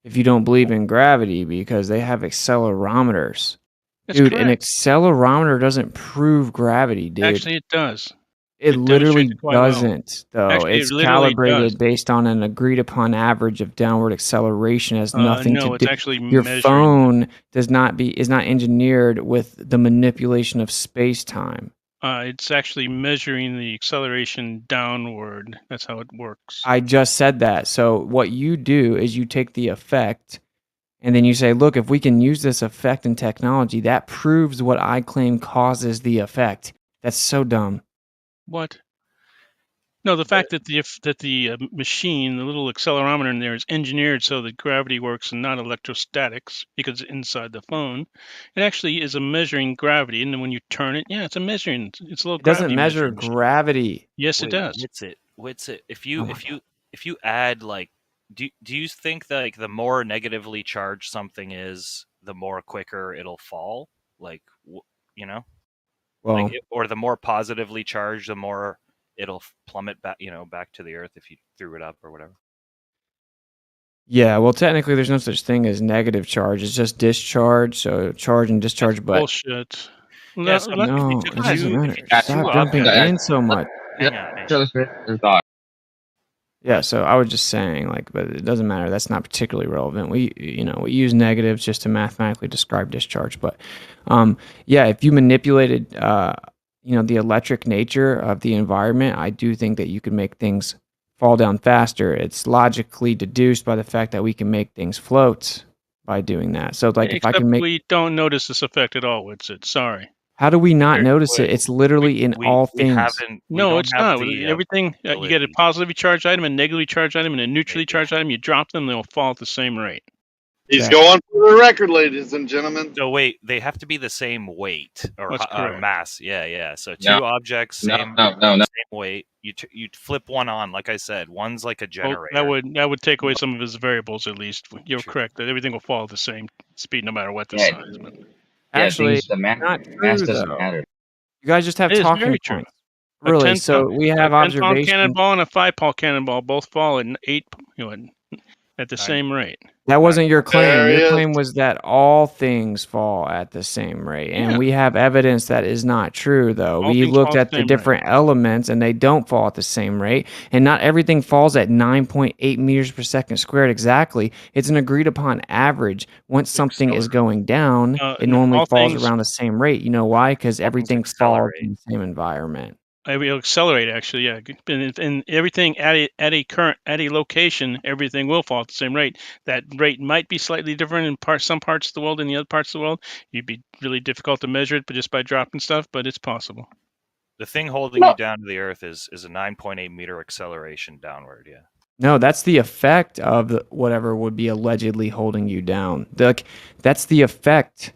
if you don't believe in gravity, because they have accelerometers. That's dude, correct. An accelerometer doesn't prove gravity, dude. Actually, it does. It literally doesn't, though. Actually, it's it literally calibrated does. based on an agreed upon average of downward acceleration. It has nothing no, to it's do. actually Your measuring. phone is not engineered with the manipulation of space time. It's actually measuring the acceleration downward. That's how it works. I just said that. So what you do is you take the effect, and then you say, look, if we can use this effect in technology, that proves what I claim causes the effect. That's so dumb. What? No, the fact that the machine, the little accelerometer in there, is engineered so that gravity works and not electrostatics because it's inside the phone. It actually is a measuring gravity, and then when you turn it, it's a measuring. It's a little. It doesn't gravity measure gravity. Yes, it does. What's it? If you add like, do you think that like the more negatively charged something is, the more quicker it'll fall? Like, well, like or the more positively charged, the more it'll plummet back, back to the Earth if you threw it up or whatever. Yeah, well, technically, there's no such thing as negative charge. It's just discharge. So charge and discharge. That's but bullshit. No, it doesn't matter. Stop jumping in so much. Yeah, so I was just saying, like, but it doesn't matter. That's not particularly relevant. We use negatives just to mathematically describe discharge. But, if you manipulated, the electric nature of the environment, I do think that you can make things fall down faster. It's logically deduced by the fact that we can make things float by doing that. So, like, if I can make, we don't notice this effect at all. Sorry. How do we not notice it? It's literally in all things. No, it's not. Everything, you get a positively charged item, a negatively charged item, and a neutrally charged item. You drop them, they'll fall at the same rate. He's going for the record, ladies and gentlemen. So wait, they have to be the same weight or mass. Yeah. So two No. objects, same weight. You flip one on, like I said, one's like a generator. Well, that would take away some of his variables at least. You're correct that everything will fall at the same speed no matter what the size. But. Actually, the mass doesn't matter. You guys just have talking points. True. Really? So we have observation. A 10-pound cannonball and a 5-pound cannonball both fall at at the same rate. That wasn't your claim. Your claim was that all things fall at the same rate. And we have evidence that is not true, though. We looked at the different elements, and they don't fall at the same rate. And not everything falls at 9.8 meters per second squared exactly. It's an agreed-upon average. Once something is going down, it normally falls around the same rate. You know why? Because everything falls in the same environment. It'll accelerate, actually, yeah. And everything at a location, everything will fall at the same rate. That rate might be slightly different in some parts of the world than the other parts of the world. It'd be really difficult to measure it, but just by dropping stuff. But it's possible. The thing holding you down to the Earth is a 9.8 meter acceleration downward. Yeah. No, that's the effect of whatever would be allegedly holding you down. That's the effect.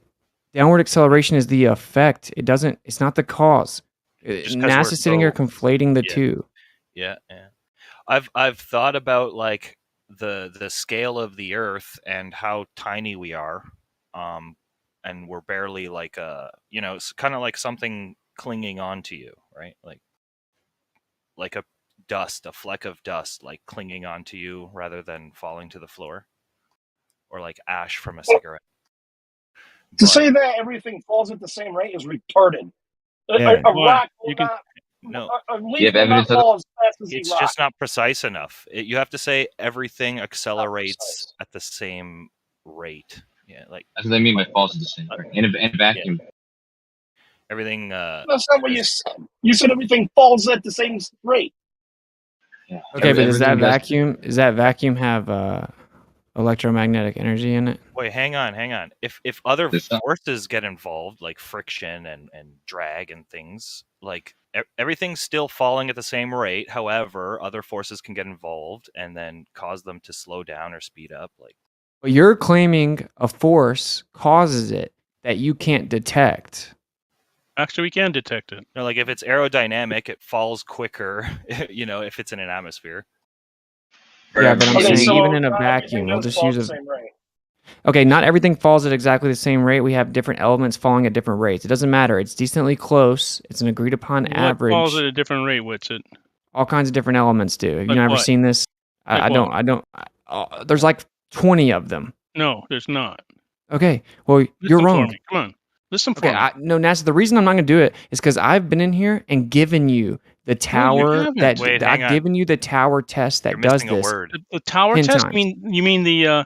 Downward acceleration is the effect. It's not the cause. NASA's sitting here conflating the two. Yeah. I've thought about like the scale of the Earth and how tiny we are, and we're barely like it's kind of like something clinging onto you, right? Like a fleck of dust, like clinging onto you rather than falling to the floor, or like ash from a cigarette. To say that everything falls at the same rate is retarded. Yeah. A rock will not. No, a leaf will not fall as fast as it's a rock. just not precise enough. You have to say everything accelerates at the same rate. Yeah, like that's what I mean by falls at the same rate. In a vacuum. Yeah. Everything. That's not what you said. You said everything falls at the same rate. Yeah. Okay, but does that vacuum have electromagnetic energy in it? Wait, hang on. If other forces get involved, like friction and drag and things, like everything's still falling at the same rate. However, other forces can get involved and then cause them to slow down or speed up. Like, but you're claiming a force causes it that you can't detect. Actually, we can detect it. Like if it's aerodynamic, it falls quicker. If it's in an atmosphere. Yeah, but I'm saying even in a vacuum, we'll just use Okay, not everything falls at exactly the same rate. We have different elements falling at different rates. It doesn't matter. It's decently close. It's an agreed upon average. What falls at a different rate? What's it? All kinds of different elements do. Have you never seen this? I don't. There's like 20 of them. No, there's not. Okay, well, you're wrong. Come on. Listen for me. No, NASA, the reason I'm not going to do it is because I've been in here and given you the tower I've given you the tower test that does this. The tower test? Times. You mean the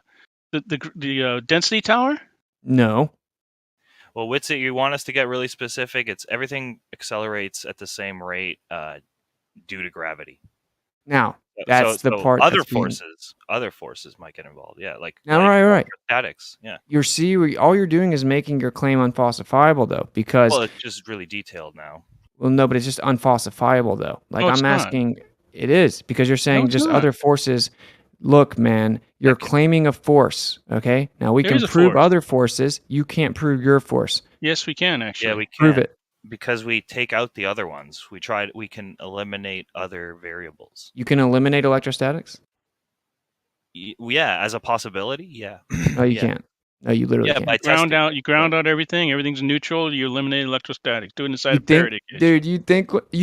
density tower? No. Well, Witsit, you want us to get really specific? It's everything accelerates at the same rate due to gravity. Now, that's the part. Other forces might get involved. Yeah, like right. Statics. Yeah. All you're doing is making your claim unfalsifiable, though, because it's just really detailed now. Well, no, but it's just unfalsifiable, though. Like I'm asking, it is because you're saying just other forces. Look, man, you're claiming a force. Okay, now we can prove other forces. You can't prove your force. Yes, we can actually. Yeah, we can prove it because we take out the other ones. We can eliminate other variables. You can eliminate electrostatics. Yeah, as a possibility. Yeah. No, you can't. No, you literally can't. You ground out everything. Everything's neutral. You eliminate electrostatics. Do it inside a Faraday cage. Dude, you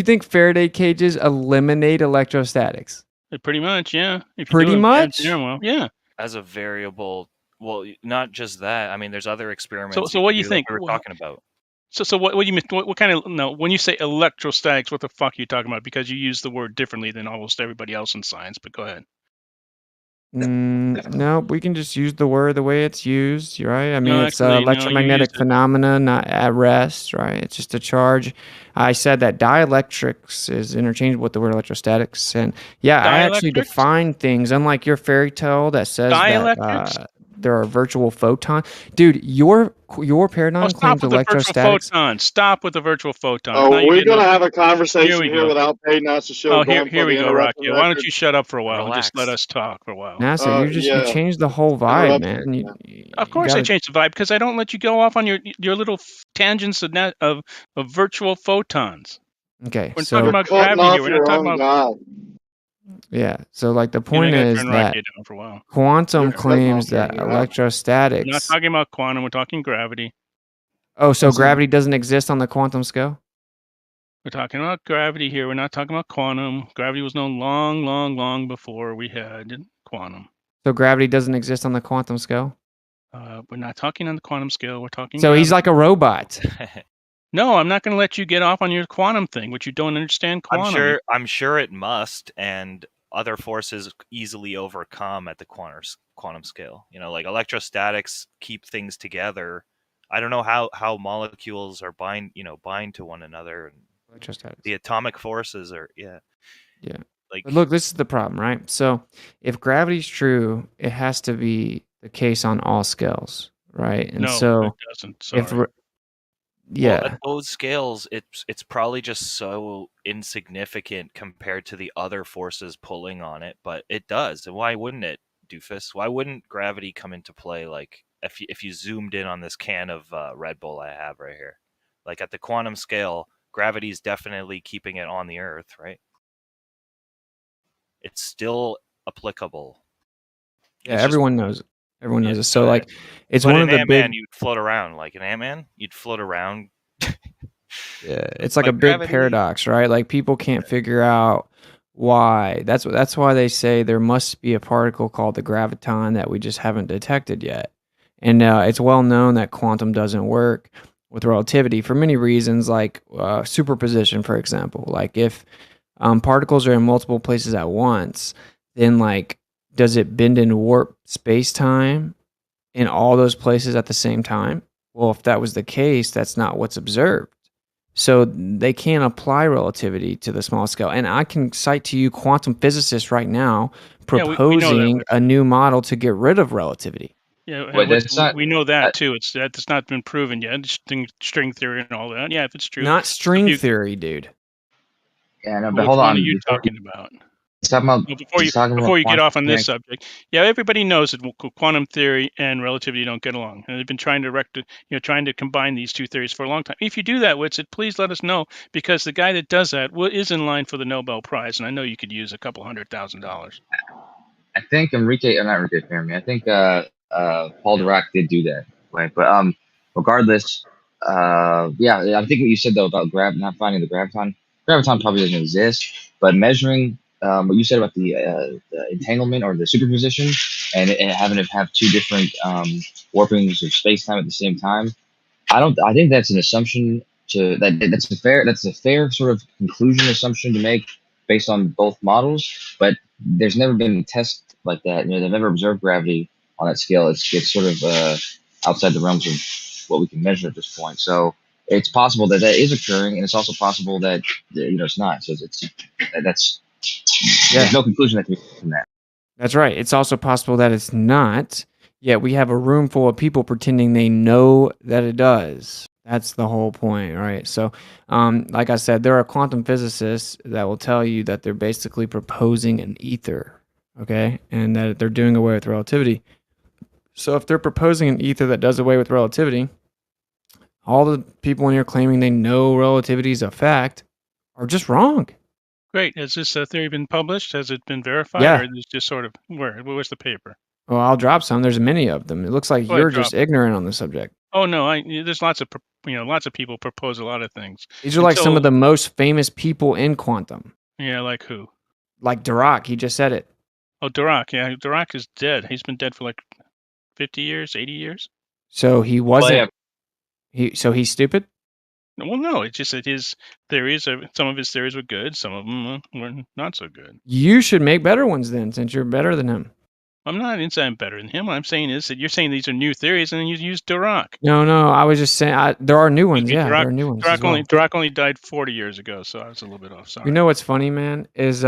think Faraday cages eliminate electrostatics? Pretty much, yeah. Pretty much? Yeah. As a variable, well, not just that. I mean, there's other experiments. So what do you think? We were talking about. So what do you mean? What kind of when you say electrostatics, what the fuck are you talking about? Because you use the word differently than almost everybody else in science. But go ahead. No, we can just use the word the way it's used, right? I mean, it's an electromagnetic phenomena, not at rest, right? It's just a charge. I said that dielectrics is interchangeable with the word electrostatics, and I actually define things, unlike your fairy tale that says that there are virtual photons. Dude, your paradigm claims electrostatics. Stop with the virtual photon. Oh, we're going to have a conversation here without paying us to show. Oh, here we go, Rocky. Why don't you shut up for a while and just let us talk for a while? NASA, you changed the whole vibe, man. Of course I changed the vibe because I don't let you go off on your little tangents of virtual photons. Okay, we're talking about gravity here. We're not talking about... Yeah, so like the point is that quantum claims that electrostatics... We're not talking about quantum, we're talking gravity. Oh, so gravity doesn't exist on the quantum scale? We're talking about gravity here, we're not talking about quantum. Gravity was known long before we had quantum. So gravity doesn't exist on the quantum scale? We're not talking on the quantum scale, we're talking... So he's like a robot. No, I'm not going to let you get off on your quantum thing, which you don't understand quantum. I'm sure it must, and other forces easily overcome at the quantum scale. Like electrostatics keep things together. I don't know how molecules are bind to one another. Electrostatics. The atomic forces are Yeah. like. But look, this is the problem, right? So if gravity's true, it has to be the case on all scales, right? And No, so it doesn't. Sorry. Well, yeah, at those scales, it's probably just so insignificant compared to the other forces pulling on it, but it does. And why wouldn't it, doofus? Why wouldn't gravity come into play? Like if you zoomed in on this can of Red Bull I have right here, like at the quantum scale, gravity is definitely keeping it on the Earth, right? It's still applicable. yeah, It's just everyone knows it. Everyone knows it. So so like it's but one in of the Ant-Man, big you'd float around like an Ant-Man. You'd float around. Yeah, it's like a But big gravity, paradox, right? Like people can't figure out why. That's why they say there must be a particle called the graviton that we just haven't detected yet. And it's well known that quantum doesn't work with relativity for many reasons, like superposition, for example. Like if particles are in multiple places at once, then like does it bend and warp space time in all those places at the same time? Well, if that was the case, that's not what's observed. So they can't apply relativity to the small scale. And I can cite to you quantum physicists right now Yeah, we know that. proposing a new model to get rid of relativity. Yeah, But that's not. we know that too. That's not been proven yet. String theory and all that. Yeah, if it's true. Not string theory, dude. Yeah, no, but Which hold one on. are you talking about? He's talking about. Well, He's talking before about you get off on quantum this mechanics. subject, yeah, everybody knows that quantum theory and relativity don't get along, and they've been trying to combine these two theories for a long time. If you do that, Witsit, please let us know, because the guy that does that is in line for the Nobel Prize, and I know you could use a couple $100,000. I think Enrique, not Enrique Fermi. I think Paul Dirac did do that, right? But regardless, yeah, I think what you said though about not finding the graviton. Graviton probably doesn't exist, but measuring what you said about the entanglement or the superposition and having it have two different warpings of space time at the same time. I think that's an assumption that's a fair sort of conclusion assumption to make based on both models, but there's never been a test like that. They've never observed gravity on that scale. It's sort of outside the realms of what we can measure at this point. So it's possible that is occurring, and it's also possible that it's not. So that's there's no conclusion that can be made from that. That's right. It's also possible that it's not. Yet we have a room full of people pretending they know that it does. That's the whole point, right? So, like I said, there are quantum physicists that will tell you that they're basically proposing an ether, okay? And that they're doing away with relativity. So if they're proposing an ether that does away with relativity, all the people in here claiming they know relativity is a fact are just wrong. Great. Has this theory been published? Has it been verified? Yeah. Or is this just sort of, where's the paper? Well, I'll drop some. There's many of them. It looks like Go ahead, you're drop just them. ignorant on the subject. Oh no, there's lots of people propose a lot of things. These are like some of the most famous people in quantum. Yeah, like who? Like Dirac, he just said it. Oh, Dirac. Yeah, Dirac is dead. He's been dead for like 50 years, 80 years. So he wasn't. yeah. So he's stupid. Well, no, it's just that his theories, some of his theories were good, some of them were not so good. You should make better ones then, since you're better than him. I'm not saying better than him. What I'm saying is that you're saying these are new theories, and then you use Dirac. No, I was just saying there are new ones. Yeah, Dirac, there are new ones. Dirac only died 40 years ago, so I was a little bit off. Sorry. You know what's funny, man, is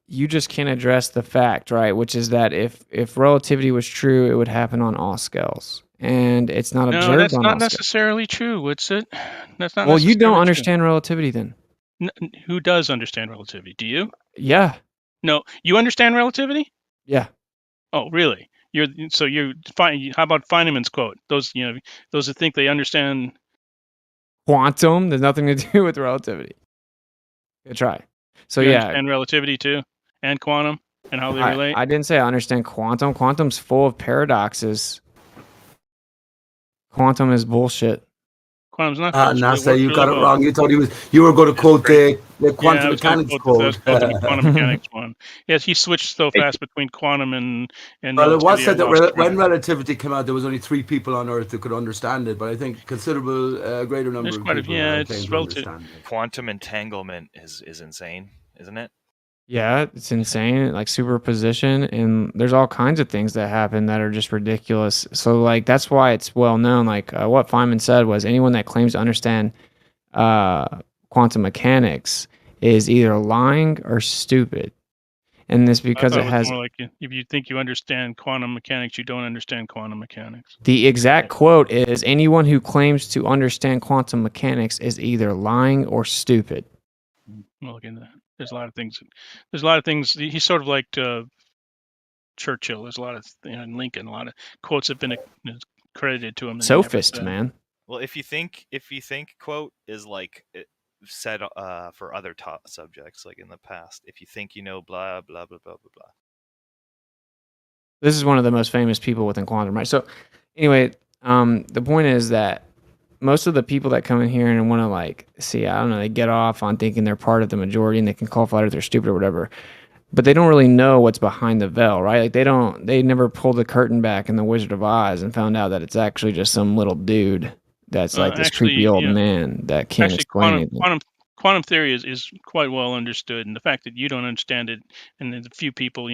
you just can't address the fact, right? Which is that if relativity was true, it would happen on all scales, and it's not observed on all scales. No, that's not necessarily true. What's it? That's not. Well, you don't understand relativity then. Who does understand relativity? Do you? Yeah. No, you understand relativity? Yeah. Oh, really? How about Feynman's quote? Those that think they understand quantum. There's nothing to do with relativity. Good try. So you yeah, understand relativity too, and quantum, and how they relate. I didn't say I understand quantum. Quantum's full of paradoxes. Quantum is bullshit. Quantum's not. NASA, you got it wrong. You thought you were going to quote the quantum mechanics quote. Quantum mechanics one. Yes, he switched so fast between quantum and. Well, it was said that when relativity came out, there was only 3 people on Earth who could understand it, but I think considerable greater number of people. It's relative. Quantum entanglement is insane, isn't it? Yeah, it's insane. Like superposition, and there's all kinds of things that happen that are just ridiculous. So like that's why it's well known. Like what Feynman said was anyone that claims to understand quantum mechanics is either lying or stupid. And this because it has more like if you think you understand quantum mechanics, you don't understand quantum mechanics. the exact quote is anyone who claims to understand quantum mechanics is either lying or stupid. We'll look into that. There's a lot of things. There's a lot of things. He's sort of like Churchill. There's a lot of and Lincoln. A lot of quotes have been credited to him. Sophist, man. Well, if you think quote is like said for other subjects, like in the past, if you think you know blah blah blah blah blah blah. This is one of the most famous people within quantum, right? So anyway, the point is that most of the people that come in here and want to like see, I don't know, they get off on thinking they're part of the majority and they can call flat earth they're stupid or whatever, but they don't really know what's behind the veil, right? Like they never pulled the curtain back in the Wizard of Oz and found out that it's actually just some little dude that's like this creepy old man that can't explain anything. Quantum theory is quite well understood, and the fact that you don't understand it, and the few people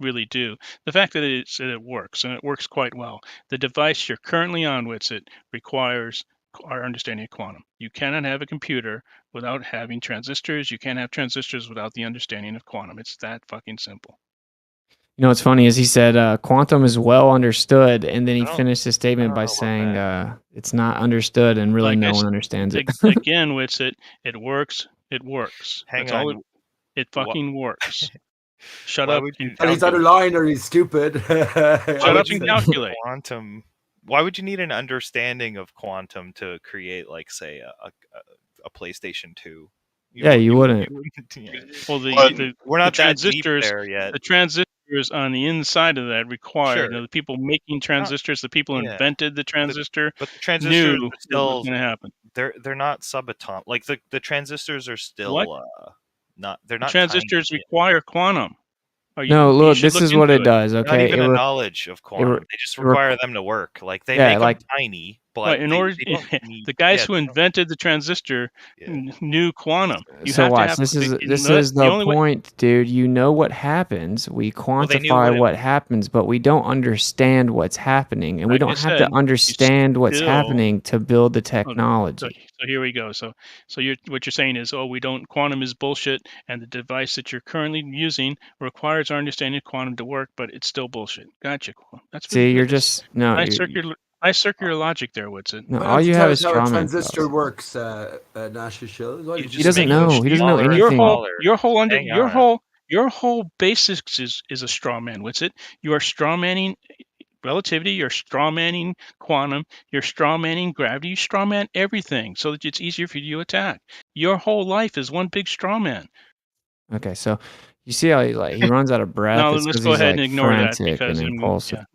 really do, the fact that it works, and it works quite well. The device you're currently on with it requires our understanding of quantum. You cannot have a computer without having transistors. You can't have transistors without the understanding of quantum. It's that fucking simple. You know what's funny is he said quantum is well understood, and then he finished his statement by saying it's not understood, and really no one understands it. Again, with it works. It works. Hang on. It fucking works. Shut up. He's either lying or he's stupid. Shut up and calculate. Quantum. Why would you need an understanding of quantum to create, like, say, a PlayStation 2? You wouldn't. Well, we're not that deep there yet. The transistors on the inside of that require the people making transistors, the people who invented the transistor, but the transistors knew are still what was going to happen. They're not subatomic. Like the transistors are still not. They're not. Transistors require quantum. No, look, this is what it does. Okay, not even a knowledge of quantum. They just require them to work. Like they make them tiny, but in order, the guys who invented the transistor knew quantum. So watch. This is the point, dude. You know what happens. We quantify what happens, but we don't understand what's happening, and we don't have to understand what's happening to build the technology. So here we go. So what you're saying is, quantum is bullshit, and the device that you're currently using requires our understanding of quantum to work, but it's still bullshit. Gotcha. That's see, you're just nice circular logic there, Woodson. No, all you have is how a transistor works, Nash Shill. He doesn't know. He doesn't know anything. Your whole basics is a straw man. What's it? You are straw manning relativity. You're straw manning quantum. You're straw manning gravity. You straw man everything so that it's easier for you to attack. Your whole life is one big straw man. Okay, so you see how he runs out of breath. No, let's go ahead and ignore that because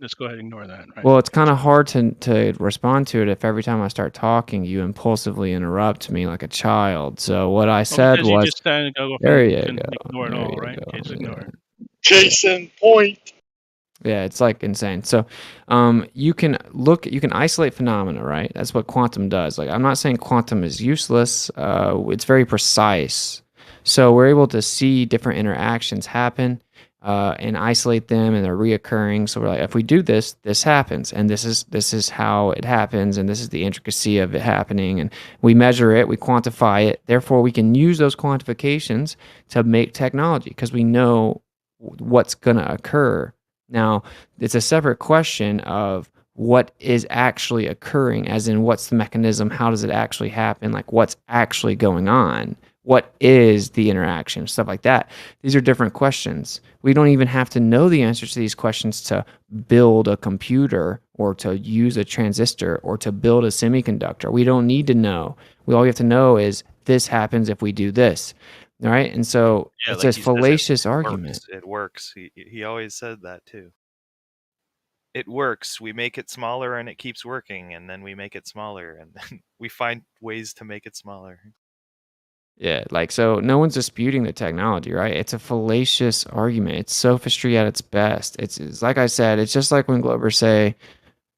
let's go ahead and ignore that. Right? Well, it's kind of hard to respond to it if every time I start talking, you impulsively interrupt me like a child. So what I said was, there you go. Ignore it all, right? Okay, just ignore it. Jason, point. Yeah, it's like insane. So you can isolate phenomena, right? That's what quantum does. Like, I'm not saying quantum is useless. It's very precise. So we're able to see different interactions happen and isolate them, and they're reoccurring. So we're like, if we do this, this happens, and this is how it happens, and this is the intricacy of it happening. And we measure it, we quantify it. Therefore, we can use those quantifications to make technology because we know what's going to occur. Now, it's a separate question of what is actually occurring, as in what's the mechanism, how does it actually happen, like what's actually going on. What is the interaction? Stuff like that. These are different questions. We don't even have to know the answers to these questions to build a computer or to use a transistor or to build a semiconductor. We don't need to know. All we have to know is this happens if we do this. All right? And so it's a fallacious argument. It works. He always said that too. It works. We make it smaller and it keeps working, and then we make it smaller, and then we find ways to make it smaller. Yeah, so no one's disputing the technology, right? It's a fallacious argument. It's sophistry at its best. It's like I said, it's just like when Globers say,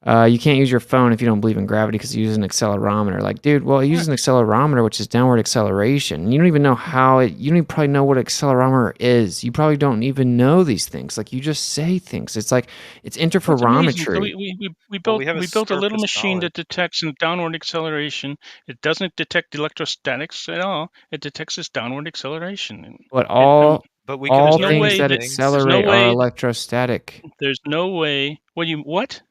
You can't use your phone if you don't believe in gravity because you use an accelerometer. Like, dude, well, it uses an accelerometer, which is downward acceleration. You don't even know how it. You don't even probably know what accelerometer is. You probably don't even know these things. Like, you just say things. It's like it's interferometry. So we built a little machine that detects in downward acceleration. It doesn't detect electrostatics at all. It detects this downward acceleration. But all no things way that accelerate are electrostatic. There's no way. What?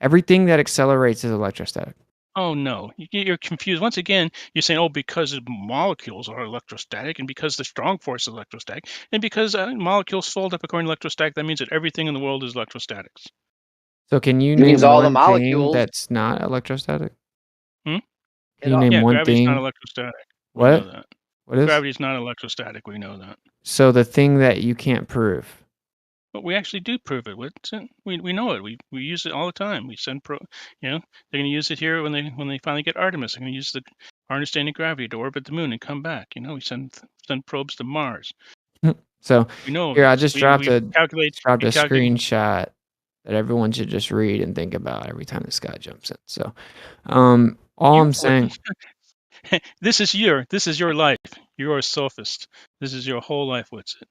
Everything that accelerates is electrostatic. Oh no, you're confused. Once again, you're saying, oh, because molecules are electrostatic, and because the strong force is electrostatic, and because molecules fold up according to electrostatic, that means that everything in the world is electrostatics. So can you It name means all the one thing molecules. that's not electrostatic? Hmm? Can you name one gravity's thing? not electrostatic. What? We know that. What is? Gravity's not electrostatic. We know that. So the thing that you can't prove. But we actually do prove it. We know it. We use it all the time. We send they're going to use it here when they finally get Artemis. They're going to use our understanding of gravity to orbit the moon and come back. We send probes to Mars. So we know here, I just dropped a calculate screenshot that everyone should just read and think about every time this guy jumps in. So, all I'm saying, this is your life. You're a sophist. This is your whole life. What's it?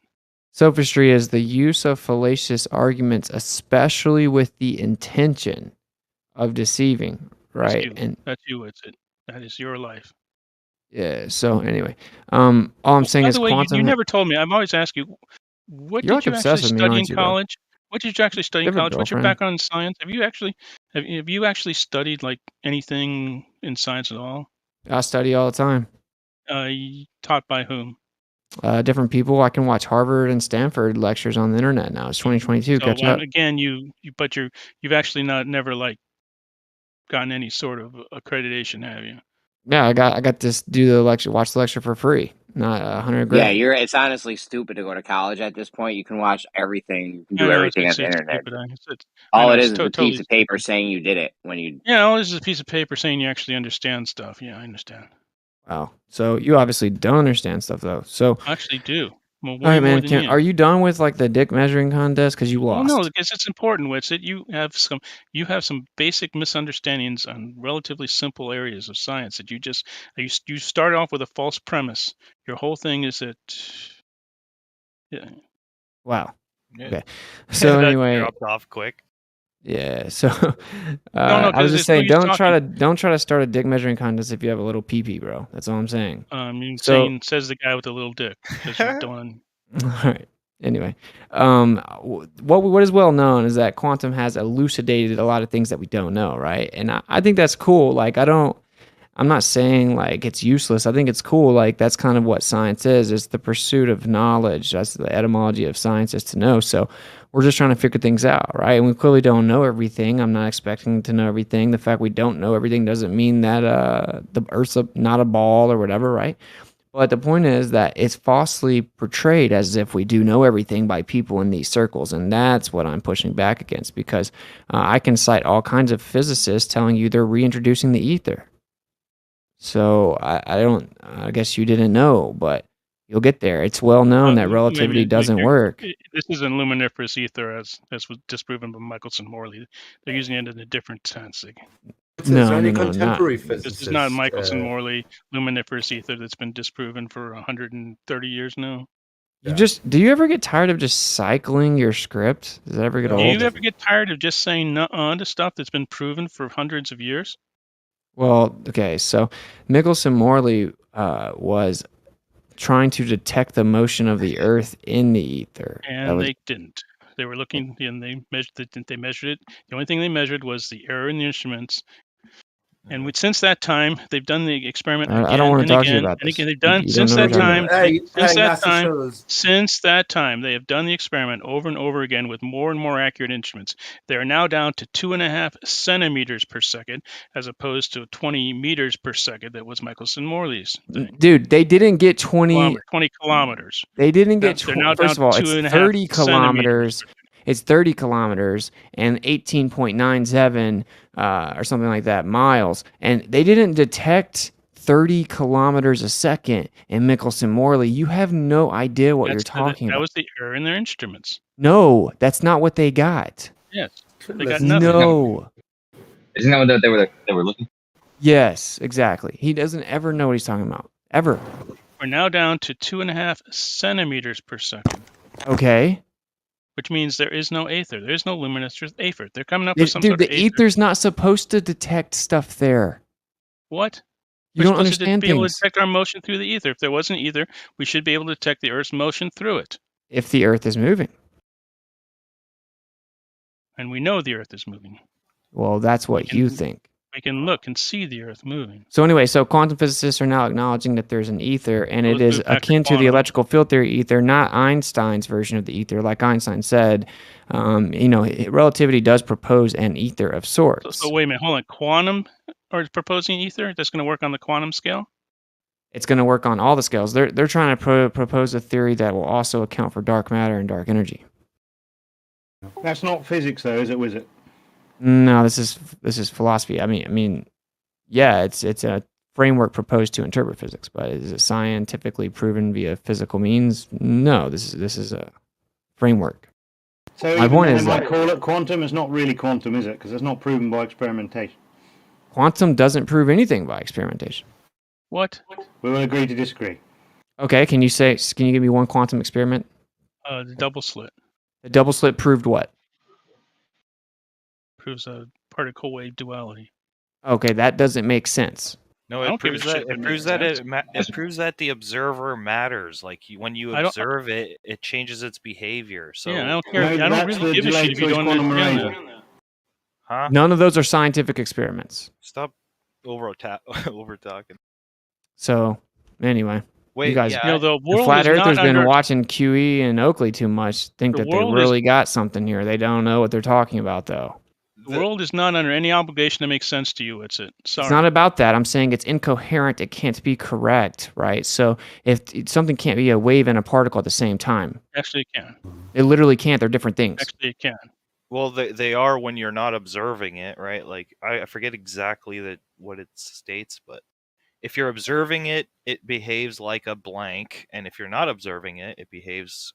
Sophistry is the use of fallacious arguments, especially with the intention of deceiving, right? That's you. It's it. That is your life. Yeah. So anyway, all I'm saying is quantum. You never told me. I've always asked you, what did you actually study in college? What did you actually study in college? What's your background in science? Have you actually studied like anything in science at all? I study all the time. Taught by whom? Different people. I can watch Harvard and Stanford lectures on the internet now. It's 2022. So, catch up. Again, you've actually never like gotten any sort of accreditation, have you? Yeah, I got to do the lecture, watch the lecture for free, not $100 grand. Yeah, it's honestly stupid to go to college at this point. You can watch everything. You can do everything on the internet. All it is a piece of paper saying you did it when you. Yeah, all it is a piece of paper saying you actually understand stuff. Yeah, I understand. Wow. So you obviously don't understand stuff though. So I actually do. Well, all right, man. Are you done with like the dick measuring contest? Because you lost. Well, no, because it's important. Witsit, you have some basic misunderstandings on relatively simple areas of science that you start off with a false premise. Your whole thing is that. Yeah. Wow. Yeah. Okay. So anyway, dropped off quick. Yeah. So I was just saying, don't try to start a dick measuring contest if you have a little pee, bro. That's all I'm saying. Says the guy with the little dick. You're done. All right. Anyway, what is well known is that quantum has elucidated a lot of things that we don't know, right? And I think that's cool. Like, I'm not saying like it's useless. I think it's cool. Like, that's kind of what science is. It's the pursuit of knowledge. That's the etymology of science, is to know. So we're just trying to figure things out, right? And we clearly don't know everything. I'm not expecting to know everything. The fact we don't know everything doesn't mean that the Earth's not a ball or whatever, right? But the point is that it's falsely portrayed as if we do know everything by people in these circles. And that's what I'm pushing back against, because I can cite all kinds of physicists telling you they're reintroducing the ether. So I guess you didn't know, but you'll get there. It's well known that relativity doesn't work. This isn't luminiferous ether as was disproven by Michelson-Morley. They're using it in a different sense. No, This is not Michelson-Morley luminiferous ether that's been disproven for 130 years now. Do you ever get tired of just cycling your script? Does that ever get old? Do you ever get tired of just saying nuh-uh to stuff that's been proven for hundreds of years? Well, okay, so Michelson-Morley was trying to detect the motion of the Earth in the ether. And they didn't. They were looking, and they measured it. The only thing they measured was the error in the instruments. And since that time, they've done the experiment again. I don't want to talk to you about this. They've done since that time. Since that time, they have done the experiment over and over again with more and more accurate instruments. They are now down to 2.5 centimeters per second, as opposed to 20 meters per second that was Michelson-Morley's thing. Dude, they didn't get 20 kilometers. They didn't get 20. First of all, it's 30 kilometers. It's 30 kilometers and 18.97 or something like that miles. And they didn't detect 30 kilometers a second in Michelson-Morley. You have no idea what you're talking about. That was the error in their instruments. No, that's not what they got. Yes. They got nothing. No. Isn't that what they were looking? Yes, exactly. He doesn't ever know what he's talking about. Ever. We're now down to 2.5 centimeters per second. Okay. Which means there is no aether. There is no luminous. There's aether. They're coming up with some Dude, sort of the ether's not supposed to detect stuff there. What? You We're don't supposed understand to be able to things. detect our motion through the ether. If there wasn't ether, we should be able to detect the Earth's motion through it. If the Earth is moving. And we know the Earth is moving. Well, that's what you think. We can look and see the Earth moving. So anyway, so quantum physicists are now acknowledging that there's an ether, and it is akin to the electrical field theory ether, not Einstein's version of the ether. Like Einstein said, relativity does propose an ether of sorts. So wait a minute, hold on. Quantum or proposing ether? That's going to work on the quantum scale? It's going to work on all the scales. They're trying to propose a theory that will also account for dark matter and dark energy. That's not physics, though, is it? Was it? No, this is philosophy. I mean, yeah, it's a framework proposed to interpret physics, but is it scientifically proven via physical means? No, this is a framework. So my point is they might that call it quantum. It's not really quantum, is it? Because it's not proven by experimentation. Quantum doesn't prove anything by experimentation. What? We will agree to disagree. Okay, can you give me one quantum experiment? The double slit. The double slit proved what? Proves a particle wave duality. Okay, that doesn't make sense. No, it proves that it proves that the observer matters. Like when you observe it, it changes its behavior. So yeah, I don't care. I don't really give a shit if you don't understand that. Huh? None of those are scientific experiments. Stop over talking. So anyway, wait, you guys, the world flat is earthers not been under... watching QE and Oakley too much. Think that they really got something here. They don't know what they're talking about, though. The world is not under any obligation to make sense to you. It's sorry. It's not about that. I'm saying it's incoherent. It can't be correct, right? So if something can't be a wave and a particle at the same time. Actually, it can. It literally can't. They're different things. Actually, it can. Well, they are when you're not observing it, right? Like I forget exactly what it states, but if you're observing it, it behaves like a blank, and if you're not observing it, it behaves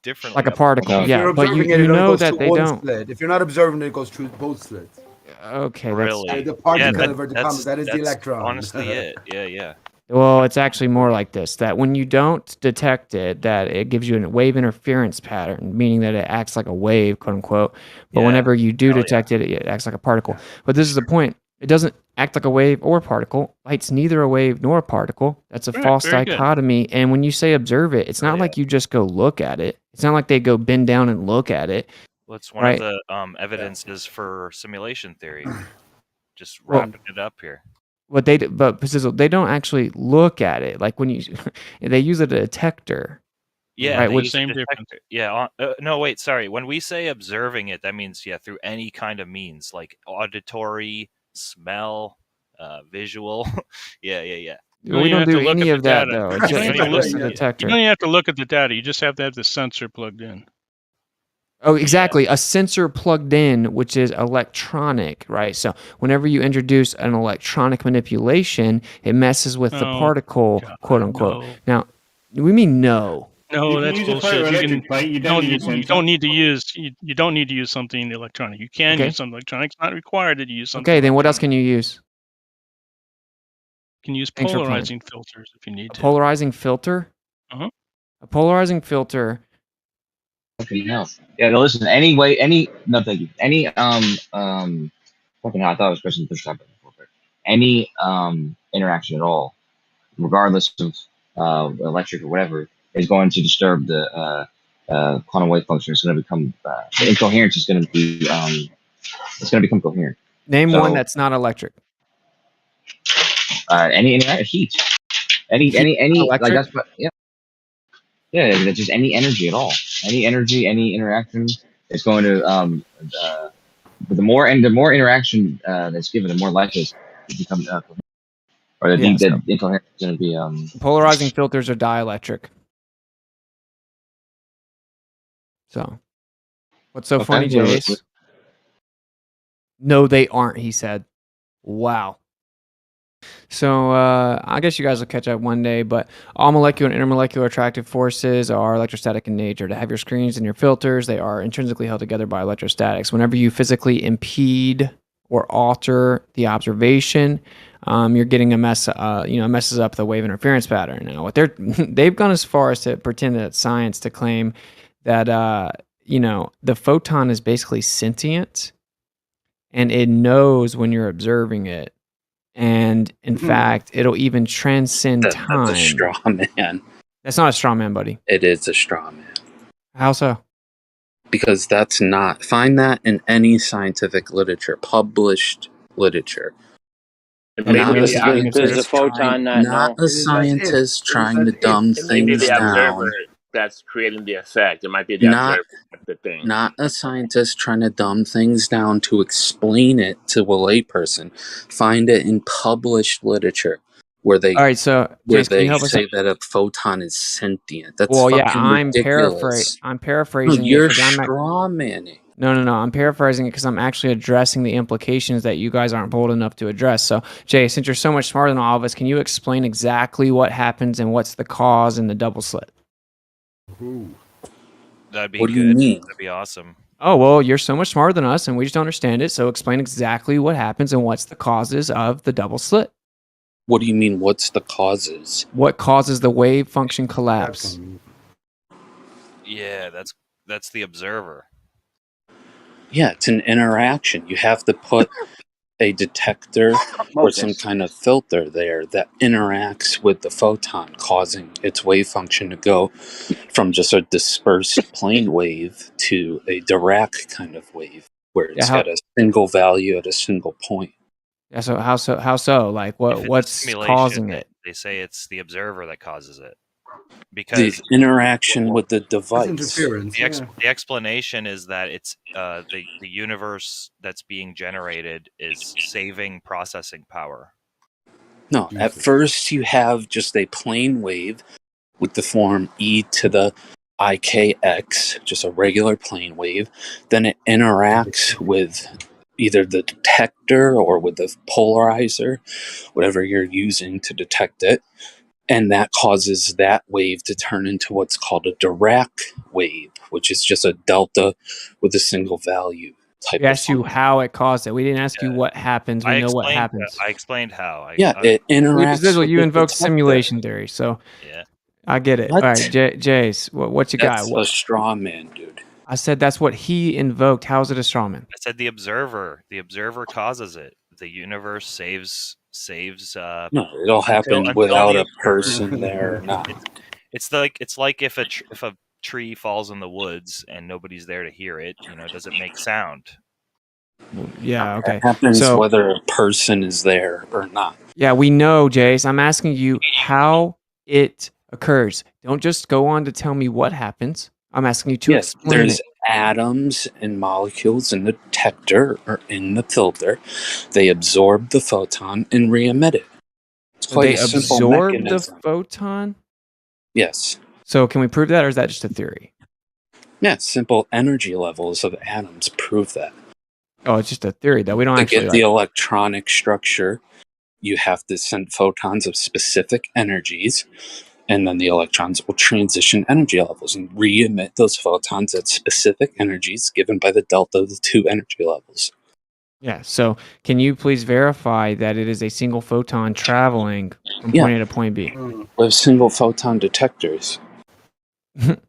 differently. Like a particle, yeah. But you know that they don't. Slit. If you're not observing it, it goes through both slits. Okay, really? The particle that is the electron. Honestly, it. Yeah. Well, it's actually more like this, that when you don't detect it, that it gives you a wave interference pattern, meaning that it acts like a wave, quote unquote. But whenever you do detect it, it acts like a particle. But this is the point. It doesn't act like a wave or particle. Light's neither a wave nor a particle. That's a false dichotomy. Good. And when you say observe it, it's not like you just go look at it. It's not like they go bend down and look at it. Well, it's one of the evidences for simulation theory. Just wrapping it up here. But they don't actually look at it. Like when they use a detector. Yeah, right, with same difference. Yeah, no, wait, sorry. When we say observing it, that means through any kind of means, like auditory, smell, visual. Yeah. We don't do any of that though. It's just a detector. You don't even have to look at the data. You just have to have the sensor plugged in. Oh, exactly. Yeah. A sensor plugged in, which is electronic, right? So whenever you introduce an electronic manipulation, it messes with the particle, quote unquote. No. Now, we mean no. No, that's bullshit. You don't need to use something electronic. You can use something electronic. It's not required that you use something. Okay, then what else can you use? You can use polarizing filters if you need to. A polarizing filter? Uh-huh. A polarizing filter. Fucking hell. Yeah, no, listen, thank you. Any, fucking hell, I thought I was pressing the push stop button real quick. Any, interaction at all, regardless of, electric or whatever, is going to disturb the, quantum wave function. It's going to become, the incoherence is going to be, it's going to become coherent. Name one that's not electric. Any heat. Any, electric? like that's what, yeah. Yeah, that's just any energy at all. Any energy, any interaction, it's going to the more interaction that's given, the more likely it's to become or the incoherence is going to be polarizing filters are dielectric. So, what's so funny, Jace? No, they aren't. He said, "Wow." So I guess you guys will catch up one day, but all molecular and intermolecular attractive forces are electrostatic in nature. To have your screens and your filters, they are intrinsically held together by electrostatics. Whenever you physically impede or alter the observation, you're getting a messes up the wave interference pattern. Now, what they've gone as far as to pretend that it's science to claim that the photon is basically sentient and it knows when you're observing it, and in fact, it'll even transcend time. That's a straw man. That's not a straw man, buddy. It is a straw man. How so? Because that's not. Find that in any scientific literature, published literature. Maybe there's a photon not a scientist trying to dumb things Maybe the down. observer that's creating the effect. It might be the observer that's the thing. Not a scientist trying to dumb things down to explain it to a layperson. Find it in published literature where they say that a photon is sentient. That's I'm ridiculous. paraphrasing. No, you're straw manning. No. I'm paraphrasing it because I'm actually addressing the implications that you guys aren't bold enough to address. So, Jay, since you're so much smarter than all of us, can you explain exactly what happens and what's the cause in the double slit? That'd be what do good. you mean? That'd be awesome. Oh, well, you're so much smarter than us, and we just don't understand it. So explain exactly what happens and what's the causes of the double slit. What do you mean, what's the causes? What causes the wave function collapse? Yeah, that's the observer. Yeah, it's an interaction. You have to put a detector or some kind of filter there that interacts with the photon, causing its wave function to go from just a dispersed plane wave to a Dirac kind of wave, where it's got a single value at a single point. Yeah. So how so? Like what's causing it? They say it's the observer that causes it. Because the interaction with the device. The explanation is that it's the universe that's being generated is saving processing power. No, at first you have just a plane wave with the form e to the ikx, just a regular plane wave. Then it interacts with either the detector or with the polarizer, whatever you're using to detect it. And that causes that wave to turn into what's called a Dirac wave, which is just a delta with a single value type. We asked you how it caused it. We didn't ask you what happens. We know what happens. I explained how. It interacts. You invoked simulation theory, so yeah, I get it. What? All right, Jace, what you got? That's a straw man, dude. I said that's what he invoked. How is it a straw man? I said the observer. The observer causes it. The universe saves. No, it all happened without a person there or not. It's like if a tree falls in the woods and nobody's there to hear it, does it make sound? Yeah, okay. It happens whether a person is there or not. Yeah, we know, Jace. I'm asking you how it occurs. Don't just go on to tell me what happens. I'm asking you to explain there's it. Atoms and molecules in the detector or in the filter. They absorb the photon and re-emit it. It's quite a simple absorb mechanism. The photon? Yes. So can we prove that, or is that just a theory? Yeah, simple energy levels of atoms prove that. Oh, it's just a theory, though. We don't actually... To get the electronic structure, you have to send photons of specific energies, and then the electrons will transition energy levels and re-emit those photons at specific energies given by the delta of the two energy levels. Yeah, so can you please verify that it is a single photon traveling from point A to point B? With single photon detectors. The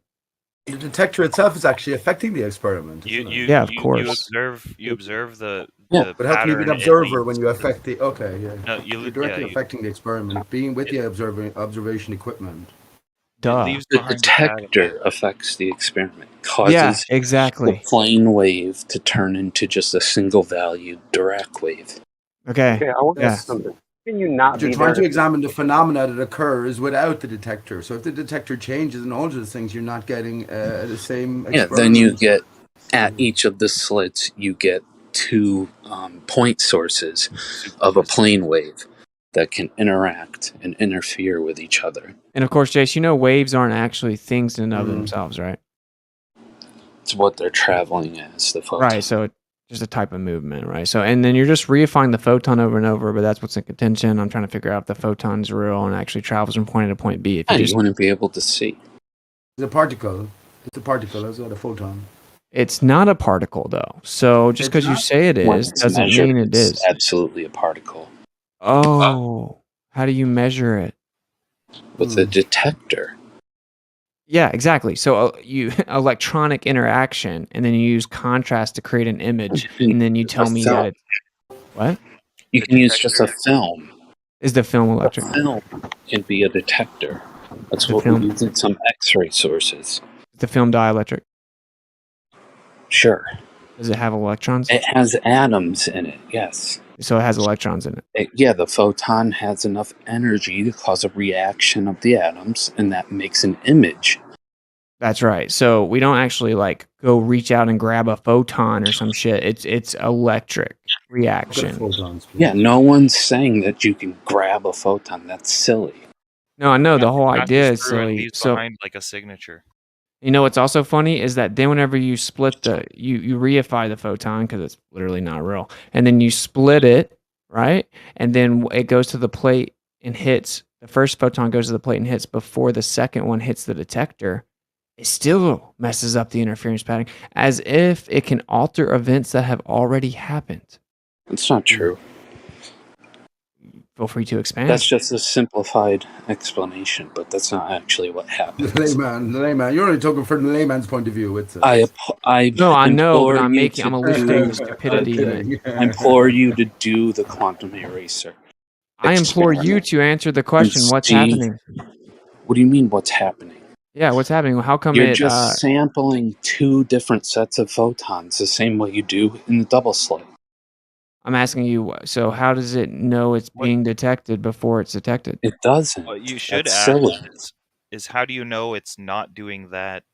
detector itself is actually affecting the experiment. Of course. You observe the but how can you be an pattern observer when you affect the? No, you're directly affecting the experiment, being with the observation equipment. Duh. The detector affects the experiment, causes exactly the plane wave to turn into just a single value Dirac wave. Okay, I want to ask something. Can you not You're be trying there to examine the phenomena that occurs without the detector. So if the detector changes and alters things, you're not getting the same experiment. Then you get, at each of the slits, you get two point sources of a plane wave that can interact and interfere with each other. And of course, Jace, waves aren't actually things in and of themselves, right? It's what they're traveling as, the photon. Right, so just a type of movement, right? So, and then you're just reifying the photon over and over, but that's what's in contention. I'm trying to figure out if the photon's real and actually travels from point A to point B. You wouldn't be able to see. It's a particle. It's a particle. That's not a photon. It's not a particle, though. So just because you say it When is it's doesn't measured, mean it it's is. absolutely a particle Oh, how do you measure it? with a detector. Yeah, exactly. So you electronic interaction, and then you use contrast to create an image, and then you tell me that it's what? You can use just a film. Is the film A electric? film can be a detector. That's The what film- we use in some X-ray sources. Is the film dielectric? Sure. Does it have electrons? It has atoms in it, yes. So it has electrons in it. Yeah, the photon has enough energy to cause a reaction of the atoms, and that makes an image. That's right. So we don't actually like go reach out and grab a photon or some shit. It's electric reaction. Yeah, no one's saying that you can grab a photon. That's silly. No, I know the whole Passes idea is through and silly. leaves So behind like a signature. you know what's also funny is that then whenever you split you reify the photon because it's literally not real, and then you split it, right? And then it goes to the plate and hits. The first photon goes to the plate and hits before the second one hits the detector. It still messes up the interference pattern as if it can alter events that have already happened. It's not true. Feel free to expand. That's just a simplified explanation, but that's not actually what happens. The layman. You're only talking from the layman's point of view. It's I No, I know, but implore I'm you making. I'm to eliciting do- the stupidity in it. I implore you to do the quantum eraser. I implore you to answer the question. And What's see- happening? What do you mean? What's happening? Yeah, what's happening? How come You're it? just sampling two different sets of photons, the same way you do in the double slit. I'm asking you. So how does it know it's being detected before it's detected? It doesn't. What you should That's ask silly. is how do you know it's not doing that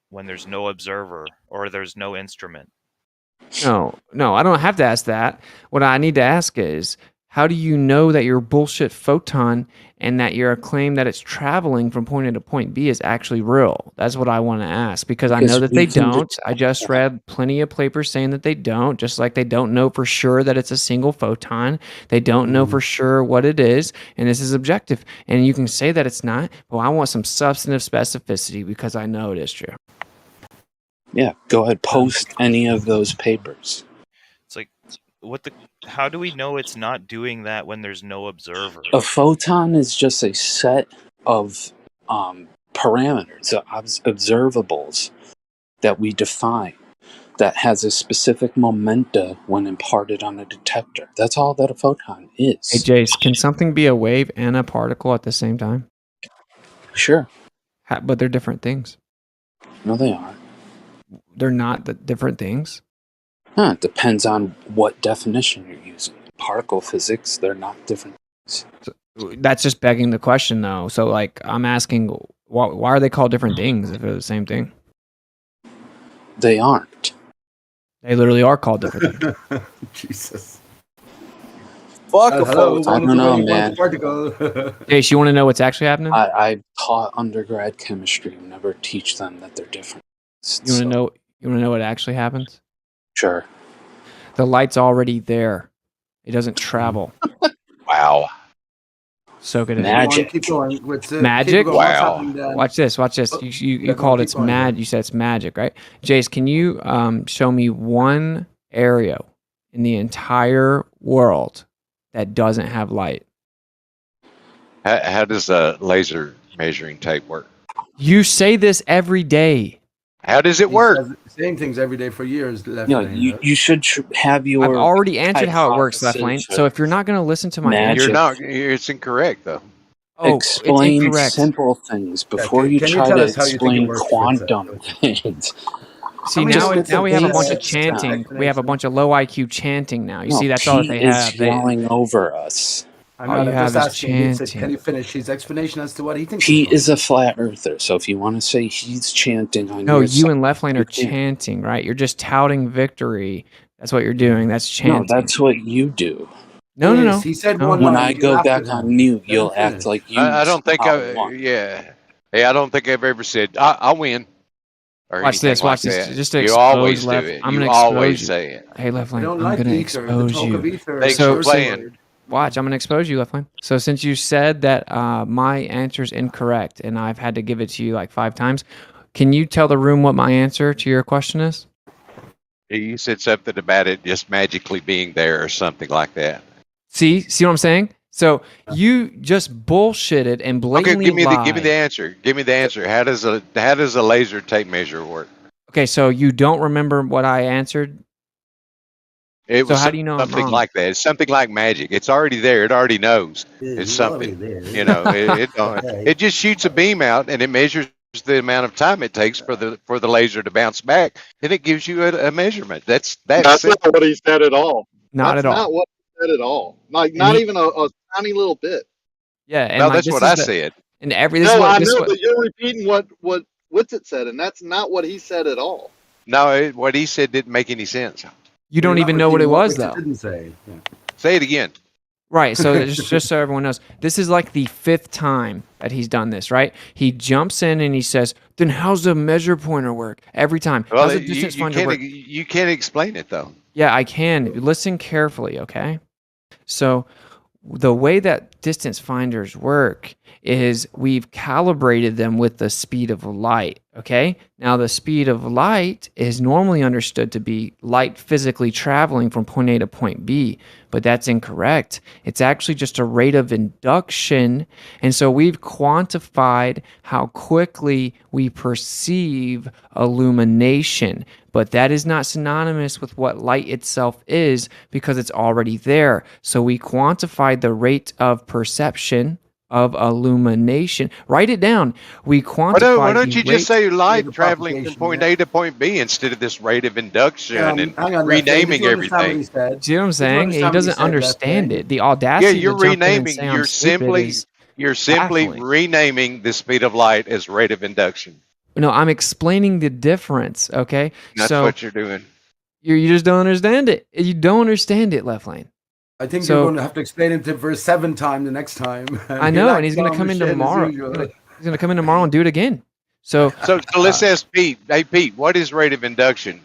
when there's no observer or there's no instrument? No, I don't have to ask that. What I need to ask is, how do you know that your bullshit photon and that your claim that it's traveling from point A to point B is actually real? That's what I want to ask, because I know that they don't. I just read plenty of papers saying that they don't, just like they don't know for sure that it's a single photon. They don't know for sure what it is, and this is objective. And you can say that it's not, but I want some substantive specificity because I know it is true. Yeah, go ahead, post any of those papers. It's like how do we know it's not doing that when there's no observer? A photon is just a set of parameters, observables that we define that has a specific momenta when imparted on a detector. That's all that a photon is. Hey, Jace, can something be a wave and a particle at the same time? Sure. But they're different things. No, they aren't. They're not the different things? It depends on what definition you're using. Particle physics, they're not different things. So, that's just begging the question, though. So, like, I'm asking, why are they called different things if they're the same thing? They aren't. They literally are called different things. Jesus. Fuck a photon. I don't know, man. Jace, you want to know what's actually happening? I taught undergrad chemistry. Never teach them that they're different. You want to know? You want to know what actually happens? Sure. The light's already there. It doesn't travel. Wow. So good. Magic. Keep going. Magic. Wow. Watch this. You called it mad. You said it's magic, right? Jace, can you show me one area in the entire world that doesn't have light? How does a laser measuring tape work? You say this every day. How does it work? Same things every day for years. Left No, lane, you should have your. I've already answered how it works, left lane. So if you're not going to listen to my answer, You're not. It's incorrect though. Oh, explain it's incorrect. simple things before you try to explain quantum things. See, now we have a bunch of chanting. We have a bunch of low IQ chanting now. You see, that's all that they have. They yelling over us. I'm just asking. Can you finish his explanation as to what he thinks? He is a flat earther, so if you want to say he's chanting on no, your you side, and left lane are chanting, right? You're just touting victory. That's what you're doing. That's chanting. No, that's what you do. No. He said no. one When line, I go back on mute, you'll act like you. I don't think yeah. Hey, I don't think I've ever said I'll win. Or Watch this. like Watch this. that. Just to you expose always left. do it. I'm you gonna always expose say it. Hey, left lane. I don't I'm like gonna ether, the expose talk you. of ether. Thanks for playing. Watch, I'm going to expose you, left lane. So since you said that my answer is incorrect and I've had to give it to you like 5 times, can you tell the room what my answer to your question is? You said something about it just magically being there or something like that. See what I'm saying? So you just bullshitted and blatantly Okay, give me lied. the answer. Give me the answer. How does a laser tape measure work? Okay, so you don't remember what I answered? It So was how do you know I'm something wrong? like that. It's something like magic. It's already there. It already knows. It's something. You know, it just shoots a beam out and it measures the amount of time it takes for the laser to bounce back, and it gives you a measurement. That's not what he said at all. Not That's at all. not what he said at all. Like And not he- even a tiny little bit. Yeah, and No, like that's this what is I the said. and every this No, is what I this is know, what but you're repeating what Witsit said, and that's not what he said at all. No, what he said didn't make any sense. you don't even know what it was though. Didn't say. Yeah. Say it again. Right, so just so everyone knows, this is like the 5th time that he's done this, right? He jumps in and he says, then how's the measure pointer work? Every time. Well, How's the distance finder work? you can't explain it though. Yeah, I can. Listen carefully, okay? So the way that distance finders work is we've calibrated them with the speed of light, okay? Now, the speed of light is normally understood to be light physically traveling from point A to point B, but that's incorrect. It's actually just a rate of induction, and so we've quantified how quickly we perceive illumination, but that is not synonymous with what light itself is because it's already there. So we quantified the rate of perception of illumination. Write it down. We quantified. Why don't the you rate just say light of traveling from propagation, point yeah. A to point B instead of this rate of induction and hang on, renaming Did you understand what he everything? said? See what I'm Did you saying? He understand what doesn't said, understand Lefty? it. The Yeah, audacity you're to jump in and renaming. say I'm stupid is You're simply baffling. renaming the speed of light as rate of induction. No, I'm explaining the difference, okay? That's So what you're doing. you just don't understand it. You don't understand it, Left Lane. I think So- you're going to have to explain it to him for a 7th time the next time. I know, and he's going to come in tomorrow. He's going to come in tomorrow and do it again. So let's ask Pete. Hey, Pete, what is rate of induction?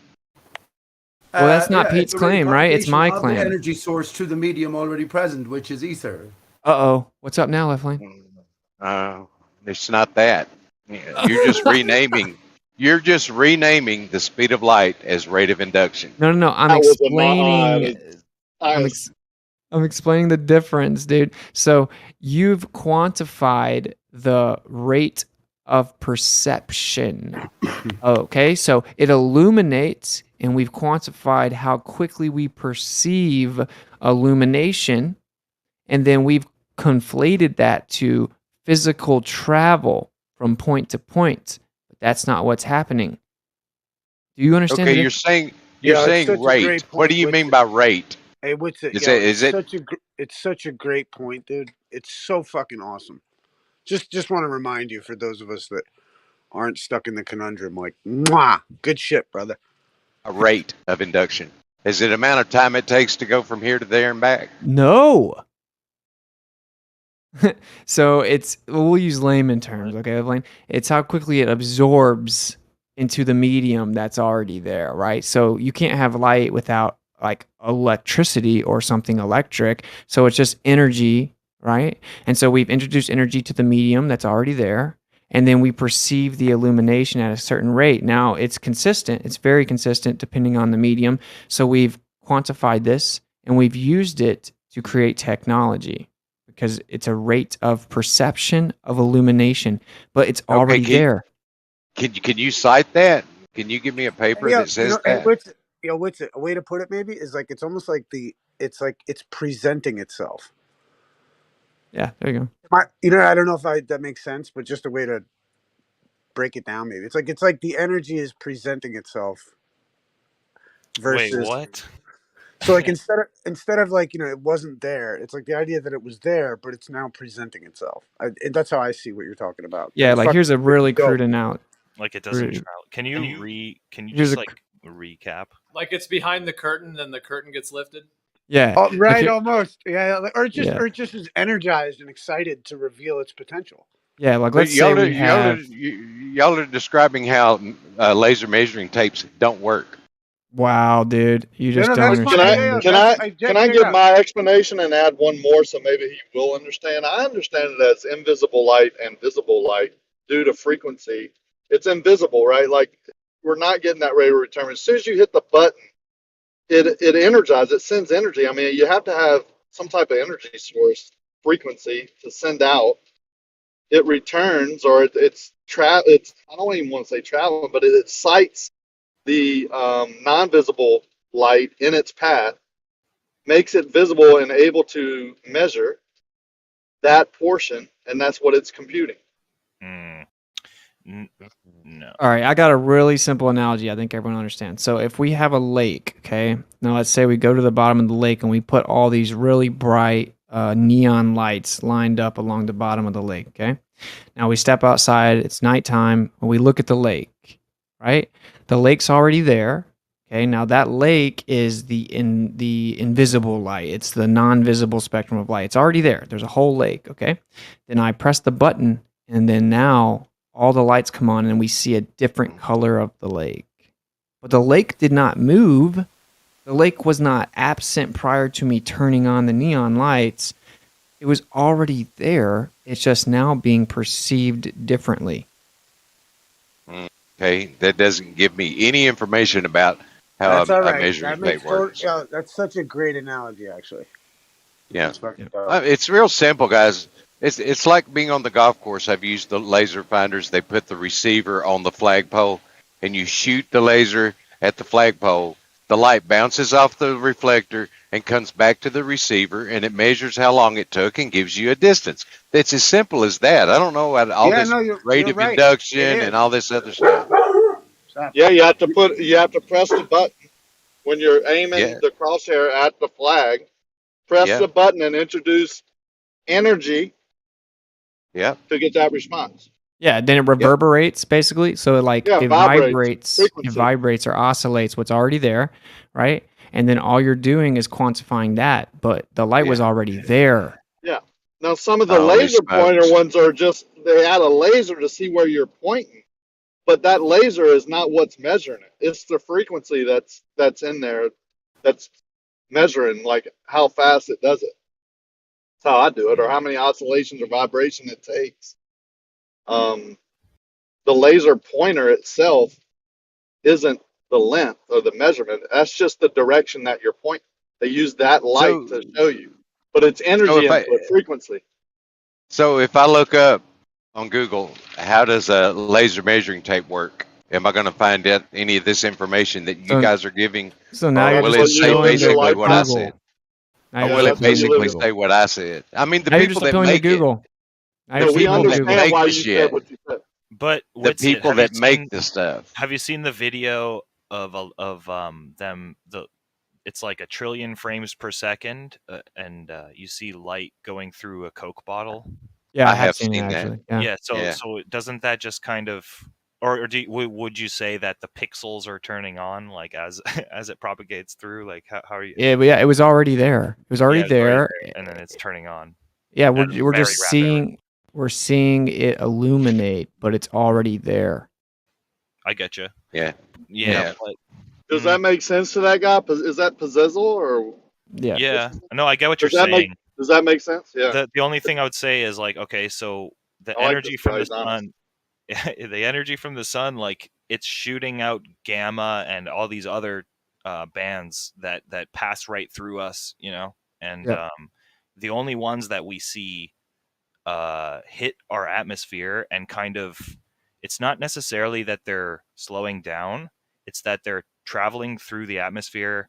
Well, that's not Pete's it's a rate of claim, right? It's my propagation of claim. the energy source to the medium already present, which is ether. Uh-oh. What's up now, Left Lane? It's not that. You're just renaming. You're just renaming the speed of light as rate of induction. No. I'm That was explaining. I'm explaining the difference, dude. So you've quantified the rate of perception. Okay, so it illuminates, and we've quantified how quickly we perceive illumination, and then we've conflated that to physical travel from point to point. But that's not what's happening. Do you understand? Okay, you're saying rate. What do you mean by rate? Hey, what's it? It's such a great point, dude. It's so fucking awesome. Just want to remind you, for those of us that aren't stuck in the conundrum, like, mwah, good shit, brother. A rate of induction. Is it the amount of time it takes to go from here to there and back? No. So we'll use layman terms, okay, Blaine? It's how quickly it absorbs into the medium that's already there, right? So you can't have light without like electricity or something electric. So it's just energy, right? And so we've introduced energy to the medium that's already there, and then we perceive the illumination at a certain rate. Now it's consistent. It's very consistent depending on the medium. So we've quantified this and we've used it to create technology because it's a rate of perception of illumination, but it's already there. Can you cite that? Can you give me a paper that says that? What's it? A way to put it maybe is like it's almost like it's presenting itself. Yeah, there you go. I don't know if that makes sense, but just a way to break it down, maybe it's like the energy is presenting itself. Versus, wait, what? So like instead of like it wasn't there. It's like the idea that it was there, but it's now presenting itself. And that's how I see what you're talking about. Yeah, like here's a really crude analogy. Like it doesn't travel. Can you just like recap? Like it's behind the curtain, then the curtain gets lifted. Yeah. Oh, right, almost. Yeah, or it just is energized and excited to reveal its potential. Yeah, like let's say we have. Y'all are describing how laser measuring tapes don't work. Wow, dude, you just don't understand. Can I give my explanation and add one more so maybe he will understand? I understand it as invisible light and visible light due to frequency. It's invisible, right? Like we're not getting that rate of return. As soon as you hit the button it energizes, it sends energy. I mean, you have to have some type of energy source frequency to send out. It returns, or it's I don't even want to say traveling, but it sights the non-visible light in its path, makes it visible and able to measure that portion, and that's what it's computing. No. All right, I got a really simple analogy I think everyone understands. So if we have a lake, okay, now let's say we go to the bottom of the lake and we put all these really bright neon lights lined up along the bottom of the lake, okay? Now we step outside, it's nighttime, and we look at the lake, right? The lake's already there, okay? Now that lake is the invisible light. It's the non-visible spectrum of light. It's already there. There's a whole lake, okay? Then I press the button, and then now all the lights come on and we see a different color of the lake. But the lake did not move. The lake was not absent prior to me turning on the neon lights. It was already there. It's just now being perceived differently. Okay, that doesn't give me any information about how That's all a right. measuring That makes tape works. that's such a great analogy, actually. Yeah, Yeah. it's real simple, guys. It's like being on the golf course. I've used the laser finders. They put the receiver on the flagpole, and you shoot the laser at the flagpole. The light bounces off the reflector and comes back to the receiver, and it measures how long it took and gives you a distance. It's as simple as that. I don't know about all this rate of induction and all this other stuff. Yeah, you have to press the button when you're aiming the crosshair at the flag. Press the button and introduce energy. To get that response. Yeah, then it reverberates basically. So it vibrates or oscillates what's already there, right? And then all you're doing is quantifying that, but the light was already there. Yeah. Now some of the laser pointer ones are just they add a laser to see where you're pointing, but that laser is not what's measuring it. It's the frequency that's in there that's measuring like how fast it does it. That's how I do it, or how many oscillations or vibration it takes. The laser pointer itself isn't the length or the measurement. That's just the direction that you're pointing. They use that light to show you, but it's energy input frequency. So if I look up on Google, how does a laser measuring tape work? Am I going to find out any of this information that you guys are giving? So now will it say basically what I said? Or will it basically say what I said? I mean, the people that make Google. The people that make the shit. But the people that make the stuff. Have you seen the video of them? It's like 1 trillion frames per second, and you see light going through a Coke bottle. Yeah, I have seen that. Actually. Yeah. So doesn't that just kind of, or would you say that the pixels are turning on like as it propagates through? Like how are you? Yeah, but it was already there. It was already there, and then it's turning on. Yeah, we're just seeing. We're seeing it illuminate, but it's already there. I get you. Yeah. But, does that make sense to that guy? Is that Pizzizzle or? Yeah. No, I get what you're saying. Does that make sense? Yeah. The only thing I would say is like, okay, so the energy from the sun, the energy from the sun, like it's shooting out gamma and all these other bands that pass right through us, and the only ones that we see hit our atmosphere and kind of, it's not necessarily that they're slowing down, it's that they're traveling through the atmosphere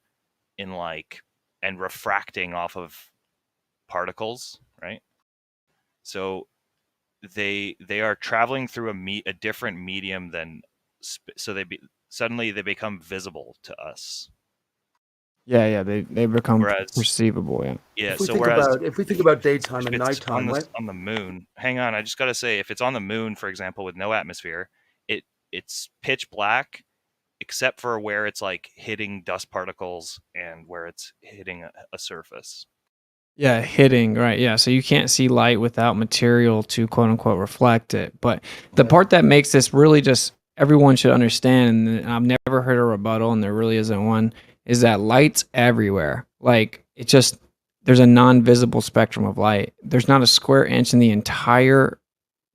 and refracting off of particles, right? So they are traveling through a different medium than so suddenly they become visible to us. Yeah, they become perceivable. Yeah. If we think about daytime and nighttime, on the moon. Hang on, I just got to say, if it's on the moon, for example, with no atmosphere, it's pitch black, except for where it's like hitting dust particles and where it's hitting a surface. Yeah, hitting, right. Yeah, so you can't see light without material to quote unquote reflect it. But the part that makes this really just everyone should understand, and I've never heard a rebuttal, and there really isn't one, is that light's everywhere. Like, it just, there's a non-visible spectrum of light. There's not a square inch in the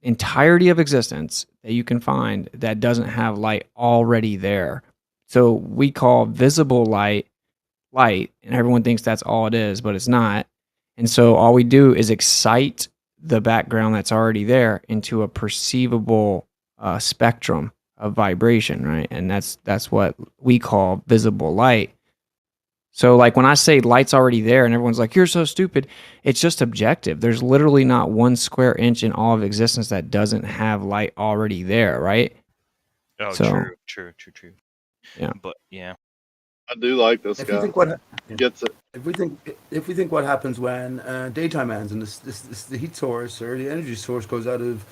entirety of existence that you can find that doesn't have light already there. So we call visible light light, and everyone thinks that's all it is, but it's not. And so all we do is excite the background that's already there into a perceivable spectrum of vibration, right? And that's what we call visible light. So like when I say light's already there and everyone's like, you're so stupid, it's just objective. There's literally not 1 square inch in all of existence that doesn't have light already there, right? Oh, So, true. Yeah. But yeah. I do like this If guy. you think what Gets it. If we think what happens when daytime ends and the heat source or the energy source goes out of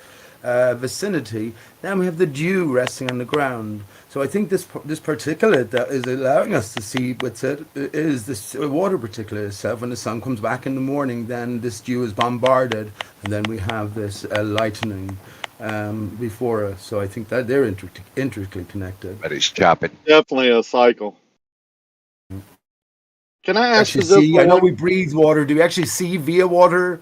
vicinity, then we have the dew resting on the ground. So I think this particulate that is allowing us to see what's it is this water particulate itself. When the sun comes back in the morning, then this dew is bombarded, and then we have this lightening before us. So I think that they're intricately connected. But it's chopping. Definitely a cycle. Can I ask you Actually, this? I know we breathe water. Do we actually see via water?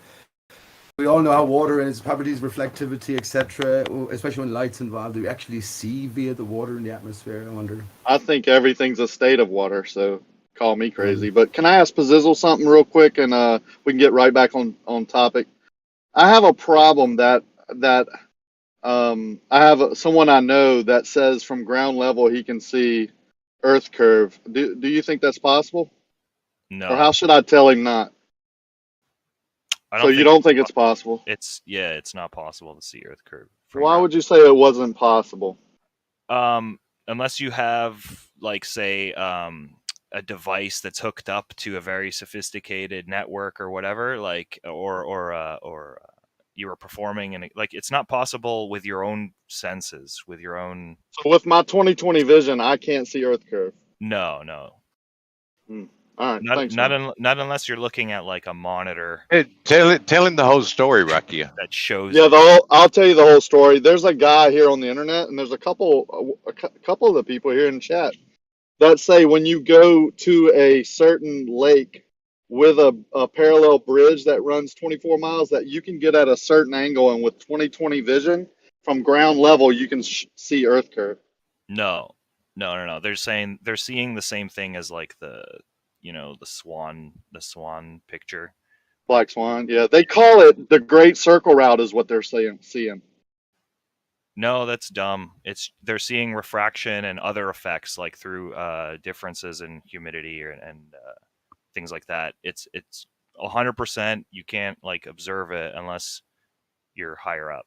We all know how water and its properties, reflectivity, etc., especially when light's involved. Do we actually see via the water in the atmosphere? I wonder. I think everything's a state of water, so call me crazy. But can I ask Pazizzle something real quick, and we can get right back on topic? I have a problem that I have someone I know that says from ground level he can see Earth curve. Do you think that's possible? No. Or how should I tell him not? So you don't think it's possible? It's not possible to see Earth curve. Why would you say it wasn't possible? Unless you have, like, say, a device that's hooked up to a very sophisticated network or whatever, like, or you were performing, and like, it's not possible with your own senses, with your own. So with my 20/20 vision, I can't see Earth curve. No. All right, not unless you're looking at like a monitor. Hey, tell him the whole story, Rakia. That shows. Yeah, I'll tell you the whole story. There's a guy here on the internet, and there's a couple of the people here in chat that say when you go to a certain lake with a parallel bridge that runs 24 miles, that you can get at a certain angle, and with 20/20 vision from ground level, you can see Earth curve. No. They're saying they're seeing the same thing as like the swan picture. Black swan, yeah. They call it the Great Circle Route is what they're seeing. No, that's dumb. They're seeing refraction and other effects, like through differences in humidity and things like that. It's 100%. You can't like observe it unless you're higher up.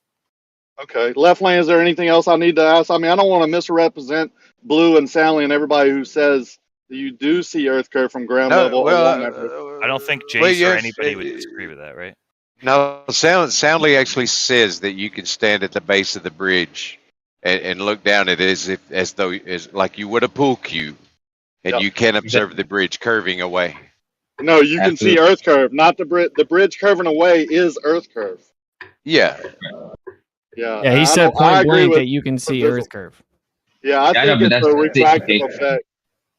Okay, Left Lane, is there anything else I need to ask? I mean, I don't want to misrepresent Blue and Sally and everybody who says you do see Earth curve from ground level. I don't think Jace or anybody would disagree with that, right? No, Soundly actually says that you can stand at the base of the bridge and look down at it as though like you would a pool cue, and you can observe the bridge curving away. No, you can see Earth curve, not the bridge. The bridge curving away is Earth curve. Yeah. Yeah. Yeah, he said point blank that you can see Earth curve. Yeah, I think it's a refractive effect.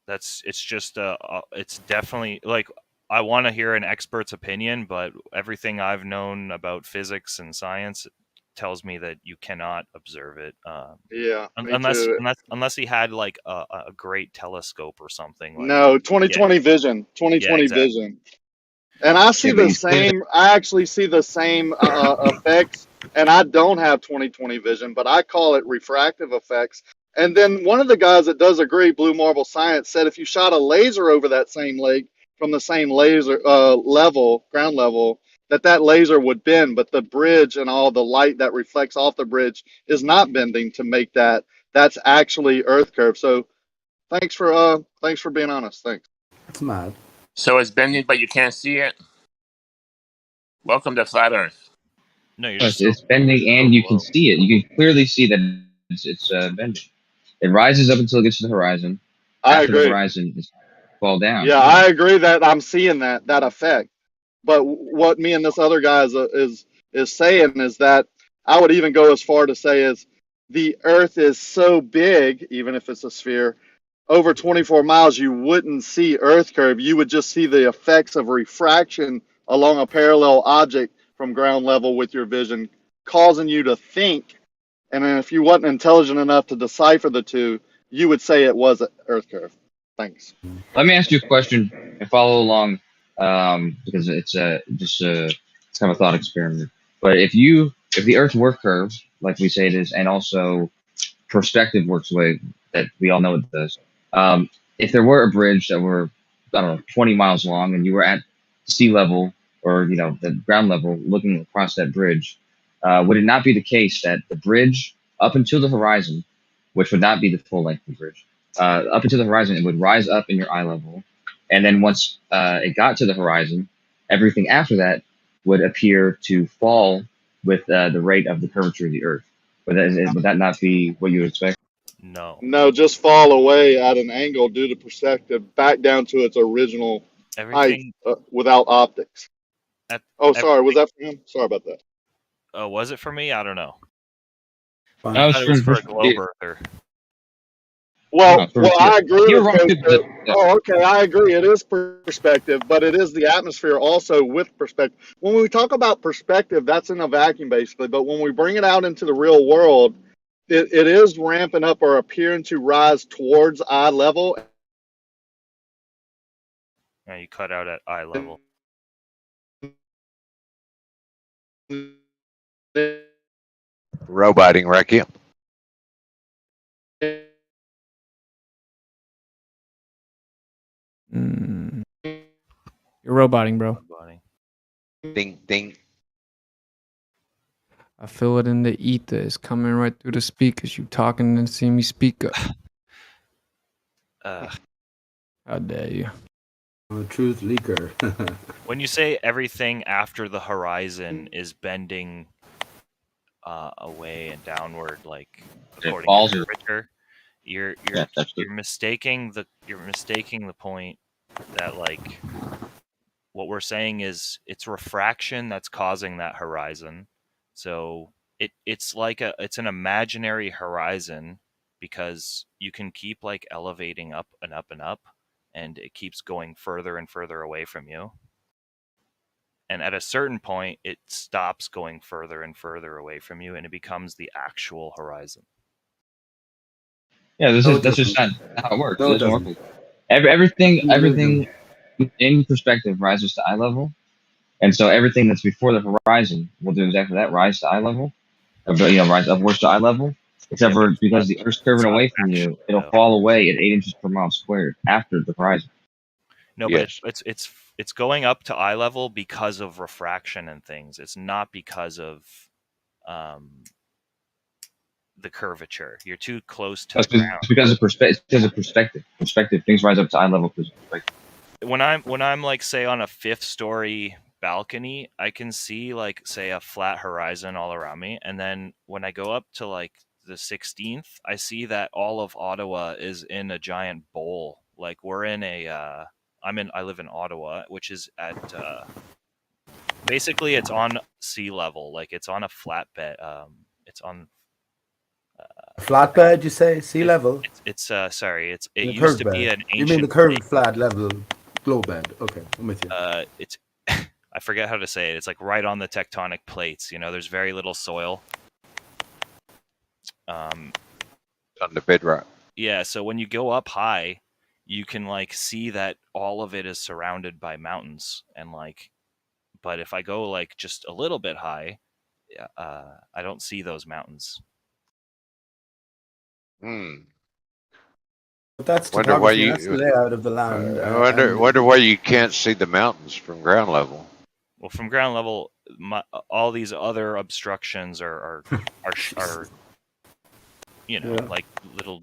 It's definitely like, I want to hear an expert's opinion, but everything I've known about physics and science tells me that you cannot observe it. Unless he had like a great telescope or something. Like, no, 20/20 vision. 20/20 vision. And I see the same. I actually see the same effects, and I don't have 20/20 vision, but I call it refractive effects. And then one of the guys that does agree, Blue Marble Science, said if you shot a laser over that same lake from the same laser ground level, that laser would bend, but the bridge and all the light that reflects off the bridge is not bending to make that. That's actually Earth curve. So thanks for being honest. Thanks. That's mad. So it's bending, but you can't see it. Welcome to Flat Earth. No, it's bending, and you can see it. You can clearly see that it's bending. It rises up until it gets to the horizon. I After agree. the horizon, it fall down. Yeah, I agree that I'm seeing that effect. But what me and this other guy is saying is that I would even go as far to say is the Earth is so big, even if it's a sphere, over 24 miles, you wouldn't see Earth curve. You would just see the effects of refraction along a parallel object from ground level with your vision, causing you to think. And then if you wasn't intelligent enough to decipher the two, you would say it was an Earth curve. Thanks. Let me ask you a question and follow along, because it's it's kind of a thought experiment. But if the Earth were curved, like we say it is, and also perspective works the way that we all know it does. If there were a bridge that were, I don't know, 20 miles long, and you were at sea level or the ground level looking across that bridge, would it not be the case that the bridge up until the horizon, which would not be the full length of the bridge, up until the horizon, it would rise up in your eye level, and then once it got to the horizon, everything after that would appear to fall with the rate of the curvature of the Earth. Would that not be what you would expect? No. No, just fall away at an angle due to perspective, back down to its original height without optics. Sorry, was that for him? Sorry about that. Oh, was it for me? I don't know. I thought it was for a globe earther. Well, I agree with Coach. Oh, okay, I agree. It is perspective, but it is the atmosphere also with perspective. When we talk about perspective, that's in a vacuum, basically. But when we bring it out into the real world, it is ramping up or appearing to rise towards eye level. Yeah, you cut out at eye level. Roboting wreck you. You're roboting, bro. Ding, ding. I feel it in the ether. It's coming right through the speakers. You talking and see me speak up. How dare you? I'm a truth leaker. When you say everything after the horizon is bending away and downward, like according to curvature, you're mistaking the point that like what we're saying is it's refraction that's causing that horizon. So it's an imaginary horizon because you can keep like elevating up and up and up, and it keeps going further and further away from you. And at a certain point, it stops going further and further away from you, and it becomes the actual horizon. Yeah, that's just not how it works. It doesn't work. Everything in perspective rises to eye level, and so everything that's before the horizon will do exactly that: rise to eye level, rise upwards to eye level. Except for because the Earth's curving away from you, it'll fall away at 8 inches per mile squared after the horizon. No, but it's going up to eye level because of refraction and things. It's not because of the curvature. You're too close to the ground. It's because of perspective. Perspective. Things rise up to eye level because of perspective. When I'm like say on a 5th story balcony, I can see like say a flat horizon all around me, and then when I go up to like the 16th, I see that all of Ottawa is in a giant bowl. Like we're in a I live in Ottawa, which is at basically it's on sea level, like it's on a flatbed. It's on flatbed. You say sea level? It used to be an ancient. You mean the curved flat level globe bed? Okay, I'm with you. It's I forget how to say it. It's like right on the tectonic plates. There's very little soil. On the bedrock. Yeah, so when you go up high, you can like see that all of it is surrounded by mountains, and like, but if I go like just a little bit high, I don't see those mountains. But that's wonder why that's the layout of the land. Wonder why you can't see the mountains from ground level. Well, from ground level, all these other obstructions are like little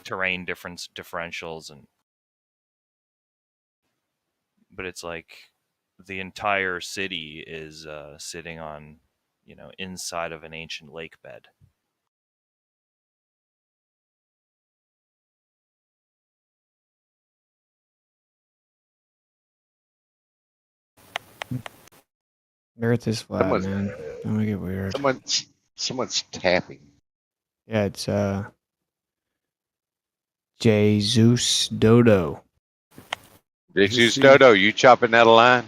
terrain differentials, but it's like the entire city is sitting on inside of an ancient lake bed. Earth is flat, man. Don't make it weird. Someone's tapping. Yeah, it's Jesus Dodo. Jesus Dodo, you chopping that a line?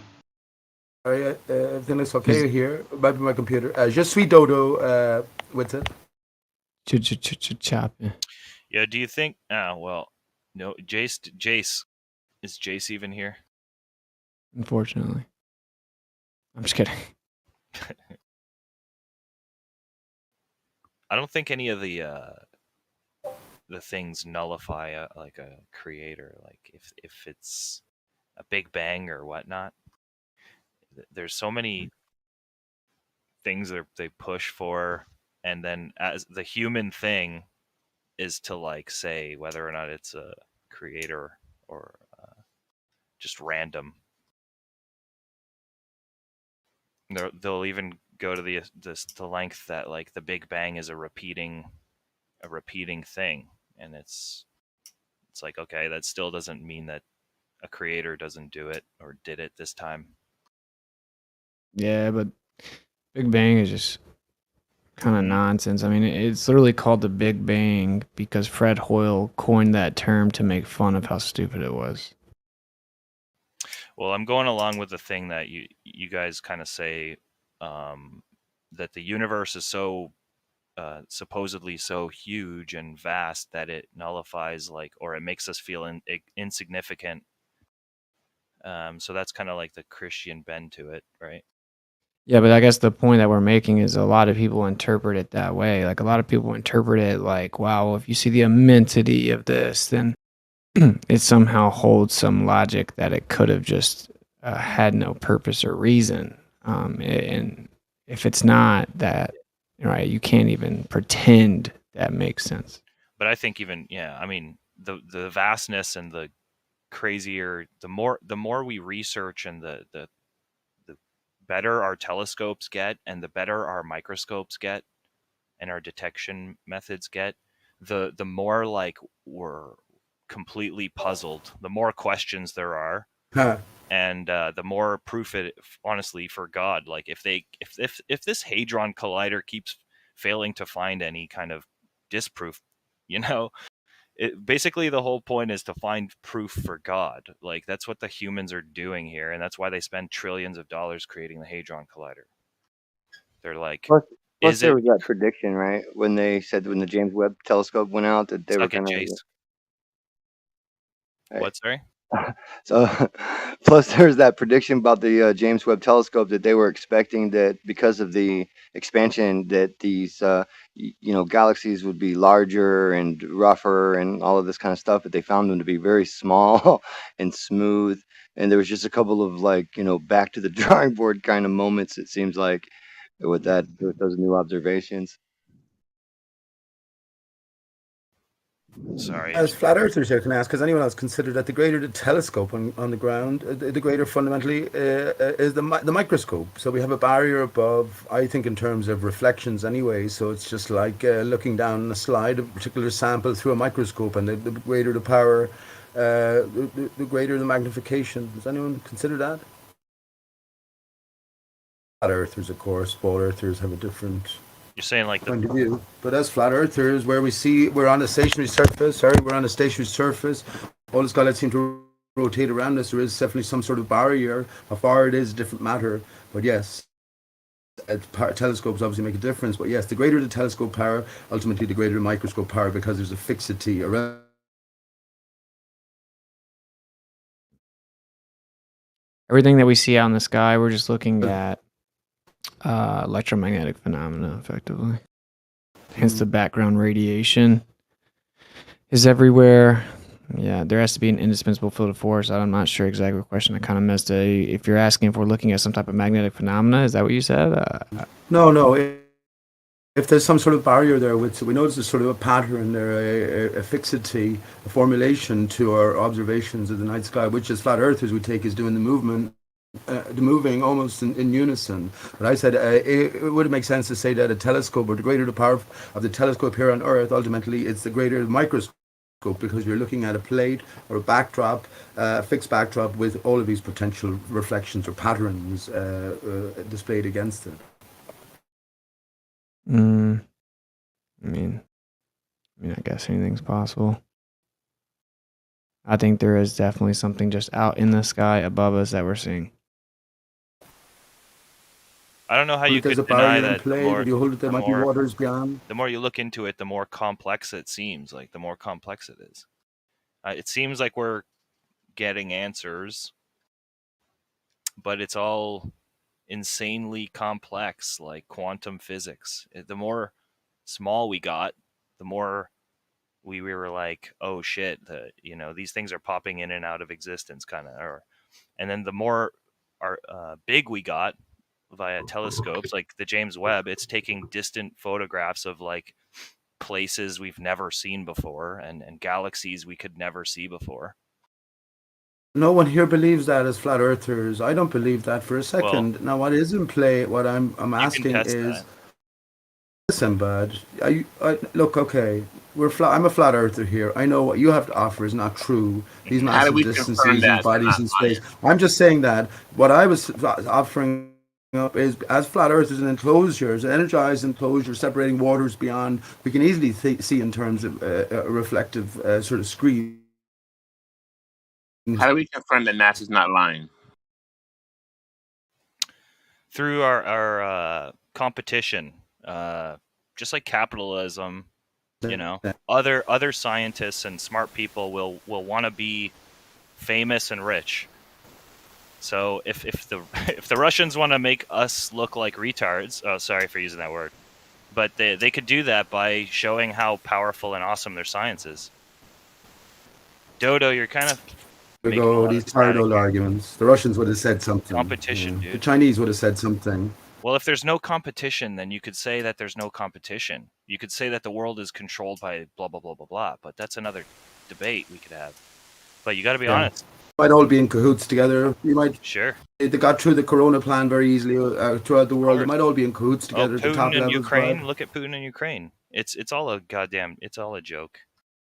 Everything looks okay here. Might be my computer. Je suis Dodo. What's it? Chopping. Yeah. Do you think? Well, No, Jace. Is Jace even here? Unfortunately. I'm just kidding. I don't think any of the things nullify a creator. Like if it's a Big Bang or whatnot, there's so many things that they push for, and then as the human thing is to like say whether or not it's a creator or just random. They'll even go to the length that like the Big Bang is a repeating thing, and it's like, okay, that still doesn't mean that a creator doesn't do it or did it this time. Yeah, but Big Bang is just kind of nonsense. I mean, it's literally called the Big Bang because Fred Hoyle coined that term to make fun of how stupid it was. Well, I'm going along with the thing that you guys kind of say, that the universe is so supposedly so huge and vast that it nullifies or it makes us feel insignificant. So that's kind of like the Christian bend to it, right? Yeah, but I guess the point that we're making is a lot of people interpret it that way. Like a lot of people interpret it like, wow, if you see the immensity of this, then it somehow holds some logic that it could have just had no purpose or reason. And if it's not that, right, you can't even pretend that makes sense. But I think even, yeah, I mean, the vastness and the crazier, the more we research and the better our telescopes get and the better our microscopes get and our detection methods get, the more like we're completely puzzled, the more questions there are. And the more proof it, honestly, for God, like if this Hadron Collider keeps failing to find any kind of disproof, basically the whole point is to find proof for God. Like that's what the humans are doing here, and that's why they spend trillions of dollars creating the Hadron Collider. They're like, plus there was that prediction, right? When they said when the James Webb Telescope went out that they were going to. What, sorry? So, plus there's that prediction about the James Webb Telescope that they were expecting that because of the expansion that these galaxies would be larger and rougher and all of this kind of stuff, but they found them to be very small and smooth. And there was just a couple of back to the drawing board kind of moments, it seems like, with those new observations. Sorry. As flat earthers here can ask, has anyone else considered that the greater the telescope on the ground, the greater fundamentally is the microscope? So we have a barrier above, I think, in terms of reflections anyway. So it's just like looking down a slide of a particular sample through a microscope, and the greater the power, the greater the magnification. Does anyone consider that? Flat earthers, of course, ball earthers have a different. You're saying like point of view, but as flat earthers, where we're on a stationary surface. All the skylights seem to rotate around us. There is definitely some sort of barrier. How far it is, different matter. But yes, telescopes obviously make a difference. But yes, the greater the telescope power, ultimately the greater the microscope power, because there's a fixity around. Everything that we see out in the sky, we're just looking at electromagnetic phenomena, effectively. Hence the background radiation is everywhere. Yeah, there has to be an indispensable field of force. I'm not sure exactly what question I kind of missed. If you're asking if we're looking at some type of magnetic phenomena, is that what you said? No. If there's some sort of barrier there, we notice there's sort of a pattern there, a fixity, a formulation to our observations of the night sky, which as flat earthers we take as doing the movement. The moving almost in unison. But I said it would make sense to say that a telescope, or the greater the power of the telescope here on Earth, ultimately it's the greater the microscope, because you're looking at a plate or a backdrop, a fixed backdrop with all of these potential reflections or patterns displayed against it. I mean, I guess anything's possible. I think there is definitely something just out in the sky above us that we're seeing. I don't know how you could deny that. The more you look into it, the more complex it seems. Like the more complex it is. It seems like we're getting answers, but it's all insanely complex, like quantum physics. The more small we got, the more we were like, oh shit, these things are popping in and out of existence, kind of. And then the more big we got via telescopes, like the James Webb, it's taking distant photographs of like places we've never seen before and galaxies we could never see before. No one here believes that as flat earthers. I don't believe that for a second. Well, now, what is in play? What I'm asking is, that. listen, bud. Look, okay. I'm a flat earther here. I know what you have to offer is not true. These How do massive we confirm distances, that? these bodies in space. I'm just saying that what I was offering up is, as flat earthers, an enclosures, an energized enclosure separating waters beyond. We can easily see in terms of a reflective sort of screen. How do we confirm that NASA's not lying? Through our competition, just like capitalism, other scientists and smart people will want to be famous and rich. So if the Russians want to make us look like retards, oh, sorry for using that word, but they could do that by showing how powerful and awesome their science is. Dodo, you're kind of These tired old arguments. The Russians would have said something. Competition, dude. The Chinese would have said something. Well, if there's no competition, then you could say that there's no competition. You could say that the world is controlled by blah, blah, blah, blah, blah. But that's another debate we could have. But you got to be honest. Might all be in cahoots together. You might. Sure. They got through the Corona plan very easily throughout the world. They might all be in cahoots together at the top Putin and levels. Ukraine. Look at Putin and Ukraine. It's all a joke.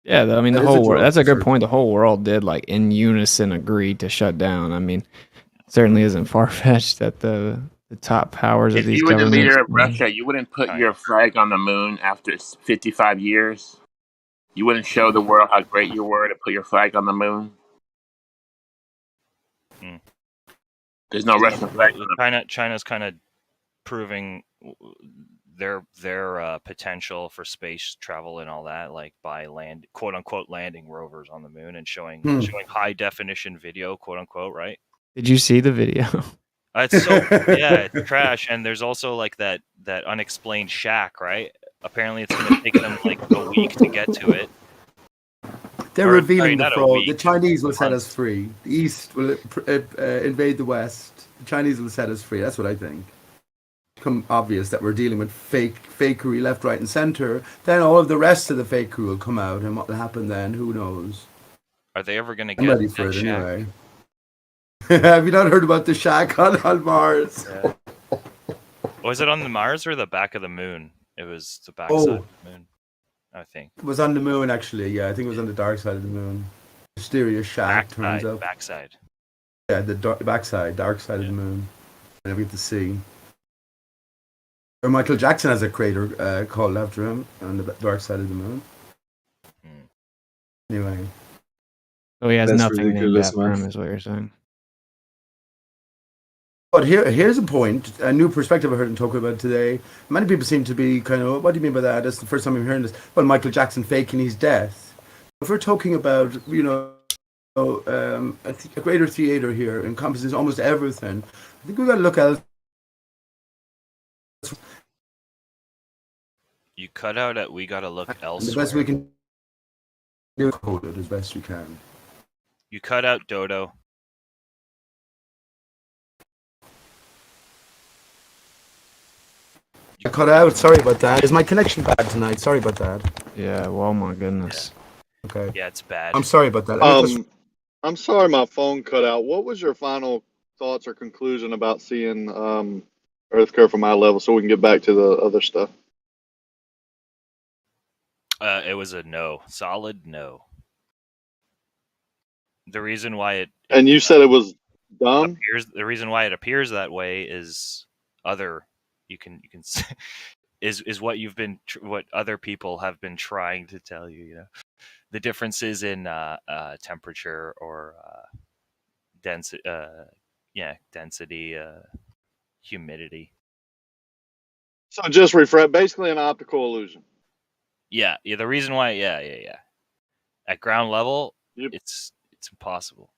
Yeah, I mean, the whole world. That's a good point. The whole world did, like, in unison agree to shut down. I mean, it certainly isn't far-fetched that the top powers of these governments... If you were the leader of Russia, you wouldn't put your flag on the moon after 55 years? You wouldn't show the world how great you were to put your flag on the moon? There's no Russian flag. China's kind of proving their potential for space travel and all that, like by quote unquote landing rovers on the moon and showing high definition video, quote unquote, right? Did you see the video? It's so it's trash. And there's also like that unexplained shack, right? Apparently it's going to take them like a week to get to it. They're revealing the fraud. The Chinese will set us free. The East will invade the West. The Chinese will set us free. That's what I think. Become obvious that we're dealing with fakery left, right, and center. Then all of the rest of the fakery will come out, and what will happen then? Who knows? Are they ever going to get? I'm ready for it anyway. Have you not heard about the shack on Mars? Yeah. Was it on the Mars or the back of the moon? It was the back side of the moon, I think. It was on the moon, actually. Yeah, I think it was on the dark side of the moon. Mysterious shack turns up. Backside. Yeah, the backside, dark side of the moon. And we get to see. Or Michael Jackson has a crater called after him on the dark side of the moon. Anyway. So he has nothing named after him, is what you're saying. But here's a point, a new perspective I heard him talk about today. Many people seem to be kind of, what do you mean by that? That's the first time I'm hearing this. Well, Michael Jackson faking his death. If we're talking about, a greater theater here encompasses almost everything, I think we've got to look at. You cut out at we got to look elsewhere. The best we can do it as best we can. You cut out, Dodo. I cut out. Sorry about that. Is my connection bad tonight? Sorry about that. Yeah. Well, my goodness. Yeah. Okay. Yeah, it's bad. I'm sorry about that. I'm sorry my phone cut out. What was your final thoughts or conclusion about seeing Earth curve from eye level, so we can get back to the other stuff? It was a no, solid no. The reason why it and you said it was dumb. The reason why it appears that way is you can is what you've been what other people have been trying to tell you. You know, the differences in temperature or density, humidity. So just refresh, basically an optical illusion. Yeah. The reason why, yeah. At ground level, it's impossible.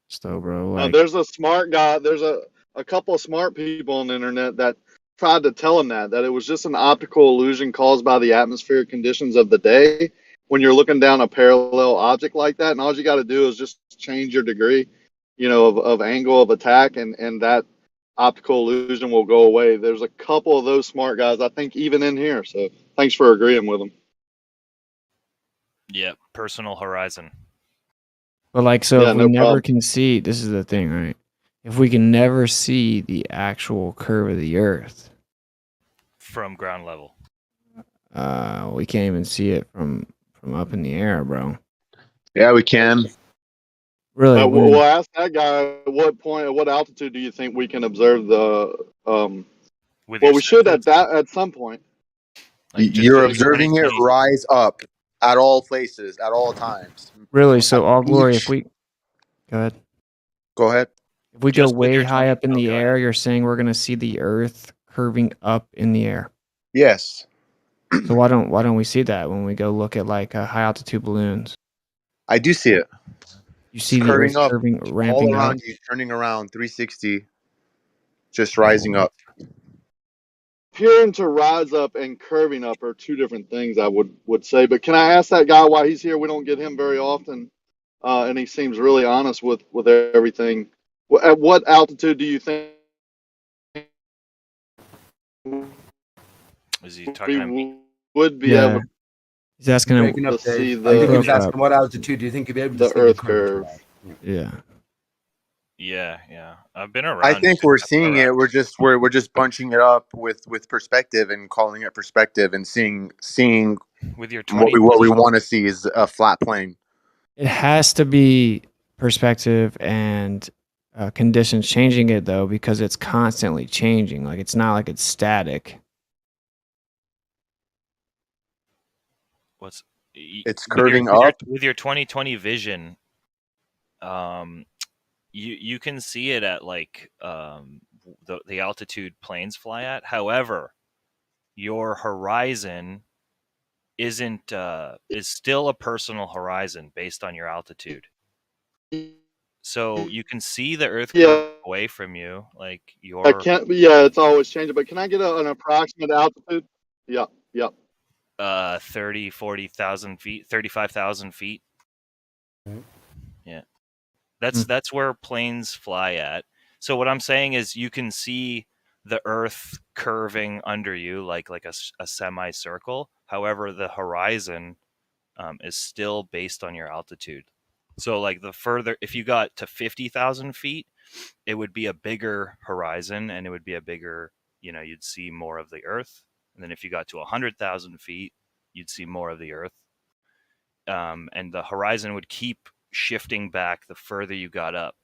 So, bro, like, there's a smart guy. There's a couple of smart people on the internet that tried to tell him that it was just an optical illusion caused by the atmospheric conditions of the day when you're looking down a parallel object like that, and all you got to do is just change your degree, of angle of attack, and that optical illusion will go away. There's a couple of those smart guys, I think, even in here. So thanks for agreeing with them. Yeah, personal horizon. but like, so Yeah, if we no never problem. can see, this is the thing, right? If we can never see the actual curve of the Earth, From ground level. we can't even see it from up in the air, bro. Yeah, we can. Really? We'll ask that guy at what altitude do you think we can observe the With well, we should at some point. You're observing it rise up at all places, at all times. Really? So, all glory, if Each- we go ahead. Go ahead. If we go Just with way your high 20 up in the air, you're saying we're gonna see the Earth curving up in the air. Yes. So why don't we see that when we go look at like high altitude balloons? I do see it. You see It's the curving Earth up, curving, all ramping up. around you, turning around 360, just rising up. Appearing to rise up and curving up are two different things, I would say. But can I ask that guy why he's here? We don't get him very often, and he seems really honest with everything. At what altitude do you think Is he talking to me? we would be Yeah. able He's asking him Breaking to up, see Dave. I think he was broke asking up. what altitude do you think you'd be able to the see Earth the curvature curve? at? Yeah. Yeah. I've been around. I think we're seeing around. it. We're just bunching it up with perspective and calling it perspective and seeing With your what 20 we want to see is a flat plane. It has to be perspective and conditions changing it though, because it's constantly changing. Like it's not like it's static. It's curving up. With your 2020 vision. You can see it at like the altitude planes fly at. However, your horizon is still a personal horizon based on your altitude. So you can see the Earth away from you, like your. I can't. Yeah, it's always changing. But can I get an approximate altitude? Yep. 30, 40,000 feet, 35,000 feet. Yeah. That's where planes fly at. So what I'm saying is you can see the Earth curving under you like a semicircle. However, the horizon is still based on your altitude. So like if you got to 50,000 feet, it would be a bigger horizon and it would be a bigger, you'd see more of the Earth. And then if you got to 100,000 feet, you'd see more of the Earth. And the horizon would keep shifting back the further you got up.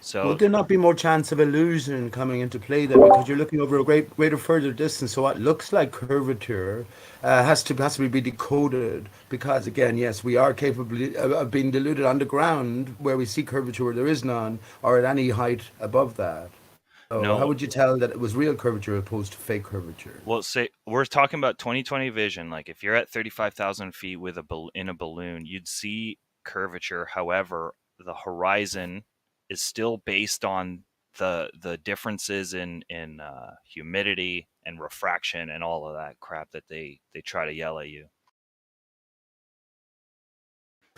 So would there not be more chance of illusion coming into play then, because you're looking over a greater further distance? So what looks like curvature has to be decoded, because again, yes, we are capable of being deluded on the ground where we see curvature where there is none, or at any height above that. So No. how would you tell that it was real curvature opposed to fake curvature? Well, say we're talking about 20/20 vision. Like if you're at 35,000 feet with in a balloon, you'd see curvature. However, the horizon is still based on the differences in humidity and refraction and all of that crap that they try to yell at you.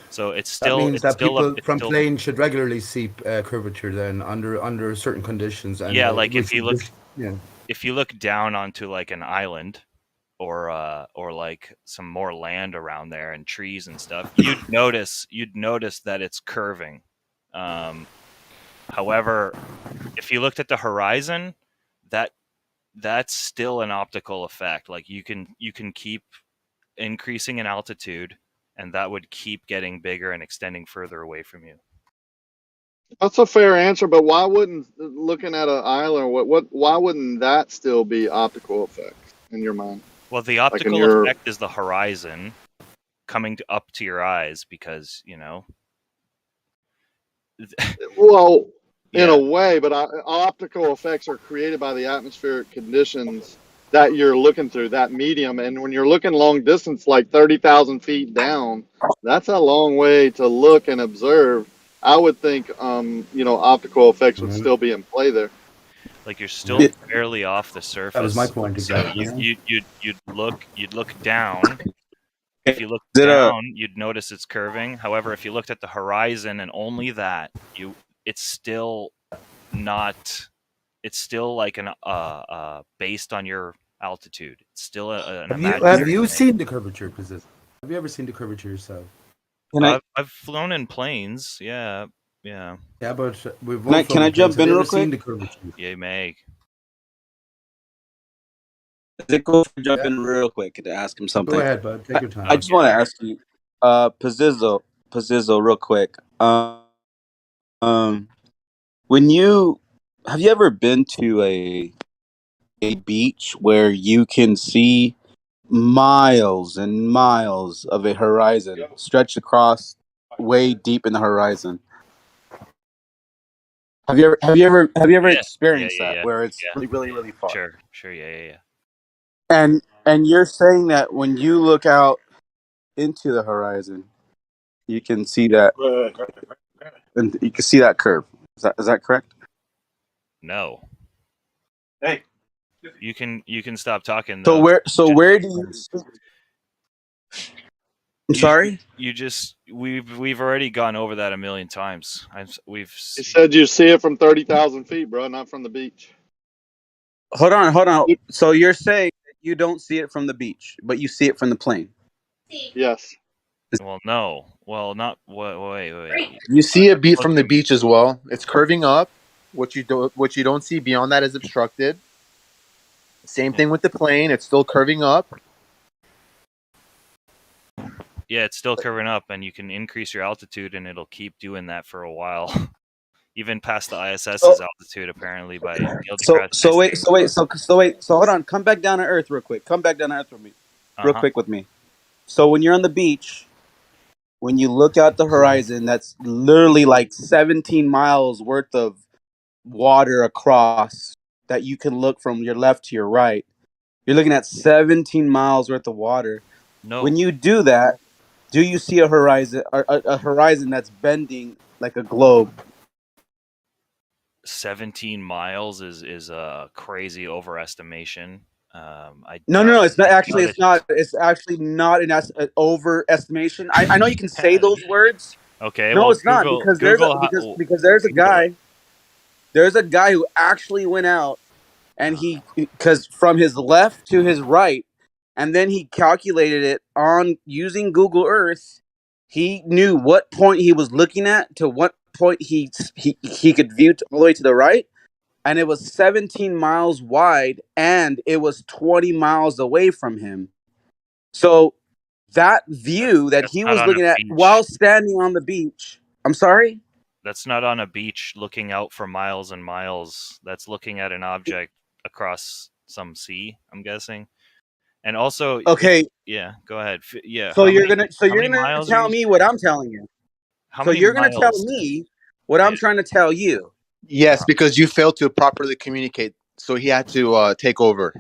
So it's still. That means that people from still, planes should regularly see curvature then under certain conditions. And yeah, like if you look down onto like an island, or like some more land around there and trees and stuff, you'd notice that it's curving. However, if you looked at the horizon, that's still an optical effect. Like you can keep increasing in altitude, and that would keep getting bigger and extending further away from you. That's a fair answer, but why wouldn't looking at an island? Why wouldn't that still be optical effects in your mind? Well, the optical effect is the horizon coming up to your eyes, because Well, in a way, but optical effects are created by the atmospheric conditions that you're looking through, that medium. And when you're looking long distance, like 30,000 feet down, that's a long way to look and observe. I would think, you know, optical effects would still be in play there. Like you're still barely off the surface. That was my point exactly. So you'd look down. If you look down, you'd notice it's curving. However, if you looked at the horizon and only that, it's still not. It's still like an based on your altitude. It's still an Have you seen the curvature? Have you ever seen the curvature yourself? I've flown in planes. Yeah. Yeah, but we've can I jump in real quick? Yeah, Meg. Is it cool if I jump in real quick to ask him something? Go ahead, bud. Take your time. I just want to ask you, Pazizzo, real quick. Have you ever been to a beach where you can see miles and miles of a horizon stretched across way deep in the horizon? Have you ever experienced that where it's really far? Sure, yeah. And you're saying that when you look out into the horizon, you can see that, and you can see that curve. Is that correct? No. Hey, you can stop talking. So where do you? I'm sorry. We've already gone over that a million times. You said you see it from 30,000 feet, bro, not from the beach. Hold on. So you're saying that you don't see it from the beach, but you see it from the plane? Yes. Well, no. Well, not. Wait. You see a beat from the beach as well. It's curving up. What you don't see beyond that is obstructed. Same thing with the plane. It's still curving up. Yeah, it's still curving up, and you can increase your altitude, and it'll keep doing that for a while, even past the ISS's altitude, apparently. So wait. So hold on. Come back down to Earth real quick. Come back down to Earth with me, real quick with me. So when you're on the beach, when you look out the horizon, that's literally like 17 miles worth of water across that you can look from your left to your right. You're looking at 17 miles worth of water. No. When you do that, do you see a horizon that's bending like a globe? 17 miles is a crazy overestimation. No. It's not actually. It's actually not an overestimation. I know you can say those words. Okay. No, well, it's not because there's a guy. There's a guy who actually went out and because from his left to his right, and then he calculated it on using Google Earth. He knew what point he was looking at to what point he could view all the way to the right. And it was 17 miles wide, and it was 20 miles away from him. So that view that he was looking at while standing on the beach. I'm sorry? That's not on a beach looking out for miles and miles. That's looking at an object across some sea, I'm guessing. And also, okay, yeah, go ahead. Yeah. So you're gonna tell me what I'm telling you. So you're gonna tell me what I'm trying to tell you. Yes, because you failed to properly communicate, so he had to take over.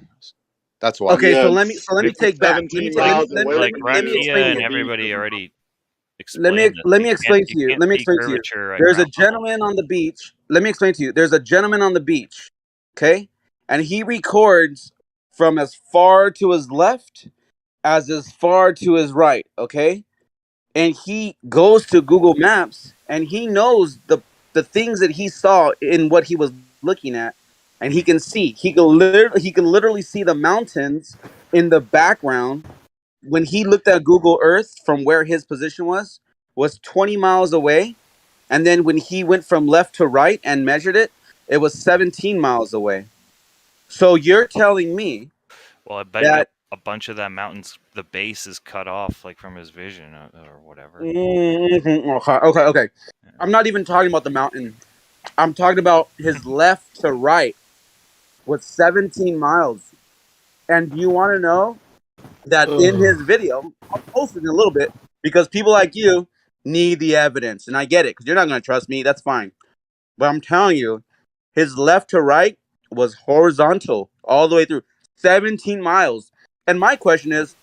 That's why. Okay, so let me take back. Like Rakia and everybody already explained. Let me explain to you. There's a gentleman on the beach. Let me explain to you. There's a gentleman on the beach. Okay, and he records from as far to his left as far to his right. Okay, and he goes to Google Maps and he knows the things that he saw in what he was looking at, and he can literally see the mountains in the background. When he looked at Google Earth from where his position was 20 miles away, and then when he went from left to right and measured it, it was 17 miles away. So you're telling me, well, I bet that a bunch of that mountain's the base is cut off, like from his vision or whatever. Okay. I'm not even talking about the mountain. I'm talking about his left to right was 17 miles. And you want to know that in his video, I'll post it in a little bit because people like you need the evidence. And I get it because you're not going to trust me. That's fine. But I'm telling you, his left to right was horizontal all the way through. 17 miles. And my question is,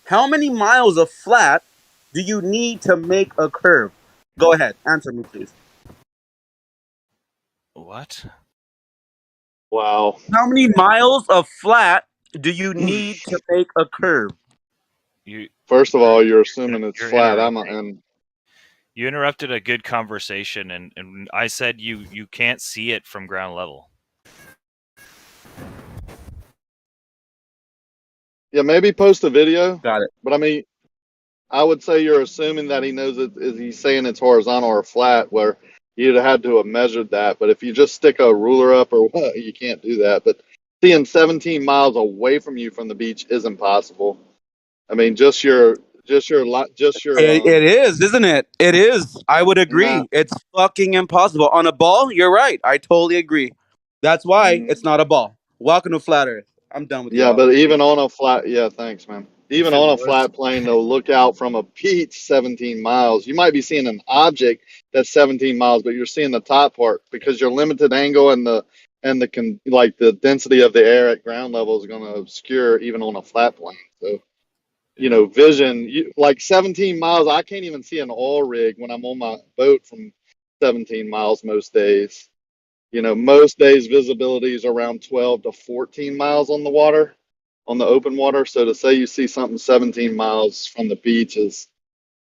how many miles of flat do you need to make a curve? Go ahead, answer me, please. What? Wow. How many miles of flat do you need to make a curve? First of all, you're assuming it's You're flat. interrupting. You interrupted a good conversation, and I said you can't see it from ground level. Yeah, maybe post a video. Got it. But I mean, I would say you're assuming that he knows it. Is he saying it's horizontal or flat? Where you'd have had to have measured that. But if you just stick a ruler up or what, you can't do that. But seeing 17 miles away from you from the beach is impossible. I mean, It is, isn't it? It is. I would agree. Nah. It's fucking impossible. On a ball, you're right. I totally agree. That's why it's not a ball. Welcome to Flat Earth. I'm done with Yeah, y'all. but even on a flat, yeah, thanks, man. Even on a flat plane, to look out from a beach 17 miles, you might be seeing an object that's 17 miles, but you're seeing the top part because your limited angle and the density of the air at ground level is going to obscure even on a flat plane. So, vision, like 17 miles, I can't even see an oil rig when I'm on my boat from 17 miles most days. Most days visibility is around 12 to 14 miles on the water, on the open water. So to say you see something 17 miles from the beach is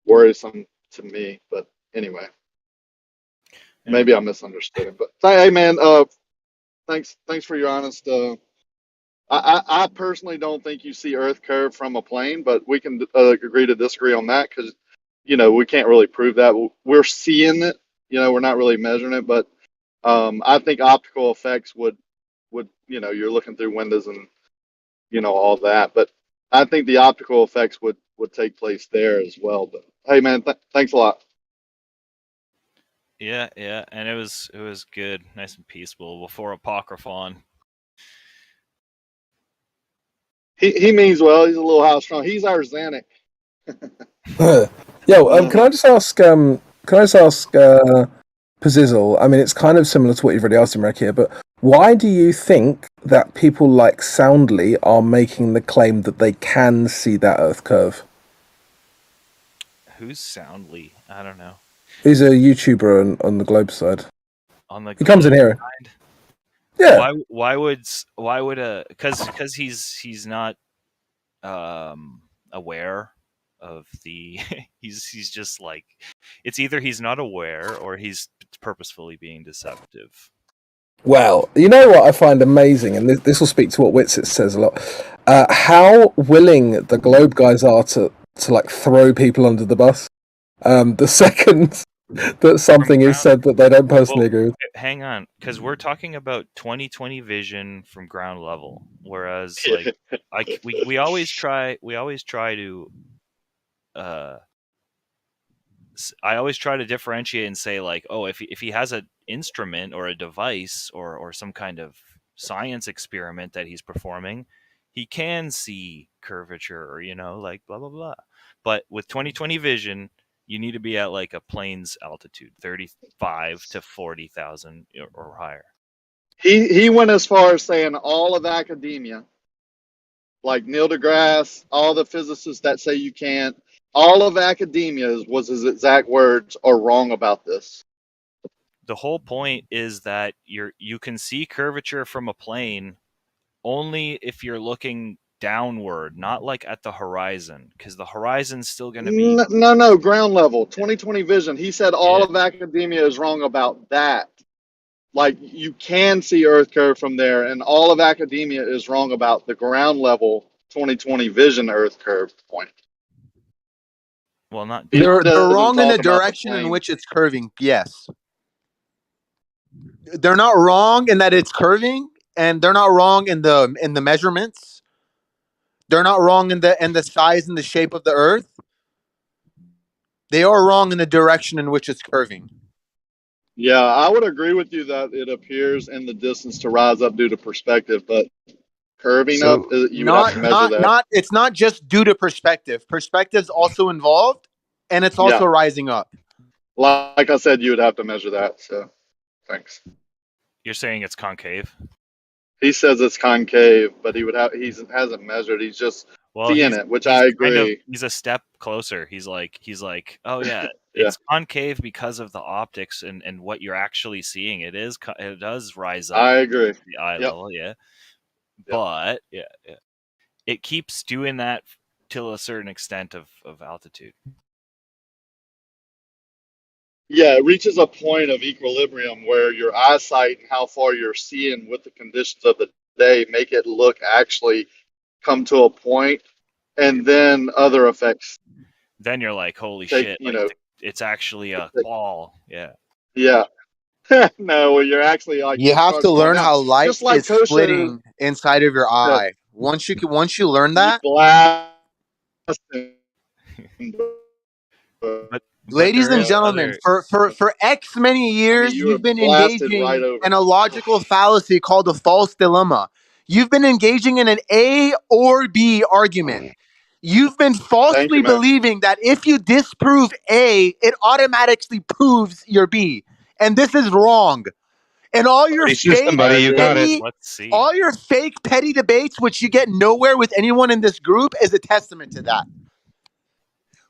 worrisome to me. But anyway, maybe I misunderstood it. But hey, man, thanks for your honest. I personally don't think you see Earth curve from a plane, but we can agree to disagree on that because we can't really prove that. We're seeing it. We're not really measuring it, but I think optical effects would you're looking through windows and all that, but I think the optical effects would take place there as well. But hey, man, thanks a lot. Yeah, and it was good, nice and peaceful before Apocryphon. He means well. He's a little house strong. He's our Xanac. Can I just ask? Pazizzle, I mean, it's kind of similar to what you've already asked him, Rick, here, but why do you think that people like Soundly are making the claim that they can see that Earth curve? Who's Soundly? I don't know. He's a YouTuber on the Globe side. He comes in here. Side? Yeah. Why would because he's not aware of the he's just like, it's either he's not aware or he's purposefully being deceptive. Well, you know what I find amazing, and this will speak to what Witsit says a lot, how willing the Globe guys are to like throw people under the bus. The second that something is said that they don't personally agree with. Hang on, because we're talking about 20/20 vision from ground level, whereas like we always try to I always try to differentiate and say, like, oh, if he has an instrument or a device or some kind of science experiment that he's performing, he can see curvature or like blah blah blah. But with 20/20 vision, you need to be at like a plane's altitude, 35 to 40,000 or higher. He went as far as saying all of academia, like Neil deGrasse, all the physicists that say you can't, all of academia was his exact words, are wrong about this. The whole point is that you can see curvature from a plane only if you're looking downward, not like at the horizon, because the horizon's still going to be no ground level. 20/20 vision. He said all of academia is wrong about that. Like, you can see Earth curve from there, and all of academia is wrong about the ground level 20/20 vision Earth curve point. Well, not they're wrong in the direction in which it's curving. Yes, they're not wrong in that it's curving, and they're not wrong in the measurements. They're not wrong in the size and the shape of the Earth. They are wrong in the direction in which it's curving. Yeah, I would agree with you that it appears in the distance to rise up due to perspective, but curving up, you would have to measure that. It's not just due to perspective. Perspective's also involved, and it's also rising up. Like I said, you would have to measure that. So, thanks. You're saying it's concave? He says it's concave, but he hasn't measured. He's just seeing it, which I agree. He's a step closer. He's like, oh yeah, Yeah. it's concave because of the optics and what you're actually seeing. It does rise up. I agree. To the eye level, yeah. But yeah, it keeps doing that till a certain extent of altitude. Yeah, it reaches a point of equilibrium where your eyesight and how far you're seeing with the conditions of the day make it look actually come to a point, and then other effects. Then you're like, holy Take, shit! you Like, know, it's actually a ball. Yeah. Yeah. No, you're actually like You have to learn how light just like is splitting inside of your eye. Once you learn that, ladies and gentlemen, for X many years, you were you've been blasted engaging right over. in a logical fallacy called a false dilemma. You've been engaging in an A or B argument. You've been falsely believing that if you disprove A, it automatically proves your B. And this is wrong. And all your fake petty, all your fake petty debates, which you get nowhere with anyone in this group, is a testament to that.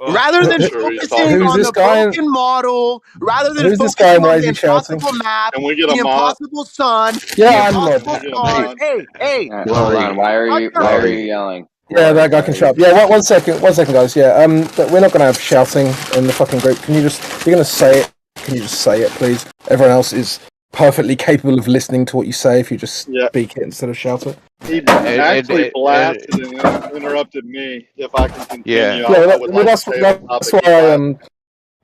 Rather than focusing on the broken model, rather than focusing on the impossible map, the impossible sun, the impossible stars. Hey, hold on. Why are you yelling? Yeah, that guy can shut up. Yeah, one second, guys. Yeah, but we're not going to have shouting in the fucking group. You're going to say it. Can you just say it, please? Everyone else is perfectly capable of listening to what you say if you just speak it instead of shout it. He actually blasted and interrupted me. If I can continue, that's why I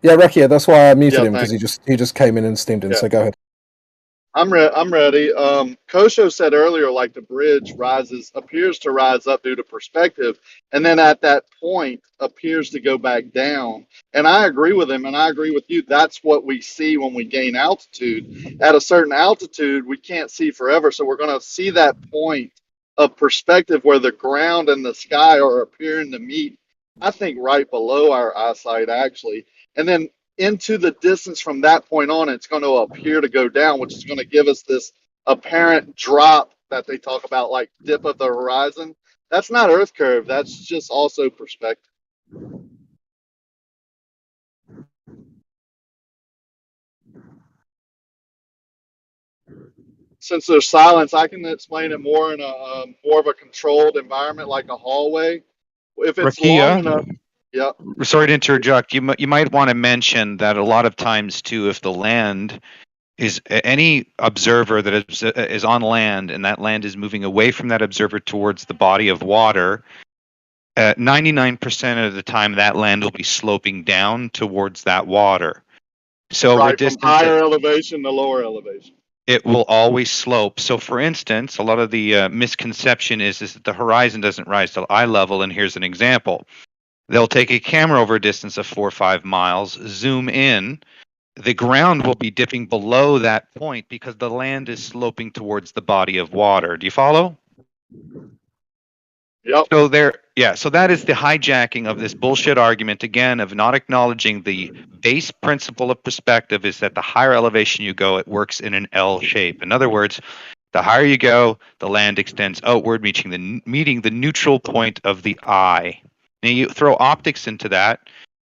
Rekia, that's why I muted him, because he just came in and steamed in. So go ahead. I'm ready. Kosho said earlier, like the bridge appears to rise up due to perspective, and then at that point appears to go back down. And I agree with him, and I agree with you. That's what we see when we gain altitude. At a certain altitude, we can't see forever, so we're going to see that point of perspective where the ground and the sky are appearing to meet. I think right below our eyesight, actually, and then into the distance from that point on, it's going to appear to go down, which is going to give us this apparent drop that they talk about, like dip of the horizon. That's not Earth curve. That's just also perspective. Since there's silence, I can explain it more in a more of a controlled environment, like a hallway. If it's long enough. Yeah. Sorry to interject. You might want to mention that a lot of times too, if the land is any observer that is on land and that land is moving away from that observer towards the body of water, 99% of the time that land will be sloping down towards that water. So right, from higher elevation to lower elevation. It will always slope. So, for instance, a lot of the misconception is that the horizon doesn't rise to eye level, and here's an example. They'll take a camera over a distance of 4 or 5 miles, zoom in. The ground will be dipping below that point because the land is sloping towards the body of water. Do you follow? Yep. So that is the hijacking of this bullshit argument, again, of not acknowledging the base principle of perspective is that the higher elevation you go, it works in an L shape. In other words, the higher you go, the land extends outward, meeting the neutral point of the eye. Now you throw optics into that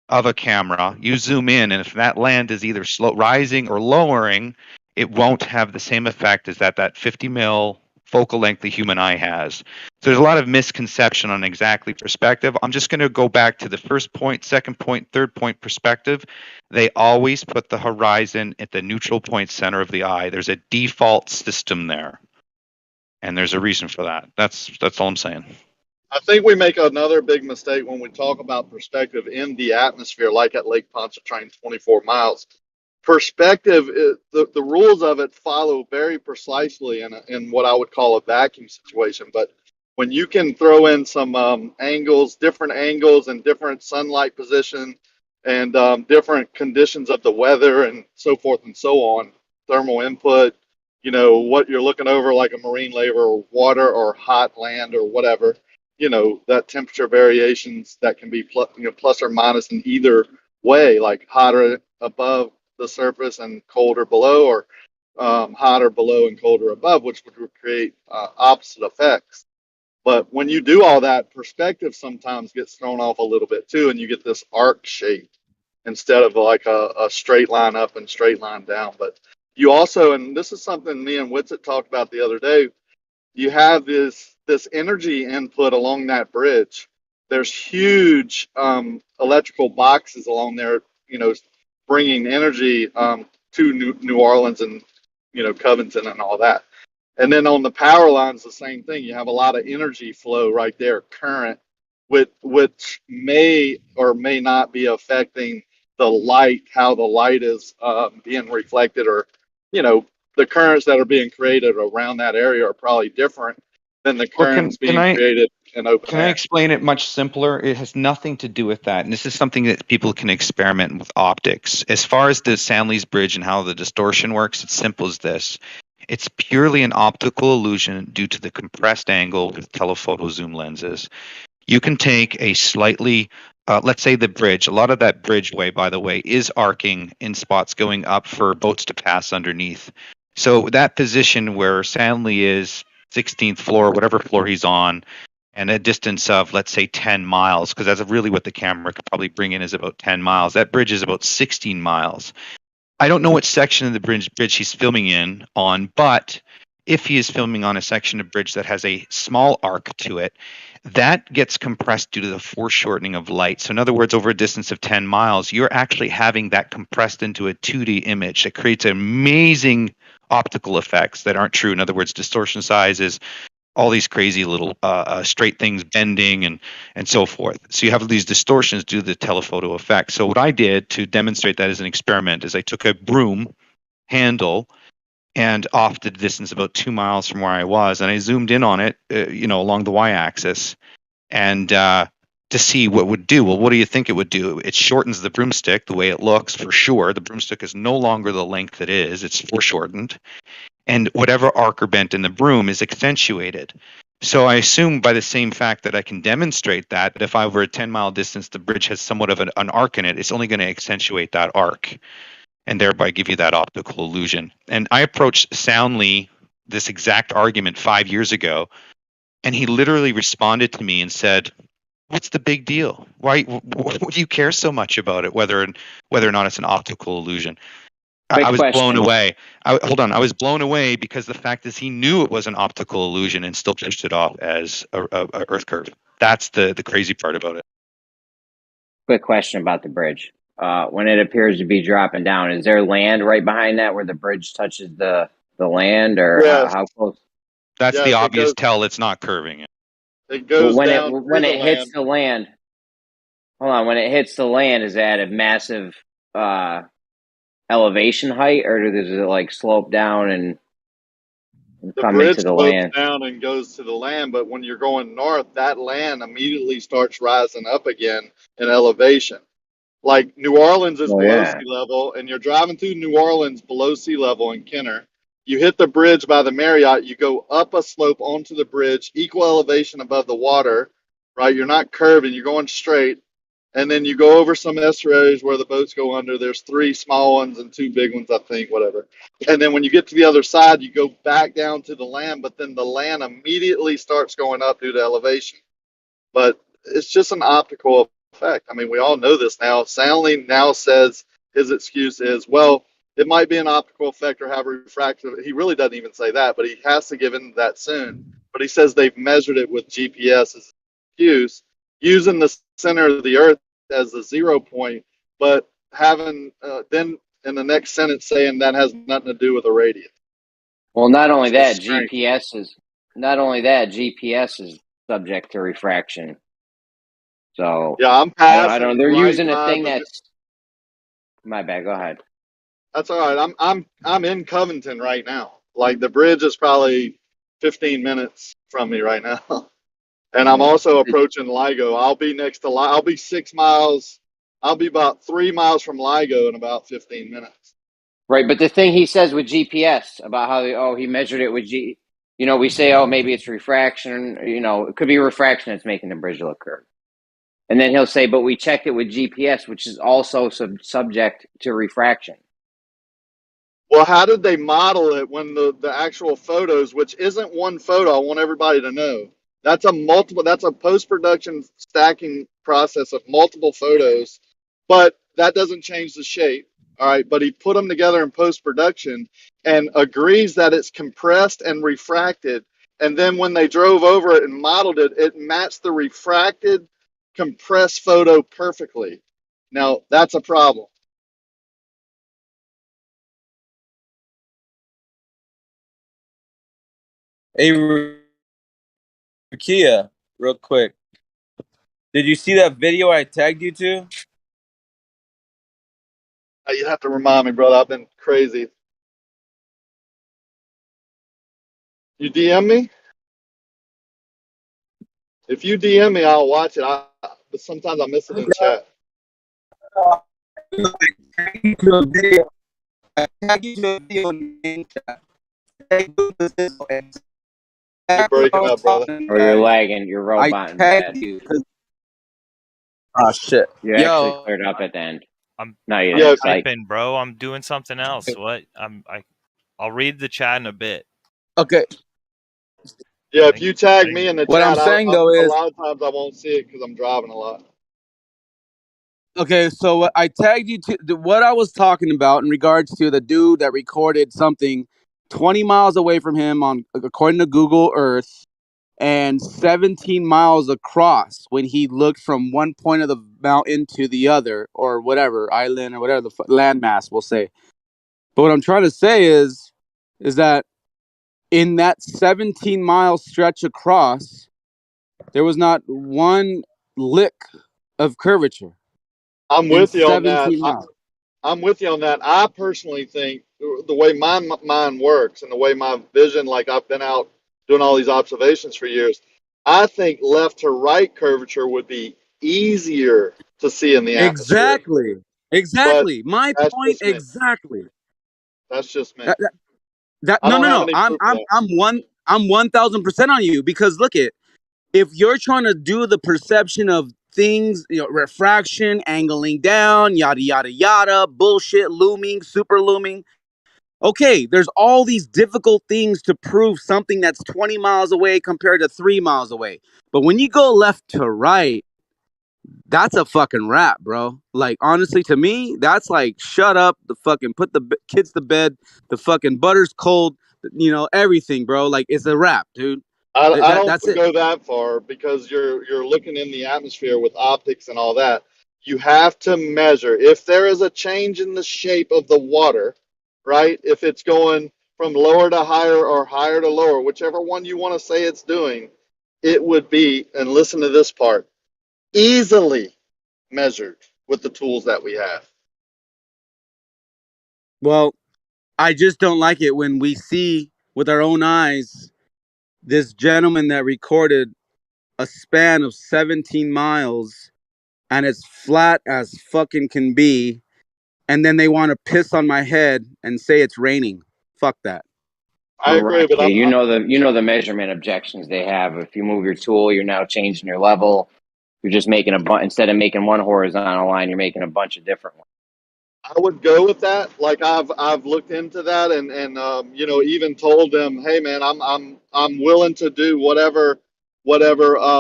of a camera, you zoom in, and if that land is either slow rising or lowering, it won't have the same effect as that 50 mil focal length the human eye has. So there's a lot of misconception on exactly perspective. I'm just going to go back to the first point, second point, third point perspective. They always put the horizon at the neutral point center of the eye. There's a default system there. And there's a reason for that. That's all I'm saying. I think we make another big mistake when we talk about perspective in the atmosphere, like at Lake Pontchartrain, 24 miles. Perspective, the rules of it follow very precisely in what I would call a vacuum situation. But when you can throw in some different angles and different sunlight position and different conditions of the weather and so forth and so on, thermal input, what you're looking over, like a marine layer or water or hot land or whatever, that temperature variations that can be plus or minus in either way, like hotter above the surface and colder below, or hotter below and colder above, which would create opposite effects. But when you do all that, perspective sometimes gets thrown off a little bit too, and you get this arc shape instead of like a straight line up and straight line down. But you also, and this is something me and Witsit talked about the other day, you have this energy input along that bridge. There's huge electrical boxes along there, bringing energy to New Orleans and Covington and all that. And then on the power lines, the same thing. You have a lot of energy flow right there, current, which may or may not be affecting the light, how the light is being reflected, or the currents that are being created around that area are probably different than the currents being created in open Can air. I explain it much simpler? It has nothing to do with that. And this is something that people can experiment with optics. As far as the Stanley's Bridge and how the distortion works, it's simple as this. It's purely an optical illusion due to the compressed angle with telephoto zoom lenses. You can take a slightly, let's say the bridge, a lot of that bridgeway, by the way, is arcing in spots going up for boats to pass underneath. So that position where Stanley is 16th floor, whatever floor he's on, and a distance of, let's say, 10 miles, because that's really what the camera could probably bring in is about 10 miles. That bridge is about 16 miles. I don't know what section of the bridge he's filming on, but if he is filming on a section of bridge that has a small arc to it, that gets compressed due to the foreshortening of light. So in other words, over a distance of 10 miles, you're actually having that compressed into a 2D image that creates amazing optical effects that aren't true. In other words, distortion sizes, all these crazy little straight things bending and so forth. So you have these distortions due to the telephoto effect. So what I did to demonstrate that as an experiment is I took a broom handle and off the distance about 2 miles from where I was, and I zoomed in on it, along the y-axis, and to see what it would do. Well, what do you think it would do? It shortens the broomstick the way it looks, for sure. The broomstick is no longer the length it is. It's foreshortened. And whatever arc or bent in the broom is accentuated. So I assume by the same fact that I can demonstrate that if over a 10-mile distance the bridge has somewhat of an arc in it, it's only going to accentuate that arc and thereby give you that optical illusion. And I approached Soundly this exact argument 5 years ago, and he literally responded to me and said, "What's the big deal? Why do you care so much about it, whether or not it's an optical illusion?" I was blown away. I was blown away because the fact is he knew it was an optical illusion and still pushed it off as a Earth curve. That's the crazy part about it. Quick question about the bridge. When it appears to be dropping down, is there land right behind that where the bridge touches the land, or Yes. how close? That's the obvious tell. It's not curving. It goes when down when it hits the land. Hold on. When it hits the land, is that a massive elevation height, or does it like slope down and The come bridge into the slopes land? down and goes to the land, but when you're going north, that land immediately starts rising up again in elevation. Like New Orleans is below sea level, and you're driving through New Orleans below sea level in Kenner. You hit the bridge by the Marriott, you go up a slope onto the bridge, equal elevation above the water, right? You're not curving, you're going straight. And then you go over some estuaries where the boats go under. There's 3 small ones and 2 big ones, I think, whatever. And then when you get to the other side, you go back down to the land, but then the land immediately starts going up due to elevation. But it's just an optical effect. I mean, we all know this now. Soundly now says his excuse is, well, it might be an optical effect or have refractive. He really doesn't even say that, but he has to give in that soon. But he says they've measured it with GPS as an excuse, using the center of the earth as the 0 point, but having then in the next sentence saying that has nothing to do with a radius. Well, not only So that, strange. GPS is subject to refraction. So Yeah, I'm I passing don't. They're right using a by thing the. that's. My bad. Go ahead. That's all right. I'm in Covington right now. Like the bridge is probably 15 minutes from me right now, and I'm also approaching LIGO. I'll be next to. I'll be 6 miles. I'll be about 3 miles from LIGO in about 15 minutes. Right, but the thing he says with GPS about how he measured it with we say maybe it's refraction. It could be refraction that's making the bridge look curved. And then he'll say, but we checked it with GPS, which is also subject to refraction. Well, how did they model it when the actual photos, which isn't one photo, I want everybody to know. That's a post-production stacking process of multiple photos, but that doesn't change the shape. All right, but he put them together in post-production and agrees that it's compressed and refracted. And then when they drove over it and modeled it, it matched the refracted compressed photo perfectly. Now, that's a problem. Hey, Kia, real quick. Did you see that video I tagged you to? You have to remind me, brother. I've been crazy. You DM me? If you DM me, I'll watch it. But sometimes I miss it in chat. You're breaking up, brother. Or you're lagging. You're roboting bad. Oh shit! You actually cleared up at the end. I'm no, you I'm didn't. Psych. typing, bro. I'm doing something else. What? I'll read the chat in a bit. Okay. Yeah, if you tag me in the What chat, I'm saying though a is, lot of times I won't see it because I'm driving a lot. okay, so what I tagged you to, what I was talking about in regards to the dude that recorded something 20 miles away from him on, according to Google Earth, and 17 miles across when he looked from one point of the mountain to the other, or whatever island or whatever the landmass we'll say. But what I'm trying to say is that in that 17-mile stretch across, there was not one lick of curvature. I'm with you on that. 17 miles. I'm with you on that. I personally think the way my mind works and the way my vision, like I've been out doing all these observations for years, I think left to right curvature would be easier to see in the atmosphere. Exactly. My That's point just me. exactly. That's just me. No. I'm 1000% on you, because look it. If you're trying to do the perception of things, refraction, angling down, yada yada yada, bullshit, looming, super looming. Okay, there's all these difficult things to prove something that's 20 miles away compared to 3 miles away. But when you go left to right, that's a fucking wrap, bro. Like, honestly, to me, that's like, shut up, the fucking put the kids to bed, the fucking butter's cold, everything, bro. Like, it's a wrap, dude. I don't That's it. go that far because you're looking in the atmosphere with optics and all that. You have to measure if there is a change in the shape of the water, right? If it's going from lower to higher or higher to lower, whichever one you want to say it's doing, it would be, and listen to this part, easily measured with the tools that we have. Well, I just don't like it when we see with our own eyes this gentleman that recorded a span of 17 miles and it's flat as fucking can be, and then they want to piss on my head and say it's raining. Fuck that. I agree, but you know the measurement objections they have. If you move your tool, you're now changing your level. You're just making instead of making one horizontal line, you're making a bunch of different ones. I would go with that. Like I've looked into that and even told them, hey man, I'm willing to do whatever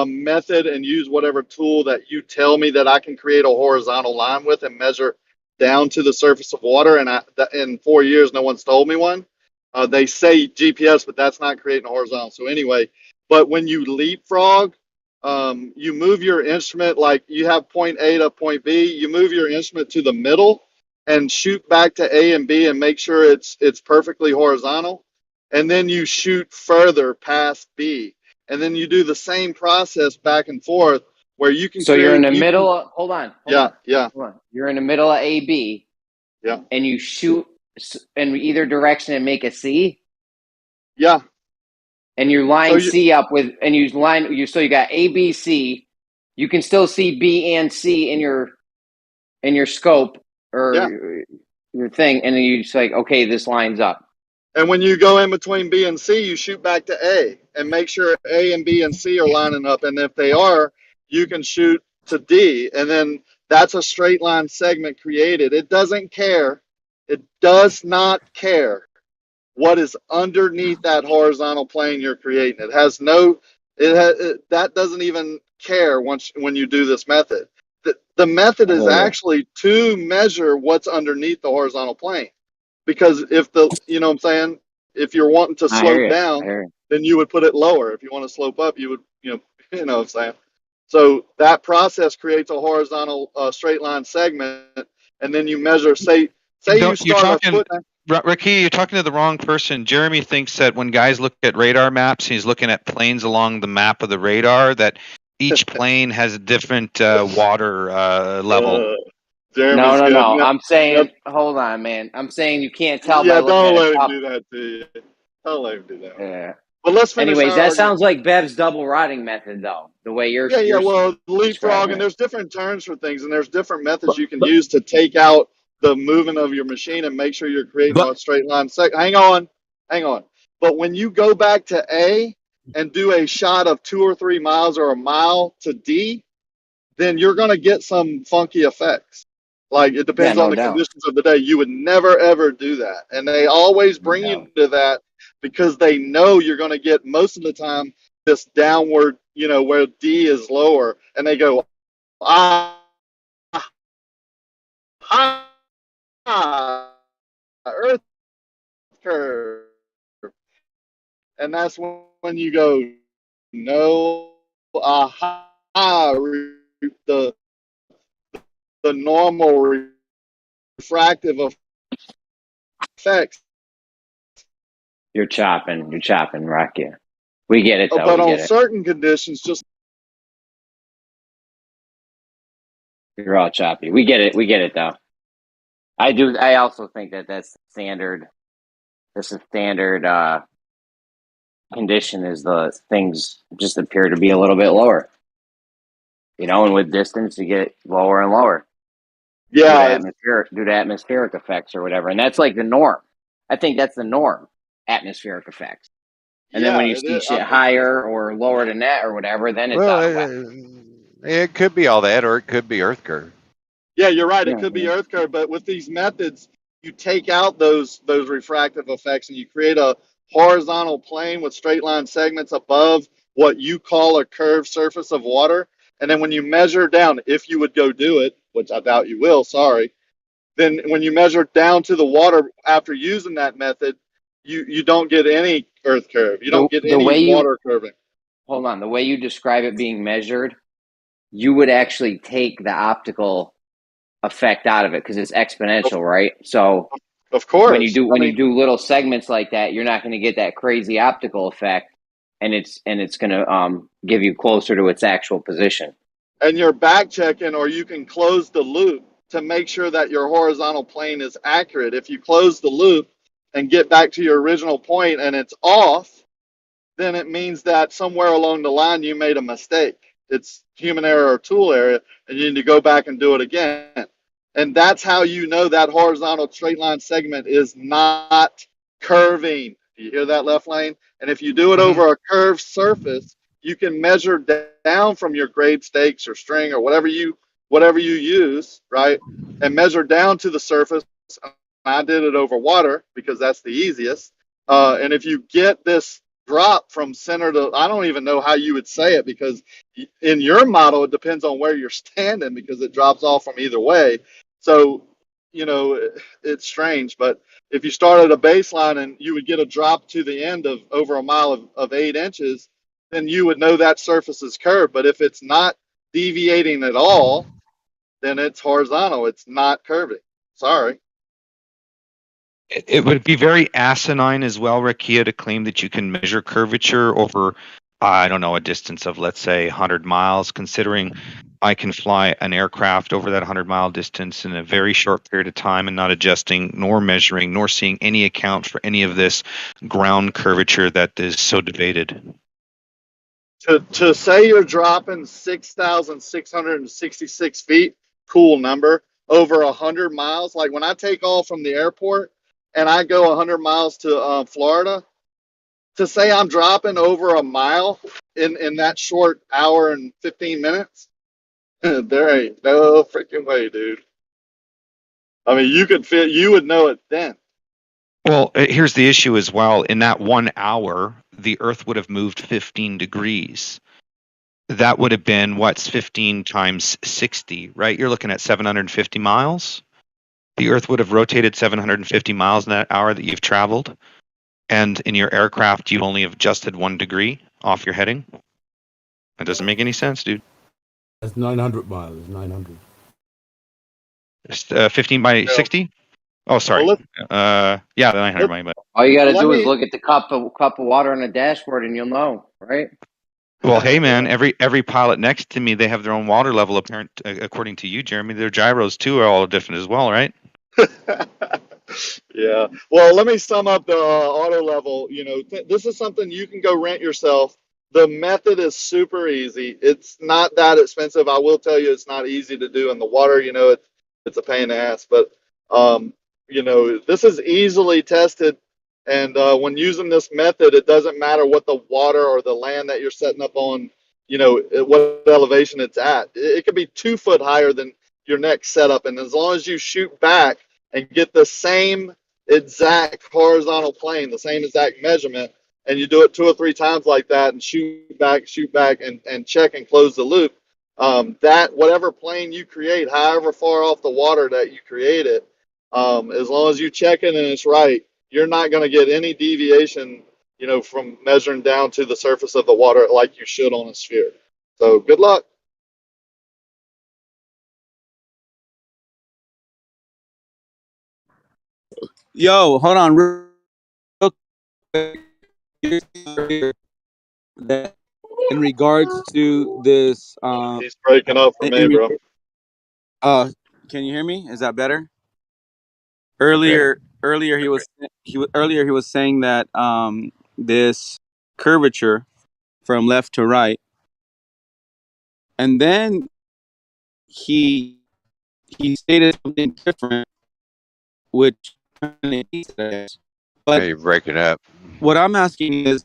method and use whatever tool that you tell me that I can create a horizontal line with and measure down to the surface of water. And in 4 years, no one's told me one. They say GPS, but that's not creating a horizontal. So anyway, but when you leapfrog, you move your instrument, like you have point A to point B, you move your instrument to the middle and shoot back to A and B and make sure it's perfectly horizontal. And then you shoot further past B. And then you do the same process back and forth where you can So you're in the middle. Hold on. Yeah. Hold on. You're in the middle of AB. Yeah. And you shoot in either direction and make a C. Yeah. And you line C up with, and you so you got A, B, C. You can still see B and C in your scope or your thing, and then you just like, okay, this lines up. And when you go in between B and C, you shoot back to A and make sure A and B and C are lining up. And if they are, you can shoot to D. And then that's a straight line segment created. It doesn't care It does not care what is underneath that horizontal plane you're creating. It has no, that doesn't even care when you do this method. The method is actually to measure what's underneath the horizontal plane. Because if you know what I'm saying, if you're wanting to I hear slope you. down, then you would put it lower. If you want to slope up, you would, you know what I'm saying. So that process creates a horizontal straight line segment, and then you measure. Say you start a foot. Ricky, you're talking to the wrong person. Jeremy thinks that when guys look at radar maps, he's looking at planes along the map of the radar, that each plane has a different water level. Jeremy's no. good. I'm saying, hold on, man. I'm saying you can't tell by Yeah, looking don't at a let him top. do that to you. Don't let him do that. Yeah. But let's finish Anyways, our that argument. sounds like Bev's double rotting method, though. The way you're Well, leapfrog, describing and it. there's different terms for things, and there's different methods you can use to take out the movement of your machine and make sure you're creating a straight line. Hang on. But when you go back to A and do a shot of 2 or 3 miles or a mile to D, then you're going to get some funky effects. Like, it depends on the conditions of the day. You would never, ever do that. And they always bring you to that because they know you're going to get, most of the time, this downward, where D is lower. And they go, Earth curve. And that's when you go, no, the normal refractive effects. You're chopping, Rocky. We get it, though. But on certain conditions, just you're all choppy. We get it, though. I also think that that's standard. This is standard condition is the things just appear to be a little bit lower. And with distance, you get lower and lower. Yeah. Due to atmospheric effects or whatever. And that's like the norm. I think that's the norm, atmospheric effects. And then when you see shit higher or lower than that or whatever, then it's out of whack. It could be all that, or it could be Earth curve. Yeah, you're right. It could be Earth curve, but with these methods, you take out those refractive effects and you create a horizontal plane with straight line segments above what you call a curved surface of water. And then when you measure down, if you would go do it, which I doubt you will, sorry, then when you measure down to the water after using that method, you don't get any Earth curve. You don't get any water curving. Hold on. The way you describe it being measured, you would actually take the optical effect out of it because it's exponential, right? So of course, when you do little segments like that, you're not going to get that crazy optical effect, and it's going to give you closer to its actual position. And you're back checking, or you can close the loop to make sure that your horizontal plane is accurate. If you close the loop and get back to your original point and it's off, then it means that somewhere along the line you made a mistake. It's human error or tool error, and you need to go back and do it again. And that's how you know that horizontal straight line segment is not curving. Do you hear that, left lane? And if you do it over a curved surface, you can measure down from your grade stakes or string or whatever you use, right? And measure down to the surface. I did it over water because that's the easiest. And if you get this drop from center to, I don't even know how you would say it, because in your model, it depends on where you're standing because it drops off from either way. So, it's strange, but if you start at a baseline and you would get a drop to the end of over a mile of 8 inches, then you would know that surface is curved. But if it's not deviating at all, then it's horizontal. It's not curving. Sorry. It would be very asinine as well, Rakia, to claim that you can measure curvature over, I don't know, a distance of, let's say, 100 miles, considering I can fly an aircraft over that 100-mile distance in a very short period of time and not adjusting, nor measuring, nor seeing any account for any of this ground curvature that is so debated. To say you're dropping 6,666 feet, cool number, over 100 miles. Like when I take off from the airport and I go 100 miles to Florida, to say I'm dropping over a mile in that short hour and 15 minutes, there ain't no freaking way, dude. I mean, you would know it then. Well, here's the issue as well. In that 1 hour, the Earth would have moved 15 degrees. That would have been, what's 15 times 60, right? You're looking at 750 miles. The Earth would have rotated 750 miles in that hour that you've traveled. And in your aircraft, you only have adjusted 1 degree off your heading. That doesn't make any sense, dude. That's 900 miles. 900. 15 by 60? Oh, sorry. Well, yeah, the 900 miles. But All you got to do is look at the cup of water on the dashboard, and you'll know, right? well, hey man, every pilot next to me, they have their own water level. According to you, Jeremy, their gyros too are all different as well, right? Yeah. Well, let me sum up the auto level. You know, this is something you can go rent yourself. The method is super easy. It's not that expensive. I will tell you, it's not easy to do in the water. You know, it's a pain in the ass, but you know, this is easily tested. And when using this method, it doesn't matter what the water or the land that you're setting up on, you know, what elevation it's at. It could be 2 foot higher than your next setup. And as long as you shoot back and get the same exact horizontal plane, the same exact measurement, and you do it 2 or 3 times like that and shoot back, and check and close the loop, that whatever plane you create, however far off the water that you create it, as long as you check it and it's right, you're not going to get any deviation, you know, from measuring down to the surface of the water like you should on a sphere. So good luck. Yo, hold on, real quick. In regards to this, he's breaking up for me, bro. Can you hear me? Is that better? Earlier he was saying that this curvature from left to right, and then he stated something different, which but hey, you're breaking up. What I'm asking is,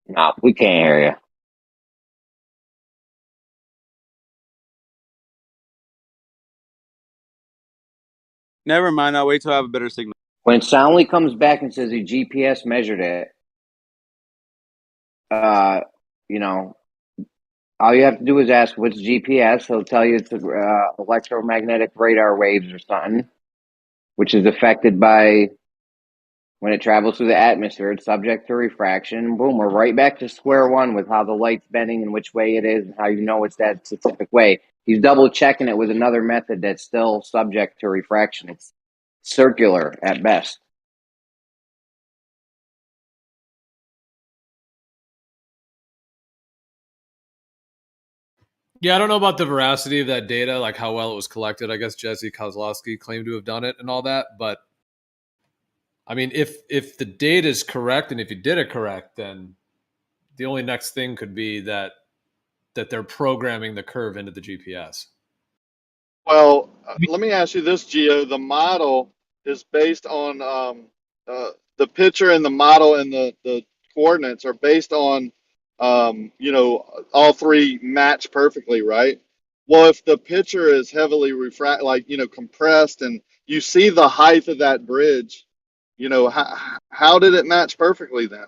no, we can't hear you. never mind. I'll wait till I have a better signal. When Soundly comes back and says he GPS measured it, you know, all you have to do is ask what's GPS. He'll tell you it's electromagnetic radar waves or something, which is affected by when it travels through the atmosphere. It's subject to refraction. Boom, we're right back to square one with how the light's bending and which way it is and how you know it's that specific way. He's double checking it with another method that's still subject to refraction. It's circular at best. Yeah, I don't know about the veracity of that data, like how well it was collected. I guess Jesse Kozlowski claimed to have done it and all that. But, I mean, if the data is correct and if you did it correct, then the only next thing could be that they're programming the curve into the GPS. Well, let me ask you this, Gio. The model is based on the picture and the model and the coordinates are based on, you know, all 3 match perfectly, right? Well, if the picture is heavily like, you know, compressed and you see the height of that bridge, you know, how did it match perfectly then?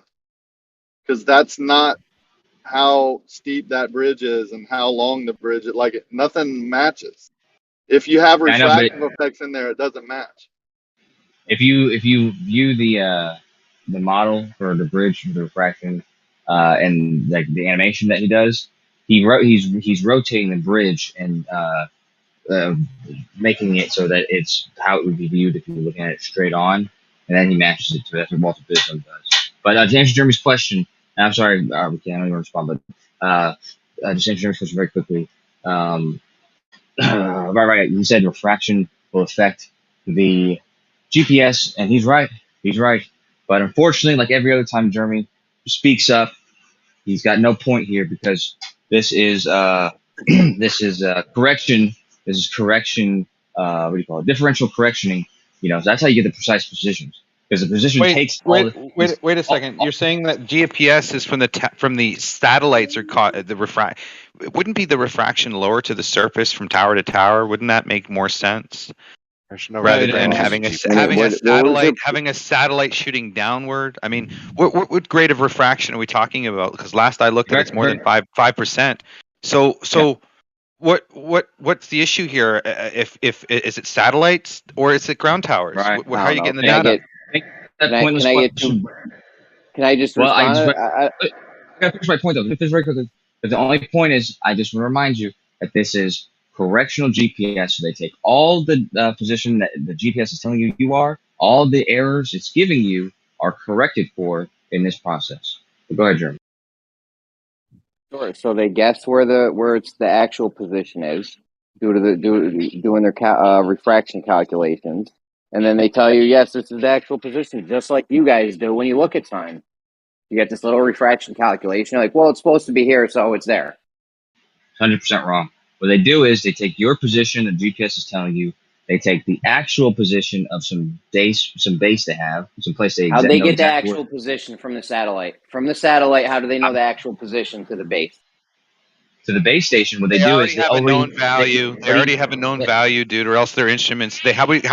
Because that's not how steep that bridge is and how long the bridge is. Like, nothing matches. If you have refractive effects in there, it doesn't match. If you view the model for the bridge for the refraction and like the animation that he does, he's rotating the bridge and making it so that it's how it would be viewed if you were looking at it straight on, and then he matches it to it. That's what Walter Bisson does. But to answer Jeremy's question, and I'm sorry, I don't even respond, but just answer Jeremy's question very quickly. Right. You said refraction will affect the GPS, and he's right. He's right. But unfortunately, like every other time Jeremy speaks up, he's got no point here because this is this is correction. This is correction. What do you call it? Differential correctioning. You know, so that's how you get the precise positions. because the position takes all wait a second. You're saying that GPS is from the satellites are caught the refract. Wouldn't be the refraction lower to the surface from tower to tower? Wouldn't that make more sense? There's no Rather than having a satellite shooting downward. I mean, what grade of refraction are we talking about? Because last I looked at, it's more than 5%. So what's the issue here? If is it satellites or is it ground towers? Right. How are you getting the data? Can I just respond? I gotta finish my point though. Just very quickly. But the only point is, I just want to remind you that this is correctional GPS. So they take all the position that the GPS is telling you are, all the errors it's giving you are corrected for in this process. But go ahead, Jeremy. Sure. So they guess where it's the actual position is doing their refraction calculations, and then they tell you, yes, this is the actual position, just like you guys do when you look at time. You get this little refraction calculation, like, well, it's supposed to be here, so it's there. 100% wrong. What they do is they take your position, the GPS is telling you. They take the actual position of some base they have, some place they. How do they get the actual position from the satellite? From the satellite, how do they know the actual position to the base? To the base station, what they do is They already have a known value, dude, or else their instruments. How would